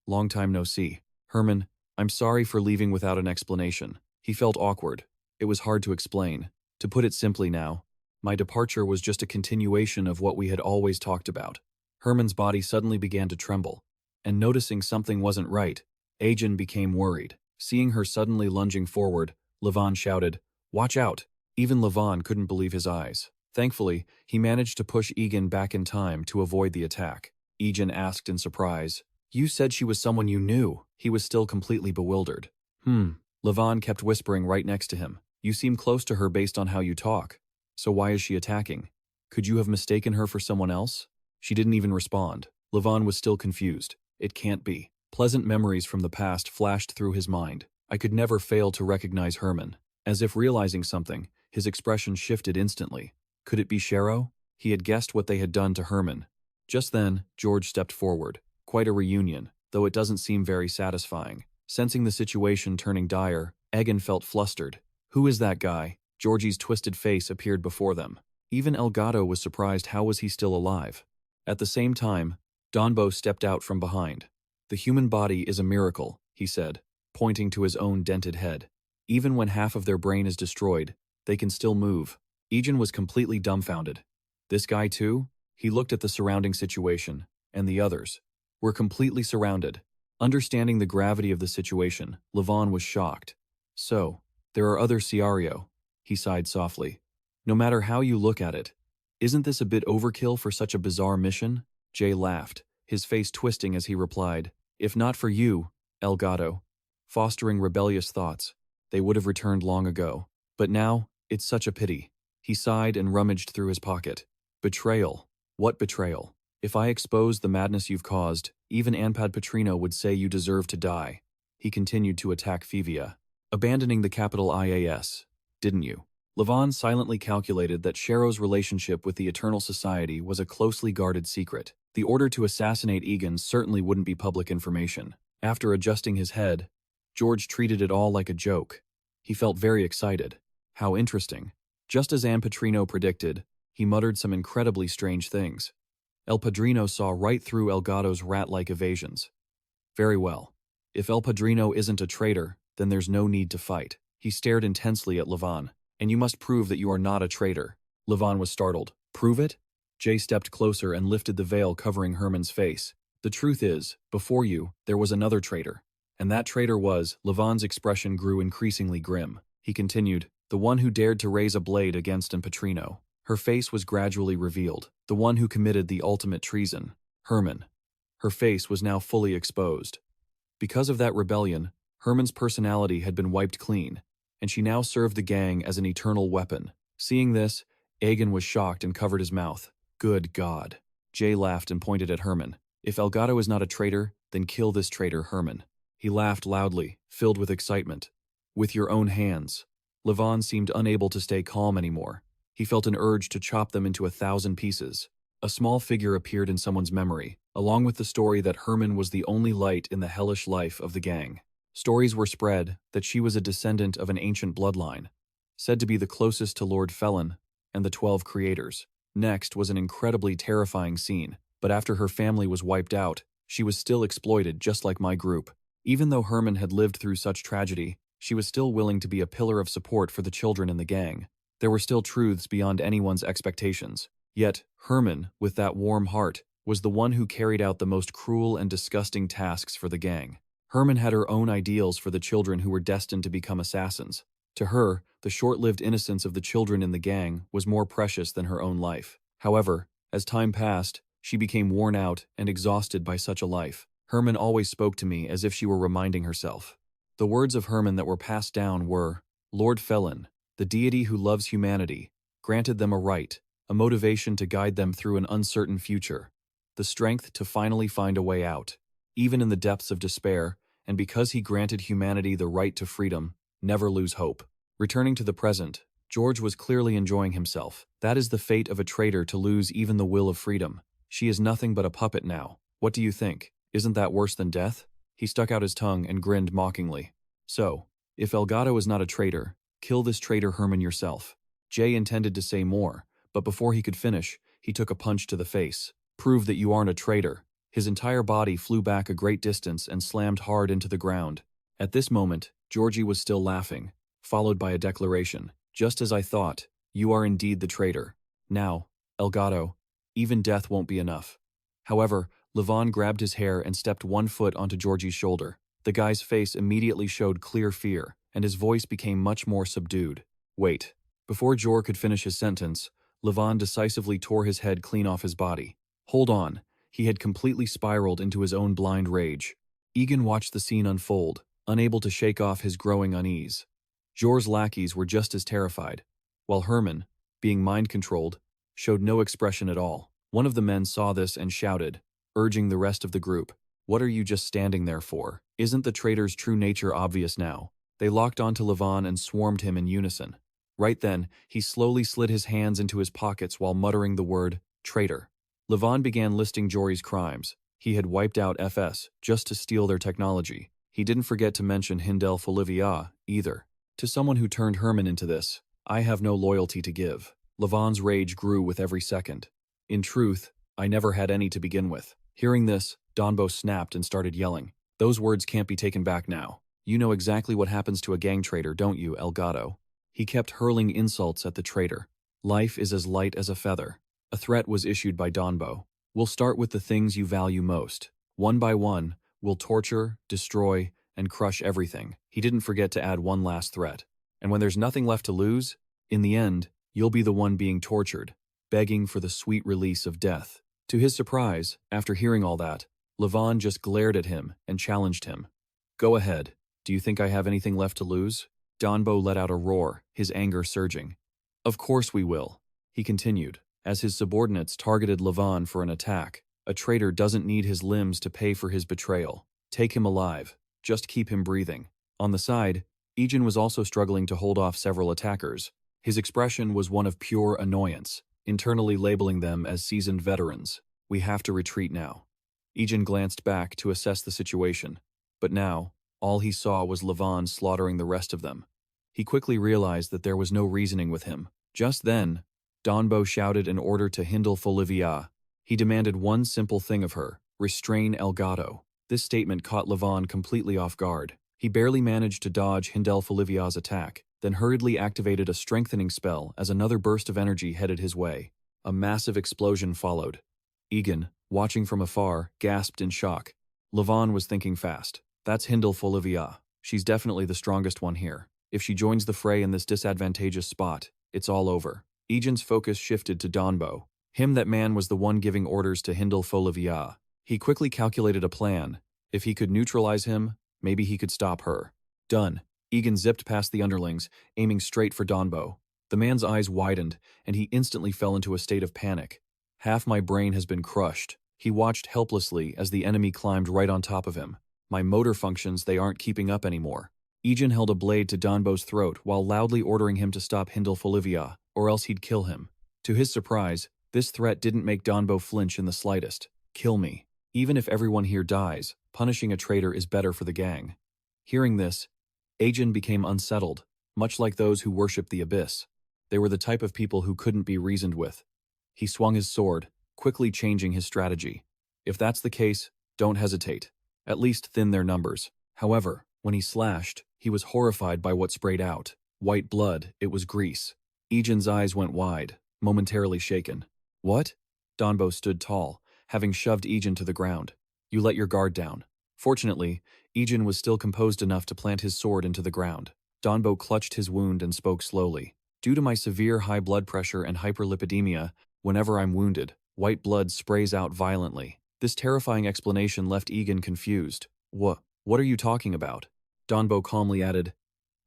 "Long time no see. Herman, I'm sorry for leaving without an explanation." He felt awkward. It was hard to explain. To put it simply now, my departure was just a continuation of what we had always talked about. Herman's body suddenly began to tremble, and noticing something wasn't right, Egen became worried. Seeing her suddenly lunging forward, Levon shouted, "Watch out!" Even Levon couldn't believe his eyes. Thankfully, he managed to push Egen back in time to avoid the attack. Egen asked in surprise, "You said she was someone you knew." He was still completely bewildered. Levon kept whispering right next to him. "You seem close to her based on how you talk. So why is she attacking? Could you have mistaken her for someone else?" She didn't even respond. Levon was still confused. It can't be. Pleasant memories from the past flashed through his mind. I could never fail to recognize Herman. As if realizing something, his expression shifted instantly. Could it be Shero? He had guessed what they had done to Herman. Just then, George stepped forward. Quite a reunion, though it doesn't seem very satisfying. Sensing the situation turning dire, Egen felt flustered. "Who is that guy?" Georgie's twisted face appeared before them. Even Elgato was surprised how was he still alive. At the same time, Donbo stepped out from behind. The human body is a miracle, he said, pointing to his own dented head. Even when half of their brain is destroyed, they can still move. Egen was completely dumbfounded. This guy too? He looked at the surrounding situation, and the others. Were completely surrounded. Understanding the gravity of the situation, Levon was shocked. So, there are other Siario, he sighed softly. No matter how you look at it, isn't this a bit overkill for such a bizarre mission? Jay laughed, his face twisting as he replied, if not for you, Elgato, fostering rebellious thoughts, they would have returned long ago. But now, it's such a pity. He sighed and rummaged through his pocket. Betrayal. What betrayal? If I expose the madness you've caused, even Anpad Petrino would say you deserve to die. He continued to attack Fivia, abandoning the capital IAS, didn't you? Levon silently calculated that Shero's relationship with the Eternal Society was a closely guarded secret. The order to assassinate Egen certainly wouldn't be public information. After adjusting his head, George treated it all like a joke. He felt very excited. How interesting. Just as Ann Petrino predicted, he muttered some incredibly strange things. El Padrino saw right through Elgato's rat-like evasions. Very well. If El Padrino isn't a traitor, then there's no need to fight. He stared intensely at Levon. And you must prove that you are not a traitor. Levon was startled. Prove it? Jay stepped closer and lifted the veil covering Herman's face. The truth is, before you, there was another traitor. And that traitor was, Levon's expression grew increasingly grim. He continued, the one who dared to raise a blade against Ann Petrino. Her face was gradually revealed. The one who committed the ultimate treason. Herman. Her face was now fully exposed. Because of that rebellion, Herman's personality had been wiped clean, and she now served the gang as an eternal weapon. Seeing this, Egen was shocked and covered his mouth. Good God. Jay laughed and pointed at Herman. If Elgato is not a traitor, then kill this traitor, Herman. He laughed loudly, filled with excitement. With your own hands. Levon seemed unable to stay calm anymore. He felt an urge to chop them into 1,000 pieces. A small figure appeared in someone's memory, along with the story that Herman was the only light in the hellish life of the gang. Stories were spread that she was a descendant of an ancient bloodline, said to be the closest to Lord Felin and the 12 creators. Next was an incredibly terrifying scene, but after her family was wiped out, she was still exploited just like my group. Even though Herman had lived through such tragedy, she was still willing to be a pillar of support for the children in the gang. There were still truths beyond anyone's expectations. Yet, Herman, with that warm heart, was the one who carried out the most cruel and disgusting tasks for the gang. Herman had her own ideals for the children who were destined to become assassins. To her, the short-lived innocence of the children in the gang was more precious than her own life. However, as time passed, she became worn out and exhausted by such a life. Herman always spoke to me as if she were reminding herself. The words of Herman that were passed down were, Lord Felin, the deity who loves humanity, granted them a right, a motivation to guide them through an uncertain future, the strength to finally find a way out, even in the depths of despair, and because he granted humanity the right to freedom, never lose hope. Returning to the present, George was clearly enjoying himself. That is the fate of a traitor, to lose even the will of freedom. She is nothing but a puppet now. What do you think? Isn't that worse than death? He stuck out his tongue and grinned mockingly. So, if Elgato is not a traitor, kill this traitor Herman yourself. Jay intended to say more, but before he could finish, he took a punch to the face. Prove that you aren't a traitor. His entire body flew back a great distance and slammed hard into the ground. At this moment, Georgie was still laughing, followed by a declaration. Just as I thought, you are indeed the traitor. Now, Elgato, even death won't be enough. However, Levon grabbed his hair and stepped 1 foot onto Georgie's shoulder. The guy's face immediately showed clear fear, and his voice became much more subdued. Wait. Before Jor could finish his sentence, Levon decisively tore his head clean off his body. Hold on. He had completely spiraled into his own blind rage. Egen watched the scene unfold, unable to shake off his growing unease. Jor's lackeys were just as terrified, while Herman, being mind-controlled, showed no expression at all. One of the men saw this and shouted, urging the rest of the group, "What are you just standing there for? Isn't the traitor's true nature obvious now?" They locked onto Levon and swarmed him in unison. Right then, he slowly slid his hands into his pockets while muttering the word, traitor. Levon began listing Jory's crimes. He had wiped out FS just to steal their technology. He didn't forget to mention Egen Folivia either. To someone who turned Herman into this, I have no loyalty to give. Levon's rage grew with every second. In truth, I never had any to begin with. Hearing this, Donbo snapped and started yelling. Those words can't be taken back now. You know exactly what happens to a gang traitor, don't you, Elgato? He kept hurling insults at the traitor. Life is as light as a feather. A threat was issued by Donbo. We'll start with the things you value most. One by one, we'll torture, destroy, and crush everything. He didn't forget to add one last threat. And when there's nothing left to lose, in the end, you'll be the one being tortured, begging for the sweet release of death. To his surprise, after hearing all that, Levon just glared at him and challenged him. Go ahead. Do you think I have anything left to lose? Donbo let out a roar, his anger surging. Of course we will, he continued, as his subordinates targeted Levon for an attack. A traitor doesn't need his limbs to pay for his betrayal. Take him alive. Just keep him breathing. On the side, Egen was also struggling to hold off several attackers. His expression was one of pure annoyance, internally labeling them as seasoned veterans. We have to retreat now. Egen glanced back to assess the situation, but now, all he saw was Levon slaughtering the rest of them. He quickly realized that there was no reasoning with him. Just then, Donbo shouted an order to Egen Folivia. He demanded one simple thing of her: restrain Elgato. This statement caught Levon completely off guard. He barely managed to dodge Egen Folivia's attack, then hurriedly activated a strengthening spell as another burst of energy headed his way. A massive explosion followed. Egen, watching from afar, gasped in shock. Levon was thinking fast. That's Egen Folivia. She's definitely the strongest one here. If she joins the fray in this disadvantageous spot, it's all over. Egen's focus shifted to Donbo. That man was the one giving orders to Egen Folivia. He quickly calculated a plan. If he could neutralize him, maybe he could stop her. Done. Egen zipped past the underlings, aiming straight for Donbo. The man's eyes widened, and he instantly fell into a state of panic. Half my brain has been crushed. He watched helplessly as the enemy climbed right on top of him. My motor functions, they aren't keeping up anymore. Egen held a blade to Donbo's throat while loudly ordering him to stop Egen Folivia, or else he'd kill him. To his surprise, this threat didn't make Donbo flinch in the slightest. Kill me. Even if everyone here dies, punishing a traitor is better for the gang. Hearing this, Egen became unsettled, much like those who worshipped the abyss. They were the type of people who couldn't be reasoned with. He swung his sword, quickly changing his strategy. If that's the case, don't hesitate. At least thin their numbers. However, when he slashed, he was horrified by what sprayed out. White blood, it was grease. Egen's eyes went wide, momentarily shaken. What? Donbo stood tall, having shoved Egen to the ground. You let your guard down. Fortunately, Egen was still composed enough to plant his sword into the ground. Donbo clutched his wound and spoke slowly. Due to my severe high blood pressure and hyperlipidemia, whenever I'm wounded, white blood sprays out violently. This terrifying explanation left Egen confused. What are you talking about? Donbo calmly added,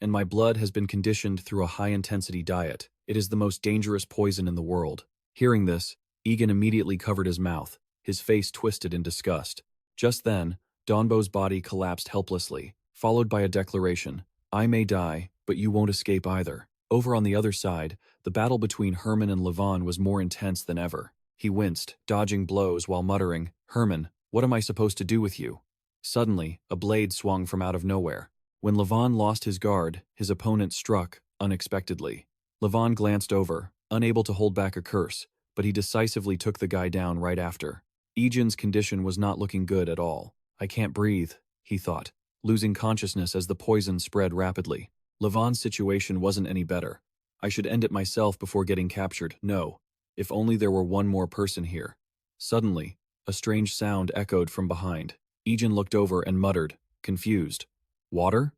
and my blood has been conditioned through a high-intensity diet. It is the most dangerous poison in the world. Hearing this, Egen immediately covered his mouth, his face twisted in disgust. Just then, Donbo's body collapsed helplessly, followed by a declaration, I may die, but you won't escape either. Over on the other side, the battle between Herman and Levon was more intense than ever. He winced, dodging blows while muttering, Herman, what am I supposed to do with you? Suddenly, a blade swung from out of nowhere. When Levon lost his guard, his opponent struck, unexpectedly. Levon glanced over, unable to hold back a curse, but he decisively took the guy down right after. Egen's condition was not looking good at all. I can't breathe, he thought, losing consciousness as the poison spread rapidly. Levon's situation wasn't any better. I should end it myself before getting captured. No. If only there were one more person here. Suddenly, a strange sound echoed from behind. Egen looked over and muttered, confused. Water?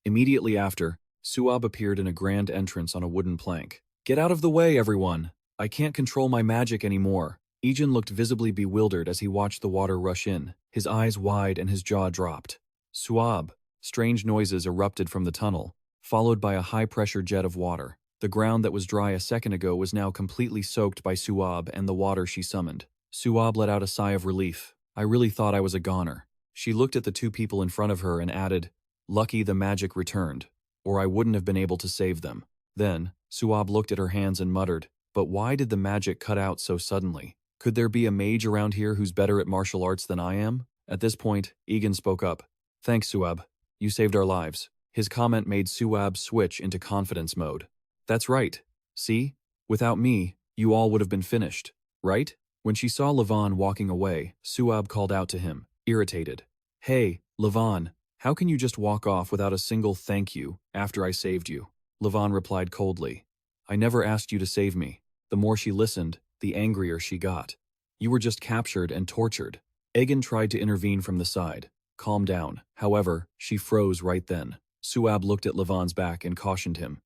Immediately after, Suab appeared in a grand entrance on a wooden plank. Get out of the way, everyone! I can't control my magic anymore. Egen looked visibly bewildered as he watched the water rush in, his eyes wide and his jaw dropped. Suab! Strange noises erupted from the tunnel, followed by a high-pressure jet of water. The ground that was dry a second ago was now completely soaked by Suab and the water she summoned. Suab let out a sigh of relief. I really thought I was a goner. She looked at the two people in front of her and added, lucky the magic returned, or I wouldn't have been able to save them. Then, Suab looked at her hands and muttered, but why did the magic cut out so suddenly? Could there be a mage around here who's better at martial arts than I am? At this point, Egen spoke up. Thanks, Suab. You saved our lives. His comment made Suab switch into confidence mode. That's right. See? Without me, you all would have been finished, right? When she saw Levon walking away, Suab called out to him, irritated. Hey, Levon, how can you just walk off without a single thank you after I saved you? Levon replied coldly. I never asked you to save me. The more she listened, the angrier she got. You were just captured and tortured. Egen tried to intervene from the side. Calm down. However, she froze right then. Suab looked at Levon's back and cautioned him.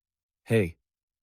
Hey,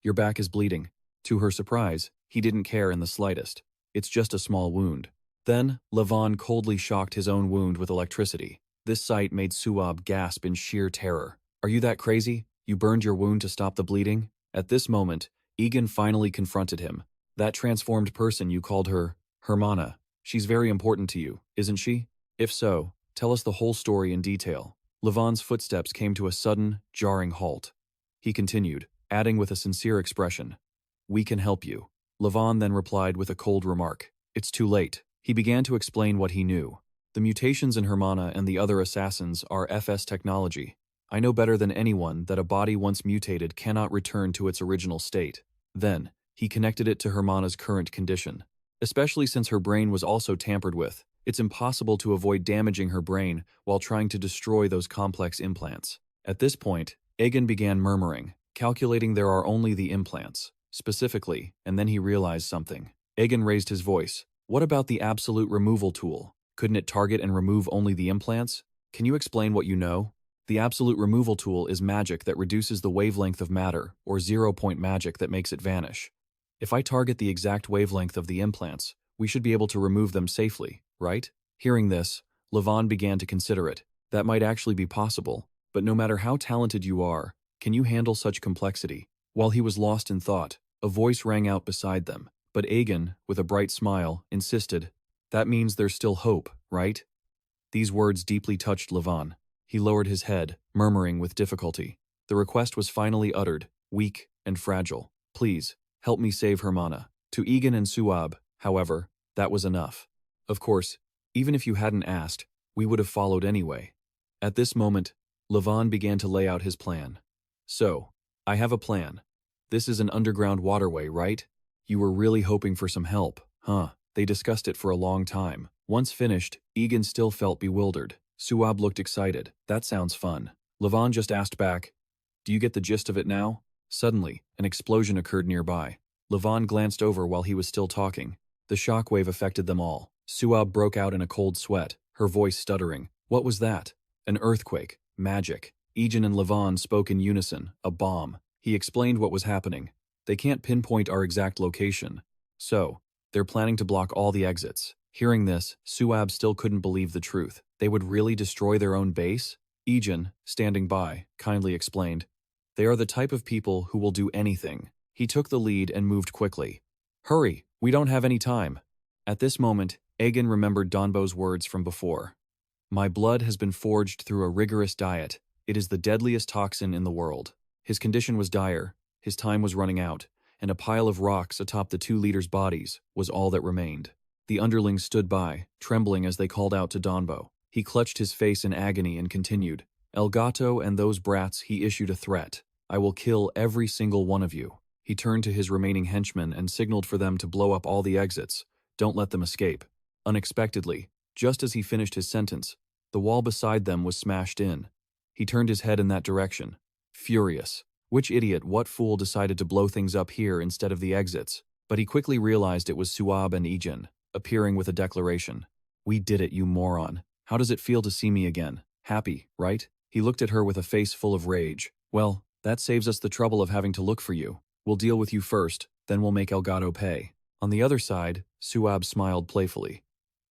your back is bleeding. To her surprise, he didn't care in the slightest. It's just a small wound. Then, Levon coldly shocked his own wound with electricity. This sight made Suab gasp in sheer terror. Are you that crazy? You burned your wound to stop the bleeding? At this moment, Egen finally confronted him. That transformed person you called her, Hermana. She's very important to you, isn't she? If so, tell us the whole story in detail. Levon's footsteps came to a sudden, jarring halt. He continued, adding with a sincere expression, We can help you. Levon then replied with a cold remark. It's too late. He began to explain what he knew. The mutations in Hermana and the other assassins are FS technology. I know better than anyone that a body once mutated cannot return to its original state. Then, he connected it to Hermana's current condition. Especially since her brain was also tampered with, it's impossible to avoid damaging her brain while trying to destroy those complex implants. At this point, Egen began murmuring, calculating there are only the implants, specifically, and then he realized something. Egen raised his voice. What about the absolute removal tool? Couldn't it target and remove only the implants? Can you explain what you know? The absolute removal tool is magic that reduces the wavelength of matter, or zero-point magic that makes it vanish. If I target the exact wavelength of the implants, we should be able to remove them safely, right? Hearing this, Levon began to consider it. That might actually be possible, but no matter how talented you are, can you handle such complexity? While he was lost in thought, a voice rang out beside them, but Egen, with a bright smile, insisted, That means there's still hope, right? These words deeply touched Levon. He lowered his head, murmuring with difficulty. The request was finally uttered, weak and fragile. Please, help me save Hermana. To Egen and Suab, however, that was enough. Of course, even if you hadn't asked, we would have followed anyway. At this moment, Levon began to lay out his plan. So, I have a plan. This is an underground waterway, right? You were really hoping for some help, huh? They discussed it for a long time. Once finished, Egen still felt bewildered. Suab looked excited. That sounds fun. Levon just asked back, Do you get the gist of it now? Suddenly, an explosion occurred nearby. Levon glanced over while he was still talking. The shockwave affected them all. Suab broke out in a cold sweat, her voice stuttering. What was that? An earthquake. Magic. Egen and Levon spoke in unison. A bomb. He explained what was happening. They can't pinpoint our exact location. So, they're planning to block all the exits. Hearing this, Suab still couldn't believe the truth. They would really destroy their own base? Egen, standing by, kindly explained. They are the type of people who will do anything. He took the lead and moved quickly. Hurry, we don't have any time. At this moment, Egen remembered Donbo's words from before. My blood has been forged through a rigorous diet. It is the deadliest toxin in the world. His condition was dire, his time was running out, and a pile of rocks atop the two leaders' bodies was all that remained. The underlings stood by, trembling as they called out to Donbo. He clutched his face in agony and continued, El Gato and those brats, he issued a threat. I will kill every single one of you. He turned to his remaining henchmen and signaled for them to blow up all the exits. Don't let them escape. Unexpectedly, just as he finished his sentence, the wall beside them was smashed in. He turned his head in that direction. Furious. Which idiot, what fool decided to blow things up here instead of the exits? But he quickly realized it was Suab and Egen, appearing with a declaration. We did it, you moron. How does it feel to see me again? Happy, right? He looked at her with a face full of rage. Well, that saves us the trouble of having to look for you. We'll deal with you first, then we'll make El Gato pay. On the other side, Suab smiled playfully.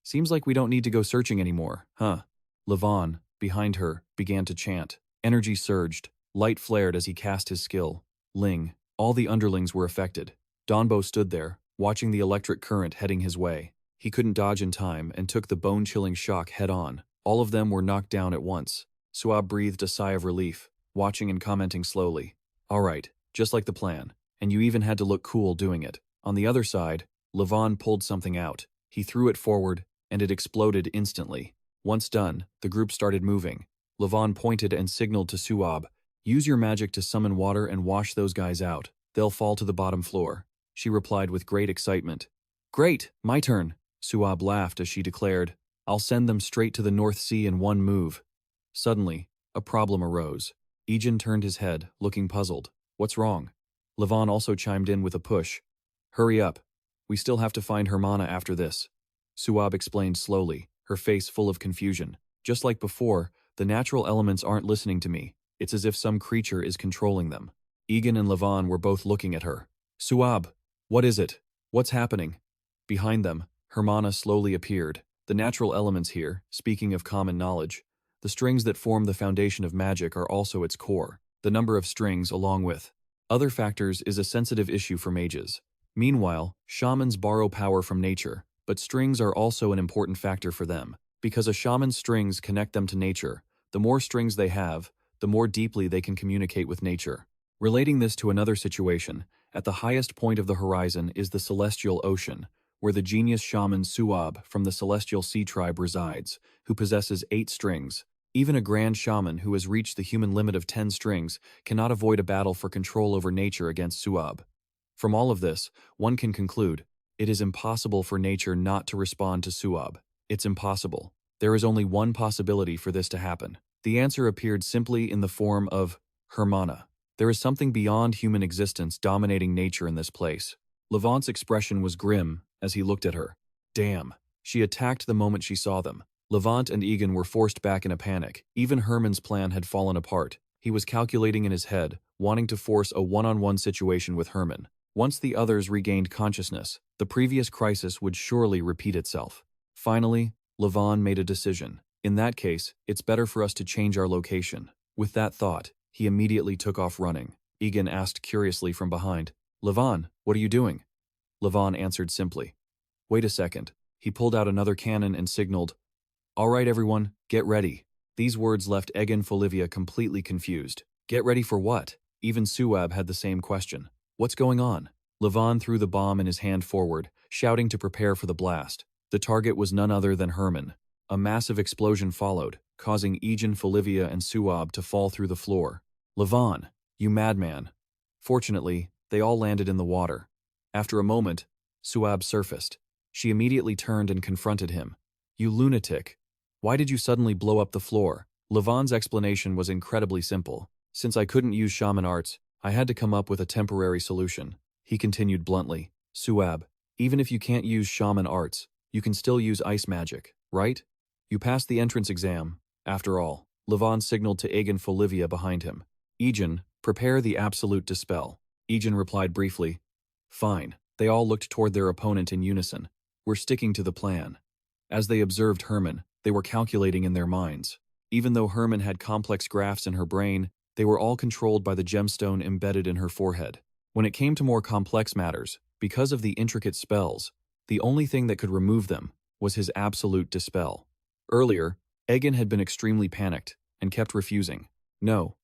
Seems like we don't need to go searching anymore, huh? Levon, behind her, began to chant. Energy surged. Light flared as he cast his skill. Ling. All the underlings were affected. Donbo stood there, watching the electric current heading his way. He couldn't dodge in time and took the bone-chilling shock head-on. All of them were knocked down at once. Suab breathed a sigh of relief, watching and commenting slowly. All right, just like the plan. And you even had to look cool doing it. On the other side, Levon pulled something out. He threw it forward, and it exploded instantly. Once done, the group started moving. Levon pointed and signaled to Suab, Use your magic to summon water and wash those guys out. They'll fall to the bottom floor. She replied with great excitement. Great, my turn, Suab laughed as she declared. I'll send them straight to the North Sea in one move. Suddenly, a problem arose. Egen turned his head, looking puzzled. What's wrong? Levon also chimed in with a push. Hurry up. We still have to find Hermana after this. Suab explained slowly, her face full of confusion. Just like before, the natural elements aren't listening to me. It's as if some creature is controlling them. Egen and Levon were both looking at her. Suab, what is it? What's happening? Behind them, Hermana slowly appeared. The natural elements here, speaking of common knowledge, the strings that form the foundation of magic are also its core. The number of strings, along with other factors, is a sensitive issue for mages. Meanwhile, shamans borrow power from nature, but strings are also an important factor for them. Because a shaman's strings connect them to nature, the more strings they have, the more deeply they can communicate with nature. Relating this to another situation, at the highest point of the horizon is the celestial ocean, where the genius shaman Suab from the celestial sea tribe resides, who possesses 8 strings. Even a grand shaman who has reached the human limit of 10 strings cannot avoid a battle for control over nature against Suab. From all of this, one can conclude, it is impossible for nature not to respond to Suab. It's impossible. There is only one possibility for this to happen. The answer appeared simply in the form of Hermana. There is something beyond human existence dominating nature in this place. Levant's expression was grim as he looked at her. Damn. She attacked the moment she saw them. Levant and Egen were forced back in a panic. Even Herman's plan had fallen apart. He was calculating in his head, wanting to force a one-on-one situation with Herman. Once the others regained consciousness, the previous crisis would surely repeat itself. Finally, Levant made a decision. In that case, it's better for us to change our location. With that thought, he immediately took off running. Egen asked curiously from behind, Levant, what are you doing? Levant answered simply. Wait a second. He pulled out another cannon and signaled, All right, everyone, get ready. These words left Egen Folivia completely confused. Get ready for what? Even Suab had the same question. What's going on? Levant threw the bomb in his hand forward, shouting to prepare for the blast. The target was none other than Herman. A massive explosion followed, causing Egen Folivia and Suab to fall through the floor. Levant, you madman. Fortunately, they all landed in the water. After a moment, Suab surfaced. She immediately turned and confronted him. You lunatic. Why did you suddenly blow up the floor? Levant's explanation was incredibly simple. Since I couldn't use shaman arts, I had to come up with a temporary solution. He continued bluntly. Suab, even if you can't use shaman arts, you can still use ice magic, right? You passed the entrance exam, after all. Levant signaled to Egen Folivia behind him. Egen, prepare the absolute dispel. Egen replied briefly. Fine. They all looked toward their opponent in unison. We're sticking to the plan. As they observed Herman, they were calculating in their minds. Even though Herman had complex graphs in her brain, they were all controlled by the gemstone embedded in her forehead. When it came to more complex matters, because of the intricate spells, the only thing that could remove them was his absolute dispel. Earlier, Egen had been extremely panicked and kept refusing. No.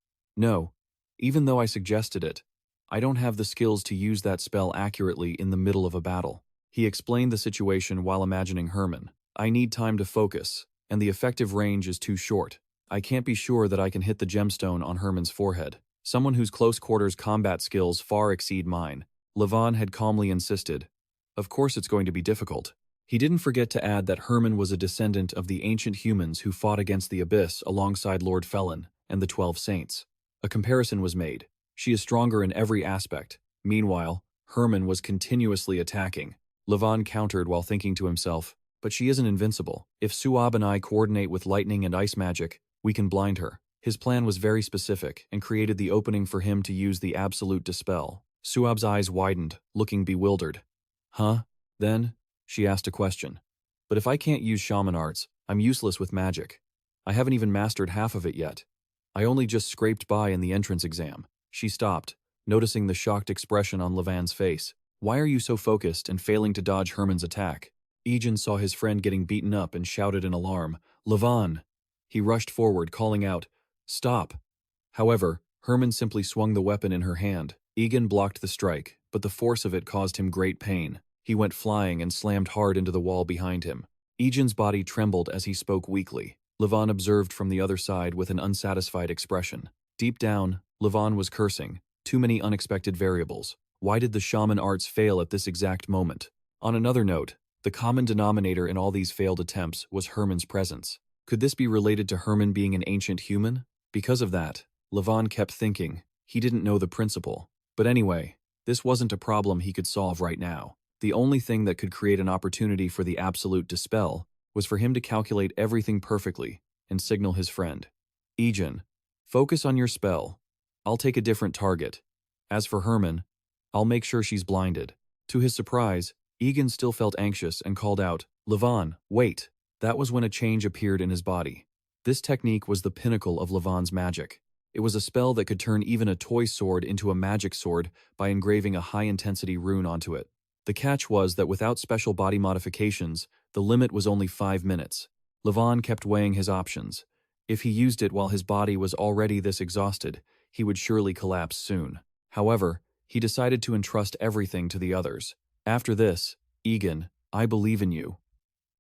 Even though I suggested it, I don't have the skills to use that spell accurately in the middle of a battle. He explained the situation while imagining Herman. I need time to focus, and the effective range is too short. I can't be sure that I can hit the gemstone on Herman's forehead. Someone whose close-quarters combat skills far exceed mine. Levant had calmly insisted. Of course it's going to be difficult. He didn't forget to add that Herman was a descendant of the ancient humans who fought against the Abyss alongside Lord Felin and the 12 Saints. A comparison was made. She is stronger in every aspect. Meanwhile, Herman was continuously attacking. Levant countered while thinking to himself, but she isn't invincible. If Suab and I coordinate with lightning and ice magic, we can blind her. His plan was very specific and created the opening for him to use the absolute dispel. Suab's eyes widened, looking bewildered. Huh? Then, she asked a question. But if I can't use shaman arts, I'm useless with magic. I haven't even mastered half of it yet. I only just scraped by in the entrance exam. She stopped, noticing the shocked expression on Levant's face. Why are you so focused and failing to dodge Herman's attack? Egen saw his friend getting beaten up and shouted in alarm, Levant! He rushed forward, calling out, Stop! However, Herman simply swung the weapon in her hand. Egen blocked the strike, but the force of it caused him great pain. He went flying and slammed hard into the wall behind him. Egen's body trembled as he spoke weakly. Levant observed from the other side with an unsatisfied expression. Deep down, Levant was cursing. Too many unexpected variables. Why did the shaman arts fail at this exact moment? On another note, the common denominator in all these failed attempts was Herman's presence. Could this be related to Herman being an ancient human? Because of that, Levon kept thinking he didn't know the principle. But anyway, this wasn't a problem he could solve right now. The only thing that could create an opportunity for the absolute dispel was for him to calculate everything perfectly and signal his friend. Egen, focus on your spell. I'll take a different target. As for Herman, I'll make sure she's blinded. To his surprise, Egen still felt anxious and called out, Levon, wait. That was when a change appeared in his body. This technique was the pinnacle of Levon's magic. It was a spell that could turn even a toy sword into a magic sword by engraving a high-intensity rune onto it. The catch was that without special body modifications, the limit was only 5 minutes. Levon kept weighing his options. If he used it while his body was already this exhausted, he would surely collapse soon. However, he decided to entrust everything to the others. After this, Egen, I believe in you.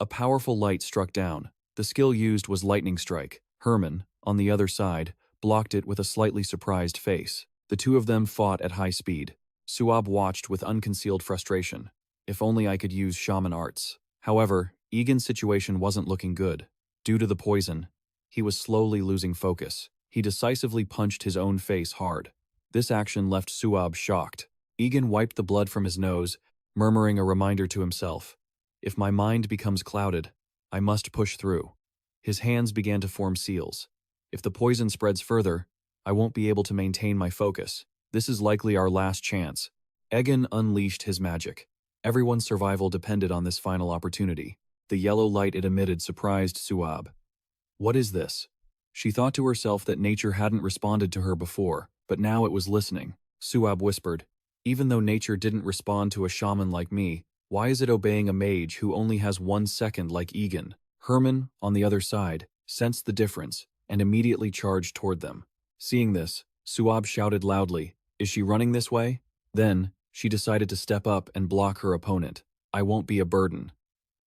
A powerful light struck down. The skill used was Lightning Strike. Herman, on the other side, blocked it with a slightly surprised face. The two of them fought at high speed. Suab watched with unconcealed frustration. If only I could use shaman arts. However, Egen's situation wasn't looking good. Due to the poison, he was slowly losing focus. He decisively punched his own face hard. This action left Suab shocked. Egen wiped the blood from his nose, murmuring a reminder to himself. If my mind becomes clouded, I must push through. His hands began to form seals. If the poison spreads further, I won't be able to maintain my focus. This is likely our last chance. Egen unleashed his magic. Everyone's survival depended on this final opportunity. The yellow light it emitted surprised Suab. What is this? She thought to herself that nature hadn't responded to her before, but now it was listening. Suab whispered, even though nature didn't respond to a shaman like me, why is it obeying a mage who only has 1 second like Egen? Herman, on the other side, sensed the difference and immediately charged toward them. Seeing this, Suab shouted loudly, is she running this way? Then, she decided to step up and block her opponent. I won't be a burden.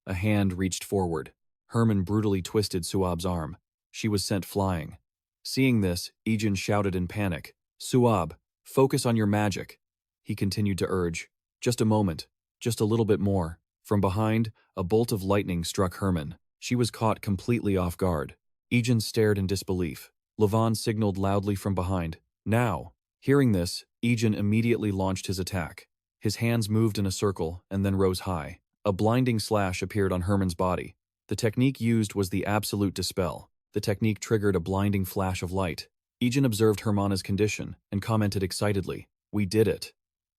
A hand reached forward. Herman brutally twisted Suab's arm. She was sent flying. Seeing this, Egen shouted in panic, Suab, focus on your magic. He continued to urge, just a moment, just a little bit more. From behind, a bolt of lightning struck Herman. She was caught completely off guard. Egen stared in disbelief. Levon signaled loudly from behind, now. Hearing this, Egen immediately launched his attack. His hands moved in a circle and then rose high. A blinding slash appeared on Herman's body. The technique used was the absolute dispel. The technique triggered a blinding flash of light. Egen observed Hermana's condition and commented excitedly, we did it.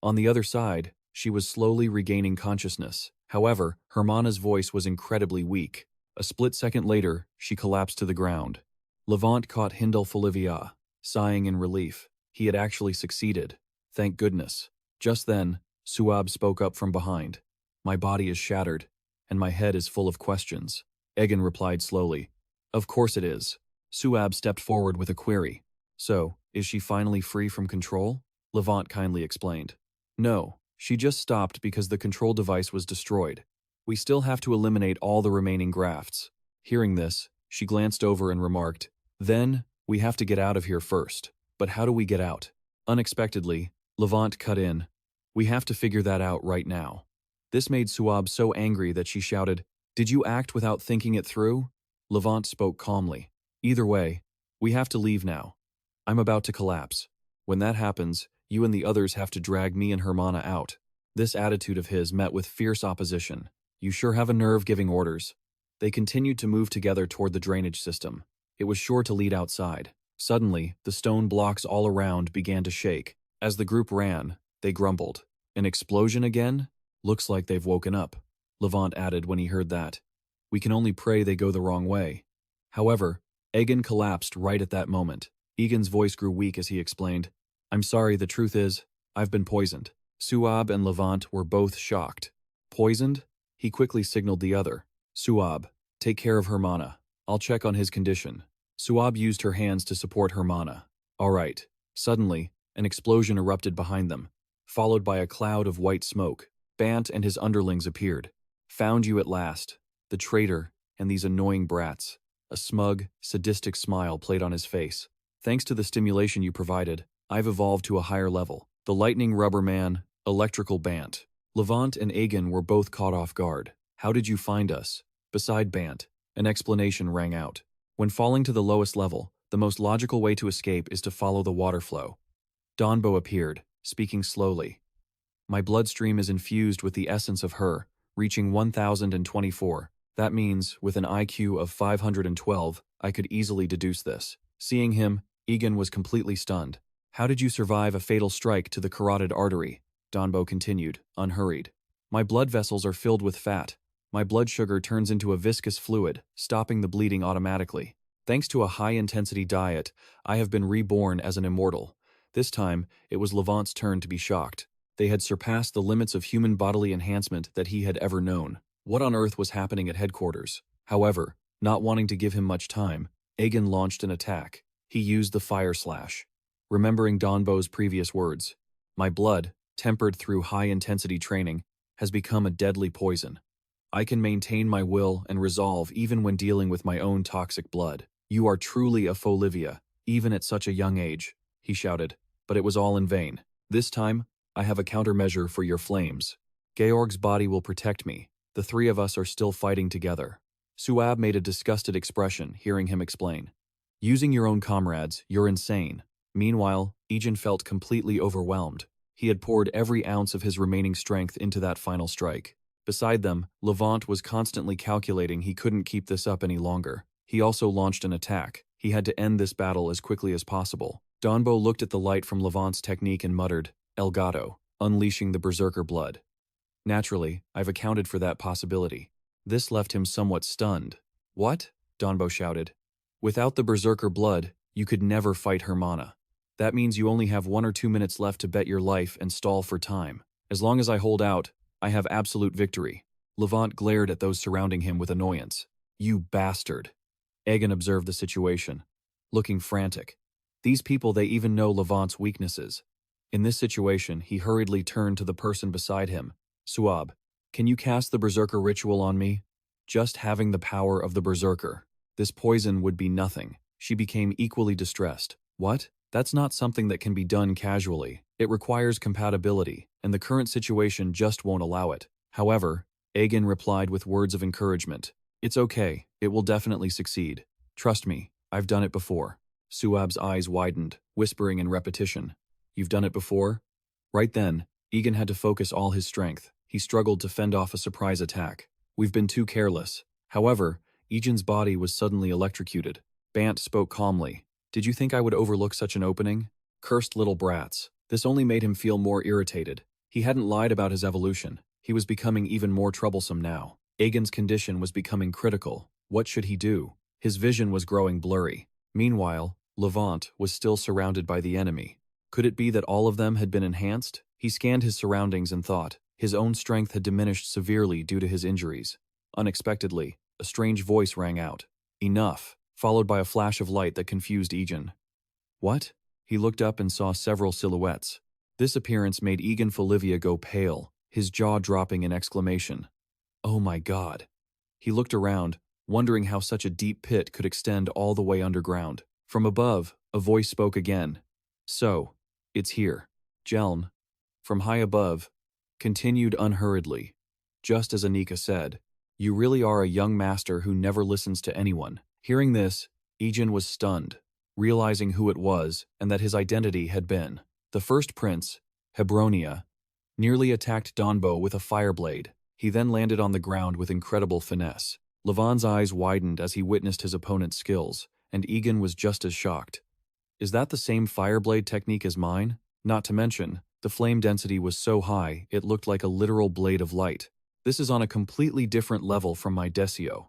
On the other side, she was slowly regaining consciousness. However, Hermana's voice was incredibly weak. A split second later, she collapsed to the ground. Levant caught Egen Folivia, sighing in relief. He had actually succeeded. Thank goodness. Just then, Suab spoke up from behind. My body is shattered, and my head is full of questions. Egen replied slowly. Of course it is. Suab stepped forward with a query. So, is she finally free from control? Levant kindly explained. No, she just stopped because the control device was destroyed. We still have to eliminate all the remaining grafts. Hearing this, she glanced over and remarked, then, we have to get out of here first. But how do we get out? Unexpectedly, Levant cut in. We have to figure that out right now. This made Suab so angry that she shouted, did you act without thinking it through? Levant spoke calmly. Either way, we have to leave now. I'm about to collapse. When that happens, you and the others have to drag me and Hermana out. This attitude of his met with fierce opposition. You sure have a nerve giving orders. They continued to move together toward the drainage system. It was sure to lead outside. Suddenly, the stone blocks all around began to shake. As the group ran, they grumbled. An explosion again? Looks like they've woken up. Levant added when he heard that. We can only pray they go the wrong way. However, Egen collapsed right at that moment. Egen's voice grew weak as he explained, I'm sorry, the truth is, I've been poisoned. Suab and Levant were both shocked. Poisoned? He quickly signaled the other. Suab, take care of Hermana. I'll check on his condition. Suab used her hands to support Hermana. All right. Suddenly, an explosion erupted behind them, followed by a cloud of white smoke. Bant and his underlings appeared. Found you at last. The traitor and these annoying brats. A smug, sadistic smile played on his face. Thanks to the stimulation you provided, I've evolved to a higher level. The lightning rubber man, electrical Bant. Levant and Egen were both caught off guard. How did you find us? Beside Bant, an explanation rang out. When falling to the lowest level, the most logical way to escape is to follow the water flow. Donbo appeared, speaking slowly. My bloodstream is infused with the essence of her, reaching 1024. That means, with an IQ of 512, I could easily deduce this. Seeing him, Egen was completely stunned. How did you survive a fatal strike to the carotid artery? Donbo continued, unhurried. My blood vessels are filled with fat. My blood sugar turns into a viscous fluid, stopping the bleeding automatically. Thanks to a high-intensity diet, I have been reborn as an immortal. This time, it was Levant's turn to be shocked. They had surpassed the limits of human bodily enhancement that he had ever known. What on earth was happening at headquarters? However, not wanting to give him much time, Egen launched an attack. He used the fire slash. Remembering Donbo's previous words, my blood, tempered through high-intensity training, has become a deadly poison. I can maintain my will and resolve even when dealing with my own toxic blood. You are truly a Folivia, even at such a young age, he shouted, but it was all in vain. This time, I have a countermeasure for your flames. Georg's body will protect me. The three of us are still fighting together. Suab made a disgusted expression, hearing him explain. Using your own comrades, you're insane. Meanwhile, Egen felt completely overwhelmed. He had poured every ounce of his remaining strength into that final strike. Beside them, Levant was constantly calculating he couldn't keep this up any longer. He also launched an attack. He had to end this battle as quickly as possible. Donbo looked at the light from Levant's technique and muttered, El Gato, unleashing the berserker blood. Naturally, I've accounted for that possibility. This left him somewhat stunned. What? Donbo shouted. Without the berserker blood, you could never fight Hermana. That means you only have 1 or 2 minutes left to bet your life and stall for time. As long as I hold out, I have absolute victory. Levant glared at those surrounding him with annoyance. You bastard. Egen observed the situation, looking frantic. These people, they even know Levant's weaknesses. In this situation, he hurriedly turned to the person beside him. Suab, can you cast the berserker ritual on me? Just having the power of the berserker. This poison would be nothing. She became equally distressed. What? That's not something that can be done casually. It requires compatibility, and the current situation just won't allow it. However, Egen replied with words of encouragement. It's okay, it will definitely succeed. Trust me, I've done it before. Suab's eyes widened, whispering in repetition. You've done it before? Right then, Egen had to focus all his strength. He struggled to fend off a surprise attack. We've been too careless. However, Egen's body was suddenly electrocuted. Bant spoke calmly. Did you think I would overlook such an opening? Cursed little brats. This only made him feel more irritated. He hadn't lied about his evolution. He was becoming even more troublesome now. Egen's condition was becoming critical. What should he do? His vision was growing blurry. Meanwhile, Levant was still surrounded by the enemy. Could it be that all of them had been enhanced? He scanned his surroundings and thought. His own strength had diminished severely due to his injuries. Unexpectedly, a strange voice rang out. Enough, followed by a flash of light that confused Egen. What? He looked up and saw several silhouettes. This appearance made Egen Folivia go pale, his jaw dropping in exclamation. Oh my God. He looked around, wondering how such a deep pit could extend all the way underground. From above, a voice spoke again. So, it's here. Jeln, from high above, continued unhurriedly. Just as Anika said, you really are a young master who never listens to anyone. Hearing this, Egen was stunned, realizing who it was and that his identity had been. The first prince, Hebronia, nearly attacked Donbo with a fireblade. He then landed on the ground with incredible finesse. Levant's eyes widened as he witnessed his opponent's skills, and Egen was just as shocked. Is that the same fireblade technique as mine? Not to mention, the flame density was so high it looked like a literal blade of light. This is on a completely different level from my Decio.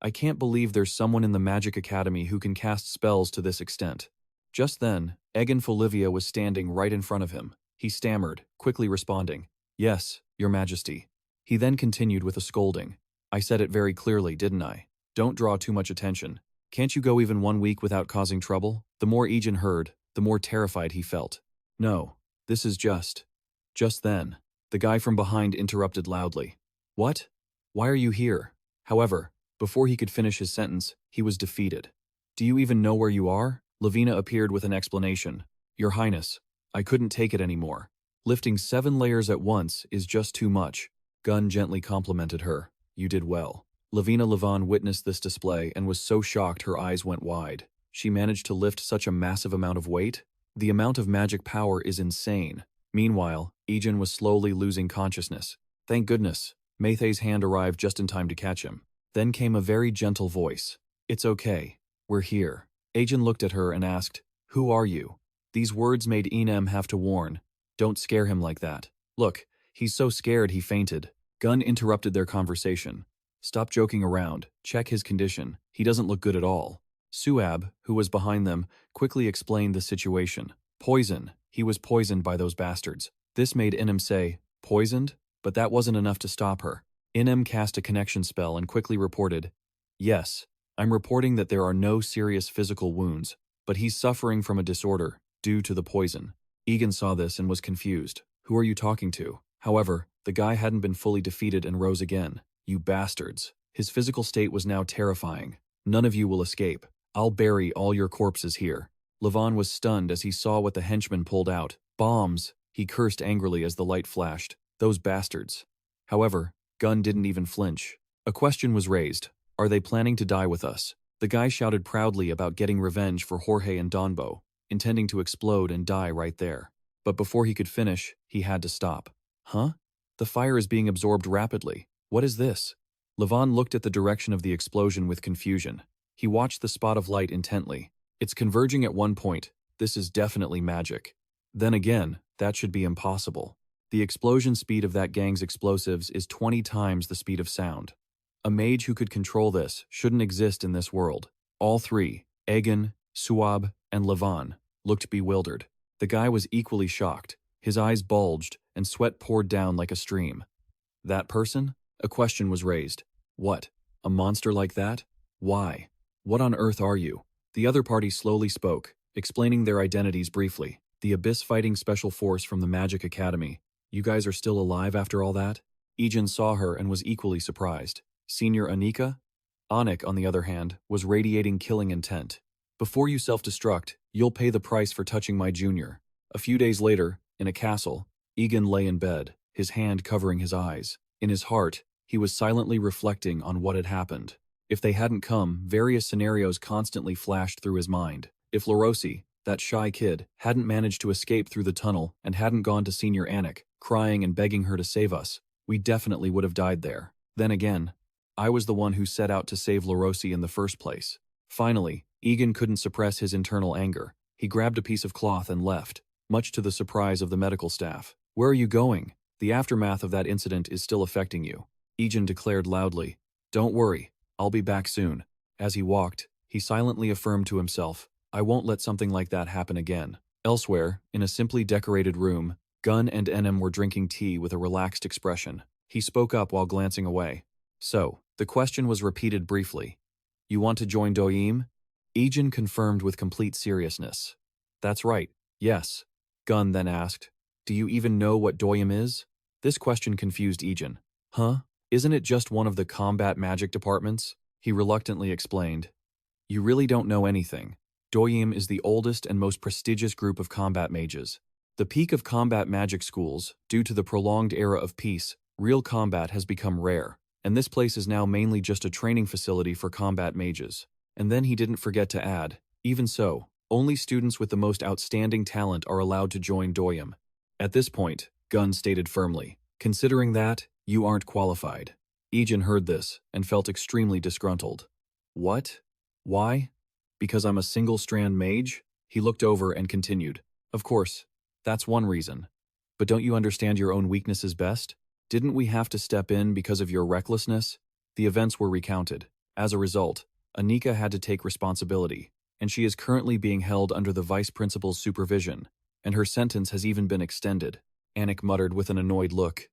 I can't believe there's someone in the Magic Academy who can cast spells to this extent. Just then, Egen Folivia was standing right in front of him. He stammered, quickly responding, Yes, Your Majesty. He then continued with a scolding. I said it very clearly, didn't I? Don't draw too much attention. Can't you go even 1 week without causing trouble? The more Egen heard, the more terrified he felt. No, this is just. Just then, the guy from behind interrupted loudly. What? Why are you here? However, before he could finish his sentence, he was defeated. Do you even know where you are? Lavina appeared with an explanation. Your Highness, I couldn't take it anymore. Lifting 7 layers at once is just too much. Gun gently complimented her. You did well. Lavina Levon witnessed this display and was so shocked her eyes went wide. She managed to lift such a massive amount of weight? The amount of magic power is insane. Meanwhile, Egen was slowly losing consciousness. Thank goodness. Maythay's hand arrived just in time to catch him. Then came a very gentle voice. It's okay. We're here. Egen looked at her and asked, Who are you? These words made Enem have to warn. Don't scare him like that. Look, he's so scared he fainted. Gun interrupted their conversation. Stop joking around. Check his condition. He doesn't look good at all. Suab, who was behind them, quickly explained the situation. Poison. He was poisoned by those bastards. This made Inem say, Poisoned? But that wasn't enough to stop her. Inem cast a connection spell and quickly reported, Yes, I'm reporting that there are no serious physical wounds, but he's suffering from a disorder due to the poison. Egen saw this and was confused. Who are you talking to? However, the guy hadn't been fully defeated and rose again. You bastards. His physical state was now terrifying. None of you will escape. I'll bury all your corpses here. Levon was stunned as he saw what the henchman pulled out. Bombs! He cursed angrily as the light flashed. Those bastards. However, Gun didn't even flinch. A question was raised. Are they planning to die with us? The guy shouted proudly about getting revenge for Jorge and Donbo, intending to explode and die right there. But before he could finish, he had to stop. Huh? The fire is being absorbed rapidly. What is this? Levon looked at the direction of the explosion with confusion. He watched the spot of light intently. It's converging at one point. This is definitely magic. Then again, that should be impossible. The explosion speed of that gang's explosives is 20 times the speed of sound. A mage who could control this shouldn't exist in this world. All three, Egen, Suab, and Levon, looked bewildered. The guy was equally shocked. His eyes bulged, and sweat poured down like a stream. That person? A question was raised. What? A monster like that? Why? What on earth are you? The other party slowly spoke, explaining their identities briefly. The Abyss Fighting Special Force from the Magic Academy. You guys are still alive after all that? Egen saw her and was equally surprised. Senior Anika? Anik, on the other hand, was radiating killing intent. Before you self-destruct, you'll pay the price for touching my junior. A few days later, in a castle, Egen lay in bed, his hand covering his eyes. In his heart, he was silently reflecting on what had happened. If they hadn't come, various scenarios constantly flashed through his mind. If Larosi, that shy kid, hadn't managed to escape through the tunnel and hadn't gone to Senior Anik, crying and begging her to save us, we definitely would have died there. Then again, I was the one who set out to save Larosi in the first place. Finally, Egen couldn't suppress his internal anger. He grabbed a piece of cloth and left, much to the surprise of the medical staff. Where are you going? The aftermath of that incident is still affecting you. Egen declared loudly. Don't worry, I'll be back soon. As he walked, he silently affirmed to himself, I won't let something like that happen again. Elsewhere, in a simply decorated room, Gun and Enem were drinking tea with a relaxed expression. He spoke up while glancing away. So, the question was repeated briefly. You want to join Doyim? Egen confirmed with complete seriousness. That's right, yes. Gun then asked, do you even know what Doyim is? This question confused Egen. Huh? Isn't it just one of the combat magic departments? He reluctantly explained. You really don't know anything. Doyim is the oldest and most prestigious group of combat mages. The peak of combat magic schools, due to the prolonged era of peace, real combat has become rare, and this place is now mainly just a training facility for combat mages. And then he didn't forget to add, even so, only students with the most outstanding talent are allowed to join Doyim. At this point, Gun stated firmly, considering that, you aren't qualified. Egen heard this and felt extremely disgruntled. What? Why? Because I'm a single-strand mage? He looked over and continued. Of course, that's one reason. But don't you understand your own weaknesses best? Didn't we have to step in because of your recklessness? The events were recounted. As a result, Anika had to take responsibility, and she is currently being held under the vice principal's supervision, and her sentence has even been extended. Anik muttered with an annoyed look.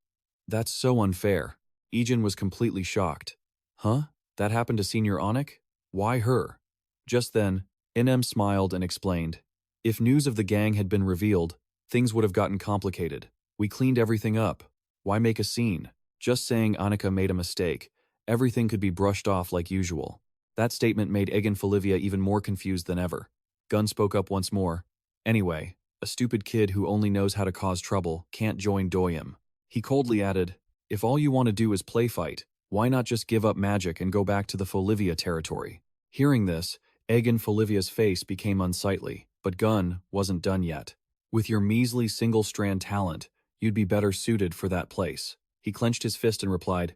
That's so unfair. Egen was completely shocked. Huh? That happened to Senior Anik? Why her? Just then, Inem smiled and explained. If news of the gang had been revealed, things would have gotten complicated. We cleaned everything up. Why make a scene? Just saying Annika made a mistake. Everything could be brushed off like usual. That statement made Egen Folivia even more confused than ever. Gun spoke up once more. Anyway, A stupid kid who only knows how to cause trouble can't join Doyum. He coldly added, if all you want to do is play fight, why not just give up magic and go back to the Folivia territory? Hearing this, Egen Folivia's face became unsightly, but Gun wasn't done yet. With your measly single-strand talent, you'd be better suited for that place. He clenched his fist and replied,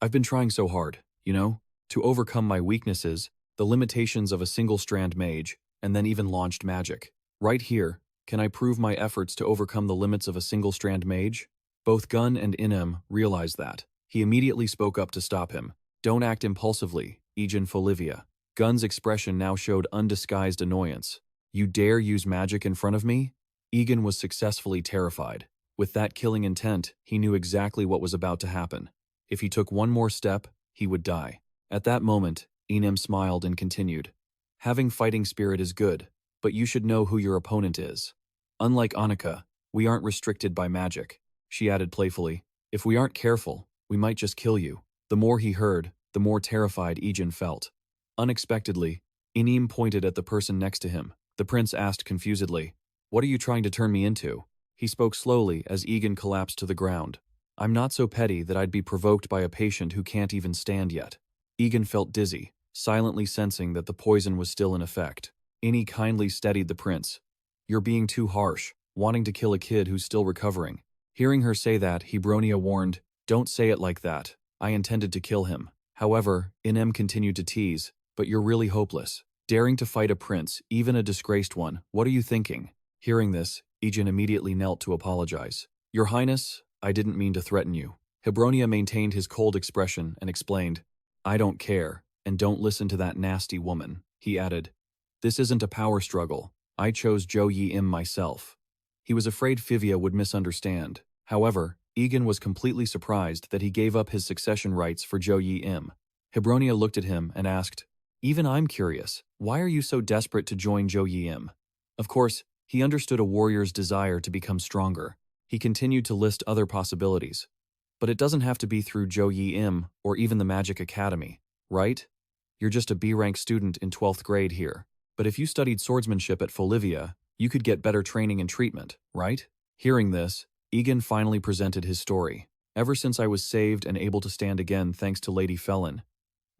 I've been trying so hard, to overcome my weaknesses, the limitations of a single-strand mage, and then even launched magic. Right here, can I prove my efforts to overcome the limits of a single-strand mage? Both Gun and Inem realized that. He immediately spoke up to stop him. Don't act impulsively, Egen Folivia. Gun's expression now showed undisguised annoyance. You dare use magic in front of me? Egen was successfully terrified. With that killing intent, he knew exactly what was about to happen. If he took one more step, he would die. At that moment, Inem smiled and continued. Having fighting spirit is good, but you should know who your opponent is. Unlike Annika, we aren't restricted by magic. She added playfully, if we aren't careful, we might just kill you. The more he heard, the more terrified Egen felt. Unexpectedly, Inem pointed at the person next to him. The prince asked confusedly, what are you trying to turn me into? He spoke slowly as Egen collapsed to the ground. I'm not so petty that I'd be provoked by a patient who can't even stand yet. Egen felt dizzy, silently sensing that the poison was still in effect. Innie kindly steadied the prince. You're being too harsh, wanting to kill a kid who's still recovering. Hearing her say that, Hebronia warned, don't say it like that. I intended to kill him. However, Inem continued to tease, but you're really hopeless. Daring to fight a prince, even a disgraced one, what are you thinking? Hearing this, Egen immediately knelt to apologize. Your Highness, I didn't mean to threaten you. Hebronia maintained his cold expression and explained, I don't care, and don't listen to that nasty woman. He added, this isn't a power struggle. I chose Jo Yi Im myself. He was afraid Fivia would misunderstand. However, Egen was completely surprised that he gave up his succession rights for Jo Yi Im. Hebronia looked at him and asked, even I'm curious, why are you so desperate to join Jo Yi Im? Of course, he understood a warrior's desire to become stronger. He continued to list other possibilities. But it doesn't have to be through Jo Yi Im or even the Magic Academy, right? You're just a B-rank student in 12th grade here. But if you studied swordsmanship at Folivia, you could get better training and treatment, right? Hearing this, Egen finally presented his story. Ever since I was saved and able to stand again thanks to Lady Felin,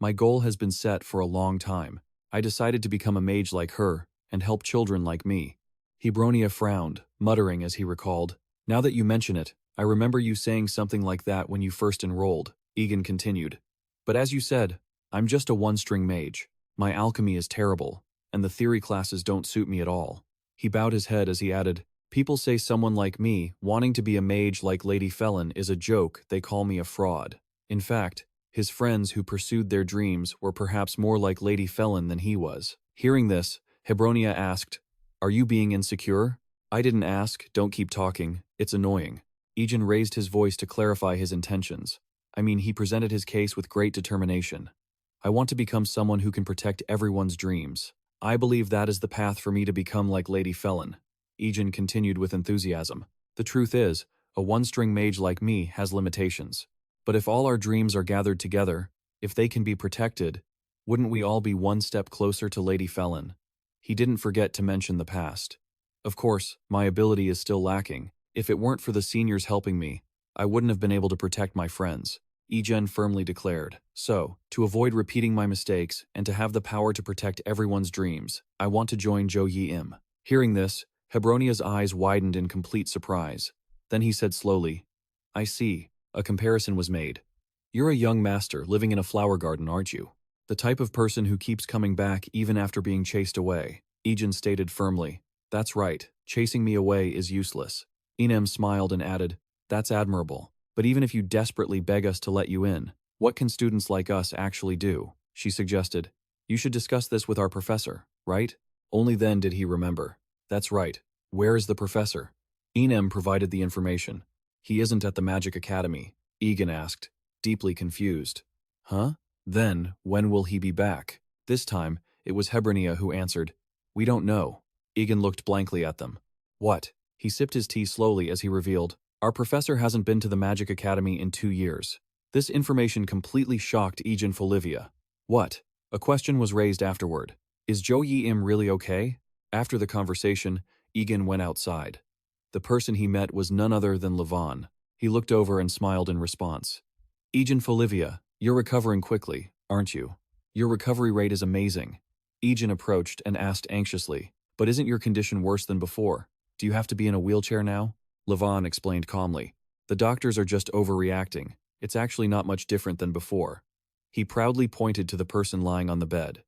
my goal has been set for a long time. I decided to become a mage like her and help children like me. Hebronia frowned, muttering as he recalled, now that you mention it, I remember you saying something like that when you first enrolled. Egen continued. But as you said, I'm just a one-string mage. My alchemy is terrible, and the theory classes don't suit me at all. He bowed his head as he added, people say someone like me, wanting to be a mage like Lady Felin, is a joke. They call me a fraud. In fact, his friends who pursued their dreams were perhaps more like Lady Felin than he was. Hearing this, Hebronia asked, are you being insecure? I didn't ask, don't keep talking, it's annoying. Egen raised his voice to clarify his intentions. He presented his case with great determination. I want to become someone who can protect everyone's dreams. I believe that is the path for me to become like Lady Felin. Egen continued with enthusiasm. The truth is, a one-string mage like me has limitations. But if all our dreams are gathered together, if they can be protected, wouldn't we all be one step closer to Lady Felin? He didn't forget to mention the past. Of course, my ability is still lacking. If it weren't for the seniors helping me, I wouldn't have been able to protect my friends. Egen firmly declared. So, to avoid repeating my mistakes and to have the power to protect everyone's dreams, I want to join Jo Yi Im. Hearing this, Hebronia's eyes widened in complete surprise. Then he said slowly, I see. A comparison was made. You're a young master living in a flower garden, aren't you? The type of person who keeps coming back even after being chased away. Egen stated firmly. That's right, chasing me away is useless. Inem smiled and added, that's admirable. But even if you desperately beg us to let you in, what can students like us actually do? She suggested. You should discuss this with our professor, right? Only then did he remember. That's right. Where is the professor? Inem provided the information. He isn't at the Magic Academy, Egen asked, deeply confused. Huh? Then, when will he be back? This time, it was Hebronia who answered. We don't know. Egen looked blankly at them. What? He sipped his tea slowly as he revealed. Our professor hasn't been to the Magic Academy in 2 years. This information completely shocked Egen Folivia. What? A question was raised afterward. Is Jo Yi Im really okay? After the conversation, Egen went outside. The person he met was none other than Levon. He looked over and smiled in response. Egen Folivia, you're recovering quickly, aren't you? Your recovery rate is amazing. Egen approached and asked anxiously, but isn't your condition worse than before? Do you have to be in a wheelchair now? Levon explained calmly. The doctors are just overreacting. It's actually not much different than before. He proudly pointed to the person lying on the bed.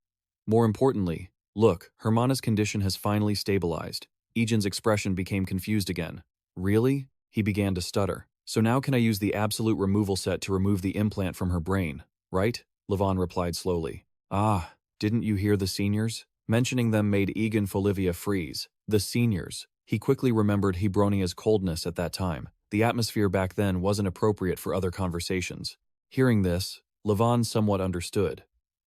More importantly, look, Hermana's condition has finally stabilized. Egen's expression became confused again. Really? He began to stutter. So now can I use the absolute removal set to remove the implant from her brain, right? Levon replied slowly. Ah, didn't you hear the seniors? Mentioning them made Egen Folivia freeze. The seniors. He quickly remembered Hebronia's coldness at that time. The atmosphere back then wasn't appropriate for other conversations. Hearing this, Levon somewhat understood.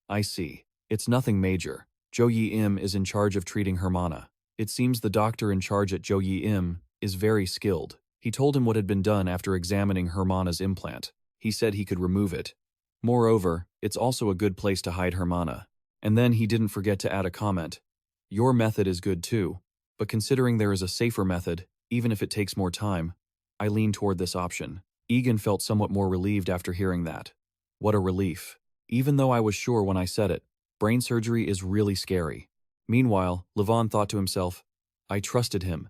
I see. It's nothing major. Jo Yi-im is in charge of treating Hermana. It seems the doctor in charge at Jo Yi-im is very skilled. He told him what had been done after examining Hermana's implant. He said he could remove it. Moreover, it's also a good place to hide Hermana. And then he didn't forget to add a comment. Your method is good too, but considering there is a safer method, even if it takes more time, I lean toward this option. Egen felt somewhat more relieved after hearing that. What a relief. Even though I was sure when I said it, brain surgery is really scary. Meanwhile, Levon thought to himself, I trusted him,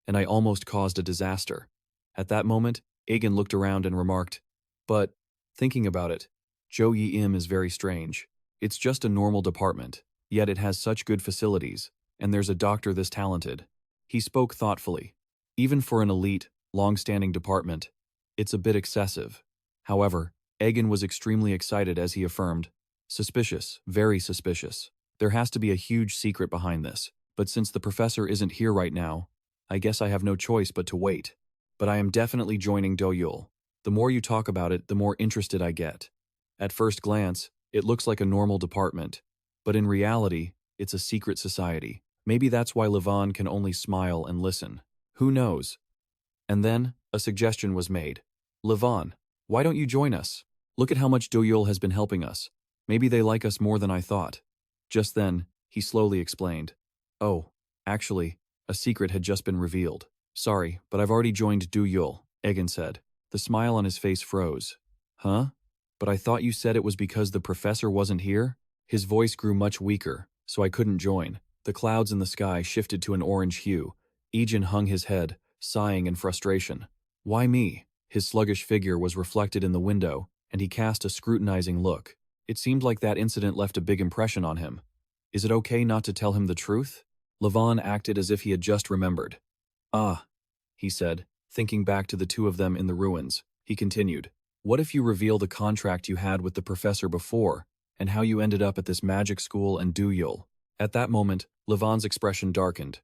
and I almost caused a disaster. At that moment, Egen looked around and remarked, but, thinking about it, Jo Yi-im is very strange. It's just a normal department, yet it has such good facilities, and there's a doctor this talented. He spoke thoughtfully. Even for an elite, long-standing department, it's a bit excessive. However, Egen was extremely excited as he affirmed, suspicious, very suspicious. There has to be a huge secret behind this, but since the professor isn't here right now, I guess I have no choice but to wait. But I am definitely joining Do-yul. The more you talk about it, the more interested I get. At first glance, it looks like a normal department, but in reality, it's a secret society. Maybe that's why Levon can only smile and listen. Who knows? And then, a suggestion was made. Levon, why don't you join us? Look at how much Do-yul has been helping us. Maybe they like us more than I thought. Just then, he slowly explained. Oh, actually, a secret had just been revealed. Sorry, but I've already joined Do-yul, Egen said. The smile on his face froze. Huh? But I thought you said it was because the professor wasn't here? His voice grew much weaker, so I couldn't join. The clouds in the sky shifted to an orange hue. Egen hung his head, sighing in frustration. Why me? His sluggish figure was reflected in the window, and he cast a scrutinizing look. It seemed like that incident left a big impression on him. Is it okay not to tell him the truth? Levon acted as if he had just remembered. Ah, he said, thinking back to the two of them in the ruins. He continued, what if you reveal the contract you had with the professor before, and how you ended up at this magic school and Do-yul? At that moment, Levon's expression darkened.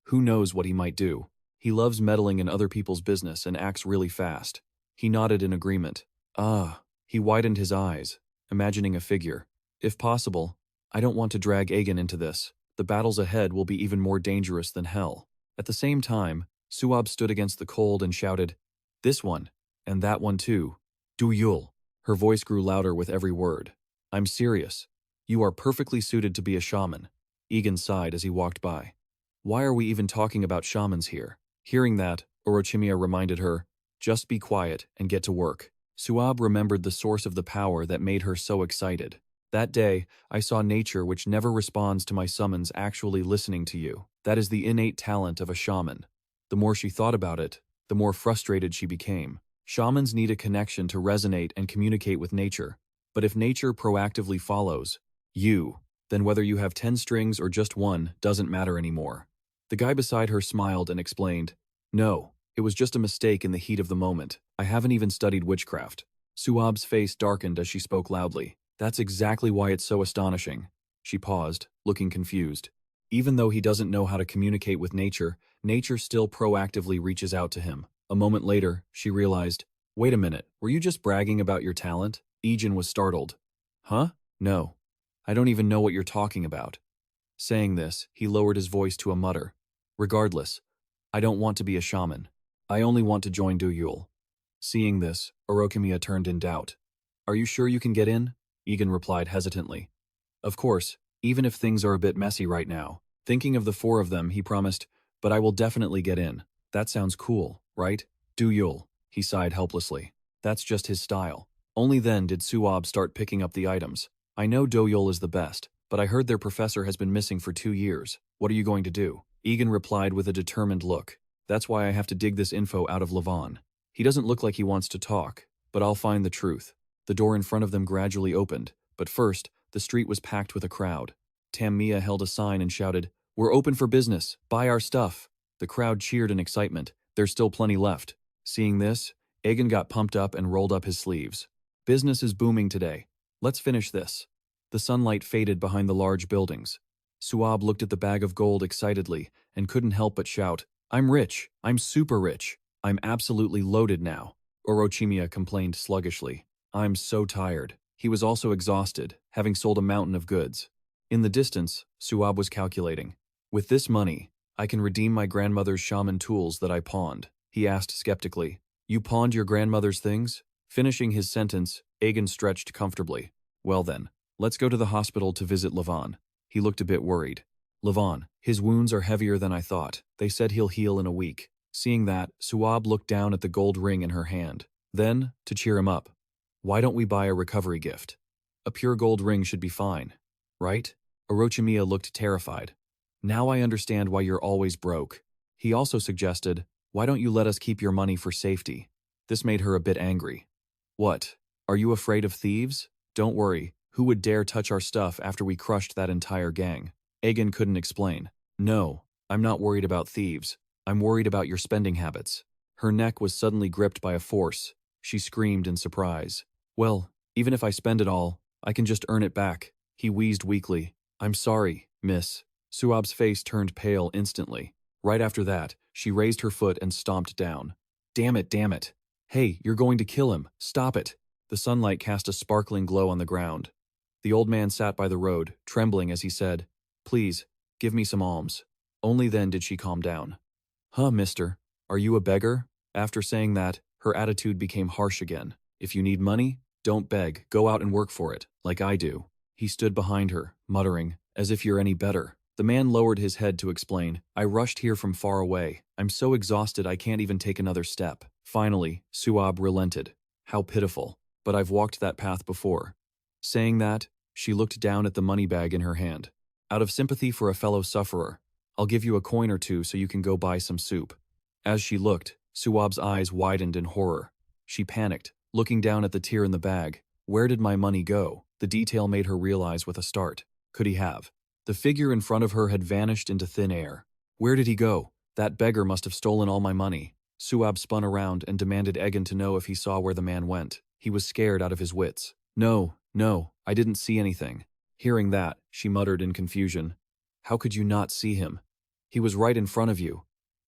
Who knows what he might do? He loves meddling in other people's business and acts really fast. He nodded in agreement. Ah, he widened his eyes, imagining a figure. If possible, I don't want to drag Egen into this. The battles ahead will be even more dangerous than hell. At the same time, Suab stood against the cold and shouted, this one, and that one too. Do-yul. Her voice grew louder with every word. I'm serious. You are perfectly suited to be a shaman. Egen sighed as he walked by. Why are we even talking about shamans here? Hearing that, Orochimia reminded her, just be quiet and get to work. Suab remembered the source of the power that made her so excited. That day, I saw nature which never responds to my summons actually listening to you. That is the innate talent of a shaman. The more she thought about it, the more frustrated she became. Shamans need a connection to resonate and communicate with nature. But if nature proactively follows you, then whether you have 10 strings or just one doesn't matter anymore. The guy beside her smiled and explained, no, it was just a mistake in the heat of the moment. I haven't even studied witchcraft. Suab's face darkened as she spoke loudly. That's exactly why it's so astonishing. She paused, looking confused. Even though he doesn't know how to communicate with nature, nature still proactively reaches out to him. A moment later, she realized, wait a minute, were you just bragging about your talent? Egen was startled. Huh? No. I don't even know what you're talking about. Saying this, he lowered his voice to a mutter. Regardless, I don't want to be a shaman. I only want to join Do-yul. Seeing this, Orochimia turned in doubt. Are you sure you can get in? Egen replied hesitantly. Of course, even if things are a bit messy right now. Thinking of the four of them, he promised, but I will definitely get in. That sounds cool, right? Do-yul, he sighed helplessly. That's just his style. Only then did Suab start picking up the items. I know Do-yul is the best, but I heard their professor has been missing for 2 years. What are you going to do? Egen replied with a determined look. That's why I have to dig this info out of Levon. He doesn't look like he wants to talk, but I'll find the truth. The door in front of them gradually opened, but first, the street was packed with a crowd. Tamia held a sign and shouted, "We're open for business. Buy our stuff." The crowd cheered in excitement. There's still plenty left. Seeing this, Egen got pumped up and rolled up his sleeves. Business is booming today. Let's finish this. The sunlight faded behind the large buildings. Suab looked at the bag of gold excitedly and couldn't help but shout, "I'm rich. I'm super rich. I'm absolutely loaded now." Orochimia complained sluggishly. "I'm so tired." He was also exhausted, having sold a mountain of goods. In the distance, Suab was calculating. "With this money, I can redeem my grandmother's shaman tools that I pawned," he asked skeptically. "You pawned your grandmother's things?" Finishing his sentence, Egen stretched comfortably. "Well then, let's go to the hospital to visit Levon." He looked a bit worried. "Levon, his wounds are heavier than I thought. They said he'll heal in a week." Seeing that, Suab looked down at the gold ring in her hand. Then, to cheer him up, "Why don't we buy a recovery gift? A pure gold ring should be fine, right?" Orochimia looked terrified. "Now I understand why you're always broke." He also suggested, "Why don't you let us keep your money for safety?" This made her a bit angry. "What? Are you afraid of thieves? Don't worry, who would dare touch our stuff after we crushed that entire gang?" Egen couldn't explain. "No, I'm not worried about thieves. I'm worried about your spending habits." Her neck was suddenly gripped by a force. She screamed in surprise. "Well, even if I spend it all, I can just earn it back." He wheezed weakly. "I'm sorry, miss." Suab's face turned pale instantly. Right after that, she raised her foot and stomped down. Damn it, damn it. "Hey, you're going to kill him. Stop it." The sunlight cast a sparkling glow on the ground. The old man sat by the road, trembling as he said, "Please, give me some alms." Only then did she calm down. "Huh, mister, are you a beggar?" After saying that, her attitude became harsh again. "If you need money, don't beg, go out and work for it, like I do." He stood behind her, muttering, "As if you're any better." The man lowered his head to explain, "I rushed here from far away. I'm so exhausted I can't even take another step." Finally, Suab relented. "How pitiful. But I've walked that path before." Saying that, she looked down at the money bag in her hand. "Out of sympathy for a fellow sufferer, I'll give you a coin or two so you can go buy some soup." As she looked, Suab's eyes widened in horror. She panicked, looking down at the tear in the bag. Where did my money go? The detail made her realize with a start. Could he have? The figure in front of her had vanished into thin air. Where did he go? That beggar must have stolen all my money. Suab spun around and demanded Egen to know if he saw where the man went. He was scared out of his wits. No, I didn't see anything." Hearing that, she muttered in confusion. "How could you not see him? He was right in front of you."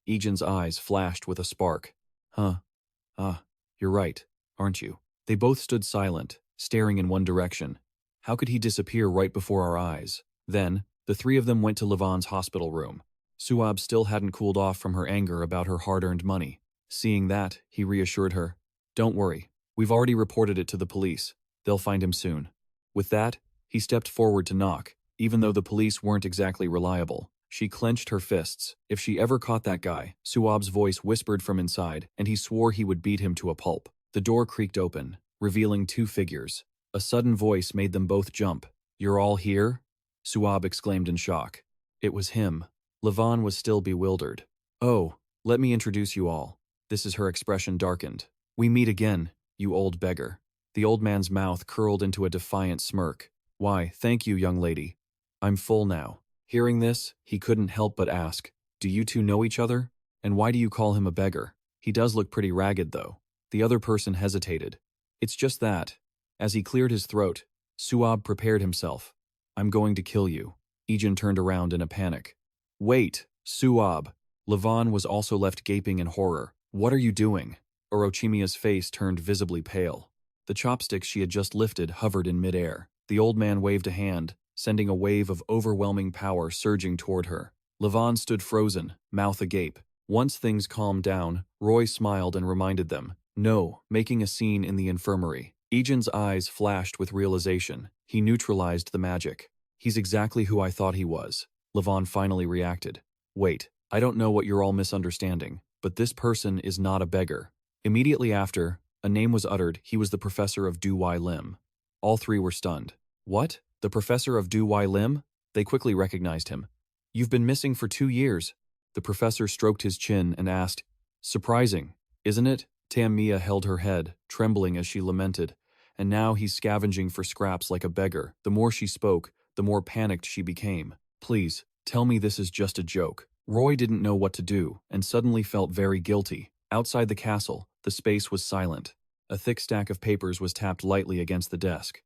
Egen's eyes flashed with a spark. You're right, aren't you?" They both stood silent, staring in one direction. How could he disappear right before our eyes? Then, the three of them went to Levon's hospital room. Suab still hadn't cooled off from her anger about her hard-earned money. Seeing that, he reassured her. "Don't worry, we've already reported it to the police. They'll find him soon." With that, he stepped forward to knock. Even though the police weren't exactly reliable, she clenched her fists. If she ever caught that guy, Suab's voice whispered from inside, and he swore he would beat him to a pulp. The door creaked open, revealing two figures. A sudden voice made them both jump. "You're all here?" Suab exclaimed in shock. It was him. Levon was still bewildered. "Oh, let me introduce you all." This is her expression darkened. "We meet again, you old beggar." The old man's mouth curled into a defiant smirk. "Why, thank you, young lady. I'm full now." Hearing this, he couldn't help but ask, "Do you two know each other? And why do you call him a beggar? He does look pretty ragged, though." The other person hesitated. "It's just that." As he cleared his throat, Suab prepared himself. "I'm going to kill you." Egen turned around in a panic. "Wait, Suab." Levon was also left gaping in horror. "What are you doing?" Orochimia's face turned visibly pale. The chopsticks she had just lifted hovered in midair. The old man waved a hand, sending a wave of overwhelming power surging toward her. Levon stood frozen, mouth agape. Once things calmed down, Roy smiled and reminded them, "No, making a scene in the infirmary." Egen's eyes flashed with realization. He neutralized the magic. "He's exactly who I thought he was." Levon finally reacted. "Wait, I don't know what you're all misunderstanding, but this person is not a beggar. Immediately after, a name was uttered. He was the professor of Du Wai Lim. All three were stunned. What? The professor of Du Wai Lim? They quickly recognized him. You've been missing for 2 years. The professor stroked his chin and asked, surprising, isn't it? Tam Mia held her head, trembling as she lamented. And now he's scavenging for scraps like a beggar. The more she spoke, the more panicked she became. Please, tell me this is just a joke. Roy didn't know what to do, and suddenly felt very guilty. Outside the castle, the space was silent. A thick stack of papers was tapped lightly against the desk.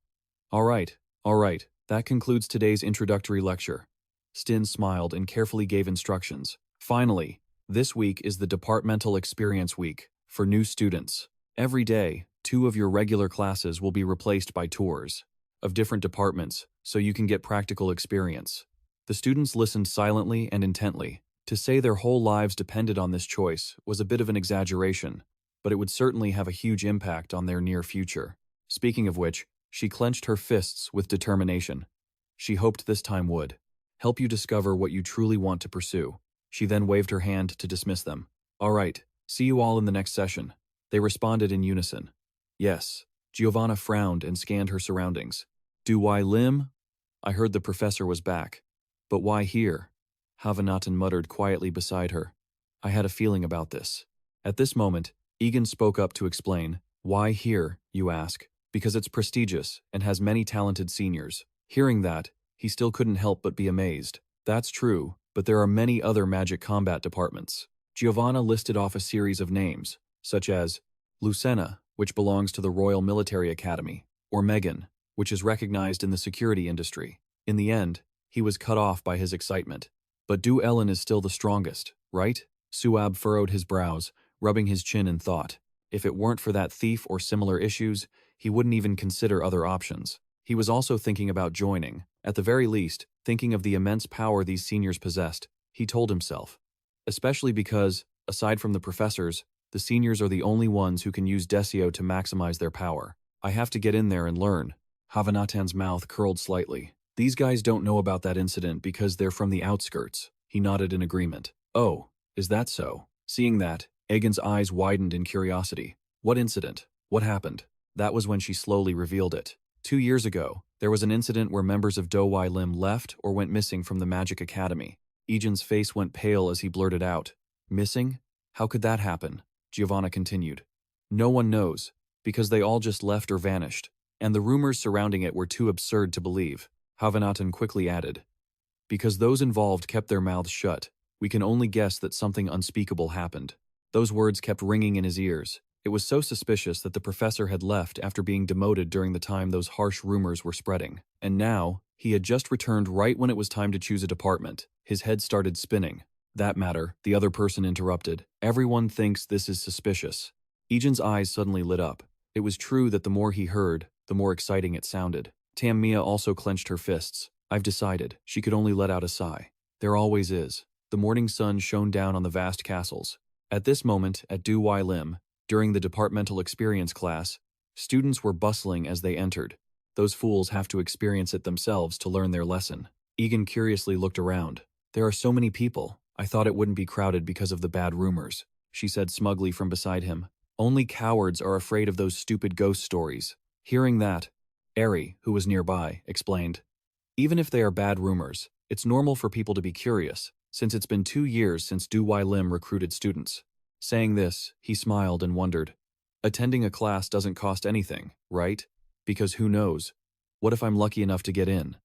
All right, that concludes today's introductory lecture. Stin smiled and carefully gave instructions. Finally, this week is the Departmental Experience Week for new students. Every day, 2 of your regular classes will be replaced by tours of different departments, so you can get practical experience. The students listened silently and intently. To say their whole lives depended on this choice was a bit of an exaggeration, but it would certainly have a huge impact on their near future. Speaking of which, she clenched her fists with determination. She hoped this time would help you discover what you truly want to pursue. She then waved her hand to dismiss them. All right, see you all in the next session. They responded in unison. Yes. Giovanna frowned and scanned her surroundings. Du Wai Lim? I heard the professor was back. But why here? Havanatan muttered quietly beside her. I had a feeling about this. At this moment, Egen spoke up to explain. Why here, you ask? Because it's prestigious and has many talented seniors. Hearing that, he still couldn't help but be amazed. That's true, but there are many other magic combat departments. Giovanna listed off a series of names, such as Lucena, which belongs to the Royal Military Academy, or Megan, which is recognized in the security industry. In the end, he was cut off by his excitement. But Du Ellen is still the strongest, right? Suab furrowed his brows, rubbing his chin in thought. If it weren't for that thief or similar issues, he wouldn't even consider other options. He was also thinking about joining. At the very least, thinking of the immense power these seniors possessed, he told himself. Especially because, aside from the professors, the seniors are the only ones who can use Desio to maximize their power. I have to get in there and learn. Havanatan's mouth curled slightly. These guys don't know about that incident because they're from the outskirts. He nodded in agreement. Oh, is that so? Seeing that, Egen's eyes widened in curiosity. What incident? What happened? That was when she slowly revealed it. 2 years ago, there was an incident where members of Do Wai Lim left or went missing from the Magic Academy. Egen's face went pale as he blurted out. Missing? How could that happen? Giovanna continued. No one knows, because they all just left or vanished, and the rumors surrounding it were too absurd to believe. Havanatan quickly added. Because those involved kept their mouths shut, we can only guess that something unspeakable happened. Those words kept ringing in his ears. It was so suspicious that the professor had left after being demoted during the time those harsh rumors were spreading. And now, he had just returned right when it was time to choose a department. His head started spinning. That matter, the other person interrupted. Everyone thinks this is suspicious. Egen's eyes suddenly lit up. It was true that the more he heard, the more exciting it sounded. Tam Mia also clenched her fists. I've decided. She could only let out a sigh. There always is. The morning sun shone down on the vast castles. At this moment, at Du Wai Lim, during the departmental experience class, students were bustling as they entered. Those fools have to experience it themselves to learn their lesson. Egen curiously looked around. There are so many people. I thought it wouldn't be crowded because of the bad rumors, she said smugly from beside him. Only cowards are afraid of those stupid ghost stories. Hearing that, Eri, who was nearby, explained. Even if they are bad rumors, it's normal for people to be curious, since it's been 2 years since Du Wai Lim recruited students. Saying this, he smiled and wondered. Attending a class doesn't cost anything, right? Because who knows? What if I'm lucky enough to get in?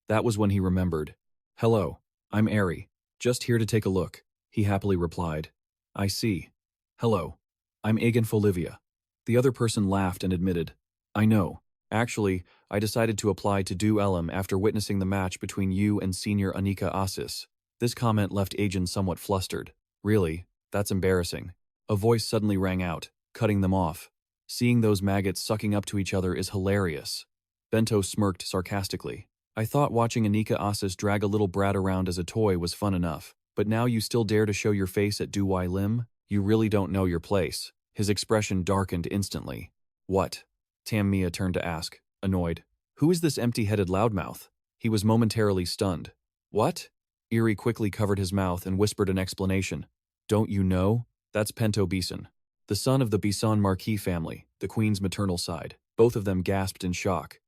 That was when he remembered. Hello, I'm Eri. Just here to take a look, he happily replied. I see. Hello, I'm Egen Folivia. The other person laughed and admitted. I know. Actually, I decided to apply to Du Elam after witnessing the match between you and Senior Anika Asis. This comment left Egen somewhat flustered. Really? That's embarrassing. A voice suddenly rang out, cutting them off. Seeing those maggots sucking up to each other is hilarious. Bento smirked sarcastically. I thought watching Anika Asis drag a little brat around as a toy was fun enough, but now you still dare to show your face at Du Wai Lim? You really don't know your place. His expression darkened instantly. What? Tam Mia turned to ask, annoyed. Who is this empty-headed loudmouth? He was momentarily stunned. What? Eerie quickly covered his mouth and whispered an explanation. Don't you know? That's Pento Bison, the son of the Bison Marquis family, the queen's maternal side. Both of them gasped in shock.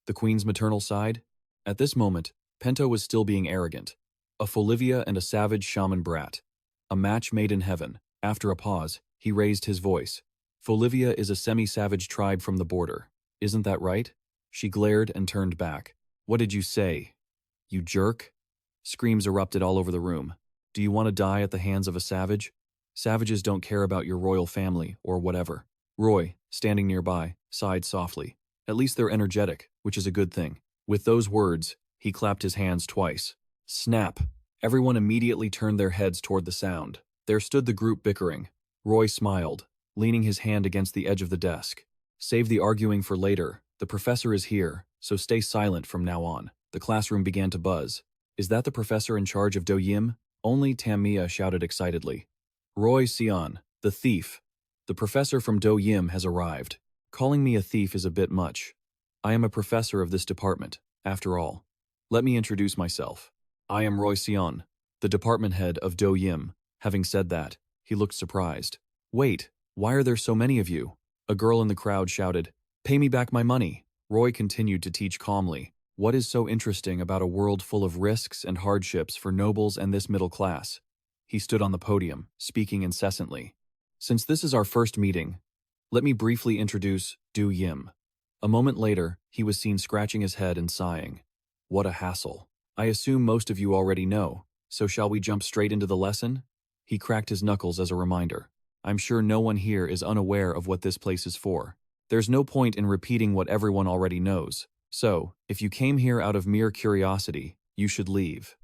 The queen's maternal side? At this moment, Pento was still being arrogant. A Folivia and a savage shaman brat. A match made in heaven. After a pause, he raised his voice. Folivia is a semi-savage tribe from the border. Isn't that right? She glared and turned back. What did you say? You jerk? Screams erupted all over the room. Do you want to die at the hands of a savage? Savages don't care about your royal family or whatever. Roy, standing nearby, sighed softly. At least they're energetic, which is a good thing. With those words, he clapped his hands twice. Snap! Everyone immediately turned their heads toward the sound. There stood the group bickering. Roy smiled, leaning his hand against the edge of the desk. Save the arguing for later. The professor is here, so stay silent from now on. The classroom began to buzz. Is that the professor in charge of Do Yim? Only Tamia shouted excitedly. Roy Sion, the thief. The professor from Do Yim has arrived. Calling me a thief is a bit much. I am a professor of this department, after all. Let me introduce myself. I am Roy Sion, the department head of Do Yim. Having said that, he looked surprised. Wait, why are there so many of you? A girl in the crowd shouted, Pay me back my money. Roy continued to teach calmly. What is so interesting about a world full of risks and hardships for nobles and this middle class? He stood on the podium, speaking incessantly. Since this is our first meeting, let me briefly introduce Do Yim. A moment later, he was seen scratching his head and sighing. What a hassle. I assume most of you already know, so shall we jump straight into the lesson? He cracked his knuckles as a reminder. I'm sure no one here is unaware of what this place is for. There's no point in repeating what everyone already knows. So, if you came here out of mere curiosity, you should leave.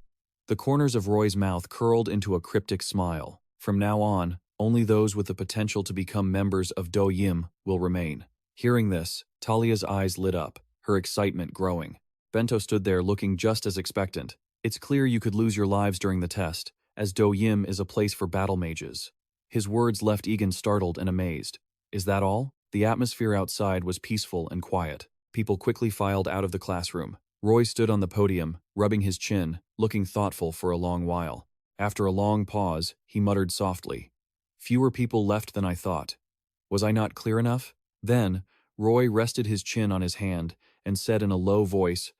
The corners of Roy's mouth curled into a cryptic smile. From now on, only those with the potential to become members of Do Yim will remain. Hearing this, Talia's eyes lit up, her excitement growing. Bento stood there looking just as expectant. It's clear you could lose your lives during the test, as Do Yim is a place for battle mages. His words left Egen startled and amazed. Is that all? The atmosphere outside was peaceful and quiet. People quickly filed out of the classroom. Roy stood on the podium, rubbing his chin, looking thoughtful for a long while. After a long pause, he muttered softly, Fewer people left than I thought. Was I not clear enough? Then, Roy rested his chin on his hand and said in a low voice,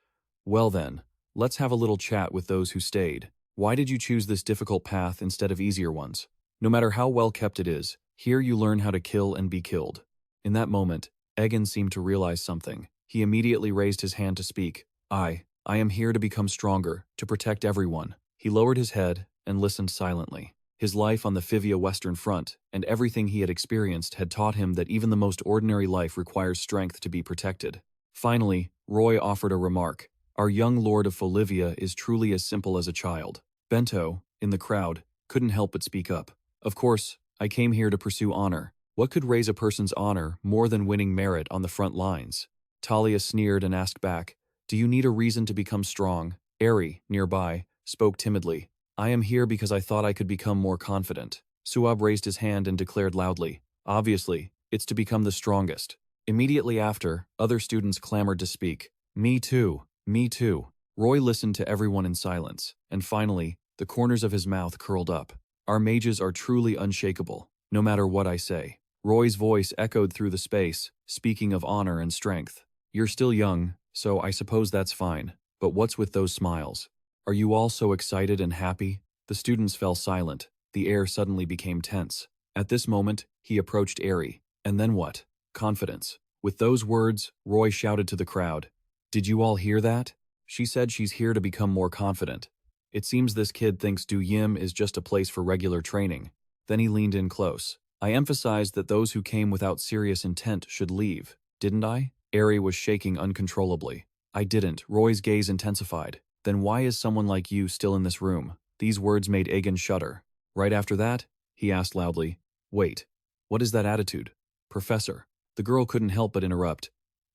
Well then, let's have a little chat with those who stayed. Why did you choose this difficult path instead of easier ones? No matter how well kept it is, here you learn how to kill and be killed. In that moment, Egen seemed to realize something. He immediately raised his hand to speak. I am here to become stronger, to protect everyone. He lowered his head and listened silently. His life on the Fivia Western Front and everything he had experienced had taught him that even the most ordinary life requires strength to be protected. Finally, Roy offered a remark. Our young lord of Folivia is truly as simple as a child. Bento, in the crowd, couldn't help but speak up. Of course, I came here to pursue honor. What could raise a person's honor more than winning merit on the front lines? Talia sneered and asked back, Do you need a reason to become strong? Eri, nearby, spoke timidly. I am here because I thought I could become more confident. Suab raised his hand and declared loudly, Obviously, it's to become the strongest. Immediately after, other students clamored to speak. Me too, me too. Roy listened to everyone in silence, and finally, the corners of his mouth curled up. Our mages are truly unshakable, no matter what I say. Roy's voice echoed through the space, speaking of honor and strength. You're still young, so I suppose that's fine, but what's with those smiles? Are you all so excited and happy? The students fell silent. The air suddenly became tense. At this moment, he approached Eri. And then what? Confidence. With those words, Roy shouted to the crowd. Did you all hear that? She said she's here to become more confident. It seems this kid thinks Do Yim is just a place for regular training. Then he leaned in close. I emphasized that those who came without serious intent should leave, didn't I? Eri was shaking uncontrollably. I didn't. Roy's gaze intensified. Then why is someone like you still in this room? These words made Egen shudder. Right after that, he asked loudly, Wait, what is that attitude? Professor. The girl couldn't help but interrupt.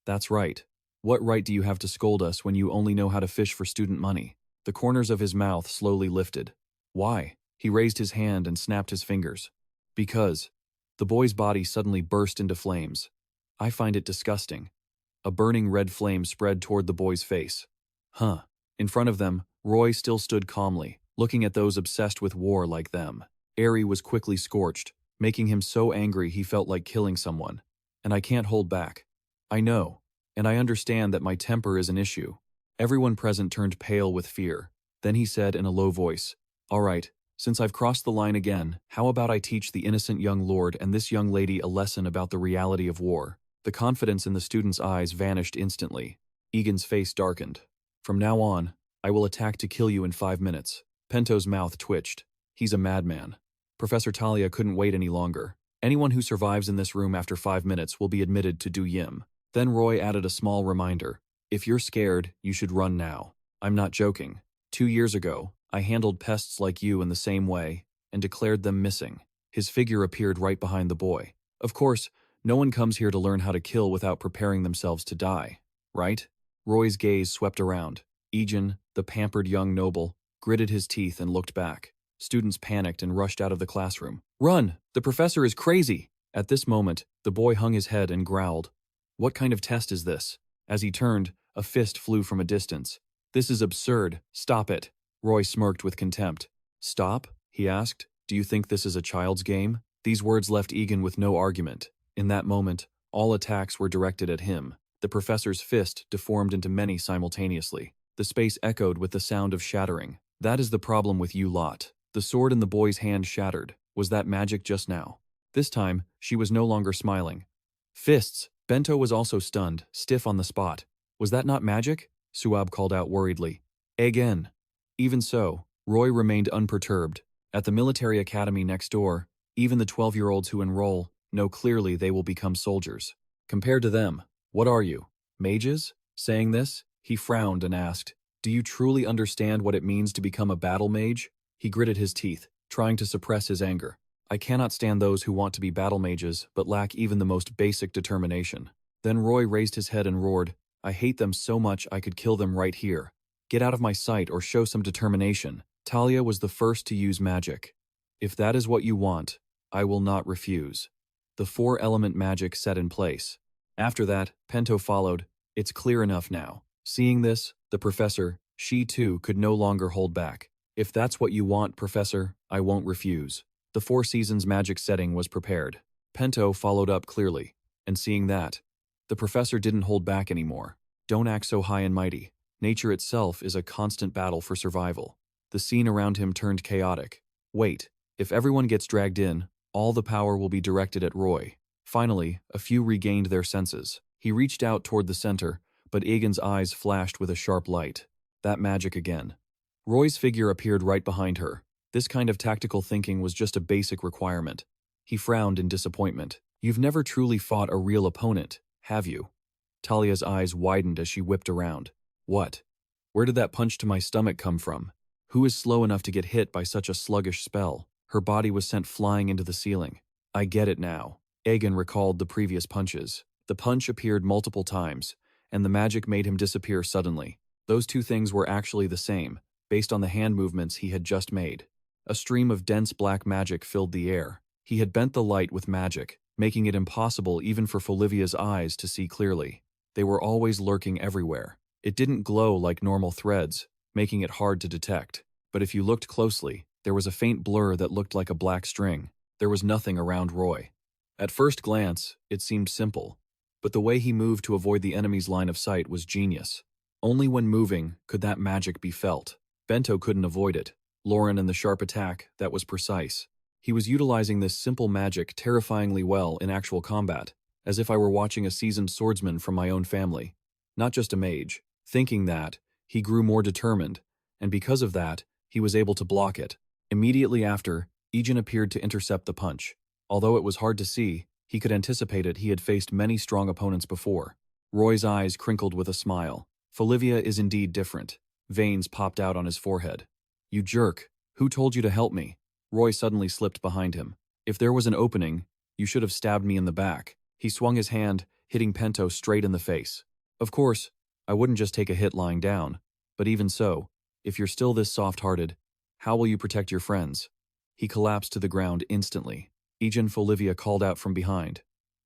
That's right. What right do you have to scold us when you only know how to fish for student money? The corners of his mouth slowly lifted. Why? He raised his hand and snapped his fingers. Because. The boy's body suddenly burst into flames. I find it disgusting. A burning red flame spread toward the boy's face. In front of them, Roy still stood calmly, looking at those obsessed with war like them. Eri was quickly scorched, making him so angry he felt like killing someone. And I can't hold back. I know, and I understand that my temper is an issue. Everyone present turned pale with fear. Then he said in a low voice, "All right, since I've crossed the line again, how about I teach the innocent young lord and this young lady a lesson about the reality of war?" The confidence in the student's eyes vanished instantly. Egan's face darkened. "From now on, I will attack to kill you in 5 minutes." Pento's mouth twitched. He's a madman. Professor Talia couldn't wait any longer. Anyone who survives in this room after 5 minutes will be admitted to Do Yim. Then Roy added a small reminder. "If you're scared, you should run now. I'm not joking. 2 years ago, I handled pests like you in the same way and declared them missing." His figure appeared right behind the boy. "Of course, no one comes here to learn how to kill without preparing themselves to die, right?" Roy's gaze swept around. Egen, the pampered young noble, gritted his teeth and looked back. Students panicked and rushed out of the classroom. "Run! The professor is crazy!" At this moment, the boy hung his head and growled. "What kind of test is this?" As he turned, a fist flew from a distance. "This is absurd. Stop it." Roy smirked with contempt. "Stop?" he asked. "Do you think this is a child's game?" These words left Egen with no argument. In that moment, all attacks were directed at him. The professor's fist deformed into many simultaneously. The space echoed with the sound of shattering. "That is the problem with you lot." The sword in the boy's hand shattered. Was that magic just now? This time, she was no longer smiling. "Fists!" Bento was also stunned, stiff on the spot. "Was that not magic?" Suab called out worriedly. "Again." Even so, Roy remained unperturbed. At the military academy next door, even the 12-year-olds who enroll know clearly they will become soldiers. Compared to them, what are you? Mages? Saying this, he frowned and asked, "Do you truly understand what it means to become a battle mage?" He gritted his teeth, trying to suppress his anger. "I cannot stand those who want to be battle mages but lack even the most basic determination." Then Roy raised his head and roared, "I hate them so much I could kill them right here. Get out of my sight or show some determination." Talia was the first to use magic. "If that is what you want, I will not refuse." The 4-element magic set in place. After that, Pento followed. It's clear enough now. Seeing this, the professor, she too, could no longer hold back. "If that's what you want, Professor, I won't refuse." The 4 seasons magic setting was prepared. Pento followed up clearly, and seeing that, the professor didn't hold back anymore. "Don't act so high and mighty. Nature itself is a constant battle for survival." The scene around him turned chaotic. "Wait, if everyone gets dragged in, all the power will be directed at Roy." Finally, a few regained their senses. He reached out toward the center, but Egan's eyes flashed with a sharp light. That magic again. Roy's figure appeared right behind her. This kind of tactical thinking was just a basic requirement. He frowned in disappointment. "You've never truly fought a real opponent, have you?" Talia's eyes widened as she whipped around. "What? Where did that punch to my stomach come from? Who is slow enough to get hit by such a sluggish spell?" Her body was sent flying into the ceiling. "I get it now." Egen recalled the previous punches. The punch appeared multiple times, and the magic made him disappear suddenly. Those two things were actually the same, based on the hand movements he had just made. A stream of dense black magic filled the air. He had bent the light with magic, making it impossible even for Folivia's eyes to see clearly. They were always lurking everywhere. It didn't glow like normal threads, making it hard to detect. But if you looked closely, there was a faint blur that looked like a black string. There was nothing around Roy. At first glance, it seemed simple, but the way he moved to avoid the enemy's line of sight was genius. Only when moving could that magic be felt. Bento couldn't avoid it. Lauren and the sharp attack, that was precise. He was utilizing this simple magic terrifyingly well in actual combat, as if I were watching a seasoned swordsman from my own family, not just a mage. Thinking that, he grew more determined, and because of that, he was able to block it. Immediately after, Egen appeared to intercept the punch. Although it was hard to see, he could anticipate it. He had faced many strong opponents before. Roy's eyes crinkled with a smile. Folivia is indeed different. Veins popped out on his forehead. "You jerk. Who told you to help me?" Roy suddenly slipped behind him. "If there was an opening, you should have stabbed me in the back." He swung his hand, hitting Pento straight in the face. "Of course, I wouldn't just take a hit lying down, but even so, if you're still this soft-hearted, how will you protect your friends?" He collapsed to the ground instantly. Egen Folivia called out from behind.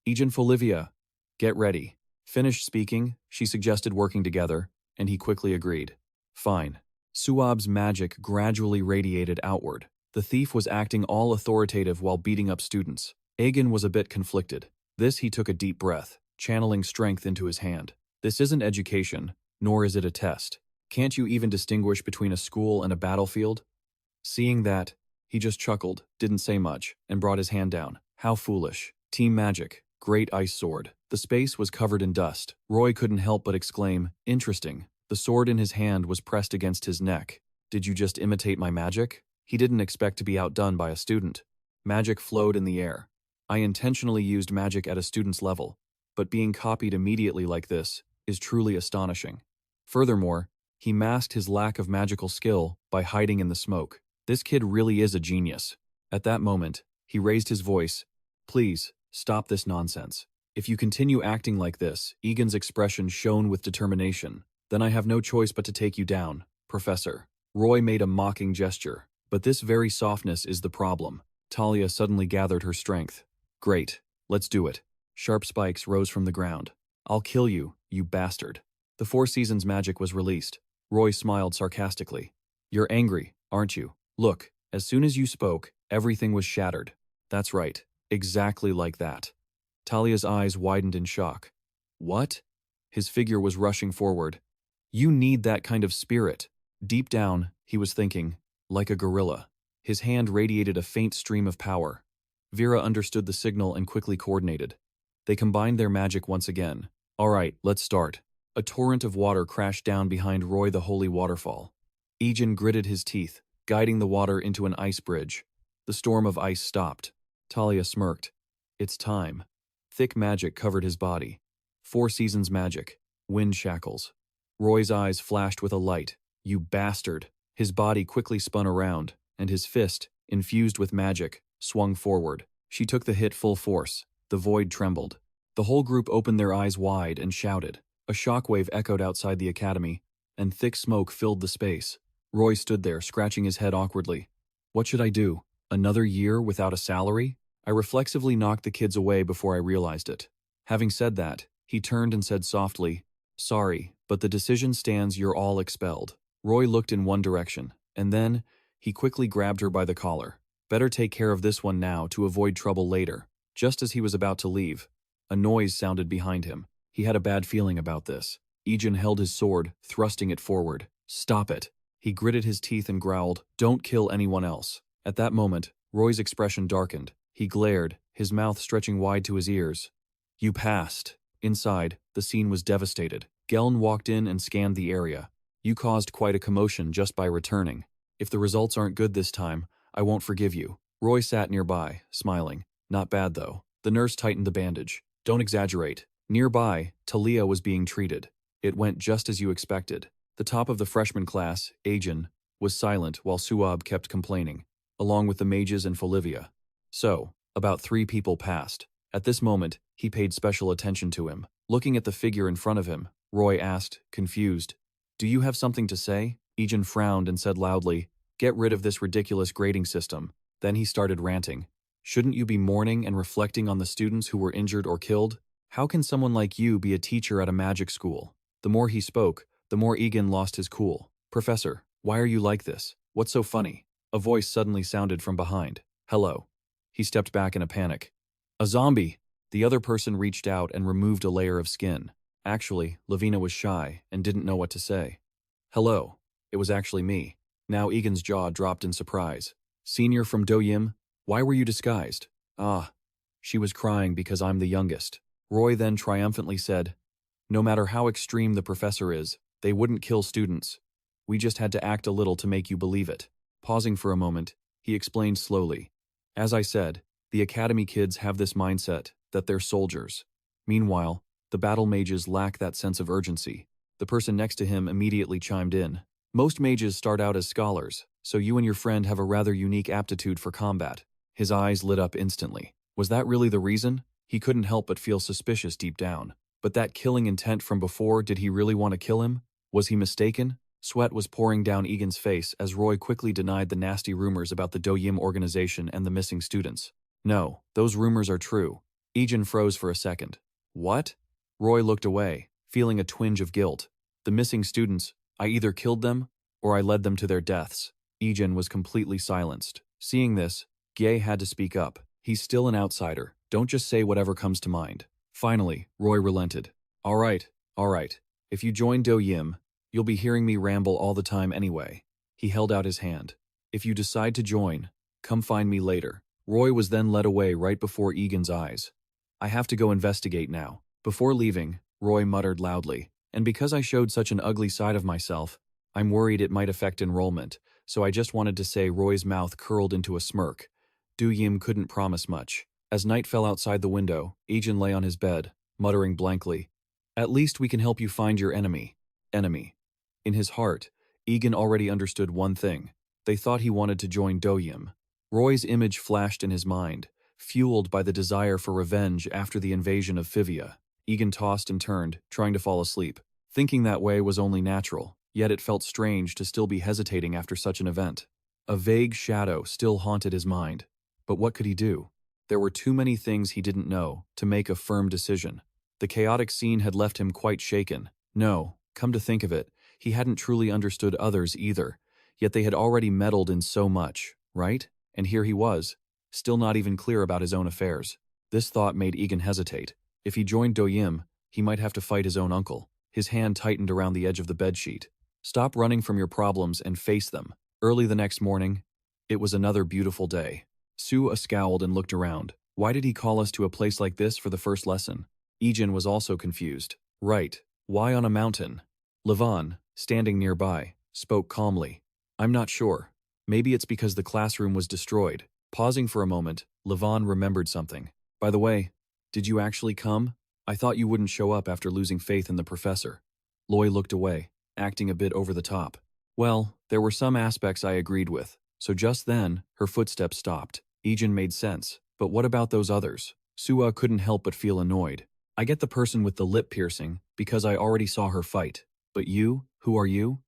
"Egen Folivia, get ready." Finished speaking, she suggested working together, and he quickly agreed. "Fine." Suab's magic gradually radiated outward. The thief was acting all authoritative while beating up students. Egen was a bit conflicted. He took a deep breath, channeling strength into his hand. This isn't education, nor is it a test. Can't you even distinguish between a school and a battlefield? Seeing that, he just chuckled, didn't say much, and brought his hand down. How foolish. Team magic. Great ice sword. The space was covered in dust. Roy couldn't help but exclaim, interesting. The sword in his hand was pressed against his neck. Did you just imitate my magic? He didn't expect to be outdone by a student. Magic flowed in the air. I intentionally used magic at a student's level, but being copied immediately like this is truly astonishing. Furthermore, he masked his lack of magical skill by hiding in the smoke. This kid really is a genius. At that moment, he raised his voice. Please, stop this nonsense. If you continue acting like this, Egen's expression shone with determination. Then I have no choice but to take you down, Professor. Roy made a mocking gesture. But this very softness is the problem. Talia suddenly gathered her strength. Great, let's do it. Sharp spikes rose from the ground. I'll kill you, you bastard. The Four Seasons magic was released. Roy smiled sarcastically. You're angry, aren't you? Look, as soon as you spoke, everything was shattered. That's right, exactly like that. Talia's eyes widened in shock. What? His figure was rushing forward. You need that kind of spirit. Deep down, he was thinking, like a gorilla. His hand radiated a faint stream of power. Vera understood the signal and quickly coordinated. They combined their magic once again. All right, let's start. A torrent of water crashed down behind Roy the holy waterfall. Egen gritted his teeth, guiding the water into an ice bridge. The storm of ice stopped. Talia smirked. It's time. Thick magic covered his body. Four Seasons magic. Wind shackles. Roy's eyes flashed with a light. You bastard. His body quickly spun around, and his fist, infused with magic, swung forward. She took the hit full force. The void trembled. The whole group opened their eyes wide and shouted. A shockwave echoed outside the academy, and thick smoke filled the space. Roy stood there, scratching his head awkwardly. What should I do? Another year without a salary? I reflexively knocked the kids away before I realized it. Having said that, he turned and said softly, Sorry, but the decision stands, you're all expelled. Roy looked in one direction, and then, he quickly grabbed her by the collar. Better take care of this one now to avoid trouble later. Just as he was about to leave, a noise sounded behind him. He had a bad feeling about this. Egen held his sword, thrusting it forward. Stop it. He gritted his teeth and growled, Don't kill anyone else. At that moment, Roy's expression darkened. He glared, his mouth stretching wide to his ears. You passed. Inside, the scene was devastated. Geln walked in and scanned the area. You caused quite a commotion just by returning. If the results aren't good this time, I won't forgive you. Roy sat nearby, smiling. Not bad though. The nurse tightened the bandage. Don't exaggerate. Nearby, Talia was being treated. It went just as you expected. The top of the freshman class, Egen, was silent while Suab kept complaining, along with the mages and Folivia. So, about 3 people passed. At this moment, he paid special attention to him. Looking at the figure in front of him, Roy asked, confused, Do you have something to say? Egen frowned and said loudly, Get rid of this ridiculous grading system. Then he started ranting. Shouldn't you be mourning and reflecting on the students who were injured or killed? How can someone like you be a teacher at a magic school? The more he spoke, the more Egen lost his cool. Professor, why are you like this? What's so funny? A voice suddenly sounded from behind. Hello. He stepped back in a panic. A zombie! The other person reached out and removed a layer of skin. Actually, Lavina was shy and didn't know what to say. Hello. It was actually me. Now Egen's jaw dropped in surprise. Senior from Do-Yim? Why were you disguised? Ah. She was crying because I'm the youngest. Roy then triumphantly said, No matter how extreme the professor is, they wouldn't kill students. We just had to act a little to make you believe it. Pausing for a moment, he explained slowly. As I said, the academy kids have this mindset that they're soldiers. Meanwhile, the battle mages lack that sense of urgency. The person next to him immediately chimed in. Most mages start out as scholars, so you and your friend have a rather unique aptitude for combat. His eyes lit up instantly. Was that really the reason? He couldn't help but feel suspicious deep down. But that killing intent from before, did he really want to kill him? Was he mistaken? Sweat was pouring down Egen's face as Roy quickly denied the nasty rumors about the Do-Yim organization and the missing students. No, those rumors are true. Egen froze for a second. What? Roy looked away, feeling a twinge of guilt. The missing students, I either killed them, or I led them to their deaths. Egen was completely silenced. Seeing this, Gye had to speak up. He's still an outsider. Don't just say whatever comes to mind. Finally, Roy relented. All right. If you join Do Yim, you'll be hearing me ramble all the time anyway. He held out his hand. If you decide to join, come find me later. Roy was then led away right before Egan's eyes. I have to go investigate now. Before leaving, Roy muttered loudly, and because I showed such an ugly side of myself, I'm worried it might affect enrollment, so I just wanted to say. Roy's mouth curled into a smirk. Do Yim couldn't promise much. As night fell outside the window, Egen lay on his bed, muttering blankly, At least we can help you find your enemy. In his heart, Egen already understood one thing. They thought he wanted to join Do Yim. Roy's image flashed in his mind, fueled by the desire for revenge after the invasion of Fivia. Egen tossed and turned, trying to fall asleep. Thinking that way was only natural, yet it felt strange to still be hesitating after such an event. A vague shadow still haunted his mind. But what could he do? There were too many things he didn't know to make a firm decision. The chaotic scene had left him quite shaken. No, come to think of it, he hadn't truly understood others either, yet they had already meddled in so much, right? And here he was, still not even clear about his own affairs. This thought made Egen hesitate. If he joined Do Yim, he might have to fight his own uncle. His hand tightened around the edge of the bedsheet. Stop running from your problems and face them. Early the next morning, it was another beautiful day. Sua scowled and looked around. Why did he call us to a place like this for the first lesson? Egen was also confused. Right, why on a mountain? Levon, standing nearby, spoke calmly. I'm not sure. Maybe it's because the classroom was destroyed. Pausing for a moment, Levon remembered something. By the way, did you actually come? I thought you wouldn't show up after losing faith in the professor. Loy looked away, acting a bit over the top. Well, there were some aspects I agreed with, so just then, her footsteps stopped. Egen made sense, but what about those others? Sua couldn't help but feel annoyed. I get the person with the lip piercing, because I already saw her fight. But you, who are you?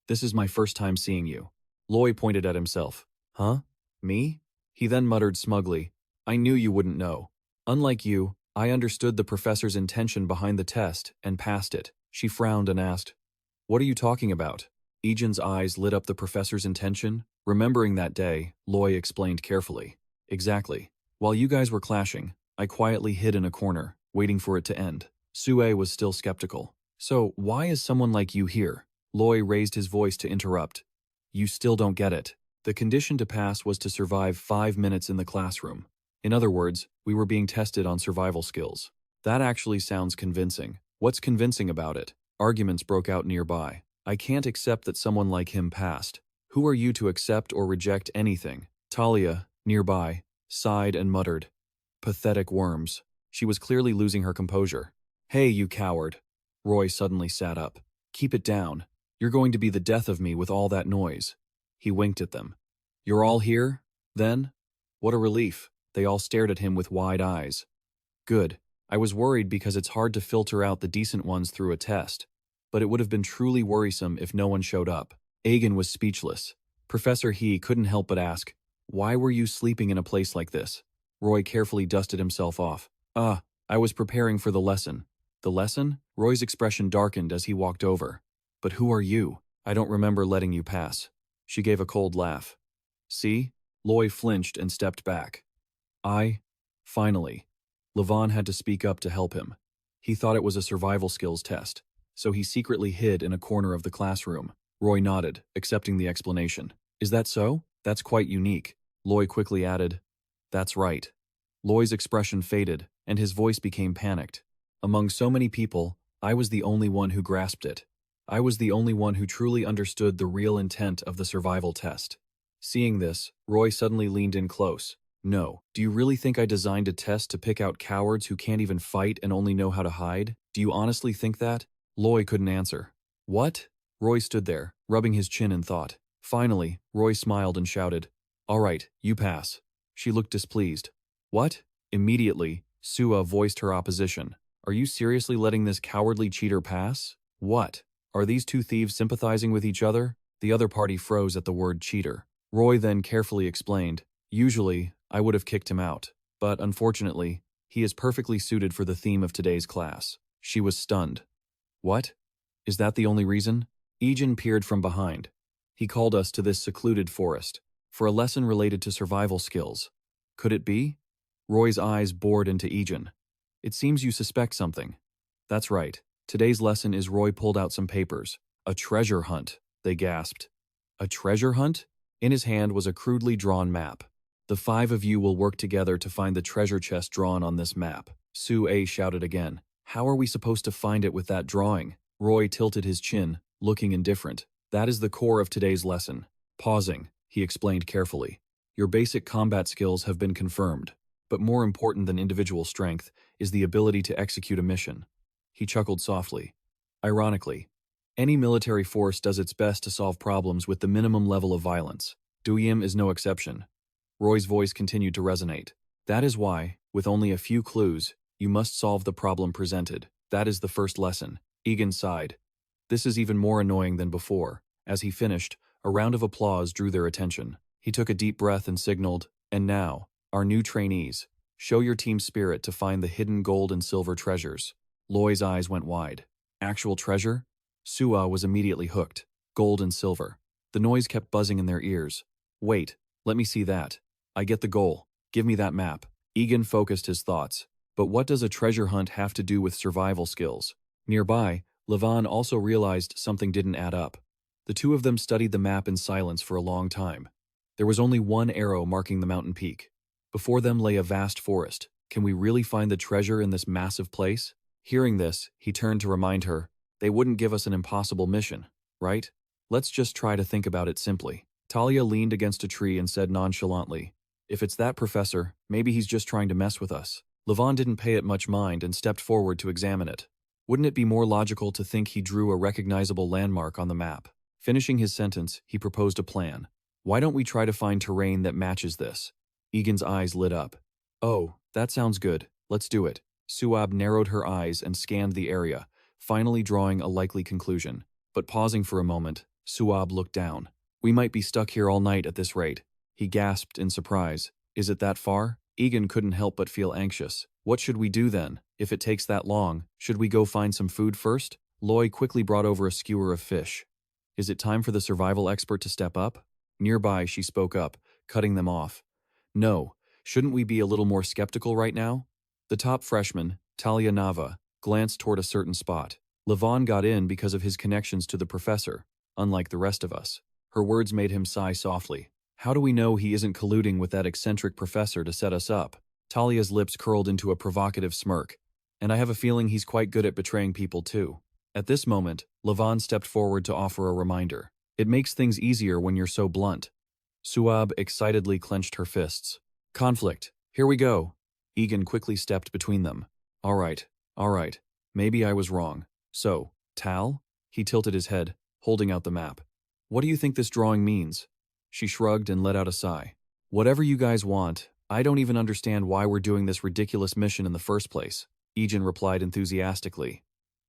This is my first time seeing you. Loy pointed at himself. Huh? Me? He then muttered smugly, I knew you wouldn't know. Unlike you, I understood the professor's intention behind the test and passed it. She frowned and asked, What are you talking about? Egen's eyes lit up. The professor's intention? Remembering that day, Loy explained carefully. Exactly. While you guys were clashing, I quietly hid in a corner, waiting for it to end. Sue was still skeptical. So, why is someone like you here? Loy raised his voice to interrupt. You still don't get it. The condition to pass was to survive 5 minutes in the classroom. In other words, we were being tested on survival skills. That actually sounds convincing. What's convincing about it? Arguments broke out nearby. I can't accept that someone like him passed. Who are you to accept or reject anything? Talia, nearby, sighed and muttered. Pathetic worms. She was clearly losing her composure. Hey, you coward. Roy suddenly sat up. Keep it down. You're going to be the death of me with all that noise. He winked at them. You're all here, then? What a relief. They all stared at him with wide eyes. Good. I was worried because it's hard to filter out the decent ones through a test. But it would have been truly worrisome if no one showed up. Egen was speechless. Professor He couldn't help but ask, Why were you sleeping in a place like this? Roy carefully dusted himself off. I was preparing for the lesson. The lesson? Roy's expression darkened as he walked over. But who are you? I don't remember letting you pass. She gave a cold laugh. See? Loy flinched and stepped back. Finally. Levon had to speak up to help him. He thought it was a survival skills test, so he secretly hid in a corner of the classroom. Roy nodded, accepting the explanation. Is that so? That's quite unique. Loy quickly added, That's right. Loy's expression faded, and his voice became panicked. Among so many people, I was the only one who grasped it. I was the only one who truly understood the real intent of the survival test. Seeing this, Roy suddenly leaned in close. No, do you really think I designed a test to pick out cowards who can't even fight and only know how to hide? Do you honestly think that? Loy couldn't answer. What? Roy stood there, rubbing his chin in thought. Finally, Roy smiled and shouted, All right, you pass. She looked displeased. What? Immediately, Sua voiced her opposition. Are you seriously letting this cowardly cheater pass? What? Are these two thieves sympathizing with each other? The other party froze at the word cheater. Roy then carefully explained, Usually, I would have kicked him out, but unfortunately, he is perfectly suited for the theme of today's class. She was stunned. What? Is that the only reason? Egen peered from behind. He called us to this secluded forest for a lesson related to survival skills. Could it be? Roy's eyes bored into Egen. It seems you suspect something. That's right. Today's lesson is Roy pulled out some papers. A treasure hunt, they gasped. A treasure hunt? In his hand was a crudely drawn map. The 5 of you will work together to find the treasure chest drawn on this map. Sue A shouted again. How are we supposed to find it with that drawing? Roy tilted his chin, looking indifferent. That is the core of today's lesson. Pausing, he explained carefully. Your basic combat skills have been confirmed, but more important than individual strength is the ability to execute a mission. He chuckled softly. Ironically, any military force does its best to solve problems with the minimum level of violence. Duyim is no exception. Roy's voice continued to resonate. That is why, with only a few clues, you must solve the problem presented. That is the first lesson. Egen sighed. This is even more annoying than before. As he finished, a round of applause drew their attention. He took a deep breath and signaled, and now, our new trainees, show your team spirit to find the hidden gold and silver treasures. Loy's eyes went wide. Actual treasure? Sua was immediately hooked. Gold and silver. The noise kept buzzing in their ears. Wait, let me see that. I get the goal. Give me that map. Egen focused his thoughts. But what does a treasure hunt have to do with survival skills? Nearby, Levon also realized something didn't add up. The two of them studied the map in silence for a long time. There was only one arrow marking the mountain peak. Before them lay a vast forest. Can we really find the treasure in this massive place? Hearing this, he turned to remind her, they wouldn't give us an impossible mission, right? Let's just try to think about it simply. Talia leaned against a tree and said nonchalantly, if it's that professor, maybe he's just trying to mess with us. Levon didn't pay it much mind and stepped forward to examine it. Wouldn't it be more logical to think he drew a recognizable landmark on the map? Finishing his sentence, he proposed a plan. Why don't we try to find terrain that matches this? Egan's eyes lit up. Oh, that sounds good. Let's do it. Suab narrowed her eyes and scanned the area, finally drawing a likely conclusion. But pausing for a moment, Suab looked down. We might be stuck here all night at this rate. He gasped in surprise. Is it that far? Egen couldn't help but feel anxious. What should we do then? If it takes that long, should we go find some food first? Loy quickly brought over a skewer of fish. Is it time for the survival expert to step up? Nearby, she spoke up, cutting them off. No, shouldn't we be a little more skeptical right now? The top freshman, Talia Nava, glanced toward a certain spot. Levon got in because of his connections to the professor, unlike the rest of us. Her words made him sigh softly. How do we know he isn't colluding with that eccentric professor to set us up? Talia's lips curled into a provocative smirk. And I have a feeling he's quite good at betraying people too. At this moment, Levon stepped forward to offer a reminder. It makes things easier when you're so blunt. Suab excitedly clenched her fists. Conflict. Here we go. Egen quickly stepped between them. All right. Maybe I was wrong. So, Tal? He tilted his head, holding out the map. What do you think this drawing means? She shrugged and let out a sigh. Whatever you guys want, I don't even understand why we're doing this ridiculous mission in the first place. Egen replied enthusiastically.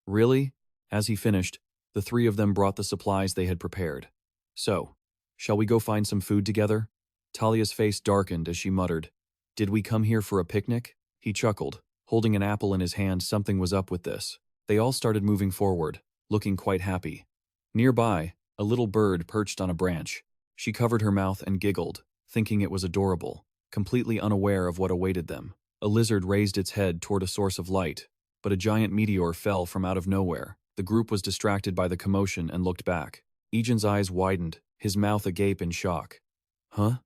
Really? As he finished, the three of them brought the supplies they had prepared. So, shall we go find some food together? Talia's face darkened as she muttered, Did we come here for a picnic? He chuckled, holding an apple in his hand. Something was up with this. They all started moving forward, looking quite happy. Nearby, a little bird perched on a branch. She covered her mouth and giggled, thinking it was adorable, completely unaware of what awaited them. A lizard raised its head toward a source of light, but a giant meteor fell from out of nowhere. The group was distracted by the commotion and looked back. Egen's eyes widened, his mouth agape in shock. Huh?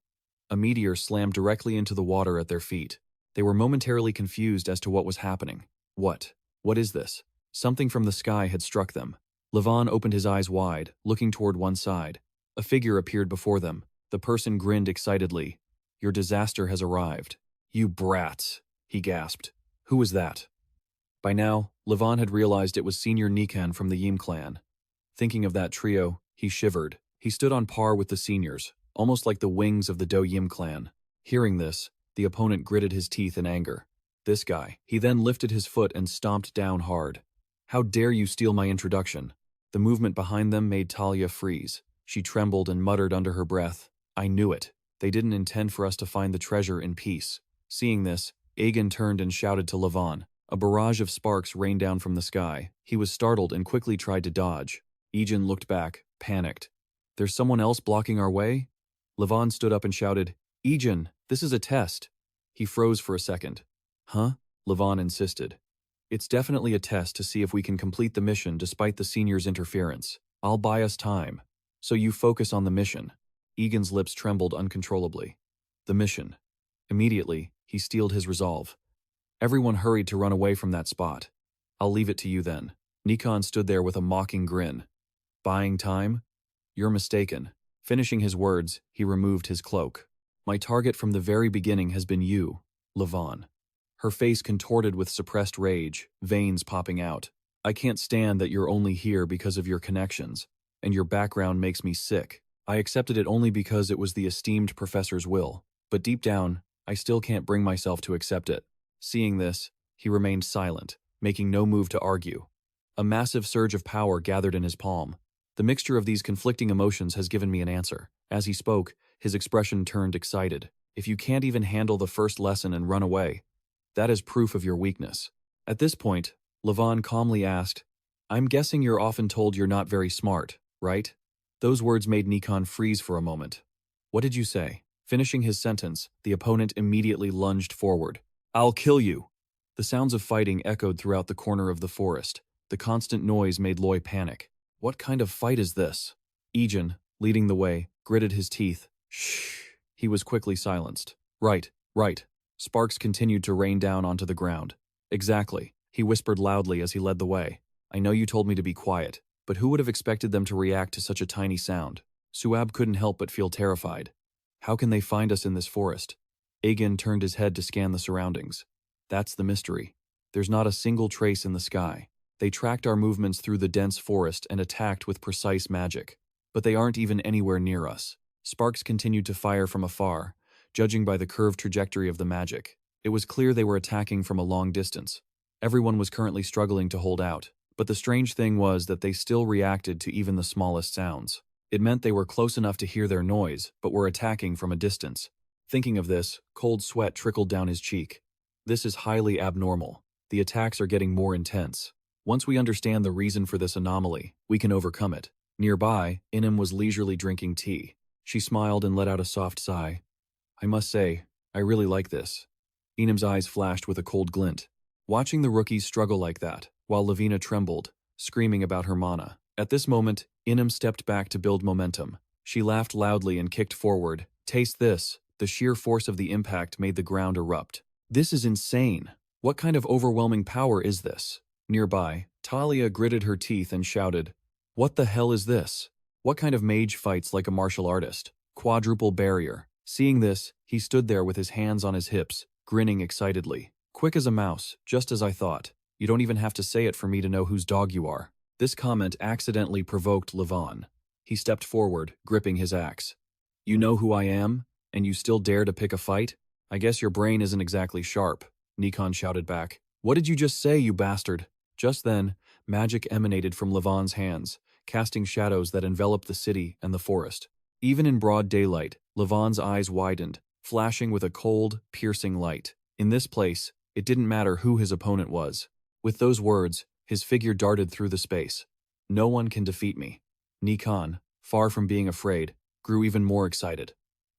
A meteor slammed directly into the water at their feet. They were momentarily confused as to what was happening. What? What is this? Something from the sky had struck them. Levon opened his eyes wide, looking toward one side. A figure appeared before them. The person grinned excitedly. Your disaster has arrived. You brats, he gasped. Who was that? By now, Levon had realized it was Senior Nikan from the Yim clan. Thinking of that trio, he shivered. He stood on par with the seniors, almost like the wings of the Do Yim clan. Hearing this, the opponent gritted his teeth in anger. This guy. He then lifted his foot and stomped down hard. How dare you steal my introduction? The movement behind them made Talia freeze. She trembled and muttered under her breath, I knew it. They didn't intend for us to find the treasure in peace. Seeing this, Egen turned and shouted to Levon. A barrage of sparks rained down from the sky. He was startled and quickly tried to dodge. Egen looked back, panicked. There's someone else blocking our way? Levon stood up and shouted, Egen, this is a test. He froze for a second. Huh? Levon insisted. It's definitely a test to see if we can complete the mission despite the senior's interference. I'll buy us time. So you focus on the mission. Egan's lips trembled uncontrollably. The mission. Immediately, he steeled his resolve. Everyone hurried to run away from that spot. I'll leave it to you then. Nikon stood there with a mocking grin. Buying time? You're mistaken. Finishing his words, he removed his cloak. My target from the very beginning has been you, Levon. Her face contorted with suppressed rage, veins popping out. I can't stand that you're only here because of your connections, and your background makes me sick. I accepted it only because it was the esteemed professor's will, but deep down, I still can't bring myself to accept it. Seeing this, he remained silent, making no move to argue. A massive surge of power gathered in his palm. The mixture of these conflicting emotions has given me an answer. As he spoke, his expression turned excited. If you can't even handle the first lesson and run away, that is proof of your weakness. At this point, Levon calmly asked, I'm guessing you're often told you're not very smart, right? Those words made Nikon freeze for a moment. What did you say? Finishing his sentence, the opponent immediately lunged forward. I'll kill you! The sounds of fighting echoed throughout the corner of the forest. The constant noise made Loy panic. What kind of fight is this? Egen, leading the way, gritted his teeth. Shh! He was quickly silenced. Right. Sparks continued to rain down onto the ground. Exactly, he whispered loudly as he led the way. I know you told me to be quiet, but who would have expected them to react to such a tiny sound? Suab couldn't help but feel terrified. How can they find us in this forest? Egen turned his head to scan the surroundings. That's the mystery. There's not a single trace in the sky. They tracked our movements through the dense forest and attacked with precise magic. But they aren't even anywhere near us. Sparks continued to fire from afar, judging by the curved trajectory of the magic. It was clear they were attacking from a long distance. Everyone was currently struggling to hold out, but the strange thing was that they still reacted to even the smallest sounds. It meant they were close enough to hear their noise, but were attacking from a distance. Thinking of this, cold sweat trickled down his cheek. This is highly abnormal. The attacks are getting more intense. Once we understand the reason for this anomaly, we can overcome it. Nearby, Inem was leisurely drinking tea. She smiled and let out a soft sigh. I must say, I really like this. Inim's eyes flashed with a cold glint. Watching the rookies struggle like that, while Lavina trembled, screaming about her mana. At this moment, Inem stepped back to build momentum. She laughed loudly and kicked forward. Taste this. The sheer force of the impact made the ground erupt. This is insane. What kind of overwhelming power is this? Nearby, Talia gritted her teeth and shouted, What the hell is this? What kind of mage fights like a martial artist? Quadruple barrier. Seeing this, he stood there with his hands on his hips, grinning excitedly. Quick as a mouse, just as I thought. You don't even have to say it for me to know whose dog you are. This comment accidentally provoked Levon. He stepped forward, gripping his axe. You know who I am, and you still dare to pick a fight? I guess your brain isn't exactly sharp, Nikon shouted back. What did you just say, you bastard? Just then, magic emanated from Levon's hands, casting shadows that enveloped the city and the forest. Even in broad daylight, Levon's eyes widened, flashing with a cold, piercing light. In this place, it didn't matter who his opponent was. With those words, his figure darted through the space. No one can defeat me. Nikon, far from being afraid, grew even more excited.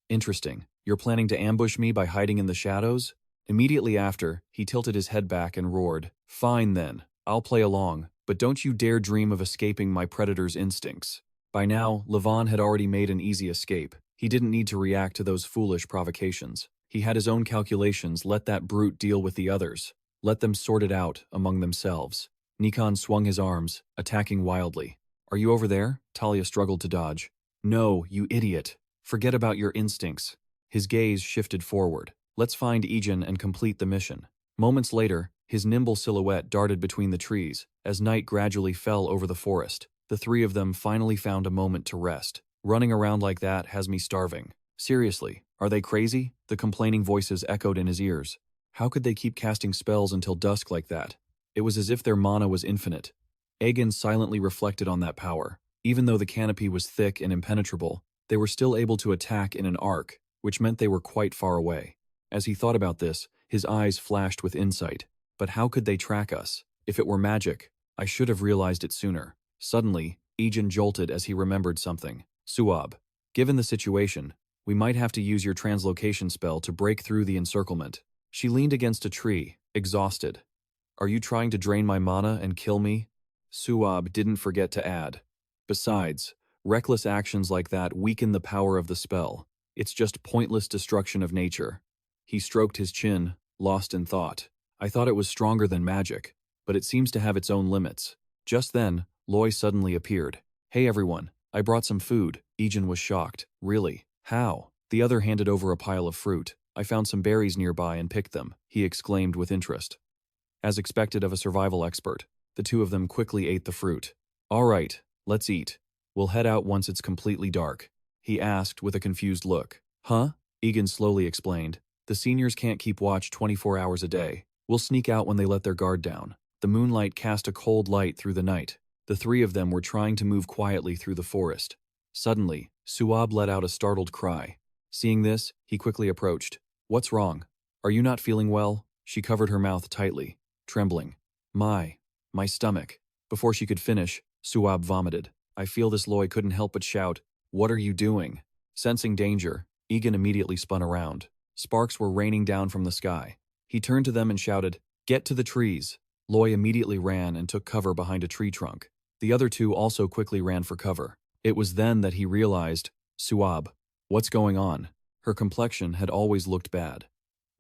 Interesting. You're planning to ambush me by hiding in the shadows? Immediately after, he tilted his head back and roared, Fine then, I'll play along, but don't you dare dream of escaping my predator's instincts. By now, Levon had already made an easy escape. He didn't need to react to those foolish provocations. He had his own calculations. Let that brute deal with the others. Let them sort it out among themselves. Nikon swung his arms, attacking wildly. Are you over there? Talia struggled to dodge. No, you idiot. Forget about your instincts. His gaze shifted forward. Let's find Egen and complete the mission. Moments later, his nimble silhouette darted between the trees. As night gradually fell over the forest, the three of them finally found a moment to rest. Running around like that has me starving. Seriously, are they crazy? The complaining voices echoed in his ears. How could they keep casting spells until dusk like that? It was as if their mana was infinite. Egen silently reflected on that power. Even though the canopy was thick and impenetrable, they were still able to attack in an arc, which meant they were quite far away. As he thought about this, his eyes flashed with insight. But how could they track us? If it were magic, I should have realized it sooner. Suddenly, Egen jolted as he remembered something. Suab, given the situation, we might have to use your translocation spell to break through the encirclement. She leaned against a tree, exhausted. Are you trying to drain my mana and kill me? Suab didn't forget to add. Besides, reckless actions like that weaken the power of the spell. It's just pointless destruction of nature. He stroked his chin, lost in thought. I thought it was stronger than magic, but it seems to have its own limits. Just then, Loy suddenly appeared. Hey everyone, I brought some food. Egen was shocked. Really? How? The other handed over a pile of fruit. I found some berries nearby and picked them, he exclaimed with interest. As expected of a survival expert, the two of them quickly ate the fruit. All right, let's eat. We'll head out once it's completely dark, he asked with a confused look. Huh? Egen slowly explained. The seniors can't keep watch 24 hours a day. We'll sneak out when they let their guard down. The moonlight cast a cold light through the night. The three of them were trying to move quietly through the forest. Suddenly, Suab let out a startled cry. Seeing this, he quickly approached. What's wrong? Are you not feeling well? She covered her mouth tightly, trembling. My stomach. Before she could finish, Suab vomited. I feel this. Loy couldn't help but shout. What are you doing? Sensing danger, Egen immediately spun around. Sparks were raining down from the sky. He turned to them and shouted, Get to the trees. Loy immediately ran and took cover behind a tree trunk. The other two also quickly ran for cover. It was then that he realized, Suab, what's going on? Her complexion had always looked bad.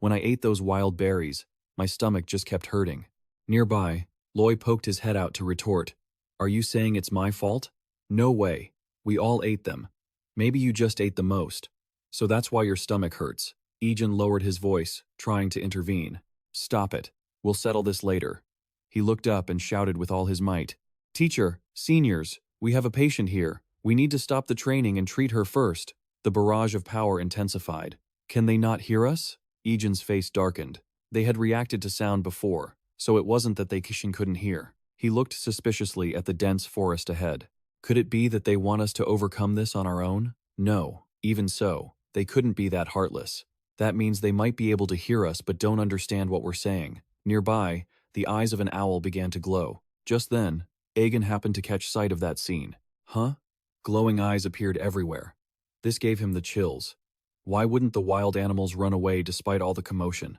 When I ate those wild berries, my stomach just kept hurting. Nearby, Loy poked his head out to retort, Are you saying it's my fault? No way. We all ate them. Maybe you just ate the most. So that's why your stomach hurts. Egen lowered his voice, trying to intervene. Stop it. We'll settle this later. He looked up and shouted with all his might. Teacher, seniors, we have a patient here. We need to stop the training and treat her first. The barrage of power intensified. Can they not hear us? Egen's face darkened. They had reacted to sound before, so it wasn't that they couldn't hear. He looked suspiciously at the dense forest ahead. Could it be that they want us to overcome this on our own? No, even so, they couldn't be that heartless. That means they might be able to hear us but don't understand what we're saying. Nearby, the eyes of an owl began to glow. Just then, Egen happened to catch sight of that scene. Huh? Glowing eyes appeared everywhere. This gave him the chills. Why wouldn't the wild animals run away despite all the commotion?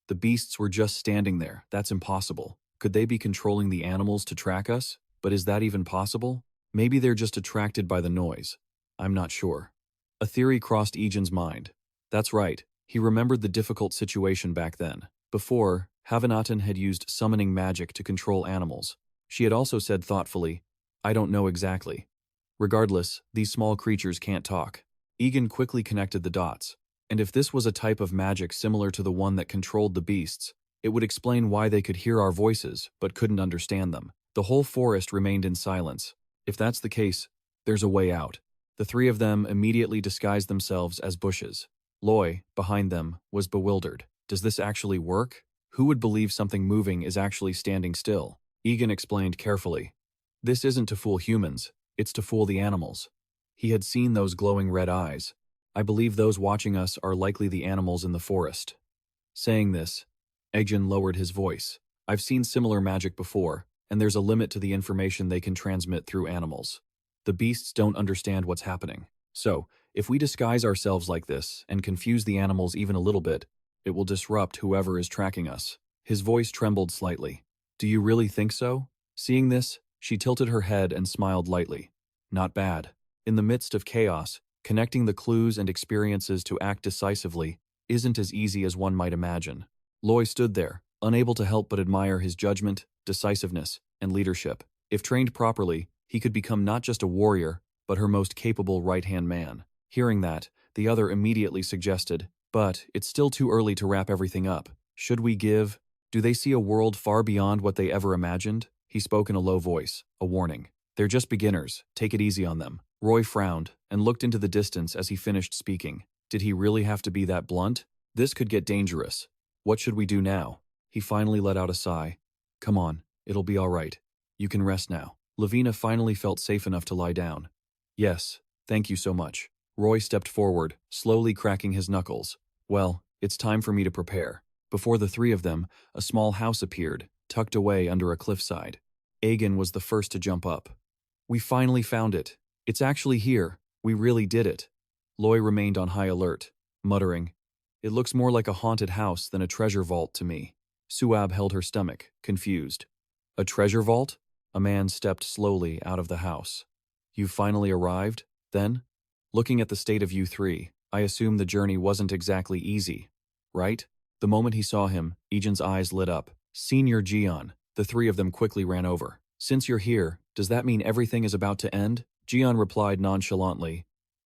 The beasts were just standing there. That's impossible. Could they be controlling the animals to track us? But is that even possible? Maybe they're just attracted by the noise. I'm not sure. A theory crossed Egen's mind. That's right. He remembered the difficult situation back then. Before, Havanaten had used summoning magic to control animals. She had also said thoughtfully, I don't know exactly. Regardless, these small creatures can't talk. Egen quickly connected the dots. And if this was a type of magic similar to the one that controlled the beasts, it would explain why they could hear our voices but couldn't understand them. The whole forest remained in silence. If that's the case, there's a way out. The three of them immediately disguised themselves as bushes. Loy, behind them, was bewildered. Does this actually work? Who would believe something moving is actually standing still? Egen explained carefully. This isn't to fool humans, it's to fool the animals. He had seen those glowing red eyes. I believe those watching us are likely the animals in the forest. Saying this, Egen lowered his voice. I've seen similar magic before, and there's a limit to the information they can transmit through animals. The beasts don't understand what's happening. So, if we disguise ourselves like this and confuse the animals even a little bit, it will disrupt whoever is tracking us. His voice trembled slightly. Do you really think so? Seeing this, she tilted her head and smiled lightly. Not bad. In the midst of chaos, connecting the clues and experiences to act decisively isn't as easy as one might imagine. Loy stood there, unable to help but admire his judgment, decisiveness, and leadership. If trained properly, he could become not just a warrior, but her most capable right-hand man. Hearing that, the other immediately suggested, but it's still too early to wrap everything up. Should we give? Do they see a world far beyond what they ever imagined? He spoke in a low voice, a warning. They're just beginners, take it easy on them. Roy frowned and looked into the distance as he finished speaking. Did he really have to be that blunt? This could get dangerous. What should we do now? He finally let out a sigh. Come on, it'll be all right. You can rest now. Lavina finally felt safe enough to lie down. Yes, thank you so much. Roy stepped forward, slowly cracking his knuckles. Well, it's time for me to prepare. Before the three of them, a small house appeared, tucked away under a cliffside. Egen was the first to jump up. We finally found it. It's actually here. We really did it. Loy remained on high alert, muttering, "It looks more like a haunted house than a treasure vault to me." Suab held her stomach, confused. "A treasure vault?" A man stepped slowly out of the house. "You finally arrived, then?" Looking at the state of you three, I assume the journey wasn't exactly easy, right? The moment he saw him, Egen's eyes lit up. "Senior Jian." The three of them quickly ran over. "Since you're here, does that mean everything is about to end?" Jian replied nonchalantly,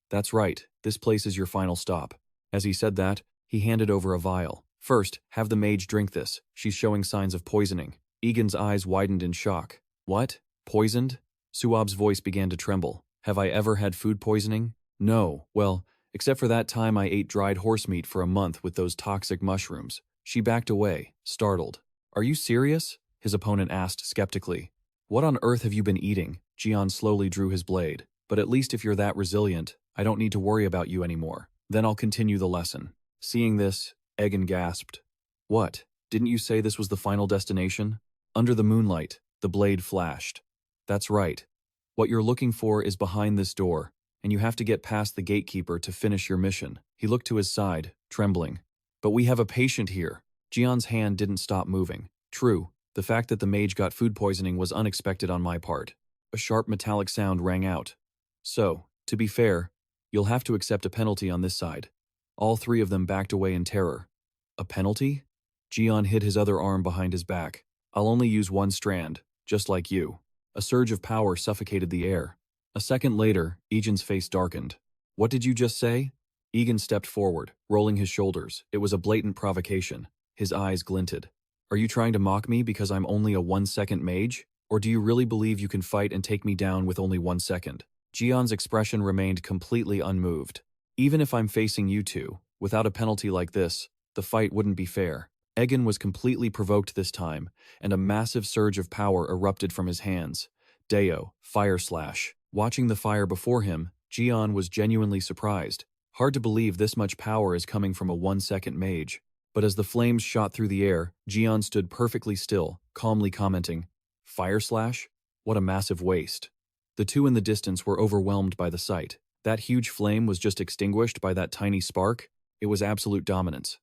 "That's right, this place is your final stop." As he said that, he handed over a vial. "First, have the mage drink this. She's showing signs of poisoning." Egen's eyes widened in shock. "What? Poisoned?" Suab's voice began to tremble. "Have I ever had food poisoning?" "No, well, except for that time I ate dried horse meat for a month with those toxic mushrooms." She backed away, startled. "Are you serious?" his opponent asked skeptically. "What on earth have you been eating?" Jian slowly drew his blade. "But at least if you're that resilient, I don't need to worry about you anymore. Then I'll continue the lesson." Seeing this, Egen gasped. "What? Didn't you say this was the final destination?" Under the moonlight, the blade flashed. "That's right. What you're looking for is behind this door, and you have to get past the gatekeeper to finish your mission." He looked to his side, trembling. "But we have a patient here." Jian's hand didn't stop moving. "True, the fact that the mage got food poisoning was unexpected on my part." A sharp metallic sound rang out. "So, to be fair, you'll have to accept a penalty on this side." All three of them backed away in terror. "A penalty?" Jian hid his other arm behind his back. "I'll only use one strand, just like you." A surge of power suffocated the air. A second later, Egen's face darkened. "What did you just say?" Egen stepped forward, rolling his shoulders. It was a blatant provocation. His eyes glinted. "Are you trying to mock me because I'm only a 1-second mage? Or do you really believe you can fight and take me down with only 1 second? Jian's expression remained completely unmoved. "Even if I'm facing you two, without a penalty like this, the fight wouldn't be fair." Egen was completely provoked this time, and a massive surge of power erupted from his hands. Deo, Fire Slash. Watching the fire before him, Jian was genuinely surprised. Hard to believe this much power is coming from a 1-second mage. But as the flames shot through the air, Jian stood perfectly still, calmly commenting, "Fire Slash? What a massive waste." The two in the distance were overwhelmed by the sight. That huge flame was just extinguished by that tiny spark. It was absolute dominance.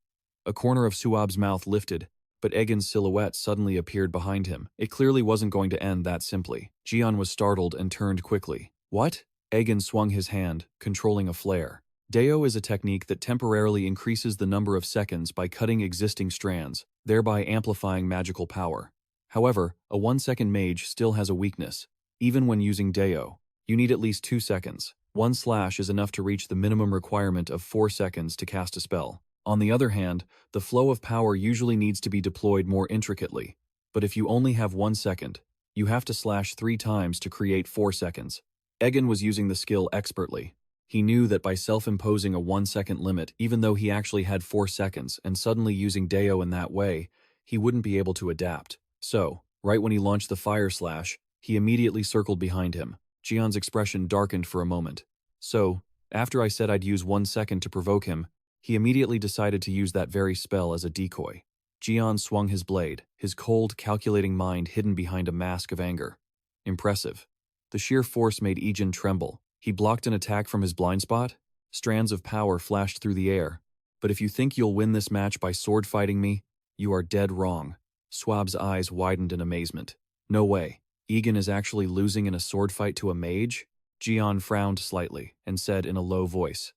A corner of Suab's mouth lifted, but Egen's silhouette suddenly appeared behind him. It clearly wasn't going to end that simply. Jian was startled and turned quickly. "What?" Egen swung his hand, controlling a flare. Deo is a technique that temporarily increases the number of seconds by cutting existing strands, thereby amplifying magical power. However, a 1-second mage still has a weakness. Even when using Deo, you need at least 2 seconds. One slash is enough to reach the minimum requirement of 4 seconds to cast a spell. On the other hand, the flow of power usually needs to be deployed more intricately. But if you only have 1 second, you have to slash 3 times to create 4 seconds. Egen was using the skill expertly. He knew that by self-imposing a 1-second limit, even though he actually had 4 seconds, and suddenly using Deo in that way, he wouldn't be able to adapt. So, right when he launched the Fire Slash, he immediately circled behind him. Jian's expression darkened for a moment. So, after I said I'd use 1 second to provoke him, he immediately decided to use that very spell as a decoy. Jian swung his blade, his cold, calculating mind hidden behind a mask of anger. Impressive. The sheer force made Egen tremble. He blocked an attack from his blind spot. Strands of power flashed through the air. "But if you think you'll win this match by sword fighting me, you are dead wrong." Suab's eyes widened in amazement. "No way. Egen is actually losing in a sword fight to a mage?" Jian frowned slightly and said in a low voice,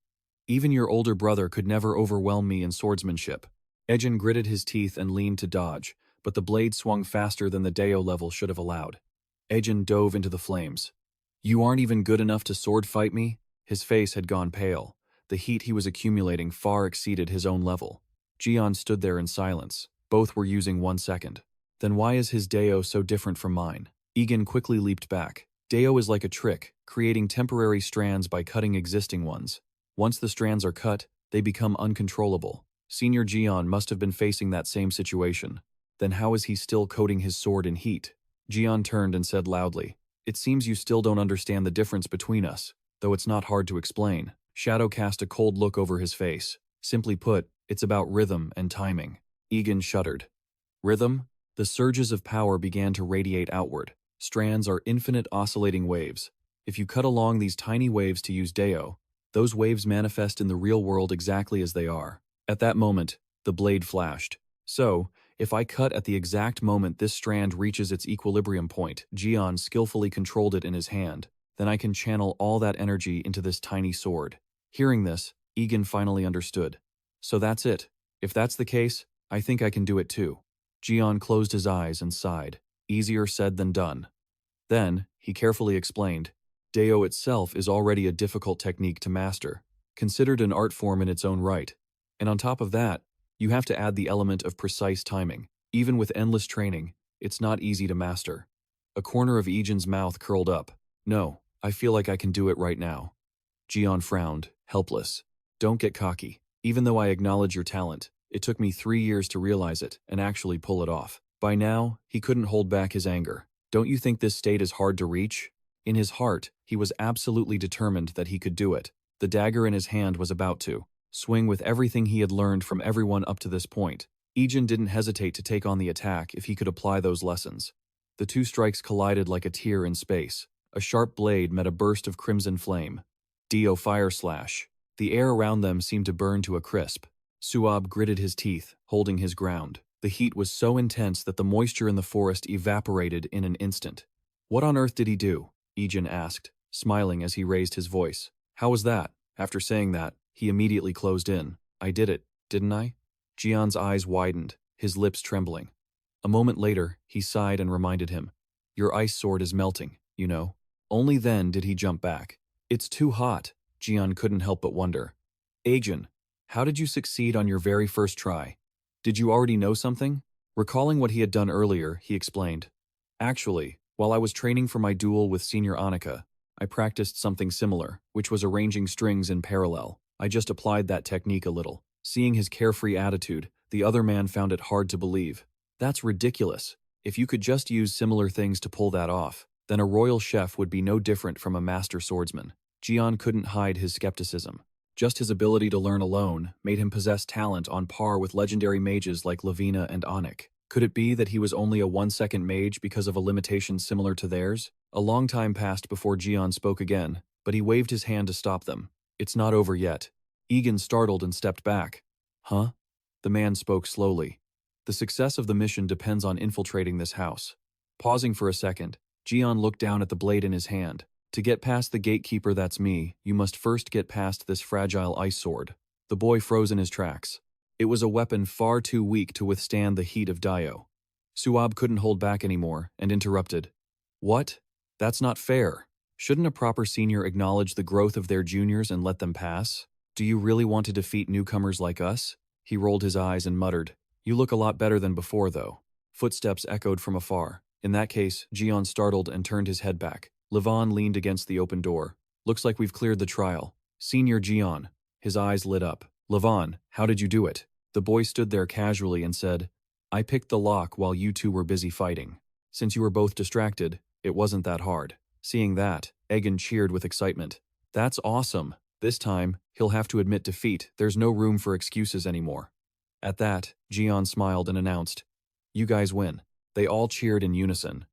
"Even your older brother could never overwhelm me in swordsmanship." Egen gritted his teeth and leaned to dodge, but the blade swung faster than the Deo level should have allowed. Egen dove into the flames. "You aren't even good enough to sword fight me?" His face had gone pale. The heat he was accumulating far exceeded his own level. Jian stood there in silence. Both were using 1 second. "Then why is his Deo so different from mine?" Egen quickly leaped back. Deo is like a trick, creating temporary strands by cutting existing ones. Once the strands are cut, they become uncontrollable. Senior Jian must have been facing that same situation. Then how is he still coating his sword in heat? Jian turned and said loudly, "It seems you still don't understand the difference between us, though it's not hard to explain." Shadow cast a cold look over his face. "Simply put, it's about rhythm and timing." Egen shuddered. "Rhythm?" The surges of power began to radiate outward. Strands are infinite oscillating waves. If you cut along these tiny waves to use Deo, those waves manifest in the real world exactly as they are. At that moment, the blade flashed. So, if I cut at the exact moment this strand reaches its equilibrium point, Jian skillfully controlled it in his hand, then I can channel all that energy into this tiny sword. Hearing this, Egen finally understood. So that's it. If that's the case, I think I can do it too. Jian closed his eyes and sighed. Easier said than done. Then, he carefully explained, Deo itself is already a difficult technique to master, considered an art form in its own right. And on top of that, you have to add the element of precise timing. Even with endless training, it's not easy to master. A corner of Egen's mouth curled up. No, I feel like I can do it right now. Jian frowned, helpless. Don't get cocky. Even though I acknowledge your talent, it took me 3 years to realize it and actually pull it off. By now, he couldn't hold back his anger. Don't you think this state is hard to reach? In his heart, he was absolutely determined that he could do it. The dagger in his hand was about to swing with everything he had learned from everyone up to this point. Egen didn't hesitate to take on the attack if he could apply those lessons. The two strikes collided like a tear in space. A sharp blade met a burst of crimson flame. Dio fire slash. The air around them seemed to burn to a crisp. Suab gritted his teeth, holding his ground. The heat was so intense that the moisture in the forest evaporated in an instant. What on earth did he do? Egen asked, smiling as he raised his voice. How was that? After saying that, he immediately closed in. I did it, didn't I? Jian's eyes widened, his lips trembling. A moment later, he sighed and reminded him. Your ice sword is melting, you know. Only then did he jump back. It's too hot, Jian couldn't help but wonder. Egen, how did you succeed on your very first try? Did you already know something? Recalling what he had done earlier, he explained. Actually, while I was training for my duel with Senior Annika, I practiced something similar, which was arranging strings in parallel. I just applied that technique a little. Seeing his carefree attitude, the other man found it hard to believe. That's ridiculous. If you could just use similar things to pull that off, then a royal chef would be no different from a master swordsman. Jian couldn't hide his skepticism. Just his ability to learn alone made him possess talent on par with legendary mages like Lavina and Anik. Could it be that he was only a 1-second mage because of a limitation similar to theirs? A long time passed before Jian spoke again, but he waved his hand to stop them. It's not over yet. Egen startled and stepped back. Huh? The man spoke slowly. The success of the mission depends on infiltrating this house. Pausing for a second, Jian looked down at the blade in his hand. To get past the gatekeeper, that's me, you must first get past this fragile ice sword. The boy froze in his tracks. It was a weapon far too weak to withstand the heat of Dio. Suab couldn't hold back anymore and interrupted. What? That's not fair. Shouldn't a proper senior acknowledge the growth of their juniors and let them pass? Do you really want to defeat newcomers like us? He rolled his eyes and muttered. You look a lot better than before, though. Footsteps echoed from afar. In that case, Jian startled and turned his head back. Levon leaned against the open door. Looks like we've cleared the trial. Senior Jian. His eyes lit up. Levon, how did you do it? The boy stood there casually and said, I picked the lock while you two were busy fighting. Since you were both distracted, it wasn't that hard. Seeing that, Egen cheered with excitement. That's awesome. This time, he'll have to admit defeat. There's no room for excuses anymore. At that, Jian smiled and announced, You guys win. They all cheered in unison.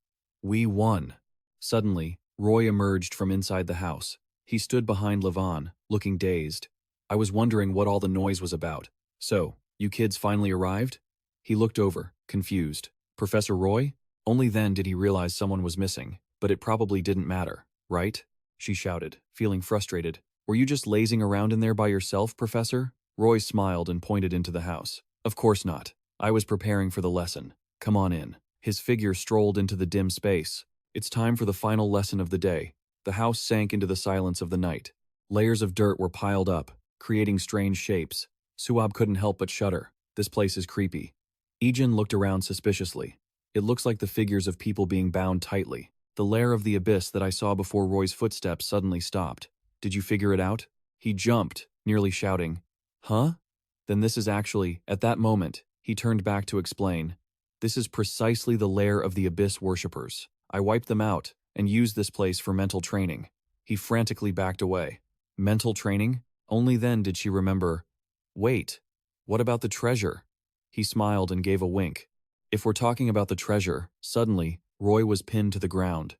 We won. Suddenly, Roy emerged from inside the house. He stood behind Levon, looking dazed. I was wondering what all the noise was about. So, you kids finally arrived? He looked over, confused. Professor Roy? Only then did he realize someone was missing, but it probably didn't matter, right? She shouted, feeling frustrated. Were you just lazing around in there by yourself, Professor? Roy smiled and pointed into the house. Of course not. I was preparing for the lesson. Come on in. His figure strolled into the dim space. It's time for the final lesson of the day. The house sank into the silence of the night. Layers of dirt were piled up, creating strange shapes. Suab couldn't help but shudder. This place is creepy. Egen looked around suspiciously. It looks like the figures of people being bound tightly. The lair of the abyss that I saw before Roy's footsteps suddenly stopped. Did you figure it out? He jumped, nearly shouting. Huh? Then this is actually, at that moment, he turned back to explain. This is precisely the lair of the abyss worshippers. I wiped them out and used this place for mental training. He frantically backed away. Mental training? Only then did she remember. Wait, what about the treasure? He smiled and gave a wink. If we're talking about the treasure, suddenly, Roy was pinned to the ground.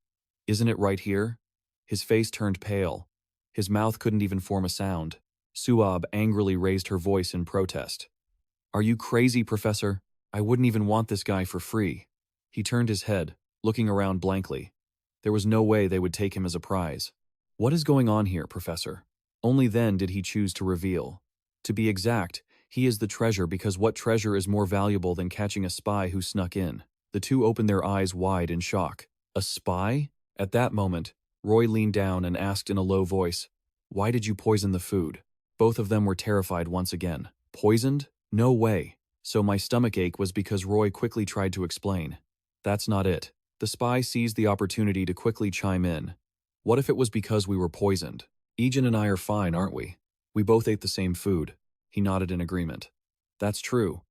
Isn't it right here? His face turned pale. His mouth couldn't even form a sound. Suab angrily raised her voice in protest. "Are you crazy, Professor? I wouldn't even want this guy for free." He turned his head, looking around blankly. There was no way they would take him as a prize. "What is going on here, Professor?" Only then did he choose to reveal. To be exact, he is the treasure because what treasure is more valuable than catching a spy who snuck in? The two opened their eyes wide in shock. A spy? At that moment, Roy leaned down and asked in a low voice, "Why did you poison the food?" Both of them were terrified once again. Poisoned? No way. So my stomach ache was because Roy quickly tried to explain. That's not it. The spy seized the opportunity to quickly chime in. "What if it was because we were poisoned? Egen and I are fine, aren't we? We both ate the same food." He nodded in agreement. "That's true."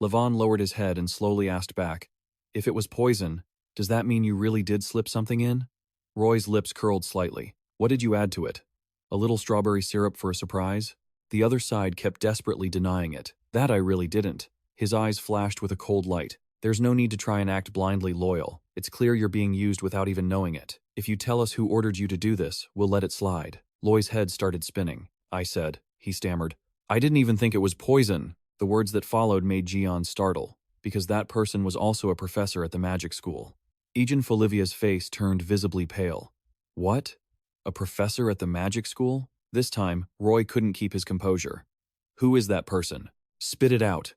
Levon lowered his head and slowly asked back, "If it was poison, does that mean you really did slip something in?" Roy's lips curled slightly. "What did you add to it? A little strawberry syrup for a surprise?" The other side kept desperately denying it. "That I really didn't." His eyes flashed with a cold light. "There's no need to try and act blindly loyal. It's clear you're being used without even knowing it. If you tell us who ordered you to do this, we'll let it slide." Loy's head started spinning. "I said," he stammered. "I didn't even think it was poison." The words that followed made Jian startle, because that person was also a professor at the magic school. Egen Folivia's face turned visibly pale. "What? A professor at the magic school?" This time, Roy couldn't keep his composure. "Who is that person? Spit it out,"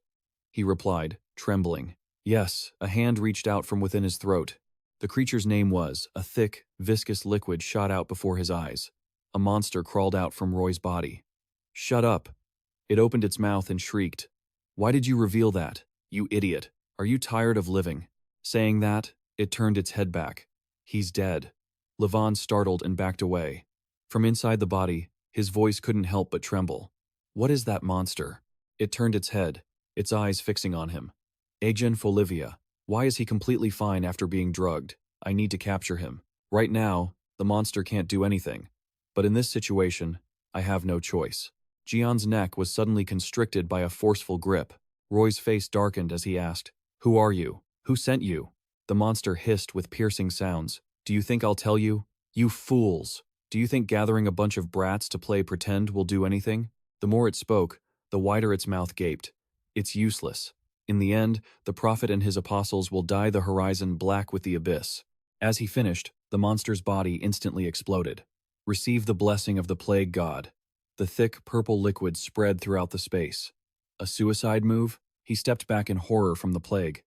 he replied, trembling. Yes, a hand reached out from within his throat. The creature's name was, a thick, viscous liquid shot out before his eyes. A monster crawled out from Roy's body. "Shut up." It opened its mouth and shrieked. "Why did you reveal that? You idiot. Are you tired of living?" Saying that, it turned its head back. "He's dead." Levon startled and backed away. From inside the body, his voice couldn't help but tremble. "What is that monster?" It turned its head, its eyes fixing on him. "Egen Folivia. Why is he completely fine after being drugged? I need to capture him. Right now, the monster can't do anything. But in this situation, I have no choice." Jian's neck was suddenly constricted by a forceful grip. Roy's face darkened as he asked, "Who are you? Who sent you?" The monster hissed with piercing sounds. "Do you think I'll tell you? You fools! Do you think gathering a bunch of brats to play pretend will do anything?" The more it spoke, the wider its mouth gaped. "It's useless. In the end, the prophet and his apostles will dye the horizon black with the abyss." As he finished, the monster's body instantly exploded. "Receive the blessing of the plague god." The thick, purple liquid spread throughout the space. A suicide move? He stepped back in horror from the plague.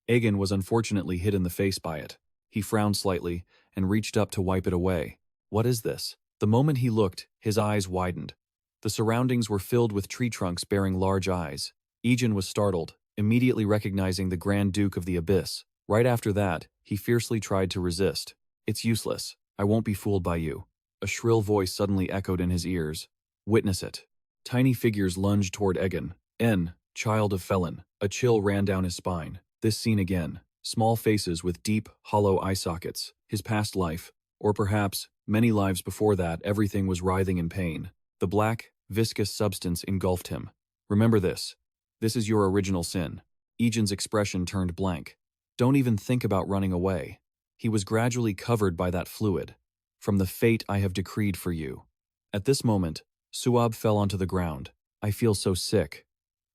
Egen was unfortunately hit in the face by it. He frowned slightly and reached up to wipe it away. "What is this?" The moment he looked, his eyes widened. The surroundings were filled with tree trunks bearing large eyes. Egen was startled, immediately recognizing the Grand Duke of the Abyss. Right after that, he fiercely tried to resist. "It's useless. I won't be fooled by you." A shrill voice suddenly echoed in his ears. "Witness it." Tiny figures lunged toward Egen. Child of Felin. A chill ran down his spine. This scene again. Small faces with deep, hollow eye sockets. His past life, or perhaps many lives before that, everything was writhing in pain. The black, viscous substance engulfed him. "Remember this. This is your original sin." Egen's expression turned blank. "Don't even think about running away." He was gradually covered by that fluid. "From the fate I have decreed for you." At this moment, Suab fell onto the ground. "I feel so sick."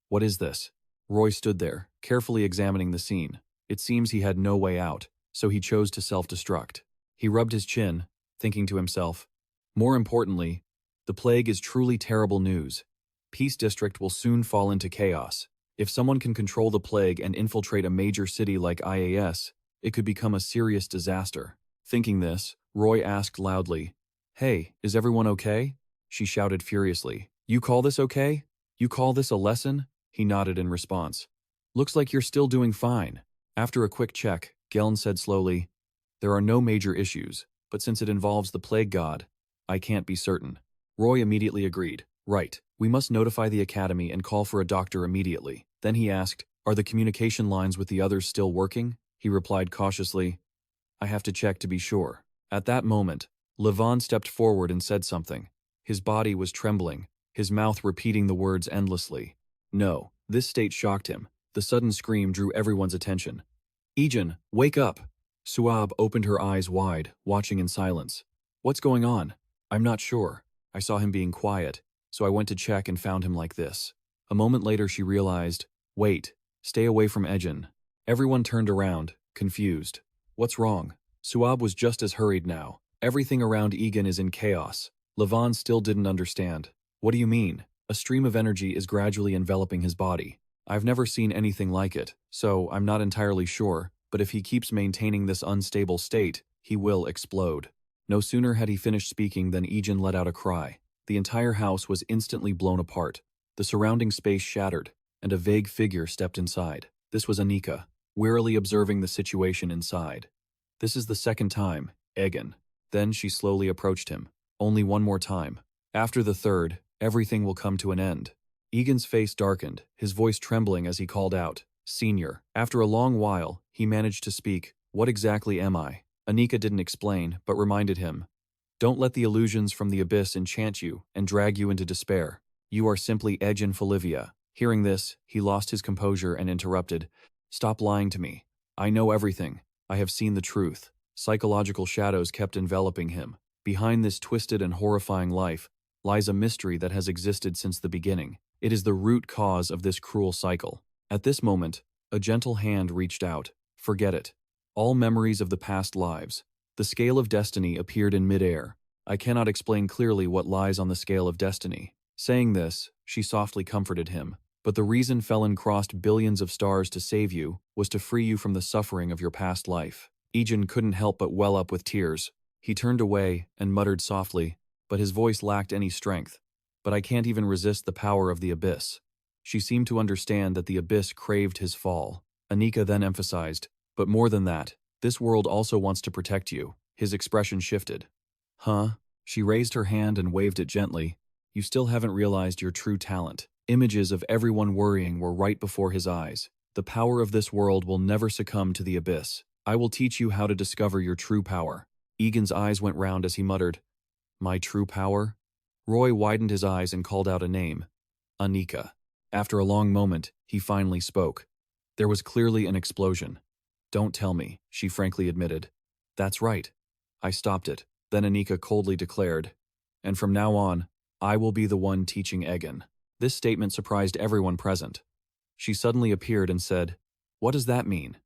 "What is this?" Roy stood there, carefully examining the scene. It seems he had no way out, so he chose to self-destruct. He rubbed his chin, thinking to himself, "More importantly, the plague is truly terrible news. Peace District will soon fall into chaos. If someone can control the plague and infiltrate a major city like IAS, it could become a serious disaster." Thinking this, Roy asked loudly, "Hey, is everyone okay?" She shouted furiously, "You call this okay? You call this a lesson?" He nodded in response. "Looks like you're still doing fine." After a quick check, Geln said slowly, "There are no major issues, but since it involves the plague god, I can't be certain." Roy immediately agreed. "Right, we must notify the academy and call for a doctor immediately." Then he asked, "Are the communication lines with the others still working?" He replied cautiously, "I have to check to be sure." At that moment, Levon stepped forward and said something. His body was trembling, his mouth repeating the words endlessly. No, this state shocked him. The sudden scream drew everyone's attention. "Egen, wake up!" Suab opened her eyes wide, watching in silence. What's going on? I'm not sure. I saw him being quiet, so I went to check and found him like this. A moment later she realized, wait, stay away from Egen. Everyone turned around, confused. What's wrong? Suab was just as hurried now. Everything around Egen is in chaos. Levon still didn't understand. What do you mean? A stream of energy is gradually enveloping his body. I've never seen anything like it, so I'm not entirely sure, but if he keeps maintaining this unstable state, he will explode. No sooner had he finished speaking than Egen let out a cry. The entire house was instantly blown apart. The surrounding space shattered, and a vague figure stepped inside. This was Anika, wearily observing the situation inside. This is the second time, Egen. Then she slowly approached him. Only one more time. After the third, everything will come to an end. Egan's face darkened, his voice trembling as he called out, Senior. After a long while, he managed to speak. What exactly am I? Anika didn't explain, but reminded him. Don't let the illusions from the abyss enchant you and drag you into despair. You are simply Egen Folivia. Hearing this, he lost his composure and interrupted. Stop lying to me. I know everything. I have seen the truth. Psychological shadows kept enveloping him. Behind this twisted and horrifying life lies a mystery that has existed since the beginning. It is the root cause of this cruel cycle. At this moment, a gentle hand reached out. Forget it. All memories of the past lives. The scale of destiny appeared in midair. I cannot explain clearly what lies on the scale of destiny. Saying this, she softly comforted him. But the reason Felin crossed billions of stars to save you was to free you from the suffering of your past life. Egen couldn't help but well up with tears. He turned away and muttered softly, but his voice lacked any strength. But I can't even resist the power of the abyss. She seemed to understand that the abyss craved his fall. Anika then emphasized, but more than that, this world also wants to protect you. His expression shifted. Huh? She raised her hand and waved it gently. You still haven't realized your true talent. Images of everyone worrying were right before his eyes. The power of this world will never succumb to the abyss. I will teach you how to discover your true power. Egan's eyes went round as he muttered, My true power? Roy widened his eyes and called out a name. Anika. After a long moment, he finally spoke. There was clearly an explosion. Don't tell me, she frankly admitted. That's right. I stopped it. Then Anika coldly declared, And from now on, I will be the one teaching Egen. This statement surprised everyone present. She suddenly appeared and said, What does that mean?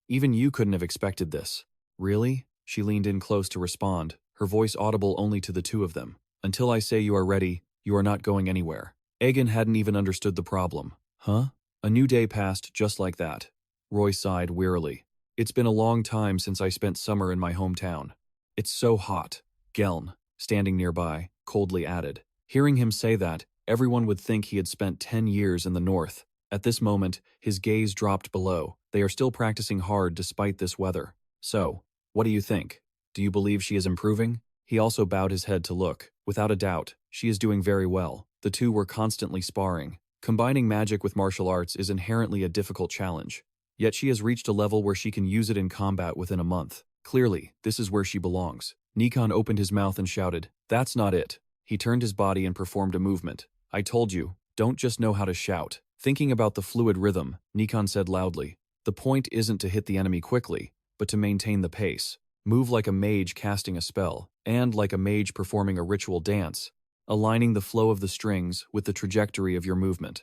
Even you couldn't have expected this. Really? She leaned in close to respond, her voice audible only to the two of them. Until I say you are ready, you are not going anywhere. Egen hadn't even understood the problem. Huh? A new day passed just like that. Roy sighed wearily. It's been a long time since I spent summer in my hometown. It's so hot. Geln, standing nearby, coldly added. Hearing him say that, everyone would think he had spent 10 years in the north. At this moment, his gaze dropped below. They are still practicing hard despite this weather. So, what do you think? Do you believe she is improving? He also bowed his head to look. Without a doubt, she is doing very well. The two were constantly sparring. Combining magic with martial arts is inherently a difficult challenge. Yet she has reached a level where she can use it in combat within a month. Clearly, this is where she belongs. Nikon opened his mouth and shouted, That's not it. He turned his body and performed a movement. I told you, don't just know how to shout. Thinking about the fluid rhythm, Nikon said loudly, The point isn't to hit the enemy quickly, but to maintain the pace. Move like a mage casting a spell, and like a mage performing a ritual dance, aligning the flow of the strings with the trajectory of your movement.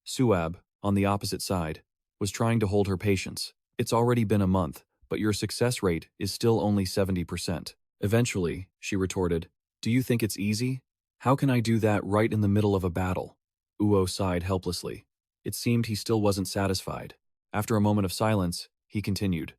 Suab, on the opposite side, was trying to hold her patience. It's already been a month, but your success rate is still only 70%. Eventually, she retorted, Do you think it's easy? How can I do that right in the middle of a battle? Uo sighed helplessly. It seemed he still wasn't satisfied. After a moment of silence, he continued.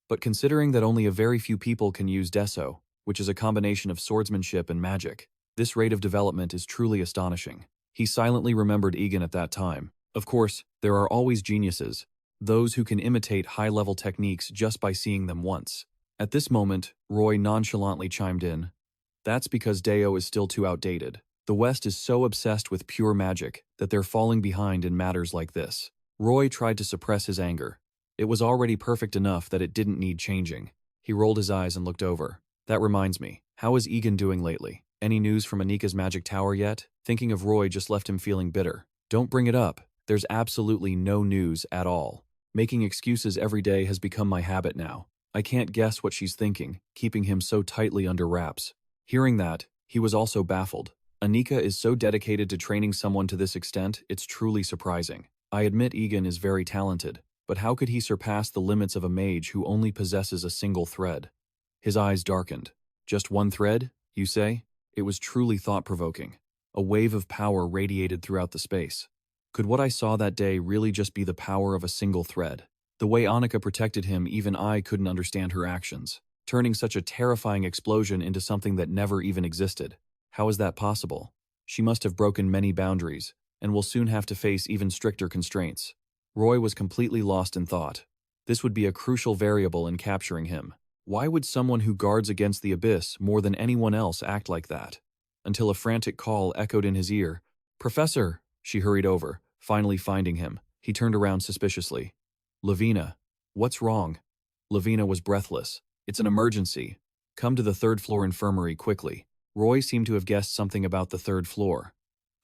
But considering that only a very few people can use Deso, which is a combination of swordsmanship and magic, this rate of development is truly astonishing. He silently remembered Egen at that time. Of course, there are always geniuses, those who can imitate high-level techniques just by seeing them once. At this moment, Roy nonchalantly chimed in. That's because Deo is still too outdated. The West is so obsessed with pure magic that they're falling behind in matters like this. Roy tried to suppress his anger. It was already perfect enough that it didn't need changing. He rolled his eyes and looked over. That reminds me, how is Egen doing lately? Any news from Anika's magic tower yet? Thinking of Roy just left him feeling bitter. Don't bring it up. There's absolutely no news at all. Making excuses every day has become my habit now. I can't guess what she's thinking, keeping him so tightly under wraps. Hearing that, he was also baffled. Anika is so dedicated to training someone to this extent, it's truly surprising. I admit Egen is very talented, but how could he surpass the limits of a mage who only possesses a single thread? His eyes darkened. Just one thread, you say? It was truly thought-provoking. A wave of power radiated throughout the space. Could what I saw that day really just be the power of a single thread? The way Anika protected him, even I couldn't understand her actions, turning such a terrifying explosion into something that never even existed. How is that possible? She must have broken many boundaries, and will soon have to face even stricter constraints. Roy was completely lost in thought. This would be a crucial variable in capturing him. Why would someone who guards against the abyss more than anyone else act like that? Until a frantic call echoed in his ear. "Professor!" She hurried over, finally finding him. He turned around suspiciously. "Lavina, what's wrong?" Lavina was breathless. "It's an emergency. Come to the third-floor infirmary quickly." Roy seemed to have guessed something about the third floor.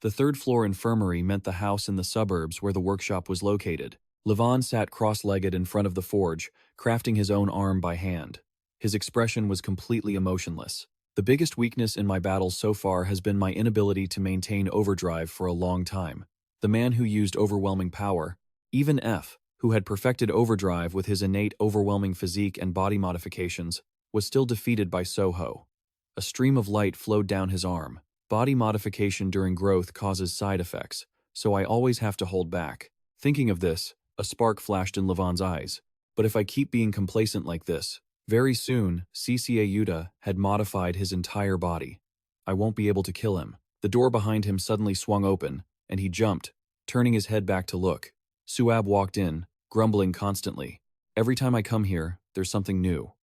The third-floor infirmary meant the house in the suburbs where the workshop was located. Levon sat cross-legged in front of the forge, crafting his own arm by hand. His expression was completely emotionless. "The biggest weakness in my battles so far has been my inability to maintain overdrive for a long time. The man who used overwhelming power, even F, who had perfected overdrive with his innate overwhelming physique and body modifications, was still defeated by Soho." A stream of light flowed down his arm. "Body modification during growth causes side effects, so I always have to hold back." Thinking of this, a spark flashed in Levon's eyes. But if I keep being complacent like this, very soon, CCA Yuta had modified his entire body. I won't be able to kill him. The door behind him suddenly swung open, and he jumped, turning his head back to look. Suab walked in, grumbling constantly. "Every time I come here, there's something new.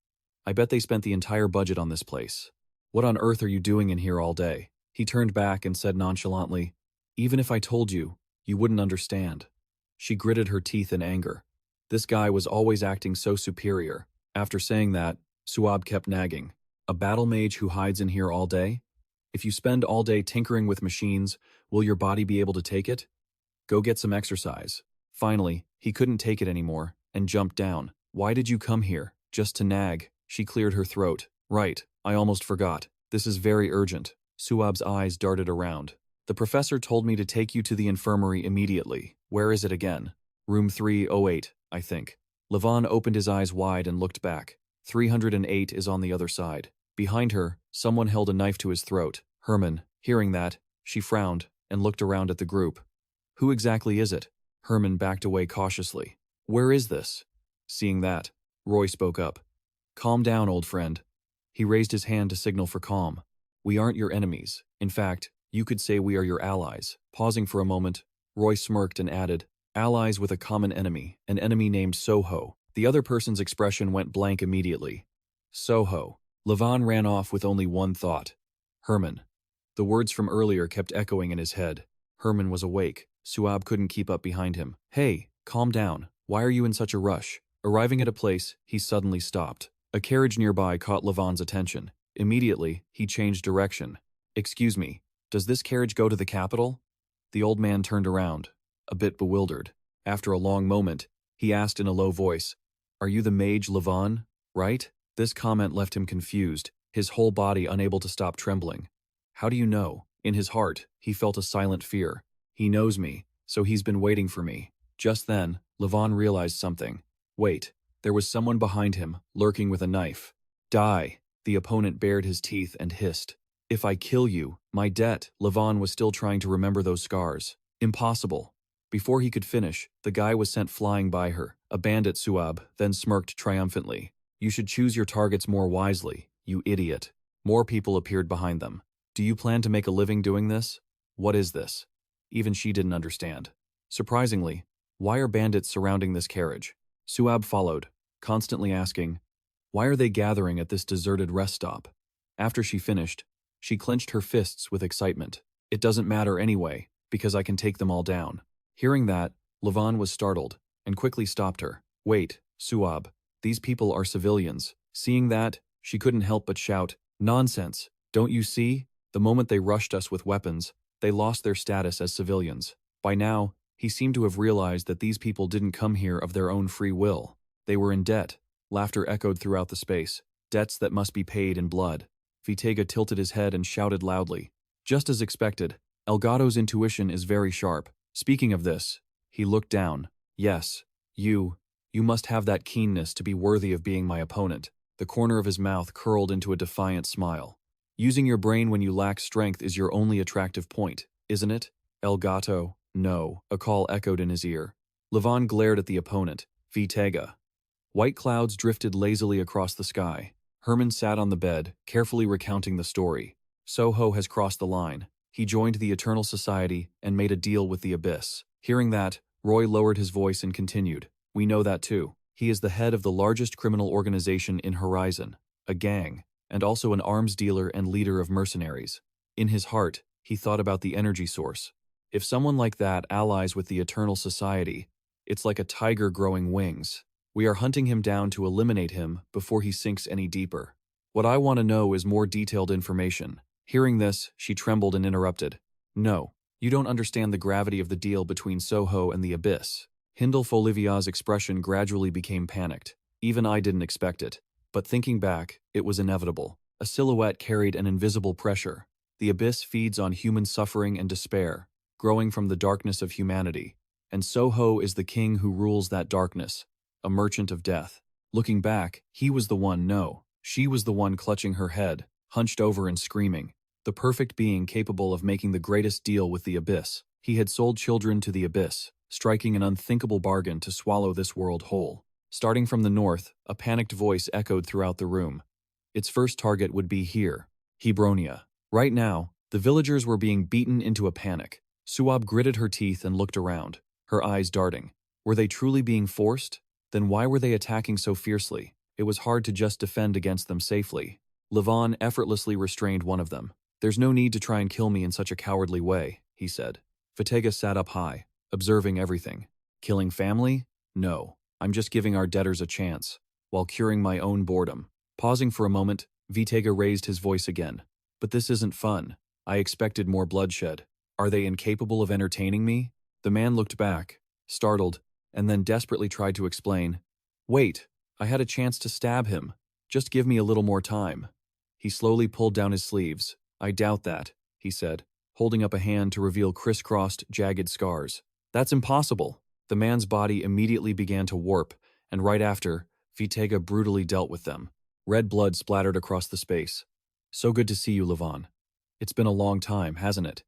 I bet they spent the entire budget on this place. What on earth are you doing in here all day?" He turned back and said nonchalantly, "Even if I told you, you wouldn't understand." She gritted her teeth in anger. This guy was always acting so superior. After saying that, Suab kept nagging. "A battle mage who hides in here all day? If you spend all day tinkering with machines, will your body be able to take it? Go get some exercise." Finally, he couldn't take it anymore, and jumped down. "Why did you come here? Just to nag?" She cleared her throat. "Right, I almost forgot. This is very urgent." Suab's eyes darted around. "The professor told me to take you to the infirmary immediately. Where is it again?" "Room 308, I think." Levon opened his eyes wide and looked back. 308 is on the other side. Behind her, someone held a knife to his throat. Herman. Hearing that, she frowned and looked around at the group. "Who exactly is it?" Herman backed away cautiously. "Where is this?" Seeing that, Roy spoke up. "Calm down, old friend." He raised his hand to signal for calm. "We aren't your enemies. In fact, you could say we are your allies." Pausing for a moment, Roy smirked and added, "Allies with a common enemy, an enemy named Soho." The other person's expression went blank immediately. Soho. Levon ran off with only one thought. Herman. The words from earlier kept echoing in his head. Herman was awake. Suab couldn't keep up behind him. "Hey, calm down. Why are you in such a rush?" Arriving at a place, he suddenly stopped. A carriage nearby caught Levon's attention. Immediately, he changed direction. "Excuse me, does this carriage go to the capital?" The old man turned around, a bit bewildered. After a long moment, he asked in a low voice, "Are you the mage Levon, right?" This comment left him confused, his whole body unable to stop trembling. "How do you know?" In his heart, he felt a silent fear. He knows me, so he's been waiting for me. Just then, Levon realized something. Wait, there was someone behind him, lurking with a knife. "Die!" The opponent bared his teeth and hissed. "If I kill you, my debt." Levon was still trying to remember those scars. "Impossible." Before he could finish, the guy was sent flying by her. A bandit Suab then smirked triumphantly. "You should choose your targets more wisely, you idiot." More people appeared behind them. "Do you plan to make a living doing this? What is this?" Even she didn't understand. Surprisingly, why are bandits surrounding this carriage? Suab followed, constantly asking, "Why are they gathering at this deserted rest stop?" After she finished, she clenched her fists with excitement. "It doesn't matter anyway, because I can take them all down." Hearing that, Levon was startled, and quickly stopped her. "Wait, Suab, these people are civilians." Seeing that, she couldn't help but shout, "Nonsense! Don't you see? The moment they rushed us with weapons, they lost their status as civilians." By now, he seemed to have realized that these people didn't come here of their own free will. They were in debt. Laughter echoed throughout the space. Debts that must be paid in blood. Vitega tilted his head and shouted loudly. Just as expected, Elgato's intuition is very sharp. Speaking of this, he looked down. Yes, you must have that keenness to be worthy of being my opponent. The corner of his mouth curled into a defiant smile. Using your brain when you lack strength is your only attractive point, isn't it? Elgato, no, a call echoed in his ear. Levon glared at the opponent, Vitega. White clouds drifted lazily across the sky. Herman sat on the bed, carefully recounting the story. Soho has crossed the line. He joined the Eternal Society and made a deal with the Abyss. Hearing that, Roy lowered his voice and continued. We know that too. He is the head of the largest criminal organization in Horizon, a gang, and also an arms dealer and leader of mercenaries. In his heart, he thought about the energy source. If someone like that allies with the Eternal Society, it's like a tiger growing wings. We are hunting him down to eliminate him before he sinks any deeper. What I want to know is more detailed information. Hearing this, she trembled and interrupted. No, you don't understand the gravity of the deal between Soho and the Abyss. Egen Folivia's expression gradually became panicked. Even I didn't expect it. But thinking back, it was inevitable. A silhouette carried an invisible pressure. The Abyss feeds on human suffering and despair, growing from the darkness of humanity. And Soho is the king who rules that darkness, a merchant of death. Looking back, he was the one, no, she was the one clutching her head, hunched over and screaming. The perfect being capable of making the greatest deal with the Abyss. He had sold children to the Abyss, striking an unthinkable bargain to swallow this world whole. Starting from the north, a panicked voice echoed throughout the room. Its first target would be here, Hebronia. Right now, the villagers were being beaten into a panic. Suab gritted her teeth and looked around, her eyes darting. Were they truly being forced? Then why were they attacking so fiercely? It was hard to just defend against them safely. Levon effortlessly restrained one of them. There's no need to try and kill me in such a cowardly way, he said. Vitega sat up high, observing everything. Killing family? No. I'm just giving our debtors a chance, while curing my own boredom. Pausing for a moment, Vitega raised his voice again. But this isn't fun. I expected more bloodshed. Are they incapable of entertaining me? The man looked back, startled, and then desperately tried to explain. Wait, I had a chance to stab him. Just give me a little more time. He slowly pulled down his sleeves. I doubt that, he said, holding up a hand to reveal crisscrossed, jagged scars. That's impossible. The man's body immediately began to warp, and right after, Vitega brutally dealt with them. Red blood splattered across the space. So good to see you, Levon. It's been a long time, hasn't it?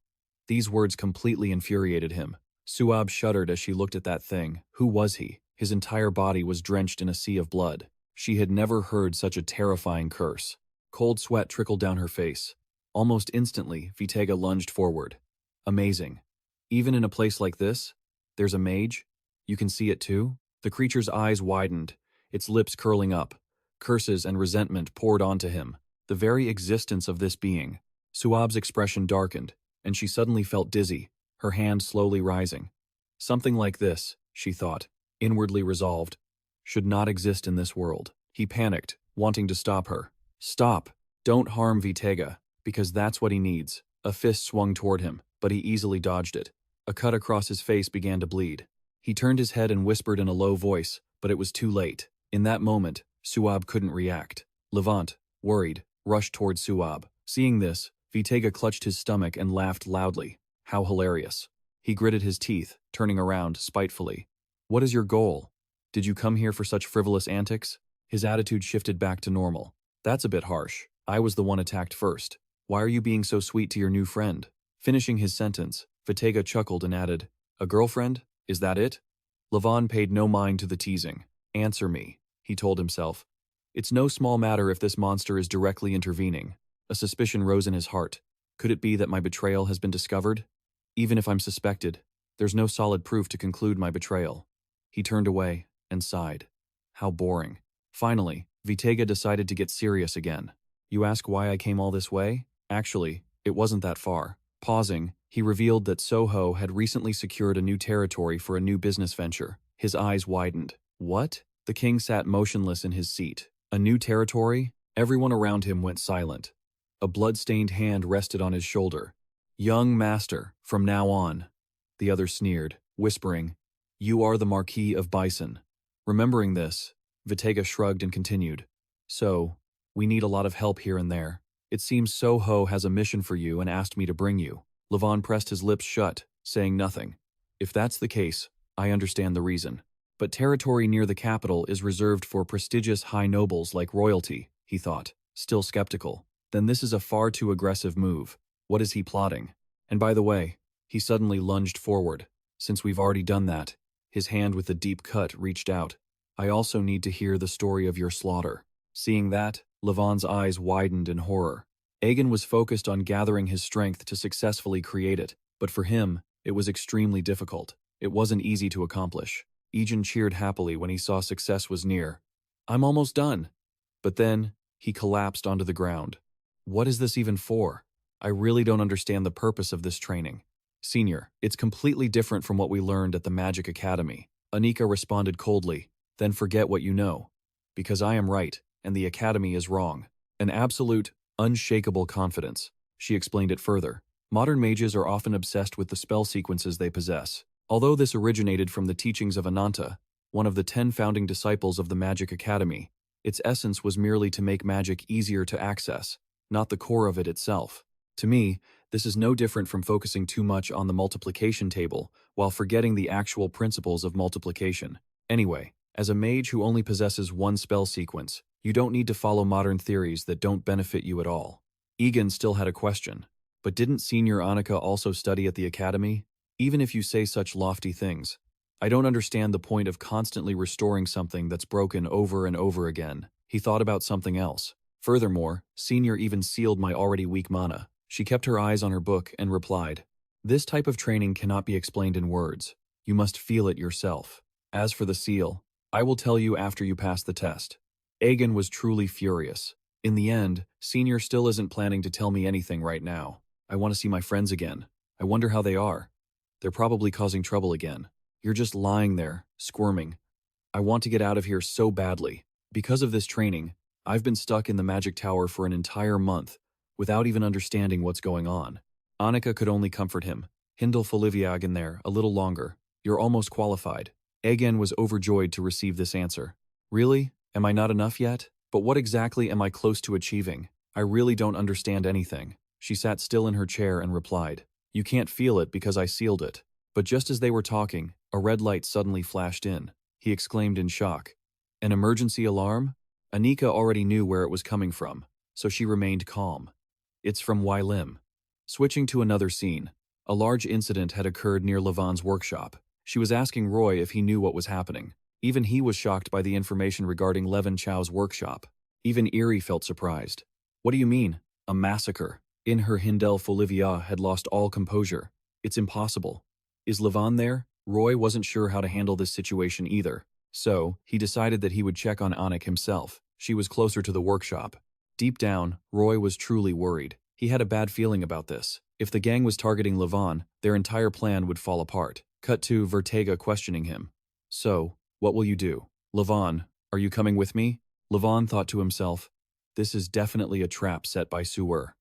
These words completely infuriated him. Suab shuddered as she looked at that thing. Who was he? His entire body was drenched in a sea of blood. She had never heard such a terrifying curse. Cold sweat trickled down her face. Almost instantly, Vitega lunged forward. Amazing. Even in a place like this, there's a mage? You can see it too? The creature's eyes widened, its lips curling up. Curses and resentment poured onto him. The very existence of this being. Suab's expression darkened, and she suddenly felt dizzy, her hand slowly rising. Something like this, she thought, inwardly resolved, should not exist in this world. He panicked, wanting to stop her. Stop! Don't harm Vitega, because that's what he needs. A fist swung toward him, but he easily dodged it. A cut across his face began to bleed. He turned his head and whispered in a low voice, but it was too late. In that moment, Suab couldn't react. Levant, worried, rushed toward Suab. Seeing this, Vitega clutched his stomach and laughed loudly. How hilarious. He gritted his teeth, turning around spitefully. What is your goal? Did you come here for such frivolous antics? His attitude shifted back to normal. That's a bit harsh. I was the one attacked first. Why are you being so sweet to your new friend? Finishing his sentence, Vitega chuckled and added, A girlfriend? Is that it? Levon paid no mind to the teasing. Answer me, he told himself. It's no small matter if this monster is directly intervening. A suspicion rose in his heart. Could it be that my betrayal has been discovered? Even if I'm suspected, there's no solid proof to conclude my betrayal. He turned away and sighed. How boring. Finally, Vitega decided to get serious again. You ask why I came all this way? Actually, it wasn't that far. Pausing, he revealed that Soho had recently secured a new territory for a new business venture. His eyes widened. What? The king sat motionless in his seat. A new territory? Everyone around him went silent. A blood-stained hand rested on his shoulder. Young master, from now on. The other sneered, whispering, You are the Marquis of Bison. Remembering this, Vitega shrugged and continued. So, we need a lot of help here and there. It seems Soho has a mission for you and asked me to bring you. Levon pressed his lips shut, saying nothing. If that's the case, I understand the reason. But territory near the capital is reserved for prestigious high nobles like royalty, he thought, still skeptical. Then this is a far too aggressive move. What is he plotting? And by the way, he suddenly lunged forward. Since we've already done that, his hand with the deep cut reached out. I also need to hear the story of your slaughter. Seeing that, Levon's eyes widened in horror. Egen was focused on gathering his strength to successfully create it, but for him, it was extremely difficult. It wasn't easy to accomplish. Egen cheered happily when he saw success was near. I'm almost done. But then, he collapsed onto the ground. What is this even for? I really don't understand the purpose of this training. Senior, it's completely different from what we learned at the Magic Academy. Anika responded coldly. Then forget what you know. Because I am right, and the Academy is wrong. An absolute, unshakable confidence. She explained it further. Modern mages are often obsessed with the spell sequences they possess. Although this originated from the teachings of Ananta, one of the 10 founding disciples of the Magic Academy, its essence was merely to make magic easier to access, not the core of it itself. To me, this is no different from focusing too much on the multiplication table while forgetting the actual principles of multiplication. Anyway, as a mage who only possesses one spell sequence, you don't need to follow modern theories that don't benefit you at all. Egen still had a question. But didn't Senior Annika also study at the academy? Even if you say such lofty things, I don't understand the point of constantly restoring something that's broken over and over again. He thought about something else. Furthermore, Senior even sealed my already weak mana. She kept her eyes on her book and replied, this type of training cannot be explained in words. You must feel it yourself. As for the seal, I will tell you after you pass the test. Egen was truly furious. In the end, Senior still isn't planning to tell me anything right now. I want to see my friends again. I wonder how they are. They're probably causing trouble again. You're just lying there, squirming. I want to get out of here so badly. Because of this training, I've been stuck in the magic tower for an entire month, without even understanding what's going on. Annika could only comfort him. Egen Folivia in there, a little longer. You're almost qualified. Egen was overjoyed to receive this answer. Really? Am I not enough yet? But what exactly am I close to achieving? I really don't understand anything. She sat still in her chair and replied, you can't feel it because I sealed it. But just as they were talking, a red light suddenly flashed in. He exclaimed in shock. An emergency alarm? Anika already knew where it was coming from, so she remained calm. It's from Lim. Switching to another scene, a large incident had occurred near Levon's workshop. She was asking Roy if he knew what was happening. Even he was shocked by the information regarding Levin Chow's workshop. Even Eerie felt surprised. What do you mean? A massacre? In her Egen Folivia had lost all composure. It's impossible. Is Levon there? Roy wasn't sure how to handle this situation either. So, he decided that he would check on Anik himself. She was closer to the workshop. Deep down, Roy was truly worried. He had a bad feeling about this. If the gang was targeting Levon, their entire plan would fall apart. Cut to Vertega questioning him. So, what will you do? Levon, are you coming with me? Levon thought to himself, this is definitely a trap set by Suer.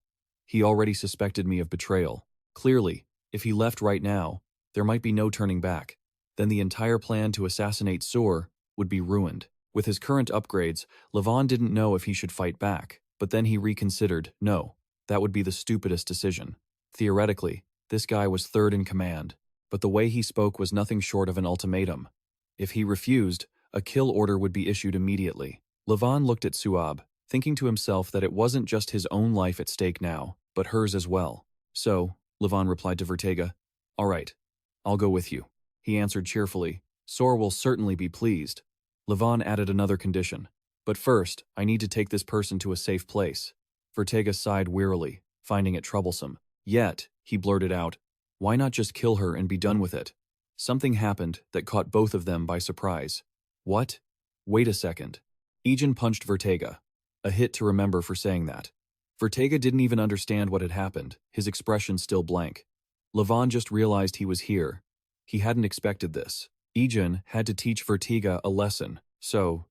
He already suspected me of betrayal. Clearly, if he left right now, there might be no turning back. Then the entire plan to assassinate Suer would be ruined. With his current upgrades, Levon didn't know if he should fight back, but then he reconsidered. No, that would be the stupidest decision. Theoretically, this guy was third in command, but the way he spoke was nothing short of an ultimatum. If he refused, a kill order would be issued immediately. Levon looked at Suab, thinking to himself that it wasn't just his own life at stake now, but hers as well. So, Levon replied to Vertega, all right, I'll go with you. He answered cheerfully, Sor will certainly be pleased. Levon added another condition. But first, I need to take this person to a safe place. Vertega sighed wearily, finding it troublesome. Yet, he blurted out, why not just kill her and be done with it? Something happened that caught both of them by surprise. What? Wait a second. Egen punched Vertega. A hit to remember for saying that. Vertega didn't even understand what had happened, his expression still blank. Levon just realized he was here. He hadn't expected this. Egen had to teach Vertega a lesson. So,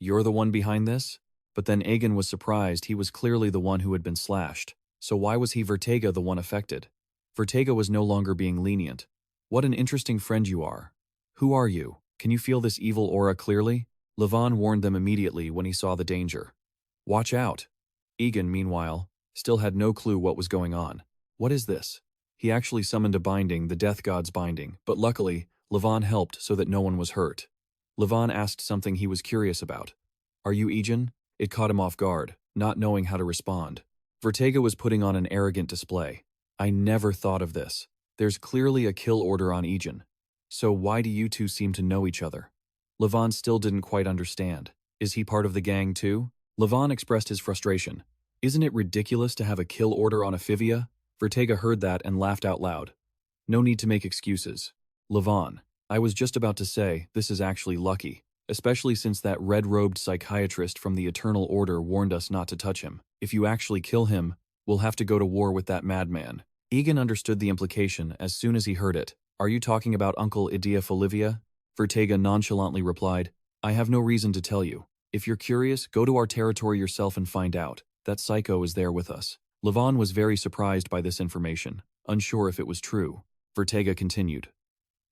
you're the one behind this? But then Egen was surprised he was clearly the one who had been slashed. So why was he Vertega the one affected? Vertega was no longer being lenient. What an interesting friend you are. Who are you? Can you feel this evil aura clearly? Levon warned them immediately when he saw the danger. Watch out. Egen, meanwhile, still had no clue what was going on. What is this? He actually summoned a binding, the death god's binding, but luckily, Levon helped so that no one was hurt. Levon asked something he was curious about. Are you Egen? It caught him off guard, not knowing how to respond. Vertega was putting on an arrogant display. I never thought of this. There's clearly a kill order on Egen. So why do you two seem to know each other? Levon still didn't quite understand. Is he part of the gang too? Levon expressed his frustration. Isn't it ridiculous to have a kill order on a Fivia? Vertega heard that and laughed out loud. No need to make excuses. Levon, I was just about to say, this is actually lucky, especially since that red-robed psychiatrist from the Eternal Order warned us not to touch him. If you actually kill him, we'll have to go to war with that madman. Egen understood the implication as soon as he heard it. Are you talking about Uncle Egen Folivia? Vertega nonchalantly replied, I have no reason to tell you. If you're curious, go to our territory yourself and find out. That psycho is there with us. Levon was very surprised by this information, unsure if it was true. Vertega continued.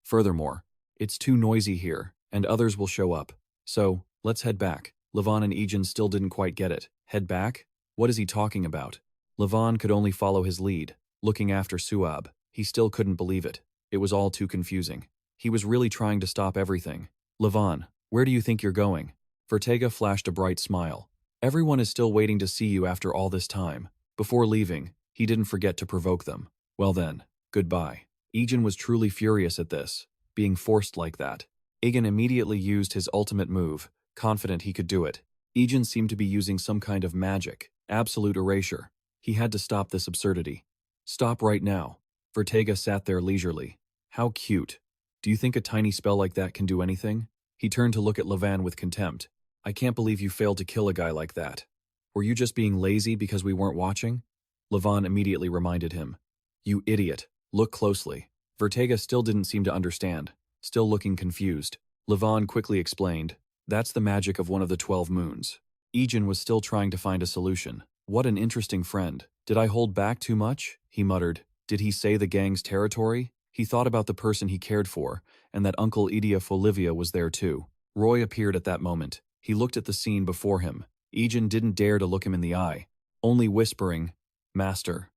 Furthermore, it's too noisy here, and others will show up. So, let's head back. Levon and Egen still didn't quite get it. Head back? What is he talking about? Levon could only follow his lead, looking after Suab. He still couldn't believe it. It was all too confusing. He was really trying to stop everything. Levon, where do you think you're going? Vertega flashed a bright smile. Everyone is still waiting to see you after all this time. Before leaving, he didn't forget to provoke them. Well then, goodbye. Egen was truly furious at this, being forced like that. Egen immediately used his ultimate move, confident he could do it. Egen seemed to be using some kind of magic, absolute erasure. He had to stop this absurdity. Stop right now. Vertega sat there leisurely. How cute. Do you think a tiny spell like that can do anything? He turned to look at Levon with contempt. I can't believe you failed to kill a guy like that. Were you just being lazy because we weren't watching? Levon immediately reminded him. You idiot. Look closely. Vertega still didn't seem to understand, still looking confused. Levon quickly explained. That's the magic of one of the 12 moons. Egen was still trying to find a solution. What an interesting friend. Did I hold back too much? He muttered. Did he say the gang's territory? He thought about the person he cared for, and that Uncle Egen Folivia was there too. Roy appeared at that moment. He looked at the scene before him. Egen didn't dare to look him in the eye, only whispering, Master.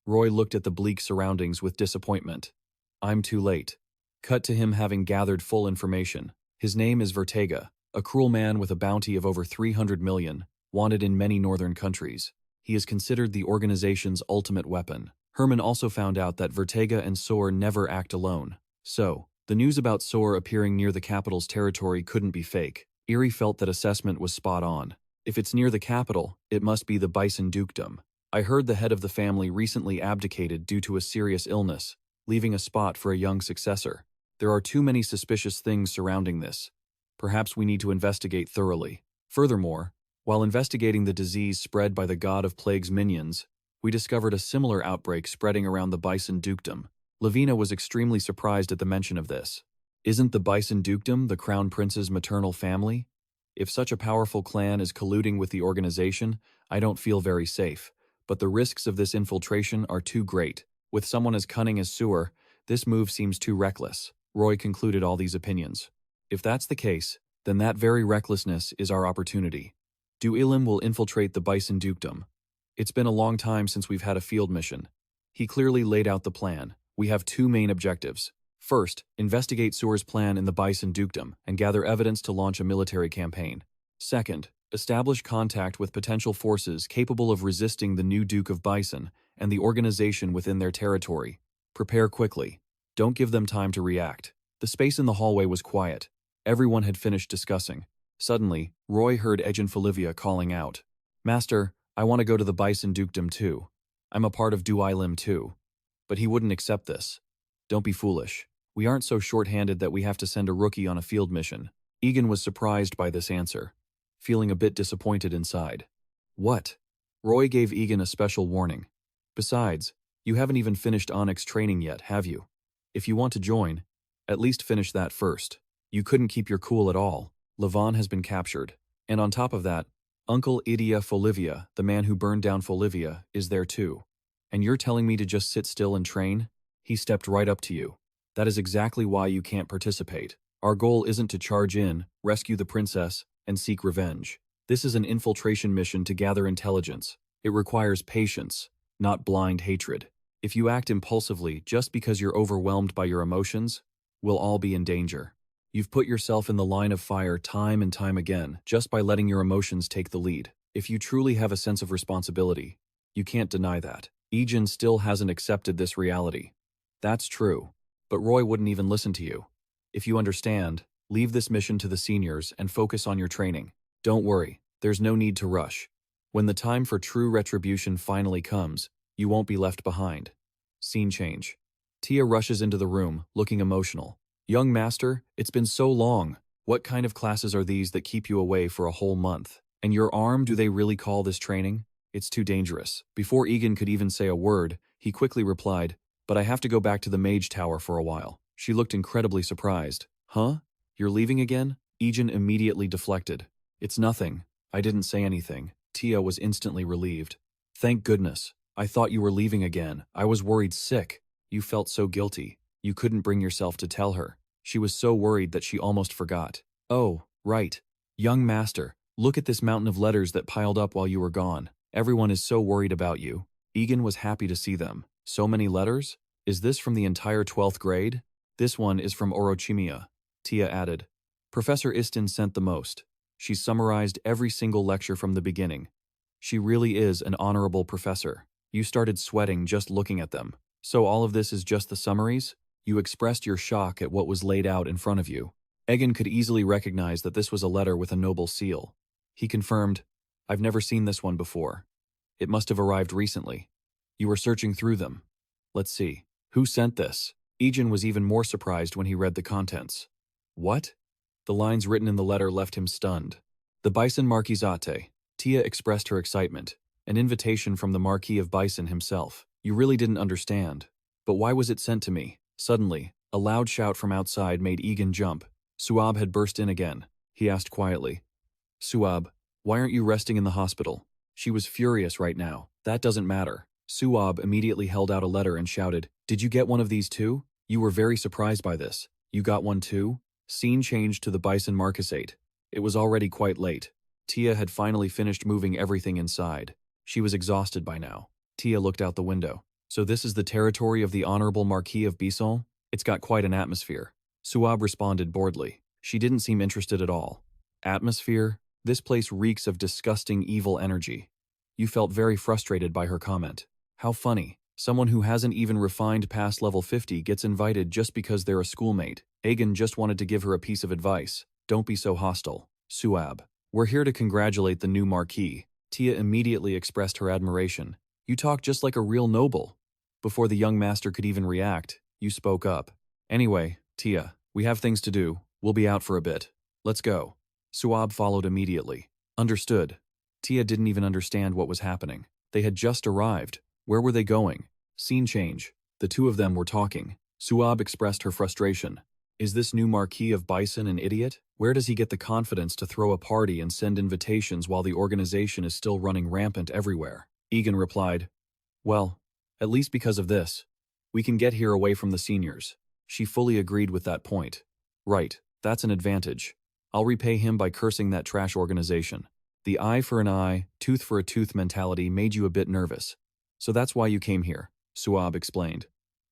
Roy looked at the bleak surroundings with disappointment. I'm too late. Cut to him having gathered full information. His name is Vertega, a cruel man with a bounty of over 300 million, wanted in many northern countries. He is considered the organization's ultimate weapon. Herman also found out that Vertega and Soar never act alone. So, the news about Soar appearing near the capital's territory couldn't be fake. Erie felt that assessment was spot on. If it's near the capital, it must be the Bison Dukedom. I heard the head of the family recently abdicated due to a serious illness, leaving a spot for a young successor. There are too many suspicious things surrounding this. Perhaps we need to investigate thoroughly. Furthermore, while investigating the disease spread by the god of plague's minions, we discovered a similar outbreak spreading around the Bison Dukedom. Lavina was extremely surprised at the mention of this. Isn't the Bison Dukedom the Crown Prince's maternal family? If such a powerful clan is colluding with the organization, I don't feel very safe. But the risks of this infiltration are too great. With someone as cunning as Sewer, this move seems too reckless. Roy concluded all these opinions. If that's the case, then that very recklessness is our opportunity. Du-Illim will infiltrate the Bison Dukedom. It's been a long time since we've had a field mission. He clearly laid out the plan. We have two main objectives. First, investigate Sewer's plan in the Bison Dukedom and gather evidence to launch a military campaign. Second, establish contact with potential forces capable of resisting the new Duke of Bison and the organization within their territory. Prepare quickly. Don't give them time to react. The space in the hallway was quiet. Everyone had finished discussing. Suddenly, Roy heard Egen Folivia calling out, Master, I want to go to the Bison Dukedom too. I'm a part of Du-Illim too. But he wouldn't accept this. Don't be foolish. We aren't so short-handed that we have to send a rookie on a field mission. Egen was surprised by this answer, feeling a bit disappointed inside. What? Roy gave Egen a special warning. Besides, you haven't even finished Onyx training yet, have you? If you want to join, at least finish that first. You couldn't keep your cool at all. Levon has been captured. And on top of that, Uncle Egen Folivia, the man who burned down Folivia, is there too. And you're telling me to just sit still and train? He stepped right up to you. That is exactly why you can't participate. Our goal isn't to charge in, rescue the princess, and seek revenge. This is an infiltration mission to gather intelligence. It requires patience, not blind hatred. If you act impulsively just because you're overwhelmed by your emotions, we'll all be in danger. You've put yourself in the line of fire time and time again just by letting your emotions take the lead. If you truly have a sense of responsibility, you can't deny that. Egen still hasn't accepted this reality. That's true, but Roy wouldn't even listen to you. If you understand, leave this mission to the seniors and focus on your training. Don't worry, there's no need to rush. When the time for true retribution finally comes, you won't be left behind. Scene change. Tia rushes into the room, looking emotional. Young master, it's been so long. What kind of classes are these that keep you away for a whole month? And your arm, do they really call this training? It's too dangerous. Before Egen could even say a word, he quickly replied, but I have to go back to the mage tower for a while. She looked incredibly surprised. Huh? You're leaving again? Egen immediately deflected. It's nothing. I didn't say anything. Tia was instantly relieved. Thank goodness. I thought you were leaving again. I was worried sick. You felt so guilty. You couldn't bring yourself to tell her. She was so worried that she almost forgot. Oh, right. Young master, look at this mountain of letters that piled up while you were gone. Everyone is so worried about you. Egen was happy to see them. So many letters? Is this from the entire 12th grade? This one is from Orochimia, Tia added. Professor Istin sent the most. She summarized every single lecture from the beginning. She really is an honorable professor. You started sweating just looking at them. So all of this is just the summaries? You expressed your shock at what was laid out in front of you. Egen could easily recognize that this was a letter with a noble seal. He confirmed, I've never seen this one before. It must have arrived recently. You were searching through them. Let's see. Who sent this? Egen was even more surprised when he read the contents. What? The lines written in the letter left him stunned. The Bison Marquisate. Tia expressed her excitement. An invitation from the Marquis of Bison himself. You really didn't understand. But why was it sent to me? Suddenly, a loud shout from outside made Egen jump. Suab had burst in again. He asked quietly, Suab, why aren't you resting in the hospital? She was furious right now. That doesn't matter. Suab immediately held out a letter and shouted, Did you get one of these too? You were very surprised by this. You got one too? Scene changed to the Bison Marquisate. It was already quite late. Tia had finally finished moving everything inside. She was exhausted by now. Tia looked out the window. So this is the territory of the Honorable Marquis of Bison? It's got quite an atmosphere. Suab responded boredly. She didn't seem interested at all. Atmosphere? This place reeks of disgusting evil energy. You felt very frustrated by her comment. How funny. Someone who hasn't even refined past level 50 gets invited just because they're a schoolmate. Egen just wanted to give her a piece of advice. Don't be so hostile. Suab. We're here to congratulate the new Marquis. Tia immediately expressed her admiration. You talk just like a real noble. Before the young master could even react, you spoke up. Anyway, Tia, we have things to do. We'll be out for a bit. Let's go. Suab followed immediately. Understood. Tia didn't even understand what was happening. They had just arrived. Where were they going? Scene change. The two of them were talking. Suab expressed her frustration. Is this new Marquis of Bison an idiot? Where does he get the confidence to throw a party and send invitations while the organization is still running rampant everywhere? Egen replied, Well, at least because of this. We can get here away from the seniors. She fully agreed with that point. Right, that's an advantage. I'll repay him by cursing that trash organization. The eye for an eye, tooth for a tooth mentality made you a bit nervous. So that's why you came here, Suab explained.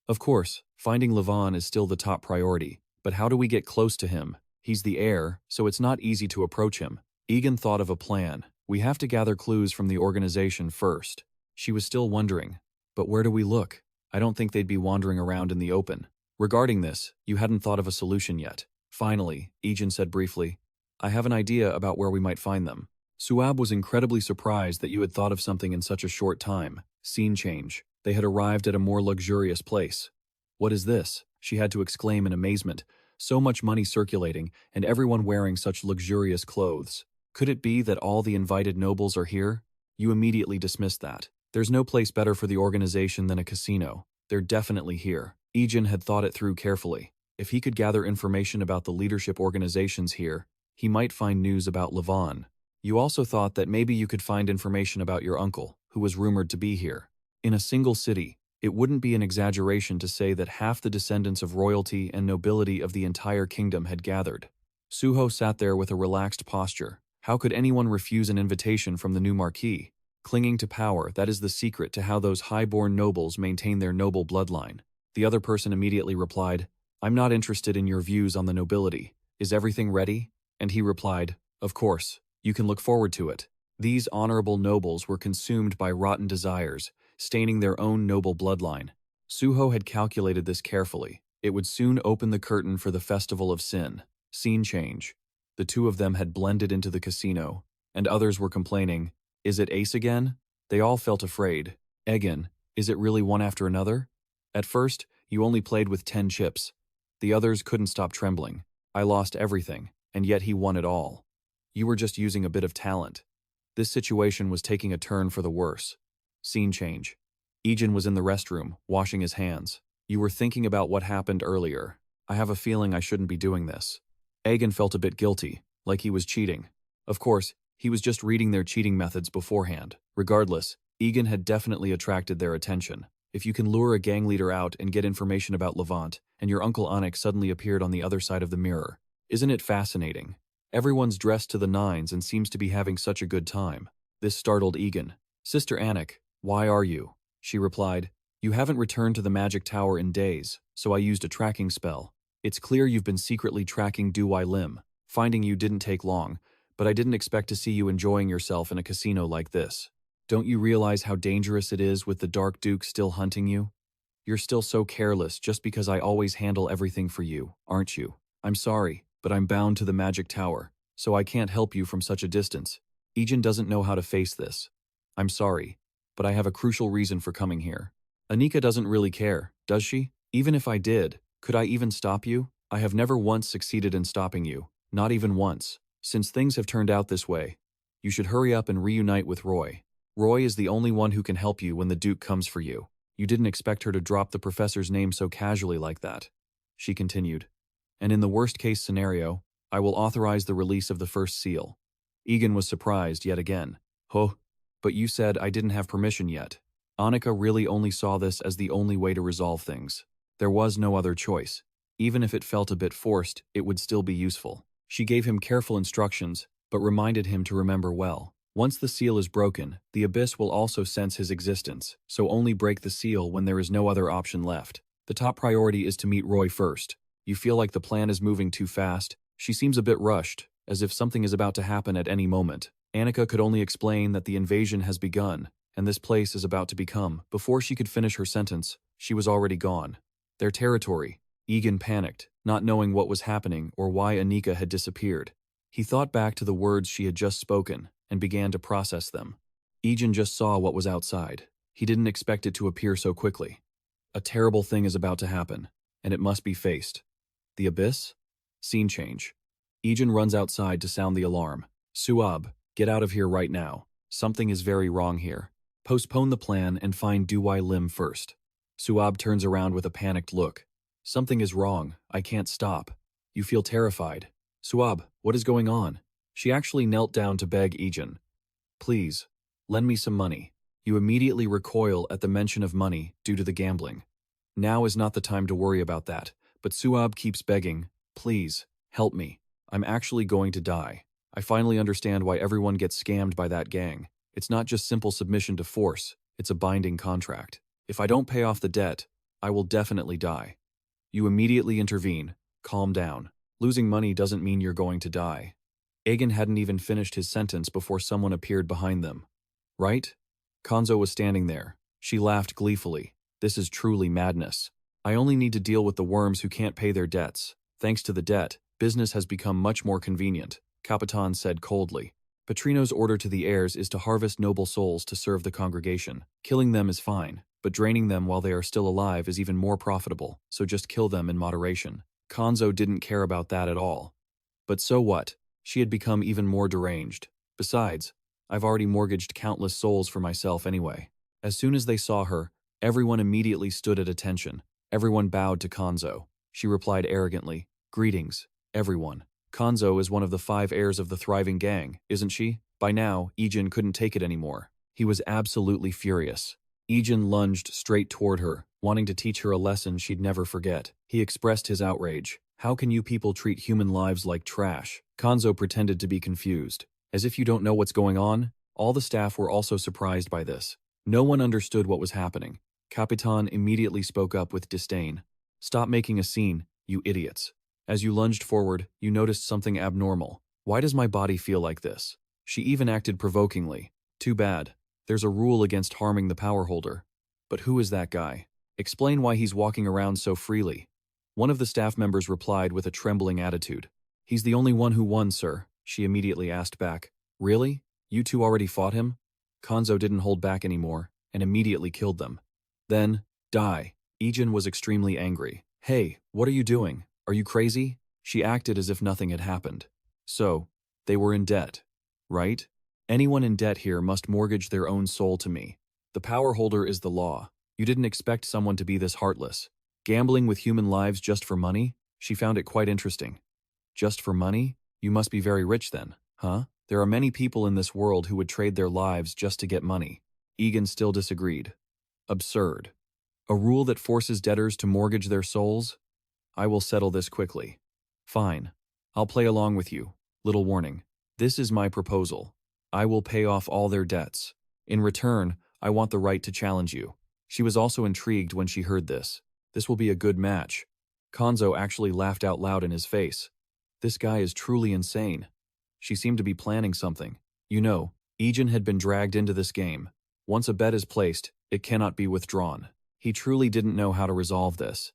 Of course, finding Levon is still the top priority, but how do we get close to him? He's the heir, so it's not easy to approach him. Egen thought of a plan. We have to gather clues from the organization first. She was still wondering, but where do we look? I don't think they'd be wandering around in the open. Regarding this, you hadn't thought of a solution yet. Finally, Egen said briefly, I have an idea about where we might find them. Suab was incredibly surprised that you had thought of something in such a short time. Scene change. They had arrived at a more luxurious place. What is this? She had to exclaim in amazement. So much money circulating, and everyone wearing such luxurious clothes. Could it be that all the invited nobles are here? You immediately dismissed that. There's no place better for the organization than a casino. They're definitely here. Egen had thought it through carefully. If he could gather information about the leadership organizations here, he might find news about Levon. You also thought that maybe you could find information about your uncle, who was rumored to be here. In a single city, it wouldn't be an exaggeration to say that half the descendants of royalty and nobility of the entire kingdom had gathered. Suho sat there with a relaxed posture. How could anyone refuse an invitation from the new Marquis? Clinging to power, that is the secret to how those high-born nobles maintain their noble bloodline. The other person immediately replied, I'm not interested in your views on the nobility. Is everything ready? And he replied, of course, you can look forward to it. These honorable nobles were consumed by rotten desires, staining their own noble bloodline. Suho had calculated this carefully. It would soon open the curtain for the festival of sin. Scene change. The two of them had blended into the casino, and others were complaining, is it Ace again? They all felt afraid. Egen, is it really one after another? At first, you only played with 10 chips. The others couldn't stop trembling. I lost everything, and yet he won it all. You were just using a bit of talent. This situation was taking a turn for the worse. Scene change. Egen was in the restroom, washing his hands. You were thinking about what happened earlier. I have a feeling I shouldn't be doing this. Egen felt a bit guilty, like he was cheating. Of course, he was just reading their cheating methods beforehand. Regardless, Egen had definitely attracted their attention. If you can lure a gang leader out and get information about Levant, and your Uncle Onyx suddenly appeared on the other side of the mirror. Isn't it fascinating? Everyone's dressed to the nines and seems to be having such a good time. This startled Egen. Sister Anik, why are you? She replied, you haven't returned to the magic tower in days, so I used a tracking spell. It's clear you've been secretly tracking Duwai Lim. Finding you didn't take long, but I didn't expect to see you enjoying yourself in a casino like this. Don't you realize how dangerous it is with the Dark Duke still hunting you? You're still so careless just because I always handle everything for you, aren't you? I'm sorry, but I'm bound to the magic tower, so I can't help you from such a distance. Egen doesn't know how to face this. I'm sorry, but I have a crucial reason for coming here. Anika doesn't really care, does she? Even if I did, could I even stop you? I have never once succeeded in stopping you, not even once. Since things have turned out this way, you should hurry up and reunite with Roy. Roy is the only one who can help you when the Duke comes for you. You didn't expect her to drop the professor's name so casually like that. She continued. And in the worst-case scenario, I will authorize the release of the first seal. Egen was surprised yet again. Huh? But you said I didn't have permission yet. Annika really only saw this as the only way to resolve things. There was no other choice. Even if it felt a bit forced, it would still be useful. She gave him careful instructions, but reminded him to remember well. Once the seal is broken, the abyss will also sense his existence, so only break the seal when there is no other option left. The top priority is to meet Roy first. You feel like the plan is moving too fast? She seems a bit rushed, as if something is about to happen at any moment. Annika could only explain that the invasion has begun, and this place is about to become. Before she could finish her sentence, she was already gone. Their territory. Egen panicked, not knowing what was happening or why Anika had disappeared. He thought back to the words she had just spoken and began to process them. Egen just saw what was outside. He didn't expect it to appear so quickly. A terrible thing is about to happen, and it must be faced. The abyss? Scene change. Egen runs outside to sound the alarm. Suab, get out of here right now. Something is very wrong here. Postpone the plan and find Duwai Lim first. Suab turns around with a panicked look. Something is wrong. I can't stop. You feel terrified. Suab, what is going on? She actually knelt down to beg Egen. Please, lend me some money. You immediately recoil at the mention of money due to the gambling. Now is not the time to worry about that, but Suab keeps begging, please, help me. I'm actually going to die. I finally understand why everyone gets scammed by that gang. It's not just simple submission to force, it's a binding contract. If I don't pay off the debt, I will definitely die. You immediately intervene. Calm down. Losing money doesn't mean you're going to die. Egen hadn't even finished his sentence before someone appeared behind them. Right? Konzo was standing there. She laughed gleefully. This is truly madness. I only need to deal with the worms who can't pay their debts. Thanks to the debt, business has become much more convenient, Capitan said coldly. Petrino's order to the heirs is to harvest noble souls to serve the congregation. Killing them is fine, but draining them while they are still alive is even more profitable, so just kill them in moderation. Konzo didn't care about that at all. But so what? She had become even more deranged. Besides, I've already mortgaged countless souls for myself anyway. As soon as they saw her, everyone immediately stood at attention. Everyone bowed to Konzo. She replied arrogantly, greetings, everyone. Konzo is one of the 5 heirs of the thriving gang, isn't she? By now, Egen couldn't take it anymore. He was absolutely furious. Egen lunged straight toward her, wanting to teach her a lesson she'd never forget. He expressed his outrage. How can you people treat human lives like trash? Konzo pretended to be confused. As if you don't know what's going on? All the staff were also surprised by this. No one understood what was happening. Capitan immediately spoke up with disdain. "Stop making a scene, you idiots." As you lunged forward, you noticed something abnormal. "Why does my body feel like this?" She even acted provokingly. "Too bad. There's a rule against harming the power holder." "But who is that guy? Explain why he's walking around so freely." One of the staff members replied with a trembling attitude. "He's the only one who won, sir," she immediately asked back. "Really? You two already fought him?" Konzo didn't hold back anymore, and immediately killed them. "Then, die." Egen was extremely angry. "Hey, what are you doing? Are you crazy?" She acted as if nothing had happened. "So, they were in debt, right? Anyone in debt here must mortgage their own soul to me. The power holder is the law. You didn't expect someone to be this heartless. Gambling with human lives just for money?" She found it quite interesting. "Just for money? You must be very rich then, huh? There are many people in this world who would trade their lives just to get money." Egen still disagreed. "Absurd. A rule that forces debtors to mortgage their souls? I will settle this quickly." "Fine. I'll play along with you. Little warning. This is my proposal. I will pay off all their debts. In return, I want the right to challenge you." She was also intrigued when she heard this. This will be a good match. Konzo actually laughed out loud in his face. This guy is truly insane. She seemed to be planning something. You know, Egen had been dragged into this game. Once a bet is placed, it cannot be withdrawn. He truly didn't know how to resolve this.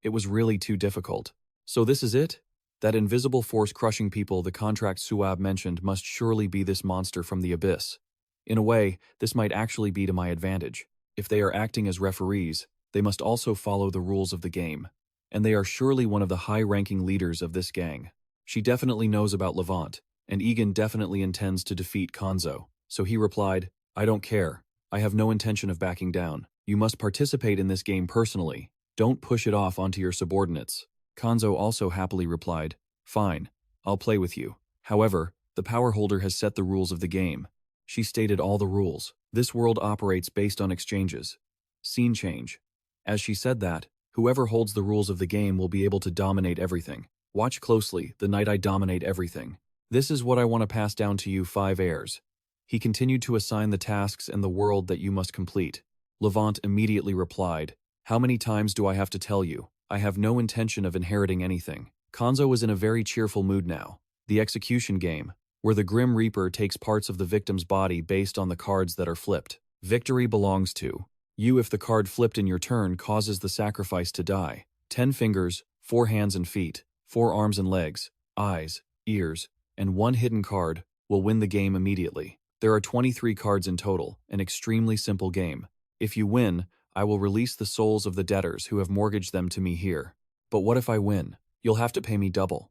It was really too difficult. So this is it? That invisible force crushing people the contract Suab mentioned must surely be this monster from the abyss. In a way, this might actually be to my advantage. If they are acting as referees, they must also follow the rules of the game. And they are surely one of the high-ranking leaders of this gang. She definitely knows about Levant, and Egen definitely intends to defeat Konzo. So he replied, "I don't care. I have no intention of backing down. You must participate in this game personally. Don't push it off onto your subordinates." Konzo also happily replied, "Fine, I'll play with you. However, the power holder has set the rules of the game." She stated all the rules. This world operates based on exchanges. Scene change. As she said that, whoever holds the rules of the game will be able to dominate everything. Watch closely, the night I dominate everything. This is what I want to pass down to you 5 heirs. He continued to assign the tasks and the world that you must complete. Levant immediately replied, "How many times do I have to tell you? I have no intention of inheriting anything." Konzo was in a very cheerful mood now. The execution game, where the Grim Reaper takes parts of the victim's body based on the cards that are flipped. Victory belongs to you if the card flipped in your turn causes the sacrifice to die. 10 fingers, 4 hands and feet, 4 arms and legs, eyes, ears, and 1 hidden card will win the game immediately. There are 23 cards in total, an extremely simple game. If you win, I will release the souls of the debtors who have mortgaged them to me here. But what if I win? You'll have to pay me double.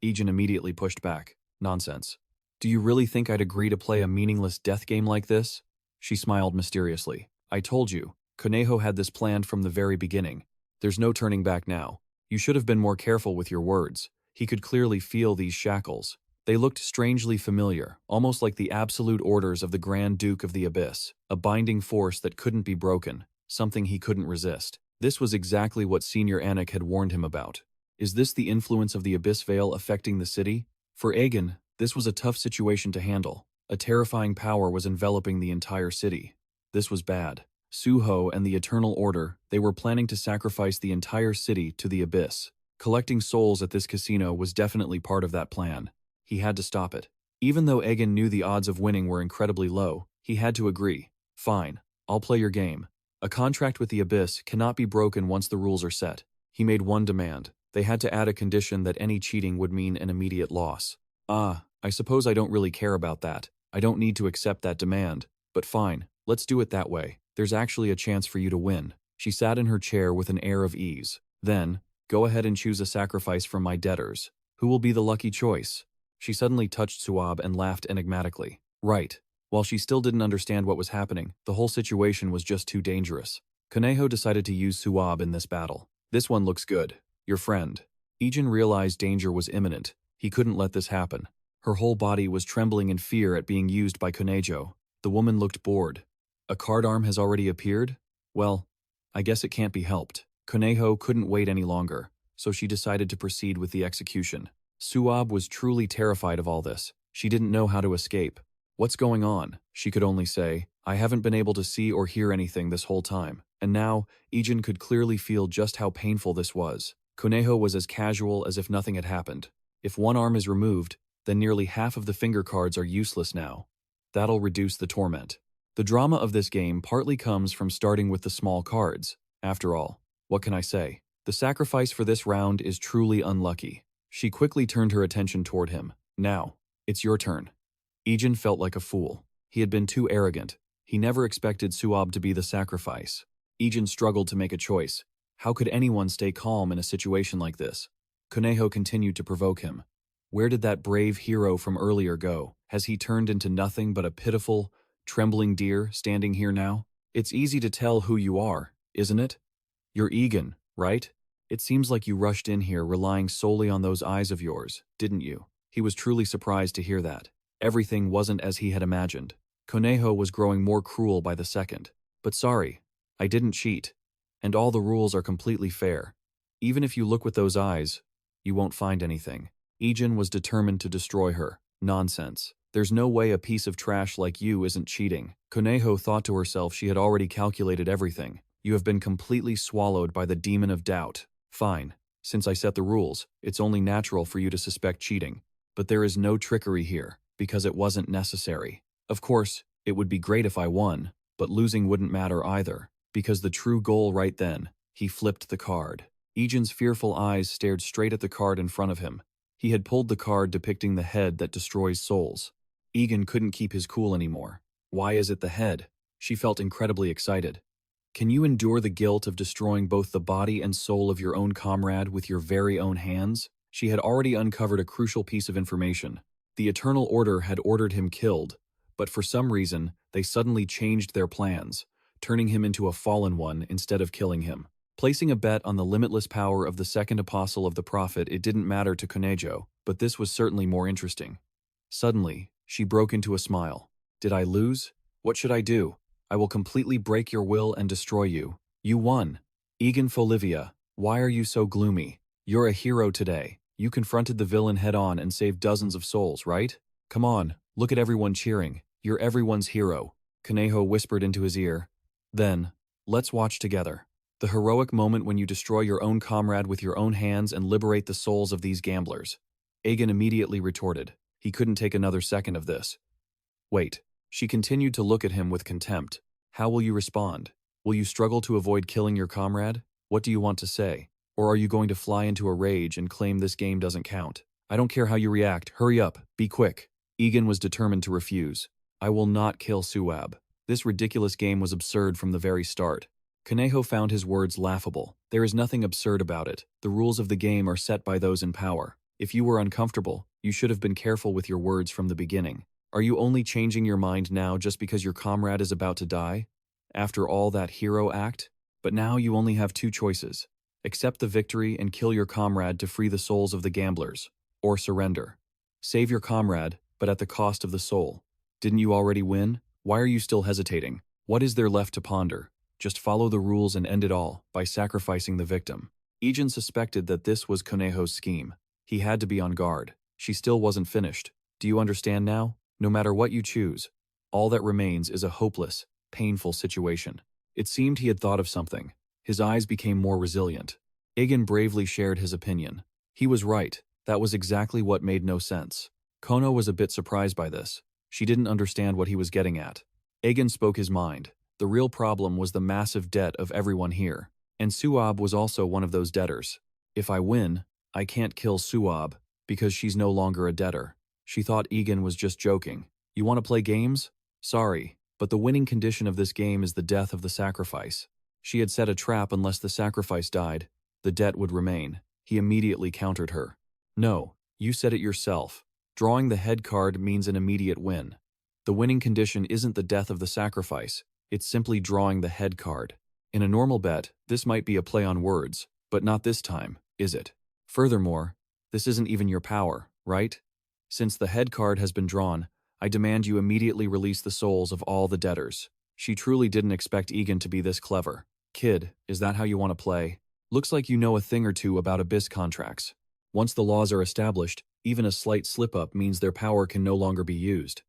Egen immediately pushed back. Nonsense. Do you really think I'd agree to play a meaningless death game like this? She smiled mysteriously. I told you, Conejo had this planned from the very beginning. There's no turning back now. You should have been more careful with your words. He could clearly feel these shackles. They looked strangely familiar, almost like the absolute orders of the Grand Duke of the Abyss, a binding force that couldn't be broken, something he couldn't resist. This was exactly what Senior Anik had warned him about. Is this the influence of the Abyss Veil affecting the city? For Egen, this was a tough situation to handle. A terrifying power was enveloping the entire city. This was bad. Suho and the Eternal Order, they were planning to sacrifice the entire city to the Abyss. Collecting souls at this casino was definitely part of that plan. He had to stop it. Even though Egen knew the odds of winning were incredibly low, he had to agree. Fine, I'll play your game. A contract with the Abyss cannot be broken once the rules are set. He made one demand. They had to add a condition that any cheating would mean an immediate loss. I suppose I don't really care about that. I don't need to accept that demand. But fine, let's do it that way. There's actually a chance for you to win. She sat in her chair with an air of ease. Then, go ahead and choose a sacrifice from my debtors. Who will be the lucky choice? She suddenly touched Suab and laughed enigmatically. Right. While she still didn't understand what was happening, the whole situation was just too dangerous. Conejo decided to use Suab in this battle. This one looks good. Your friend. Egen realized danger was imminent. He couldn't let this happen. Her whole body was trembling in fear at being used by Conejo. The woman looked bored. A card arm has already appeared? Well, I guess it can't be helped. Conejo couldn't wait any longer, so she decided to proceed with the execution. Suab was truly terrified of all this. She didn't know how to escape. What's going on? She could only say, I haven't been able to see or hear anything this whole time. And now, Egen could clearly feel just how painful this was. Koneho was as casual as if nothing had happened. If one arm is removed, then nearly half of the finger cards are useless now. That'll reduce the torment. The drama of this game partly comes from starting with the small cards. After all, what can I say? The sacrifice for this round is truly unlucky. She quickly turned her attention toward him. Now, it's your turn. Egen felt like a fool. He had been too arrogant. He never expected Suab to be the sacrifice. Egen struggled to make a choice. How could anyone stay calm in a situation like this? Koneho continued to provoke him. Where did that brave hero from earlier go? Has he turned into nothing but a pitiful, trembling deer standing here now? It's easy to tell who you are, isn't it? You're Egen, right? It seems like you rushed in here relying solely on those eyes of yours, didn't you? He was truly surprised to hear that. Everything wasn't as he had imagined. Koneho was growing more cruel by the second. But sorry, I didn't cheat. And all the rules are completely fair. Even if you look with those eyes, you won't find anything. Egen was determined to destroy her. Nonsense. There's no way a piece of trash like you isn't cheating. Koneho thought to herself she had already calculated everything. You have been completely swallowed by the demon of doubt. Fine. Since I set the rules, it's only natural for you to suspect cheating. But there is no trickery here, because it wasn't necessary. Of course, it would be great if I won, but losing wouldn't matter either, because the true goal right then, he flipped the card. Egen's fearful eyes stared straight at the card in front of him. He had pulled the card depicting the head that destroys souls. Egen couldn't keep his cool anymore. Why is it the head? She felt incredibly excited. Can you endure the guilt of destroying both the body and soul of your own comrade with your very own hands? She had already uncovered a crucial piece of information. The Eternal Order had ordered him killed, but for some reason, they suddenly changed their plans, turning him into a fallen one instead of killing him. Placing a bet on the limitless power of the second apostle of the prophet, it didn't matter to Konejo, but this was certainly more interesting. Suddenly, she broke into a smile. Did I lose? What should I do? I will completely break your will and destroy you. You won. Egen Folivia, why are you so gloomy? You're a hero today. You confronted the villain head-on and saved dozens of souls, right? Come on, look at everyone cheering. You're everyone's hero. Koneho whispered into his ear. Then, let's watch together. The heroic moment when you destroy your own comrade with your own hands and liberate the souls of these gamblers. Egen immediately retorted. He couldn't take another second of this. Wait. She continued to look at him with contempt. How will you respond? Will you struggle to avoid killing your comrade? What do you want to say? Or are you going to fly into a rage and claim this game doesn't count? I don't care how you react. Hurry up. Be quick. Egen was determined to refuse. I will not kill Suab. This ridiculous game was absurd from the very start. Koneho found his words laughable. There is nothing absurd about it. The rules of the game are set by those in power. If you were uncomfortable, you should have been careful with your words from the beginning. Are you only changing your mind now just because your comrade is about to die? After all that hero act? But now you only have two choices. Accept the victory and kill your comrade to free the souls of the gamblers. Or surrender. Save your comrade, but at the cost of the soul. Didn't you already win? Why are you still hesitating? What is there left to ponder? Just follow the rules and end it all by sacrificing the victim. Egen suspected that this was Koneho's scheme. He had to be on guard. She still wasn't finished. Do you understand now? No matter what you choose, all that remains is a hopeless, painful situation. It seemed he had thought of something. His eyes became more resilient. Egen bravely shared his opinion. He was right. That was exactly what made no sense. Kono was a bit surprised by this. She didn't understand what he was getting at. Egen spoke his mind. The real problem was the massive debt of everyone here. And Suab was also one of those debtors. If I win, I can't kill Suab, because she's no longer a debtor. She thought Egen was just joking. You want to play games? Sorry, but the winning condition of this game is the death of the sacrifice. She had set a trap. Unless the sacrifice died, the debt would remain. He immediately countered her. No, you said it yourself. Drawing the head card means an immediate win. The winning condition isn't the death of the sacrifice, it's simply drawing the head card. In a normal bet, this might be a play on words, but not this time, is it? Furthermore, this isn't even your power, right? Since the head card has been drawn, I demand you immediately release the souls of all the debtors. She truly didn't expect Egen to be this clever. Kid, is that how you want to play? Looks like you know a thing or two about abyss contracts. Once the laws are established, even a slight slip-up means their power can no longer be used.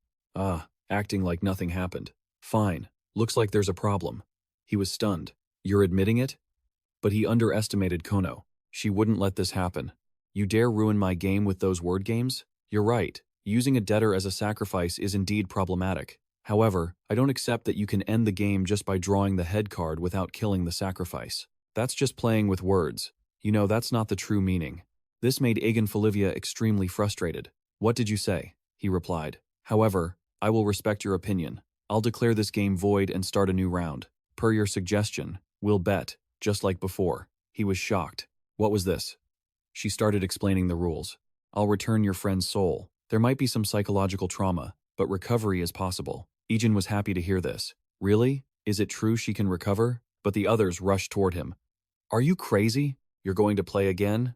acting like nothing happened. Fine. Looks like there's a problem. He was stunned. You're admitting it? But he underestimated Kono. She wouldn't let this happen. You dare ruin my game with those word games? You're right. Using a debtor as a sacrifice is indeed problematic. However, I don't accept that you can end the game just by drawing the head card without killing the sacrifice. That's just playing with words. You know, that's not the true meaning. This made Egen Folivia extremely frustrated. What did you say? He replied. However, I will respect your opinion. I'll declare this game void and start a new round. Per your suggestion, we'll bet, just like before. He was shocked. What was this? She started explaining the rules. I'll return your friend's soul. There might be some psychological trauma, but recovery is possible. Egen was happy to hear this. Really? Is it true she can recover? But the others rushed toward him. Are you crazy? You're going to play again?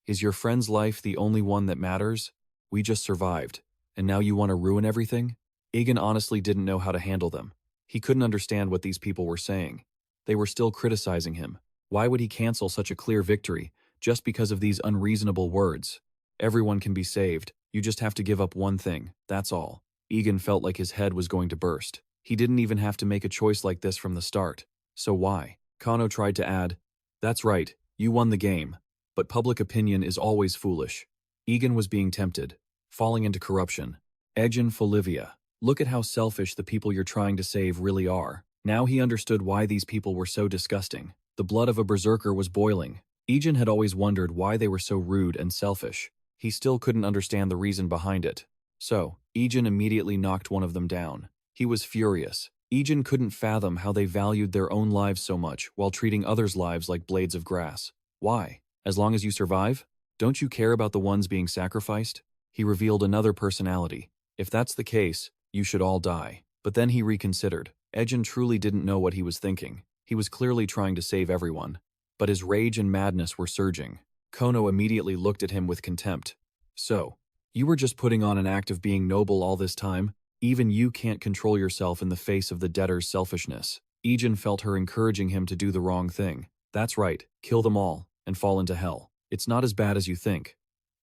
Is your friend's life the only one that matters? We just survived, and now you want to ruin everything? Egen honestly didn't know how to handle them. He couldn't understand what these people were saying. They were still criticizing him. Why would he cancel such a clear victory just because of these unreasonable words? Everyone can be saved. You just have to give up one thing, that's all. Egen felt like his head was going to burst. He didn't even have to make a choice like this from the start. So why? Kano tried to add, that's right, you won the game. But public opinion is always foolish. Egen was being tempted, falling into corruption. Egen Folivia. Look at how selfish the people you're trying to save really are. Now he understood why these people were so disgusting. The blood of a berserker was boiling. Egen had always wondered why they were so rude and selfish. He still couldn't understand the reason behind it. So, Egen immediately knocked one of them down. He was furious. Egen couldn't fathom how they valued their own lives so much while treating others' lives like blades of grass. Why? As long as you survive? Don't you care about the ones being sacrificed? He revealed another personality. If that's the case, you should all die. But then he reconsidered. Egen truly didn't know what he was thinking. He was clearly trying to save everyone. But his rage and madness were surging. Kono immediately looked at him with contempt. So, you were just putting on an act of being noble all this time? Even you can't control yourself in the face of the debtor's selfishness. Egen felt her encouraging him to do the wrong thing. That's right, kill them all, and fall into hell. It's not as bad as you think.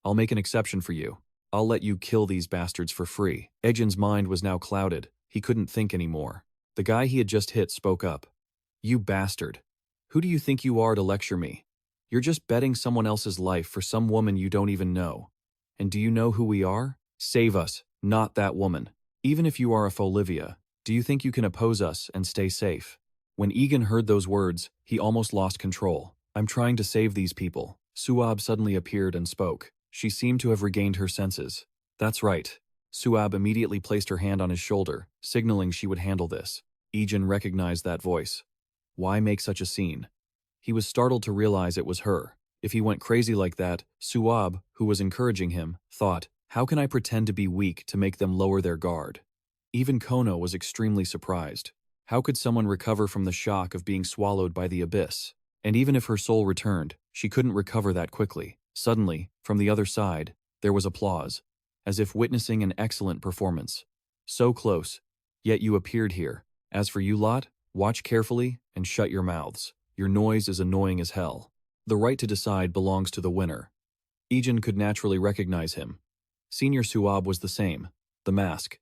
I'll make an exception for you. I'll let you kill these bastards for free. Egen's mind was now clouded. He couldn't think anymore. The guy he had just hit spoke up. You bastard. Who do you think you are to lecture me? You're just betting someone else's life for some woman you don't even know. And do you know who we are? Save us, not that woman. Even if you are a Folivia, do you think you can oppose us and stay safe? When Egen heard those words, he almost lost control. I'm trying to save these people. Suab suddenly appeared and spoke. She seemed to have regained her senses. That's right. Suab immediately placed her hand on his shoulder, signaling she would handle this. Egen recognized that voice. Why make such a scene? He was startled to realize it was her. If he went crazy like that, Suab, who was encouraging him, thought, how can I pretend to be weak to make them lower their guard? Even Kono was extremely surprised. How could someone recover from the shock of being swallowed by the abyss? And even if her soul returned, she couldn't recover that quickly. Suddenly, from the other side, there was applause, as if witnessing an excellent performance. So close, yet you appeared here. As for you lot, watch carefully and shut your mouths. Your noise is annoying as hell. The right to decide belongs to the winner. Egen could naturally recognize him. Senior Suab was the same, the mask.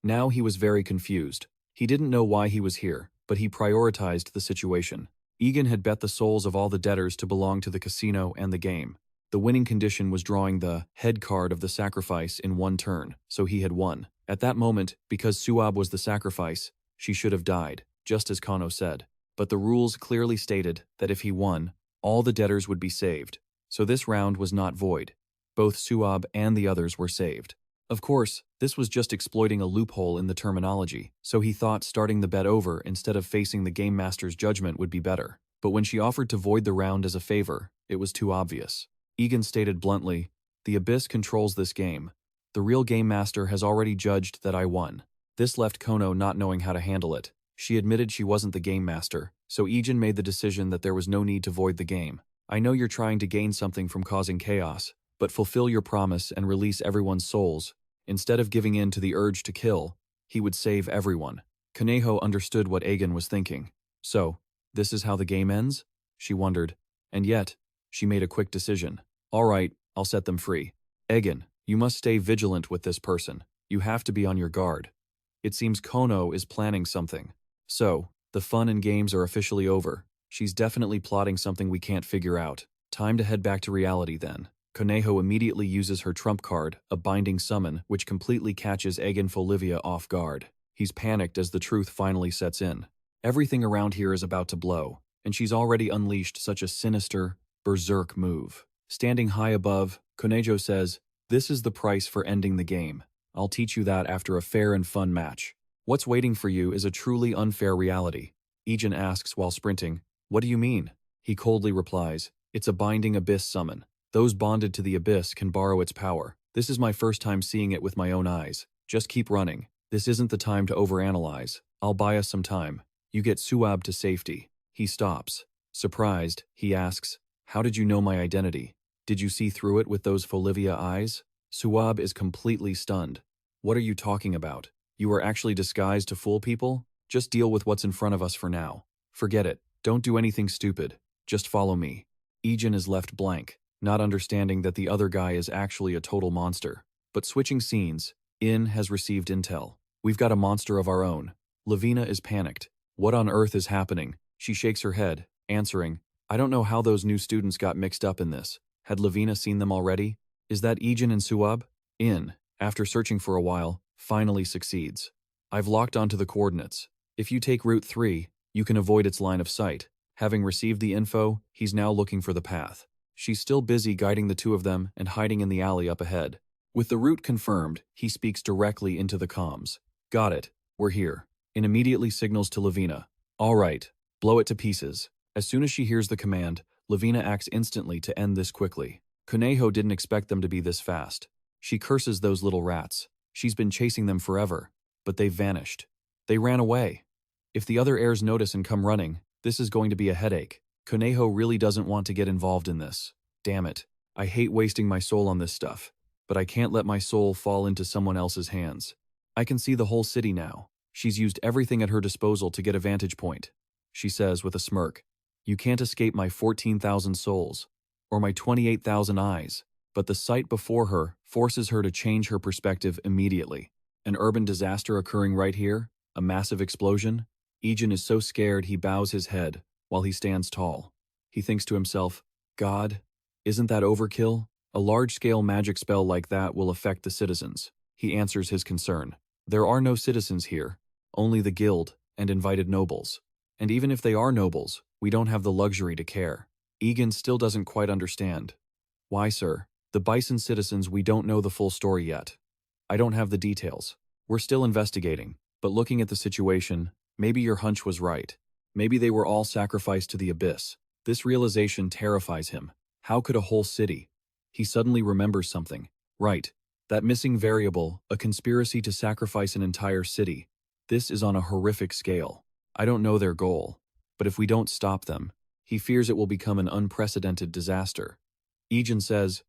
Now he was very confused. He didn't know why he was here, but he prioritized the situation. Egen had bet the souls of all the debtors to belong to the casino and the game. The winning condition was drawing the head card of the sacrifice in one turn, so he had won. At that moment, because Suab was the sacrifice, she should have died, just as Kano said. But the rules clearly stated that if he won, all the debtors would be saved. So this round was not void. Both Suab and the others were saved. Of course, this was just exploiting a loophole in the terminology, so he thought starting the bet over instead of facing the Game Master's judgment would be better. But when she offered to void the round as a favor, it was too obvious. Egen stated bluntly, the Abyss controls this game. The real Game Master has already judged that I won. This left Kono not knowing how to handle it. She admitted she wasn't the Game Master, so Egen made the decision that there was no need to void the game. I know you're trying to gain something from causing chaos, but fulfill your promise and release everyone's souls. Instead of giving in to the urge to kill, he would save everyone. Kaneho understood what Egen was thinking. So, this is how the game ends? She wondered. And yet, she made a quick decision. All right, I'll set them free. Egen, you must stay vigilant with this person. You have to be on your guard. It seems Kono is planning something. So, the fun and games are officially over. She's definitely plotting something we can't figure out. Time to head back to reality then. Koneho immediately uses her trump card, a binding summon, which completely catches Egen Folivia off guard. He's panicked as the truth finally sets in. Everything around here is about to blow, and she's already unleashed such a sinister, berserk move. Standing high above, Konejo says, "This is the price for ending the game. I'll teach you that after a fair and fun match. What's waiting for you is a truly unfair reality." Egen asks while sprinting, "What do you mean?" He coldly replies, "It's a binding abyss summon. Those bonded to the abyss can borrow its power. This is my first time seeing it with my own eyes. Just keep running. This isn't the time to overanalyze. I'll buy us some time. You get Suab to safety." He stops. Surprised, he asks, "How did you know my identity? Did you see through it with those Folivia eyes?" Suab is completely stunned. "What are you talking about? You were actually disguised to fool people? Just deal with what's in front of us for now. Forget it. Don't do anything stupid. Just follow me." Egen is left blank, not understanding that the other guy is actually a total monster. But switching scenes, In has received intel. "We've got a monster of our own." Lavina is panicked. "What on earth is happening?" She shakes her head, answering, "I don't know how those new students got mixed up in this. Had Lavina seen them already? Is that Egen and Suab?" In, after searching for a while, finally succeeds. "I've locked onto the coordinates. If you take Route 3, you can avoid its line of sight." Having received the info, he's now looking for the path. She's still busy guiding the two of them and hiding in the alley up ahead. With the route confirmed, he speaks directly into the comms. "Got it. We're here." And immediately signals to Lavina. "All right. Blow it to pieces." As soon as she hears the command, Lavina acts instantly to end this quickly. Koneho didn't expect them to be this fast. She curses those little rats. She's been chasing them forever, but they've vanished. They ran away. If the other heirs notice and come running, this is going to be a headache. Koneho really doesn't want to get involved in this. Damn it. I hate wasting my soul on this stuff, but I can't let my soul fall into someone else's hands. I can see the whole city now. She's used everything at her disposal to get a vantage point. She says with a smirk, "You can't escape my 14,000 souls, or my 28,000 eyes." But the sight before her forces her to change her perspective immediately. An urban disaster occurring right here? A massive explosion? Egen is so scared he bows his head while he stands tall. He thinks to himself, "God, isn't that overkill? A large-scale magic spell like that will affect the citizens." He answers his concern. "There are no citizens here, only the guild and invited nobles. And even if they are nobles, we don't have the luxury to care." Egen still doesn't quite understand. "Why, sir? The Bison citizens, we don't know the full story yet. I don't have the details. We're still investigating, but looking at the situation, maybe your hunch was right. Maybe they were all sacrificed to the abyss." This realization terrifies him. How could a whole city? He suddenly remembers something. Right. That missing variable, a conspiracy to sacrifice an entire city. This is on a horrific scale. I don't know their goal, but if we don't stop them, he fears it will become an unprecedented disaster. Egen says,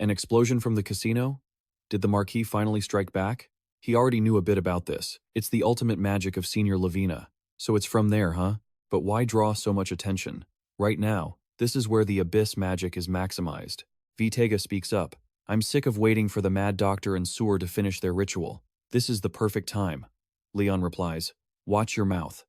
"An explosion from the casino? Did the Marquis finally strike back?" He already knew a bit about this. It's the ultimate magic of Senior Lavina. So it's from there, huh? But why draw so much attention? Right now, this is where the abyss magic is maximized. Vitega speaks up. "I'm sick of waiting for the Mad Doctor and Sewer to finish their ritual. This is the perfect time." Leon replies, "Watch your mouth.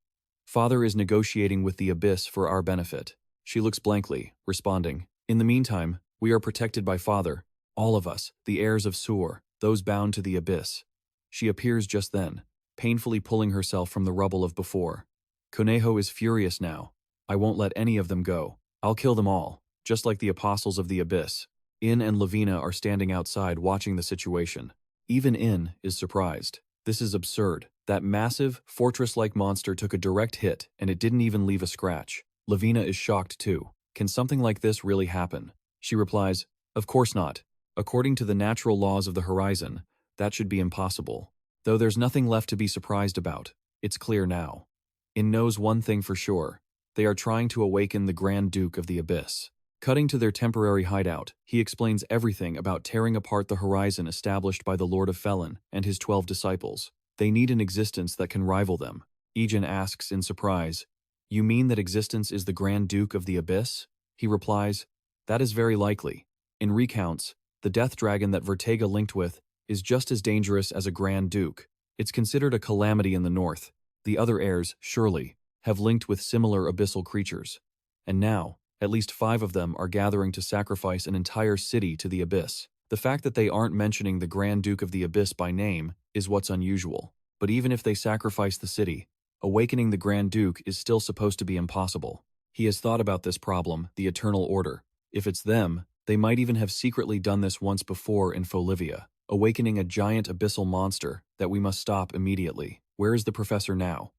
Father is negotiating with the abyss for our benefit." She looks blankly, responding, "In the meantime, we are protected by Father, all of us, the heirs of Sewer, those bound to the abyss." She appears just then, painfully pulling herself from the rubble of before. Koneho is furious now. "I won't let any of them go. I'll kill them all, just like the apostles of the abyss." In and Lavina are standing outside watching the situation. Even In is surprised. This is absurd. That massive, fortress-like monster took a direct hit and it didn't even leave a scratch. Lavina is shocked too. Can something like this really happen? She replies, "Of course not. According to the natural laws of the horizon, that should be impossible. Though there's nothing left to be surprised about. It's clear now. In knows one thing for sure. They are trying to awaken the Grand Duke of the Abyss." Cutting to their temporary hideout, he explains everything about tearing apart the horizon established by the Lord of Felin and his 12 disciples. They need an existence that can rival them. Egen asks in surprise, "You mean that existence is the Grand Duke of the Abyss?" He replies, "That is very likely. In recounts, the death dragon that Vertega linked with is just as dangerous as a Grand Duke. It's considered a calamity in the north. The other heirs, surely, have linked with similar abyssal creatures. And now, at least 5 of them are gathering to sacrifice an entire city to the abyss. The fact that they aren't mentioning the Grand Duke of the Abyss by name is what's unusual. But even if they sacrifice the city, awakening the Grand Duke is still supposed to be impossible. He has thought about this problem, the Eternal Order. If it's them, they might even have secretly done this once before in Folivia, awakening a giant abyssal monster that we must stop immediately. Where is the professor now?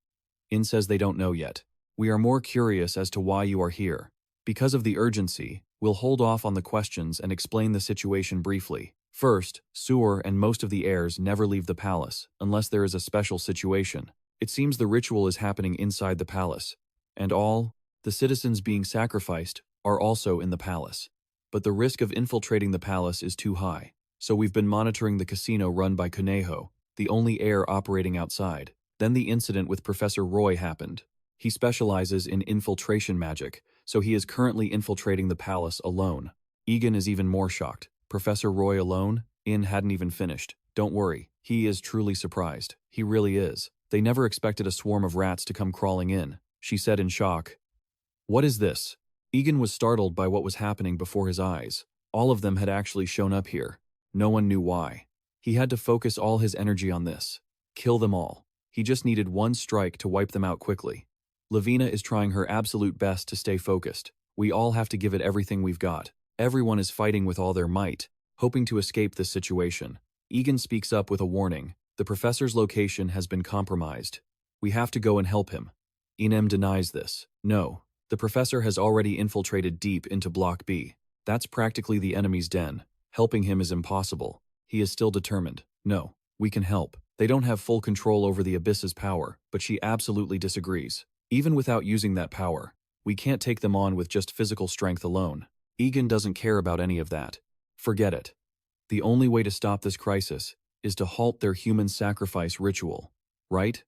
In says they don't know yet. We are more curious as to why you are here. Because of the urgency, we'll hold off on the questions and explain the situation briefly. First, Sewer and most of the heirs never leave the palace, unless there is a special situation. It seems the ritual is happening inside the palace, and all the citizens being sacrificed are also in the palace. But the risk of infiltrating the palace is too high, so we've been monitoring the casino run by Conejo, the only heir operating outside. Then the incident with Professor Roy happened. He specializes in infiltration magic, so he is currently infiltrating the palace alone. Egen is even more shocked. Professor Roy alone? In hadn't even finished. Don't worry, he is truly surprised. He really is. They never expected a swarm of rats to come crawling in, she said in shock. What is this? Egen was startled by what was happening before his eyes. All of them had actually shown up here. No one knew why. He had to focus all his energy on this. Kill them all. He just needed one strike to wipe them out quickly. Lavina is trying her absolute best to stay focused. We all have to give it everything we've got. Everyone is fighting with all their might, hoping to escape this situation. Egen speaks up with a warning. The professor's location has been compromised. We have to go and help him. Inem denies this. No, the professor has already infiltrated deep into Block B. That's practically the enemy's den. Helping him is impossible. He is still determined. No, we can help. They don't have full control over the Abyss's power, but she absolutely disagrees. Even without using that power, we can't take them on with just physical strength alone. Egen doesn't care about any of that. Forget it. The only way to stop this crisis is to halt their human sacrifice ritual, right?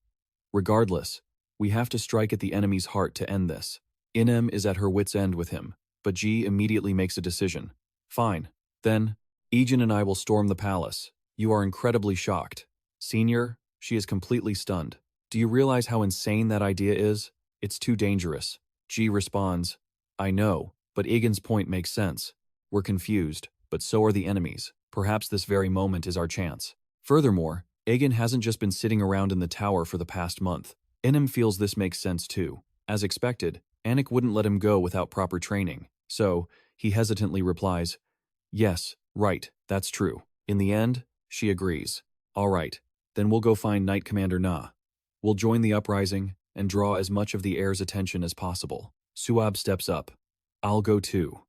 Regardless, we have to strike at the enemy's heart to end this. Inem is at her wit's end with him, but G immediately makes a decision. Fine. Then, Egen and I will storm the palace. You are incredibly shocked. Senior, she is completely stunned. Do you realize how insane that idea is? It's too dangerous. G responds, I know, but Egen's point makes sense. We're confused, but so are the enemies. Perhaps this very moment is our chance. Furthermore, Egen hasn't just been sitting around in the tower for the past month. Inem feels this makes sense too. As expected, Anik wouldn't let him go without proper training, so he hesitantly replies, Yes, right, that's true. In the end, she agrees. All right, then we'll go find Knight Commander Na. We'll join the uprising and draw as much of the heir's attention as possible. Suab steps up. I'll go too.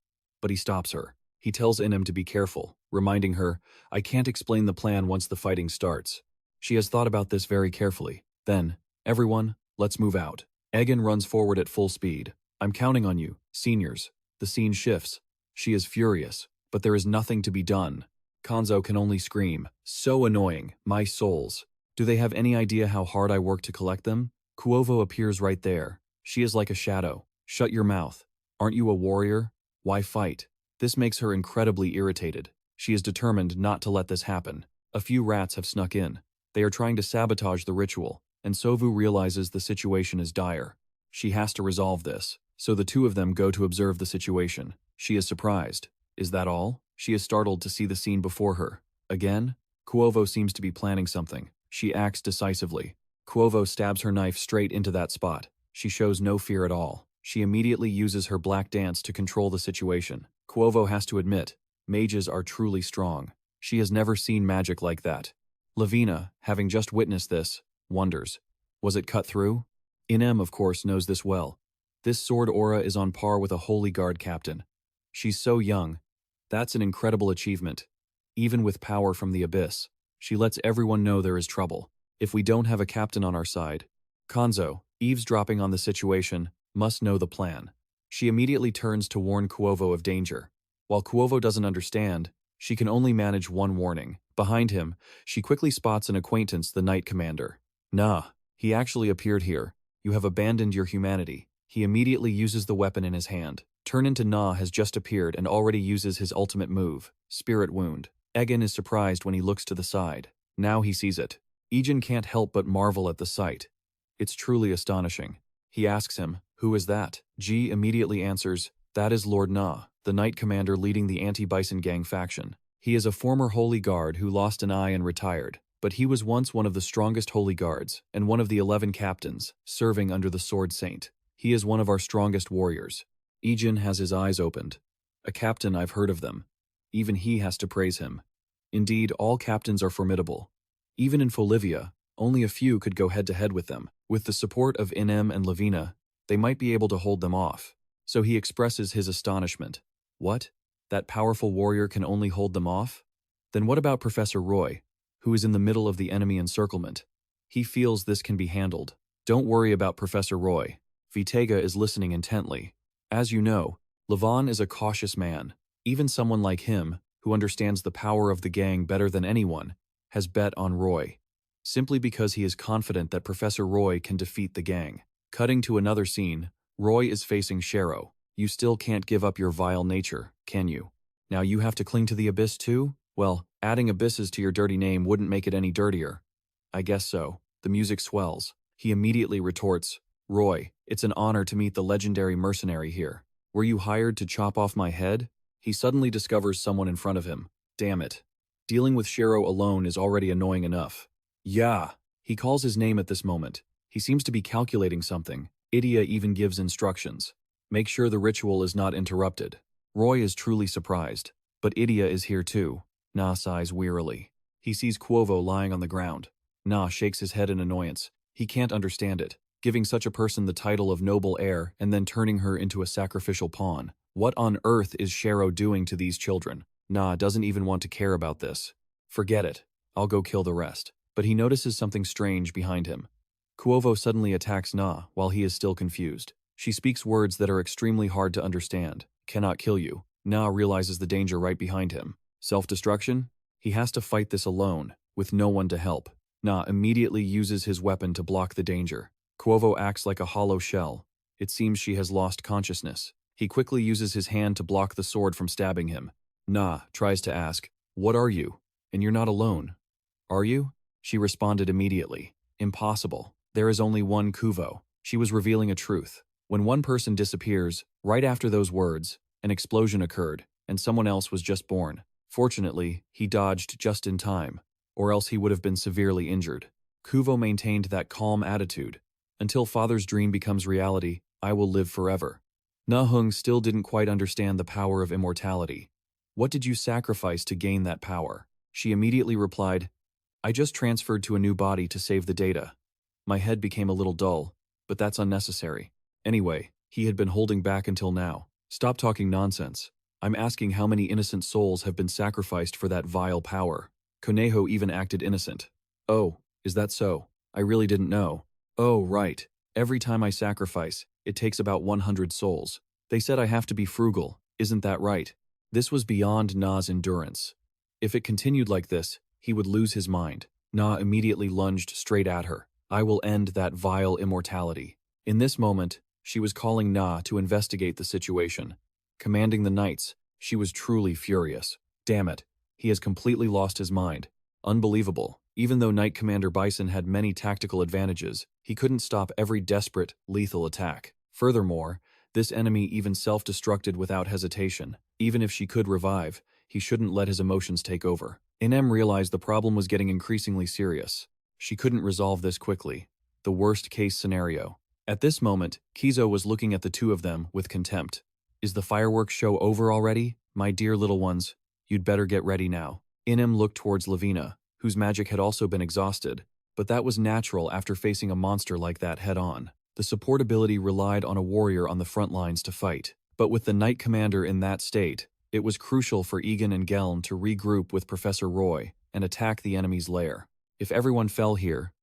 But he stops her. He tells Inem to be careful, reminding her, I can't explain the plan once the fighting starts. She has thought about this very carefully. Then, everyone, let's move out. Egen runs forward at full speed. I'm counting on you, seniors. The scene shifts. She is furious, but there is nothing to be done. Konzo can only scream, so annoying, my souls. Do they have any idea how hard I work to collect them? Kuovo appears right there. She is like a shadow. Shut your mouth. Aren't you a warrior? Why fight? This makes her incredibly irritated. She is determined not to let this happen. A few rats have snuck in. They are trying to sabotage the ritual, and Sovu realizes the situation is dire. She has to resolve this, so the two of them go to observe the situation. She is surprised. Is that all? She is startled to see the scene before her. Again? Kuovo seems to be planning something. She acts decisively. Kuovo stabs her knife straight into that spot. She shows no fear at all. She immediately uses her black dance to control the situation. Kuovo has to admit, mages are truly strong. She has never seen magic like that. Lavina, having just witnessed this, wonders, was it cut through? Inem, of course, knows this well. This sword aura is on par with a Holy Guard captain. She's so young. That's an incredible achievement. Even with power from the abyss, she lets everyone know there is trouble. If we don't have a captain on our side, Konzo, eavesdropping on the situation, must know the plan. She immediately turns to warn Kuovo of danger. While Kuovo doesn't understand, she can only manage one warning. Behind him, she quickly spots an acquaintance, the Knight Commander. Nah, he actually appeared here. You have abandoned your humanity. He immediately uses the weapon in his hand. Turn into Na has just appeared and already uses his ultimate move, Spirit Wound. Egen is surprised when he looks to the side. Now he sees it. Egen can't help but marvel at the sight. It's truly astonishing. He asks him, "Who is that?" Ji immediately answers, "That is Lord Na, the Knight Commander leading the anti-Bison Gang faction. He is a former Holy Guard who lost an eye and retired, but he was once one of the strongest Holy Guards and one of the 11 captains, serving under the Sword Saint. He is one of our strongest warriors." Egen has his eyes opened. A captain, I've heard of them. Even he has to praise him. Indeed, all captains are formidable. Even in Folivia, only a few could go head-to-head with them. With the support of Inem and Lavina, they might be able to hold them off. So he expresses his astonishment. What? That powerful warrior can only hold them off? Then what about Professor Roy, who is in the middle of the enemy encirclement? He feels this can be handled. Don't worry about Professor Roy. Vitega is listening intently. As you know, Levon is a cautious man. Even someone like him, who understands the power of the gang better than anyone, has bet on Roy, simply because he is confident that Professor Roy can defeat the gang. Cutting to another scene, Roy is facing Shero. You still can't give up your vile nature, can you? Now you have to cling to the abyss too? Well, adding abysses to your dirty name wouldn't make it any dirtier. I guess so. The music swells. He immediately retorts, "Roy, it's an honor to meet the legendary mercenary here. Were you hired to chop off my head?" He suddenly discovers someone in front of him. Damn it. Dealing with Shero alone is already annoying enough. Yeah. He calls his name at this moment. He seems to be calculating something. Idia even gives instructions. Make sure the ritual is not interrupted. Roy is truly surprised. But Idia is here too. Na sighs wearily. He sees Quovo lying on the ground. Na shakes his head in annoyance. He can't understand it. Giving such a person the title of noble heir and then turning her into a sacrificial pawn. What on earth is Shero doing to these children? Na doesn't even want to care about this. Forget it. I'll go kill the rest. But he notices something strange behind him. Quovo suddenly attacks Na while he is still confused. She speaks words that are extremely hard to understand. Cannot kill you. Na realizes the danger right behind him. Self-destruction? He has to fight this alone, with no one to help. Na immediately uses his weapon to block the danger. Quovo acts like a hollow shell. It seems she has lost consciousness. He quickly uses his hand to block the sword from stabbing him. Na tries to ask, "What are you? And you're not alone. Are you?" She responded immediately. Impossible. There is only one Kuvo. She was revealing a truth. When one person disappears, right after those words, an explosion occurred, and someone else was just born. Fortunately, he dodged just in time, or else he would have been severely injured. Kuvo maintained that calm attitude. Until father's dream becomes reality, I will live forever. Nahung still didn't quite understand the power of immortality. What did you sacrifice to gain that power? She immediately replied, I just transferred to a new body to save the data. My head became a little dull, but that's unnecessary. Anyway, he had been holding back until now. Stop talking nonsense. I'm asking how many innocent souls have been sacrificed for that vile power. Conejo even acted innocent. Oh, is that so? I really didn't know. Oh, right. Every time I sacrifice, it takes about 100 souls. They said I have to be frugal, isn't that right? This was beyond Na's endurance. If it continued like this, he would lose his mind. Na immediately lunged straight at her. I will end that vile immortality. In this moment, she was calling Na to investigate the situation. Commanding the knights, she was truly furious. Damn it, he has completely lost his mind. Unbelievable. Even though Knight Commander Bison had many tactical advantages, he couldn't stop every desperate, lethal attack. Furthermore, this enemy even self-destructed without hesitation. Even if she could revive, he shouldn't let his emotions take over. Inem realized the problem was getting increasingly serious. She couldn't resolve this quickly. The worst-case scenario. At this moment, Kizo was looking at the two of them with contempt. Is the fireworks show over already? My dear little ones, you'd better get ready now. Inem looked towards Lavina, whose magic had also been exhausted, but that was natural after facing a monster like that head-on. The support ability relied on a warrior on the front lines to fight. But with the Knight Commander in that state, it was crucial for Egen and Geln to regroup with Professor Roy and attack the enemy's lair. If everyone fell here,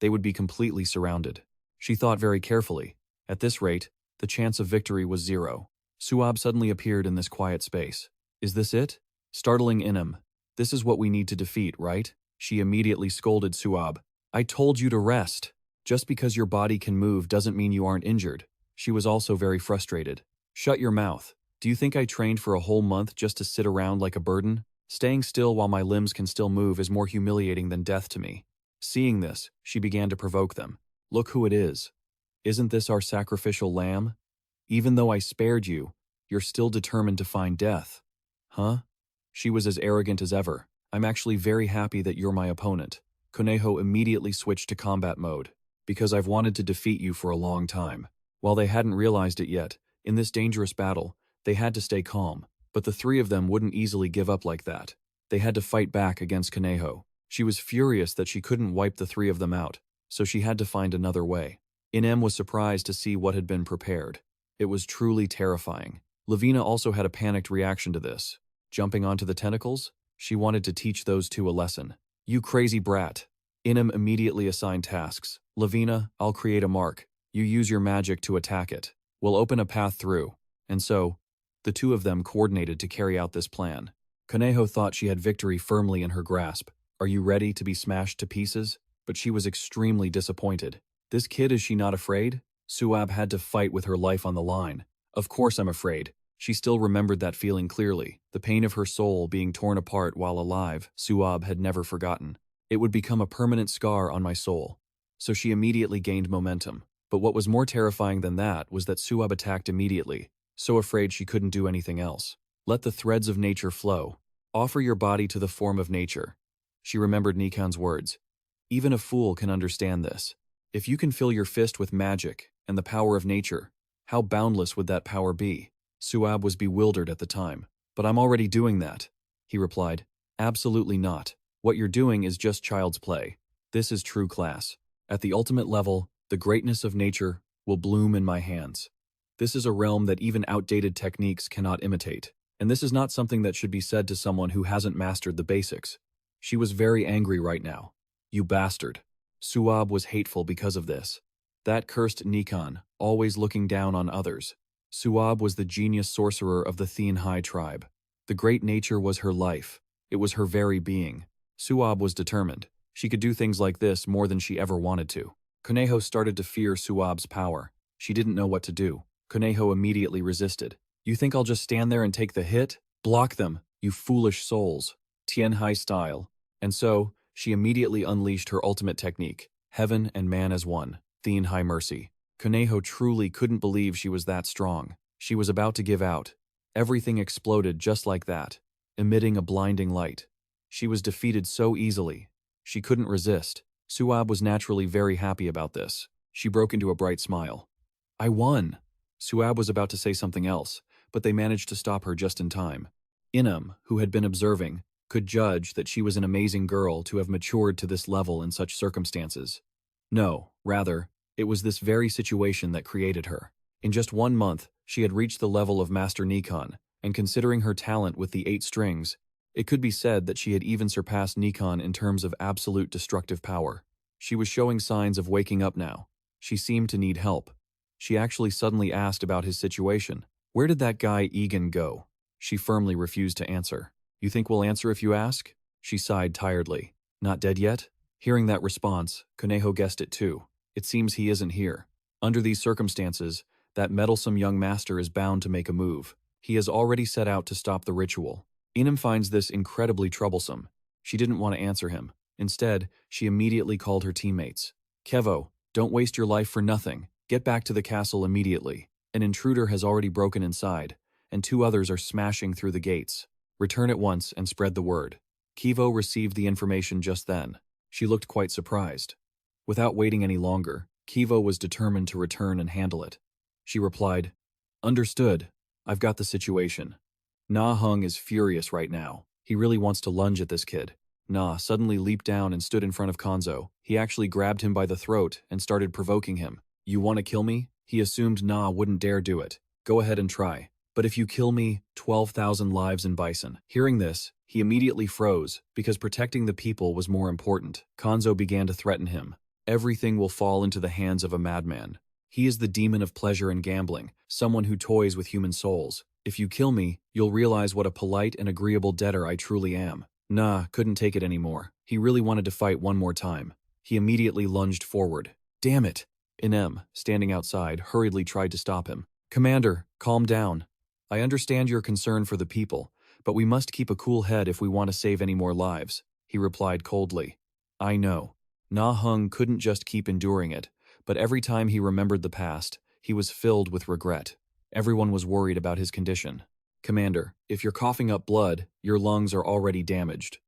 they would be completely surrounded. She thought very carefully. At this rate, the chance of victory was 0. Suab suddenly appeared in this quiet space. Is this it? Startling Inem. This is what we need to defeat, right? She immediately scolded Suab. I told you to rest. Just because your body can move doesn't mean you aren't injured. She was also very frustrated. Shut your mouth. Do you think I trained for a whole month just to sit around like a burden? Staying still while my limbs can still move is more humiliating than death to me. Seeing this, she began to provoke them. Look who it is. Isn't this our sacrificial lamb? Even though I spared you, you're still determined to find death. Huh? She was as arrogant as ever. I'm actually very happy that you're my opponent. Koneho immediately switched to combat mode, because I've wanted to defeat you for a long time. While they hadn't realized it yet, in this dangerous battle, they had to stay calm, but the three of them wouldn't easily give up like that. They had to fight back against Koneho. She was furious that she couldn't wipe the three of them out, so she had to find another way. Inem was surprised to see what had been prepared. It was truly terrifying. Lavina also had a panicked reaction to this. Jumping onto the tentacles, she wanted to teach those two a lesson. You crazy brat. Inem immediately assigned tasks. Lavina, I'll create a mark. You use your magic to attack it. We'll open a path through. And so, the two of them coordinated to carry out this plan. Koneho thought she had victory firmly in her grasp. Are you ready to be smashed to pieces? But she was extremely disappointed. This kid, is she not afraid? Suab had to fight with her life on the line. Of course I'm afraid. She still remembered that feeling clearly. The pain of her soul being torn apart while alive, Suab had never forgotten. It would become a permanent scar on my soul. So she immediately gained momentum. But what was more terrifying than that was that Suab attacked immediately, so afraid she couldn't do anything else. Let the threads of nature flow. Offer your body to the form of nature. She remembered Nikan's words. Even a fool can understand this. If you can fill your fist with magic and the power of nature, how boundless would that power be? Suab was bewildered at the time. But I'm already doing that, he replied. Absolutely not. What you're doing is just child's play. This is true class. At the ultimate level, the greatness of nature will bloom in my hands. This is a realm that even outdated techniques cannot imitate. And this is not something that should be said to someone who hasn't mastered the basics. She was very angry right now. You bastard. Suab was hateful because of this. That cursed Nikan, always looking down on others. Suab was the genius sorcerer of the Thien Hai tribe. The great nature was her life. It was her very being. Suab was determined. She could do things like this more than she ever wanted to. Koneho started to fear Suab's power. She didn't know what to do. Koneho immediately resisted. You think I'll just stand there and take the hit? Block them, you foolish souls. Tien Hai style. And so, she immediately unleashed her ultimate technique. Heaven and man as one. Thien Hai mercy. Koneho truly couldn't believe she was that strong. She was about to give out. Everything exploded just like that, emitting a blinding light. She was defeated so easily. She couldn't resist. Suab was naturally very happy about this. She broke into a bright smile. I won! Suab was about to say something else, but they managed to stop her just in time. Inem, who had been observing, could judge that she was an amazing girl to have matured to this level in such circumstances. No, rather, it was this very situation that created her. In just 1 month, she had reached the level of Master Nikan, and considering her talent with the 8 strings, it could be said that she had even surpassed Nikan in terms of absolute destructive power. She was showing signs of waking up now. She seemed to need help. She actually suddenly asked about his situation. Where did that guy Egen go? She firmly refused to answer. You think we'll answer if you ask? She sighed tiredly. Not dead yet? Hearing that response, Koneho guessed it too. It seems he isn't here. Under these circumstances, that meddlesome young master is bound to make a move. He has already set out to stop the ritual. Inem finds this incredibly troublesome. She didn't want to answer him. Instead, she immediately called her teammates. Kevo, don't waste your life for nothing. Get back to the castle immediately. An intruder has already broken inside, and 2 others are smashing through the gates. Return at once and spread the word. Kevo received the information just then. She looked quite surprised. Without waiting any longer, Kevo was determined to return and handle it. She replied, Understood. I've got the situation. Na Hung is furious right now. He really wants to lunge at this kid. Na suddenly leaped down and stood in front of Konzo. He actually grabbed him by the throat and started provoking him. You want to kill me? He assumed Na wouldn't dare do it. Go ahead and try. But if you kill me, 12,000 lives in Bison. Hearing this, he immediately froze, because protecting the people was more important. Konzo began to threaten him. Everything will fall into the hands of a madman. He is the demon of pleasure and gambling, someone who toys with human souls. If you kill me, you'll realize what a polite and agreeable debtor I truly am. Na couldn't take it anymore. He really wanted to fight one more time. He immediately lunged forward. Damn it! Inem, standing outside, hurriedly tried to stop him. Commander, calm down. I understand your concern for the people, but we must keep a cool head if we want to save any more lives, he replied coldly. I know. Na Hung couldn't just keep enduring it, but every time he remembered the past, he was filled with regret. Everyone was worried about his condition. "Commander, if you're coughing up blood, your lungs are already damaged."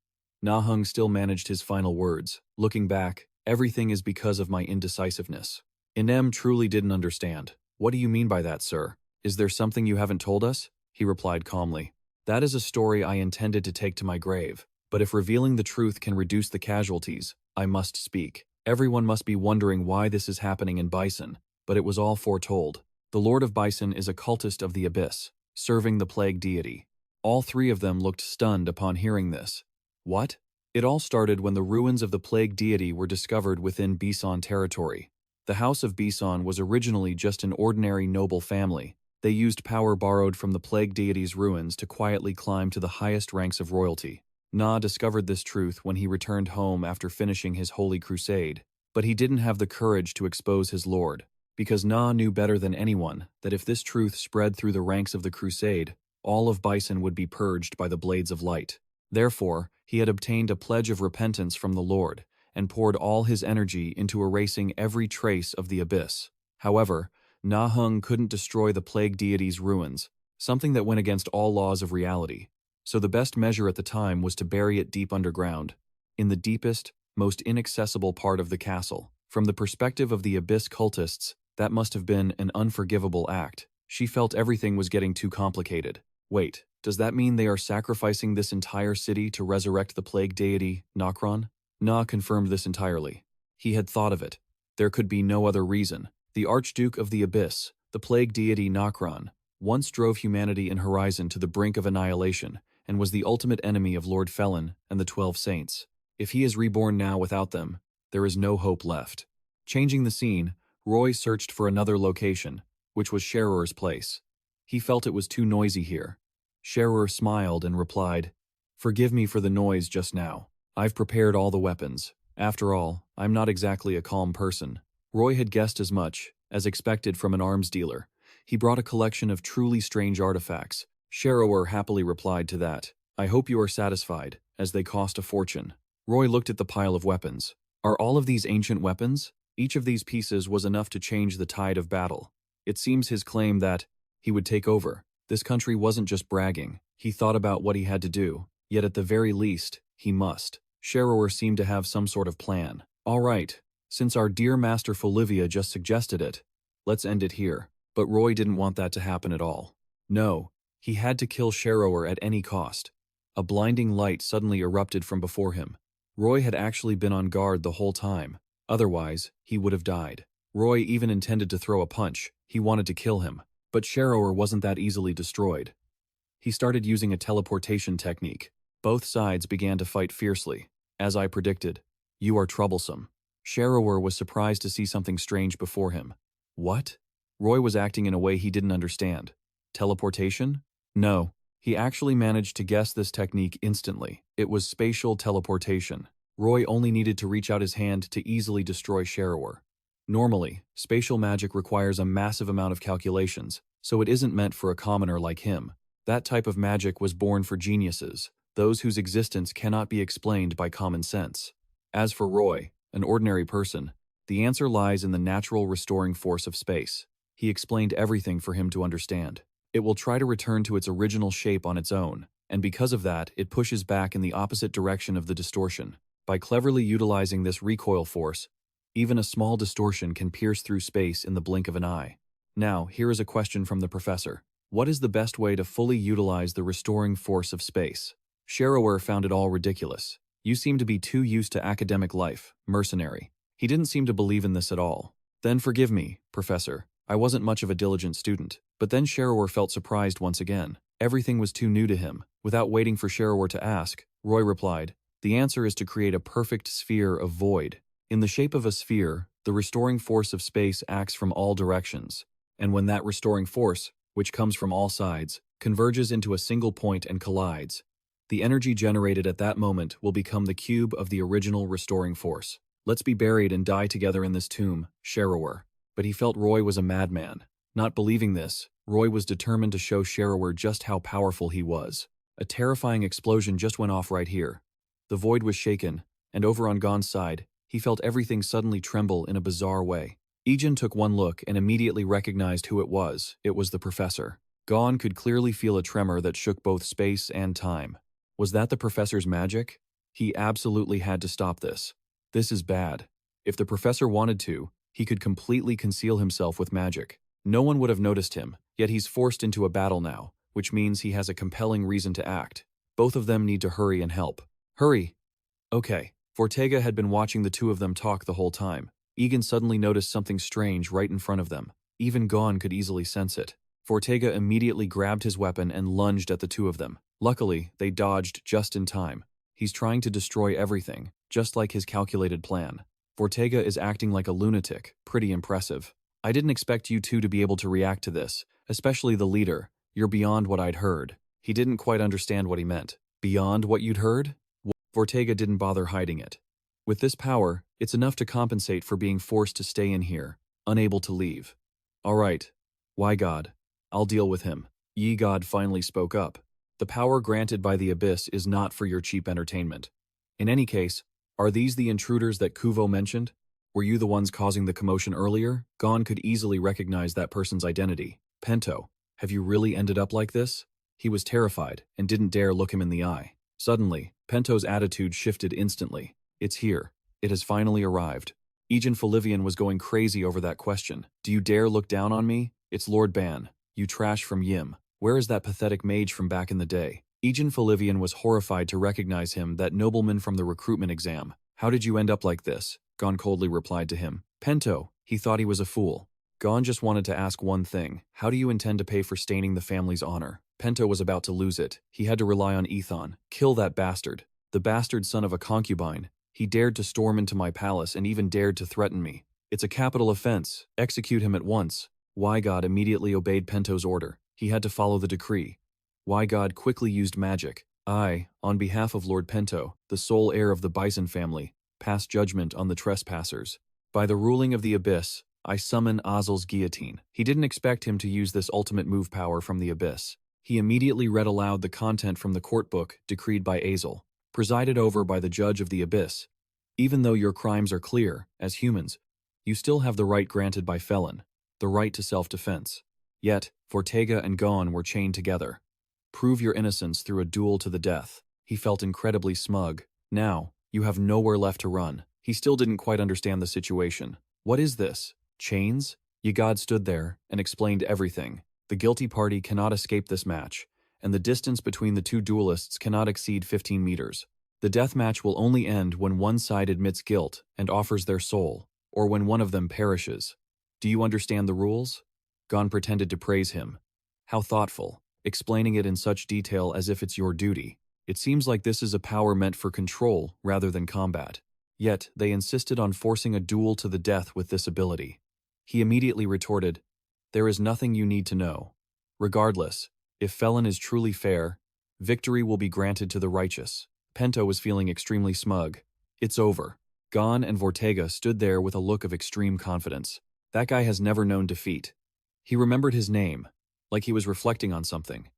Na Hung still managed his final words. "Looking back, everything is because of my indecisiveness." Inem truly didn't understand. "What do you mean by that, sir? Is there something you haven't told us?" He replied calmly. "That is a story I intended to take to my grave, but if revealing the truth can reduce the casualties, I must speak. Everyone must be wondering why this is happening in Bison, but it was all foretold. The Lord of Bison is a cultist of the Abyss, serving the plague deity." All three of them looked stunned upon hearing this. What? It all started when the ruins of the plague deity were discovered within Bison territory. The House of Bison was originally just an ordinary noble family. They used power borrowed from the plague deity's ruins to quietly climb to the highest ranks of royalty. Na discovered this truth when he returned home after finishing his holy crusade, but he didn't have the courage to expose his lord, because Na knew better than anyone that if this truth spread through the ranks of the crusade, all of Bison would be purged by the blades of light. Therefore, he had obtained a pledge of repentance from the Lord, and poured all his energy into erasing every trace of the abyss. However, Na Hung couldn't destroy the plague deity's ruins, something that went against all laws of reality. So the best measure at the time was to bury it deep underground, in the deepest, most inaccessible part of the castle. From the perspective of the abyss cultists, that must have been an unforgivable act. She felt everything was getting too complicated. Wait, does that mean they are sacrificing this entire city to resurrect the plague deity, Nokron? Na confirmed this entirely. He had thought of it. There could be no other reason. The Archduke of the Abyss, the plague deity Nokron, once drove humanity and Horizon to the brink of annihilation, and was the ultimate enemy of Lord Felin and the 12 Saints. If he is reborn now without them, there is no hope left. Changing the scene, Roy searched for another location, which was Sherror's place. He felt it was too noisy here. Sherror smiled and replied, "Forgive me for the noise just now. I've prepared all the weapons. After all, I'm not exactly a calm person." Roy had guessed as much, as expected from an arms dealer. He brought a collection of truly strange artifacts. Sherror happily replied to that. "I hope you are satisfied, as they cost a fortune." Roy looked at the pile of weapons. Are all of these ancient weapons? Each of these pieces was enough to change the tide of battle. It seems his claim that he would take over this country wasn't just bragging. He thought about what he had to do, yet at the very least, he must. Sherror seemed to have some sort of plan. "All right, since our dear Master Folivia just suggested it, let's end it here." But Roy didn't want that to happen at all. No, he had to kill Sherror at any cost. A blinding light suddenly erupted from before him. Roy had actually been on guard the whole time. Otherwise, he would have died. Roy even intended to throw a punch. He wanted to kill him. But Sherror wasn't that easily destroyed. He started using a teleportation technique. Both sides began to fight fiercely. As I predicted, "You are troublesome." Sherror was surprised to see something strange before him. What? Roy was acting in a way he didn't understand. Teleportation? No. He actually managed to guess this technique instantly. It was spatial teleportation. Roy only needed to reach out his hand to easily destroy Sherror. Normally, spatial magic requires a massive amount of calculations, so it isn't meant for a commoner like him. That type of magic was born for geniuses, those whose existence cannot be explained by common sense. As for Roy, an ordinary person, the answer lies in the natural restoring force of space. He explained everything for him to understand. It will try to return to its original shape on its own, and because of that, it pushes back in the opposite direction of the distortion. By cleverly utilizing this recoil force, even a small distortion can pierce through space in the blink of an eye. Now, here is a question from the professor. What is the best way to fully utilize the restoring force of space? Sherror found it all ridiculous. You seem to be too used to academic life, mercenary. He didn't seem to believe in this at all. Then forgive me, Professor. I wasn't much of a diligent student. But then Sherror felt surprised once again. Everything was too new to him. Without waiting for Sherror to ask, Roy replied, "The answer is to create a perfect sphere of void. In the shape of a sphere, the restoring force of space acts from all directions. And when that restoring force, which comes from all sides, converges into a single point and collides, the energy generated at that moment will become the cube of the original restoring force. Let's be buried and die together in this tomb, Sherror." But he felt Roy was a madman. Not believing this, Roy was determined to show Sherror just how powerful he was. A terrifying explosion just went off right here. The void was shaken, and over on Gon's side, He felt everything suddenly tremble in a bizarre way. Egen took one look and immediately recognized who it was. It was the professor. Gon could clearly feel a tremor that shook both space and time. Was that the professor's magic? He absolutely had to stop this. This is bad. If the professor wanted to, he could completely conceal himself with magic. No one would have noticed him, yet he's forced into a battle now, which means he has a compelling reason to act. Both of them need to hurry and help. Hurry! Okay. Vortega had been watching the two of them talk the whole time. Egen suddenly noticed something strange right in front of them. Even Gon could easily sense it. Vortega immediately grabbed his weapon and lunged at the two of them. Luckily, they dodged just in time. He's trying to destroy everything, just like his calculated plan. Vortega is acting like a lunatic. Pretty impressive. I didn't expect you two to be able to react to this, especially the leader. You're beyond what I'd heard. He didn't quite understand what he meant. Beyond what you'd heard? Vortega didn't bother hiding it. With this power, it's enough to compensate for being forced to stay in here, unable to leave. All right. Why God? I'll deal with him. Yi God finally spoke up. The power granted by the Abyss is not for your cheap entertainment. In any case, are these the intruders that Kuvo mentioned? Were you the ones causing the commotion earlier? Gon could easily recognize that person's identity. Pento, have you really ended up like this? He was terrified and didn't dare look him in the eye. Suddenly, Pento's attitude shifted instantly. It's here. It has finally arrived. Egen Folivia was going crazy over that question. Do you dare look down on me? It's Lord Ban. You trash from Yim. Where is that pathetic mage from back in the day? Egen Folivia was horrified to recognize him, that nobleman from the recruitment exam. How did you end up like this? Gon coldly replied to him. Pento, he thought he was a fool. Gon just wanted to ask one thing. How do you intend to pay for staining the family's honor? Pento was about to lose it. He had to rely on Ethon. Kill that bastard. The bastard son of a concubine. He dared to storm into my palace and even dared to threaten me. It's a capital offense. Execute him at once. Y-God immediately obeyed Pento's order. He had to follow the decree. Y-God quickly used magic. I, on behalf of Lord Pento, the sole heir of the Bison family, pass judgment on the trespassers. By the ruling of the Abyss, I summon Azel's guillotine. He didn't expect him to use this ultimate move power from the Abyss. He immediately read aloud the content from the court book decreed by Azel, presided over by the judge of the Abyss. Even though your crimes are clear, as humans, you still have the right granted by Felin, the right to self-defense. Yet, Vortega and Gon were chained together. Prove your innocence through a duel to the death. He felt incredibly smug. Now, you have nowhere left to run. He still didn't quite understand the situation. What is this? Chains? Ygod stood there and explained everything. The guilty party cannot escape this match, and the distance between the two duelists cannot exceed 15 meters. The death match will only end when one side admits guilt and offers their soul, or when one of them perishes. Do you understand the rules? Gon pretended to praise him. How thoughtful, explaining it in such detail as if it's your duty. It seems like this is a power meant for control rather than combat. Yet, they insisted on forcing a duel to the death with this ability. He immediately retorted, there is nothing you need to know. Regardless, if Felin is truly fair, victory will be granted to the righteous. Pento was feeling extremely smug. It's over. Gon and Vortega stood there with a look of extreme confidence. That guy has never known defeat. He remembered his name, like he was reflecting on something.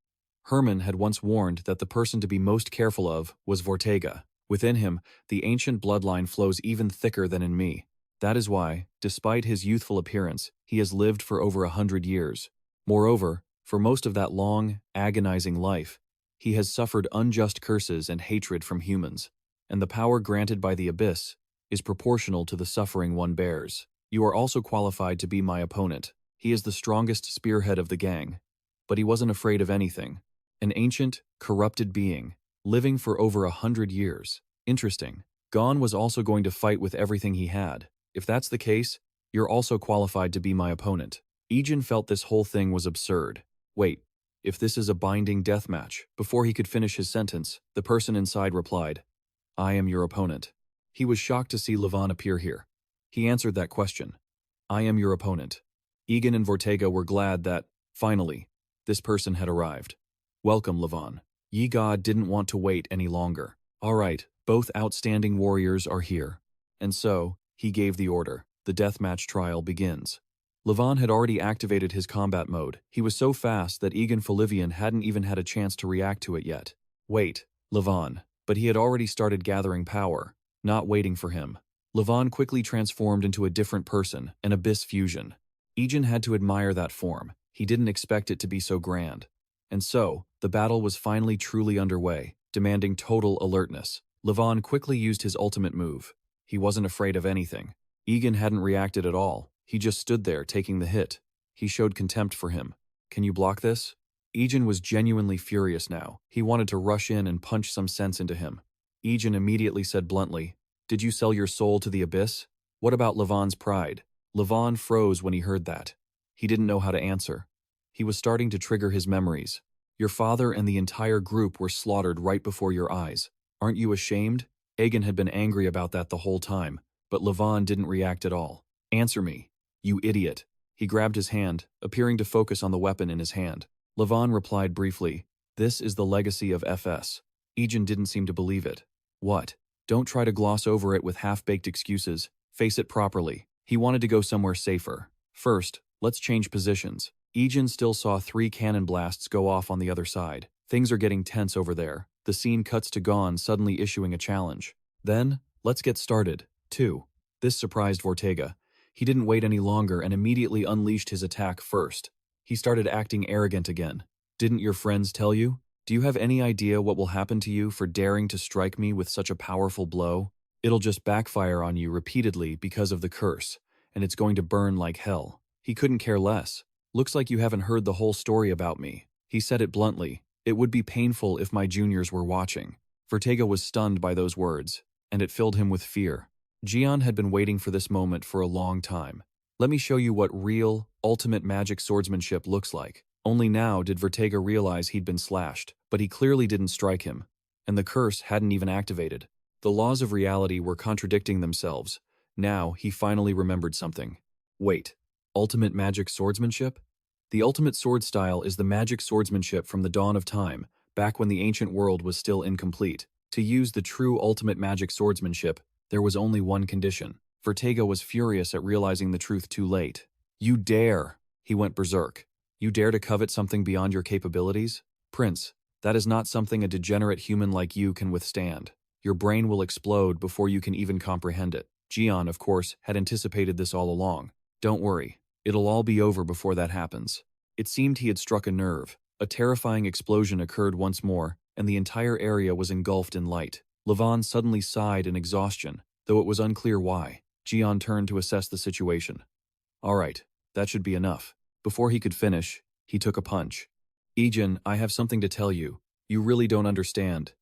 Herman had once warned that the person to be most careful of was Vortega. Within him, the ancient bloodline flows even thicker than in me. That is why, despite his youthful appearance, he has lived for over 100 years. Moreover, for most of that long, agonizing life, he has suffered unjust curses and hatred from humans, and the power granted by the Abyss is proportional to the suffering one bears. You are also qualified to be my opponent. He is the strongest spearhead of the gang, but he wasn't afraid of anything. An ancient, corrupted being, living for over 100 years. Interesting. Gon was also going to fight with everything he had. If that's the case, you're also qualified to be my opponent. Egen felt this whole thing was absurd. Wait, if this is a binding death match? Before he could finish his sentence, the person inside replied, I am your opponent. He was shocked to see Levon appear here. He answered that question. I am your opponent. Egen and Vortega were glad that, finally, this person had arrived. Welcome, Levon. Ygod didn't want to wait any longer. All right, both outstanding warriors are here. And so, he gave the order. The deathmatch trial begins. Levon had already activated his combat mode. He was so fast that Egen Folivia hadn't even had a chance to react to it yet. Wait, Levon. But he had already started gathering power, not waiting for him. Levon quickly transformed into a different person, an abyss fusion. Egen had to admire that form. He didn't expect it to be so grand. And so, the battle was finally truly underway, demanding total alertness. Levon quickly used his ultimate move. He wasn't afraid of anything. Egen hadn't reacted at all. He just stood there, taking the hit. He showed contempt for him. Can you block this? Egen was genuinely furious now. He wanted to rush in and punch some sense into him. Egen immediately said bluntly, "Did you sell your soul to the abyss? What about Levon's pride?" Levon froze when he heard that. He didn't know how to answer. He was starting to trigger his memories. Your father and the entire group were slaughtered right before your eyes. Aren't you ashamed? Egen had been angry about that the whole time, but Levon didn't react at all. Answer me, you idiot. He grabbed his hand, appearing to focus on the weapon in his hand. Levon replied briefly, "This is the legacy of FS." Egen didn't seem to believe it. What? Don't try to gloss over it with half-baked excuses. Face it properly. He wanted to go somewhere safer. First, let's change positions. Egen still saw 3 cannon blasts go off on the other side. Things are getting tense over there. The scene cuts to Gon suddenly issuing a challenge. Then, let's get started. 2. This surprised Vortega. He didn't wait any longer and immediately unleashed his attack first. He started acting arrogant again. Didn't your friends tell you? Do you have any idea what will happen to you for daring to strike me with such a powerful blow? It'll just backfire on you repeatedly because of the curse, and it's going to burn like hell. He couldn't care less. Looks like you haven't heard the whole story about me. He said it bluntly. It would be painful if my juniors were watching. Vortega was stunned by those words, and it filled him with fear. Jian had been waiting for this moment for a long time. Let me show you what real, ultimate magic swordsmanship looks like. Only now did Vortega realize he'd been slashed, but he clearly didn't strike him, and the curse hadn't even activated. The laws of reality were contradicting themselves. Now he finally remembered something. Wait, ultimate magic swordsmanship? The ultimate sword style is the magic swordsmanship from the dawn of time, back when the ancient world was still incomplete. To use the true ultimate magic swordsmanship, there was only one condition. Vortega was furious at realizing the truth too late. You dare! He went berserk. You dare to covet something beyond your capabilities? Prince, that is not something a degenerate human like you can withstand. Your brain will explode before you can even comprehend it. Jian, of course, had anticipated this all along. Don't worry, it'll all be over before that happens. It seemed he had struck a nerve. A terrifying explosion occurred once more, and the entire area was engulfed in light. Levon suddenly sighed in exhaustion, though it was unclear why. Jian turned to assess the situation. All right, that should be enough. Before he could finish, he took a punch. Egen, I have something to tell you. You really don't understand.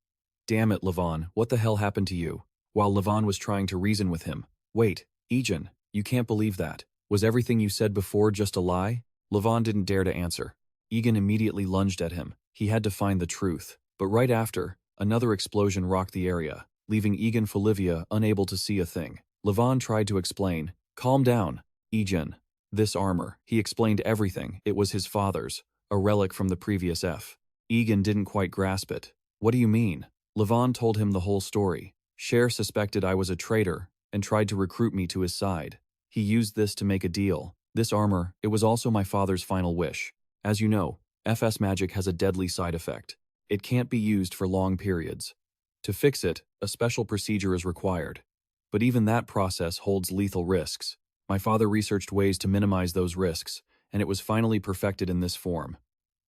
Damn it, Levon, what the hell happened to you? While Levon was trying to reason with him. Wait, Egen, you can't believe that. Was everything you said before just a lie? Levon didn't dare to answer. Egen immediately lunged at him. He had to find the truth. But right after, another explosion rocked the area, leaving Egen Folivia unable to see a thing. Levon tried to explain. Calm down, Egen. This armor, he explained everything. It was his father's, a relic from the previous F. Egen didn't quite grasp it. What do you mean? Levon told him the whole story. Cher suspected I was a traitor and tried to recruit me to his side. He used this to make a deal. This armor, it was also my father's final wish. As you know, FS magic has a deadly side effect. It can't be used for long periods. To fix it, a special procedure is required. But even that process holds lethal risks. My father researched ways to minimize those risks, and it was finally perfected in this form.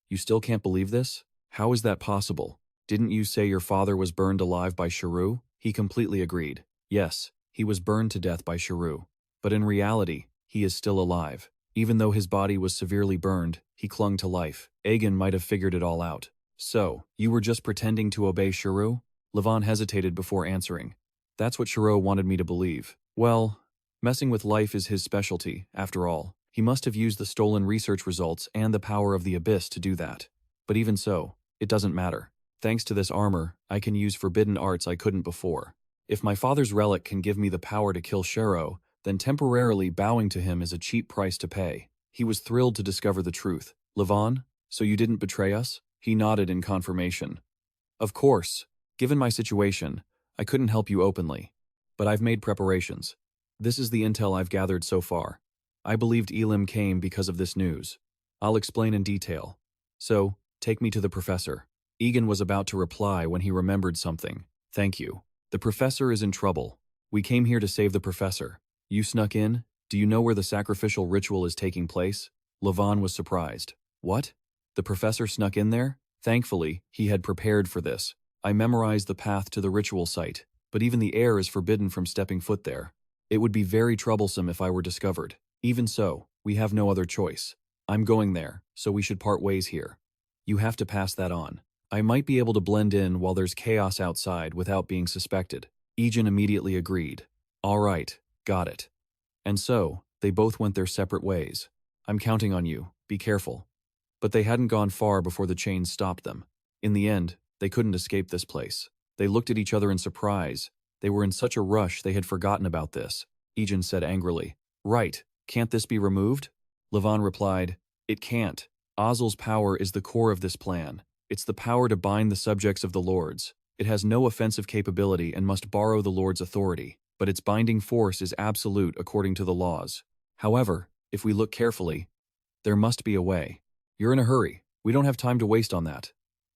You still can't believe this? How is that possible? Didn't you say your father was burned alive by Sharu? He completely agreed. Yes, he was burned to death by Sharu. But in reality, he is still alive. Even though his body was severely burned, he clung to life. Egen might have figured it all out. So, you were just pretending to obey Sharu? Levon hesitated before answering. That's what Sharu wanted me to believe. Well, messing with life is his specialty, after all. He must have used the stolen research results and the power of the Abyss to do that. But even so, it doesn't matter. Thanks to this armor, I can use forbidden arts I couldn't before. If my father's relic can give me the power to kill Shero, then temporarily bowing to him is a cheap price to pay. He was thrilled to discover the truth. Levon, so you didn't betray us? He nodded in confirmation. Of course. Given my situation, I couldn't help you openly. But I've made preparations. This is the intel I've gathered so far. I believed Elim came because of this news. I'll explain in detail. So, take me to the professor. Egen was about to reply when he remembered something. Thank you. The professor is in trouble. We came here to save the professor. You snuck in? Do you know where the sacrificial ritual is taking place? Levon was surprised. What? The professor snuck in there? Thankfully, he had prepared for this. I memorized the path to the ritual site, but even the heir is forbidden from stepping foot there. It would be very troublesome if I were discovered. Even so, we have no other choice. I'm going there, so we should part ways here. You have to pass that on. I might be able to blend in while there's chaos outside without being suspected. Egen immediately agreed. All right, got it. And so, they both went their separate ways. I'm counting on you, be careful. But they hadn't gone far before the chains stopped them. In the end, they couldn't escape this place. They looked at each other in surprise. They were in such a rush they had forgotten about this. Egen said angrily. Right, can't this be removed? Levon replied, It can't. Ozzel's power is the core of this plan. It's the power to bind the subjects of the lords. It has no offensive capability and must borrow the lord's authority, but its binding force is absolute according to the laws. However, if we look carefully, there must be a way. You're in a hurry. We don't have time to waste on that.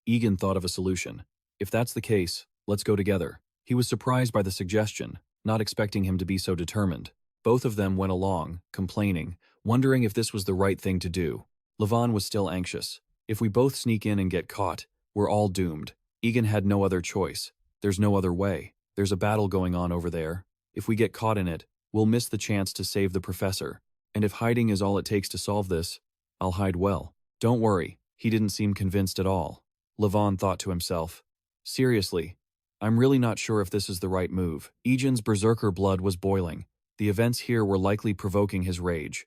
Egen thought of a solution. If that's the case, let's go together. He was surprised by the suggestion, not expecting him to be so determined. Both of them went along, complaining, wondering if this was the right thing to do. Levon was still anxious. If we both sneak in and get caught, we're all doomed. Egen had no other choice. There's no other way. There's a battle going on over there. If we get caught in it, we'll miss the chance to save the professor. And if hiding is all it takes to solve this, I'll hide well. Don't worry, he didn't seem convinced at all. Levon thought to himself. Seriously, I'm really not sure if this is the right move. Egen's berserker blood was boiling. The events here were likely provoking his rage.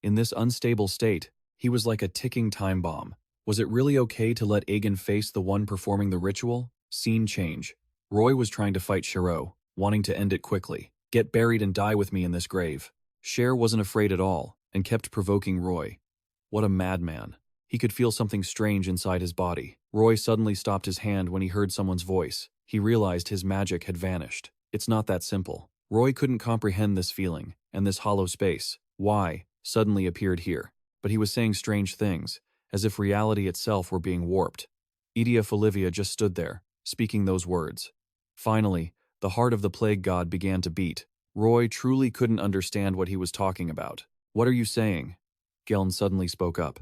In this unstable state, he was like a ticking time bomb. Was it really okay to let Egen face the one performing the ritual? Scene change. Roy was trying to fight Shiro, wanting to end it quickly. Get buried and die with me in this grave. Cher wasn't afraid at all, and kept provoking Roy. What a madman. He could feel something strange inside his body. Roy suddenly stopped his hand when he heard someone's voice. He realized his magic had vanished. It's not that simple. Roy couldn't comprehend this feeling, and this hollow space, why, suddenly appeared here. But he was saying strange things, as if reality itself were being warped. Egen Folivia just stood there, speaking those words. Finally, the heart of the plague god began to beat. Roy truly couldn't understand what he was talking about. What are you saying? Geln suddenly spoke up.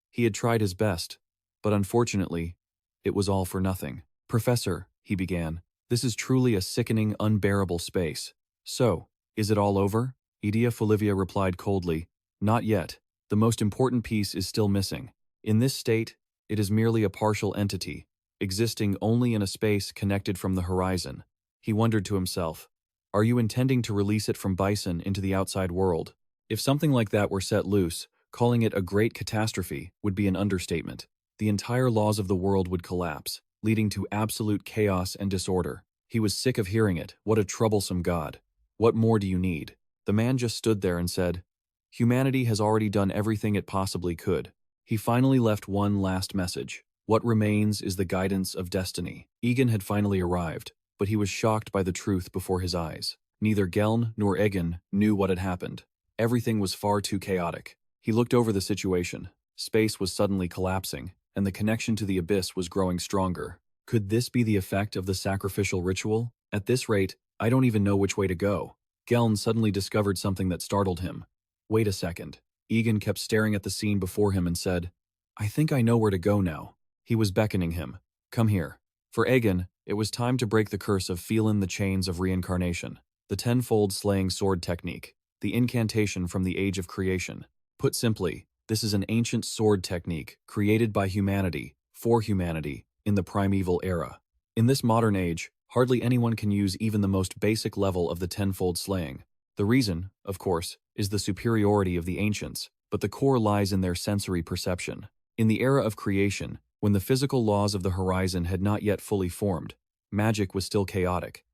He had tried his best, but unfortunately, it was all for nothing. Professor, he began, this is truly a sickening, unbearable space. So, is it all over? Egen Folivia replied coldly, Not yet. The most important piece is still missing. In this state, it is merely a partial entity, existing only in a space connected from the horizon. He wondered to himself, are you intending to release it from Bison into the outside world? If something like that were set loose, calling it a great catastrophe would be an understatement. The entire laws of the world would collapse, leading to absolute chaos and disorder. He was sick of hearing it. What a troublesome god. What more do you need? The man just stood there and said, Humanity has already done everything it possibly could. He finally left one last message. What remains is the guidance of destiny. Egen had finally arrived, but he was shocked by the truth before his eyes. Neither Geln nor Egen knew what had happened. Everything was far too chaotic. He looked over the situation. Space was suddenly collapsing, and the connection to the abyss was growing stronger. Could this be the effect of the sacrificial ritual? At this rate, I don't even know which way to go. Geln suddenly discovered something that startled him. Wait a second. Egen kept staring at the scene before him and said, I think I know where to go now. He was beckoning him. Come here. For Egen, it was time to break the curse of Felin, the chains of reincarnation. The tenfold slaying sword technique. The incantation from the age of creation. Put simply, this is an ancient sword technique created by humanity, for humanity, in the primeval era. In this modern age, hardly anyone can use even the most basic level of the tenfold slaying. The reason, of course, is the superiority of the ancients, but the core lies in their sensory perception. In the era of creation, when the physical laws of the horizon had not yet fully formed, magic was still chaotic.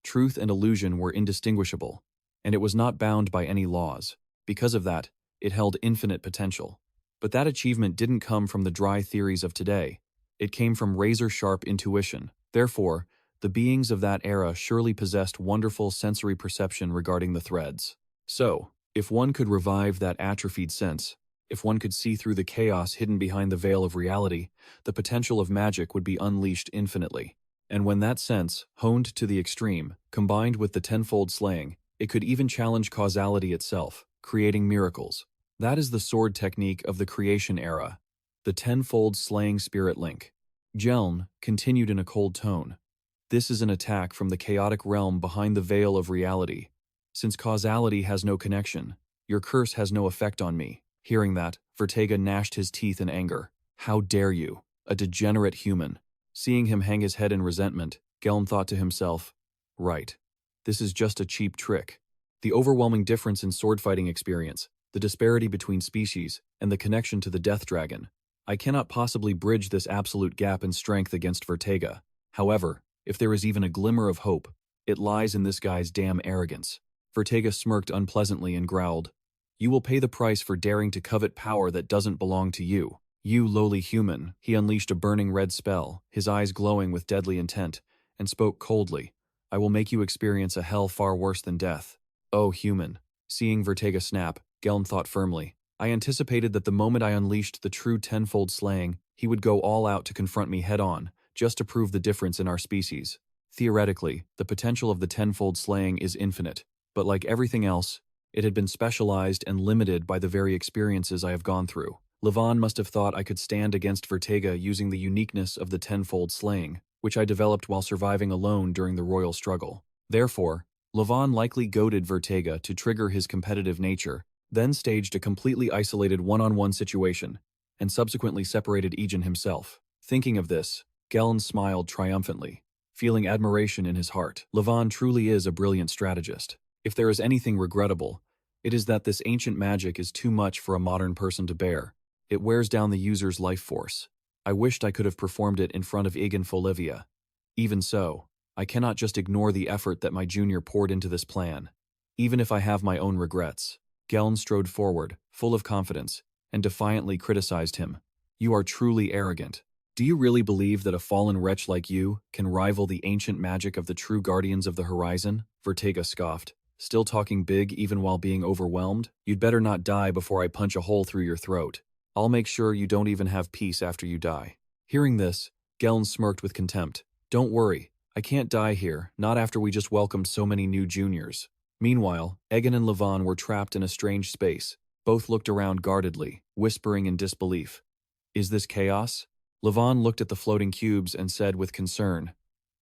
Truth and illusion were indistinguishable, and it was not bound by any laws. Because of that, it held infinite potential. But that achievement didn't come from the dry theories of today. It came from razor-sharp intuition. Therefore, the beings of that era surely possessed wonderful sensory perception regarding the threads. So, if one could revive that atrophied sense, if one could see through the chaos hidden behind the veil of reality, the potential of magic would be unleashed infinitely. And when that sense, honed to the extreme, combined with the tenfold slaying, it could even challenge causality itself, creating miracles. That is the sword technique of the creation era, the tenfold slaying spirit link. Geln continued in a cold tone. This is an attack from the chaotic realm behind the veil of reality. Since causality has no connection, your curse has no effect on me. Hearing that, Vertega gnashed his teeth in anger. How dare you, a degenerate human? Seeing him hang his head in resentment, Geln thought to himself, right, this is just a cheap trick. The overwhelming difference in sword-fighting experience, the disparity between species, and the connection to the death dragon. I cannot possibly bridge this absolute gap in strength against Vertega. However, if there is even a glimmer of hope, it lies in this guy's damn arrogance. Vertega smirked unpleasantly and growled, "You will pay the price for daring to covet power that doesn't belong to you. You lowly human." He unleashed a burning red spell, his eyes glowing with deadly intent, and spoke coldly, "I will make you experience a hell far worse than death." Oh, human. Seeing Vertega snap, Geln thought firmly. I anticipated that the moment I unleashed the true tenfold slaying, he would go all out to confront me head-on, just to prove the difference in our species. Theoretically, the potential of the tenfold slaying is infinite, but like everything else, it had been specialized and limited by the very experiences I have gone through. Levon must have thought I could stand against Vertega using the uniqueness of the tenfold slaying, which I developed while surviving alone during the royal struggle. Therefore, Levon likely goaded Vertega to trigger his competitive nature, then staged a completely isolated one-on-one situation, and subsequently separated Egen himself. Thinking of this, Geln smiled triumphantly, feeling admiration in his heart. Levon truly is a brilliant strategist. If there is anything regrettable, it is that this ancient magic is too much for a modern person to bear. It wears down the user's life force. I wished I could have performed it in front of Egen Folivia. Even so, I cannot just ignore the effort that my junior poured into this plan, even if I have my own regrets. Geln strode forward, full of confidence, and defiantly criticized him. You are truly arrogant. Do you really believe that a fallen wretch like you can rival the ancient magic of the true guardians of the horizon? Vertega scoffed, still talking big even while being overwhelmed. You'd better not die before I punch a hole through your throat. I'll make sure you don't even have peace after you die. Hearing this, Geln smirked with contempt. Don't worry, I can't die here, not after we just welcomed so many new juniors. Meanwhile, Egen and Levon were trapped in a strange space. Both looked around guardedly, whispering in disbelief. Is this chaos? Levon looked at the floating cubes and said with concern,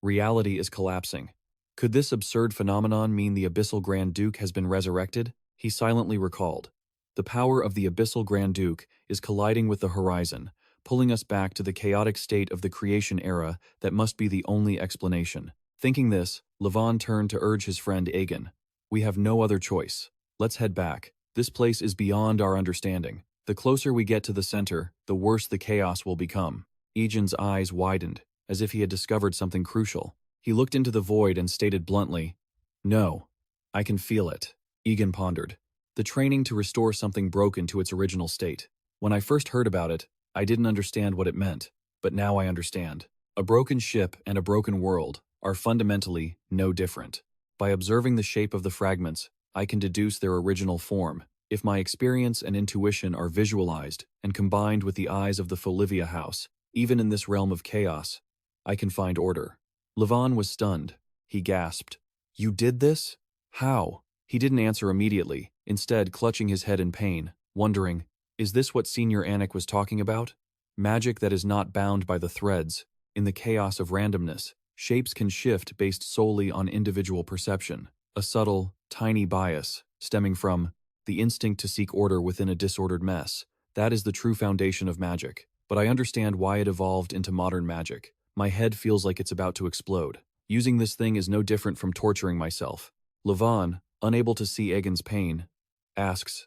reality is collapsing. Could this absurd phenomenon mean the Abyssal Grand Duke has been resurrected? He silently recalled. The power of the Abyssal Grand Duke is colliding with the horizon, pulling us back to the chaotic state of the creation era that must be the only explanation. Thinking this, Levon turned to urge his friend Egen. We have no other choice. Let's head back. This place is beyond our understanding. The closer we get to the center, the worse the chaos will become. Egen's eyes widened, as if he had discovered something crucial. He looked into the void and stated bluntly, "No, I can feel it." Egen pondered. The training to restore something broken to its original state. When I first heard about it, I didn't understand what it meant, but now I understand. A broken ship and a broken world are fundamentally no different. By observing the shape of the fragments, I can deduce their original form. If my experience and intuition are visualized and combined with the eyes of the Folivia house, even in this realm of chaos, I can find order. Levon was stunned. He gasped, "You did this? How?" He didn't answer immediately, instead clutching his head in pain, wondering, is this what Senior Anik was talking about? Magic that is not bound by the threads. In the chaos of randomness, shapes can shift based solely on individual perception. A subtle, tiny bias, stemming from the instinct to seek order within a disordered mess. That is the true foundation of magic. But I understand why it evolved into modern magic. My head feels like it's about to explode. Using this thing is no different from torturing myself. Levon, unable to see Egen's pain, asks,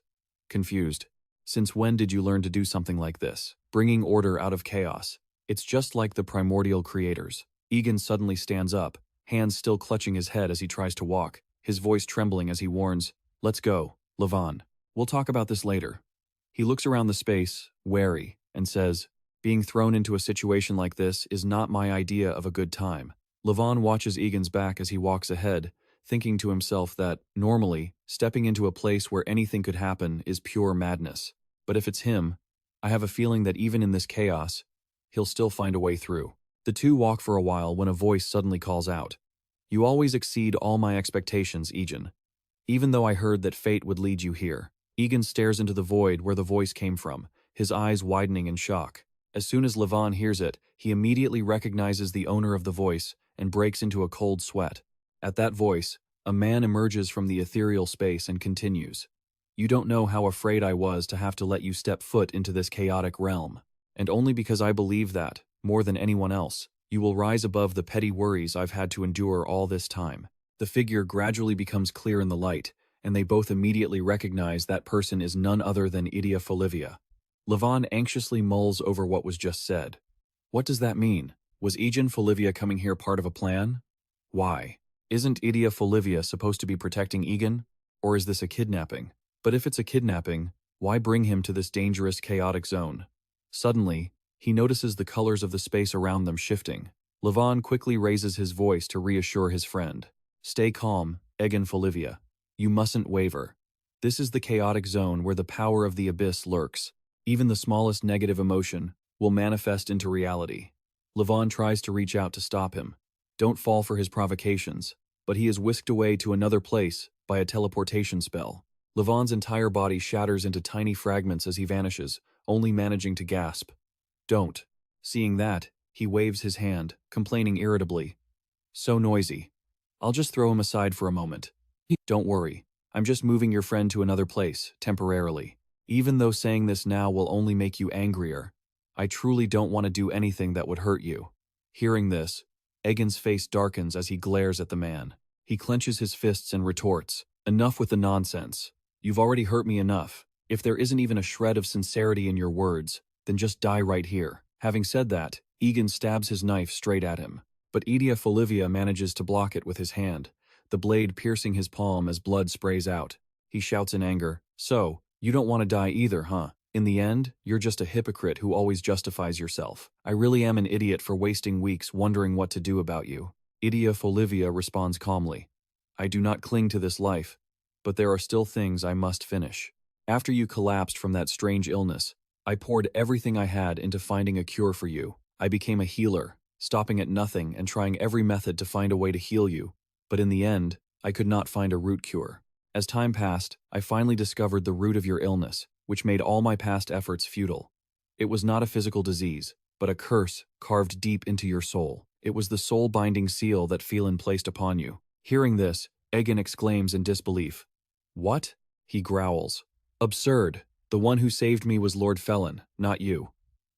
confused, "Since when did you learn to do something like this? Bringing order out of chaos. It's just like the primordial creators." Egen suddenly stands up, hands still clutching his head as he tries to walk, his voice trembling as he warns, "Let's go, Levon. We'll talk about this later." He looks around the space, wary, and says, "Being thrown into a situation like this is not my idea of a good time." Levon watches Egen's back as he walks ahead, thinking to himself that, normally, stepping into a place where anything could happen is pure madness. But if it's him, I have a feeling that even in this chaos, he'll still find a way through. The two walk for a while when a voice suddenly calls out. You always exceed all my expectations, Egen. Even though I heard that fate would lead you here. Egen stares into the void where the voice came from, his eyes widening in shock. As soon as Levon hears it, he immediately recognizes the owner of the voice and breaks into a cold sweat. At that voice, a man emerges from the ethereal space and continues. You don't know how afraid I was to have to let you step foot into this chaotic realm. And only because I believe that, more than anyone else, you will rise above the petty worries I've had to endure all this time. The figure gradually becomes clear in the light, and they both immediately recognize that person is none other than Egen Folivia. Levon anxiously mulls over what was just said. What does that mean? Was Egen Folivia coming here part of a plan? Why? Isn't Egen Folivia supposed to be protecting Egen? Or is this a kidnapping? But if it's a kidnapping, why bring him to this dangerous, chaotic zone? Suddenly, he notices the colors of the space around them shifting. Levon quickly raises his voice to reassure his friend. Stay calm, Egen Folivia. You mustn't waver. This is the chaotic zone where the power of the abyss lurks. Even the smallest negative emotion will manifest into reality. Levon tries to reach out to stop him. Don't fall for his provocations, but he is whisked away to another place by a teleportation spell. Levon's entire body shatters into tiny fragments as he vanishes, only managing to gasp. Don't. Seeing that, he waves his hand, complaining irritably. So noisy. I'll just throw him aside for a moment. Don't worry. I'm just moving your friend to another place, temporarily. Even though saying this now will only make you angrier, I truly don't want to do anything that would hurt you. Hearing this, Egen's face darkens as he glares at the man. He clenches his fists and retorts, Enough with the nonsense. You've already hurt me enough. If there isn't even a shred of sincerity in your words, then just die right here. Having said that, Egen stabs his knife straight at him. But Egen Folivia manages to block it with his hand, the blade piercing his palm as blood sprays out. He shouts in anger, So, you don't want to die either, huh? In the end, you're just a hypocrite who always justifies yourself. I really am an idiot for wasting weeks wondering what to do about you. Egen Folivia responds calmly. I do not cling to this life, but there are still things I must finish. After you collapsed from that strange illness, I poured everything I had into finding a cure for you. I became a healer, stopping at nothing and trying every method to find a way to heal you. But in the end, I could not find a root cure. As time passed, I finally discovered the root of your illness, which made all my past efforts futile. It was not a physical disease, but a curse carved deep into your soul. It was the soul-binding seal that Felin placed upon you. Hearing this, Egen exclaims in disbelief. What? He growls. Absurd. The one who saved me was Lord Felin, not you.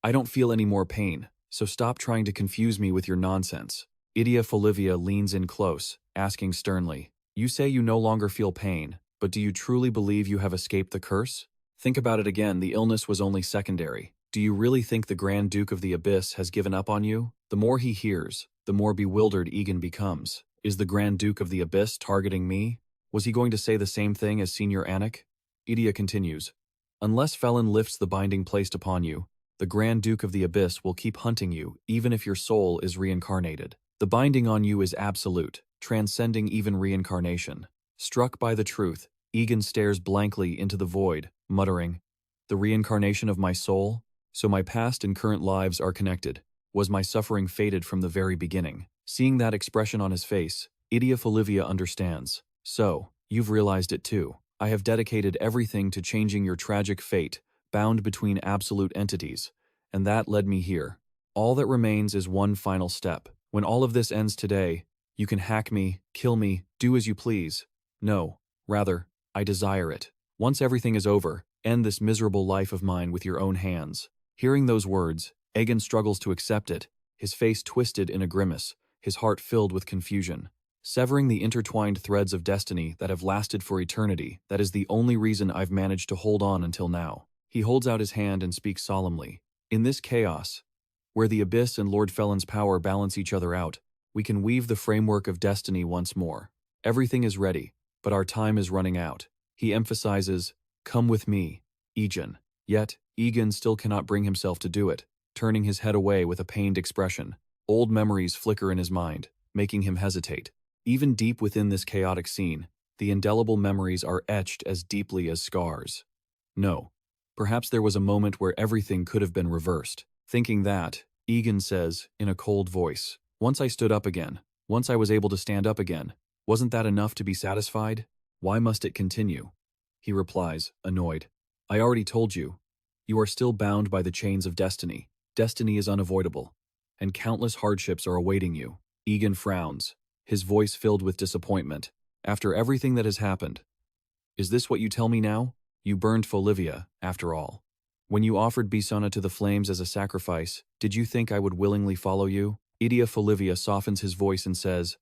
I don't feel any more pain, so stop trying to confuse me with your nonsense. Egen Folivia leans in close, asking sternly, You say you no longer feel pain, but do you truly believe you have escaped the curse? Think about it again, the illness was only secondary. Do you really think the Grand Duke of the Abyss has given up on you? The more he hears, the more bewildered Egen becomes. Is the Grand Duke of the Abyss targeting me? Was he going to say the same thing as Senior Anik? Egen continues, Unless Felin lifts the binding placed upon you, the Grand Duke of the Abyss will keep hunting you even if your soul is reincarnated. The binding on you is absolute, transcending even reincarnation. Struck by the truth, Egen stares blankly into the void, muttering, The reincarnation of my soul? So my past and current lives are connected. Was my suffering fated from the very beginning? Seeing that expression on his face, Egen Folivia understands. So, you've realized it too. I have dedicated everything to changing your tragic fate, bound between absolute entities, and that led me here. All that remains is one final step. When all of this ends today, you can hack me, kill me, do as you please. No, rather, I desire it. Once everything is over, end this miserable life of mine with your own hands. Hearing those words, Egen struggles to accept it, his face twisted in a grimace, his heart filled with confusion. Severing the intertwined threads of destiny that have lasted for eternity, that is the only reason I've managed to hold on until now. He holds out his hand and speaks solemnly. In this chaos, where the Abyss and Lord Felin's power balance each other out, we can weave the framework of destiny once more. Everything is ready, but our time is running out. He emphasizes, Come with me, Egen. Yet, Egen still cannot bring himself to do it, turning his head away with a pained expression. Old memories flicker in his mind, making him hesitate. Even deep within this chaotic scene, the indelible memories are etched as deeply as scars. No, perhaps there was a moment where everything could have been reversed. Thinking that, Egen says, in a cold voice. Once I stood up again. Once I was able to stand up again. Wasn't that enough to be satisfied? Why must it continue? He replies, annoyed. I already told you. You are still bound by the chains of destiny. Destiny is unavoidable. And countless hardships are awaiting you. Egen frowns, his voice filled with disappointment. After everything that has happened. Is this what you tell me now? You burned Folivia, after all. When you offered Bisona to the flames as a sacrifice, did you think I would willingly follow you? Egen Folivia softens his voice and says,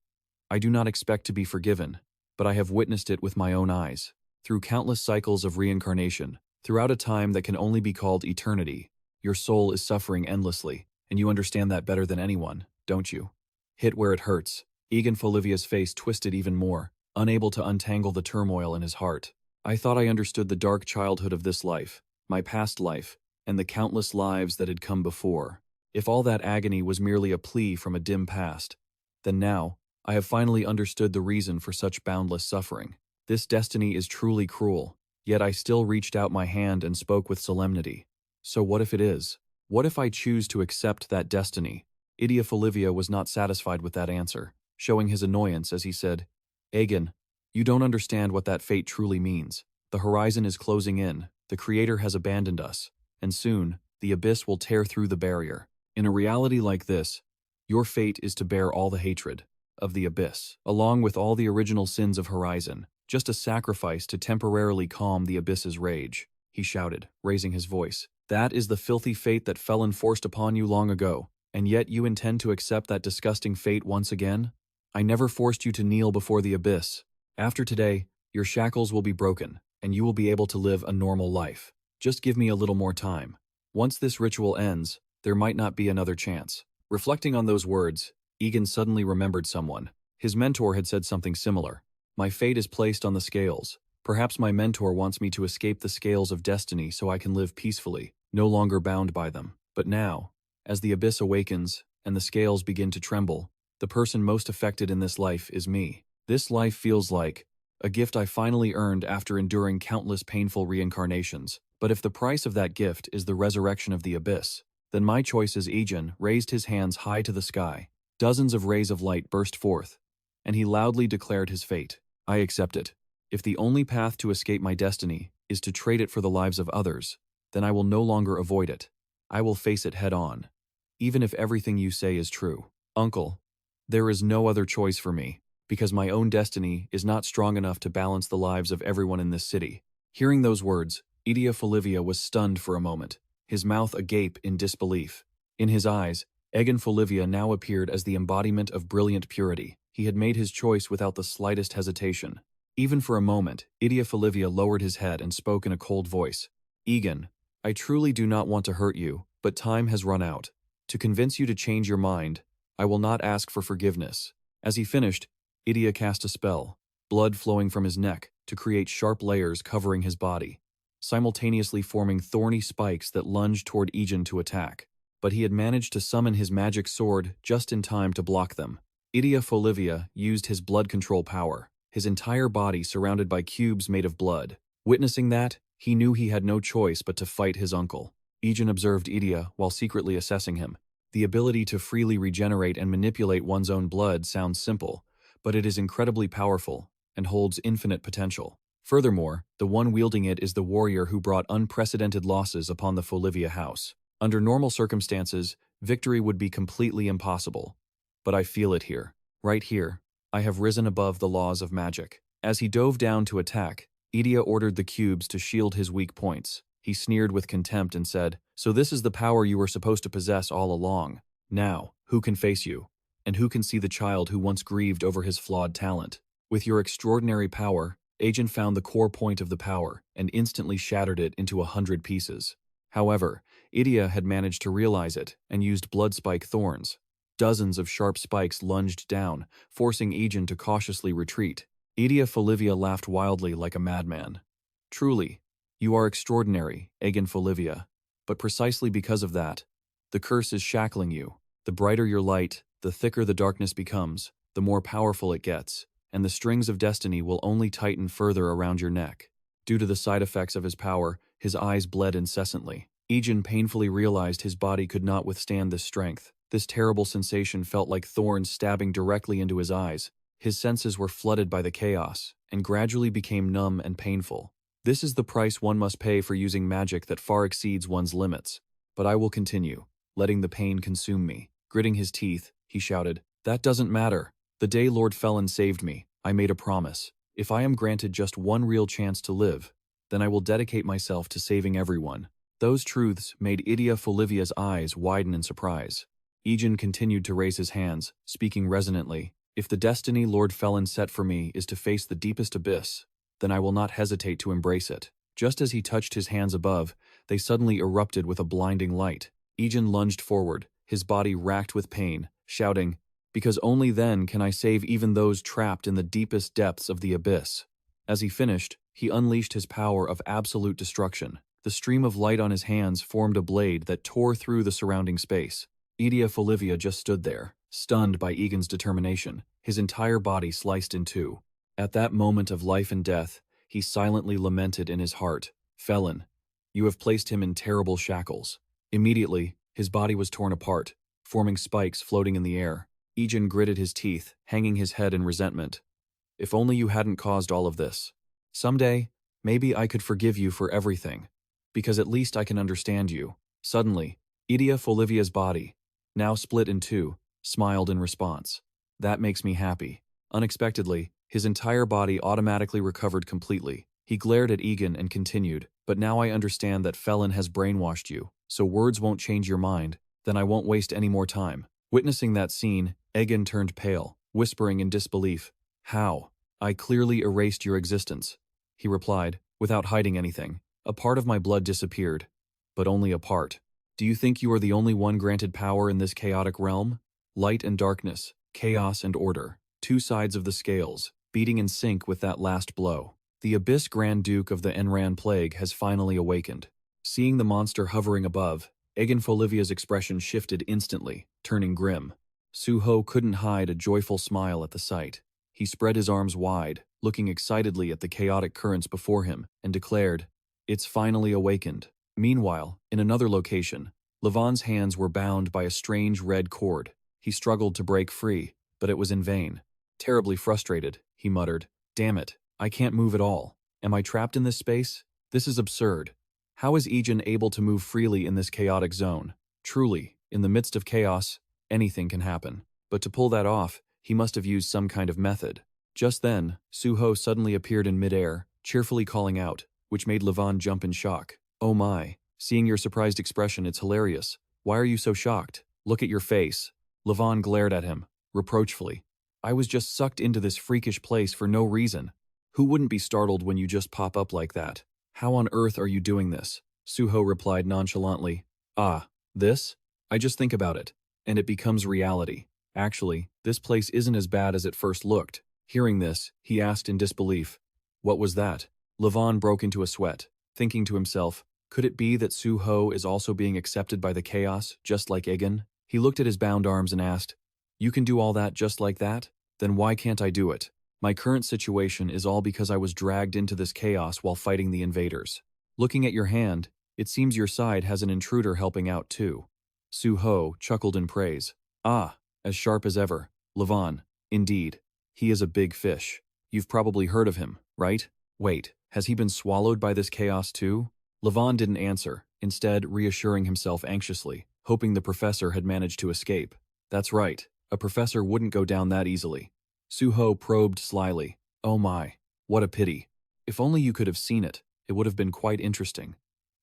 I do not expect to be forgiven, but I have witnessed it with my own eyes. Through countless cycles of reincarnation, throughout a time that can only be called eternity, your soul is suffering endlessly, and you understand that better than anyone, don't you? Hit where it hurts. Egen Folivia's face twisted even more, unable to untangle the turmoil in his heart. I thought I understood the dark childhood of this life, my past life, and the countless lives that had come before. If all that agony was merely a plea from a dim past, then now, I have finally understood the reason for such boundless suffering. This destiny is truly cruel, yet I still reached out my hand and spoke with solemnity. So what if it is? What if I choose to accept that destiny? Egen Folivia was not satisfied with that answer, showing his annoyance as he said, Egen, you don't understand what that fate truly means. The horizon is closing in, the Creator has abandoned us, and soon, the abyss will tear through the barrier. In a reality like this, your fate is to bear all the hatred of the abyss, along with all the original sins of Horizon, just a sacrifice to temporarily calm the abyss's rage, he shouted, raising his voice. That is the filthy fate that Felin forced upon you long ago, and yet you intend to accept that disgusting fate once again? I never forced you to kneel before the abyss. After today, your shackles will be broken, and you will be able to live a normal life. Just give me a little more time. Once this ritual ends, there might not be another chance. Reflecting on those words, Egen suddenly remembered someone. His mentor had said something similar. My fate is placed on the scales. Perhaps my mentor wants me to escape the scales of destiny so I can live peacefully, no longer bound by them. But now, as the abyss awakens and the scales begin to tremble, the person most affected in this life is me. This life feels like a gift I finally earned after enduring countless painful reincarnations. But if the price of that gift is the resurrection of the abyss, then my choice as Egen raised his hands high to the sky. Dozens of rays of light burst forth, and he loudly declared his fate. I accept it. If the only path to escape my destiny is to trade it for the lives of others, then I will no longer avoid it. I will face it head on, even if everything you say is true. Uncle, there is no other choice for me, because my own destiny is not strong enough to balance the lives of everyone in this city. Hearing those words, Egen Folivia was stunned for a moment, his mouth agape in disbelief. In his eyes, Egen Folivia now appeared as the embodiment of brilliant purity. He had made his choice without the slightest hesitation. Even for a moment, Egen Folivia lowered his head and spoke in a cold voice. Egen, I truly do not want to hurt you, but time has run out. To convince you to change your mind, I will not ask for forgiveness. As he finished, Egen cast a spell, blood flowing from his neck to create sharp layers covering his body, simultaneously forming thorny spikes that lunged toward Egen to attack. But he had managed to summon his magic sword just in time to block them. Egen Folivia used his blood control power, his entire body surrounded by cubes made of blood. Witnessing that, he knew he had no choice but to fight his uncle. Egen observed Egen while secretly assessing him. The ability to freely regenerate and manipulate one's own blood sounds simple, but it is incredibly powerful and holds infinite potential. Furthermore, the one wielding it is the warrior who brought unprecedented losses upon the Folivia house. Under normal circumstances, victory would be completely impossible. But I feel it here. Right here, I have risen above the laws of magic. As he dove down to attack, Egen ordered the cubes to shield his weak points. He sneered with contempt and said, So this is the power you were supposed to possess all along. Now, who can face you? And who can see the child who once grieved over his flawed talent? With your extraordinary power, Egen found the core point of the power and instantly shattered it into 100 pieces. However, Egen had managed to realize it and used blood spike thorns. Dozens of sharp spikes lunged down, forcing Egen to cautiously retreat. Egen Folivia laughed wildly like a madman. Truly, you are extraordinary, Egen Folivia. But precisely because of that, the curse is shackling you. The brighter your light, the thicker the darkness becomes, the more powerful it gets, and the strings of destiny will only tighten further around your neck. Due to the side effects of his power, his eyes bled incessantly. Egen painfully realized his body could not withstand this strength. This terrible sensation felt like thorns stabbing directly into his eyes. His senses were flooded by the chaos, and gradually became numb and painful. This is the price one must pay for using magic that far exceeds one's limits. But I will continue, letting the pain consume me. Gritting his teeth, he shouted, "That doesn't matter. The day Lord Felin saved me, I made a promise. If I am granted just one real chance to live, then I will dedicate myself to saving everyone." Those truths made Egen Folivia's eyes widen in surprise. Egen continued to raise his hands, speaking resonantly, "If the destiny Lord Felin set for me is to face the deepest abyss, then I will not hesitate to embrace it." Just as he touched his hands above, they suddenly erupted with a blinding light. Egen lunged forward, his body racked with pain, shouting, "Because only then can I save even those trapped in the deepest depths of the abyss." As he finished, he unleashed his power of absolute destruction. The stream of light on his hands formed a blade that tore through the surrounding space. Egen Folivia just stood there, stunned by Egen's determination, his entire body sliced in two. At that moment of life and death, he silently lamented in his heart, "Felin, you have placed him in terrible shackles." Immediately, his body was torn apart, forming spikes floating in the air. Egen gritted his teeth, hanging his head in resentment. "If only you hadn't caused all of this. Someday, maybe I could forgive you for everything. Because at least I can understand you." Suddenly, Egen Folivia's body, now split in two, smiled in response. "That makes me happy." Unexpectedly, his entire body automatically recovered completely. He glared at Egen and continued, "But now I understand that Felin has brainwashed you, so words won't change your mind, then I won't waste any more time." Witnessing that scene, Egen turned pale, whispering in disbelief, "How? I clearly erased your existence." He replied, without hiding anything, "A part of my blood disappeared, but only a part. Do you think you are the only one granted power in this chaotic realm? Light and darkness, chaos and order, two sides of the scales, beating in sync with that last blow. The Abyss Grand Duke of the Enran Plague has finally awakened." Seeing the monster hovering above, Egen Folivia's expression shifted instantly, turning grim. Suho couldn't hide a joyful smile at the sight. He spread his arms wide, looking excitedly at the chaotic currents before him, and declared, "It's finally awakened." Meanwhile, in another location, Levon's hands were bound by a strange red cord. He struggled to break free, but it was in vain. Terribly frustrated, he muttered, "Damn it, I can't move at all. Am I trapped in this space? This is absurd. How is Egen able to move freely in this chaotic zone? Truly, in the midst of chaos, anything can happen." But to pull that off, he must have used some kind of method. Just then, Suho suddenly appeared in midair, cheerfully calling out, which made Levon jump in shock. "Oh my, seeing your surprised expression, it's hilarious. Why are you so shocked? Look at your face." Levon glared at him, reproachfully. "I was just sucked into this freakish place for no reason. Who wouldn't be startled when you just pop up like that? How on earth are you doing this?" Suho replied nonchalantly, "Ah, this? I just think about it, and it becomes reality. Actually, this place isn't as bad as it first looked." Hearing this, he asked in disbelief, "What was that?" Levon broke into a sweat, thinking to himself, could it be that Suho is also being accepted by the chaos, just like Egen? He looked at his bound arms and asked, "You can do all that just like that? Then why can't I do it? My current situation is all because I was dragged into this chaos while fighting the invaders. Looking at your hand, it seems your side has an intruder helping out too." Suho chuckled in praise. "Ah, as sharp as ever, Levon. Indeed, he is a big fish. You've probably heard of him, right? Wait, has he been swallowed by this chaos too?" Levon didn't answer, instead reassuring himself anxiously, hoping the professor had managed to escape. "That's right, a professor wouldn't go down that easily." Suho probed slyly. "Oh my, what a pity. If only you could have seen it, it would have been quite interesting."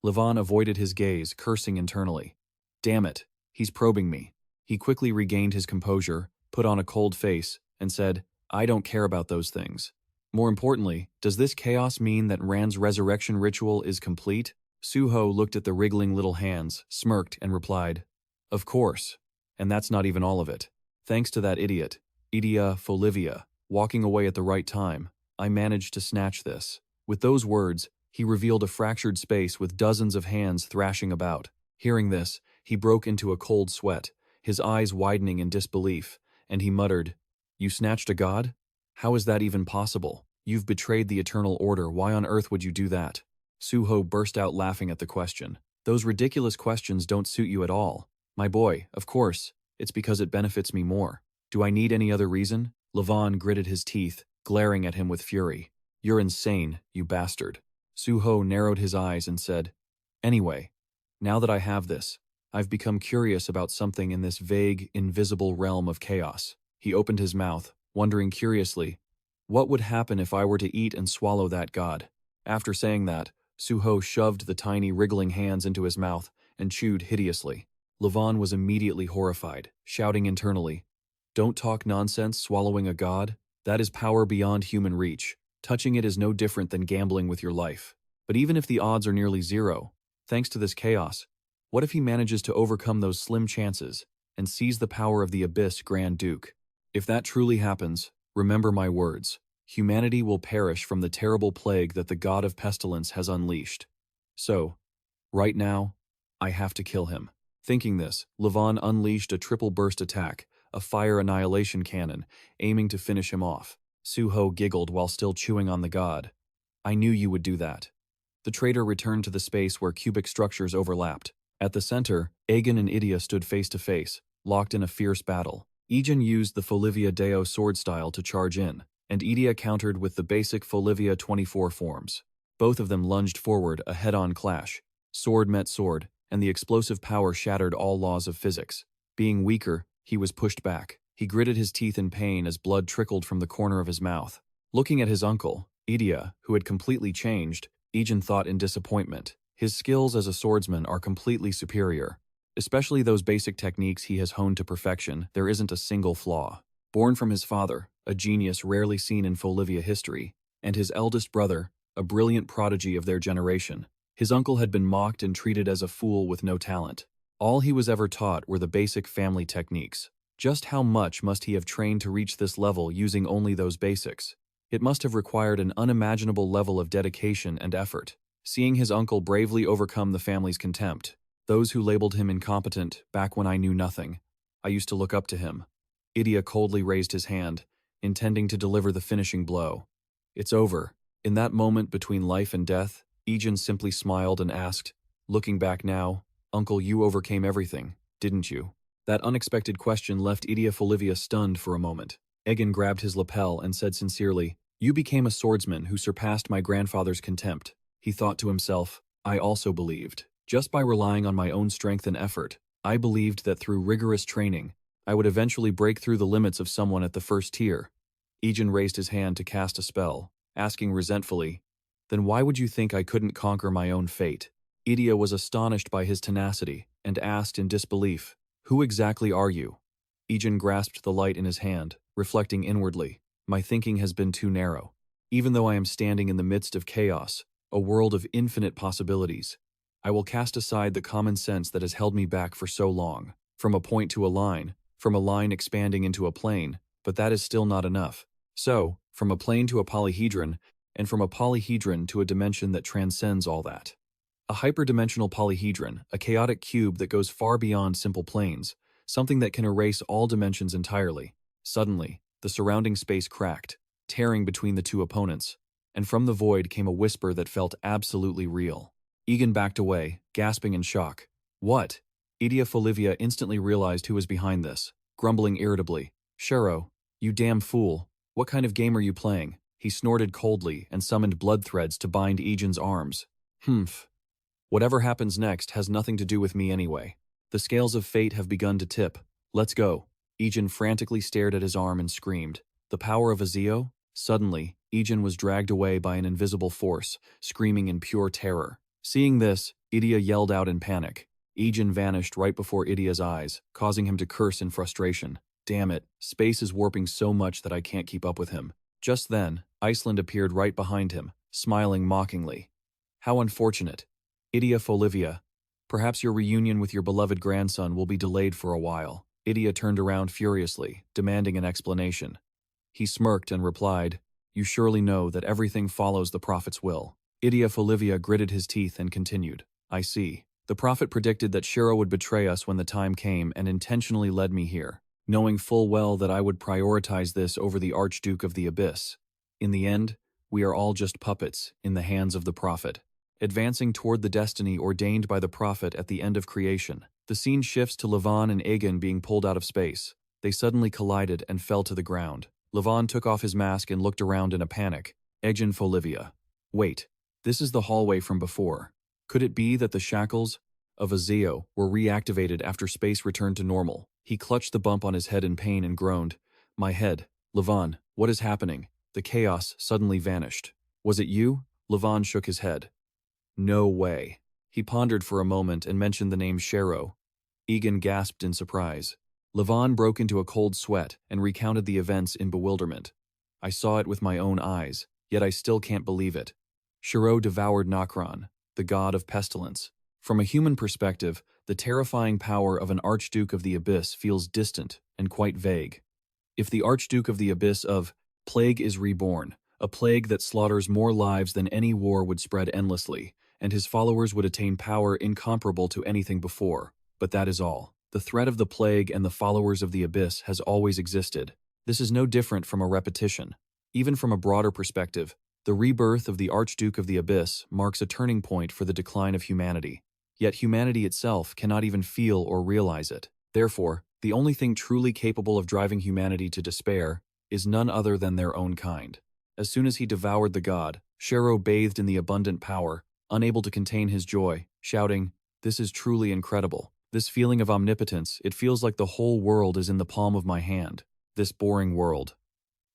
Levon avoided his gaze, cursing internally. "Damn it, he's probing me." He quickly regained his composure, put on a cold face, and said, "I don't care about those things. More importantly, does this chaos mean that Rand's resurrection ritual is complete?" Suho looked at the wriggling little hands, smirked, and replied, "Of course. And that's not even all of it. Thanks to that idiot, Egen Folivia, walking away at the right time, I managed to snatch this." With those words, he revealed a fractured space with dozens of hands thrashing about. Hearing this, he broke into a cold sweat, his eyes widening in disbelief, and he muttered, "You snatched a god? How is that even possible? You've betrayed the Eternal Order, why on earth would you do that?" Suho burst out laughing at the question. Those ridiculous questions don't suit you at all. My boy, of course, it's because it benefits me more. Do I need any other reason? Levon gritted his teeth, glaring at him with fury. You're insane, you bastard. Suho narrowed his eyes and said, Anyway, now that I have this, I've become curious about something in this vague, invisible realm of chaos. He opened his mouth, wondering curiously, what would happen if I were to eat and swallow that god? After saying that, Suho shoved the tiny wriggling hands into his mouth and chewed hideously. Levon was immediately horrified, shouting internally, Don't talk nonsense, swallowing a god. That is power beyond human reach. Touching it is no different than gambling with your life. But even if the odds are nearly zero, thanks to this chaos, what if he manages to overcome those slim chances and seize the power of the Abyss Grand Duke? If that truly happens, remember my words. Humanity will perish from the terrible plague that the god of pestilence has unleashed. So, right now, I have to kill him. Thinking this, Levon unleashed a triple burst attack, a fire annihilation cannon, aiming to finish him off. Suho giggled while still chewing on the god. I knew you would do that. The traitor returned to the space where cubic structures overlapped. At the center, Egen and Idia stood face to face, locked in a fierce battle. Egen used the Folivia Deo sword style to charge in, and Idia countered with the basic Folivia 24 forms. Both of them lunged forward, a head-on clash. Sword met sword, and the explosive power shattered all laws of physics. Being weaker, he was pushed back. He gritted his teeth in pain as blood trickled from the corner of his mouth. Looking at his uncle, Idia, who had completely changed, Egen thought in disappointment. His skills as a swordsman are completely superior. Especially those basic techniques he has honed to perfection, there isn't a single flaw. Born from his father, a genius rarely seen in Folivia history, and his eldest brother, a brilliant prodigy of their generation, his uncle had been mocked and treated as a fool with no talent. All he was ever taught were the basic family techniques. Just how much must he have trained to reach this level using only those basics? It must have required an unimaginable level of dedication and effort. Seeing his uncle bravely overcome the family's contempt, those who labeled him incompetent back when I knew nothing, I used to look up to him. Idia coldly raised his hand, intending to deliver the finishing blow. It's over. In that moment between life and death, Egen simply smiled and asked, looking back now, Uncle, you overcame everything, didn't you? That unexpected question left Egen Folivia stunned for a moment. Egen grabbed his lapel and said sincerely, You became a swordsman who surpassed my grandfather's contempt. He thought to himself, I also believed. Just by relying on my own strength and effort, I believed that through rigorous training, I would eventually break through the limits of someone at the first tier. Egen raised his hand to cast a spell, asking resentfully, Then why would you think I couldn't conquer my own fate? Idia was astonished by his tenacity and asked in disbelief, Who exactly are you? Egen grasped the light in his hand, reflecting inwardly, My thinking has been too narrow. Even though I am standing in the midst of chaos, a world of infinite possibilities, I will cast aside the common sense that has held me back for so long. From a point to a line, from a line expanding into a plane, but that is still not enough. So, from a plane to a polyhedron, and from a polyhedron to a dimension that transcends all that. A hyperdimensional polyhedron, a chaotic cube that goes far beyond simple planes, something that can erase all dimensions entirely. Suddenly, the surrounding space cracked, tearing between the two opponents, and from the void came a whisper that felt absolutely real. Egen backed away, gasping in shock. What? Egen Folivia instantly realized who was behind this, grumbling irritably. Shero, you damn fool. What kind of game are you playing? He snorted coldly and summoned blood threads to bind Egen's arms. Humph. Whatever happens next has nothing to do with me anyway. The scales of fate have begun to tip. Let's go. Egen frantically stared at his arm and screamed. The power of Azio? Suddenly, Egen was dragged away by an invisible force, screaming in pure terror. Seeing this, Idia yelled out in panic. Egen vanished right before Idia's eyes, causing him to curse in frustration. Damn it, space is warping so much that I can't keep up with him. Just then, Iceland appeared right behind him, smiling mockingly. How unfortunate. Egen Folivia, perhaps your reunion with your beloved grandson will be delayed for a while. Egen turned around furiously, demanding an explanation. He smirked and replied, You surely know that everything follows the prophet's will. Egen Folivia gritted his teeth and continued, I see. The prophet predicted that Shero would betray us when the time came and intentionally led me here, knowing full well that I would prioritize this over the Archduke of the Abyss. In the end, we are all just puppets in the hands of the prophet. advancing toward the destiny ordained by the prophet at the end of creation. The scene shifts to Levon and Egen being pulled out of space. They suddenly collided and fell to the ground. Levon took off his mask and looked around in a panic. Egen Folivia. Wait, this is the hallway from before. Could it be that the shackles of Azeo were reactivated after space returned to normal? He clutched the bump on his head in pain and groaned. My head. Levon, what is happening? The chaos suddenly vanished. Was it you? Levon shook his head. No way. He pondered for a moment and mentioned the name Shero. Egen gasped in surprise. Levon broke into a cold sweat and recounted the events in bewilderment. I saw it with my own eyes, yet I still can't believe it. Shero devoured Nokron, the god of pestilence. From a human perspective, the terrifying power of an Archduke of the Abyss feels distant and quite vague. If the Archduke of the Abyss of Plague is reborn, a plague that slaughters more lives than any war would spread endlessly, and his followers would attain power incomparable to anything before. But that is all. The threat of the plague and the followers of the Abyss has always existed. This is no different from a repetition. Even from a broader perspective, the rebirth of the Archduke of the Abyss marks a turning point for the decline of humanity. Yet humanity itself cannot even feel or realize it. Therefore, the only thing truly capable of driving humanity to despair is none other than their own kind. As soon as he devoured the god, Shero bathed in the abundant power, unable to contain his joy, shouting, "This is truly incredible. This feeling of omnipotence, it feels like the whole world is in the palm of my hand. This boring world."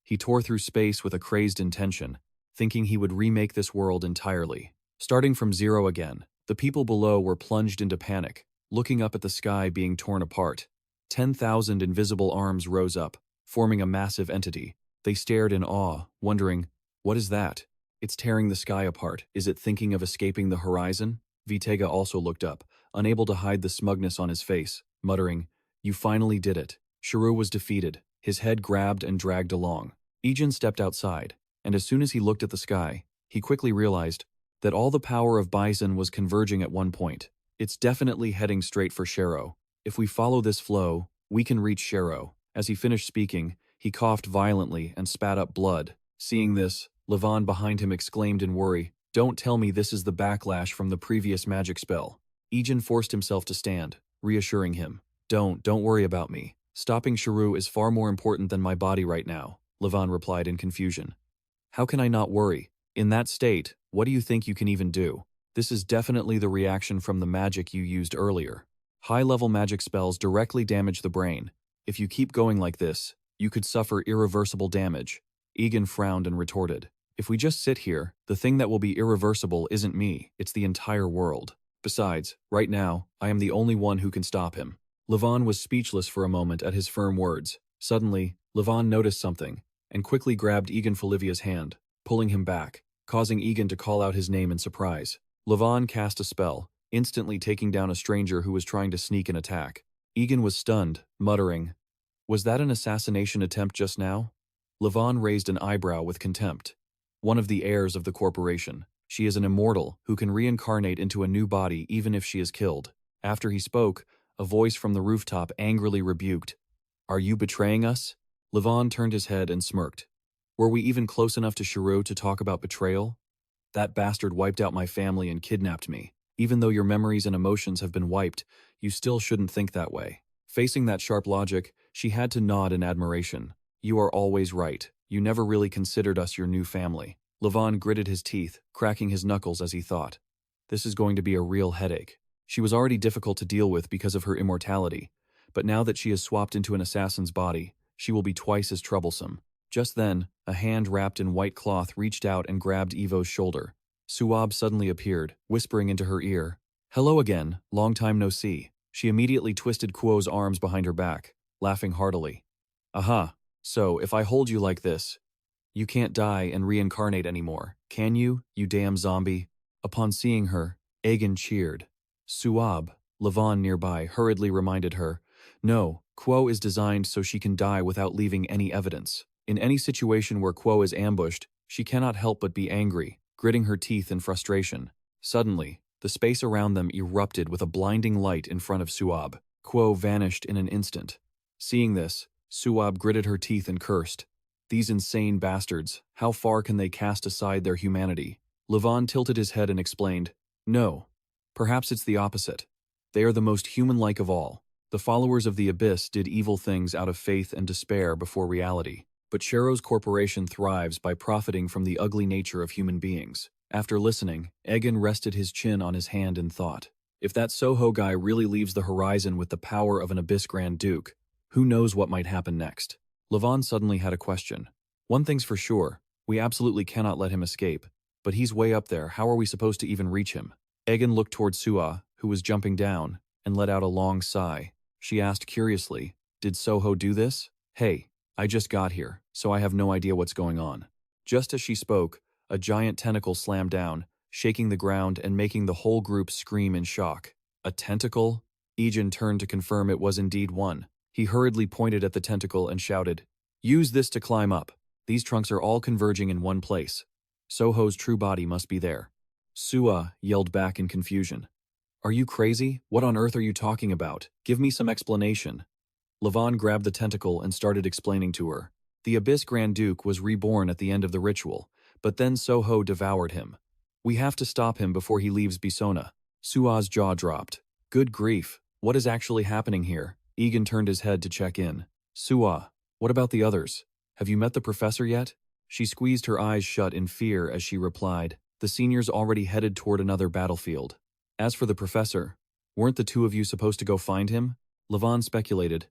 He tore through space with a crazed intention, thinking he would remake this world entirely. Starting from zero again, the people below were plunged into panic, looking up at the sky being torn apart. 10,000 invisible arms rose up, forming a massive entity. They stared in awe, wondering, what is that? It's tearing the sky apart. Is it thinking of escaping the horizon? Vitega also looked up, unable to hide the smugness on his face, muttering, "You finally did it." Shero was defeated, his head grabbed and dragged along. Egen stepped outside, and as soon as he looked at the sky, he quickly realized that all the power of Bison was converging at one point. It's definitely heading straight for Shero. If we follow this flow, we can reach Shero. As he finished speaking, he coughed violently and spat up blood. Seeing this, Levon behind him exclaimed in worry, "Don't tell me this is the backlash from the previous magic spell." Egen forced himself to stand, reassuring him, Don't worry about me. Stopping Shero is far more important than my body right now," Levon replied in confusion. "How can I not worry? In that state, what do you think you can even do? This is definitely the reaction from the magic you used earlier. High-level magic spells directly damage the brain. If you keep going like this, you could suffer irreversible damage." Egen frowned and retorted, "If we just sit here, the thing that will be irreversible isn't me, it's the entire world. Besides, right now, I am the only one who can stop him." Levon was speechless for a moment at his firm words. Suddenly, Levon noticed something, and quickly grabbed Egen Folivia's hand, pulling him back, causing Egen to call out his name in surprise. Levon cast a spell, instantly taking down a stranger who was trying to sneak an attack. Egen was stunned, muttering, "Was that an assassination attempt just now?" Levon raised an eyebrow with contempt. "One of the heirs of the corporation. She is an immortal who can reincarnate into a new body even if she is killed." After he spoke, a voice from the rooftop angrily rebuked, "Are you betraying us?" Levon turned his head and smirked. "Were we even close enough to Shero to talk about betrayal? That bastard wiped out my family and kidnapped me. Even though your memories and emotions have been wiped, you still shouldn't think that way." Facing that sharp logic, she had to nod in admiration. "You are always right. You never really considered us your new family." Levon gritted his teeth, cracking his knuckles as he thought, "This is going to be a real headache." She was already difficult to deal with because of her immortality, but now that she has swapped into an assassin's body, she will be twice as troublesome. Just then, a hand wrapped in white cloth reached out and grabbed Evo's shoulder. Suab suddenly appeared, whispering into her ear, "Hello again, long time no see." She immediately twisted Kuo's arms behind her back, laughing heartily. "Aha, so if I hold you like this, you can't die and reincarnate anymore, can you, you damn zombie?" Upon seeing her, Egen cheered. "Suab," Levon nearby hurriedly reminded her, "No, Kuo is designed so she can die without leaving any evidence. In any situation where Kuo is ambushed, she cannot help but be angry, gritting her teeth in frustration." Suddenly, the space around them erupted with a blinding light in front of Suab. Kuo vanished in an instant. Seeing this, Suab gritted her teeth and cursed. "These insane bastards, how far can they cast aside their humanity?" Levon tilted his head and explained, "No. Perhaps it's the opposite. They are the most human-like of all. The followers of the Abyss did evil things out of faith and despair before reality. But Sharrow's corporation thrives by profiting from the ugly nature of human beings." After listening, Egen rested his chin on his hand in thought. If that Soho guy really leaves the horizon with the power of an Abyss Grand Duke, who knows what might happen next? Levon suddenly had a question. One thing's for sure, we absolutely cannot let him escape. But he's way up there, how are we supposed to even reach him? Egen looked toward Sua, who was jumping down, and let out a long sigh. She asked curiously, "Did Soho do this?" "Hey, I just got here, so I have no idea what's going on." Just as she spoke, a giant tentacle slammed down, shaking the ground and making the whole group scream in shock. A tentacle? Egen turned to confirm it was indeed one. He hurriedly pointed at the tentacle and shouted, "Use this to climb up. These trunks are all converging in one place. Soho's true body must be there." Sua yelled back in confusion. "Are you crazy? What on earth are you talking about? Give me some explanation." Levon grabbed the tentacle and started explaining to her. The Abyss Grand Duke was reborn at the end of the ritual, but then Soho devoured him. "We have to stop him before he leaves Bisona." Sua's jaw dropped. "Good grief, what is actually happening here?" Egen turned his head to check in. "Sua, what about the others? Have you met the professor yet?" She squeezed her eyes shut in fear as she replied, "The seniors already headed toward another battlefield. As for the professor, weren't the two of you supposed to go find him?" Levon speculated.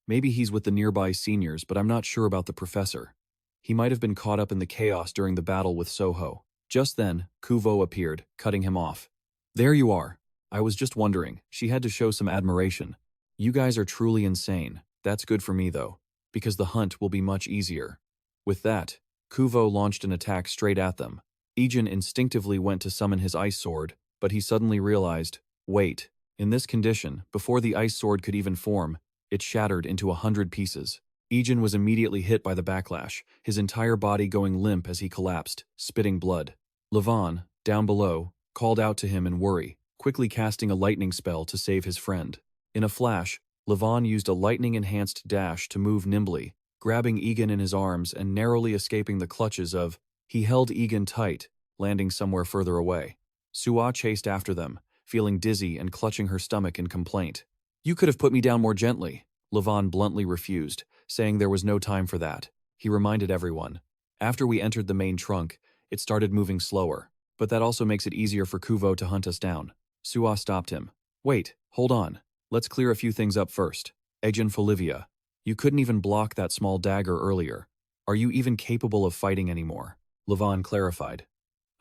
"Maybe he's with the nearby seniors, but I'm not sure about the professor. He might have been caught up in the chaos during the battle with Soho." Just then, Kuvo appeared, cutting him off. "There you are. I was just wondering." She had to show some admiration. "You guys are truly insane. That's good for me, though, because the hunt will be much easier." With that, Kuvo launched an attack straight at them. Egen instinctively went to summon his ice sword, but he suddenly realized, wait, in this condition, before the ice sword could even form, it shattered into 100 pieces. Egen was immediately hit by the backlash, his entire body going limp as he collapsed, spitting blood. Levon, down below, called out to him in worry, quickly casting a lightning spell to save his friend. In a flash, Levon used a lightning-enhanced dash to move nimbly, grabbing Egen in his arms and narrowly escaping the clutches of. He held Egen tight, landing somewhere further away. Sua chased after them, feeling dizzy and clutching her stomach in complaint. "You could have put me down more gently." Levon bluntly refused, saying there was no time for that. He reminded everyone. "After we entered the main trunk, it started moving slower, but that also makes it easier for Kuvo to hunt us down." Sua stopped him. "Wait, hold on. Let's clear a few things up first. Egen Folivia, you couldn't even block that small dagger earlier. Are you even capable of fighting anymore?" Levon clarified.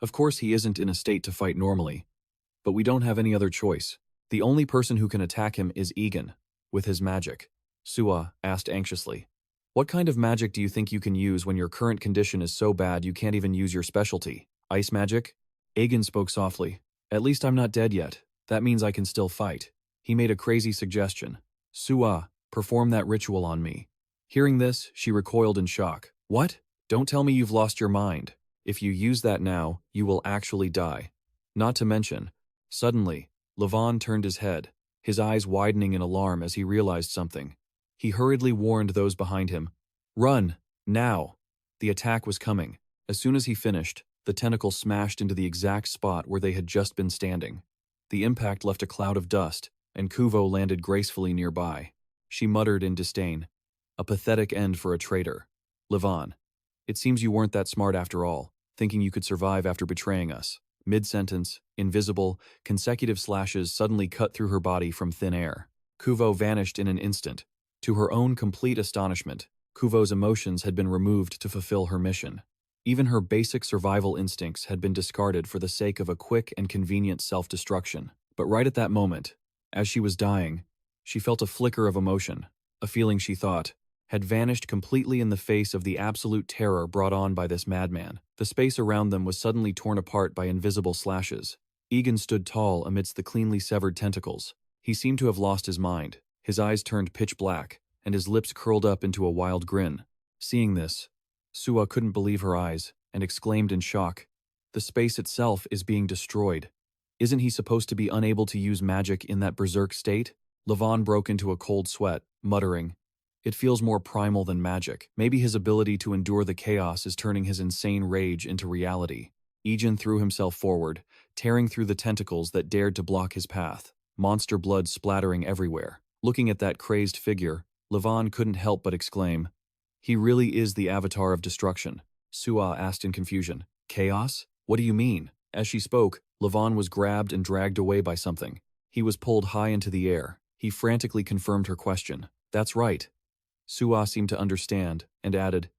"Of course he isn't in a state to fight normally, but we don't have any other choice. The only person who can attack him is Egen, with his magic." Sua asked anxiously, "What kind of magic do you think you can use when your current condition is so bad you can't even use your specialty? Ice magic?" Egen spoke softly. "At least I'm not dead yet. That means I can still fight." He made a crazy suggestion. "Sua, perform that ritual on me." Hearing this, she recoiled in shock. "What? Don't tell me you've lost your mind. If you use that now, you will actually die." Not to mention, suddenly, Levon turned his head, his eyes widening in alarm as he realized something. He hurriedly warned those behind him, "Run, now!" The attack was coming. As soon as he finished, the tentacle smashed into the exact spot where they had just been standing. The impact left a cloud of dust, and Kuvo landed gracefully nearby. She muttered in disdain, "A pathetic end for a traitor. Levon, it seems you weren't that smart after all, thinking you could survive after betraying us." Mid-sentence, invisible, consecutive slashes suddenly cut through her body from thin air. Kuvo vanished in an instant. To her own complete astonishment, Kuvo's emotions had been removed to fulfill her mission. Even her basic survival instincts had been discarded for the sake of a quick and convenient self-destruction. But right at that moment, as she was dying, she felt a flicker of emotion, a feeling she thought had vanished completely in the face of the absolute terror brought on by this madman. The space around them was suddenly torn apart by invisible slashes. Egen stood tall amidst the cleanly severed tentacles. He seemed to have lost his mind. His eyes turned pitch black, and his lips curled up into a wild grin. Seeing this, Sua couldn't believe her eyes, and exclaimed in shock, "The space itself is being destroyed. Isn't he supposed to be unable to use magic in that berserk state?" Levon broke into a cold sweat, muttering, "It feels more primal than magic. Maybe his ability to endure the chaos is turning his insane rage into reality." Egen threw himself forward, tearing through the tentacles that dared to block his path, monster blood splattering everywhere. Looking at that crazed figure, Levon couldn't help but exclaim, "He really is the avatar of destruction." Sua asked in confusion, "Chaos? What do you mean?" As she spoke, Levon was grabbed and dragged away by something. He was pulled high into the air. He frantically confirmed her question. "That's right." Sua seemed to understand, and added,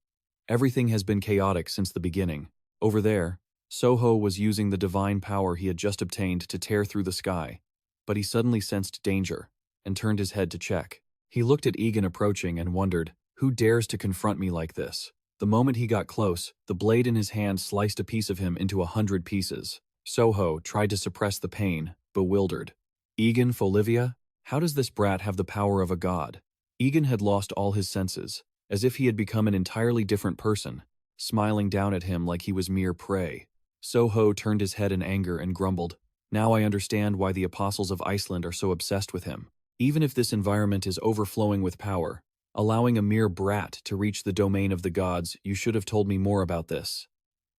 "Everything has been chaotic since the beginning. Over there, Soho was using the divine power he had just obtained to tear through the sky, but he suddenly sensed danger, and turned his head to check. He looked at Egen approaching and wondered, who dares to confront me like this? The moment he got close, the blade in his hand sliced a piece of him into 100 pieces. Soho tried to suppress the pain, bewildered. "Egen Folivia? How does this brat have the power of a god?" Egen had lost all his senses, as if he had become an entirely different person, smiling down at him like he was mere prey. Soho turned his head in anger and grumbled, "Now I understand why the apostles of Iceland are so obsessed with him. Even if this environment is overflowing with power, allowing a mere brat to reach the domain of the gods, you should have told me more about this."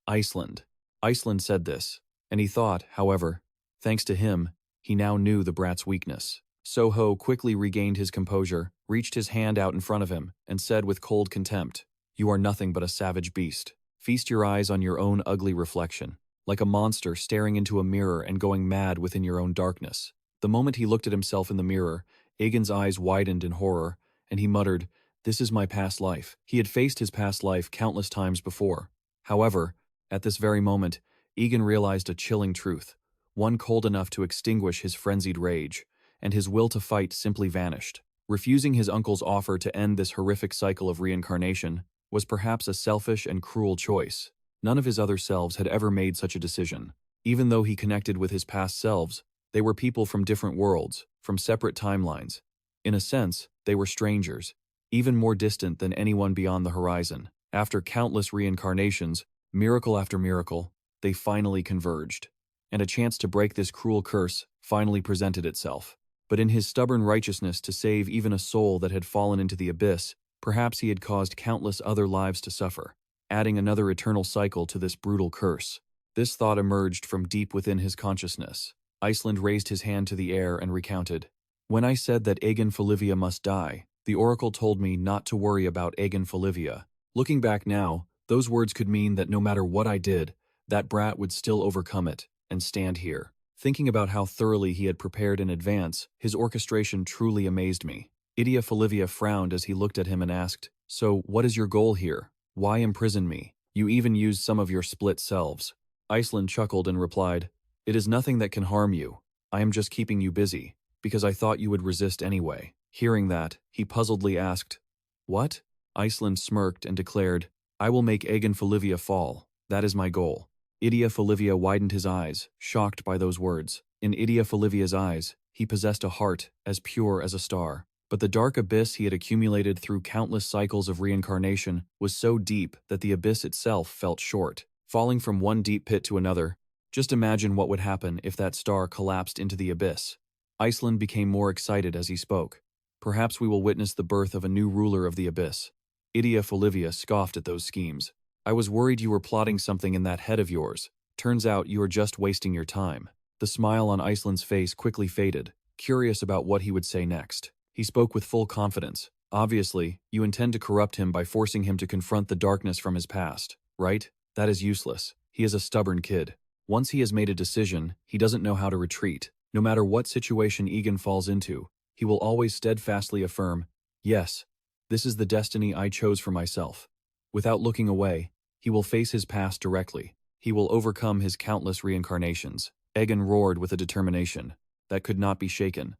Iceland. Iceland said this, and he thought, however, thanks to him, he now knew the brat's weakness. Soho quickly regained his composure, reached his hand out in front of him, and said with cold contempt, "You are nothing but a savage beast. Feast your eyes on your own ugly reflection, like a monster staring into a mirror and going mad within your own darkness." The moment he looked at himself in the mirror, Egen's eyes widened in horror, and he muttered, "This is my past life." He had faced his past life countless times before. However, at this very moment, Egen realized a chilling truth, one cold enough to extinguish his frenzied rage, and his will to fight simply vanished. Refusing his uncle's offer to end this horrific cycle of reincarnation was perhaps a selfish and cruel choice. None of his other selves had ever made such a decision. Even though he connected with his past selves, they were people from different worlds, from separate timelines. In a sense, they were strangers, even more distant than anyone beyond the horizon. After countless reincarnations, miracle after miracle, they finally converged. And a chance to break this cruel curse finally presented itself. But in his stubborn righteousness to save even a soul that had fallen into the abyss, perhaps he had caused countless other lives to suffer, adding another eternal cycle to this brutal curse. This thought emerged from deep within his consciousness. Iceland raised his hand to the air and recounted, "When I said that Egen Folivia must die, the oracle told me not to worry about Egen Folivia. Looking back now, those words could mean that no matter what I did, that brat would still overcome it and stand here." Thinking about how thoroughly he had prepared in advance, his orchestration truly amazed me. Egen Folivia frowned as he looked at him and asked, "So, what is your goal here? Why imprison me? You even used some of your split selves." Iceland chuckled and replied, "It is nothing that can harm you. I am just keeping you busy, because I thought you would resist anyway." Hearing that, he puzzledly asked, "What?" Iceland smirked and declared, "I will make Egen Folivia fall. That is my goal." Egen Folivia widened his eyes, shocked by those words. In Egen Folivia's eyes, he possessed a heart as pure as a star. But the dark abyss he had accumulated through countless cycles of reincarnation was so deep that the abyss itself felt short. Falling from one deep pit to another, just imagine what would happen if that star collapsed into the abyss. Iceland became more excited as he spoke. "Perhaps we will witness the birth of a new ruler of the abyss." Egen Folivia scoffed at those schemes. "I was worried you were plotting something in that head of yours. Turns out you are just wasting your time." The smile on Iceland's face quickly faded, curious about what he would say next. He spoke with full confidence. "Obviously, you intend to corrupt him by forcing him to confront the darkness from his past, right? That is useless. He is a stubborn kid. Once he has made a decision, he doesn't know how to retreat. No matter what situation Egen falls into, he will always steadfastly affirm, 'Yes, this is the destiny I chose for myself.' Without looking away, he will face his past directly. He will overcome his countless reincarnations." Egen roared with a determination that could not be shaken.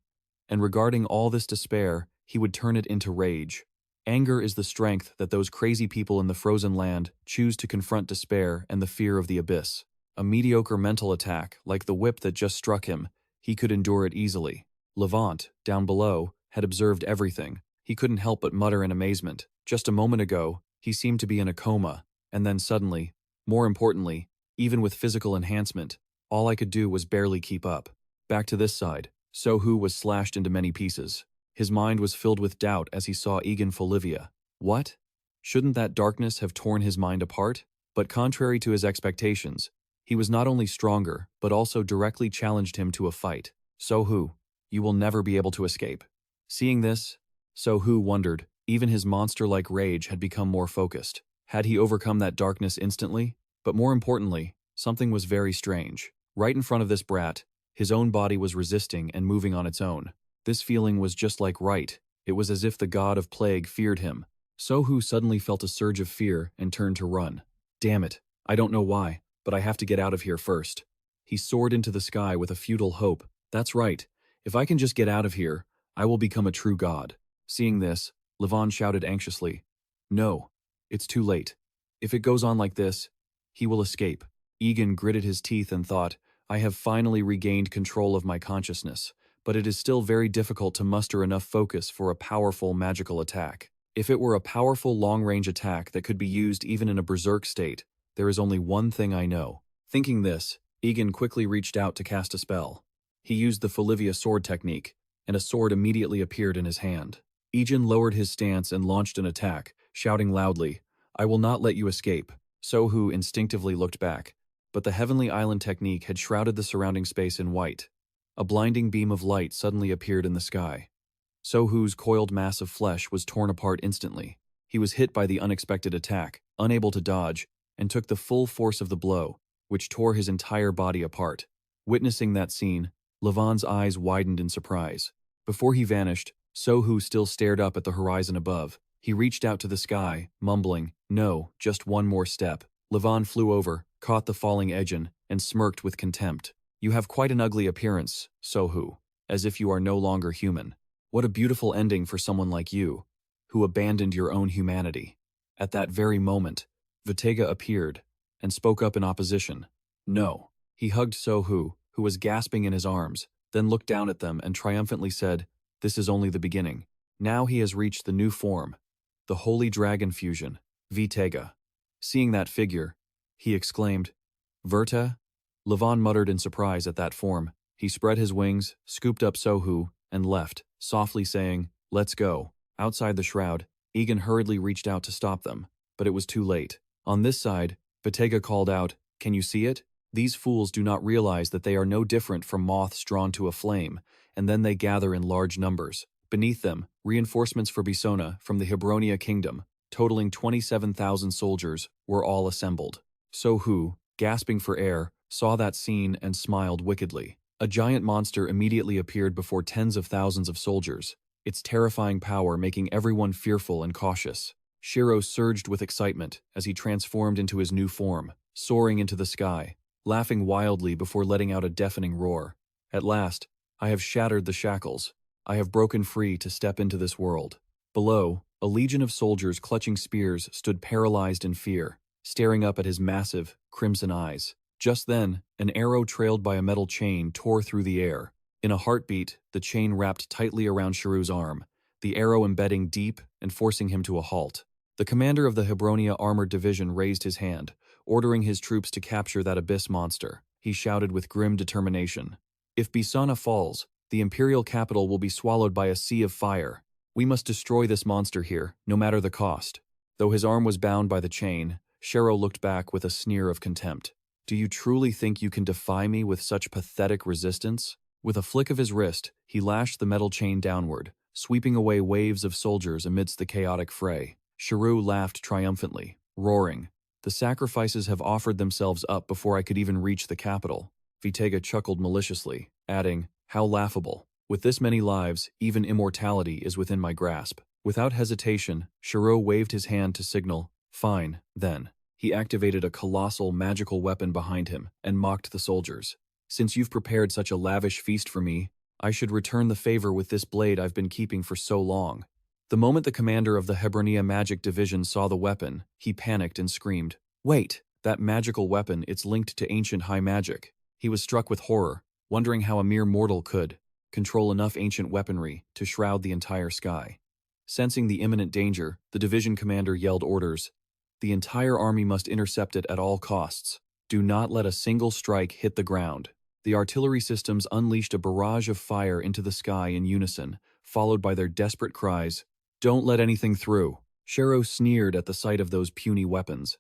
And regarding all this despair, he would turn it into rage. Anger is the strength that those crazy people in the frozen land choose to confront despair and the fear of the abyss. A mediocre mental attack, like the whip that just struck him, he could endure it easily. Levant, down below, had observed everything. He couldn't help but mutter in amazement. Just a moment ago, he seemed to be in a coma, and then suddenly, more importantly, even with physical enhancement, all I could do was barely keep up. Back to this side, Sohu was slashed into many pieces. His mind was filled with doubt as he saw Egen Folivia. What? Shouldn't that darkness have torn his mind apart? But contrary to his expectations, He was not only stronger, but also directly challenged him to a fight. So-hu, you will never be able to escape. Seeing this, So-hu wondered, even his monster-like rage had become more focused. Had he overcome that darkness instantly? But more importantly, something was very strange. Right in front of this brat, his own body was resisting and moving on its own. This feeling was just like right. It was as if the god of plague feared him. So-hu suddenly felt a surge of fear and turned to run. Damn it, I don't know why, but I have to get out of here first. He soared into the sky with a futile hope. That's right. If I can just get out of here, I will become a true god. Seeing this, Levon shouted anxiously. No, it's too late. If it goes on like this, he will escape. Egen gritted his teeth and thought, I have finally regained control of my consciousness, but it is still very difficult to muster enough focus for a powerful magical attack. If it were a powerful long-range attack that could be used even in a berserk state, there is only one thing I know. Thinking this, Egen quickly reached out to cast a spell. He used the Folivia sword technique, and a sword immediately appeared in his hand. Egen lowered his stance and launched an attack, shouting loudly, I will not let you escape. So-hu instinctively looked back, but the Heavenly Island technique had shrouded the surrounding space in white. A blinding beam of light suddenly appeared in the sky. So-hu's coiled mass of flesh was torn apart instantly. He was hit by the unexpected attack, unable to dodge, and took the full force of the blow, which tore his entire body apart. Witnessing that scene, Levon's eyes widened in surprise. Before he vanished, So-hu still stared up at the horizon above. He reached out to the sky, mumbling, no, just one more step. Levon flew over, caught the falling Egen, and smirked with contempt. You have quite an ugly appearance, So-hu, as if you are no longer human. What a beautiful ending for someone like you, who abandoned your own humanity. At that very moment, Vitega appeared, and spoke up in opposition. No. He hugged So-hu, who was gasping in his arms, then looked down at them and triumphantly said, this is only the beginning. Now he has reached the new form, the Holy Dragon Fusion, Vitega. Seeing that figure, he exclaimed, Verta? Levon muttered in surprise at that form. He spread his wings, scooped up So-hu, and left, softly saying, let's go. Outside the shroud, Egen hurriedly reached out to stop them, but it was too late. On this side, Vitega called out, can you see it? These fools do not realize that they are no different from moths drawn to a flame, and then they gather in large numbers. Beneath them, reinforcements for Bisona from the Hebronia kingdom, totaling 27,000 soldiers, were all assembled. So-hu, gasping for air, saw that scene and smiled wickedly. A giant monster immediately appeared before tens of thousands of soldiers, its terrifying power making everyone fearful and cautious. Shiro surged with excitement as he transformed into his new form, soaring into the sky, laughing wildly before letting out a deafening roar. At last, I have shattered the shackles. I have broken free to step into this world. Below, a legion of soldiers clutching spears stood paralyzed in fear, staring up at his massive, crimson eyes. Just then, an arrow trailed by a metal chain tore through the air. In a heartbeat, the chain wrapped tightly around Shiru's arm, the arrow embedding deep and forcing him to a halt. The commander of the Hebronia Armored Division raised his hand, ordering his troops to capture that abyss monster. He shouted with grim determination, if Bisana falls, the imperial capital will be swallowed by a sea of fire. We must destroy this monster here, no matter the cost. Though his arm was bound by the chain, Shiro looked back with a sneer of contempt. Do you truly think you can defy me with such pathetic resistance? With a flick of his wrist, he lashed the metal chain downward, sweeping away waves of soldiers amidst the chaotic fray. Shiru laughed triumphantly, roaring, the sacrifices have offered themselves up before I could even reach the capital. Vitega chuckled maliciously, adding, how laughable. With this many lives, even immortality is within my grasp. Without hesitation, Shiro waved his hand to signal, fine, then. He activated a colossal magical weapon behind him and mocked the soldiers. Since you've prepared such a lavish feast for me, I should return the favor with this blade I've been keeping for so long. The moment the commander of the Hebronia Magic Division saw the weapon, he panicked and screamed, wait, that magical weapon, it's linked to ancient high magic. He was struck with horror, wondering how a mere mortal could control enough ancient weaponry to shroud the entire sky. Sensing the imminent danger, the division commander yelled orders. The entire army must intercept it at all costs. Do not let a single strike hit the ground. The artillery systems unleashed a barrage of fire into the sky in unison, followed by their desperate cries, don't let anything through. Shiro sneered at the sight of those puny weapons.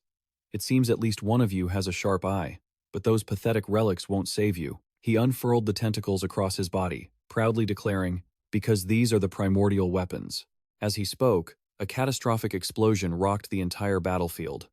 It seems at least one of you has a sharp eye. but those pathetic relics won't save you. He unfurled the tentacles across his body, proudly declaring, "Because these are the primordial weapons." As he spoke, a catastrophic explosion rocked the entire battlefield.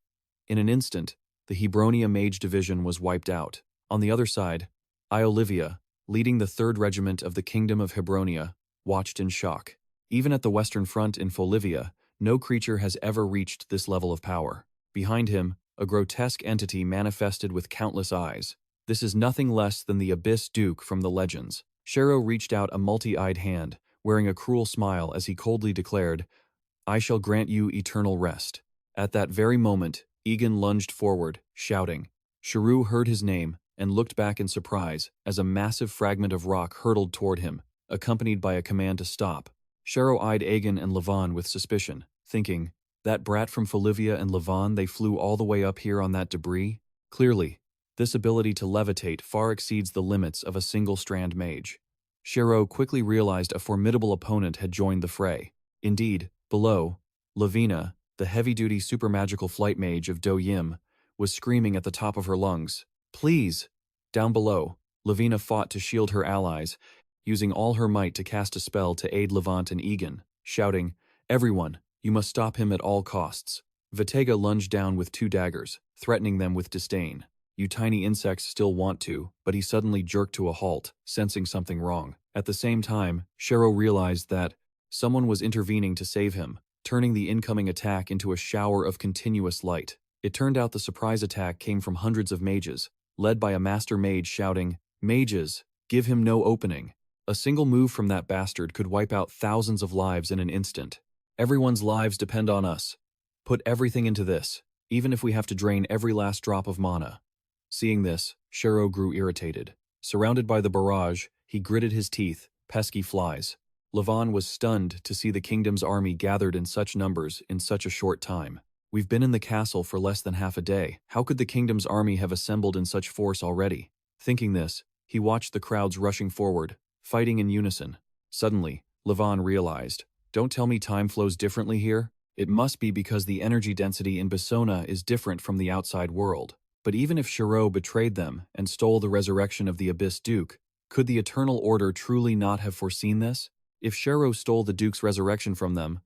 In an instant, the Hebronia Mage Division was wiped out. On the other side, Olivia, leading the 3rd Regiment of the Kingdom of Hebronia, watched in shock. Even at the Western Front in Folivia, no creature has ever reached this level of power. Behind him, a grotesque entity manifested with countless eyes. This is nothing less than the Abyss Duke from the legends. Shero reached out a multi-eyed hand, wearing a cruel smile as he coldly declared, "I shall grant you eternal rest." At that very moment, Egen lunged forward, shouting. Shero heard his name and looked back in surprise as a massive fragment of rock hurtled toward him, accompanied by a command to stop. Shero eyed Egen and Levon with suspicion, thinking, that brat from Folivia and Levon, they flew all the way up here on that debris? Clearly, this ability to levitate far exceeds the limits of a single-strand mage. Shero quickly realized a formidable opponent had joined the fray. Indeed, below, Lavina, the heavy-duty supermagical flight mage of Do Yim, was screaming at the top of her lungs, "Please!" Down below, Lavina fought to shield her allies, using all her might to cast a spell to aid Levant and Egen, shouting, "Everyone, you must stop him at all costs." Vitega lunged down with 2 daggers, threatening them with disdain. "You tiny insects still want to," but he suddenly jerked to a halt, sensing something wrong. At the same time, Shero realized that someone was intervening to save him, turning the incoming attack into a shower of continuous light. It turned out the surprise attack came from hundreds of mages, led by a master mage shouting, "Mages, give him no opening." A single move from that bastard could wipe out thousands of lives in an instant. "Everyone's lives depend on us. Put everything into this, even if we have to drain every last drop of mana." Seeing this, Shero grew irritated. Surrounded by the barrage, he gritted his teeth. Pesky flies. Levon was stunned to see the kingdom's army gathered in such numbers in such a short time. "We've been in the castle for less than half a day. How could the kingdom's army have assembled in such force already?" Thinking this, he watched the crowds rushing forward, fighting in unison. Suddenly, Levon realized, "Don't tell me time flows differently here. It must be because the energy density in Basona is different from the outside world." But even if Shero betrayed them and stole the resurrection of the Abyss Duke, could the Eternal Order truly not have foreseen this? If Shero stole the Duke's resurrection from them,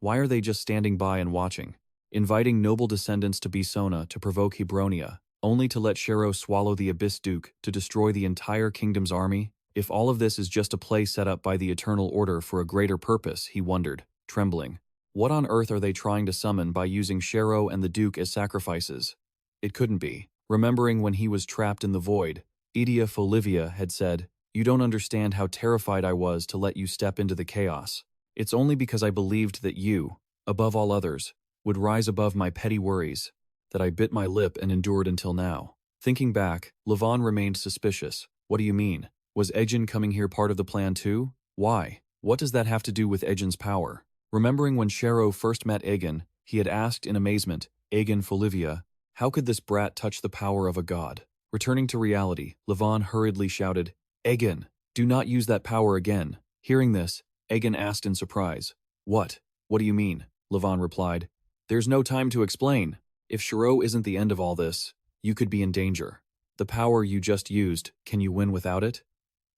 why are they just standing by and watching, inviting noble descendants to Basona to provoke Hebronia, only to let Shero swallow the Abyss Duke to destroy the entire kingdom's army? If all of this is just a play set up by the Eternal Order for a greater purpose, he wondered, trembling. What on earth are they trying to summon by using Shero and the Duke as sacrifices? It couldn't be. Remembering when he was trapped in the void, Egen Folivia had said, "You don't understand how terrified I was to let you step into the chaos. It's only because I believed that you, above all others, would rise above my petty worries, that I bit my lip and endured until now." Thinking back, Levon remained suspicious. What do you mean? Was Egen coming here part of the plan too? Why? What does that have to do with Egen's power? Remembering when Shero first met Egen, he had asked in amazement, Egen Folivia, how could this brat touch the power of a god? Returning to reality, Levon hurriedly shouted, "Egen, do not use that power again." Hearing this, Egen asked in surprise, What do you mean?" Levon replied, "There's no time to explain. If Shero isn't the end of all this, you could be in danger. The power you just used, can you win without it?"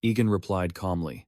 Egen replied calmly,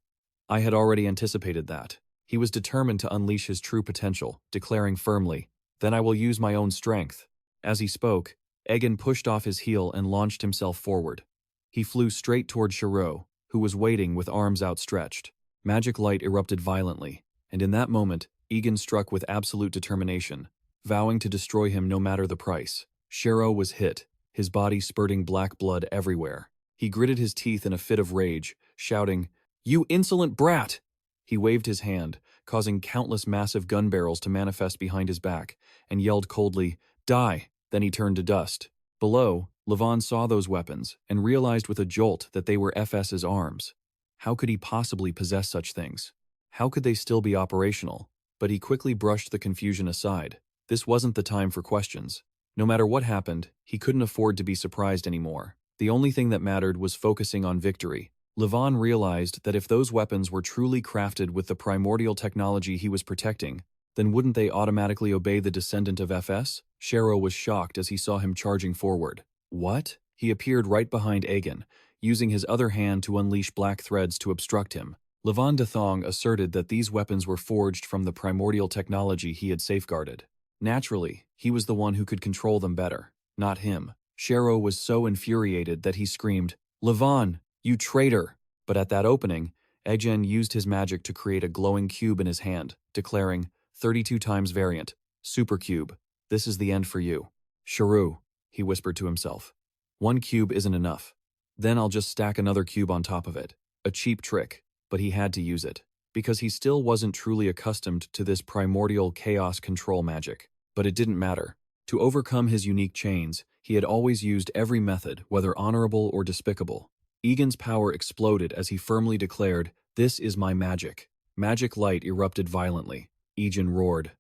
"I had already anticipated that." He was determined to unleash his true potential, declaring firmly, "Then I will use my own strength." As he spoke, Egen pushed off his heel and launched himself forward. He flew straight toward Shero, who was waiting with arms outstretched. Magic light erupted violently, and in that moment, Egen struck with absolute determination, vowing to destroy him no matter the price. Shero was hit, his body spurting black blood everywhere. He gritted his teeth in a fit of rage, shouting, "You insolent brat!" He waved his hand, causing countless massive gun barrels to manifest behind his back, and yelled coldly, "Die!" Then he turned to dust. Below, Levon saw those weapons and realized with a jolt that they were FS's arms. How could he possibly possess such things? How could they still be operational? But he quickly brushed the confusion aside. This wasn't the time for questions. No matter what happened, he couldn't afford to be surprised anymore. The only thing that mattered was focusing on victory. Levon realized that if those weapons were truly crafted with the primordial technology he was protecting, then wouldn't they automatically obey the descendant of FS? Shero was shocked as he saw him charging forward. "What?" He appeared right behind Egen, using his other hand to unleash black threads to obstruct him. Levan de Thong asserted that these weapons were forged from the primordial technology he had safeguarded. Naturally, he was the one who could control them better, not him. Shero was so infuriated that he screamed, "Levan, you traitor!" But at that opening, Egen used his magic to create a glowing cube in his hand, declaring, 32 times variant, Supercube, this is the end for you. Shero, he whispered to himself. One cube isn't enough. Then I'll just stack another cube on top of it. A cheap trick, but he had to use it, because he still wasn't truly accustomed to this primordial chaos control magic. But it didn't matter. To overcome his unique chains, he had always used every method, whether honorable or despicable. Egen's power exploded as he firmly declared, "This is my magic." Magic light erupted violently. Egen roared,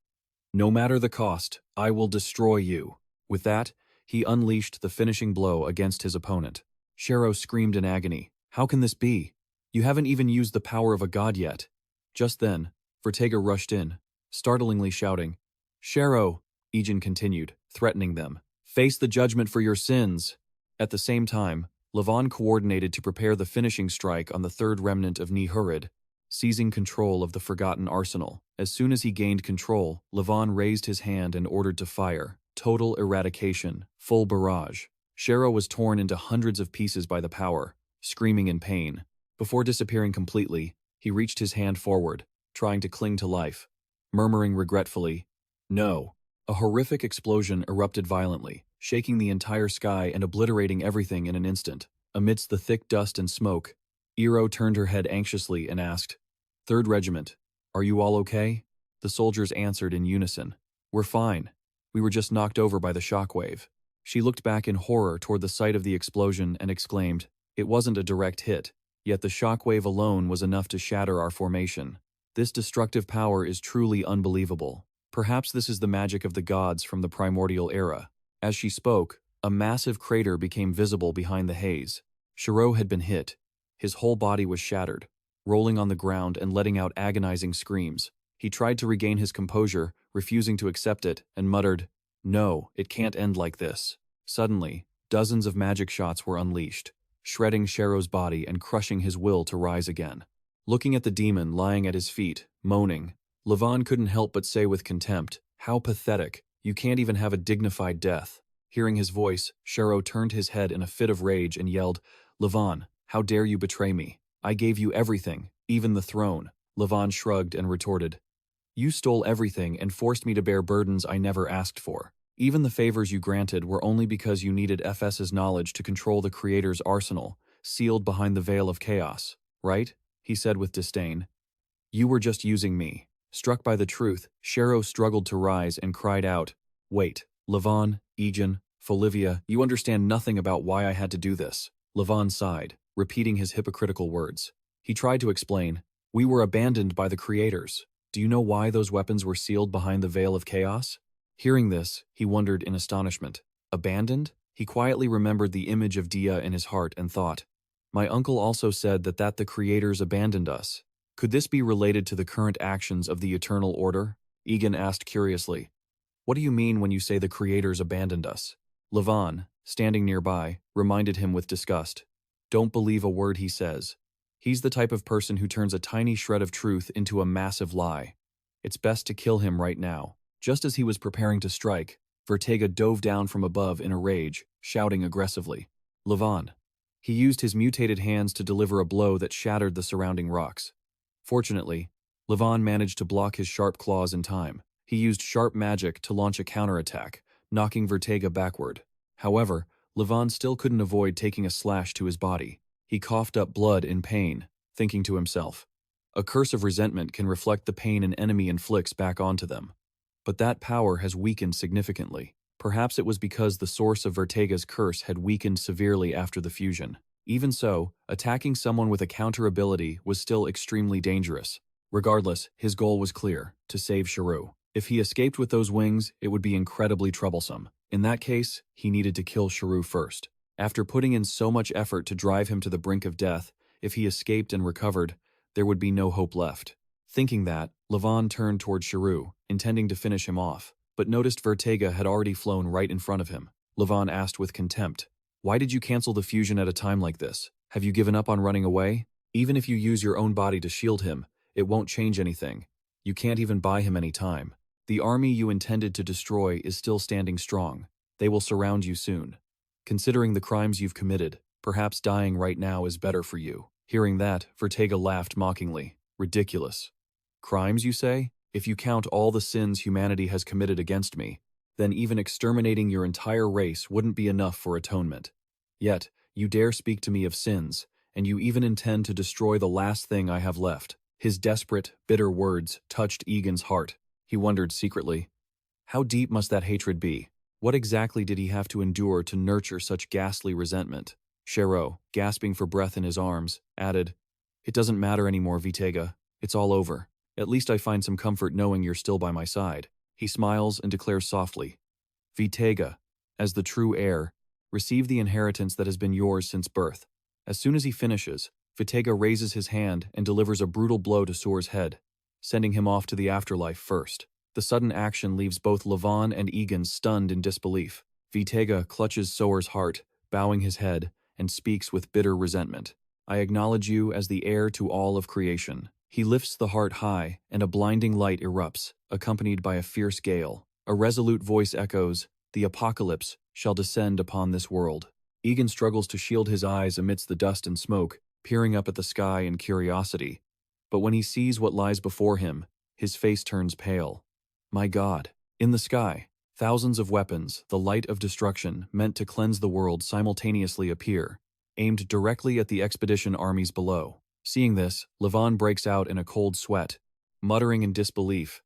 "No matter the cost, I will destroy you." With that, he unleashed the finishing blow against his opponent. Shero screamed in agony, "How can this be? You haven't even used the power of a god yet." Just then, Vertega rushed in, startlingly shouting, "Shero!" Egen continued, threatening them, "Face the judgment for your sins." At the same time, Levan coordinated to prepare the finishing strike on the third remnant of Nihurid, seizing control of the forgotten arsenal. As soon as he gained control, Levan raised his hand and ordered to fire. Total eradication, full barrage. Shero was torn into hundreds of pieces by the power, screaming in pain. Before disappearing completely, he reached his hand forward, trying to cling to life, murmuring regretfully, "No." A horrific explosion erupted violently, shaking the entire sky and obliterating everything in an instant. Amidst the thick dust and smoke, Iro turned her head anxiously and asked, "Third Regiment, are you all okay?" The soldiers answered in unison, "We're fine. We were just knocked over by the shockwave." She looked back in horror toward the site of the explosion and exclaimed, "It wasn't a direct hit, yet the shockwave alone was enough to shatter our formation. This destructive power is truly unbelievable. Perhaps this is the magic of the gods from the primordial era." As she spoke, a massive crater became visible behind the haze. Shero had been hit. His whole body was shattered, rolling on the ground and letting out agonizing screams. He tried to regain his composure, refusing to accept it, and muttered, "No, it can't end like this." Suddenly, dozens of magic shots were unleashed, shredding Shero's body and crushing his will to rise again. Looking at the demon lying at his feet, moaning, Levan couldn't help but say with contempt, "How pathetic, you can't even have a dignified death." Hearing his voice, Shero turned his head in a fit of rage and yelled, "Levan, how dare you betray me? I gave you everything, even the throne." Levan shrugged and retorted, "You stole everything and forced me to bear burdens I never asked for. Even the favors you granted were only because you needed FS's knowledge to control the Creator's arsenal, sealed behind the veil of chaos, right?" he said with disdain. "You were just using me." Struck by the truth, Shero struggled to rise and cried out, "Wait, Levan, Egen, Folivia, you understand nothing about why I had to do this." Levan sighed, repeating his hypocritical words. He tried to explain, "We were abandoned by the creators. Do you know why those weapons were sealed behind the veil of chaos?" Hearing this, he wondered in astonishment. Abandoned? He quietly remembered the image of Dia in his heart and thought, "My uncle also said that the creators abandoned us. Could this be related to the current actions of the Eternal Order?" Egen asked curiously, "What do you mean when you say the creators abandoned us?" Levan, standing nearby, reminded him with disgust, "Don't believe a word he says. He's the type of person who turns a tiny shred of truth into a massive lie. It's best to kill him right now." Just as he was preparing to strike, Vertega dove down from above in a rage, shouting aggressively, "Levan." He used his mutated hands to deliver a blow that shattered the surrounding rocks. Fortunately, Levan managed to block his sharp claws in time. He used sharp magic to launch a counterattack, knocking Vertega backward. However, Levan still couldn't avoid taking a slash to his body. He coughed up blood in pain, thinking to himself, "A curse of resentment can reflect the pain an enemy inflicts back onto them. But that power has weakened significantly. Perhaps it was because the source of Vertega's curse had weakened severely after the fusion. Even so, attacking someone with a counter ability was still extremely dangerous. Regardless, his goal was clear, to save Shero. If he escaped with those wings, it would be incredibly troublesome. In that case, he needed to kill Shero first. After putting in so much effort to drive him to the brink of death, if he escaped and recovered, there would be no hope left. Thinking that, Levan turned toward Shero, intending to finish him off, but noticed Vertega had already flown right in front of him. Levan asked with contempt, Why did you cancel the fusion at a time like this? Have you given up on running away? Even if you use your own body to shield him, it won't change anything. You can't even buy him any time. The army you intended to destroy is still standing strong. They will surround you soon. Considering the crimes you've committed, perhaps dying right now is better for you. Hearing that, Vertega laughed mockingly. Ridiculous. Crimes, you say? If you count all the sins humanity has committed against me, then even exterminating your entire race wouldn't be enough for atonement. Yet, you dare speak to me of sins, and you even intend to destroy the last thing I have left. His desperate, bitter words touched Egen's heart. He wondered secretly, how deep must that hatred be? What exactly did he have to endure to nurture such ghastly resentment? Shero, gasping for breath in his arms, added, "It doesn't matter anymore, Vitega. It's all over. At least I find some comfort knowing you're still by my side." He smiles and declares softly, "Vitega, as the true heir, receive the inheritance that has been yours since birth." As soon as he finishes, Vitega raises his hand and delivers a brutal blow to Soor's head, sending him off to the afterlife first. The sudden action leaves both Levon and Egen stunned in disbelief. Vitega clutches Soor's heart, bowing his head, and speaks with bitter resentment. "I acknowledge you as the heir to all of creation." He lifts the heart high, and a blinding light erupts, accompanied by a fierce gale. A resolute voice echoes, "The apocalypse shall descend upon this world." Egen struggles to shield his eyes amidst the dust and smoke, peering up at the sky in curiosity. But when he sees what lies before him, his face turns pale. My God! In the sky, thousands of weapons, the light of destruction meant to cleanse the world, simultaneously appear, aimed directly at the expedition armies below. Seeing this, Levon breaks out in a cold sweat, muttering in disbelief.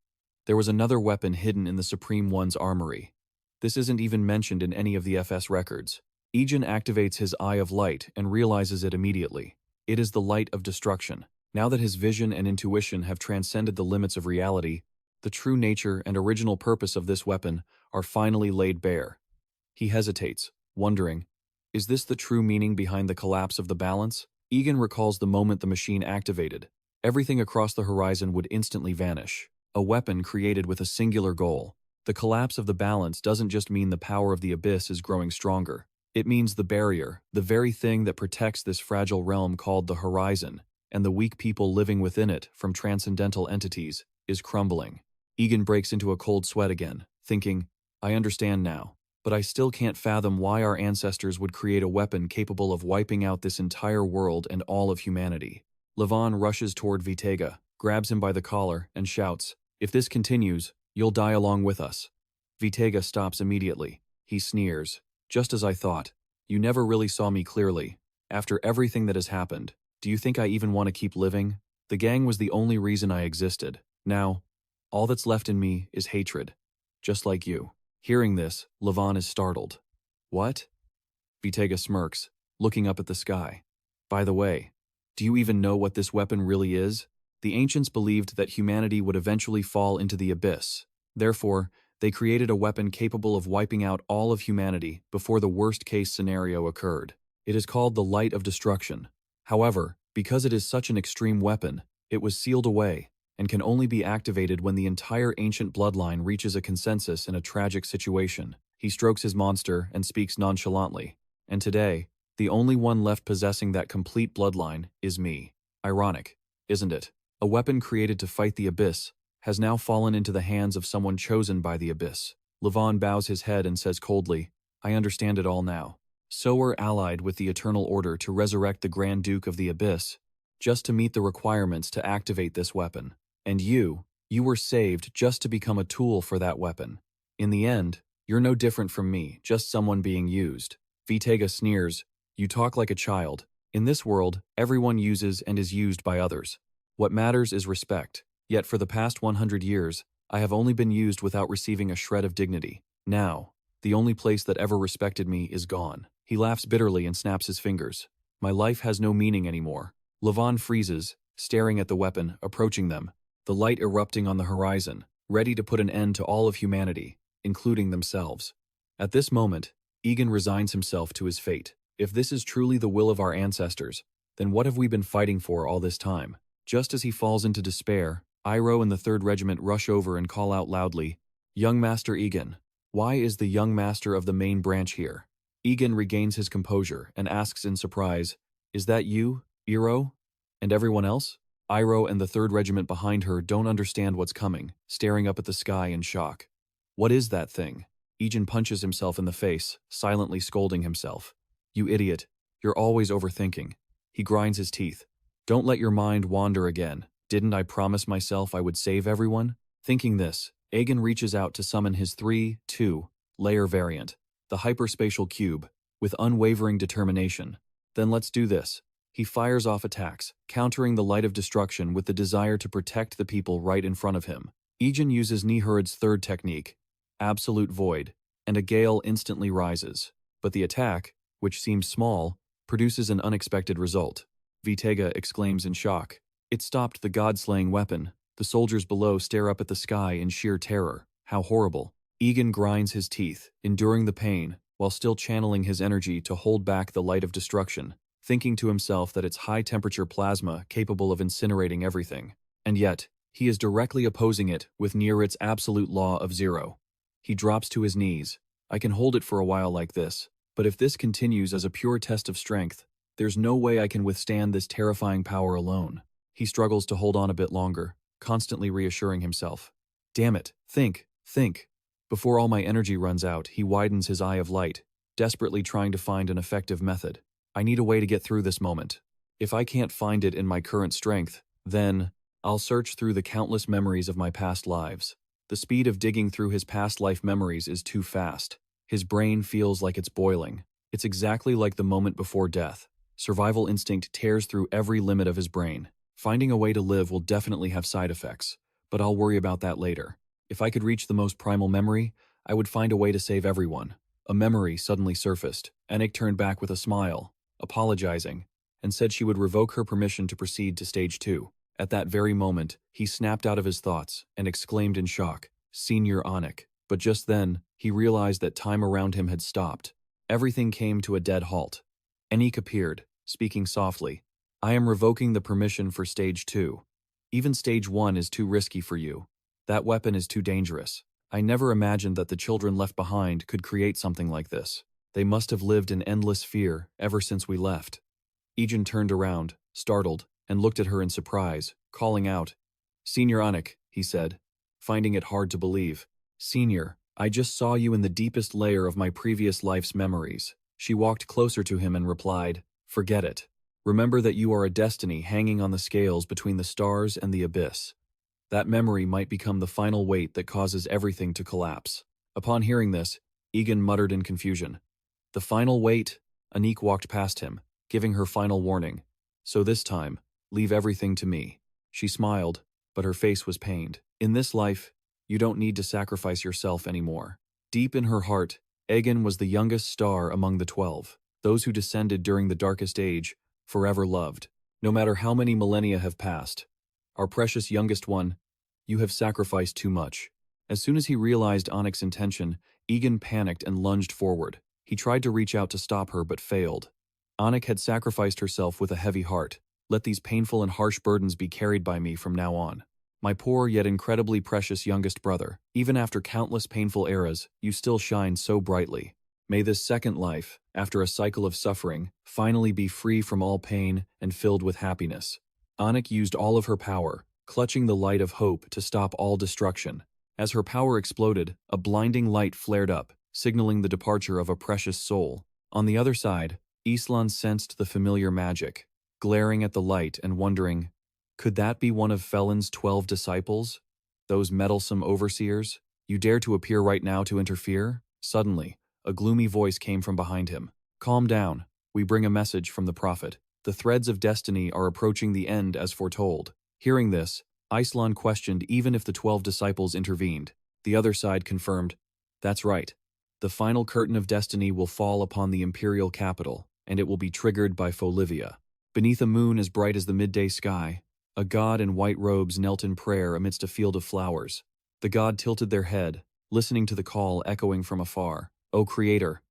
There was another weapon hidden in the Supreme One's armory. This isn't even mentioned in any of the FS records. Egen activates his Eye of Light and realizes it immediately. It is the light of destruction. Now that his vision and intuition have transcended the limits of reality, the true nature and original purpose of this weapon are finally laid bare. He hesitates, wondering, is this the true meaning behind the collapse of the balance? Egen recalls the moment the machine activated. Everything across the horizon would instantly vanish. A weapon created with a singular goal. The collapse of the balance doesn't just mean the power of the abyss is growing stronger. It means the barrier, the very thing that protects this fragile realm called the horizon, and the weak people living within it from transcendental entities, is crumbling. Egen breaks into a cold sweat again, thinking, I understand now, but I still can't fathom why our ancestors would create a weapon capable of wiping out this entire world and all of humanity. Levon rushes toward Vitega, grabs him by the collar, and shouts, "If this continues, you'll die along with us." Vitega stops immediately. He sneers. "Just as I thought. You never really saw me clearly. After everything that has happened, do you think I even want to keep living? The gang was the only reason I existed. Now, all that's left in me is hatred. Just like you." Hearing this, Levon is startled. "What?" Vitega smirks, looking up at the sky. "By the way, do you even know what this weapon really is? The ancients believed that humanity would eventually fall into the abyss. Therefore, they created a weapon capable of wiping out all of humanity before the worst-case scenario occurred. It is called the Light of Destruction. However, because it is such an extreme weapon, it was sealed away and can only be activated when the entire ancient bloodline reaches a consensus in a tragic situation." He strokes his monster and speaks nonchalantly. "And today, the only one left possessing that complete bloodline is me. Ironic, isn't it? A weapon created to fight the abyss has now fallen into the hands of someone chosen by the abyss." Levon bows his head and says coldly, "I understand it all now. Sower allied with the Eternal Order to resurrect the Grand Duke of the Abyss, just to meet the requirements to activate this weapon. And you were saved just to become a tool for that weapon. In the end, you're no different from me, just someone being used." Vitega sneers, "You talk like a child. In this world, everyone uses and is used by others. What matters is respect. Yet for the past 100 years, I have only been used without receiving a shred of dignity. Now, the only place that ever respected me is gone." He laughs bitterly and snaps his fingers. "My life has no meaning anymore." Levon freezes, staring at the weapon, approaching them, the light erupting on the horizon, ready to put an end to all of humanity, including themselves. At this moment, Egen resigns himself to his fate. If this is truly the will of our ancestors, then what have we been fighting for all this time? Just as he falls into despair, Iroh and the 3rd Regiment rush over and call out loudly, "Young Master Egen, why is the young master of the main branch here?" Egen regains his composure and asks in surprise, "Is that you, Iro? And everyone else?" Iro and the 3rd Regiment behind her don't understand what's coming, staring up at the sky in shock. "What is that thing?" Egen punches himself in the face, silently scolding himself. "You idiot. You're always overthinking." He grinds his teeth. "Don't let your mind wander again. Didn't I promise myself I would save everyone?" Thinking this, Egen reaches out to summon his 3-2 layer variant, the hyperspatial cube, with unwavering determination. "Then let's do this." He fires off attacks, countering the light of destruction with the desire to protect the people right in front of him. Egen uses Nihurid's 3rd technique, Absolute Void, and a gale instantly rises. But the attack, which seems small, produces an unexpected result. Vitega exclaims in shock. It stopped the god-slaying weapon. The soldiers below stare up at the sky in sheer terror. How horrible. Egen grinds his teeth, enduring the pain, while still channeling his energy to hold back the light of destruction, thinking to himself that it's high-temperature plasma capable of incinerating everything. And yet, he is directly opposing it with Nihurid's absolute law of zero. He drops to his knees. "I can hold it for a while like this, but if this continues as a pure test of strength, there's no way I can withstand this terrifying power alone." He struggles to hold on a bit longer, constantly reassuring himself. "Damn it, think. Before all my energy runs out, he widens his eye of light, desperately trying to find an effective method. I need a way to get through this moment. If I can't find it in my current strength, then I'll search through the countless memories of my past lives." The speed of digging through his past life memories is too fast. His brain feels like it's boiling. It's exactly like the moment before death. Survival instinct tears through every limit of his brain. Finding a way to live will definitely have side effects, but I'll worry about that later. If I could reach the most primal memory, I would find a way to save everyone. A memory suddenly surfaced. Anik turned back with a smile, apologizing, and said she would revoke her permission to proceed to stage 2. At that very moment, he snapped out of his thoughts and exclaimed in shock, "Senior Anik." But just then, he realized that time around him had stopped. Everything came to a dead halt. Anik appeared, speaking softly. "I am revoking the permission for stage 2. Even stage 1 is too risky for you. That weapon is too dangerous. I never imagined that the children left behind could create something like this. They must have lived in endless fear ever since we left." Egen turned around, startled, and looked at her in surprise, calling out, "Senior Anik," he said, finding it hard to believe. "Senior, I just saw you in the deepest layer of my previous life's memories." She walked closer to him and replied, "Forget it. Remember that you are a destiny hanging on the scales between the stars and the abyss. That memory might become the final weight that causes everything to collapse." Upon hearing this, Egen muttered in confusion. "The final weight?" Anik walked past him, giving her final warning. "So this time, leave everything to me." She smiled, but her face was pained. "In this life, you don't need to sacrifice yourself anymore." Deep in her heart, Egen was the youngest star among the 12, those who descended during the darkest age, forever loved. No matter how many millennia have passed, our precious youngest one, you have sacrificed too much. As soon as he realized Anik's intention, Egen panicked and lunged forward. He tried to reach out to stop her but failed. Anik had sacrificed herself with a heavy heart. "Let these painful and harsh burdens be carried by me from now on. My poor yet incredibly precious youngest brother, even after countless painful eras, you still shine so brightly. May this second life, after a cycle of suffering, finally be free from all pain and filled with happiness." Anik used all of her power, clutching the light of hope to stop all destruction. As her power exploded, a blinding light flared up, signaling the departure of a precious soul. On the other side, Islan sensed the familiar magic, glaring at the light and wondering, could that be one of Felin's 12 disciples? Those meddlesome overseers? "You dare to appear right now to interfere?" Suddenly, a gloomy voice came from behind him. "Calm down. We bring a message from the prophet. The threads of destiny are approaching the end as foretold." Hearing this, Islan questioned even if the 12 disciples intervened. The other side confirmed, "That's right. The final curtain of destiny will fall upon the imperial capital, and it will be triggered by Folivia." Beneath a moon as bright as the midday sky, a god in white robes knelt in prayer amidst a field of flowers. The god tilted their head, listening to the call echoing from afar. "O Creator,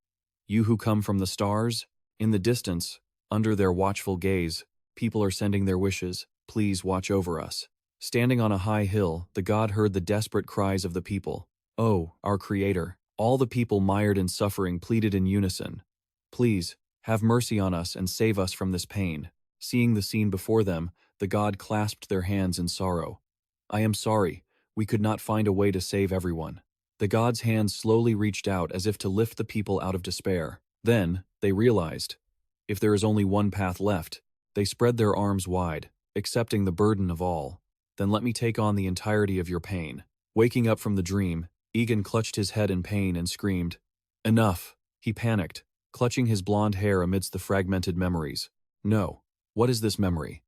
you who come from the stars?" In the distance, under their watchful gaze, people are sending their wishes. "Please watch over us." Standing on a high hill, the god heard the desperate cries of the people. "Oh, our Creator." All the people mired in suffering pleaded in unison. Please, have mercy on us and save us from this pain." Seeing the scene before them, the god clasped their hands in sorrow. "I am sorry, we could not find a way to save everyone." The god's hands slowly reached out as if to lift the people out of despair. Then, they realized, if there is only one path left, they spread their arms wide, accepting the burden of all. "Then let me take on the entirety of your pain." Waking up from the dream, Egen clutched his head in pain and screamed, "Enough!" He panicked, clutching his blonde hair amidst the fragmented memories. No. What is this memory?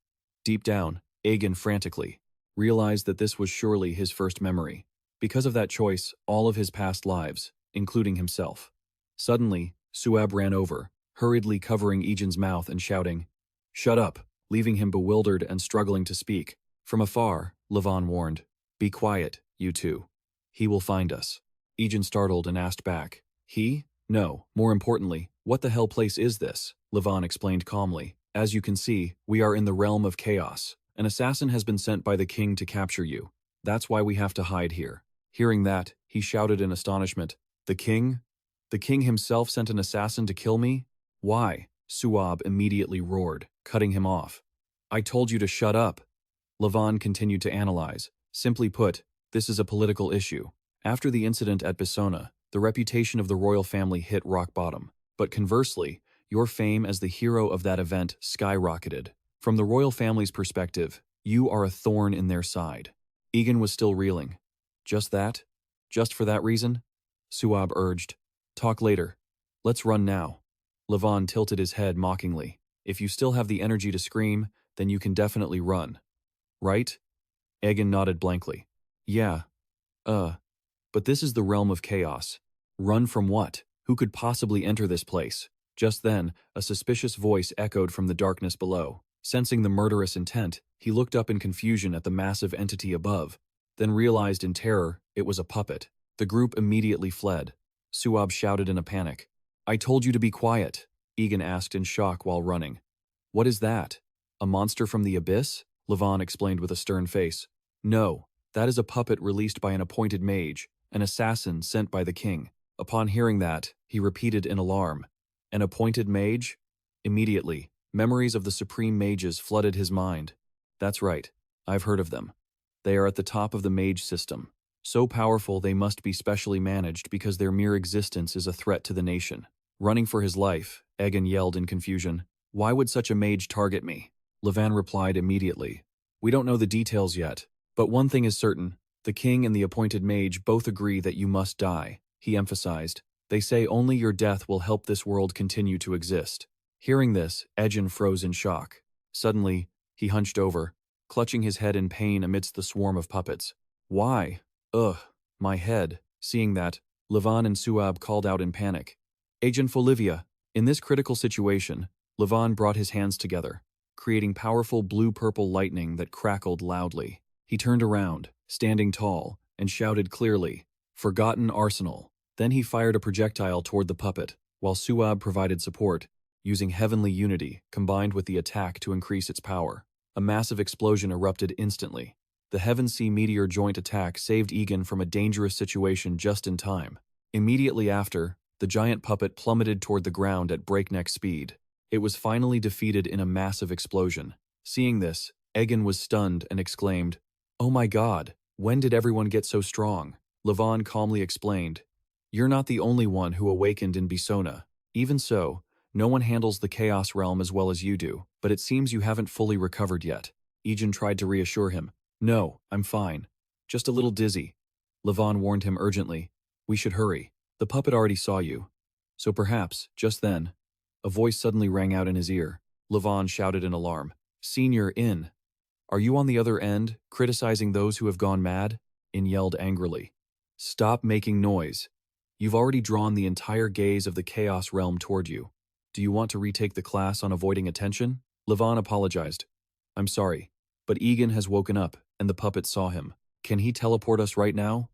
Deep down, Egen frantically realized that this was surely his first memory. Because of that choice, all of his past lives, including himself. Suddenly, Suab ran over, hurriedly covering Egen's mouth and shouting, "Shut up," leaving him bewildered and struggling to speak. From afar, Levon warned, "Be quiet, you two. He will find us." Egen startled and asked back, "He? No, more importantly, what the hell place is this?" Levon explained calmly. "As you can see, we are in the realm of chaos. An assassin has been sent by the king to capture you. That's why we have to hide here." Hearing that, he shouted in astonishment, "The king? The king himself sent an assassin to kill me? Why?" Suab immediately roared, cutting him off. "I told you to shut up." Levon continued to analyze. Simply put, this is a political issue. After the incident at Bisona, the reputation of the royal family hit rock bottom. But conversely, your fame as the hero of that event skyrocketed. From the royal family's perspective, you are a thorn in their side. Egen was still reeling. "Just that? Just for that reason?" Suab urged. "Talk later. Let's run now." Levon tilted his head mockingly. "If you still have the energy to scream, then you can definitely run. Right?" Egen nodded blankly. "Yeah. But this is the realm of chaos. Run from what? Who could possibly enter this place?" Just then, a suspicious voice echoed from the darkness below. Sensing the murderous intent, he looked up in confusion at the massive entity above, then realized in terror it was a puppet. The group immediately fled. Suab shouted in a panic. "I told you to be quiet," Egen asked in shock while running. "What is that? A monster from the abyss?" Levon explained with a stern face. "No, that is a puppet released by an appointed mage, an assassin sent by the king." Upon hearing that, he repeated in alarm, "An appointed mage?" Immediately, memories of the supreme mages flooded his mind. "That's right, I've heard of them. They are at the top of the mage system. So powerful they must be specially managed because their mere existence is a threat to the nation." Running for his life, Egen yelled in confusion, "Why would such a mage target me?" Levon replied immediately, "We don't know the details yet, but one thing is certain. The king and the appointed mage both agree that you must die." He emphasized, "They say only your death will help this world continue to exist." Hearing this, Egen froze in shock. Suddenly, he hunched over, clutching his head in pain amidst the swarm of puppets. "Why? Ugh, my head." Seeing that, Levon and Suab called out in panic, "Egen Folivia." In this critical situation, Levon brought his hands together, creating powerful blue-purple lightning that crackled loudly. He turned around, standing tall, and shouted clearly, "Forgotten Arsenal." Then he fired a projectile toward the puppet, while Suab provided support, using heavenly unity combined with the attack to increase its power. A massive explosion erupted instantly. The Heaven-Sea Meteor joint attack saved Egen from a dangerous situation just in time. Immediately after, the giant puppet plummeted toward the ground at breakneck speed. It was finally defeated in a massive explosion. Seeing this, Egen was stunned and exclaimed, "Oh my god, when did everyone get so strong?" Levon calmly explained, "You're not the only one who awakened in Bisona. Even so, no one handles the Chaos Realm as well as you do, but it seems you haven't fully recovered yet." Egen tried to reassure him. "No, I'm fine. Just a little dizzy." Levon warned him urgently, "We should hurry. The puppet already saw you." So perhaps, just then, a voice suddenly rang out in his ear. Levon shouted in alarm, "Senior, In! Are you on the other end, criticizing those who have gone mad?" In yelled angrily. "Stop making noise. You've already drawn the entire gaze of the Chaos Realm toward you. Do you want to retake the class on avoiding attention?" Levon apologized. "I'm sorry, but Egen has woken up, and the puppet saw him. Can he teleport us right now?"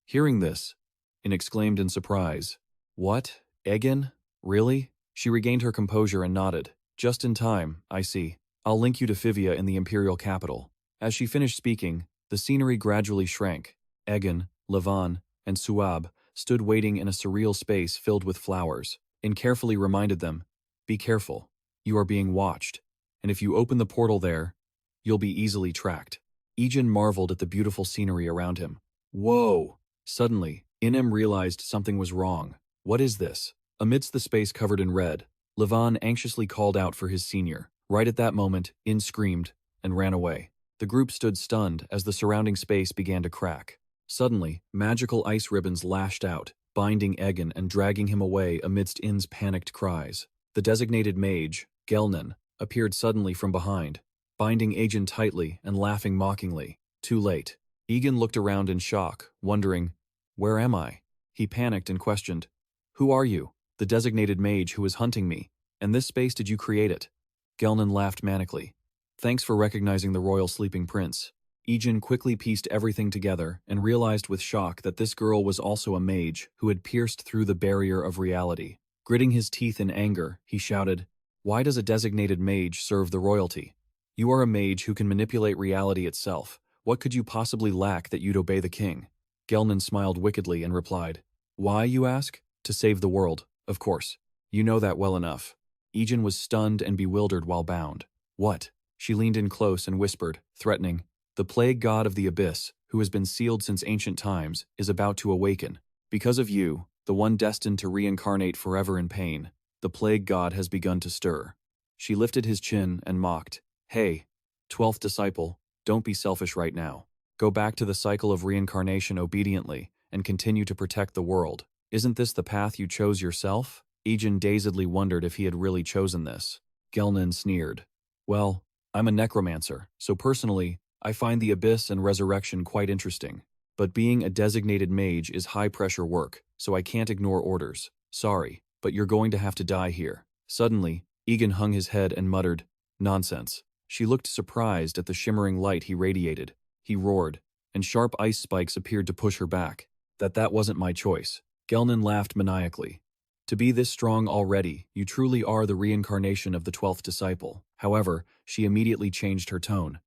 Hearing this, In exclaimed in surprise, "What? Egen? Really?" She regained her composure and nodded. "Just in time, I see. I'll link you to Fivia in the Imperial capital." As she finished speaking, the scenery gradually shrank. Egen, Levon, and Suab stood waiting in a surreal space filled with flowers. and carefully reminded them, "Be careful. You are being watched, and if you open the portal there, you'll be easily tracked." Egen marveled at the beautiful scenery around him. Whoa! Suddenly, Inem realized something was wrong. What is this? Amidst the space covered in red, Levon anxiously called out for his senior. Right at that moment, In screamed and ran away. The group stood stunned as the surrounding space began to crack. Suddenly, magical ice ribbons lashed out, binding Egen and dragging him away amidst In's panicked cries. The designated mage, Gelnen, appeared suddenly from behind, binding Egen tightly and laughing mockingly. Too late. Egen looked around in shock, wondering, "Where am I?" He panicked and questioned, "Who are you?" "The designated mage who is hunting me. And this space, did you create it?" Gelnen laughed manically. "Thanks for recognizing the royal sleeping prince." Egen quickly pieced everything together and realized with shock that this girl was also a mage who had pierced through the barrier of reality. Gritting his teeth in anger, he shouted, "Why does a designated mage serve the royalty? You are a mage who can manipulate reality itself. What could you possibly lack that you'd obey the king?" Gelnen smiled wickedly and replied, "Why, you ask? To save the world, of course. You know that well enough." Egen was stunned and bewildered while bound. "What?" She leaned in close and whispered, threatening, "The plague god of the abyss, who has been sealed since ancient times, is about to awaken. Because of you, the one destined to reincarnate forever in pain, the plague god has begun to stir." She lifted his chin and mocked, "Hey, 12th disciple, don't be selfish right now. Go back to the cycle of reincarnation obediently and continue to protect the world. Isn't this the path you chose yourself?" Egen dazedly wondered if he had really chosen this. Gelnen sneered. "Well, I'm a necromancer, so personally, I find the abyss and resurrection quite interesting. But being a designated mage is high-pressure work, so I can't ignore orders. Sorry, but you're going to have to die here." Suddenly, Egen hung his head and muttered, "Nonsense." She looked surprised at the shimmering light he radiated. He roared, and sharp ice spikes appeared to push her back. That wasn't my choice." Gelnen laughed maniacally. "To be this strong already, you truly are the reincarnation of the 12th disciple." However, she immediately changed her tone.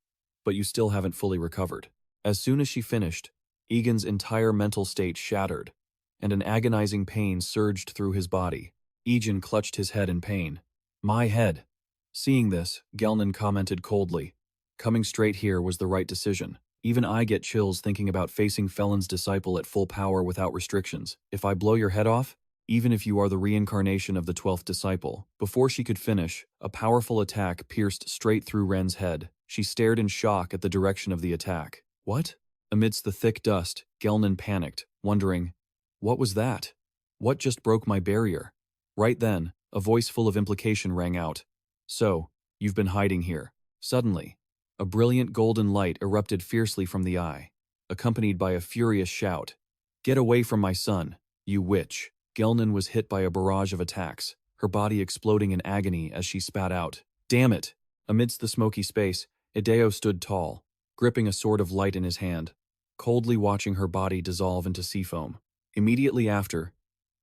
"But you still haven't fully recovered." As soon as she finished, Egen's entire mental state shattered, and an agonizing pain surged through his body. Egen clutched his head in pain. "My head." Seeing this, Gelnen commented coldly, "Coming straight here was the right decision. Even I get chills thinking about facing Felin's disciple at full power without restrictions. If I blow your head off, even if you are the reincarnation of the 12th disciple." Before she could finish, a powerful attack pierced straight through Ren's head. She stared in shock at the direction of the attack. "What?" Amidst the thick dust, Gelnen panicked, wondering, "What was that? What just broke my barrier?" Right then, a voice full of implication rang out. "So, you've been hiding here." Suddenly, a brilliant golden light erupted fiercely from the eye, accompanied by a furious shout. "Get away from my son, you witch!" Gelnen was hit by a barrage of attacks, her body exploding in agony as she spat out, "Damn it!" Amidst the smoky space, Ideo stood tall, gripping a sword of light in his hand, coldly watching her body dissolve into sea foam. Immediately after,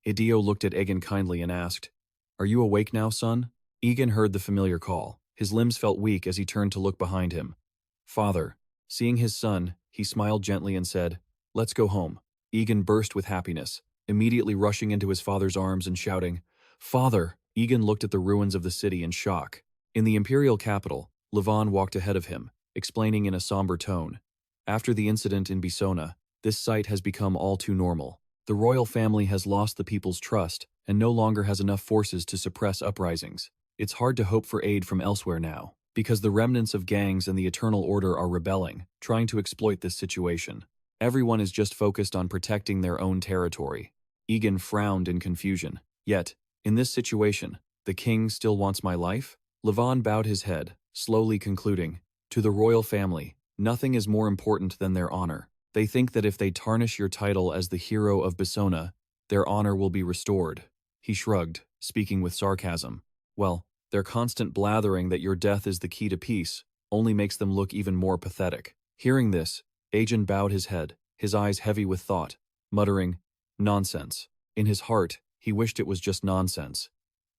Ideo looked at Egen kindly and asked, "Are you awake now, son?" Egen heard the familiar call. His limbs felt weak as he turned to look behind him. "Father." Seeing his son, he smiled gently and said, "Let's go home." Egen burst with happiness, immediately rushing into his father's arms and shouting, "Father!" Egen looked at the ruins of the city in shock. In the imperial capital, Levon walked ahead of him, explaining in a somber tone, "After the incident in Bisona, this site has become all too normal. The royal family has lost the people's trust and no longer has enough forces to suppress uprisings. It's hard to hope for aid from elsewhere now, because the remnants of gangs and the Eternal Order are rebelling, trying to exploit this situation. Everyone is just focused on protecting their own territory." Egen frowned in confusion. "Yet, in this situation, the king still wants my life?" Levon bowed his head, slowly concluding, "To the royal family, nothing is more important than their honor. They think that if they tarnish your title as the hero of Bisona, their honor will be restored." He shrugged, speaking with sarcasm. "Well, their constant blathering that your death is the key to peace only makes them look even more pathetic." Hearing this, Egen bowed his head, his eyes heavy with thought, muttering, "Nonsense." In his heart, he wished it was just nonsense.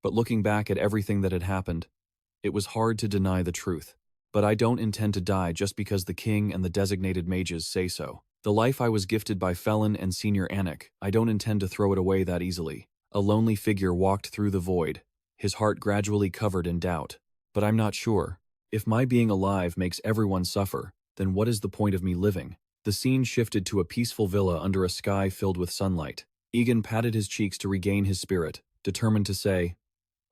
But looking back at everything that had happened, it was hard to deny the truth. "But I don't intend to die just because the king and the designated mages say so. The life I was gifted by Felin and Senior Anik, I don't intend to throw it away that easily. A lonely figure walked through the void, his heart gradually covered in doubt. But I'm not sure. If my being alive makes everyone suffer, then what is the point of me living? The scene shifted to a peaceful villa under a sky filled with sunlight. Egen patted his cheeks to regain his spirit, determined to say,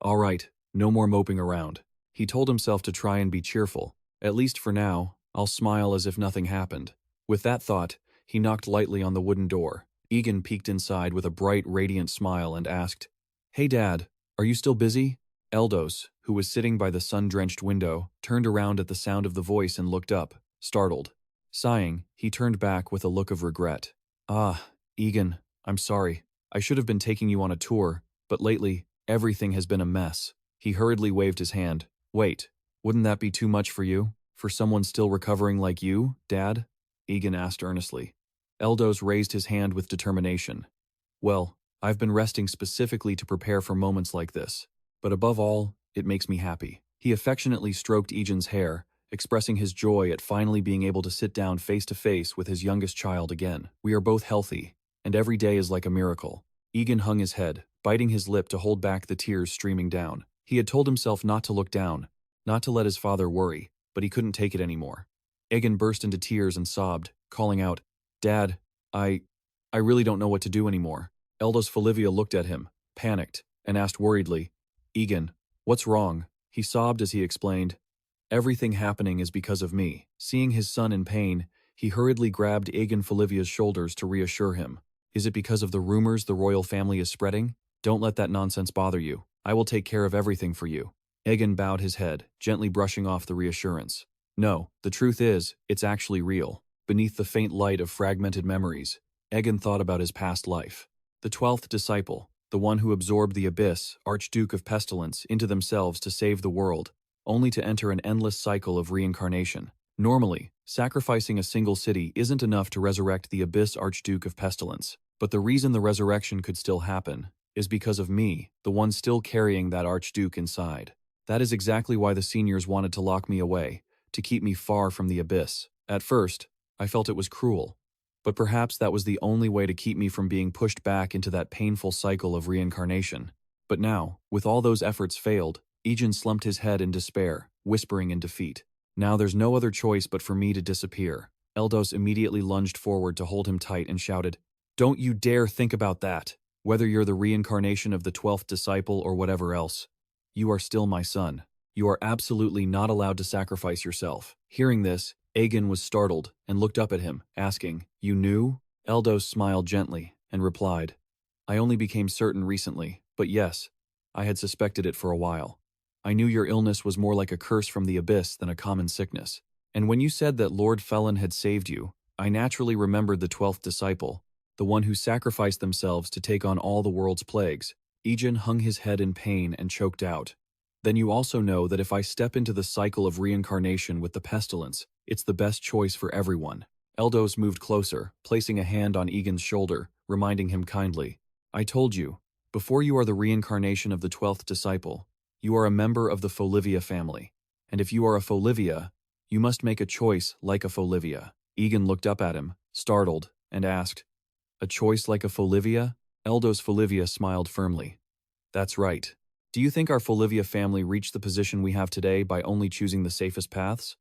"All right, no more moping around." He told himself to try and be cheerful. At least for now, I'll smile as if nothing happened. With that thought, he knocked lightly on the wooden door. Egen peeked inside with a bright, radiant smile and asked, "Hey Dad, are you still busy?" Eldos, who was sitting by the sun-drenched window, turned around at the sound of the voice and looked up, startled. Sighing, he turned back with a look of regret. "Ah, Egen, I'm sorry. I should have been taking you on a tour, but lately, everything has been a mess." He hurriedly waved his hand. "Wait, wouldn't that be too much for you? For someone still recovering like you, Dad?" Egen asked earnestly. Eldos raised his hand with determination. "Well, I've been resting specifically to prepare for moments like this. But above all, it makes me happy." He affectionately stroked Egen's hair, expressing his joy at finally being able to sit down face to face with his youngest child again. "We are both healthy, and every day is like a miracle." Egen hung his head, biting his lip to hold back the tears streaming down. He had told himself not to look down, not to let his father worry, but he couldn't take it anymore. Egen burst into tears and sobbed, calling out, "Dad, I really don't know what to do anymore." Eldos Folivia looked at him, panicked, and asked worriedly, "Egen, what's wrong?" He sobbed as he explained, "Everything happening is because of me." Seeing his son in pain, he hurriedly grabbed Egen Folivia's shoulders to reassure him. "Is it because of the rumors the royal family is spreading? Don't let that nonsense bother you. I will take care of everything for you." Egen bowed his head, gently brushing off the reassurance. "No, the truth is, it's actually real." Beneath the faint light of fragmented memories, Egen thought about his past life. The 12th disciple, the one who absorbed the Abyss, Archduke of Pestilence, into themselves to save the world, only to enter an endless cycle of reincarnation. Normally, sacrificing a single city isn't enough to resurrect the Abyss Archduke of Pestilence, but the reason the resurrection could still happen is because of me, the one still carrying that Archduke inside. That is exactly why the seniors wanted to lock me away, to keep me far from the Abyss. At first, I felt it was cruel, but perhaps that was the only way to keep me from being pushed back into that painful cycle of reincarnation. But now, with all those efforts failed, Egen slumped his head in despair, whispering in defeat. "Now there's no other choice but for me to disappear." Eldos immediately lunged forward to hold him tight and shouted, "Don't you dare think about that! Whether you're the reincarnation of the 12th disciple or whatever else, you are still my son. You are absolutely not allowed to sacrifice yourself." Hearing this, Egen was startled and looked up at him, asking, "You knew?" Eldos smiled gently and replied, "I only became certain recently, but yes, I had suspected it for a while. I knew your illness was more like a curse from the Abyss than a common sickness. And when you said that Lord Felin had saved you, I naturally remembered the 12th disciple, the one who sacrificed themselves to take on all the world's plagues." Egen hung his head in pain and choked out, "Then you also know that if I step into the cycle of reincarnation with the pestilence, it's the best choice for everyone." Eldos moved closer, placing a hand on Egen's shoulder, reminding him kindly, "I told you, before you are the reincarnation of the 12th disciple, you are a member of the Folivia family. And if you are a Folivia, you must make a choice like a Folivia." Egen looked up at him, startled, and asked, "A choice like a Folivia?" Eldos Folivia smiled firmly. "That's right. Do you think our Folivia family reached the position we have today by only choosing the safest paths?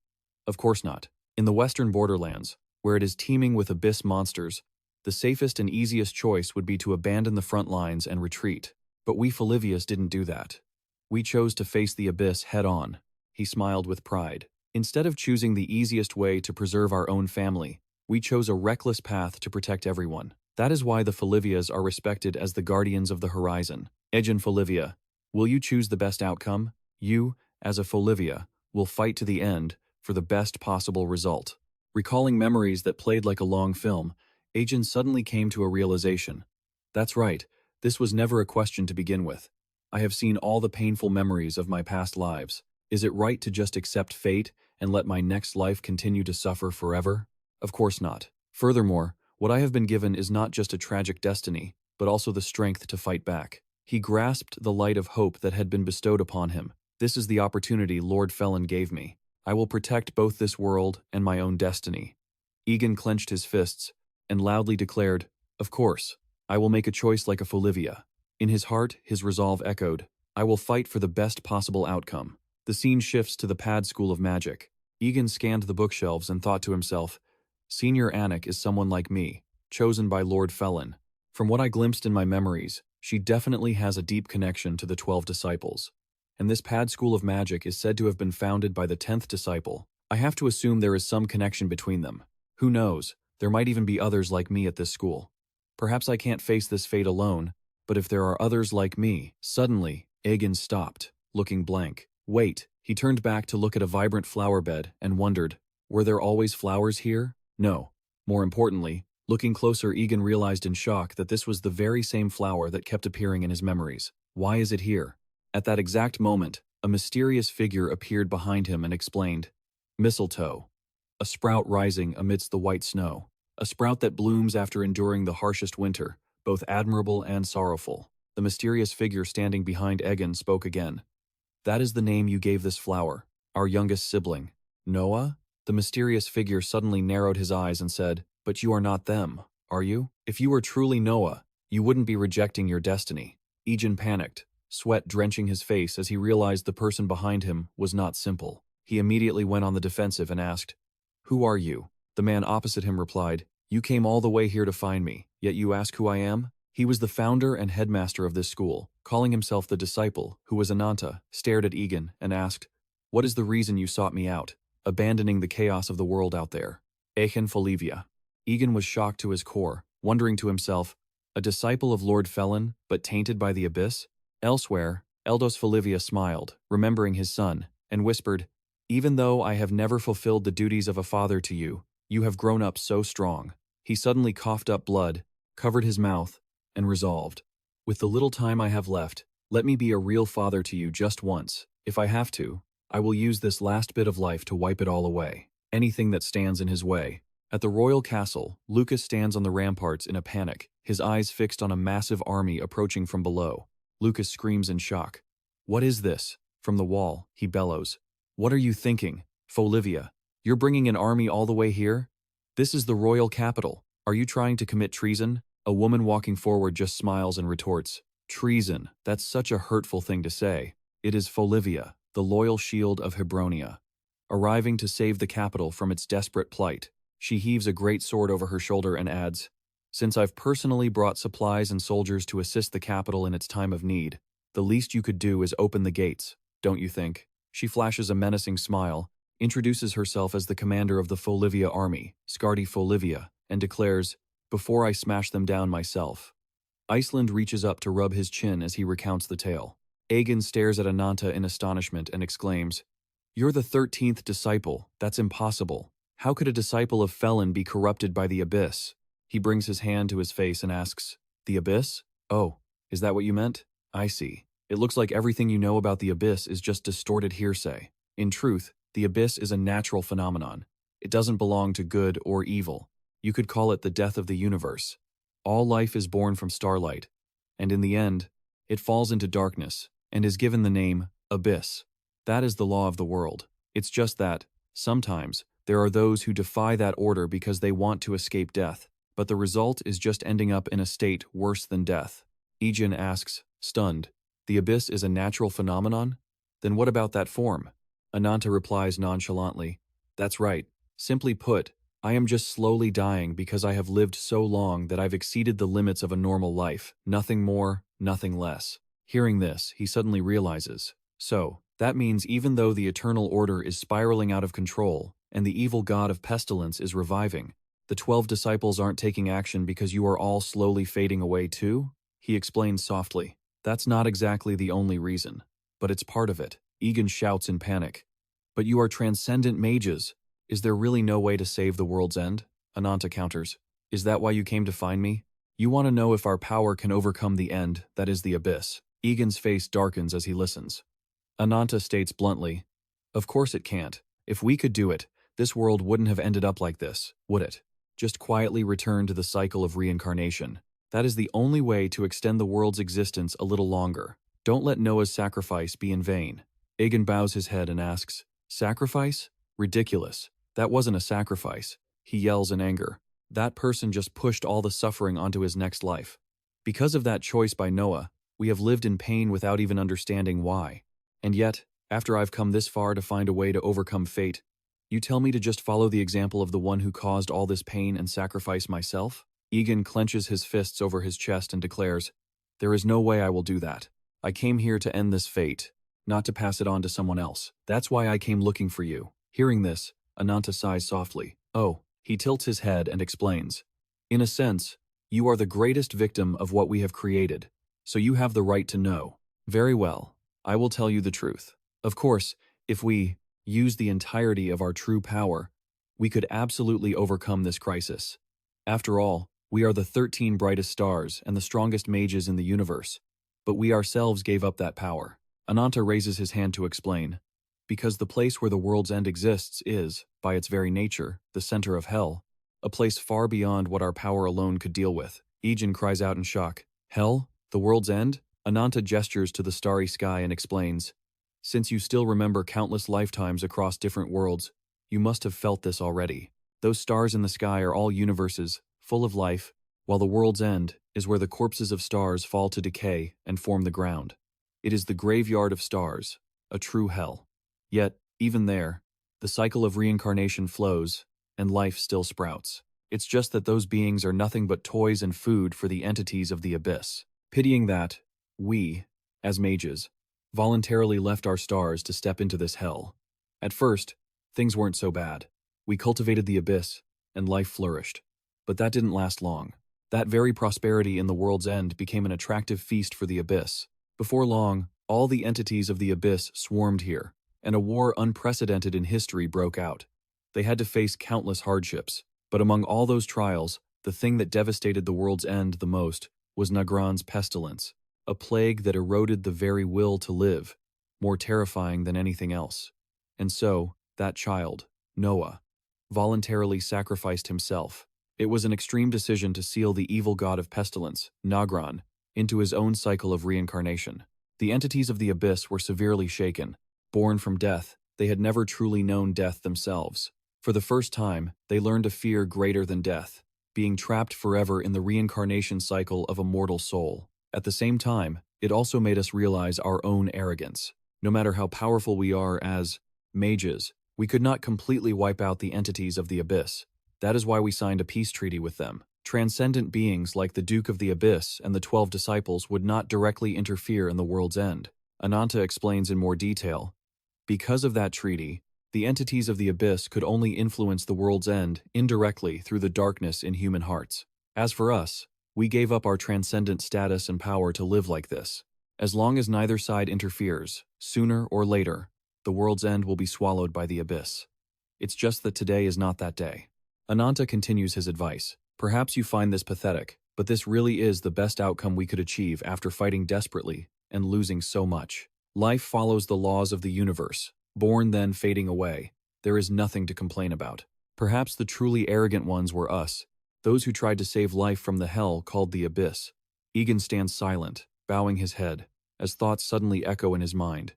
Of course not. In the western borderlands, where it is teeming with abyss monsters, the safest and easiest choice would be to abandon the front lines and retreat. But we Folivias didn't do that. We chose to face the abyss head-on." He smiled with pride. "Instead of choosing the easiest way to preserve our own family, we chose a reckless path to protect everyone. That is why the Folivias are respected as the guardians of the horizon." Egen Folivia, will you choose the best outcome? You, as a Folivia, will fight to the end for the best possible result. Recalling memories that played like a long film, Egen suddenly came to a realization. That's right, this was never a question to begin with. I have seen all the painful memories of my past lives. Is it right to just accept fate and let my next life continue to suffer forever? Of course not. Furthermore, what I have been given is not just a tragic destiny, but also the strength to fight back. He grasped the light of hope that had been bestowed upon him. This is the opportunity Lord Felin gave me. I will protect both this world and my own destiny. Egen clenched his fists and loudly declared, "Of course, I will make a choice like a Folivia." In his heart, his resolve echoed, I will fight for the best possible outcome. The scene shifts to the Pad School of Magic. Egen scanned the bookshelves and thought to himself, Senior Anik is someone like me, chosen by Lord Felin. From what I glimpsed in my memories, she definitely has a deep connection to the 12 disciples. And this Pad School of Magic is said to have been founded by the 10th disciple. I have to assume there is some connection between them. Who knows, there might even be others like me at this school. Perhaps I can't face this fate alone, but if there are others like me… Suddenly, Egen stopped, looking blank. Wait, he turned back to look at a vibrant flower bed and wondered, were there always flowers here? No. More importantly, looking closer, Egen realized in shock that this was the very same flower that kept appearing in his memories. Why is it here? At that exact moment, a mysterious figure appeared behind him and explained, Mistletoe. A sprout rising amidst the white snow. A sprout that blooms after enduring the harshest winter, both admirable and sorrowful. The mysterious figure standing behind Egen spoke again. That is the name you gave this flower, our youngest sibling. Noah? The mysterious figure suddenly narrowed his eyes and said, But you are not them, are you? If you were truly Noah, you wouldn't be rejecting your destiny. Egen panicked, sweat drenching his face as he realized the person behind him was not simple. He immediately went on the defensive and asked, Who are you? The man opposite him replied, You came all the way here to find me, yet you ask who I am? He was the founder and headmaster of this school, calling himself the disciple, who was Ananta, stared at Egen and asked, What is the reason you sought me out, abandoning the chaos of the world out there? Egen Folivia. Egen was shocked to his core, wondering to himself, a disciple of Lord Felin, but tainted by the abyss? Elsewhere, Eldos Folivia smiled, remembering his son, and whispered, Even though I have never fulfilled the duties of a father to you, you have grown up so strong. He suddenly coughed up blood, covered his mouth, and resolved, With the little time I have left, let me be a real father to you just once. If I have to, I will use this last bit of life to wipe it all away. Anything that stands in his way. At the royal castle, Lucas stands on the ramparts in a panic, his eyes fixed on a massive army approaching from below. Lucas screams in shock. What is this? From the wall, he bellows. What are you thinking, Folivia? You're bringing an army all the way here? This is the royal capital. Are you trying to commit treason? A woman walking forward just smiles and retorts, Treason, that's such a hurtful thing to say. It is Folivia, the loyal shield of Hebronia. Arriving to save the capital from its desperate plight, she heaves a great sword over her shoulder and adds, Since I've personally brought supplies and soldiers to assist the capital in its time of need, the least you could do is open the gates, don't you think? She flashes a menacing smile, introduces herself as the commander of the Folivia army, Skardi Folivia, and declares, Before I smash them down myself. Iceland reaches up to rub his chin as he recounts the tale. Egen stares at Ananta in astonishment and exclaims, You're the 13th disciple, that's impossible. How could a disciple of Felin be corrupted by the abyss? He brings his hand to his face and asks, The abyss? Oh, is that what you meant? I see. It looks like everything you know about the abyss is just distorted hearsay. In truth, the abyss is a natural phenomenon. It doesn't belong to good or evil. You could call it the death of the universe. All life is born from starlight, and in the end, it falls into darkness and is given the name abyss. That is the law of the world. It's just that, sometimes, there are those who defy that order because they want to escape death, but the result is just ending up in a state worse than death. Egen asks, stunned, The abyss is a natural phenomenon? Then what about that form? Ananta replies nonchalantly, That's right. Simply put, I am just slowly dying because I have lived so long that I've exceeded the limits of a normal life, nothing more, nothing less. Hearing this, he suddenly realizes, so, that means even though the eternal order is spiraling out of control, and the evil god of pestilence is reviving, the 12 disciples aren't taking action because you are all slowly fading away too? He explains softly, That's not exactly the only reason, but it's part of it. Egen shouts in panic, But you are transcendent mages. Is there really no way to save the world's end? Ananta counters. Is that why you came to find me? You want to know if our power can overcome the end, that is the abyss. Egen's face darkens as he listens. Ananta states bluntly, Of course it can't. If we could do it, this world wouldn't have ended up like this, would it? Just quietly return to the cycle of reincarnation. That is the only way to extend the world's existence a little longer. Don't let Noah's sacrifice be in vain. Egen bows his head and asks, Sacrifice? Ridiculous. That wasn't a sacrifice. He yells in anger. That person just pushed all the suffering onto his next life. Because of that choice by Noah, We have lived in pain without even understanding why. And yet, after I've come this far to find a way to overcome fate, you tell me to just follow the example of the one who caused all this pain and sacrifice myself? Egen clenches his fists over his chest and declares, "There is no way I will do that. I came here to end this fate, not to pass it on to someone else. That's why I came looking for you." Hearing this, Ananta sighs softly. Oh, he tilts his head and explains. In a sense, you are the greatest victim of what we have created, so you have the right to know. Very well, I will tell you the truth. Of course, if we use the entirety of our true power, we could absolutely overcome this crisis. After all, we are the 13 brightest stars and the strongest mages in the universe, but we ourselves gave up that power. Ananta raises his hand to explain. Because the place where the world's end exists is, by its very nature, the center of hell, a place far beyond what our power alone could deal with. Egen cries out in shock. Hell? The world's end? Ananta gestures to the starry sky and explains. Since you still remember countless lifetimes across different worlds, you must have felt this already. Those stars in the sky are all universes, full of life, while the world's end is where the corpses of stars fall to decay and form the ground. It is the graveyard of stars, a true hell. Yet, even there, the cycle of reincarnation flows, and life still sprouts. It's just that those beings are nothing but toys and food for the entities of the abyss. Pitying that, we, as mages, voluntarily left our stars to step into this hell. At first, things weren't so bad. We cultivated the abyss, and life flourished. But that didn't last long. That very prosperity in the world's end became an attractive feast for the abyss. Before long, all the entities of the abyss swarmed here, and a war unprecedented in history broke out. They had to face countless hardships, but among all those trials, the thing that devastated the world's end the most was Nagran's pestilence, a plague that eroded the very will to live, more terrifying than anything else. And so, that child, Noah, voluntarily sacrificed himself. It was an extreme decision to seal the evil god of pestilence, Nagran, into his own cycle of reincarnation. The entities of the abyss were severely shaken. Born from death, they had never truly known death themselves. For the first time, they learned a fear greater than death, being trapped forever in the reincarnation cycle of a mortal soul. At the same time, it also made us realize our own arrogance. No matter how powerful we are as mages, we could not completely wipe out the entities of the abyss. That is why we signed a peace treaty with them. Transcendent beings like the Duke of the Abyss and the 12 disciples would not directly interfere in the world's end. Ananta explains in more detail. Because of that treaty, the entities of the abyss could only influence the world's end indirectly through the darkness in human hearts. As for us, we gave up our transcendent status and power to live like this. As long as neither side interferes, sooner or later, the world's end will be swallowed by the abyss. It's just that today is not that day. Ananta continues his advice. Perhaps you find this pathetic, but this really is the best outcome we could achieve after fighting desperately and losing so much. Life follows the laws of the universe, born then fading away. There is nothing to complain about. Perhaps the truly arrogant ones were us, those who tried to save life from the hell called the abyss. Egen stands silent, bowing his head, as thoughts suddenly echo in his mind.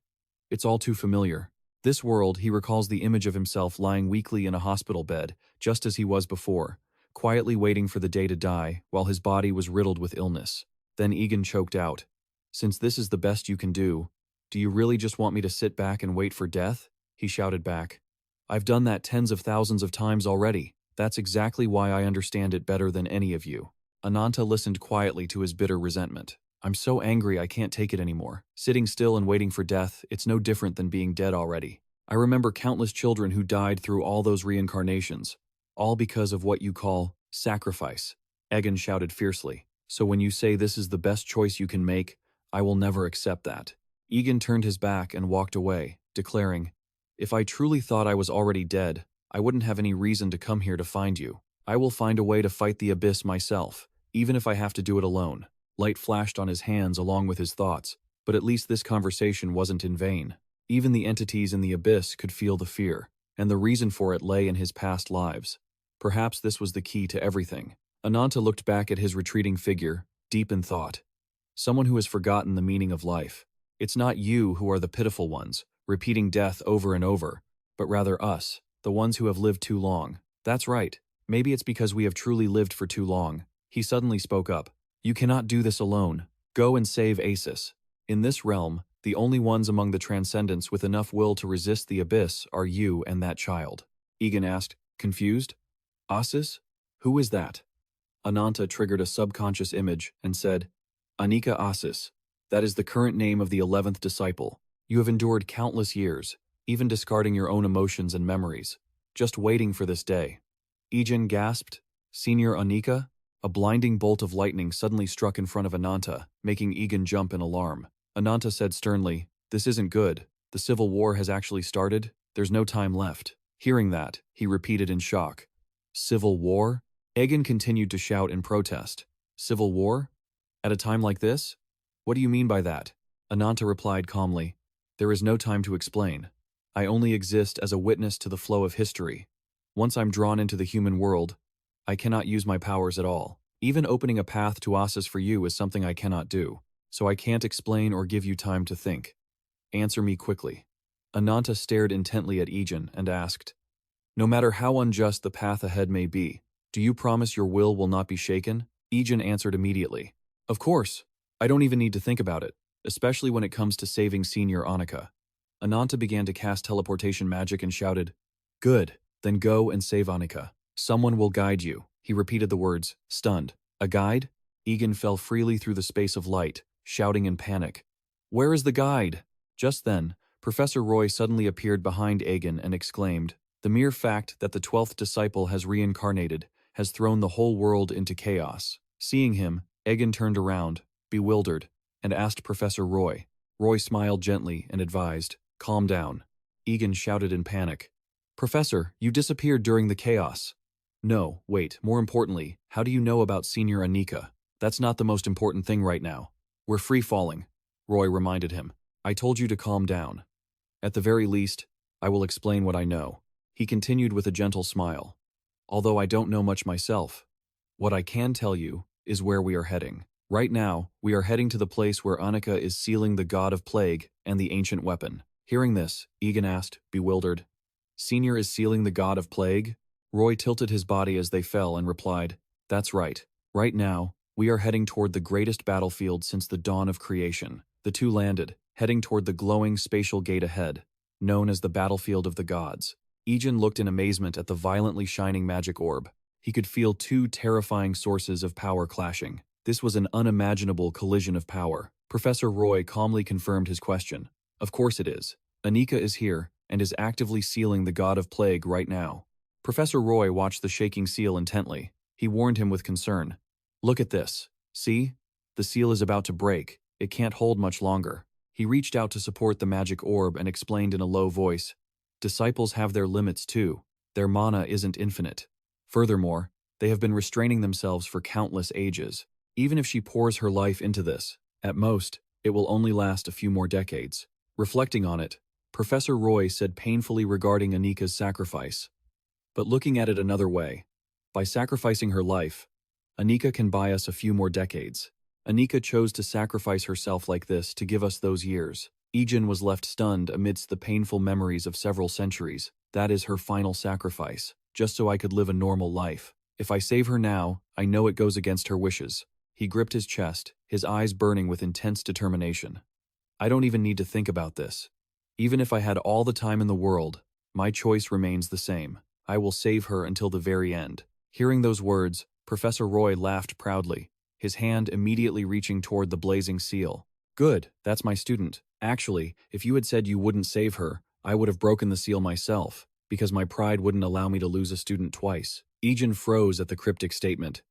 It's all too familiar. This world, he recalls the image of himself lying weakly in a hospital bed, just as he was before, quietly waiting for the day to die while his body was riddled with illness. Then Egen choked out. Since this is the best you can do you really just want me to sit back and wait for death? He shouted back. I've done that tens of thousands of times already. That's exactly why I understand it better than any of you. Ananta listened quietly to his bitter resentment. I'm so angry I can't take it anymore. Sitting still and waiting for death, it's no different than being dead already. I remember countless children who died through all those reincarnations, all because of what you call sacrifice. Egen shouted fiercely. So when you say this is the best choice you can make, I will never accept that. Egen turned his back and walked away, declaring, If I truly thought I was already dead, I wouldn't have any reason to come here to find you. I will find a way to fight the abyss myself, even if I have to do it alone. Light flashed on his hands along with his thoughts, but at least this conversation wasn't in vain. Even the entities in the abyss could feel the fear, and the reason for it lay in his past lives. Perhaps this was the key to everything. Ananta looked back at his retreating figure, deep in thought. Someone who has forgotten the meaning of life. It's not you who are the pitiful ones, repeating death over and over, but rather us, the ones who have lived too long. That's right. Maybe it's because we have truly lived for too long. He suddenly spoke up. You cannot do this alone. Go and save Asus. In this realm, the only ones among the Transcendents with enough will to resist the abyss are you and that child. Egen asked, confused. Asus? Who is that? Ananta triggered a subconscious image and said, Anika Asus. That is the current name of the 11th disciple. You have endured countless years, even discarding your own emotions and memories, just waiting for this day. Egen gasped, Senior Anika? A blinding bolt of lightning suddenly struck in front of Ananta, making Egen jump in alarm. Ananta said sternly, This isn't good. The civil war has actually started. There's no time left. Hearing that, he repeated in shock. Civil war? Egen continued to shout in protest. Civil war? At a time like this? What do you mean by that? Ananta replied calmly. There is no time to explain. I only exist as a witness to the flow of history. Once I'm drawn into the human world, I cannot use my powers at all. Even opening a path to Asus for you is something I cannot do, so I can't explain or give you time to think. Answer me quickly. Ananta stared intently at Egen and asked, No matter how unjust the path ahead may be, do you promise your will not be shaken? Egen answered immediately. Of course. I don't even need to think about it, especially when it comes to saving Senior Annika. Ananta began to cast teleportation magic and shouted, Good, then go and save Annika. Someone will guide you. He repeated the words, stunned. A guide? Egen fell freely through the space of light, shouting in panic. Where is the guide? Just then, Professor Roy suddenly appeared behind Egen and exclaimed, The mere fact that the 12th disciple has reincarnated has thrown the whole world into chaos. Seeing him, Egen turned around, bewildered, and asked Professor Roy. Roy smiled gently and advised, Calm down. Egen shouted in panic. Professor, you disappeared during the chaos. No, wait, more importantly, how do you know about Senior Anika? That's not the most important thing right now. We're free-falling, Roy reminded him. I told you to calm down. At the very least, I will explain what I know. He continued with a gentle smile. Although I don't know much myself, what I can tell you is where we are heading. Right now, we are heading to the place where Annika is sealing the god of plague and the ancient weapon. Hearing this, Egen asked, bewildered, Senior is sealing the god of plague? Roy tilted his body as they fell and replied, That's right. Right now, we are heading toward the greatest battlefield since the dawn of creation. The two landed, heading toward the glowing spatial gate ahead, known as the battlefield of the gods. Egen looked in amazement at the violently shining magic orb. He could feel two terrifying sources of power clashing. This was an unimaginable collision of power. Professor Roy calmly confirmed his question. Of course it is. Anika is here, and is actively sealing the god of plague right now. Professor Roy watched the shaking seal intently. He warned him with concern. Look at this. See? The seal is about to break. It can't hold much longer. He reached out to support the magic orb and explained in a low voice. Disciples have their limits too. Their mana isn't infinite. Furthermore, they have been restraining themselves for countless ages. Even if she pours her life into this, at most, it will only last a few more decades. Reflecting on it, Professor Roy said painfully regarding Anika's sacrifice. But looking at it another way, by sacrificing her life, Anika can buy us a few more decades. Anika chose to sacrifice herself like this to give us those years. Egen was left stunned amidst the painful memories of several centuries. That is her final sacrifice, just so I could live a normal life. If I save her now, I know it goes against her wishes. He gripped his chest, his eyes burning with intense determination. I don't even need to think about this. Even if I had all the time in the world, my choice remains the same. I will save her until the very end. Hearing those words, Professor Roy laughed proudly, his hand immediately reaching toward the blazing seal. Good, that's my student. Actually, if you had said you wouldn't save her, I would have broken the seal myself, because my pride wouldn't allow me to lose a student twice. Egen froze at the cryptic statement.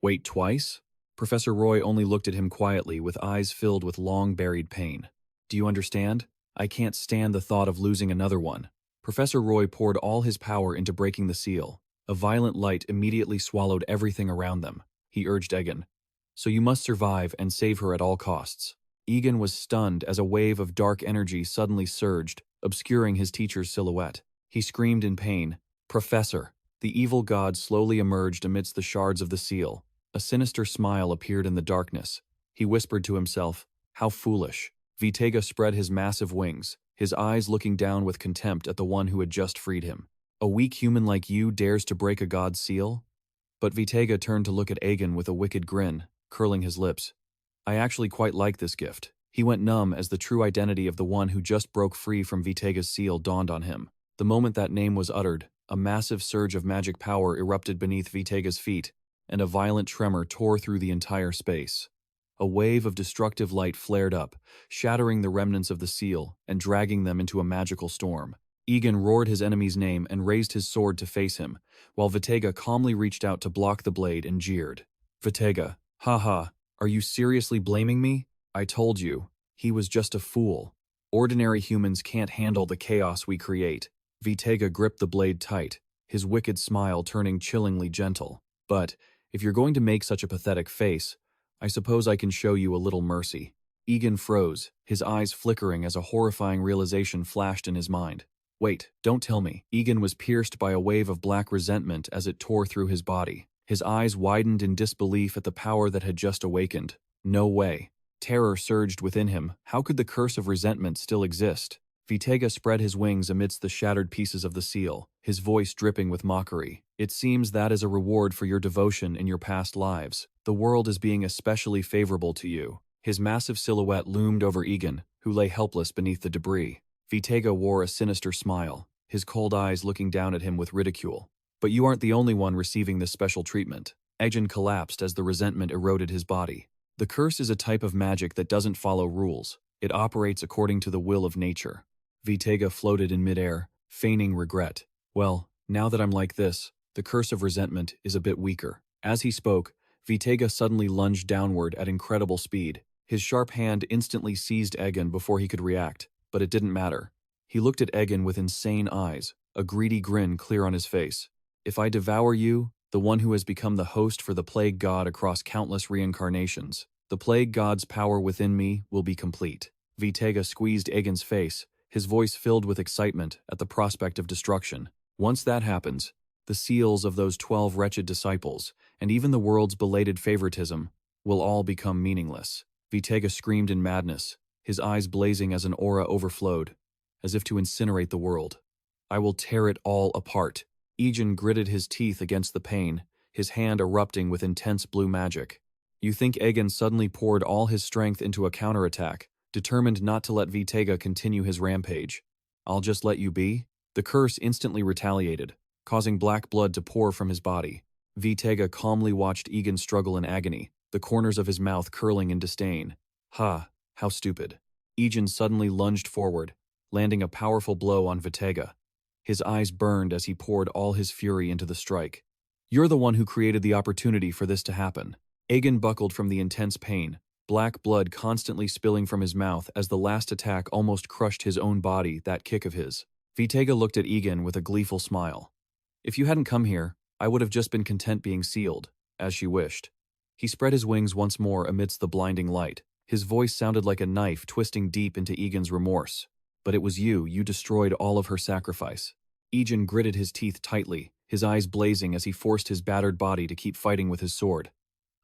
Wait, twice? Professor Roy only looked at him quietly with eyes filled with long-buried pain. Do you understand? I can't stand the thought of losing another one. Professor Roy poured all his power into breaking the seal. A violent light immediately swallowed everything around them. He urged Egen. So you must survive and save her at all costs. Egen was stunned as a wave of dark energy suddenly surged, obscuring his teacher's silhouette. He screamed in pain. Professor! The evil god slowly emerged amidst the shards of the seal. A sinister smile appeared in the darkness. He whispered to himself, How foolish. Vitega spread his massive wings, his eyes looking down with contempt at the one who had just freed him. A weak human like you dares to break a god's seal? But Vitega turned to look at Egen with a wicked grin, curling his lips. I actually quite like this gift. He went numb as the true identity of the one who just broke free from Vitega's seal dawned on him. The moment that name was uttered, a massive surge of magic power erupted beneath Vitega's feet, and a violent tremor tore through the entire space. A wave of destructive light flared up, shattering the remnants of the seal and dragging them into a magical storm. Egen roared his enemy's name and raised his sword to face him, while Vitega calmly reached out to block the blade and jeered. Vitega, haha, are you seriously blaming me? I told you, he was just a fool. Ordinary humans can't handle the chaos we create. Vitega gripped the blade tight, his wicked smile turning chillingly gentle. But, if you're going to make such a pathetic face, I suppose I can show you a little mercy. Egen froze, his eyes flickering as a horrifying realization flashed in his mind. Wait, don't tell me. Egen was pierced by a wave of black resentment as it tore through his body. His eyes widened in disbelief at the power that had just awakened. No way. Terror surged within him. How could the curse of resentment still exist? Vitega spread his wings amidst the shattered pieces of the seal, his voice dripping with mockery. It seems that is a reward for your devotion in your past lives. The world is being especially favorable to you. His massive silhouette loomed over Egen, who lay helpless beneath the debris. Vitega wore a sinister smile, his cold eyes looking down at him with ridicule. But you aren't the only one receiving this special treatment. Egen collapsed as the resentment eroded his body. The curse is a type of magic that doesn't follow rules. It operates according to the will of nature. Vitega floated in midair, feigning regret. Well, now that I'm like this, the curse of resentment is a bit weaker. As he spoke, Vitega suddenly lunged downward at incredible speed. His sharp hand instantly seized Egen before he could react, but it didn't matter. He looked at Egen with insane eyes, a greedy grin clear on his face. If I devour you, the one who has become the host for the plague god across countless reincarnations, the plague god's power within me will be complete. Vitega squeezed Egen's face, his voice filled with excitement at the prospect of destruction. Once that happens, the seals of those 12 wretched disciples, and even the world's belated favoritism, will all become meaningless. Vitega screamed in madness, his eyes blazing as an aura overflowed, as if to incinerate the world. I will tear it all apart. Egen gritted his teeth against the pain, his hand erupting with intense blue magic. You think Egen suddenly poured all his strength into a counterattack, determined not to let Vitega continue his rampage. I'll just let you be? The curse instantly retaliated, causing black blood to pour from his body. Vitega calmly watched Egen struggle in agony, the corners of his mouth curling in disdain. Ha, how stupid. Egen suddenly lunged forward, landing a powerful blow on Vitega. His eyes burned as he poured all his fury into the strike. You're the one who created the opportunity for this to happen. Egen buckled from the intense pain, black blood constantly spilling from his mouth as the last attack almost crushed his own body, that kick of his. Vitega looked at Egen with a gleeful smile. If you hadn't come here, I would have just been content being sealed, as she wished. He spread his wings once more amidst the blinding light. His voice sounded like a knife twisting deep into Egen's remorse. But it was you destroyed all of her sacrifice. Egen gritted his teeth tightly, his eyes blazing as he forced his battered body to keep fighting with his sword.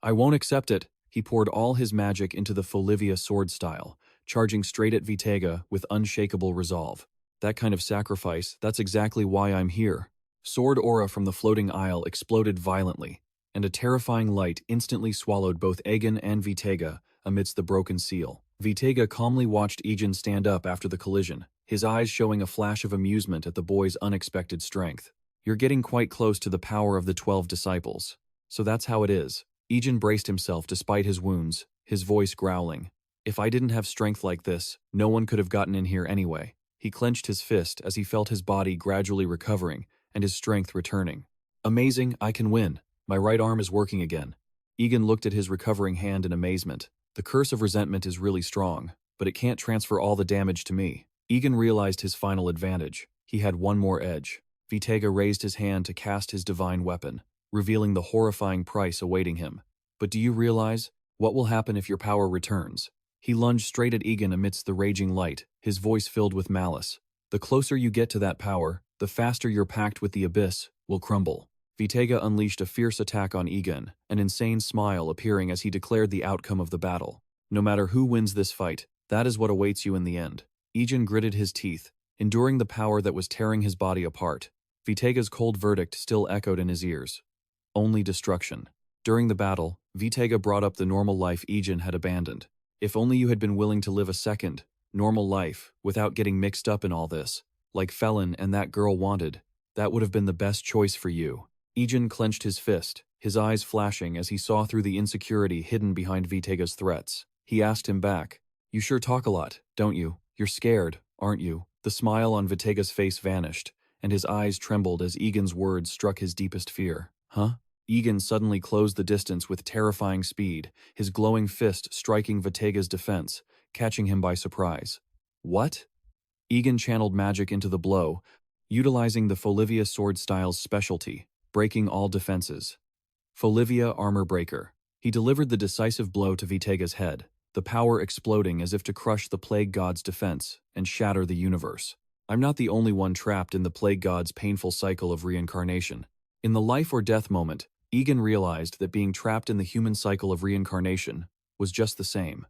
I won't accept it. He poured all his magic into the Folivia sword style, charging straight at Vitega with unshakable resolve. That kind of sacrifice, that's exactly why I'm here. Sword aura from the floating isle exploded violently, and a terrifying light instantly swallowed both Egen and Vitega amidst the broken seal. Vitega calmly watched Egen stand up after the collision, his eyes showing a flash of amusement at the boy's unexpected strength. You're getting quite close to the power of the 12 disciples. So that's how it is. Egen braced himself despite his wounds, his voice growling. If I didn't have strength like this, no one could have gotten in here anyway. He clenched his fist as he felt his body gradually recovering and his strength returning. Amazing, I can win. My right arm is working again. Egen looked at his recovering hand in amazement. The curse of resentment is really strong, but it can't transfer all the damage to me. Egen realized his final advantage. He had one more edge. Vitega raised his hand to cast his divine weapon, revealing the horrifying price awaiting him. But do you realize what will happen if your power returns? He lunged straight at Egen amidst the raging light, his voice filled with malice. The closer you get to that power, the faster your pact with the abyss will crumble. Vitega unleashed a fierce attack on Egen, an insane smile appearing as he declared the outcome of the battle. No matter who wins this fight, that is what awaits you in the end. Egen gritted his teeth, enduring the power that was tearing his body apart. Vitega's cold verdict still echoed in his ears. Only destruction. During the battle, Vitega brought up the normal life Egen had abandoned. If only you had been willing to live a second, normal life, without getting mixed up in all this, like Felin and that girl wanted, that would have been the best choice for you. Egen clenched his fist, his eyes flashing as he saw through the insecurity hidden behind Vitega's threats. He asked him back, "You sure talk a lot, don't you? You're scared, aren't you?" The smile on Vitega's face vanished, and his eyes trembled as Egan's words struck his deepest fear. Huh? Egen suddenly closed the distance with terrifying speed, his glowing fist striking Vitega's defense, catching him by surprise. What? Egen channeled magic into the blow, utilizing the Folivia sword style's specialty, breaking all defenses. Folivia Armor Breaker. He delivered the decisive blow to Vitega's head, the power exploding as if to crush the Plague God's defense and shatter the universe. I'm not the only one trapped in the Plague God's painful cycle of reincarnation. In the life or death moment, Egen realized that being trapped in the human cycle of reincarnation was just the same.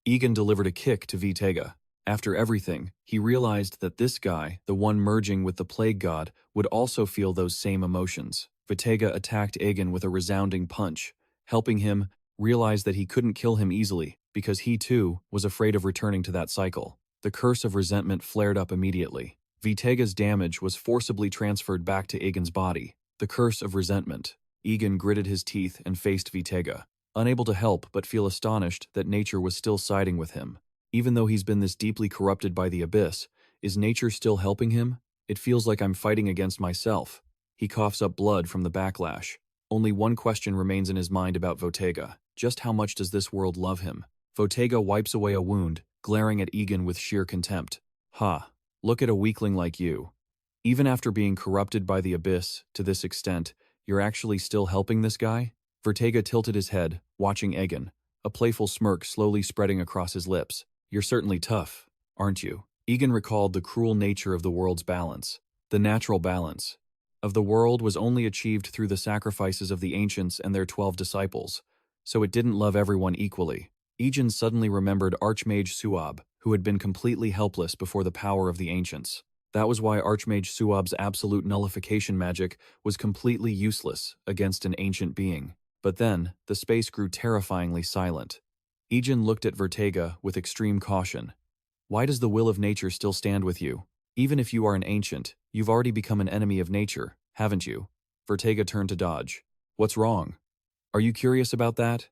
Egen delivered a kick to Vitega. After everything, he realized that this guy, the one merging with the Plague God, would also feel those same emotions. Vitega attacked Egen with a resounding punch, helping him realize that he couldn't kill him easily because he too was afraid of returning to that cycle. The curse of resentment flared up immediately. Vitega's damage was forcibly transferred back to Egen's body. The curse of resentment. Egen gritted his teeth and faced Vitega, unable to help but feel astonished that nature was still siding with him. Even though he's been this deeply corrupted by the abyss, is nature still helping him? It feels like I'm fighting against myself. He coughs up blood from the backlash. Only one question remains in his mind about Vitega. Just how much does this world love him? Vitega wipes away a wound, glaring at Egen with sheer contempt. Ha! Look at a weakling like you. Even after being corrupted by the abyss to this extent, you're actually still helping this guy? Vitega tilted his head, watching Egen, a playful smirk slowly spreading across his lips. You're certainly tough, aren't you? Egen recalled the cruel nature of the world's balance. The natural balance of the world was only achieved through the sacrifices of the ancients and their 12 disciples, so it didn't love everyone equally. Egen suddenly remembered Archmage Suab, who had been completely helpless before the power of the ancients. That was why Archmage Suab's absolute nullification magic was completely useless against an ancient being. But then, the space grew terrifyingly silent. Egen looked at Vitega with extreme caution. Why does the will of nature still stand with you? Even if you are an ancient, you've already become an enemy of nature, haven't you? Vitega turned to dodge. What's wrong? Are you curious about that?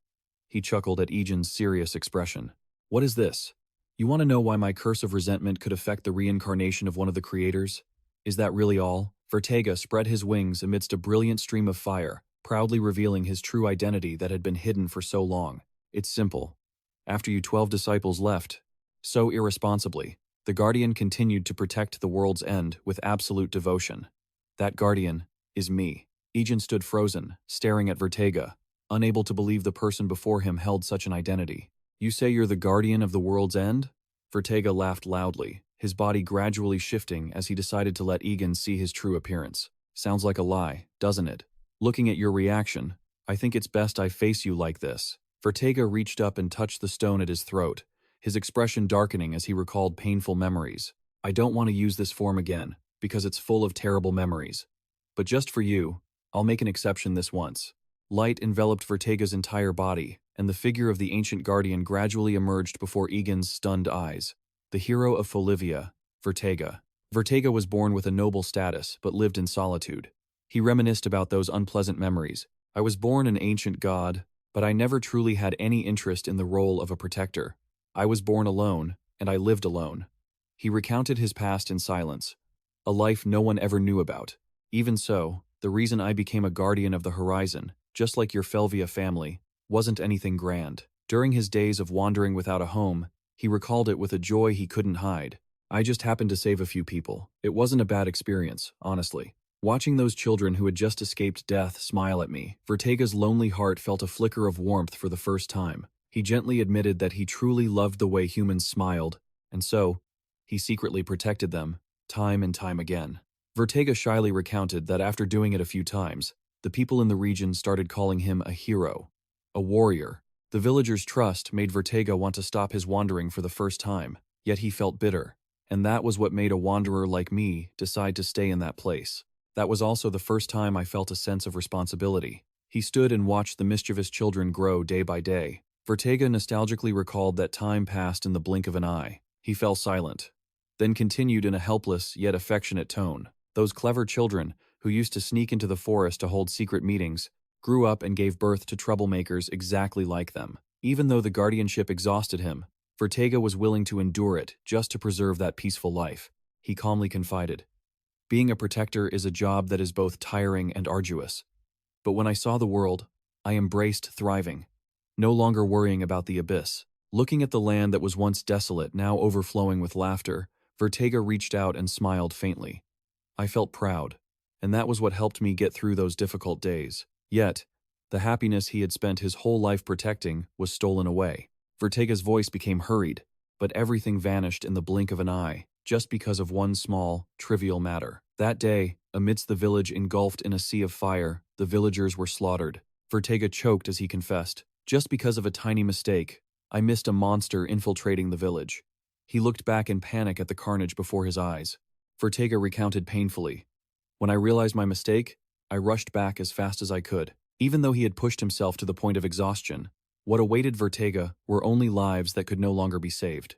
He chuckled at Egen's serious expression. What is this? You want to know why my curse of resentment could affect the reincarnation of one of the creators? Is that really all? Vitega spread his wings amidst a brilliant stream of fire, proudly revealing his true identity that had been hidden for so long. It's simple. After you 12 disciples left, so irresponsibly, the Guardian continued to protect the world's end with absolute devotion. That Guardian is me. Egen stood frozen, staring at Vitega, unable to believe the person before him held such an identity. You say you're the Guardian of the world's end? Vitega laughed loudly, his body gradually shifting as he decided to let Egen see his true appearance. Sounds like a lie, doesn't it? Looking at your reaction, I think it's best I face you like this. Vitega reached up and touched the stone at his throat, his expression darkening as he recalled painful memories. I don't want to use this form again, because it's full of terrible memories. But just for you, I'll make an exception this once. Light enveloped Vitega's entire body, and the figure of the ancient guardian gradually emerged before Egen's stunned eyes. The hero of Folivia, Vitega. Vitega was born with a noble status, but lived in solitude. He reminisced about those unpleasant memories. I was born an ancient god, but I never truly had any interest in the role of a protector. I was born alone, and I lived alone. He recounted his past in silence, a life no one ever knew about. Even so, the reason I became a guardian of the horizon, just like your Felvia family, wasn't anything grand. During his days of wandering without a home, he recalled it with a joy he couldn't hide. I just happened to save a few people. It wasn't a bad experience, honestly. Watching those children who had just escaped death smile at me, Vitega's lonely heart felt a flicker of warmth for the first time. He gently admitted that he truly loved the way humans smiled, and so, he secretly protected them, time and time again. Vitega shyly recounted that after doing it a few times, the people in the region started calling him a hero, a warrior. The villagers' trust made Vitega want to stop his wandering for the first time, yet he felt bitter, and that was what made a wanderer like me decide to stay in that place. That was also the first time I felt a sense of responsibility. He stood and watched the mischievous children grow day by day. Vertega nostalgically recalled that time passed in the blink of an eye. He fell silent, then continued in a helpless yet affectionate tone. Those clever children, who used to sneak into the forest to hold secret meetings, grew up and gave birth to troublemakers exactly like them. Even though the guardianship exhausted him, Vertega was willing to endure it just to preserve that peaceful life. He calmly confided, "Being a protector is a job that is both tiring and arduous. But when I saw the world, I embraced thriving, no longer worrying about the abyss." Looking at the land that was once desolate, now overflowing with laughter, Vertega reached out and smiled faintly. I felt proud, and that was what helped me get through those difficult days. Yet, the happiness he had spent his whole life protecting was stolen away. Vertega's voice became hurried, but everything vanished in the blink of an eye, just because of one small, trivial matter. That day, amidst the village engulfed in a sea of fire, the villagers were slaughtered. Vertega choked as he confessed, "Just because of a tiny mistake, I missed a monster infiltrating the village." He looked back in panic at the carnage before his eyes. Vertega recounted painfully, "When I realized my mistake, I rushed back as fast as I could." Even though he had pushed himself to the point of exhaustion, what awaited Vertega were only lives that could no longer be saved.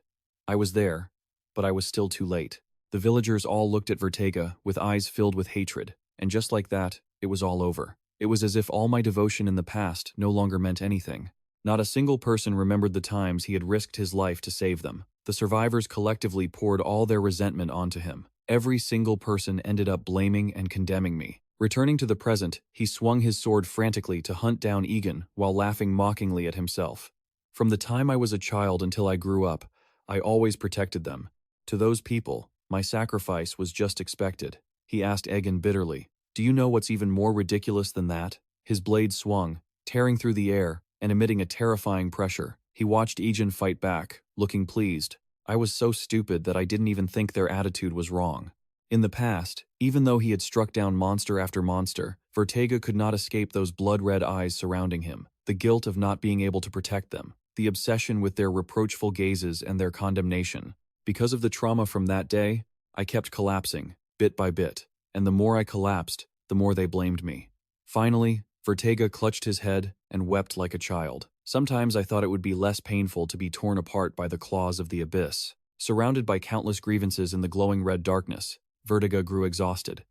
I was there, but I was still too late. The villagers all looked at Vertega with eyes filled with hatred, and just like that, it was all over. It was as if all my devotion in the past no longer meant anything. Not a single person remembered the times he had risked his life to save them. The survivors collectively poured all their resentment onto him. Every single person ended up blaming and condemning me. Returning to the present, he swung his sword frantically to hunt down Egen while laughing mockingly at himself. "From the time I was a child until I grew up, I always protected them. To those people, my sacrifice was just expected." He asked Egen bitterly, "Do you know what's even more ridiculous than that?" His blade swung, tearing through the air and emitting a terrifying pressure. He watched Egen fight back, looking pleased. "I was so stupid that I didn't even think their attitude was wrong." In the past, even though he had struck down monster after monster, Vertega could not escape those blood-red eyes surrounding him, the guilt of not being able to protect them, the obsession with their reproachful gazes and their condemnation. Because of the trauma from that day, I kept collapsing, bit by bit, and the more I collapsed, the more they blamed me. Finally, Vertega clutched his head and wept like a child. Sometimes I thought it would be less painful to be torn apart by the claws of the abyss. Surrounded by countless grievances in the glowing red darkness, Vertega grew exhausted.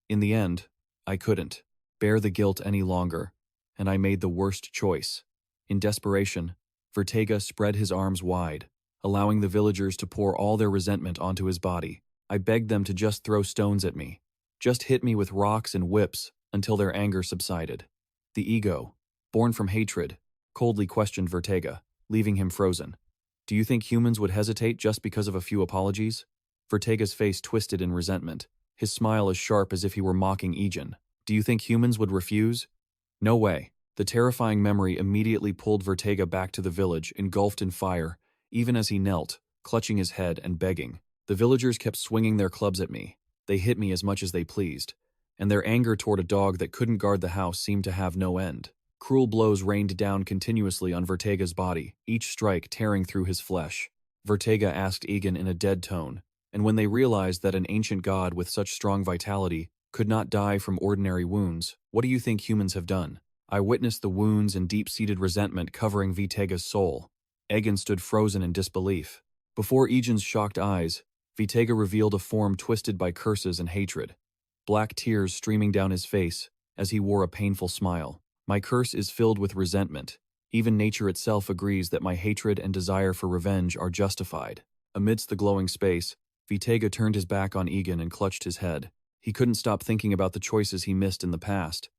In the end, I couldn't bear the guilt any longer, and I made the worst choice. In desperation, Vertega spread his arms wide, allowing the villagers to pour all their resentment onto his body. I begged them to just throw stones at me, just hit me with rocks and whips until their anger subsided. The ego, born from hatred, coldly questioned Vertega, leaving him frozen. "Do you think humans would hesitate just because of a few apologies?" Vertega's face twisted in resentment, his smile as sharp as if he were mocking Egen. "Do you think humans would refuse?" No way. The terrifying memory immediately pulled Vertega back to the village, engulfed in fire, even as he knelt, clutching his head and begging. The villagers kept swinging their clubs at me. They hit me as much as they pleased, and their anger toward a dog that couldn't guard the house seemed to have no end. Cruel blows rained down continuously on Vertega's body, each strike tearing through his flesh. Vertega asked Egen in a dead tone, and when they realized that an ancient god with such strong vitality could not die from ordinary wounds, "What do you think humans have done?" I witnessed the wounds and deep-seated resentment covering Vertega's soul. Egen stood frozen in disbelief. Before Egen's shocked eyes, Vertega revealed a form twisted by curses and hatred, black tears streaming down his face as he wore a painful smile. "My curse is filled with resentment. Even nature itself agrees that my hatred and desire for revenge are justified." Amidst the glowing space, Vertega turned his back on Egen and clutched his head. He couldn't stop thinking about the choices he missed in the past.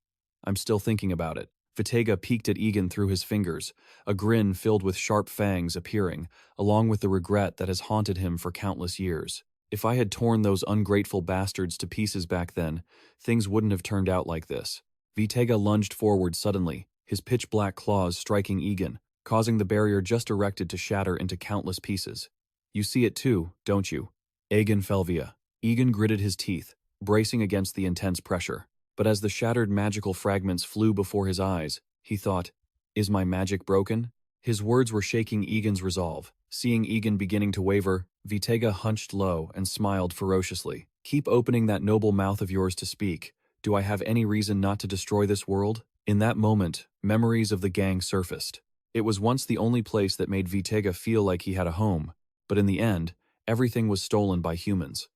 "I'm still thinking about it." Vertega peeked at Egen through his fingers, a grin filled with sharp fangs appearing, along with the regret that has haunted him for countless years. "If I had torn those ungrateful bastards to pieces back then, things wouldn't have turned out like this." Vertega lunged forward suddenly, his pitch-black claws striking Egen, causing the barrier just erected to shatter into countless pieces. "You see it too, don't you?" Egen Folivia. Egen gritted his teeth, bracing against the intense pressure. But as the shattered magical fragments flew before his eyes, he thought, "Is my magic broken?" His words were shaking Egen's resolve. Seeing Egen beginning to waver, Vertega hunched low and smiled ferociously. "Keep opening that noble mouth of yours to speak. Do I have any reason not to destroy this world?" In that moment, memories of the gang surfaced. It was once the only place that made Vitega feel like he had a home, but in the end, everything was stolen by humans.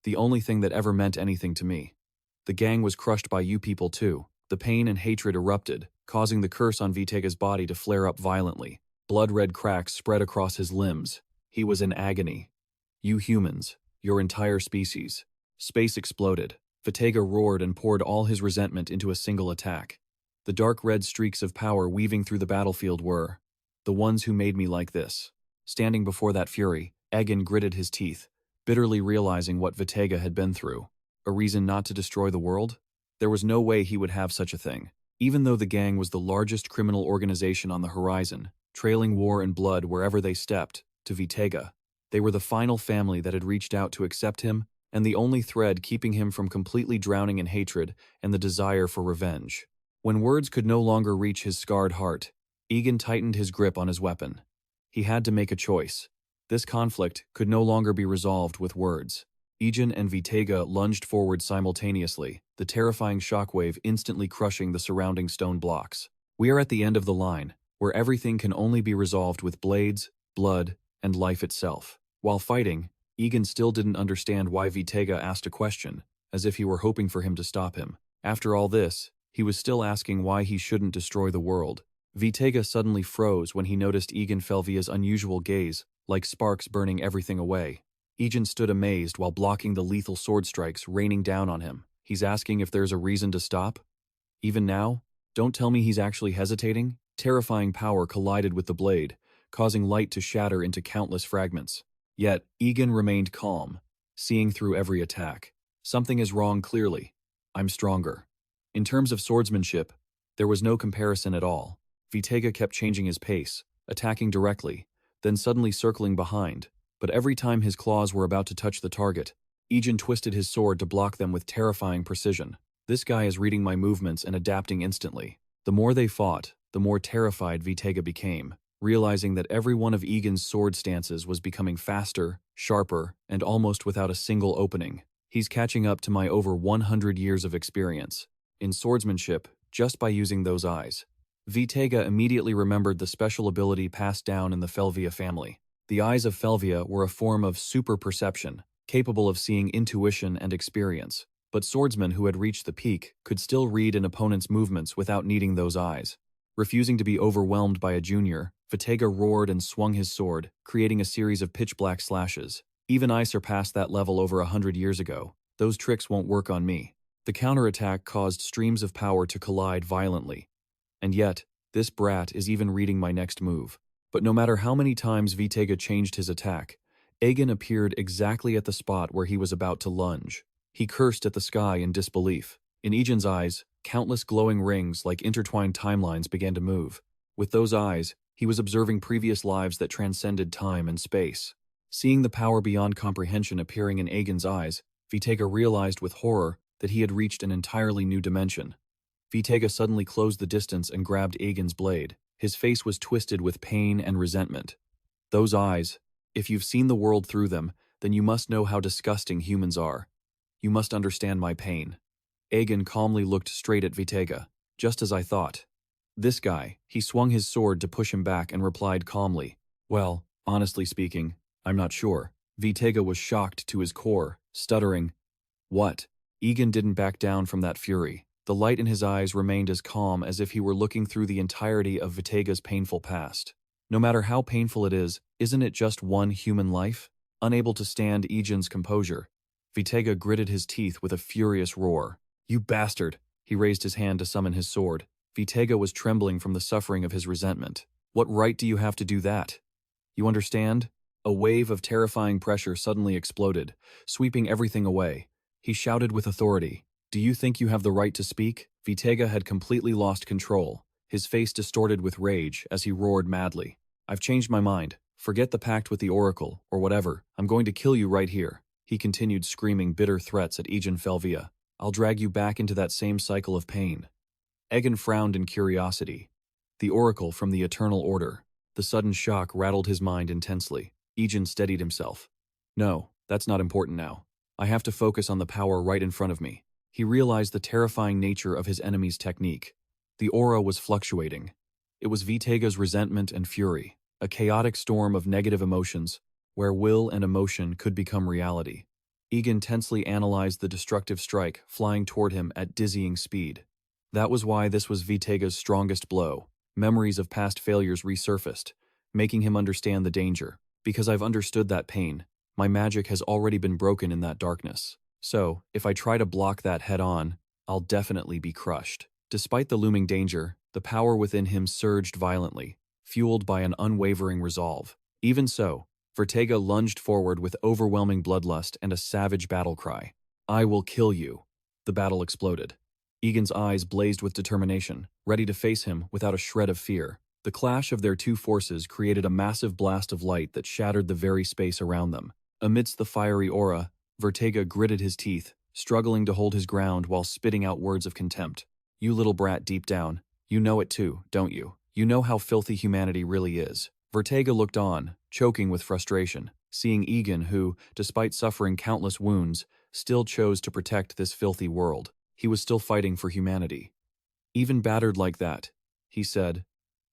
The only thing that ever meant anything to me. The gang was crushed by you people too. The pain and hatred erupted, causing the curse on Vitega's body to flare up violently. Blood-red cracks spread across his limbs. He was in agony. You humans, your entire species. Space exploded. Vitega roared and poured all his resentment into a single attack. The dark red streaks of power weaving through the battlefield were the ones who made me like this. Standing before that fury, Egen gritted his teeth, bitterly realizing what Vitega had been through. A reason not to destroy the world? There was no way he would have such a thing. Even though the gang was the largest criminal organization on the horizon, trailing war and blood wherever they stepped, to Vitega, they were the final family that had reached out to accept him, and the only thread keeping him from completely drowning in hatred and the desire for revenge. When words could no longer reach his scarred heart, Egen tightened his grip on his weapon. He had to make a choice. This conflict could no longer be resolved with words. Egen and Vitega lunged forward simultaneously, the terrifying shockwave instantly crushing the surrounding stone blocks. We are at the end of the line, where everything can only be resolved with blades, blood, and life itself. While fighting, Egen still didn't understand why Vitega asked a question, as if he were hoping for him to stop him. After all this, he was still asking why he shouldn't destroy the world. Vitega suddenly froze when he noticed Egen Folvia's unusual gaze, like sparks burning everything away. Egen stood amazed while blocking the lethal sword strikes raining down on him. He's asking if there's a reason to stop? Even now? Don't tell me he's actually hesitating? Terrifying power collided with the blade, causing light to shatter into countless fragments. Yet, Egen remained calm, seeing through every attack. Something is wrong clearly. I'm stronger. In terms of swordsmanship, there was no comparison at all. Vitega kept changing his pace, attacking directly, then suddenly circling behind. But every time his claws were about to touch the target, Egen twisted his sword to block them with terrifying precision. This guy is reading my movements and adapting instantly. The more they fought, the more terrified Vitega became, realizing that every one of Egen's sword stances was becoming faster, sharper, and almost without a single opening. He's catching up to my over 100 years of experience in swordsmanship just by using those eyes. Vitega immediately remembered the special ability passed down in the Folivia family. The eyes of Folivia were a form of super perception, capable of seeing intuition and experience. But swordsmen who had reached the peak could still read an opponent's movements without needing those eyes. Refusing to be overwhelmed by a junior, Vitega roared and swung his sword, creating a series of pitch-black slashes. Even I surpassed that level over 100 years ago. Those tricks won't work on me. The counterattack caused streams of power to collide violently. And yet, this brat is even reading my next move. But no matter how many times Vitega changed his attack, Egen appeared exactly at the spot where he was about to lunge. He cursed at the sky in disbelief. In Egen's eyes, countless glowing rings like intertwined timelines began to move. With those eyes, he was observing previous lives that transcended time and space. Seeing the power beyond comprehension appearing in Egen's eyes, Vitega realized with horror that he had reached an entirely new dimension. Vitega suddenly closed the distance and grabbed Egen's blade. His face was twisted with pain and resentment. Those eyes, if you've seen the world through them, then you must know how disgusting humans are. You must understand my pain. Egen calmly looked straight at Vitega, just as I thought. This guy, he swung his sword to push him back and replied calmly, "Well, honestly speaking, I'm not sure." Vitega was shocked to his core, stuttering, "What?" Egen didn't back down from that fury. The light in his eyes remained as calm as if he were looking through the entirety of Vitega's painful past. No matter how painful it is, isn't it just one human life? Unable to stand Egen's composure, Vitega gritted his teeth with a furious roar. "You bastard!" He raised his hand to summon his sword. Vitega was trembling from the suffering of his resentment. "What right do you have to do that? You understand?" A wave of terrifying pressure suddenly exploded, sweeping everything away. He shouted with authority, "Do you think you have the right to speak?" Vitega had completely lost control, his face distorted with rage as he roared madly. "I've changed my mind. Forget the pact with the Oracle, or whatever. I'm going to kill you right here." He continued screaming bitter threats at Egen Folivia. "I'll drag you back into that same cycle of pain." Egen frowned in curiosity. The Oracle from the Eternal Order. The sudden shock rattled his mind intensely. Egen steadied himself. "No, that's not important now. I have to focus on the power right in front of me." He realized the terrifying nature of his enemy's technique. The aura was fluctuating. It was Vitega's resentment and fury, a chaotic storm of negative emotions, where will and emotion could become reality. Egen tensely analyzed the destructive strike flying toward him at dizzying speed. That was why this was Vitega's strongest blow. Memories of past failures resurfaced, making him understand the danger. Because I've understood that pain, my magic has already been broken in that darkness. So, if I try to block that head-on, I'll definitely be crushed. Despite the looming danger, the power within him surged violently, fueled by an unwavering resolve. Even so, Vitega lunged forward with overwhelming bloodlust and a savage battle cry. "I will kill you." The battle exploded. Egen's eyes blazed with determination, ready to face him without a shred of fear. The clash of their two forces created a massive blast of light that shattered the very space around them. Amidst the fiery aura, Vitega gritted his teeth, struggling to hold his ground while spitting out words of contempt. "You little brat deep down, you know it too, don't you? You know how filthy humanity really is." Vitega looked on, choking with frustration, seeing Egen who, despite suffering countless wounds, still chose to protect this filthy world. He was still fighting for humanity. "Even battered like that," he said.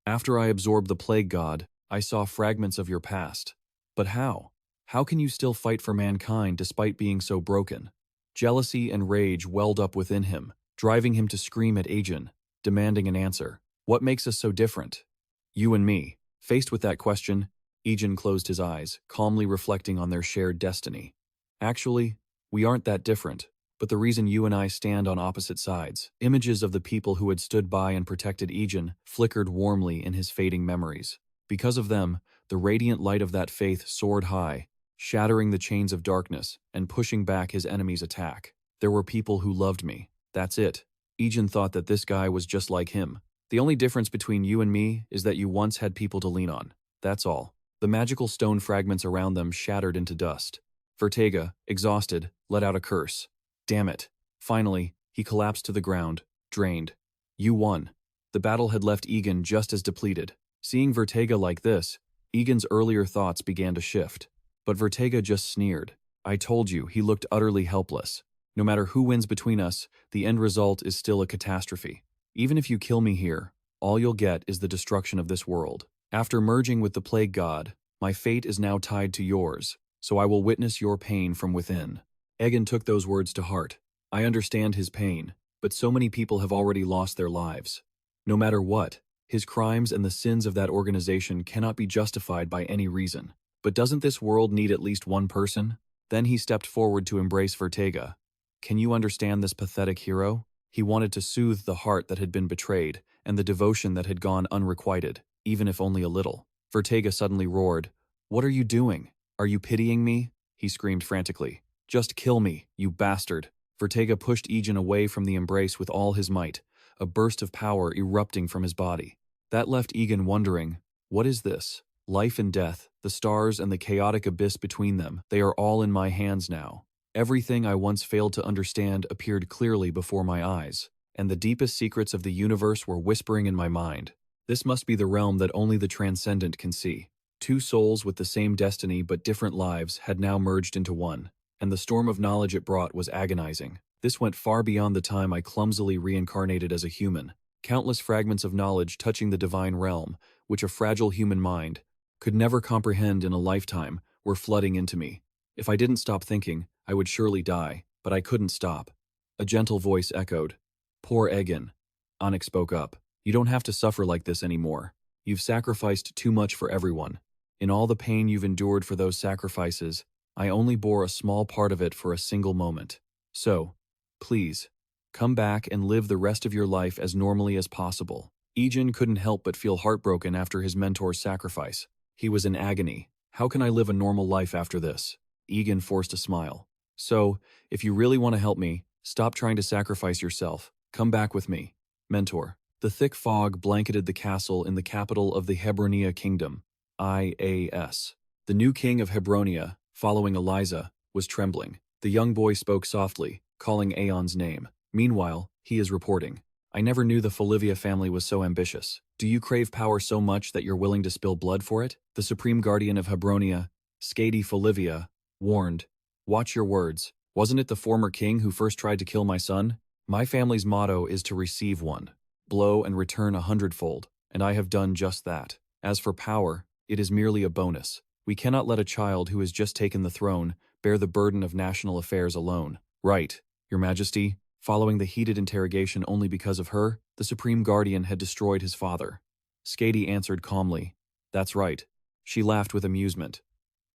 "After I absorbed the plague god, I saw fragments of your past. But how? How can you still fight for mankind despite being so broken?" Jealousy and rage welled up within him, driving him to scream at Egen, demanding an answer. "What makes us so different? You and me." Faced with that question, Egen closed his eyes, calmly reflecting on their shared destiny. "Actually, we aren't that different. But the reason you and I stand on opposite sides." Images of the people who had stood by and protected Egen flickered warmly in his fading memories. Because of them, the radiant light of that faith soared high, shattering the chains of darkness and pushing back his enemy's attack. There were people who loved me. That's it. Egen thought that this guy was just like him. "The only difference between you and me is that you once had people to lean on. That's all." The magical stone fragments around them shattered into dust. Vitega, exhausted, let out a curse. Damn it. Finally, he collapsed to the ground, drained. "You won." The battle had left Egen just as depleted. Seeing Vitega like this, Egen's earlier thoughts began to shift. But Vitega just sneered. "I told you," he looked utterly helpless. "No matter who wins between us, the end result is still a catastrophe. Even if you kill me here, all you'll get is the destruction of this world. After merging with the plague god, my fate is now tied to yours, so I will witness your pain from within." Egen took those words to heart. I understand his pain, but so many people have already lost their lives. No matter what, his crimes and the sins of that organization cannot be justified by any reason. But doesn't this world need at least one person? Then he stepped forward to embrace Vitega. Can you understand this pathetic hero? He wanted to soothe the heart that had been betrayed and the devotion that had gone unrequited, even if only a little. Vitega suddenly roared. "What are you doing? Are you pitying me?" he screamed frantically. "Just kill me, you bastard." Vitega pushed Egen away from the embrace with all his might, a burst of power erupting from his body. That left Egen wondering, what is this? Life and death, the stars and the chaotic abyss between them, they are all in my hands now. Everything I once failed to understand appeared clearly before my eyes, and the deepest secrets of the universe were whispering in my mind. This must be the realm that only the transcendent can see. Two souls with the same destiny but different lives had now merged into one, and the storm of knowledge it brought was agonizing. This went far beyond the time I clumsily reincarnated as a human. Countless fragments of knowledge touching the divine realm, which a fragile human mind could never comprehend in a lifetime, were flooding into me. If I didn't stop thinking, I would surely die, but I couldn't stop. A gentle voice echoed. "Poor Egen." Onyx spoke up. "You don't have to suffer like this anymore. You've sacrificed too much for everyone. In all the pain you've endured for those sacrifices, I only bore a small part of it for a single moment. So, please, come back and live the rest of your life as normally as possible." Egen couldn't help but feel heartbroken after his mentor's sacrifice. He was in agony. "How can I live a normal life after this?" Egen forced a smile. "So, if you really want to help me, stop trying to sacrifice yourself. Come back with me." Mentor. The thick fog blanketed the castle in the capital of the Hebronia Kingdom, IAS. The new king of Hebronia, following Eliza, was trembling. The young boy spoke softly, calling Aeon's name. Meanwhile, he is reporting. "I never knew the Folivia family was so ambitious. Do you crave power so much that you're willing to spill blood for it?" The supreme guardian of Hebronia, Skady Folivia, warned. "Watch your words. Wasn't it the former king who first tried to kill my son? My family's motto is to receive one." blow and return 100-fold, and I have done just that. As for power, it is merely a bonus. We cannot let a child who has just taken the throne bear the burden of national affairs alone. Right, Your Majesty. Following the heated interrogation only because of her, the Supreme Guardian had destroyed his father. Skady answered calmly. That's right. She laughed with amusement.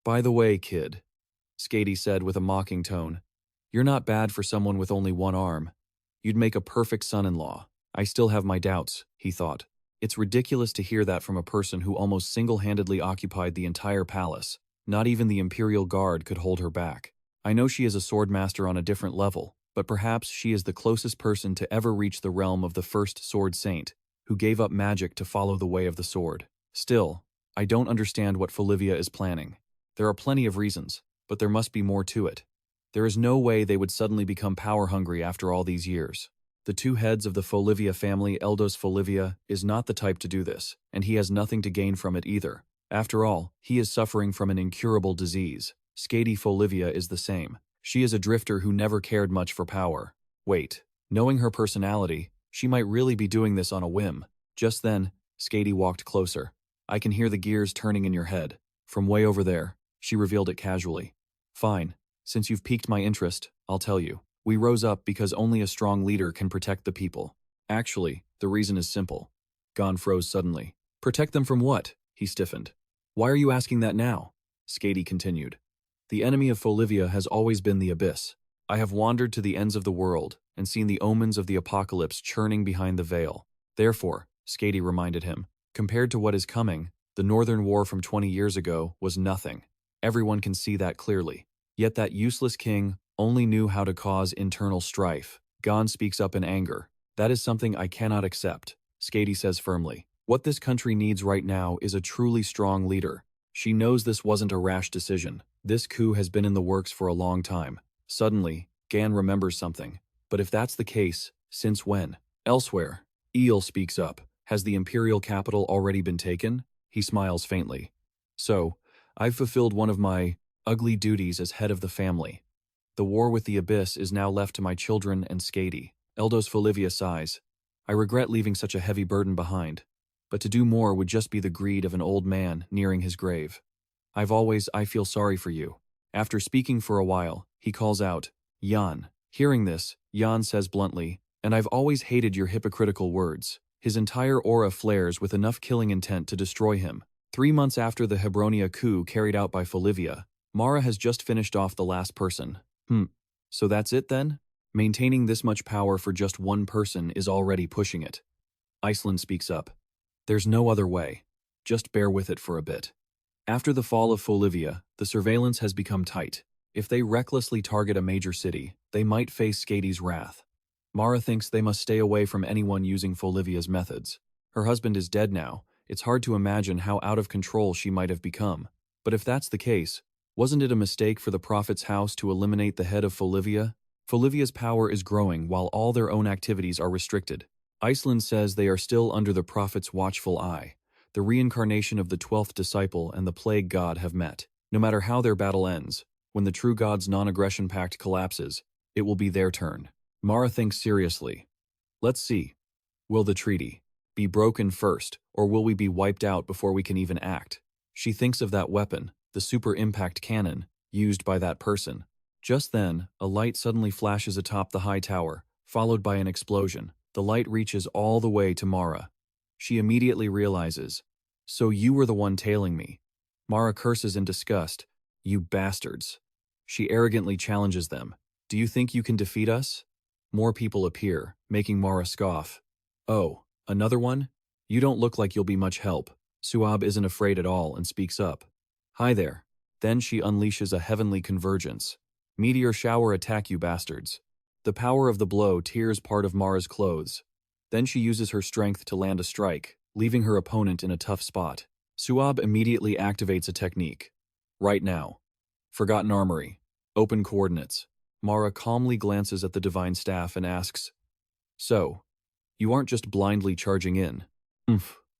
By the way, kid, Skady said with a mocking tone, you're not bad for someone with only one arm. You'd make a perfect son-in-law. I still have my doubts, he thought. It's ridiculous to hear that from a person who almost single-handedly occupied the entire palace. Not even the Imperial Guard could hold her back. I know she is a swordmaster on a different level, but perhaps she is the closest person to ever reach the realm of the first sword saint, who gave up magic to follow the way of the sword. Still, I don't understand what Folivia is planning. There are plenty of reasons, but there must be more to it. There is no way they would suddenly become power-hungry after all these years. The two heads of the Folivia family, Eldos Folivia, is not the type to do this, and he has nothing to gain from it either. After all, he is suffering from an incurable disease. Skady Folivia is the same. She is a drifter who never cared much for power. Wait, knowing her personality, she might really be doing this on a whim. Just then, Skady walked closer. I can hear the gears turning in your head. From way over there, she revealed it casually. Fine, since you've piqued my interest, I'll tell you. We rose up because only a strong leader can protect the people. Actually, the reason is simple. Gon froze suddenly. Protect them from what? He stiffened. Why are you asking that now? Skady continued. The enemy of Folivia has always been the abyss. I have wandered to the ends of the world and seen the omens of the apocalypse churning behind the veil. Therefore, Skady reminded him, compared to what is coming, the Northern War from 20 years ago was nothing. Everyone can see that clearly. Yet that useless king only knew how to cause internal strife. Gon speaks up in anger. That is something I cannot accept, Skady says firmly. What this country needs right now is a truly strong leader. She knows this wasn't a rash decision. This coup has been in the works for a long time. Suddenly, Gan remembers something. But if that's the case, since when? Elsewhere, Eel speaks up. Has the imperial capital already been taken? He smiles faintly. So, I've fulfilled one of my ugly duties as head of the family. The war with the abyss is now left to my children and Skady. Eldos Folivia sighs. I regret leaving such a heavy burden behind. But to do more would just be the greed of an old man nearing his grave. I feel sorry for you. After speaking for a while, he calls out, Jan. Hearing this, Jan says bluntly, and I've always hated your hypocritical words. His entire aura flares with enough killing intent to destroy him. 3 months after the Hebronia coup carried out by Folivia, Mara has just finished off the last person. So that's it then? Maintaining this much power for just one person is already pushing it. Iceland speaks up. There's no other way. Just bear with it for a bit. After the fall of Folivia, the surveillance has become tight. If they recklessly target a major city, they might face Skady's wrath. Mara thinks they must stay away from anyone using Folivia's methods. Her husband is dead now. It's hard to imagine how out of control she might have become. But if that's the case, wasn't it a mistake for the Prophet's house to eliminate the head of Folivia? Folivia's power is growing while all their own activities are restricted. Iceland says they are still under the Prophet's watchful eye. The reincarnation of the 12th disciple and the plague god have met. No matter how their battle ends, when the true god's non-aggression pact collapses, it will be their turn. Mara thinks seriously. Let's see. Will the treaty be broken first, or will we be wiped out before we can even act? She thinks of that weapon, the super impact cannon, used by that person. Just then, a light suddenly flashes atop the high tower, followed by an explosion. The light reaches all the way to Mara. She immediately realizes, so you were the one tailing me. Mara curses in disgust. You bastards. She arrogantly challenges them. Do you think you can defeat us? More people appear, making Mara scoff. Oh, another one? You don't look like you'll be much help. Suab isn't afraid at all and speaks up. Hi there. Then she unleashes a heavenly convergence. Meteor shower attack, you bastards. The power of the blow tears part of Mara's clothes. Then she uses her strength to land a strike, leaving her opponent in a tough spot. Suab immediately activates a technique. Right now. Forgotten Armory. Open coordinates. Mara calmly glances at the divine staff and asks, so, you aren't just blindly charging in.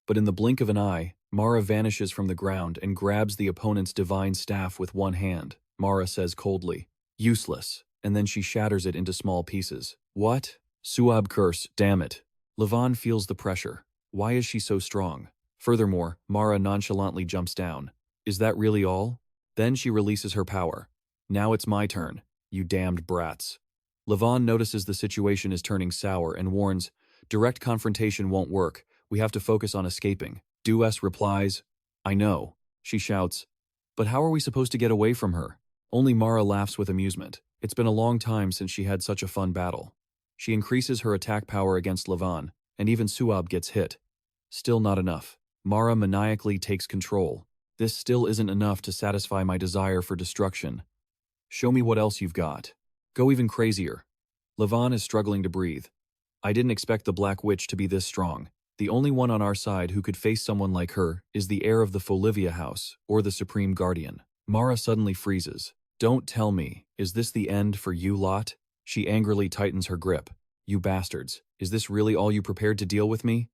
But in the blink of an eye, Mara vanishes from the ground and grabs the opponent's divine staff with one hand. Mara says coldly, useless, and then she shatters it into small pieces. What? Suab curse, damn it. Levon feels the pressure. Why is she so strong? Furthermore, Mara nonchalantly jumps down. Is that really all? Then she releases her power. Now it's my turn, you damned brats. Levon notices the situation is turning sour and warns, direct confrontation won't work, we have to focus on escaping. Duess replies, I know. She shouts, but how are we supposed to get away from her? Only Mara laughs with amusement. It's been a long time since she had such a fun battle. She increases her attack power against Levon, and even Suab gets hit. Still not enough. Mara maniacally takes control. This still isn't enough to satisfy my desire for destruction. Show me what else you've got. Go even crazier. Levon is struggling to breathe. I didn't expect the Black Witch to be this strong. The only one on our side who could face someone like her is the heir of the Folivia house, or the Supreme Guardian. Mara suddenly freezes. Don't tell me, is this the end for you lot? She angrily tightens her grip. You bastards, is this really all you prepared to deal with me?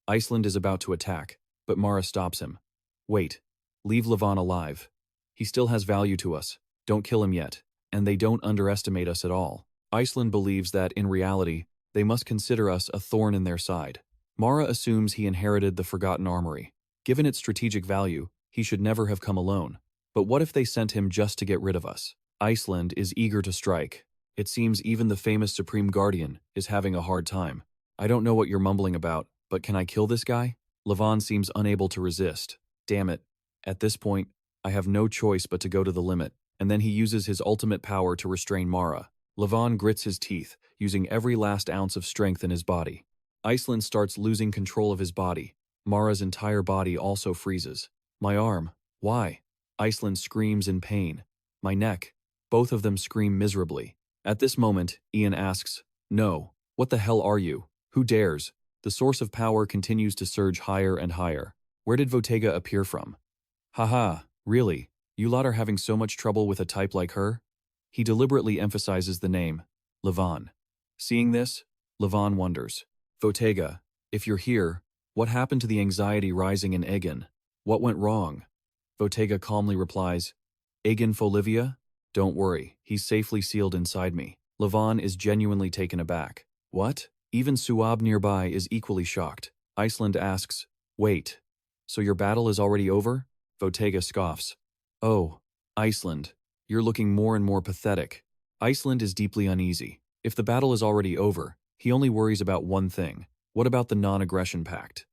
Iceland is about to attack, but Mara stops him. Wait, leave Levon alive. He still has value to us. Don't kill him yet, and they don't underestimate us at all. Iceland believes that, in reality, they must consider us a thorn in their side. Mara assumes he inherited the Forgotten Armory. Given its strategic value, he should never have come alone. But what if they sent him just to get rid of us? Iceland is eager to strike. It seems even the famous Supreme Guardian is having a hard time. I don't know what you're mumbling about, but can I kill this guy? Levon seems unable to resist. Damn it. At this point, I have no choice but to go to the limit, and then he uses his ultimate power to restrain Mara. Levon grits his teeth, using every last ounce of strength in his body. Iceland starts losing control of his body. Mara's entire body also freezes. My arm. Why? Iceland screams in pain. My neck. Both of them scream miserably. At this moment, Ian asks, No, what the hell are you? Who dares? The source of power continues to surge higher and higher. Where did Votega appear from? Haha, really? You lot are having so much trouble with a type like her? He deliberately emphasizes the name, Levon. Seeing this, Levon wonders. Votega, if you're here, what happened to the anxiety rising in Egen? What went wrong? Votega calmly replies, Egen Folivia? Don't worry, he's safely sealed inside me. Levon is genuinely taken aback. What? Even Suab nearby is equally shocked. Iceland asks, Wait, so your battle is already over? Votega scoffs. Oh, Iceland, you're looking more and more pathetic. Iceland is deeply uneasy. If the battle is already over, he only worries about one thing. What about the non-aggression pact?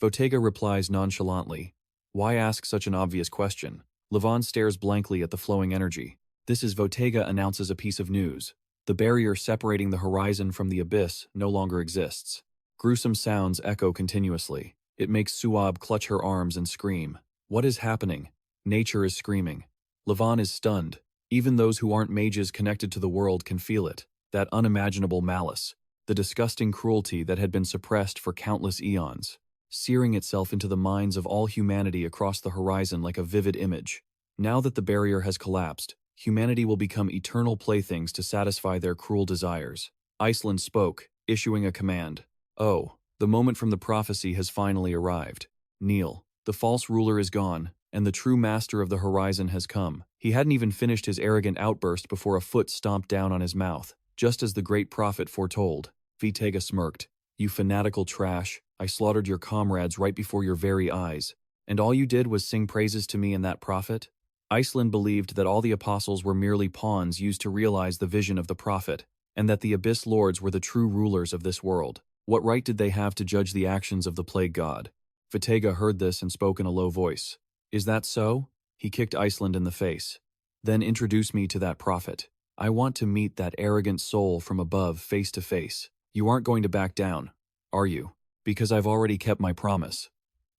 Votega replies nonchalantly. Why ask such an obvious question? Levon stares blankly at the flowing energy. This is Votega announces a piece of news. The barrier separating the horizon from the abyss no longer exists. Gruesome sounds echo continuously. It makes Suab clutch her arms and scream. What is happening? Nature is screaming. Levon is stunned. Even those who aren't mages connected to the world can feel it. That unimaginable malice. The disgusting cruelty that had been suppressed for countless eons, searing itself into the minds of all humanity across the horizon like a vivid image. Now that the barrier has collapsed, humanity will become eternal playthings to satisfy their cruel desires. Iceland spoke, issuing a command. Oh, the moment from the prophecy has finally arrived. Kneel. The false ruler is gone, and the true master of the horizon has come. He hadn't even finished his arrogant outburst before a foot stomped down on his mouth, just as the great prophet foretold. Votega smirked. You fanatical trash, I slaughtered your comrades right before your very eyes. And all you did was sing praises to me and that prophet? Iceland believed that all the apostles were merely pawns used to realize the vision of the prophet, and that the Abyss Lords were the true rulers of this world. What right did they have to judge the actions of the plague god? Votega heard this and spoke in a low voice. Is that so? He kicked Iceland in the face. Then introduce me to that prophet. I want to meet that arrogant soul from above face to face. You aren't going to back down, are you? Because I've already kept my promise.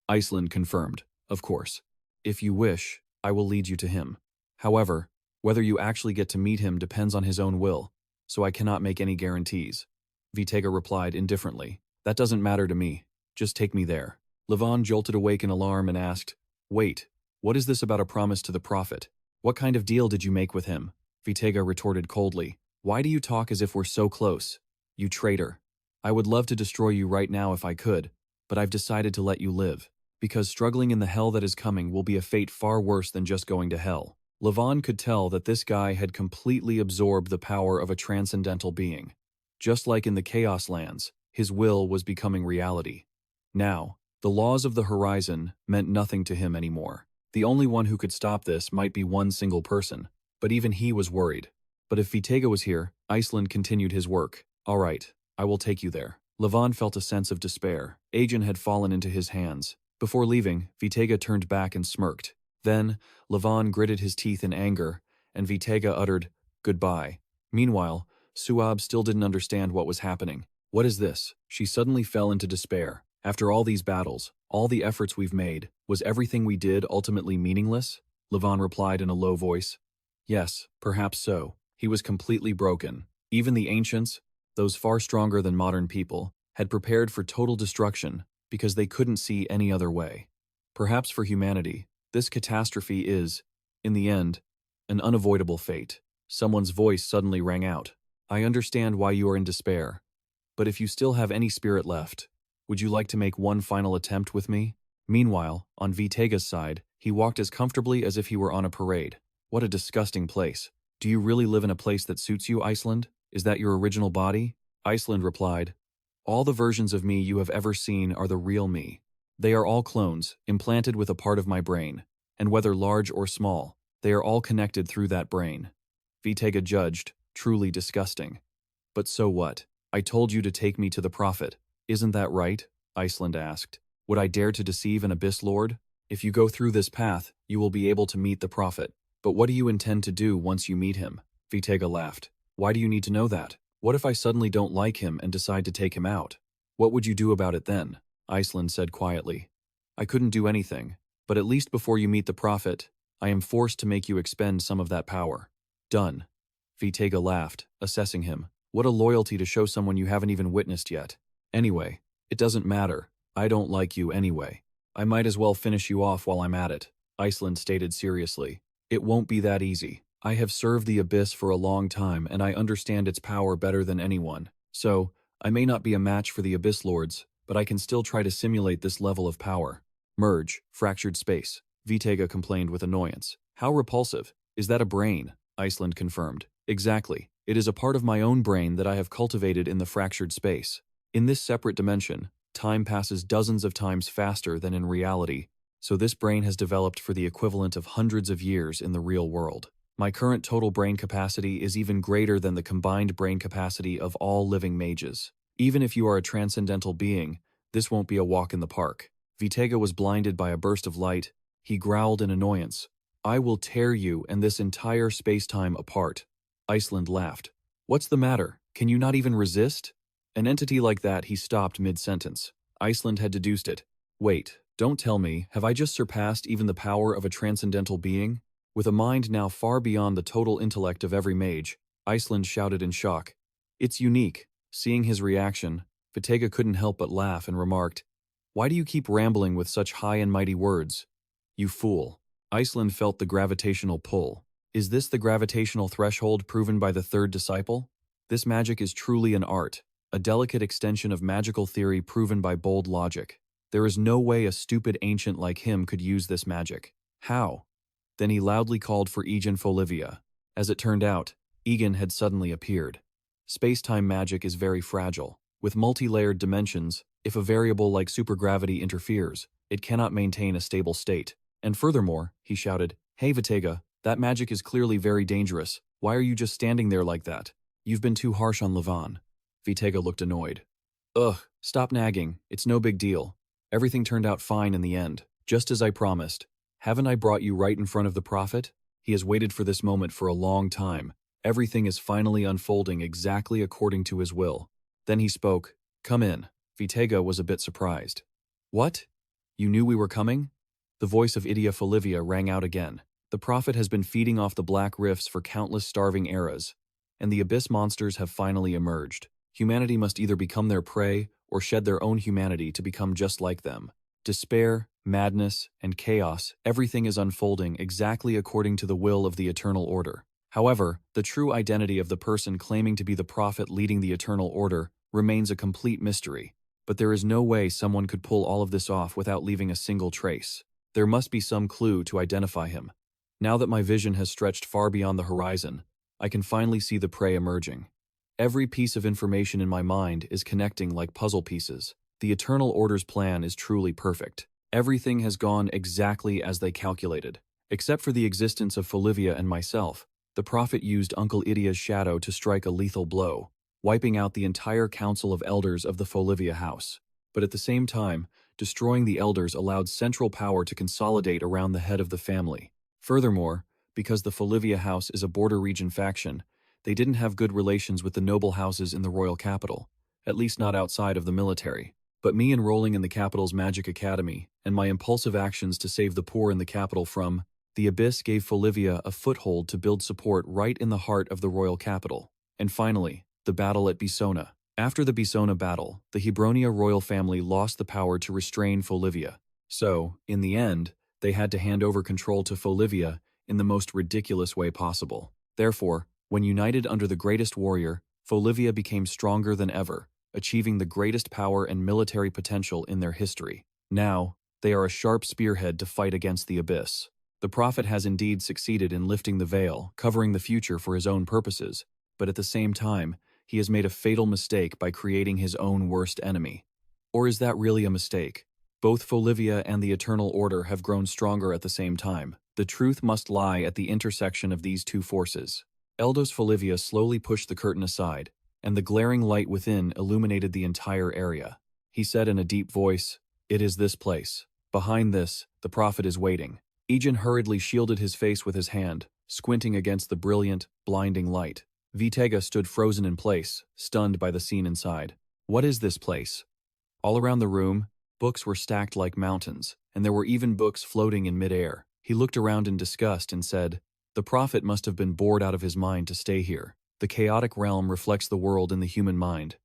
Iceland confirmed, of course. If you wish, I will lead you to him. However, whether you actually get to meet him depends on his own will, so I cannot make any guarantees. Votega replied indifferently. That doesn't matter to me. Just take me there. Levon jolted awake in alarm and asked, Wait, what is this about a promise to the prophet? What kind of deal did you make with him? Votega retorted coldly. Why do you talk as if we're so close? You traitor. I would love to destroy you right now if I could, but I've decided to let you live, because struggling in the hell that is coming will be a fate far worse than just going to hell. Levon could tell that this guy had completely absorbed the power of a transcendental being. Just like in the Chaos Lands, His will was becoming reality. Now, the laws of the horizon meant nothing to him anymore. The only one who could stop this might be one single person, but even he was worried. But if Vitega was here, Iceland continued his work. All right, I will take you there. Levon felt a sense of despair. Egen had fallen into his hands. Before leaving, Vitega turned back and smirked. Then, Levon gritted his teeth in anger, and Vitega uttered, "Goodbye." Meanwhile, Suab still didn't understand what was happening. What is this? She suddenly fell into despair. After all these battles, all the efforts we've made, was everything we did ultimately meaningless? Levon replied in a low voice. Yes, perhaps so. He was completely broken. Even the ancients, those far stronger than modern people, had prepared for total destruction because they couldn't see any other way. Perhaps for humanity, this catastrophe is, in the end, an unavoidable fate. Someone's voice suddenly rang out. I understand why you are in despair, but if you still have any spirit left, would you like to make one final attempt with me? Meanwhile, on Vitega's side, he walked as comfortably as if he were on a parade. What a disgusting place. Do you really live in a place that suits you, Iceland? Is that your original body? Iceland replied, all the versions of me you have ever seen are the real me. They are all clones, implanted with a part of my brain, and whether large or small, they are all connected through that brain. Vitega judged, truly disgusting. But so what? I told you to take me to the prophet. Isn't that right? Iceland asked. Would I dare to deceive an Abyss Lord? If you go through this path, you will be able to meet the prophet. But what do you intend to do once you meet him? Vitega laughed. Why do you need to know that? What if I suddenly don't like him and decide to take him out? What would you do about it then? Iceland said quietly. I couldn't do anything, but at least before you meet the prophet, I am forced to make you expend some of that power. Done. Vitega laughed, assessing him. What a loyalty to show someone you haven't even witnessed yet. Anyway, it doesn't matter. I don't like you anyway. I might as well finish you off while I'm at it, Iceland stated seriously. It won't be that easy. I have served the Abyss for a long time and I understand its power better than anyone. So, I may not be a match for the Abyss Lords, but I can still try to simulate this level of power. Merge, fractured space, Vitega complained with annoyance. How repulsive. Is that a brain? Iceland confirmed. Exactly. It is a part of my own brain that I have cultivated in the fractured space. In this separate dimension, time passes dozens of times faster than in reality, so this brain has developed for the equivalent of hundreds of years in the real world. My current total brain capacity is even greater than the combined brain capacity of all living mages. Even if you are a transcendental being, this won't be a walk in the park. Vitega was blinded by a burst of light. He growled in annoyance. I will tear you and this entire space-time apart. Iceland laughed. What's the matter? Can you not even resist? An entity like that, he stopped mid-sentence. Iceland had deduced it. Wait, don't tell me, have I just surpassed even the power of a transcendental being? With a mind now far beyond the total intellect of every mage, Iceland shouted in shock. It's unique. Seeing his reaction, Vitega couldn't help but laugh and remarked, Why do you keep rambling with such high and mighty words? You fool. Iceland felt the gravitational pull. Is this the gravitational threshold proven by the third disciple? This magic is truly an art, a delicate extension of magical theory proven by bold logic. There is no way a stupid ancient like him could use this magic. How? Then he loudly called for Egen Folivia. As it turned out, Egen had suddenly appeared. Space-time magic is very fragile. With multi-layered dimensions, if a variable like supergravity interferes, it cannot maintain a stable state. And furthermore, he shouted, Hey Vitega, that magic is clearly very dangerous. Why are you just standing there like that? You've been too harsh on Levon. Vitega looked annoyed. Ugh, stop nagging. It's no big deal. Everything turned out fine in the end, just as I promised. Haven't I brought you right in front of the prophet? He has waited for this moment for a long time. Everything is finally unfolding exactly according to his will. Then he spoke. Come in. Vitega was a bit surprised. What? You knew we were coming? The voice of Egen Folivia rang out again. The prophet has been feeding off the black rifts for countless starving eras, and the abyss monsters have finally emerged. Humanity must either become their prey or shed their own humanity to become just like them. Despair, madness, and chaos, everything is unfolding exactly according to the will of the eternal order. However, the true identity of the person claiming to be the prophet leading the eternal order remains a complete mystery. But there is no way someone could pull all of this off without leaving a single trace. There must be some clue to identify him. Now that my vision has stretched far beyond the horizon, I can finally see the prey emerging. Every piece of information in my mind is connecting like puzzle pieces. The Eternal Order's plan is truly perfect. Everything has gone exactly as they calculated. Except for the existence of Folivia and myself, the Prophet used Uncle Idia's shadow to strike a lethal blow, wiping out the entire council of elders of the Folivia house. But at the same time, destroying the elders allowed central power to consolidate around the head of the family. Furthermore, because the Folivia house is a border region faction, they didn't have good relations with the noble houses in the royal capital, at least not outside of the military. But me enrolling in the capital's magic academy, and my impulsive actions to save the poor in the capital from the abyss gave Folivia a foothold to build support right in the heart of the royal capital. And finally, the battle at Bisona. After the Bisona battle, the Hebronia royal family lost the power to restrain Folivia. So, in the end, they had to hand over control to Folivia in the most ridiculous way possible. Therefore, when united under the greatest warrior, Folivia became stronger than ever, achieving the greatest power and military potential in their history. Now, they are a sharp spearhead to fight against the abyss. The Prophet has indeed succeeded in lifting the veil, covering the future for his own purposes, but at the same time, he has made a fatal mistake by creating his own worst enemy. Or is that really a mistake? Both Folivia and the Eternal Order have grown stronger at the same time. The truth must lie at the intersection of these two forces. Eldos Folivia slowly pushed the curtain aside, and the glaring light within illuminated the entire area. He said in a deep voice, "It is this place. Behind this, the Prophet is waiting." Egen hurriedly shielded his face with his hand, squinting against the brilliant, blinding light. Vitega stood frozen in place, stunned by the scene inside. What is this place? All around the room, books were stacked like mountains, and there were even books floating in midair. He looked around in disgust and said, "The Prophet must have been bored out of his mind to stay here. The chaotic realm reflects the world in the human mind.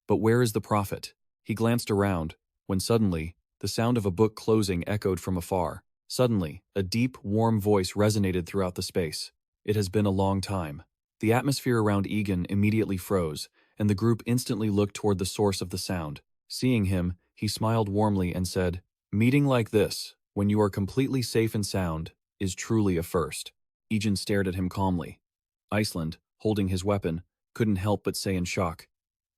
But where is the Prophet?" He glanced around, when suddenly, the sound of a book closing echoed from afar. Suddenly, a deep, warm voice resonated throughout the space. "It has been a long time." The atmosphere around Egen immediately froze, and the group instantly looked toward the source of the sound. Seeing him, he smiled warmly and said, "Meeting like this, when you are completely safe and sound, is truly a first." Egen stared at him calmly. Iceland, holding his weapon, couldn't help but say in shock,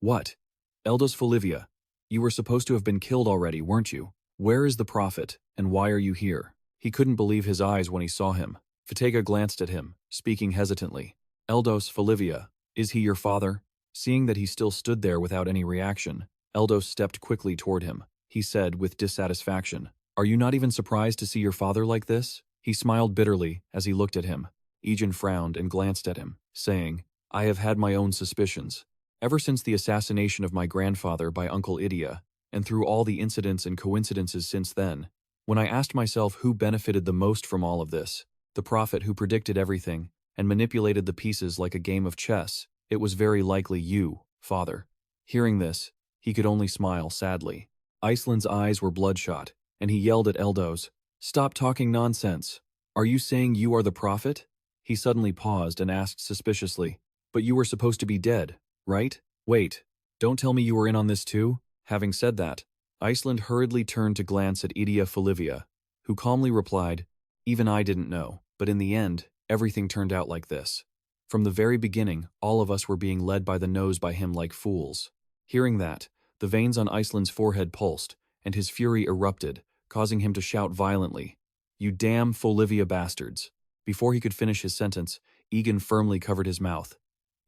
"What? Eldos Folivia, you were supposed to have been killed already, weren't you? Where is the Prophet, and why are you here?" He couldn't believe his eyes when he saw him. Vitega glanced at him, speaking hesitantly. "Eldos Folivia, is he your father?" Seeing that he still stood there without any reaction, Eldos stepped quickly toward him. He said with dissatisfaction, "Are you not even surprised to see your father like this?" He smiled bitterly as he looked at him. Egen frowned and glanced at him, saying, "I have had my own suspicions. Ever since the assassination of my grandfather by Uncle Idia, and through all the incidents and coincidences since then, when I asked myself who benefited the most from all of this, the Prophet who predicted everything and manipulated the pieces like a game of chess, it was very likely you, father." Hearing this, he could only smile sadly. Iceland's eyes were bloodshot, and he yelled at Eldos, "Stop talking nonsense. Are you saying you are the Prophet?" He suddenly paused and asked suspiciously, "But you were supposed to be dead, right? Wait, don't tell me you were in on this too?" Having said that, Iceland hurriedly turned to glance at Idia Folivia, who calmly replied, "Even I didn't know, but in the end, everything turned out like this. From the very beginning, all of us were being led by the nose by him like fools." Hearing that, the veins on Iceland's forehead pulsed, and his fury erupted, causing him to shout violently, "You damn Folivia bastards." Before he could finish his sentence, Egen firmly covered his mouth.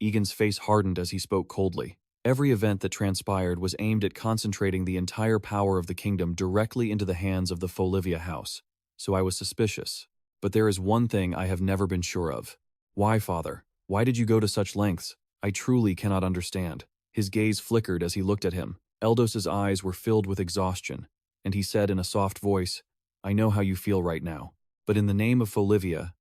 Egen's face hardened as he spoke coldly. Every event that transpired was aimed at concentrating the entire power of the kingdom directly into the hands of the Folivia house, so I was suspicious. But there is one thing I have never been sure of. Why, father? Why did you go to such lengths? I truly cannot understand. His gaze flickered as he looked at him. Eldos's eyes were filled with exhaustion, and he said in a soft voice, "I know how you feel right now, but in the name of Folivia,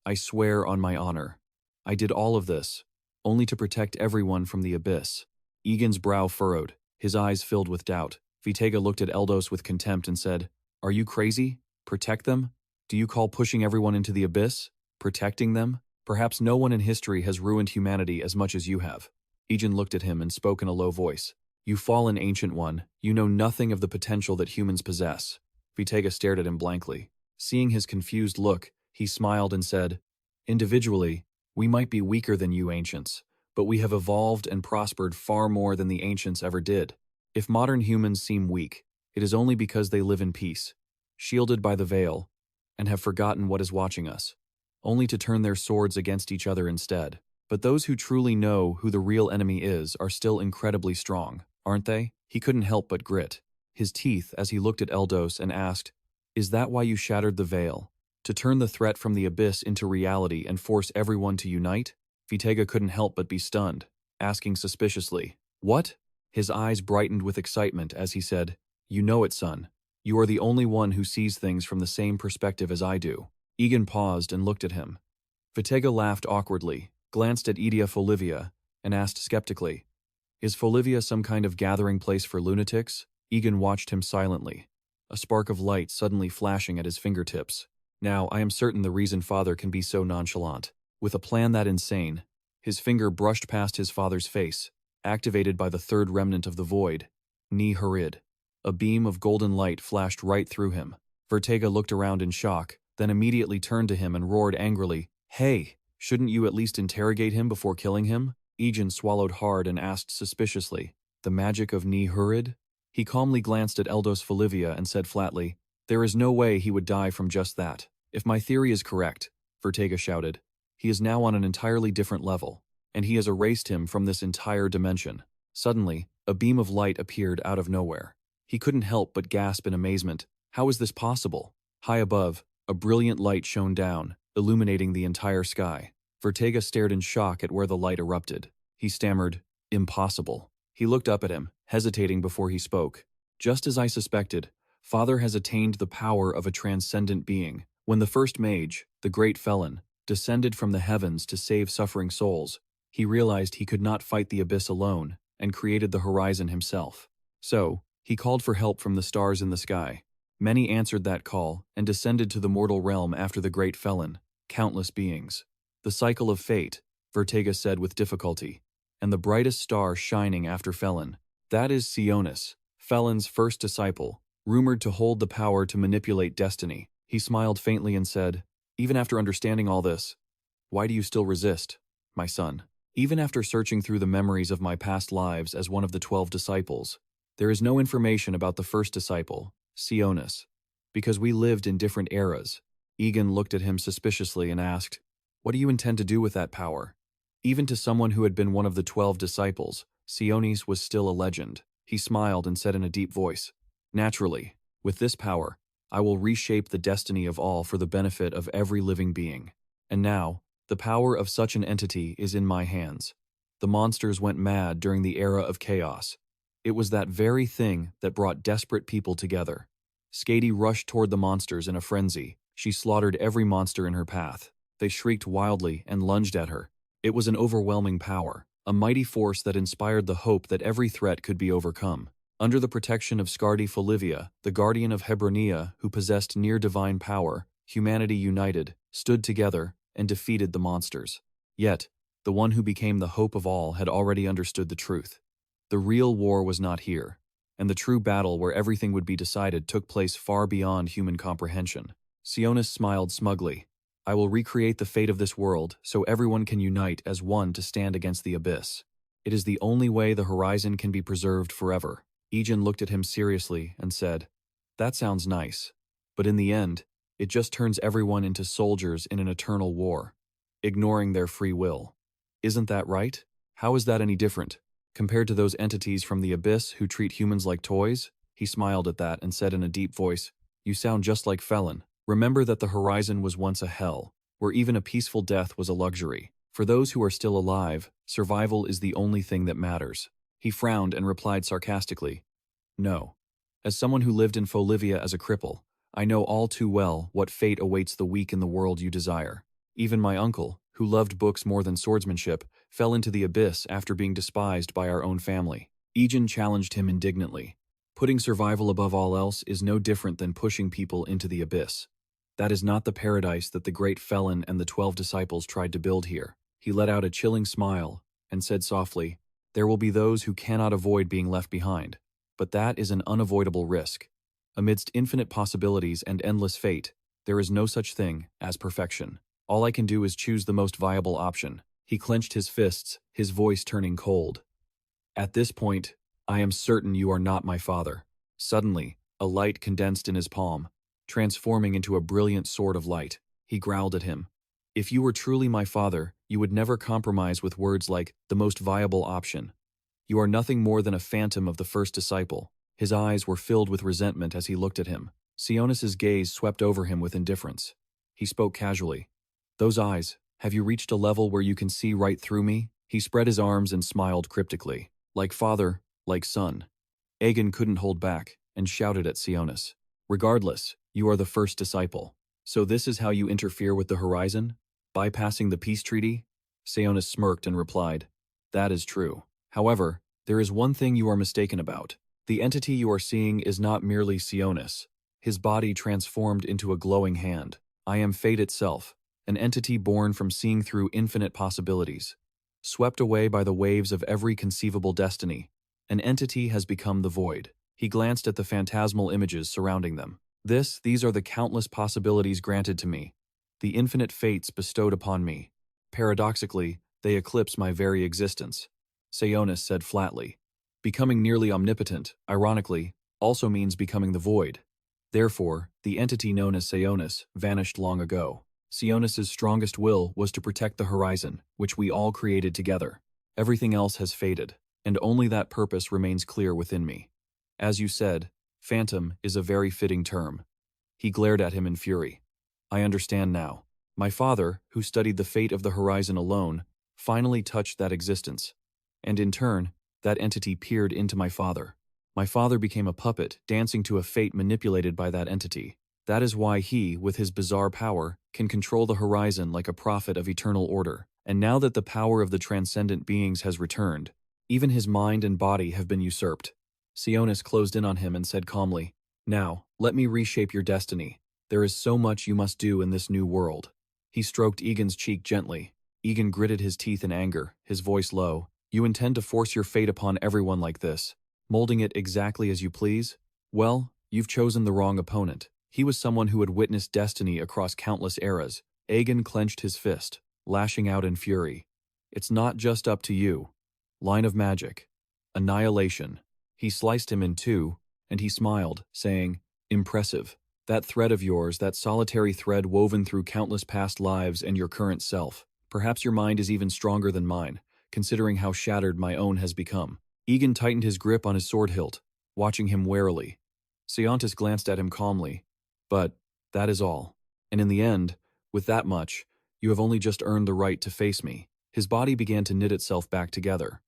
I swear on my honor, I did all of this, only to protect everyone from the abyss." Egen's brow furrowed, his eyes filled with doubt. Vitega looked at Eldos with contempt and said, "Are you crazy? Protect them? Do you call pushing everyone into the abyss protecting them? Perhaps no one in history has ruined humanity as much as you have." Egen looked at him and spoke in a low voice. "You fallen ancient one, you know nothing of the potential that humans possess." Vitega stared at him blankly. Seeing his confused look, he smiled and said, "Individually, we might be weaker than you ancients, but we have evolved and prospered far more than the ancients ever did. If modern humans seem weak, it is only because they live in peace, shielded by the veil, and have forgotten what is watching us, only to turn their swords against each other instead. But those who truly know who the real enemy is are still incredibly strong, aren't they? He couldn't help but grit his teeth as he looked at Eldos and asked, "Is that why you shattered the veil? To turn the threat from the abyss into reality and force everyone to unite?" Vitega couldn't help but be stunned, asking suspiciously, "What?" His eyes brightened with excitement as he said, "You know it, son. You are the only one who sees things from the same perspective as I do." Egen paused and looked at him. Vitega laughed awkwardly, glanced at Egen Folivia, and asked skeptically, "Is Folivia some kind of gathering place for lunatics?" Egen watched him silently, a spark of light suddenly flashing at his fingertips. "Now, I am certain the reason father can be so nonchalant. With a plan that insane," his finger brushed past his father's face, activated by the third remnant of the void, Ni Harid. A beam of golden light flashed right through him. Vertega looked around in shock, then immediately turned to him and roared angrily, "Hey, shouldn't you at least interrogate him before killing him?" Egen swallowed hard and asked suspiciously, "The magic of Ni Harid?" He calmly glanced at Eldos Folivia and said flatly, "There is no way he would die from just that." "If my theory is correct," Vertega shouted, "he is now on an entirely different level, and he has erased him from this entire dimension." Suddenly, a beam of light appeared out of nowhere. He couldn't help but gasp in amazement. How is this possible? High above, a brilliant light shone down, illuminating the entire sky. Vertega stared in shock at where the light erupted. He stammered, "Impossible." He looked up at him, hesitating before he spoke. "Just as I suspected, Father has attained the power of a transcendent being. When the first mage, the great Felin, descended from the heavens to save suffering souls, he realized he could not fight the abyss alone and created the horizon himself. So, he called for help from the stars in the sky. Many answered that call and descended to the mortal realm after the great Felin, countless beings. The cycle of fate," Vertega said with difficulty, "and the brightest star shining after Felin. That is Sionis, Felin's first disciple, rumored to hold the power to manipulate destiny." He smiled faintly and said, "Even after understanding all this, why do you still resist, my son? Even after searching through the memories of my past lives as one of the 12 disciples, there is no information about the first disciple, Sionis, because we lived in different eras." Egen looked at him suspiciously and asked, "What do you intend to do with that power?" Even to someone who had been one of the 12 disciples, Sionis was still a legend. He smiled and said in a deep voice, "Naturally, with this power, I will reshape the destiny of all for the benefit of every living being. And now, the power of such an entity is in my hands." The monsters went mad during the era of chaos. It was that very thing that brought desperate people together. Skady rushed toward the monsters in a frenzy. She slaughtered every monster in her path. They shrieked wildly and lunged at her. It was an overwhelming power, a mighty force that inspired the hope that every threat could be overcome. Under the protection of Egen Folivia, the guardian of Hebronia who possessed near-divine power, humanity united, stood together, and defeated the monsters. Yet, the one who became the hope of all had already understood the truth. The real war was not here, and the true battle where everything would be decided took place far beyond human comprehension. Sionis smiled smugly. "I will recreate the fate of this world so everyone can unite as one to stand against the abyss. It is the only way the horizon can be preserved forever." Egen looked at him seriously and said, "That sounds nice, but in the end, it just turns everyone into soldiers in an eternal war, ignoring their free will. Isn't that right? How is that any different compared to those entities from the abyss who treat humans like toys?" He smiled at that and said in a deep voice, "You sound just like Felin. Remember that the horizon was once a hell, where even a peaceful death was a luxury. For those who are still alive, survival is the only thing that matters." He frowned and replied sarcastically, "No. As someone who lived in Folivia as a cripple, I know all too well what fate awaits the weak in the world you desire. Even my uncle, who loved books more than swordsmanship, fell into the abyss after being despised by our own family." Egen challenged him indignantly. "Putting survival above all else is no different than pushing people into the abyss. That is not the paradise that the great Felin and the 12 disciples tried to build here." He let out a chilling smile and said softly, "There will be those who cannot avoid being left behind, but that is an unavoidable risk. Amidst infinite possibilities and endless fate, there is no such thing as perfection. All I can do is choose the most viable option, He clenched his fists, his voice turning cold. At this point, I am certain you are not my father. Suddenly, a light condensed in his palm, transforming into a brilliant sword of light. He growled at him. If you were truly my father, you would never compromise with words like the most viable option. You are nothing more than a phantom of the first disciple. His eyes were filled with resentment as he looked at him. Sionis's gaze swept over him with indifference. He spoke casually. Those eyes, have you reached a level where you can see right through me? He spread his arms and smiled cryptically. Like father, like son. Egen couldn't hold back and shouted at Sionis. Regardless, you are the first disciple. So this is how you interfere with the horizon? Bypassing the peace treaty? Sionis smirked and replied, that is true. However, there is one thing you are mistaken about. The entity you are seeing is not merely Sionis. His body transformed into a glowing hand. I am fate itself, an entity born from seeing through infinite possibilities. Swept away by the waves of every conceivable destiny, an entity has become the void. He glanced at the phantasmal images surrounding them. These are the countless possibilities granted to me, the infinite fates bestowed upon me. Paradoxically, they eclipse my very existence. Sionis said flatly. Becoming nearly omnipotent, ironically, also means becoming the void. Therefore, the entity known as Sionis vanished long ago. Sionis's strongest will was to protect the horizon, which we all created together. Everything else has faded, and only that purpose remains clear within me. As you said, phantom is a very fitting term. He glared at him in fury. I understand now. My father, who studied the fate of the horizon alone, finally touched that existence. And in turn, that entity peered into my father. My father became a puppet, dancing to a fate manipulated by that entity. That is why he, with his bizarre power, can control the horizon like a prophet of eternal order. And now that the power of the transcendent beings has returned, even his mind and body have been usurped. Sionis closed in on him and said calmly, now, let me reshape your destiny. There is so much you must do in this new world. He stroked Egen's cheek gently. Egen gritted his teeth in anger, his voice low. You intend to force your fate upon everyone like this, molding it exactly as you please? Well, you've chosen the wrong opponent. He was someone who had witnessed destiny across countless eras. Egen clenched his fist, lashing out in fury. It's not just up to you. Line of magic. Annihilation. He sliced him in two, and he smiled, saying, impressive. That thread of yours, that solitary thread woven through countless past lives and your current self. Perhaps your mind is even stronger than mine, considering how shattered my own has become. Egen tightened his grip on his sword hilt, watching him warily. Sionis glanced at him calmly. But that is all. And in the end, with that much, you have only just earned the right to face me. His body began to knit itself back together.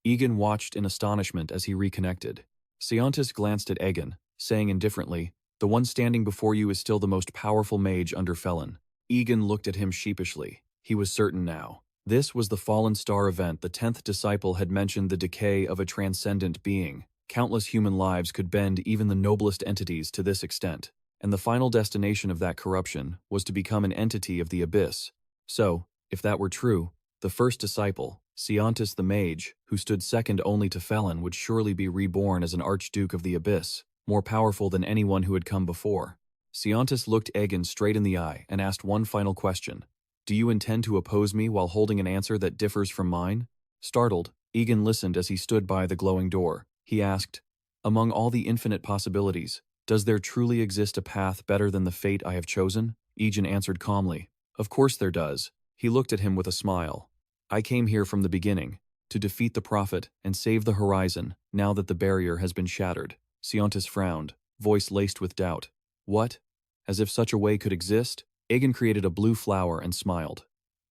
Egen watched in astonishment as he reconnected. Sionis glanced at Egen, saying indifferently, the one standing before you is still the most powerful mage under Felin. Egen looked at him sheepishly. He was certain now. This was the Fallen Star event. The 10th disciple had mentioned the decay of a transcendent being. Countless human lives could bend even the noblest entities to this extent. And the final destination of that corruption was to become an entity of the abyss. So, if that were true, the first disciple, Sionis the mage, who stood second only to Felin, would surely be reborn as an Archduke of the Abyss, more powerful than anyone who had come before. Sionis looked Egen straight in the eye and asked one final question. Do you intend to oppose me while holding an answer that differs from mine? Startled, Egen listened as he stood by the glowing door. He asked, among all the infinite possibilities, does there truly exist a path better than the fate I have chosen? Egen answered calmly, of course there does. He looked at him with a smile. I came here from the beginning, to defeat the prophet and save the horizon now that the barrier has been shattered. Sionis frowned, voice laced with doubt. What? As if such a way could exist? Egen created a blue flower and smiled.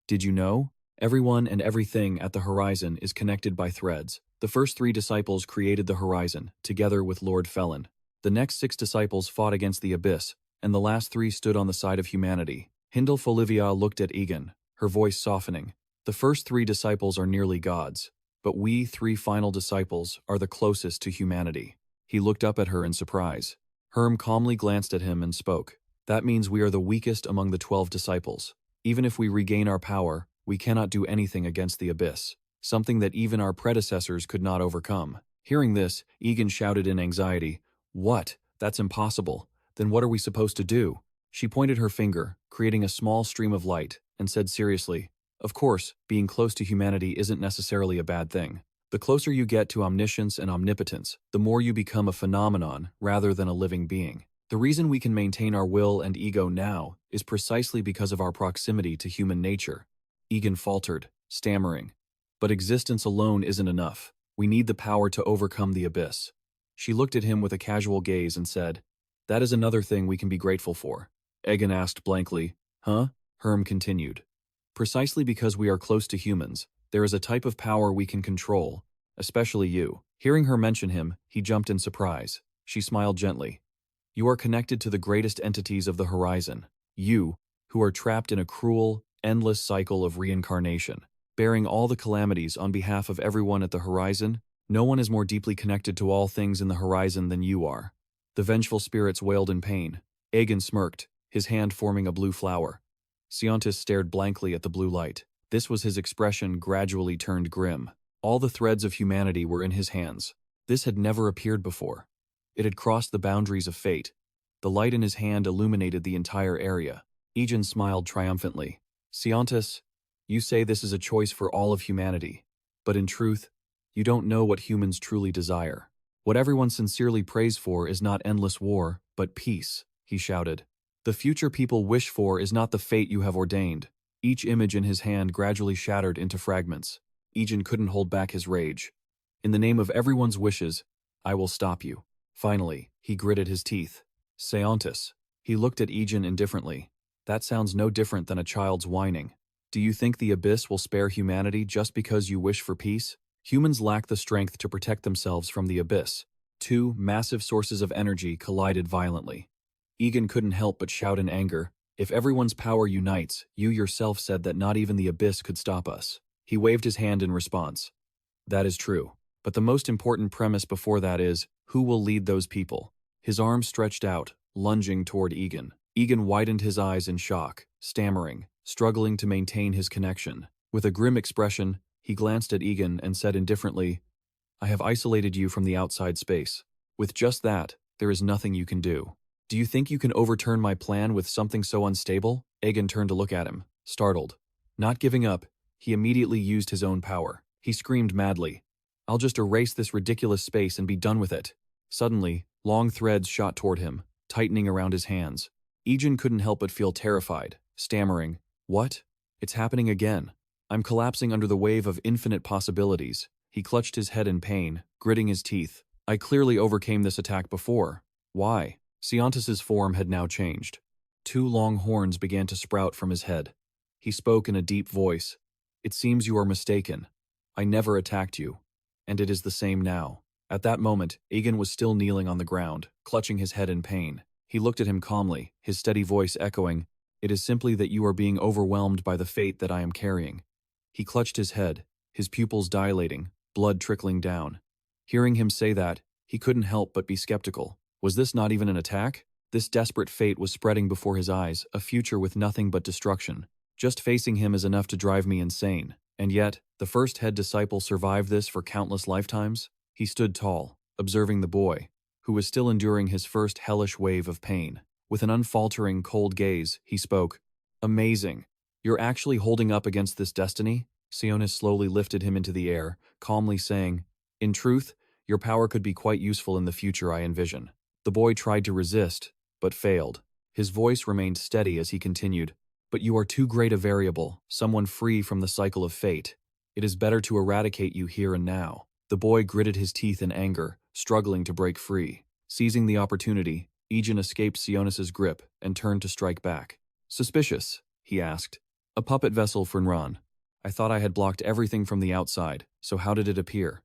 Did you know? Everyone and everything at the horizon is connected by threads. The first 3 disciples created the horizon, together with Lord Felin. The next 6 disciples fought against the abyss, and the last 3 stood on the side of humanity. Egen Folivia looked at Egen, her voice softening. The first 3 disciples are nearly gods, but we 3 final disciples are the closest to humanity. He looked up at her in surprise. Herm calmly glanced at him and spoke. That means we are the weakest among the 12 disciples. Even if we regain our power, we cannot do anything against the abyss, something that even our predecessors could not overcome. Hearing this, Egen shouted in anxiety, What? That's impossible. Then what are we supposed to do? She pointed her finger, creating a small stream of light, and said seriously, Of course, being close to humanity isn't necessarily a bad thing. The closer you get to omniscience and omnipotence, the more you become a phenomenon rather than a living being. The reason we can maintain our will and ego now is precisely because of our proximity to human nature. Egen faltered, stammering. But existence alone isn't enough. We need the power to overcome the abyss. She looked at him with a casual gaze and said, "That is another thing we can be grateful for." Egen asked blankly, "Huh?" Herm continued. "Precisely because we are close to humans, there is a type of power we can control, especially you." Hearing her mention him, he jumped in surprise. She smiled gently. "You are connected to the greatest entities of the horizon. You, who are trapped in a cruel, endless cycle of reincarnation, bearing all the calamities on behalf of everyone at the horizon. No one is more deeply connected to all things in the horizon than you are." The vengeful spirits wailed in pain. Egen smirked, his hand forming a blue flower. Siontis stared blankly at the blue light. This was his expression gradually turned grim. All the threads of humanity were in his hands. This had never appeared before. It had crossed the boundaries of fate. The light in his hand illuminated the entire area. Egen smiled triumphantly. "Siontis, you say this is a choice for all of humanity. But in truth, you don't know what humans truly desire. What everyone sincerely prays for is not endless war, but peace," he shouted. "The future people wish for is not the fate you have ordained." Each image in his hand gradually shattered into fragments. Egen couldn't hold back his rage. "In the name of everyone's wishes, I will stop you." Finally, he gritted his teeth. "Siontis." He looked at Egen indifferently. "That sounds no different than a child's whining. Do you think the abyss will spare humanity just because you wish for peace? Humans lack the strength to protect themselves from the abyss." Two massive sources of energy collided violently. Egen couldn't help but shout in anger, "If everyone's power unites, you yourself said that not even the abyss could stop us." He waved his hand in response. "That is true. But the most important premise before that is, who will lead those people?" His arms stretched out, lunging toward Egen. Egen widened his eyes in shock, stammering, struggling to maintain his connection. With a grim expression, he glanced at Egen and said indifferently, "I have isolated you from the outside space. With just that, there is nothing you can do. Do you think you can overturn my plan with something so unstable?" Egen turned to look at him, startled. Not giving up, he immediately used his own power. He screamed madly, "I'll just erase this ridiculous space and be done with it." Suddenly, long threads shot toward him, tightening around his hands. Egen couldn't help but feel terrified, stammering, "What? It's happening again. I'm collapsing under the wave of infinite possibilities." He clutched his head in pain, gritting his teeth. "I clearly overcame this attack before. Why?" Siontis's form had now changed. Two long horns began to sprout from his head. He spoke in a deep voice. "It seems you are mistaken. I never attacked you. And it is the same now." At that moment, Egen was still kneeling on the ground, clutching his head in pain. He looked at him calmly, his steady voice echoing, "It is simply that you are being overwhelmed by the fate that I am carrying." He clutched his head, his pupils dilating, blood trickling down. Hearing him say that, he couldn't help but be skeptical. Was this not even an attack? This desperate fate was spreading before his eyes, a future with nothing but destruction. Just facing him is enough to drive me insane. And yet, the first head disciple survived this for countless lifetimes? He stood tall, observing the boy, who was still enduring his first hellish wave of pain. With an unfaltering, cold gaze, he spoke, "Amazing. You're actually holding up against this destiny?" Sionis slowly lifted him into the air, calmly saying, "In truth, your power could be quite useful in the future I envision." The boy tried to resist, but failed. His voice remained steady as he continued, "But you are too great a variable, someone free from the cycle of fate. It is better to eradicate you here and now." The boy gritted his teeth in anger, struggling to break free. Seizing the opportunity, Egen escaped Sionis's grip and turned to strike back. "Suspicious?" he asked. "A puppet vessel for Nran. I thought I had blocked everything from the outside, so how did it appear?"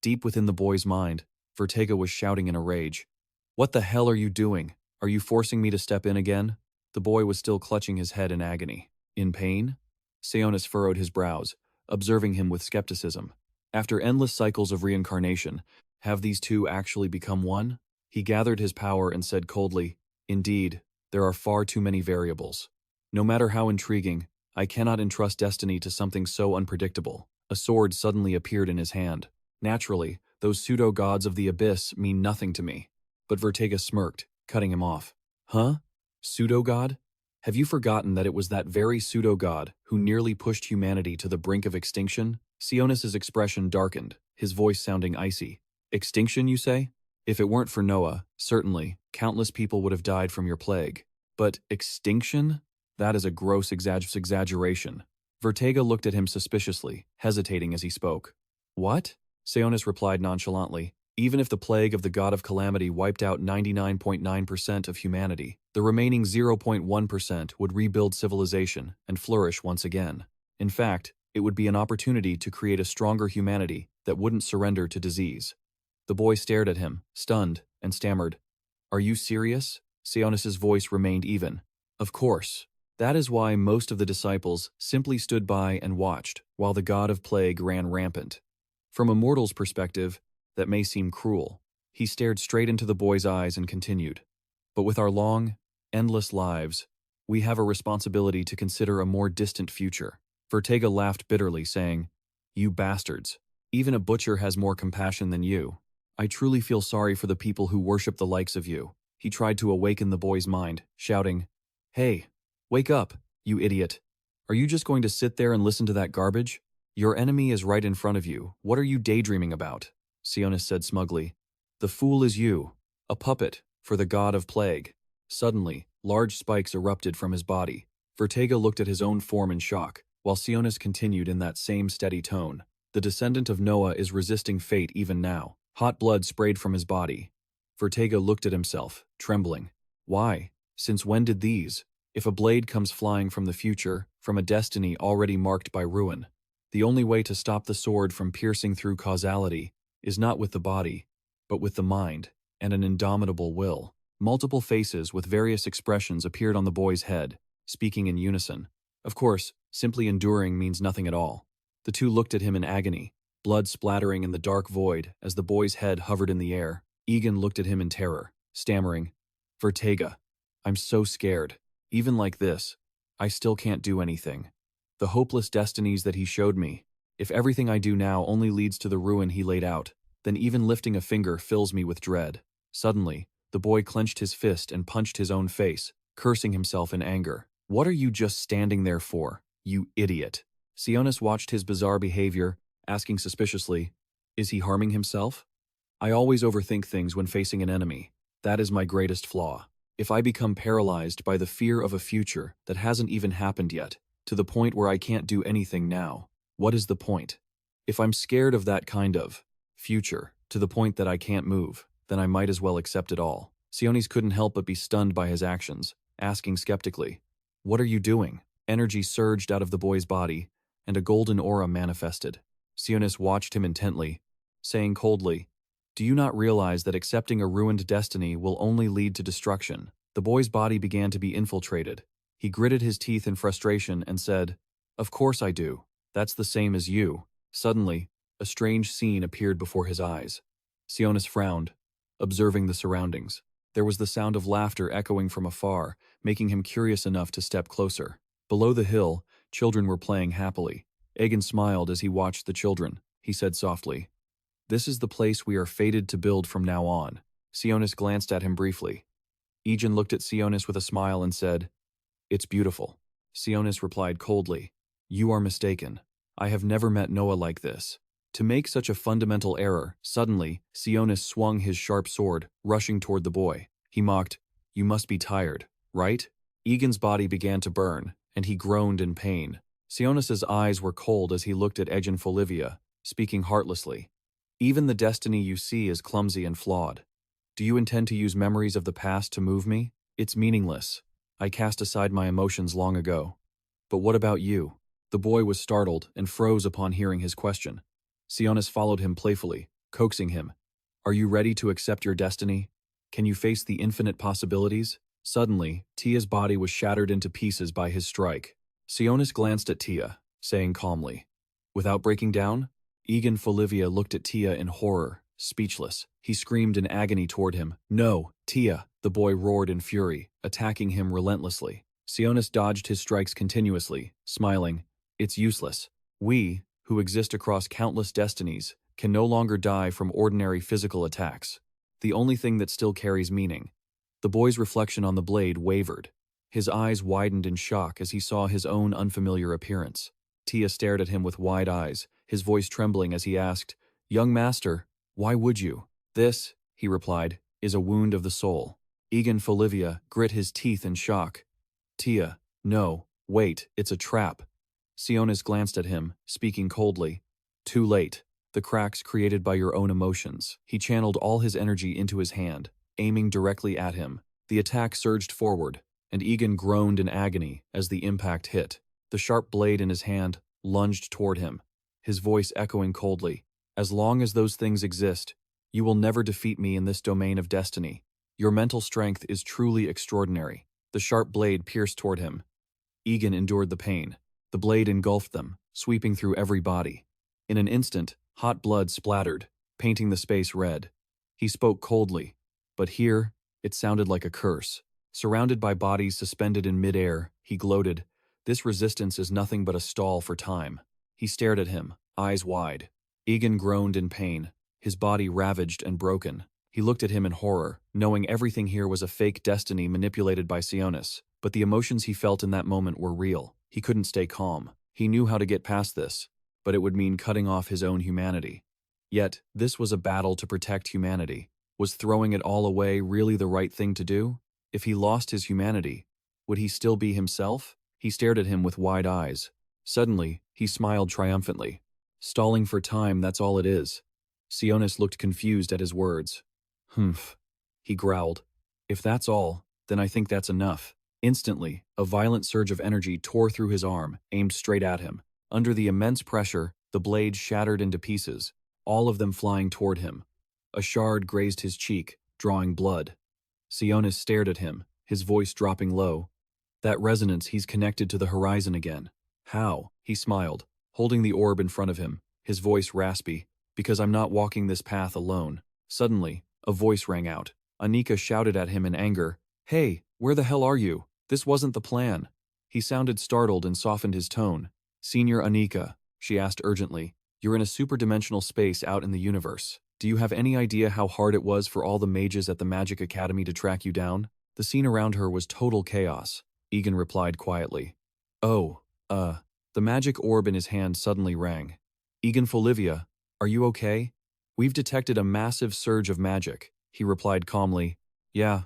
Deep within the boy's mind, Vertega was shouting in a rage. "What the hell are you doing? Are you forcing me to step in again?" The boy was still clutching his head in agony. "In pain?" Sionis furrowed his brows, observing him with skepticism. After endless cycles of reincarnation, have these two actually become one? He gathered his power and said coldly, "Indeed, there are far too many variables. No matter how intriguing, I cannot entrust destiny to something so unpredictable." A sword suddenly appeared in his hand. "Naturally, those pseudo-gods of the abyss mean nothing to me." But Vertega smirked, cutting him off. "Huh? Pseudo-god? Have you forgotten that it was that very pseudo-god who nearly pushed humanity to the brink of extinction? Sionis's expression darkened, his voice sounding icy. Extinction, you say? If it weren't for Noah, certainly, countless people would have died from your plague. But extinction? That is a gross exaggeration. Vertega looked at him suspiciously, hesitating as he spoke. What? Sionis replied nonchalantly. Even if the plague of the god of calamity wiped out 99.9% of humanity, the remaining 0.1% would rebuild civilization and flourish once again. In fact, it would be an opportunity to create a stronger humanity that wouldn't surrender to disease. The boy stared at him, stunned, and stammered. Are you serious? Sionis's voice remained even. Of course. That is why most of the disciples simply stood by and watched while the god of plague ran rampant. From a mortal's perspective, that may seem cruel. He stared straight into the boy's eyes and continued. But with our long, endless lives, we have a responsibility to consider a more distant future. Vertega laughed bitterly, saying, You bastards. Even a butcher has more compassion than you. I truly feel sorry for the people who worship the likes of you. He tried to awaken the boy's mind, shouting, Hey, wake up, you idiot. Are you just going to sit there and listen to that garbage? Your enemy is right in front of you. What are you daydreaming about? Sionis said smugly. The fool is you, a puppet for the god of plague. Suddenly, large spikes erupted from his body. Vertega looked at his own form in shock, while Sionis continued in that same steady tone. The descendant of Noah is resisting fate even now. Hot blood sprayed from his body. Vertega looked at himself, trembling. Why? Since when did these? If a blade comes flying from the future, from a destiny already marked by ruin, the only way to stop the sword from piercing through causality is not with the body, but with the mind and an indomitable will. Multiple faces with various expressions appeared on the boy's head, speaking in unison. Of course, simply enduring means nothing at all. The two looked at him in agony, blood splattering in the dark void as the boy's head hovered in the air. Egen looked at him in terror, stammering, Vertega, I'm so scared. Even like this, I still can't do anything. The hopeless destinies that he showed me, if everything I do now only leads to the ruin he laid out, then even lifting a finger fills me with dread. Suddenly, the boy clenched his fist and punched his own face, cursing himself in anger. What are you just standing there for, you idiot? Sionis watched his bizarre behavior, asking suspiciously, Is he harming himself? I always overthink things when facing an enemy. That is my greatest flaw. If I become paralyzed by the fear of a future that hasn't even happened yet, to the point where I can't do anything now, what is the point? If I'm scared of that kind of future, to the point that I can't move, then I might as well accept it all. Sionis couldn't help but be stunned by his actions, asking skeptically, What are you doing? Energy surged out of the boy's body, and a golden aura manifested. Sionis watched him intently, saying coldly, Do you not realize that accepting a ruined destiny will only lead to destruction? The boy's body began to be infiltrated. He gritted his teeth in frustration and said, Of course I do. That's the same as you. Suddenly, a strange scene appeared before his eyes. Sionis frowned, observing the surroundings. There was the sound of laughter echoing from afar, making him curious enough to step closer. Below the hill, children were playing happily. Egen smiled as he watched the children. He said softly, This is the place we are fated to build from now on. Sionis glanced at him briefly. Egen looked at Sionis with a smile and said, It's beautiful. Sionis replied coldly, You are mistaken. I have never met Noah like this. To make such a fundamental error, suddenly, Sionis swung his sharp sword, rushing toward the boy. He mocked, You must be tired, right? Egen's body began to burn, and he groaned in pain. Sionis's eyes were cold as he looked at Egen Folivia, speaking heartlessly. Even the destiny you see is clumsy and flawed. Do you intend to use memories of the past to move me? It's meaningless. I cast aside my emotions long ago. But what about you? The boy was startled and froze upon hearing his question. Sionis followed him playfully, coaxing him. Are you ready to accept your destiny? Can you face the infinite possibilities? Suddenly, Tia's body was shattered into pieces by his strike. Sionis glanced at Tia, saying calmly, Without breaking down? Egen Folivia looked at Tia in horror, speechless. He screamed in agony toward him. No, Tia! The boy roared in fury, attacking him relentlessly. Sionis dodged his strikes continuously, smiling. It's useless. We, who exist across countless destinies, can no longer die from ordinary physical attacks. The only thing that still carries meaning. The boy's reflection on the blade wavered. His eyes widened in shock as he saw his own unfamiliar appearance. Tia stared at him with wide eyes, his voice trembling as he asked, "Young master, why would you?" "This," he replied, "is a wound of the soul." Egen Folivia grit his teeth in shock. "Tia, no, wait, it's a trap." Sionis glanced at him, speaking coldly. "Too late. The cracks created by your own emotions." He channeled all his energy into his hand, aiming directly at him. The attack surged forward, and Egen groaned in agony as the impact hit. The sharp blade in his hand lunged toward him, his voice echoing coldly, "As long as those things exist, you will never defeat me in this domain of destiny. Your mental strength is truly extraordinary." The sharp blade pierced toward him. Egen endured the pain. The blade engulfed them, sweeping through every body. In an instant, hot blood splattered, painting the space red. He spoke coldly, but here, it sounded like a curse. Surrounded by bodies suspended in midair, he gloated, "This resistance is nothing but a stall for time." He stared at him, eyes wide. Egen groaned in pain, his body ravaged and broken. He looked at him in horror, knowing everything here was a fake destiny manipulated by Sionis, but the emotions he felt in that moment were real. He couldn't stay calm. He knew how to get past this, but it would mean cutting off his own humanity. Yet, this was a battle to protect humanity. Was throwing it all away really the right thing to do? If he lost his humanity, would he still be himself? He stared at him with wide eyes. Suddenly, he smiled triumphantly. "Stalling for time, that's all it is." Sionis looked confused at his words. "Humph," he growled. "If that's all, then I think that's enough." Instantly, a violent surge of energy tore through his arm, aimed straight at him. Under the immense pressure, the blade shattered into pieces, all of them flying toward him. A shard grazed his cheek, drawing blood. Sionis stared at him, his voice dropping low. "That resonance, he's connected to the horizon again." "How?" He smiled, holding the orb in front of him, his voice raspy, "Because I'm not walking this path alone." Suddenly, a voice rang out. Anika shouted at him in anger, "Hey, where the hell are you? This wasn't the plan." He sounded startled and softened his tone. "Senior Anika," she asked urgently, "you're in a superdimensional space out in the universe. Do you have any idea how hard it was for all the mages at the Magic Academy to track you down?" The scene around her was total chaos. Egen replied quietly. "Oh, the magic orb in his hand suddenly rang. "Egen Folivia, are you okay?" "We've detected a massive surge of magic," he replied calmly. "Yeah,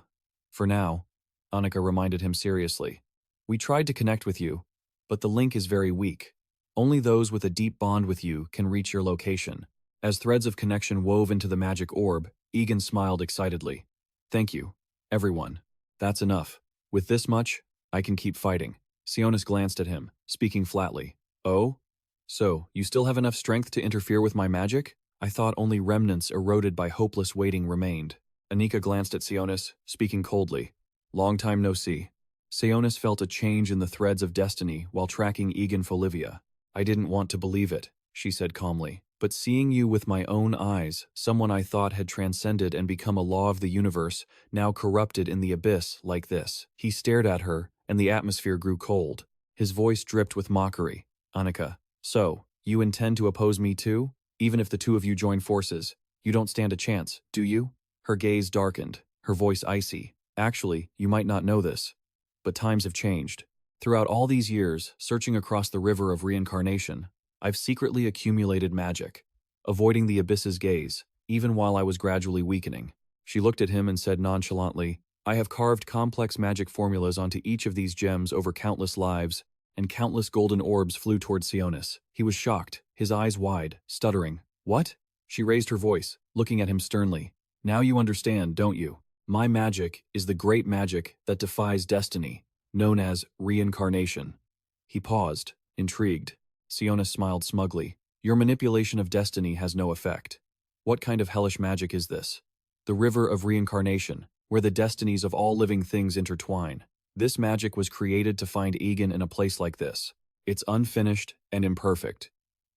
for now," Annika reminded him seriously. "We tried to connect with you, but the link is very weak. Only those with a deep bond with you can reach your location." As threads of connection wove into the magic orb, Egen smiled excitedly. "Thank you, everyone. That's enough. With this much, I can keep fighting." Sionis glanced at him, speaking flatly. "Oh? So, you still have enough strength to interfere with my magic? I thought only remnants eroded by hopeless waiting remained." Anika glanced at Sionis, speaking coldly. "Long time no see." Sionis felt a change in the threads of destiny while tracking Egen Folivia. "I didn't want to believe it," she said calmly. "But seeing you with my own eyes, someone I thought had transcended and become a law of the universe, now corrupted in the abyss like this." He stared at her, and the atmosphere grew cold. His voice dripped with mockery. "Annika, so, you intend to oppose me too? Even if the two of you join forces, you don't stand a chance, do you?" Her gaze darkened, her voice icy. "Actually, you might not know this, but times have changed. Throughout all these years, searching across the river of reincarnation, I've secretly accumulated magic, avoiding the abyss's gaze, even while I was gradually weakening." She looked at him and said nonchalantly, "I have carved complex magic formulas onto each of these gems over countless lives, and countless golden orbs flew toward Sionis." He was shocked, his eyes wide, stuttering. "What?" She raised her voice, looking at him sternly. "Now you understand, don't you? My magic is the great magic that defies destiny, known as reincarnation." He paused, intrigued. Sionis smiled smugly. "Your manipulation of destiny has no effect. What kind of hellish magic is this?" "The river of reincarnation, where the destinies of all living things intertwine. This magic was created to find Egen in a place like this. It's unfinished and imperfect.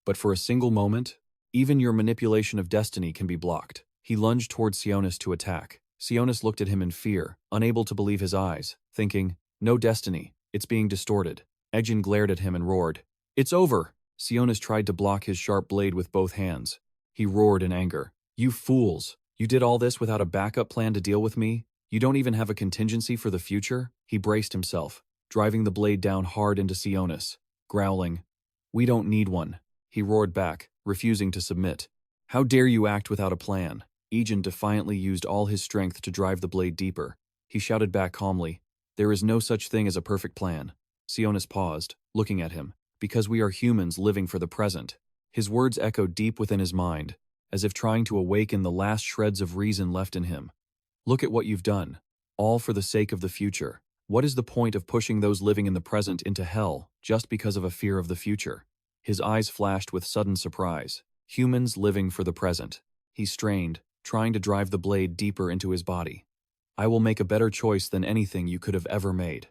But for a single moment, even your manipulation of destiny can be blocked." He lunged toward Sionis to attack. Sionis looked at him in fear, unable to believe his eyes, thinking, "No destiny, it's being distorted." Egen glared at him and roared, "It's over!" Sionis tried to block his sharp blade with both hands. He roared in anger, "You fools! You did all this without a backup plan to deal with me? You don't even have a contingency for the future? He braced himself, driving the blade down hard into Sionis, growling. We don't need one, he roared back, refusing to submit. How dare you act without a plan? Egen defiantly used all his strength to drive the blade deeper. He shouted back calmly, there is no such thing as a perfect plan. Sionis paused, looking at him, because we are humans living for the present. His words echoed deep within his mind, as if trying to awaken the last shreds of reason left in him. Look at what you've done. All for the sake of the future. What is the point of pushing those living in the present into hell just because of a fear of the future? His eyes flashed with sudden surprise. Humans living for the present. He strained, trying to drive the blade deeper into his body. I will make a better choice than anything you could have ever made.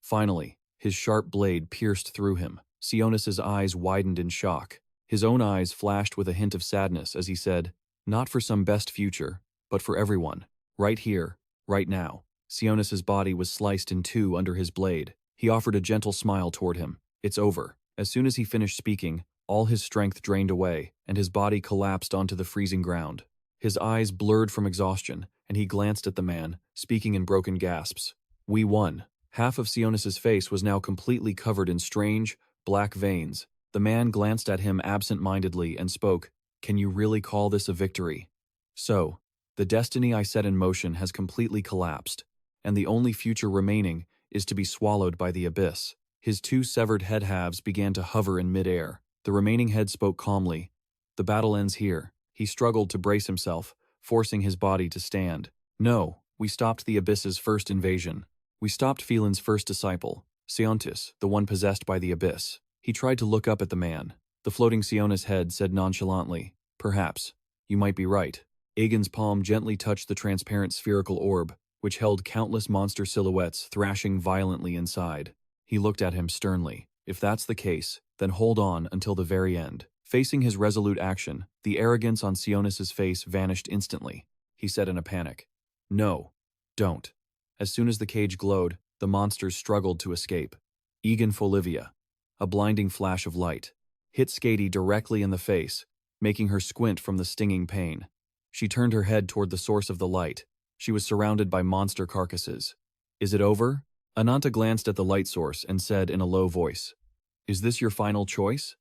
Finally, his sharp blade pierced through him. Sionis's eyes widened in shock. His own eyes flashed with a hint of sadness as he said, not for some best future, but for everyone. Right here, right now. Sionis's body was sliced in two under his blade. He offered a gentle smile toward him. It's over. As soon as he finished speaking, all his strength drained away, and his body collapsed onto the freezing ground. His eyes blurred from exhaustion, and he glanced at the man, speaking in broken gasps. We won. Half of Sionis's face was now completely covered in strange, black veins. The man glanced at him absent-mindedly and spoke, Can you really call this a victory? So, the destiny I set in motion has completely collapsed, and the only future remaining is to be swallowed by the abyss. His two severed head halves began to hover in midair. The remaining head spoke calmly. The battle ends here. He struggled to brace himself, forcing his body to stand. No, we stopped the abyss's first invasion. We stopped Felin's first disciple, Siontis, the one possessed by the abyss. He tried to look up at the man. The floating Sionis head said nonchalantly, Perhaps. You might be right. Egen's palm gently touched the transparent spherical orb, which held countless monster silhouettes thrashing violently inside. He looked at him sternly. If that's the case, then hold on until the very end. Facing his resolute action, the arrogance on Sionis's face vanished instantly. He said in a panic, No, don't. As soon as the cage glowed, the monsters struggled to escape. Egen Folivia. A blinding flash of light hit Skady directly in the face, making her squint from the stinging pain. She turned her head toward the source of the light. She was surrounded by monster carcasses. Is it over? Ananta glanced at the light source and said in a low voice, Is this your final choice?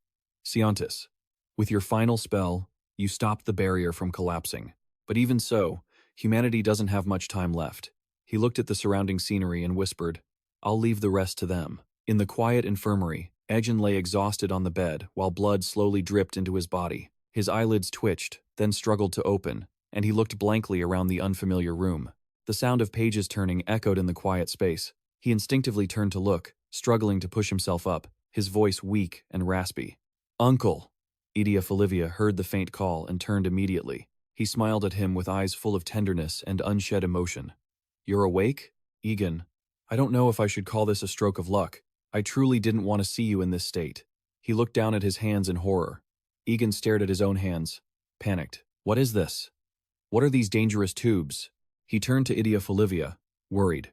Siontis, with your final spell, you stopped the barrier from collapsing. But even so, humanity doesn't have much time left. He looked at the surrounding scenery and whispered, I'll leave the rest to them. In the quiet infirmary, Egen lay exhausted on the bed while blood slowly dripped into his body. His eyelids twitched, then struggled to open, and he looked blankly around the unfamiliar room. The sound of pages turning echoed in the quiet space. He instinctively turned to look, struggling to push himself up, his voice weak and raspy. Uncle! Egen Folivia heard the faint call and turned immediately. He smiled at him with eyes full of tenderness and unshed emotion. You're awake? Egen, I don't know if I should call this a stroke of luck. I truly didn't want to see you in this state. He looked down at his hands in horror. Egen stared at his own hands, panicked. What is this? What are these dangerous tubes? He turned to Egen Folivia, worried.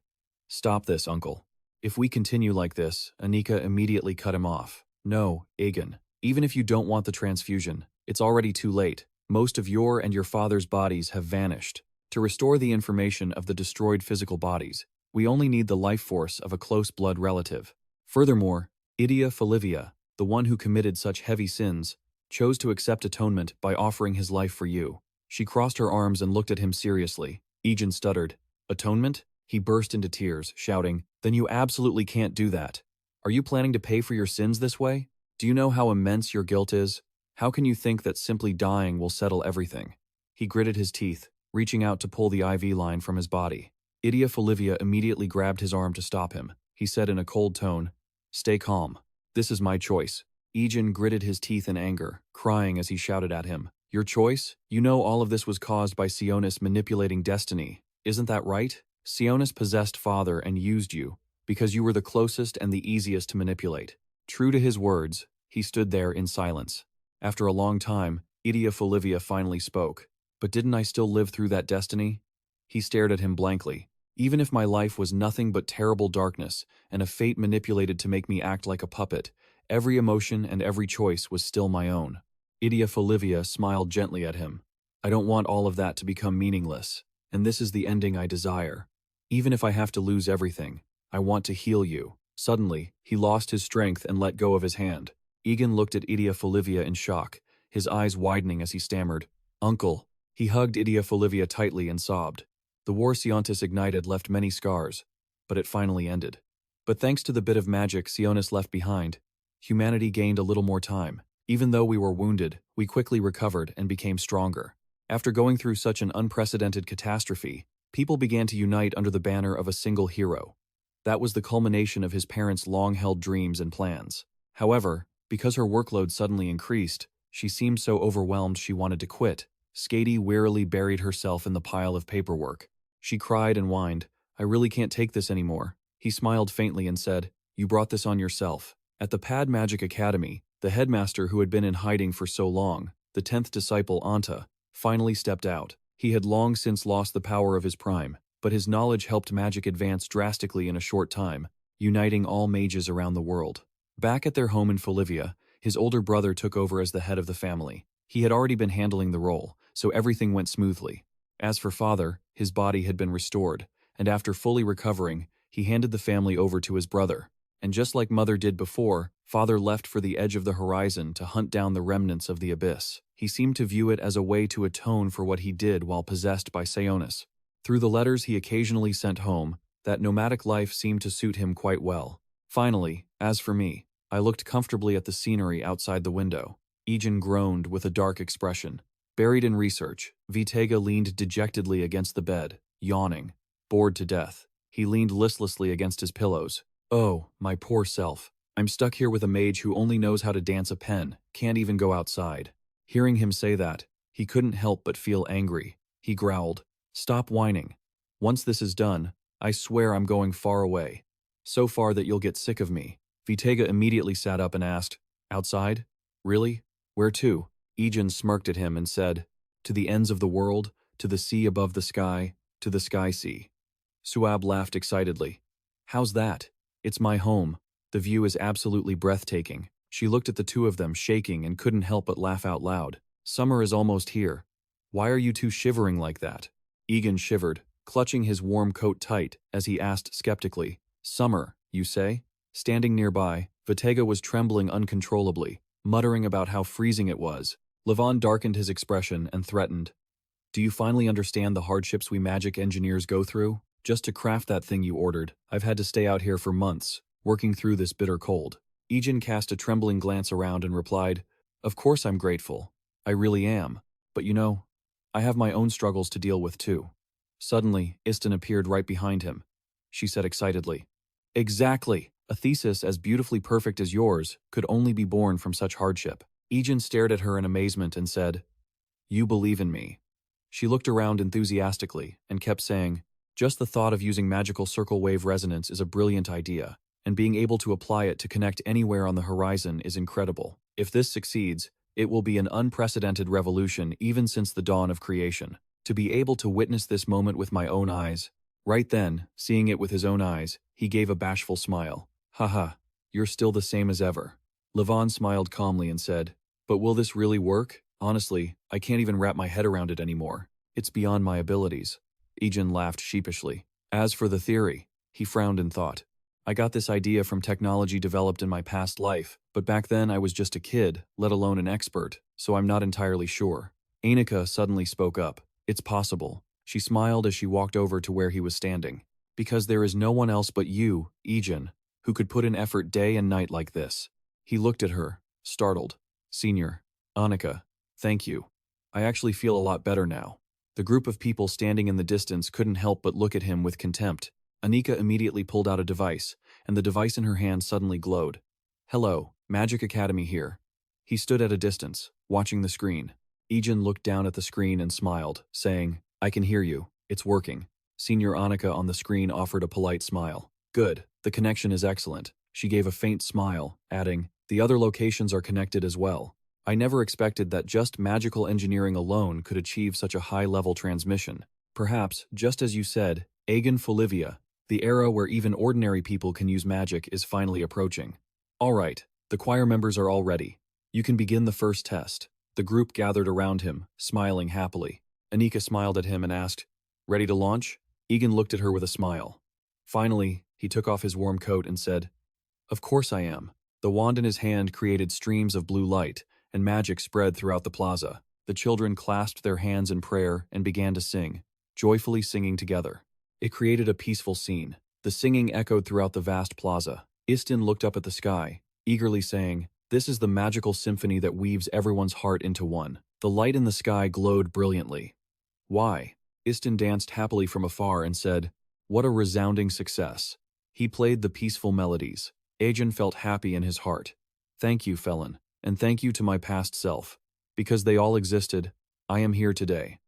Stop this, uncle. If we continue like this, Anika immediately cut him off. No, Egen. Even if you don't want the transfusion, it's already too late. Most of your and your father's bodies have vanished. To restore the information of the destroyed physical bodies, we only need the life force of a close blood relative. Furthermore, Egen Folivia, the one who committed such heavy sins, chose to accept atonement by offering his life for you. She crossed her arms and looked at him seriously. Egen stuttered. Atonement? He burst into tears, shouting, Then you absolutely can't do that. Are you planning to pay for your sins this way? Do you know how immense your guilt is? How can you think that simply dying will settle everything? He gritted his teeth, reaching out to pull the IV line from his body. Egen Folivia immediately grabbed his arm to stop him. He said in a cold tone, Stay calm. This is my choice. Egen gritted his teeth in anger, crying as he shouted at him. Your choice? You know all of this was caused by Sionis manipulating destiny. Isn't that right? Sionis possessed father and used you, because you were the closest and the easiest to manipulate. True to his words, he stood there in silence. After a long time, Egen Folivia finally spoke. But didn't I still live through that destiny? He stared at him blankly. Even if my life was nothing but terrible darkness and a fate manipulated to make me act like a puppet, every emotion and every choice was still my own. Egen Folivia smiled gently at him. I don't want all of that to become meaningless, and this is the ending I desire. Even if I have to lose everything, I want to heal you. Suddenly, he lost his strength and let go of his hand. Egen looked at Egen Folivia in shock, his eyes widening as he stammered, "Uncle." He hugged Egen Folivia tightly and sobbed. The war Sionis ignited left many scars, but it finally ended. But thanks to the bit of magic Sionis left behind, humanity gained a little more time. Even though we were wounded, we quickly recovered and became stronger. After going through such an unprecedented catastrophe, people began to unite under the banner of a single hero. That was the culmination of his parents' long-held dreams and plans. However, because her workload suddenly increased, she seemed so overwhelmed she wanted to quit. Skady wearily buried herself in the pile of paperwork. She cried and whined, "I really can't take this anymore." He smiled faintly and said, "You brought this on yourself." At the Pad Magic Academy, the headmaster who had been in hiding for so long, the 10th disciple Anta, finally stepped out. He had long since lost the power of his prime, but his knowledge helped magic advance drastically in a short time, uniting all mages around the world. Back at their home in Folivia, his older brother took over as the head of the family. He had already been handling the role, so everything went smoothly. As for father, his body had been restored, and after fully recovering, he handed the family over to his brother. And just like mother did before, father left for the edge of the horizon to hunt down the remnants of the abyss. He seemed to view it as a way to atone for what he did while possessed by Sionis. Through the letters he occasionally sent home, that nomadic life seemed to suit him quite well. Finally, as for me, I looked comfortably at the scenery outside the window. Egen groaned with a dark expression. Buried in research, Vitega leaned dejectedly against the bed, yawning. Bored to death, he leaned listlessly against his pillows. "Oh, my poor self. I'm stuck here with a mage who only knows how to dance a pen, can't even go outside." Hearing him say that, he couldn't help but feel angry. He growled, "Stop whining. Once this is done, I swear I'm going far away. So far that you'll get sick of me." Vitega immediately sat up and asked, "Outside? Really? Where to?" Egen smirked at him and said, "To the ends of the world, to the sea above the sky, to the sky sea." Suab laughed excitedly. "How's that? It's my home. The view is absolutely breathtaking." She looked at the two of them, shaking, and couldn't help but laugh out loud. "Summer is almost here. Why are you two shivering like that?" Egen shivered, clutching his warm coat tight, as he asked skeptically, "Summer, you say?" Standing nearby, Vitega was trembling uncontrollably, muttering about how freezing it was. Levon darkened his expression and threatened, "Do you finally understand the hardships we magic engineers go through? Just to craft that thing you ordered, I've had to stay out here for months, working through this bitter cold." Egen cast a trembling glance around and replied, "Of course I'm grateful. I really am. But you know, I have my own struggles to deal with too." Suddenly, Istin appeared right behind him. She said excitedly, "Exactly! A thesis as beautifully perfect as yours could only be born from such hardship." Egen stared at her in amazement and said, "You believe in me." She looked around enthusiastically and kept saying, "Just the thought of using magical circle wave resonance is a brilliant idea, and being able to apply it to connect anywhere on the horizon is incredible. If this succeeds, it will be an unprecedented revolution even since the dawn of creation. To be able to witness this moment with my own eyes." Right then, seeing it with his own eyes, he gave a bashful smile. "Haha, you're still the same as ever." Levon smiled calmly and said, "But will this really work? Honestly, I can't even wrap my head around it anymore. It's beyond my abilities." Egen laughed sheepishly. "As for the theory," he frowned in thought, "I got this idea from technology developed in my past life, but back then I was just a kid, let alone an expert, so I'm not entirely sure." Anika suddenly spoke up. "It's possible." She smiled as she walked over to where he was standing. "Because there is no one else but you, Egen, who could put in effort day and night like this." He looked at her, startled. "Senior, Anika, thank you. I actually feel a lot better now." The group of people standing in the distance couldn't help but look at him with contempt. Anika immediately pulled out a device, and the device in her hand suddenly glowed. "Hello, Magic Academy here." He stood at a distance, watching the screen. Egen looked down at the screen and smiled, saying, "I can hear you. It's working." Senior Anika on the screen offered a polite smile. "Good, the connection is excellent." She gave a faint smile, adding, "The other locations are connected as well. I never expected that just magical engineering alone could achieve such a high-level transmission. Perhaps, just as you said, Egen Folivia, the era where even ordinary people can use magic is finally approaching." "All right, the choir members are all ready. You can begin the first test." The group gathered around him, smiling happily. Anika smiled at him and asked, "Ready to launch?" Egen looked at her with a smile. Finally, he took off his warm coat and said, "Of course I am." The wand in his hand created streams of blue light, and magic spread throughout the plaza. The children clasped their hands in prayer and began to sing, joyfully singing together. It created a peaceful scene. The singing echoed throughout the vast plaza. Istin looked up at the sky, eagerly saying, "This is the magical symphony that weaves everyone's heart into one." The light in the sky glowed brilliantly. "Why?" Istin danced happily from afar and said, "What a resounding success." He played the peaceful melodies. Egen felt happy in his heart. "Thank you, Felin, and thank you to my past self. Because they all existed, I am here today."